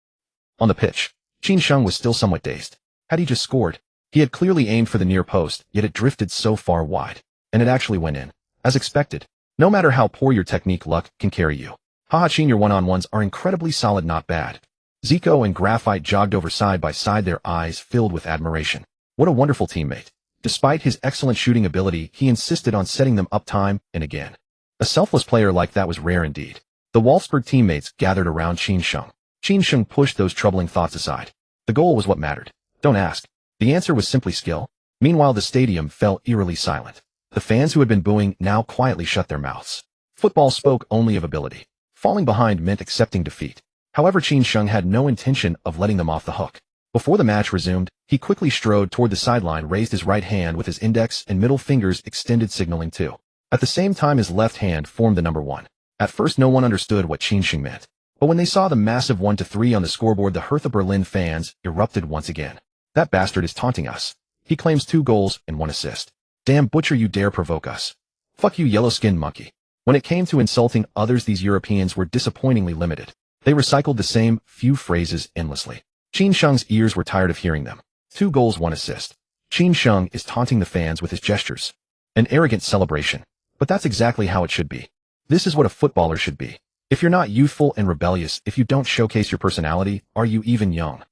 On the pitch, Qin Sheng was still somewhat dazed. Had he just scored? He had clearly aimed for the near post, yet it drifted so far wide. And it actually went in. As expected. No matter how poor your technique, luck can carry you. Haha, Qin, your one-on-ones are incredibly solid, not bad. Zico and Graphite jogged over side by side, their eyes filled with admiration. What a wonderful teammate. Despite his excellent shooting ability, he insisted on setting them up time and again. A selfless player like that was rare indeed. The Wolfsburg teammates gathered around Qin Sheng. Qin Sheng pushed those troubling thoughts aside. The goal was what mattered. Don't ask. The answer was simply skill. Meanwhile, the stadium fell eerily silent. The fans who had been booing now quietly shut their mouths. Football spoke only of ability. Falling behind meant accepting defeat. However, Qin Sheng had no intention of letting them off the hook. Before the match resumed, he quickly strode toward the sideline, raised his right hand with his index and middle fingers extended, signaling to. At the same time, his left hand formed the number 1. At first no one understood what Qinsheng meant. But when they saw the massive 1-3 on the scoreboard, the Hertha Berlin fans erupted once again. That bastard is taunting us. He claims 2 goals and 1 assist. Damn butcher, you dare provoke us. Fuck you, yellow-skinned monkey. When it came to insulting others, these Europeans were disappointingly limited. They recycled the same few phrases endlessly. Qinsheng's ears were tired of hearing them. 2 goals, 1 assist. Qinsheng is taunting the fans with his gestures. An arrogant celebration. But that's exactly how it should be. This is what a footballer should be. If you're not youthful and rebellious, if you don't showcase your personality, are you even young?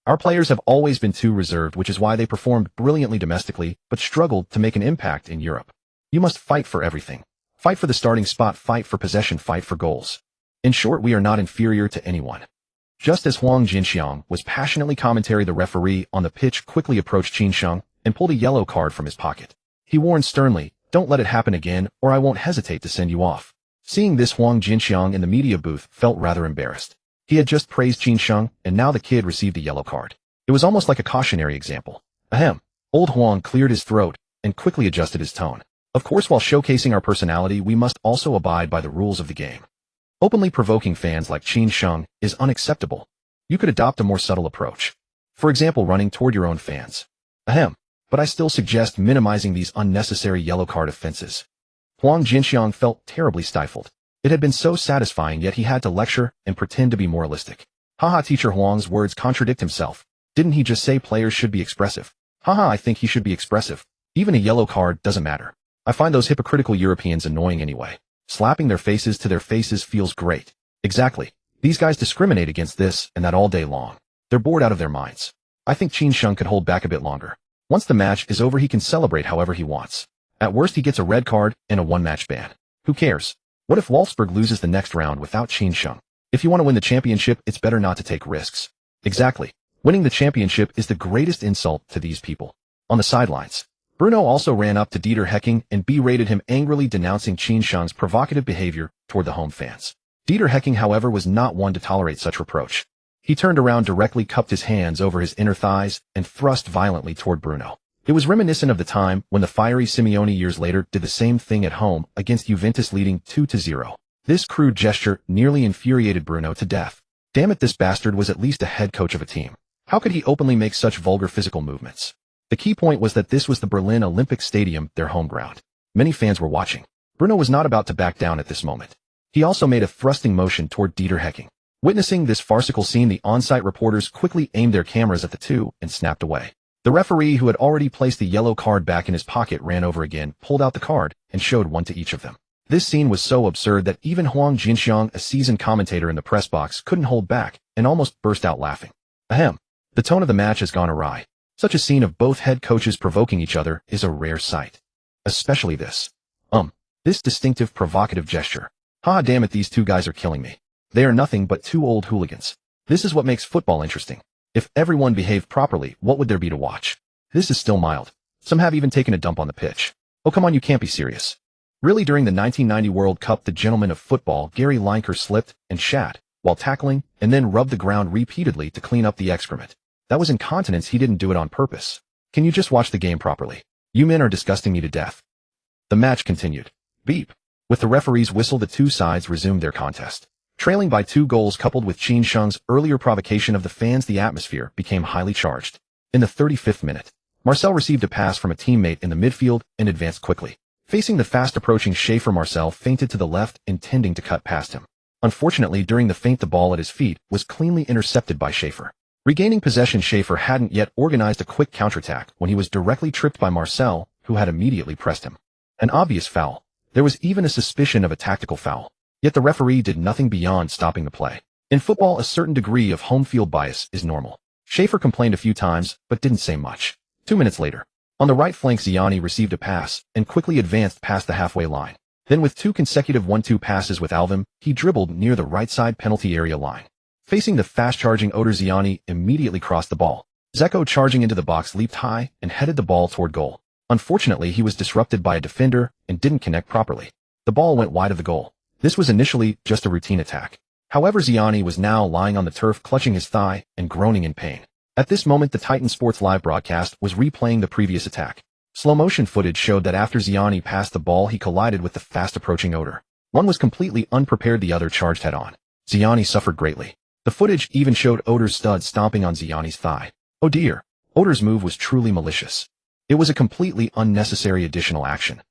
Our players have always been too reserved, which is why they performed brilliantly domestically, but struggled to make an impact in Europe. You must fight for everything. Fight for the starting spot, fight for possession, fight for goals. In short, we are not inferior to anyone. Just as Huang Jinxiang was passionately commentary, the referee on the pitch quickly approached Qinsheng and pulled a yellow card from his pocket. He warned sternly, "Don't let it happen again, or I won't hesitate to send you off." Seeing this, Huang Jinxiang in the media booth felt rather embarrassed. He had just praised Qinsheng, and now the kid received a yellow card. It was almost like a cautionary example. Ahem. Old Huang cleared his throat and quickly adjusted his tone. Of course, while showcasing our personality, we must also abide by the rules of the game. Openly provoking fans like Qinsheng is unacceptable. You could adopt a more subtle approach. For example, running toward your own fans. Ahem. But I still suggest minimizing these unnecessary yellow card offenses. Huang Jinxiang felt terribly stifled. It had been so satisfying, yet he had to lecture and pretend to be moralistic. Haha, teacher Huang's words contradict himself. Didn't he just say players should be expressive? Haha, I think he should be expressive. Even a yellow card doesn't matter. I find those hypocritical Europeans annoying anyway. Slapping their faces to their faces feels great. Exactly. These guys discriminate against this and that all day long. They're bored out of their minds. I think Qinsheng could hold back a bit longer. Once the match is over, he can celebrate however he wants. At worst, he gets a red card and a 1-match ban. Who cares? What if Wolfsburg loses the next round without Qinsheng? If you want to win the championship, it's better not to take risks. Exactly. Winning the championship is the greatest insult to these people. On the sidelines, Bruno also ran up to Dieter Hecking and berated him, angrily denouncing Qinsheng's provocative behavior toward the home fans. Dieter Hecking, however, was not one to tolerate such reproach. He turned around, directly cupped his hands over his inner thighs, and thrust violently toward Bruno. It was reminiscent of the time when the fiery Simeone years later did the same thing at home against Juventus, leading 2-0. This crude gesture nearly infuriated Bruno to death. Damn it, this bastard was at least a head coach of a team. How could he openly make such vulgar physical movements? The key point was that this was the Berlin Olympic Stadium, their home ground. Many fans were watching. Bruno was not about to back down at this moment. He also made a thrusting motion toward Dieter Hecking. Witnessing this farcical scene, the on-site reporters quickly aimed their cameras at the two and snapped away. The referee, who had already placed the yellow card back in his pocket, ran over again, pulled out the card, and showed one to each of them. This scene was so absurd that even Huang Jinxiang, a seasoned commentator in the press box, couldn't hold back and almost burst out laughing. Ahem. The tone of the match has gone awry. Such a scene of both head coaches provoking each other is a rare sight. Especially this. This distinctive provocative gesture. Ha, damn it, these two guys are killing me. They are nothing but 2 old hooligans. This is what makes football interesting. If everyone behaved properly, what would there be to watch? This is still mild. Some have even taken a dump on the pitch. Oh, come on, you can't be serious. Really, during the 1990 World Cup, the gentleman of football, Gary Lineker, slipped and shat while tackling and then rubbed the ground repeatedly to clean up the excrement. That was incontinence. He didn't do it on purpose. Can you just watch the game properly? You men are disgusting me to death. The match continued. Beep. With the referee's whistle, the two sides resumed their contest. Trailing by 2 goals, coupled with Qinsheng's earlier provocation of the fans, the atmosphere became highly charged. In the 35th minute, Marcel received a pass from a teammate in the midfield and advanced quickly. Facing the fast-approaching Schaefer, Marcel feinted to the left, intending to cut past him. Unfortunately, during the feint, the ball at his feet was cleanly intercepted by Schaefer. Regaining possession, Schaefer hadn't yet organized a quick counterattack when he was directly tripped by Marcel, who had immediately pressed him. An obvious foul. There was even a suspicion of a tactical foul. Yet the referee did nothing beyond stopping the play. In football, a certain degree of home field bias is normal. Schaefer complained a few times, but didn't say much. 2 minutes later, on the right flank, Ziani received a pass and quickly advanced past the halfway line. Then, with 2 consecutive 1-2 passes with Alvim, he dribbled near the right side penalty area line. Facing the fast-charging Oder, Ziani immediately crossed the ball. Zeko, charging into the box, leaped high and headed the ball toward goal. Unfortunately, he was disrupted by a defender and didn't connect properly. The ball went wide of the goal. This was initially just a routine attack. However, Ziani was now lying on the turf, clutching his thigh and groaning in pain. At this moment, the Titan Sports live broadcast was replaying the previous attack. Slow-motion footage showed that after Ziani passed the ball, he collided with the fast-approaching Oder. One was completely unprepared, the other charged head-on. Ziani suffered greatly. The footage even showed Oder's stud stomping on Ziani's thigh. Oh dear. Oder's move was truly malicious. It was a completely unnecessary additional action.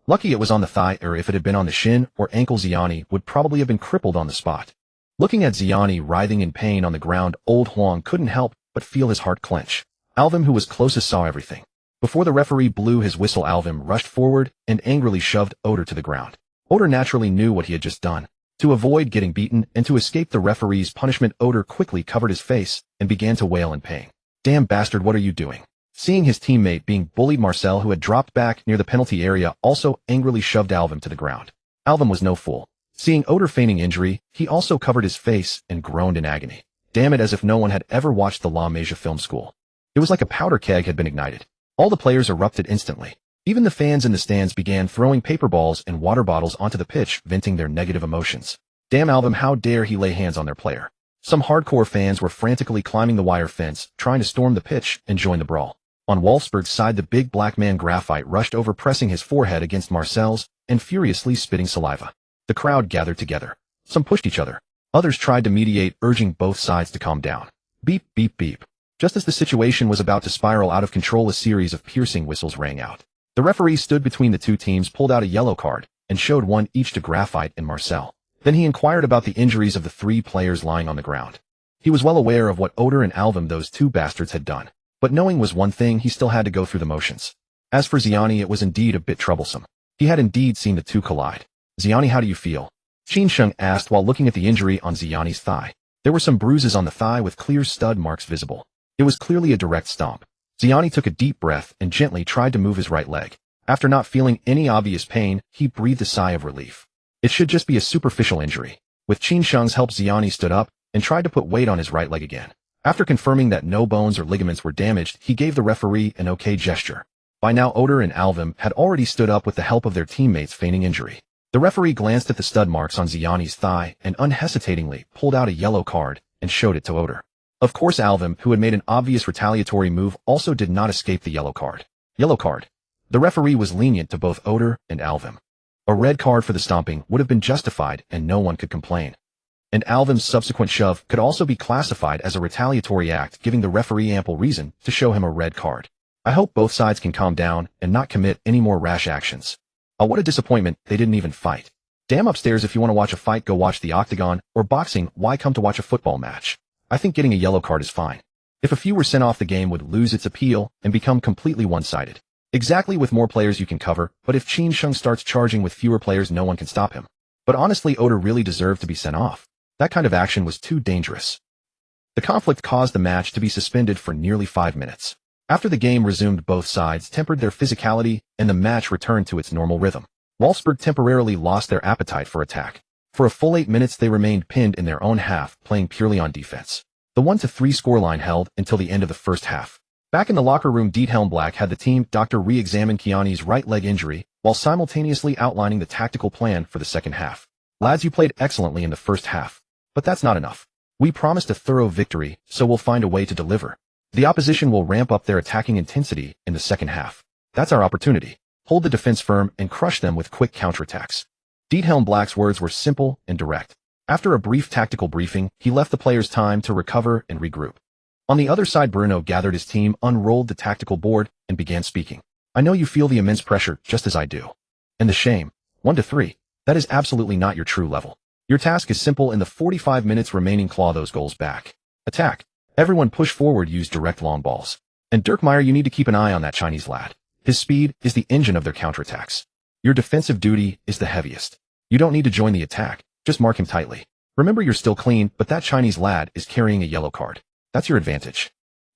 Lucky it was on the thigh, or if it had been on the shin or ankle, Ziani would probably have been crippled on the spot. Looking at Ziani writhing in pain on the ground, old Huang couldn't help but feel his heart clench. Alvim, who was closest, saw everything. Before the referee blew his whistle, Alvim rushed forward and angrily shoved Oder to the ground. Oder naturally knew what he had just done. To avoid getting beaten and to escape the referee's punishment, Oder quickly covered his face and began to wail in pain. Damn bastard, what are you doing? Seeing his teammate being bullied, Marcel, who had dropped back near the penalty area, also angrily shoved Alvim to the ground. Alvim was no fool. Seeing Oder feigning injury, he also covered his face and groaned in agony. Damn it, as if no one had ever watched the La Masia film school. It was like a powder keg had been ignited. All the players erupted instantly. Even the fans in the stands began throwing paper balls and water bottles onto the pitch, venting their negative emotions. Damn Alvim, how dare he lay hands on their player. Some hardcore fans were frantically climbing the wire fence, trying to storm the pitch and join the brawl. On Wolfsburg's side, the big black man Graphite rushed over, pressing his forehead against Marcel's and furiously spitting saliva. The crowd gathered together. Some pushed each other. Others tried to mediate, urging both sides to calm down. Beep, beep, beep. Just as the situation was about to spiral out of control, a series of piercing whistles rang out. The referee stood between the two teams, pulled out a yellow card, and showed one each to Graphite and Marcel. Then he inquired about the injuries of the three players lying on the ground. He was well aware of what Oder and Alvim, those two bastards, had done. But knowing was one thing, he still had to go through the motions. As for Ziani, it was indeed a bit troublesome. He had indeed seen the two collide. Ziani, how do you feel? Qin Sheng asked while looking at the injury on Ziani's thigh. There were some bruises on the thigh with clear stud marks visible. It was clearly a direct stomp. Ziani took a deep breath and gently tried to move his right leg. After not feeling any obvious pain, he breathed a sigh of relief. It should just be a superficial injury. With Qin Sheng's help, Ziani stood up and tried to put weight on his right leg again. After confirming that no bones or ligaments were damaged, he gave the referee an okay gesture. By now, Oder and Alvim had already stood up with the help of their teammates feigning injury. The referee glanced at the stud marks on Ziani's thigh and unhesitatingly pulled out a yellow card and showed it to Oder. Of course, Alvim, who had made an obvious retaliatory move, also did not escape the yellow card. Yellow card. The referee was lenient to both Oder and Alvim. A red card for the stomping would have been justified and no one could complain. And Alvim's subsequent shove could also be classified as a retaliatory act, giving the referee ample reason to show him a red card. I hope both sides can calm down and not commit any more rash actions. Oh, what a disappointment, they didn't even fight. Damn, upstairs, if you want to watch a fight, go watch the octagon, or boxing, why come to watch a football match? I think getting a yellow card is fine. If a few were sent off, the game would lose its appeal and become completely one-sided. Exactly, with more players you can cover, but if Qin Sheng starts charging with fewer players, no one can stop him. But honestly, Oder really deserved to be sent off. That kind of action was too dangerous. The conflict caused the match to be suspended for nearly 5 minutes. After the game resumed, both sides tempered their physicality and the match returned to its normal rhythm. Wolfsburg temporarily lost their appetite for attack. For a full 8 minutes they remained pinned in their own half, playing purely on defense. The 1-3 scoreline held until the end of the first half. Back in the locker room, Diethelm Black had the team doctor re-examine Kiani's right leg injury while simultaneously outlining the tactical plan for the second half. Lads, you played excellently in the first half. But that's not enough. We promised a thorough victory, so we'll find a way to deliver. The opposition will ramp up their attacking intensity in the second half. That's our opportunity. Hold the defense firm and crush them with quick counterattacks. Diethelm Black's words were simple and direct. After a brief tactical briefing, he left the players time to recover and regroup. On the other side, Bruno gathered his team, unrolled the tactical board, and began speaking. I know you feel the immense pressure, just as I do. And the shame. 1-3. That is absolutely not your true level. Your task is simple. In the 45 minutes remaining, claw those goals back. Attack. Everyone push forward, use direct long balls. And Dirk Meyer, you need to keep an eye on that Chinese lad. His speed is the engine of their counterattacks. Your defensive duty is the heaviest. You don't need to join the attack, just mark him tightly. Remember, you're still clean, but that Chinese lad is carrying a yellow card. That's your advantage.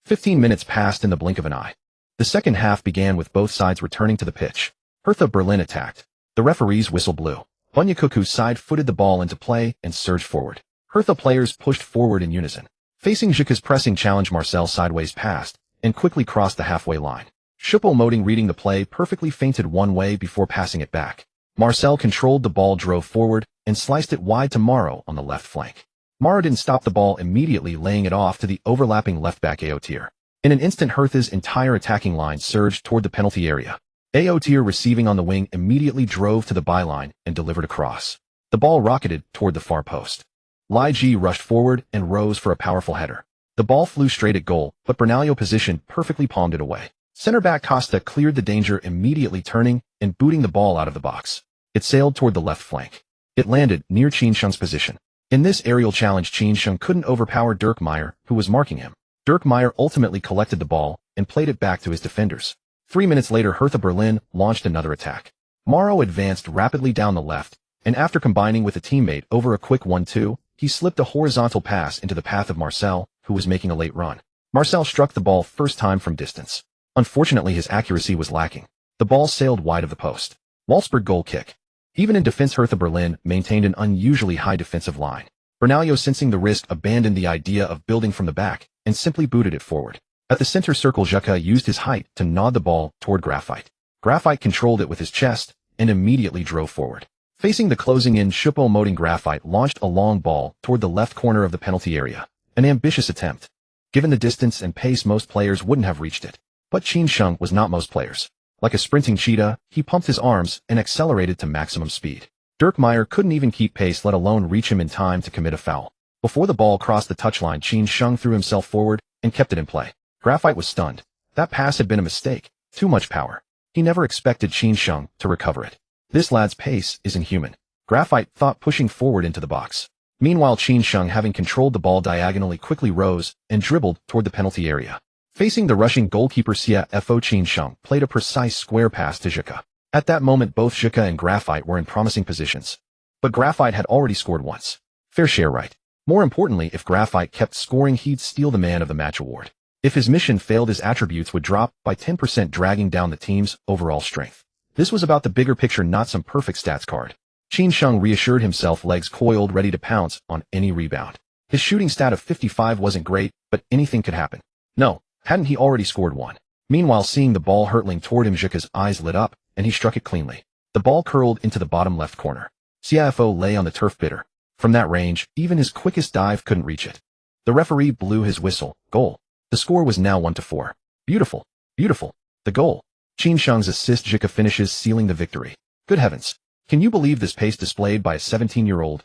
15 minutes passed in the blink of an eye. The second half began with both sides returning to the pitch. Hertha Berlin attacked. The referee's whistle blew. Bunyakuku's side footed the ball into play and surged forward. Hertha players pushed forward in unison. Facing Zhika's pressing challenge, Marcel sideways passed and quickly crossed the halfway line. Choupo-Moting, reading the play, perfectly feinted one way before passing it back. Marcel controlled the ball, drove forward, and sliced it wide to Maro on the left flank. Maro didn't stop the ball, immediately laying it off to the overlapping left-back Aotir. In an instant, Hertha's entire attacking line surged toward the penalty area. Aotir, receiving on the wing, immediately drove to the byline and delivered a cross. The ball rocketed toward the far post. Li Ji rushed forward and rose for a powerful header. The ball flew straight at goal, but Bernalio positioned perfectly palmed it away. Center back Costa cleared the danger, immediately turning and booting the ball out of the box. It sailed toward the left flank. It landed near Qin Sheng's position. In this aerial challenge, Qin Sheng couldn't overpower Dirk Meyer, who was marking him. Dirk Meyer ultimately collected the ball and played it back to his defenders. 3 minutes later, Hertha Berlin launched another attack. Mauro advanced rapidly down the left, and after combining with a teammate over a quick 1-2, he slipped a horizontal pass into the path of Marcel, who was making a late run. Marcel struck the ball first time from distance. Unfortunately, his accuracy was lacking. The ball sailed wide of the post. Wolfsburg goal kick. Even in defense, Hertha Berlin maintained an unusually high defensive line. Bernalio, sensing the risk, abandoned the idea of building from the back and simply booted it forward. At the center circle, Xhaka used his height to nod the ball toward Graphite. Graphite controlled it with his chest and immediately drove forward. Facing the closing in, Choupo-Moting, Graphite launched a long ball toward the left corner of the penalty area. An ambitious attempt. Given the distance and pace, most players wouldn't have reached it. But Qin Sheng was not most players. Like a sprinting cheetah, he pumped his arms and accelerated to maximum speed. Dirk Meyer couldn't even keep pace, let alone reach him in time to commit a foul. Before the ball crossed the touchline, Qin Sheng threw himself forward and kept it in play. Graphite was stunned. That pass had been a mistake. Too much power. He never expected Qin Sheng to recover it. This lad's pace is inhuman. Graphite thought, pushing forward into the box. Meanwhile, Qin Sheng, having controlled the ball diagonally, quickly rose and dribbled toward the penalty area. Facing the rushing goalkeeper CFO, Qin Sheng played a precise square pass to Xhaka. At that moment, both Xhaka and Graphite were in promising positions. But Graphite had already scored once. Fair share, right? More importantly, if Graphite kept scoring, he'd steal the Man of the Match award. If his mission failed, his attributes would drop by 10%, dragging down the team's overall strength. This was about the bigger picture, not some perfect stats card. Qin Sheng reassured himself, legs coiled, ready to pounce on any rebound. His shooting stat of 55 wasn't great, but anything could happen. No, hadn't he already scored one? Meanwhile, seeing the ball hurtling toward him, Xhaka's eyes lit up, and he struck it cleanly. The ball curled into the bottom left corner. CFO lay on the turf bitter. From that range, even his quickest dive couldn't reach it. The referee blew his whistle. Goal. The score was now 1-4. Beautiful. Beautiful. The goal. Qin Sheng's assist, Xhaka finishes, sealing the victory. Good heavens. Can you believe this pace displayed by a 17-year-old?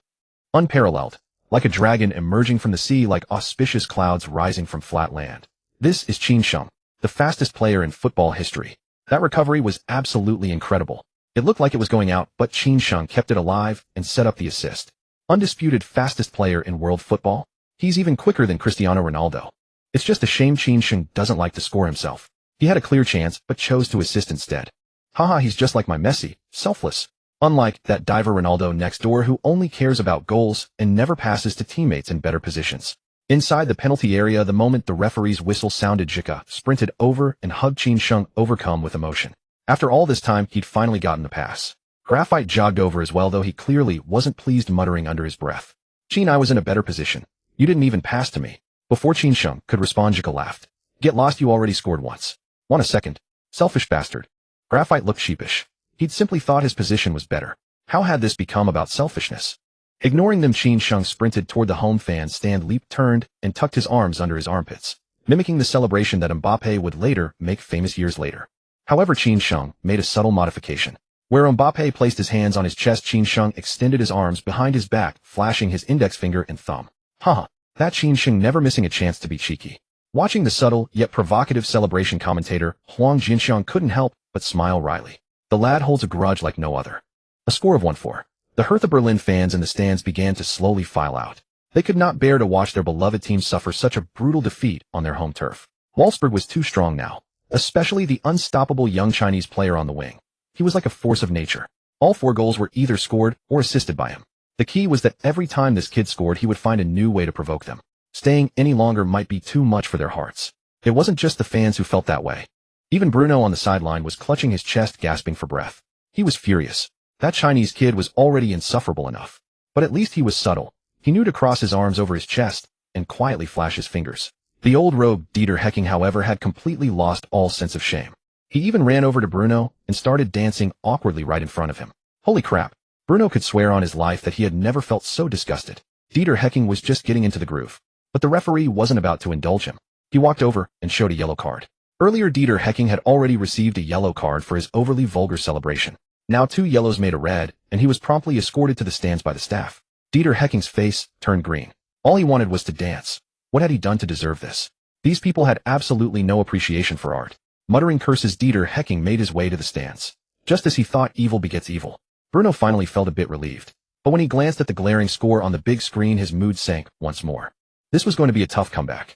Unparalleled. Like a dragon emerging from the sea, like auspicious clouds rising from flat land. This is Qin Sheng, the fastest player in football history. That recovery was absolutely incredible. It looked like it was going out, but Qin Sheng kept it alive and set up the assist. Undisputed fastest player in world football? He's even quicker than Cristiano Ronaldo. It's just a shame Qin Sheng doesn't like to score himself. He had a clear chance, but chose to assist instead. Haha, he's just like my Messi, selfless. Unlike that diver Ronaldo next door, who only cares about goals and never passes to teammates in better positions. Inside the penalty area, the moment the referee's whistle sounded, Xhaka sprinted over and hugged Qin Sheng, overcome with emotion. After all this time, he'd finally gotten the pass. Graphite jogged over as well, though he clearly wasn't pleased, muttering under his breath. Qin, I was in a better position. You didn't even pass to me. Before Qin Sheng could respond, Xhaka laughed. Get lost, you already scored once. Want a second? Selfish bastard. Graphite looked sheepish. He'd simply thought his position was better. How had this become about selfishness? Ignoring them, Qin Sheng sprinted toward the home fan stand, leaped, turned, and tucked his arms under his armpits, mimicking the celebration that Mbappé would later make famous years later. However, Qin Sheng made a subtle modification. Where Mbappé placed his hands on his chest, Qin Sheng extended his arms behind his back, flashing his index finger and thumb. Haha, that Qin Sheng never missing a chance to be cheeky. Watching the subtle yet provocative celebration, commentator Huang Jinxiang couldn't help but smile wryly. The lad holds a grudge like no other. A score of 1-4. The Hertha Berlin fans in the stands began to slowly file out. They could not bear to watch their beloved team suffer such a brutal defeat on their home turf. Wolfsburg was too strong now, especially the unstoppable young Chinese player on the wing. He was like a force of nature. All 4 goals were either scored or assisted by him. The key was that every time this kid scored, he would find a new way to provoke them. Staying any longer might be too much for their hearts. It wasn't just the fans who felt that way. Even Bruno on the sideline was clutching his chest, gasping for breath. He was furious. That Chinese kid was already insufferable enough. But at least he was subtle. He knew to cross his arms over his chest and quietly flash his fingers. The old rogue Dieter Hecking, however, had completely lost all sense of shame. He even ran over to Bruno and started dancing awkwardly right in front of him. Holy crap. Bruno could swear on his life that he had never felt so disgusted. Dieter Hecking was just getting into the groove. But the referee wasn't about to indulge him. He walked over and showed a yellow card. Earlier, Dieter Hecking had already received a yellow card for his overly vulgar celebration. Now 2 yellows made a red, and he was promptly escorted to the stands by the staff. Dieter Hecking's face turned green. All he wanted was to dance. What had he done to deserve this? These people had absolutely no appreciation for art. Muttering curses, Dieter Hecking made his way to the stands. Just as he thought evil begets evil, Bruno finally felt a bit relieved. But when he glanced at the glaring score on the big screen, his mood sank once more. This was going to be a tough comeback.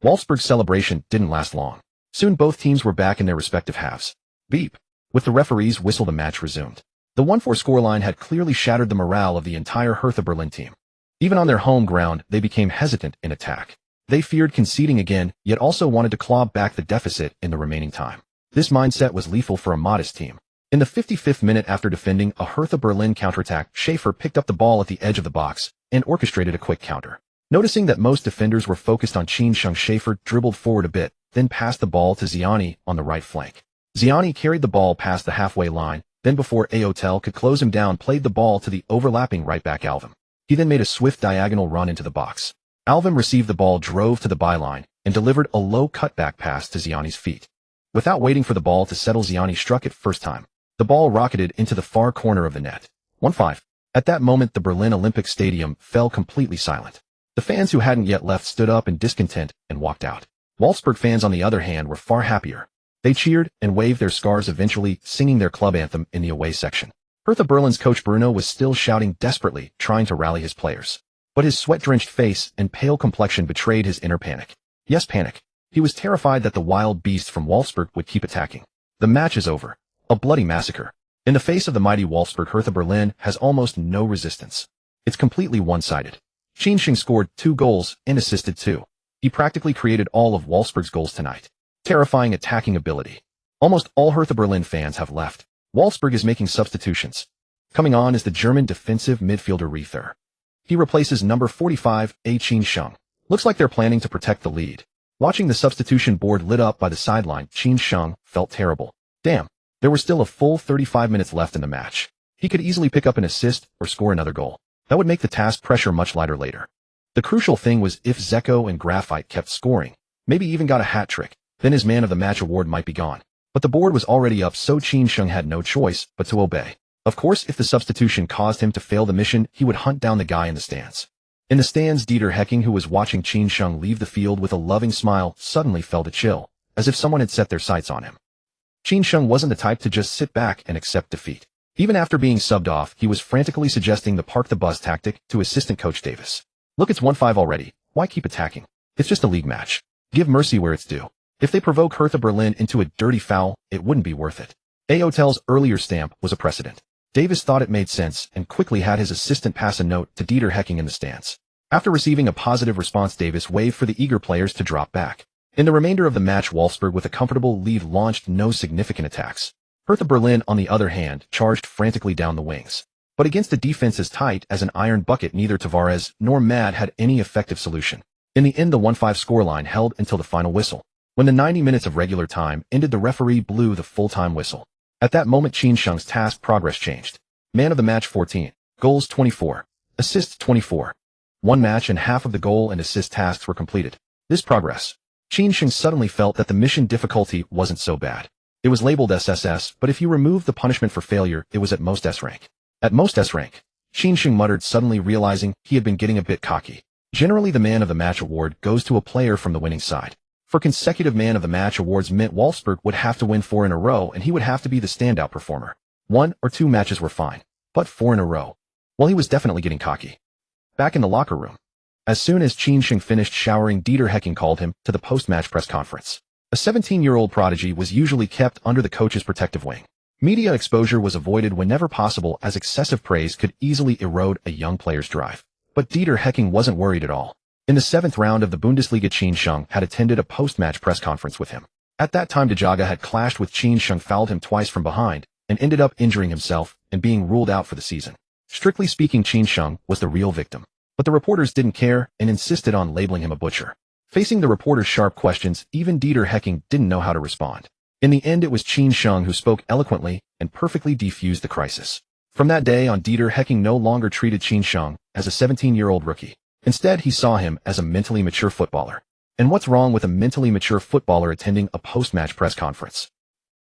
Wolfsburg's celebration didn't last long. Soon both teams were back in their respective halves. Beep. With the referee's whistle, the match resumed. The 1-4 scoreline had clearly shattered the morale of the entire Hertha Berlin team. Even on their home ground, they became hesitant in attack. They feared conceding again, yet also wanted to claw back the deficit in the remaining time. This mindset was lethal for a modest team. In the 55th minute, after defending a Hertha Berlin counterattack, Schaefer picked up the ball at the edge of the box and orchestrated a quick counter. Noticing that most defenders were focused on Qin Sheng, Schaefer dribbled forward a bit, then passed the ball to Ziani on the right flank. Ziani carried the ball past the halfway line, then before Aotel could close him down, played the ball to the overlapping right back Alvim. He then made a swift diagonal run into the box. Alvim received the ball, drove to the byline, and delivered a low cutback pass to Ziani's feet. Without waiting for the ball to settle, Ziani struck it first time. The ball rocketed into the far corner of the net. 1-5. At that moment, the Berlin Olympic Stadium fell completely silent. The fans who hadn't yet left stood up in discontent and walked out. Wolfsburg fans, on the other hand, were far happier. They cheered and waved their scarves, eventually singing their club anthem in the away section. Hertha Berlin's coach Bruno was still shouting desperately, trying to rally his players. But his sweat-drenched face and pale complexion betrayed his inner panic. Yes, panic. He was terrified that the wild beast from Wolfsburg would keep attacking. The match is over. A bloody massacre. In the face of the mighty Wolfsburg, Hertha Berlin has almost no resistance. It's completely one-sided. Qin Sheng scored 2 goals and assisted 2. He practically created all of Wolfsburg's goals tonight. Terrifying attacking ability. Almost all Hertha Berlin fans have left. Wolfsburg is making substitutions. Coming on is the German defensive midfielder Reether. He replaces number 45, Qin Sheng. Looks like they're planning to protect the lead. Watching the substitution board lit up by the sideline, Qin Sheng felt terrible. Damn. There were still a full 35 minutes left in the match. He could easily pick up an assist or score another goal. That would make the task pressure much lighter later. The crucial thing was if Zeko and Graphite kept scoring, maybe even got a hat trick, then his man of the match award might be gone. But the board was already up, so Qin Sheng had no choice but to obey. Of course, if the substitution caused him to fail the mission, he would hunt down the guy in the stands. In the stands, Dieter Hecking, who was watching Qin Sheng leave the field with a loving smile, suddenly felt a chill, as if someone had set their sights on him. Qin Sheng wasn't the type to just sit back and accept defeat. Even after being subbed off, he was frantically suggesting the park the bus tactic to assistant coach Davis. Look, it's 1-5 already. Why keep attacking? It's just a league match. Give mercy where it's due. If they provoke Hertha Berlin into a dirty foul, it wouldn't be worth it. Aotel's earlier stamp was a precedent. Davis thought it made sense and quickly had his assistant pass a note to Dieter Hecking in the stands. After receiving a positive response, Davis waved for the eager players to drop back. In the remainder of the match, Wolfsburg, with a comfortable lead, launched no significant attacks. Hertha Berlin, on the other hand, charged frantically down the wings. But against a defense as tight as an iron bucket, neither Tavares nor Mad had any effective solution. In the end, the 1-5 scoreline held until the final whistle. When the 90 minutes of regular time ended, the referee blew the full-time whistle. At that moment, Qin Sheng's task progress changed. Man of the match 14, goals 24, assists 24. 1 match and half of the goal and assist tasks were completed. This progress. Qin Sheng suddenly felt that the mission difficulty wasn't so bad. It was labeled SSS, but if you removed the punishment for failure, it was at most S rank. At most S rank. Qin Sheng muttered, suddenly realizing he had been getting a bit cocky. Generally, the man of the match award goes to a player from the winning side. For consecutive man of the match awards meant Wolfsburg would have to win 4 in a row, and he would have to be the standout performer. 1 or 2 matches were fine, but 4 in a row. Well, he was definitely getting cocky. Back in the locker room. As soon as Qin Sheng finished showering, Dieter Hecking called him to the post-match press conference. A 17-year-old prodigy was usually kept under the coach's protective wing. Media exposure was avoided whenever possible, as excessive praise could easily erode a young player's drive. But Dieter Hecking wasn't worried at all. In the 7th round of the Bundesliga, Qin Sheng had attended a post-match press conference with him. At that time, Dejaga had clashed with Qin Sheng, fouled him twice from behind, and ended up injuring himself and being ruled out for the season. Strictly speaking, Qin Sheng was the real victim. But the reporters didn't care and insisted on labeling him a butcher. Facing the reporters' sharp questions, even Dieter Hecking didn't know how to respond. In the end, it was Qin Sheng who spoke eloquently and perfectly defused the crisis. From that day on, Dieter Hecking no longer treated Qin Sheng as a 17-year-old rookie. Instead, he saw him as a mentally mature footballer. And what's wrong with a mentally mature footballer attending a post-match press conference?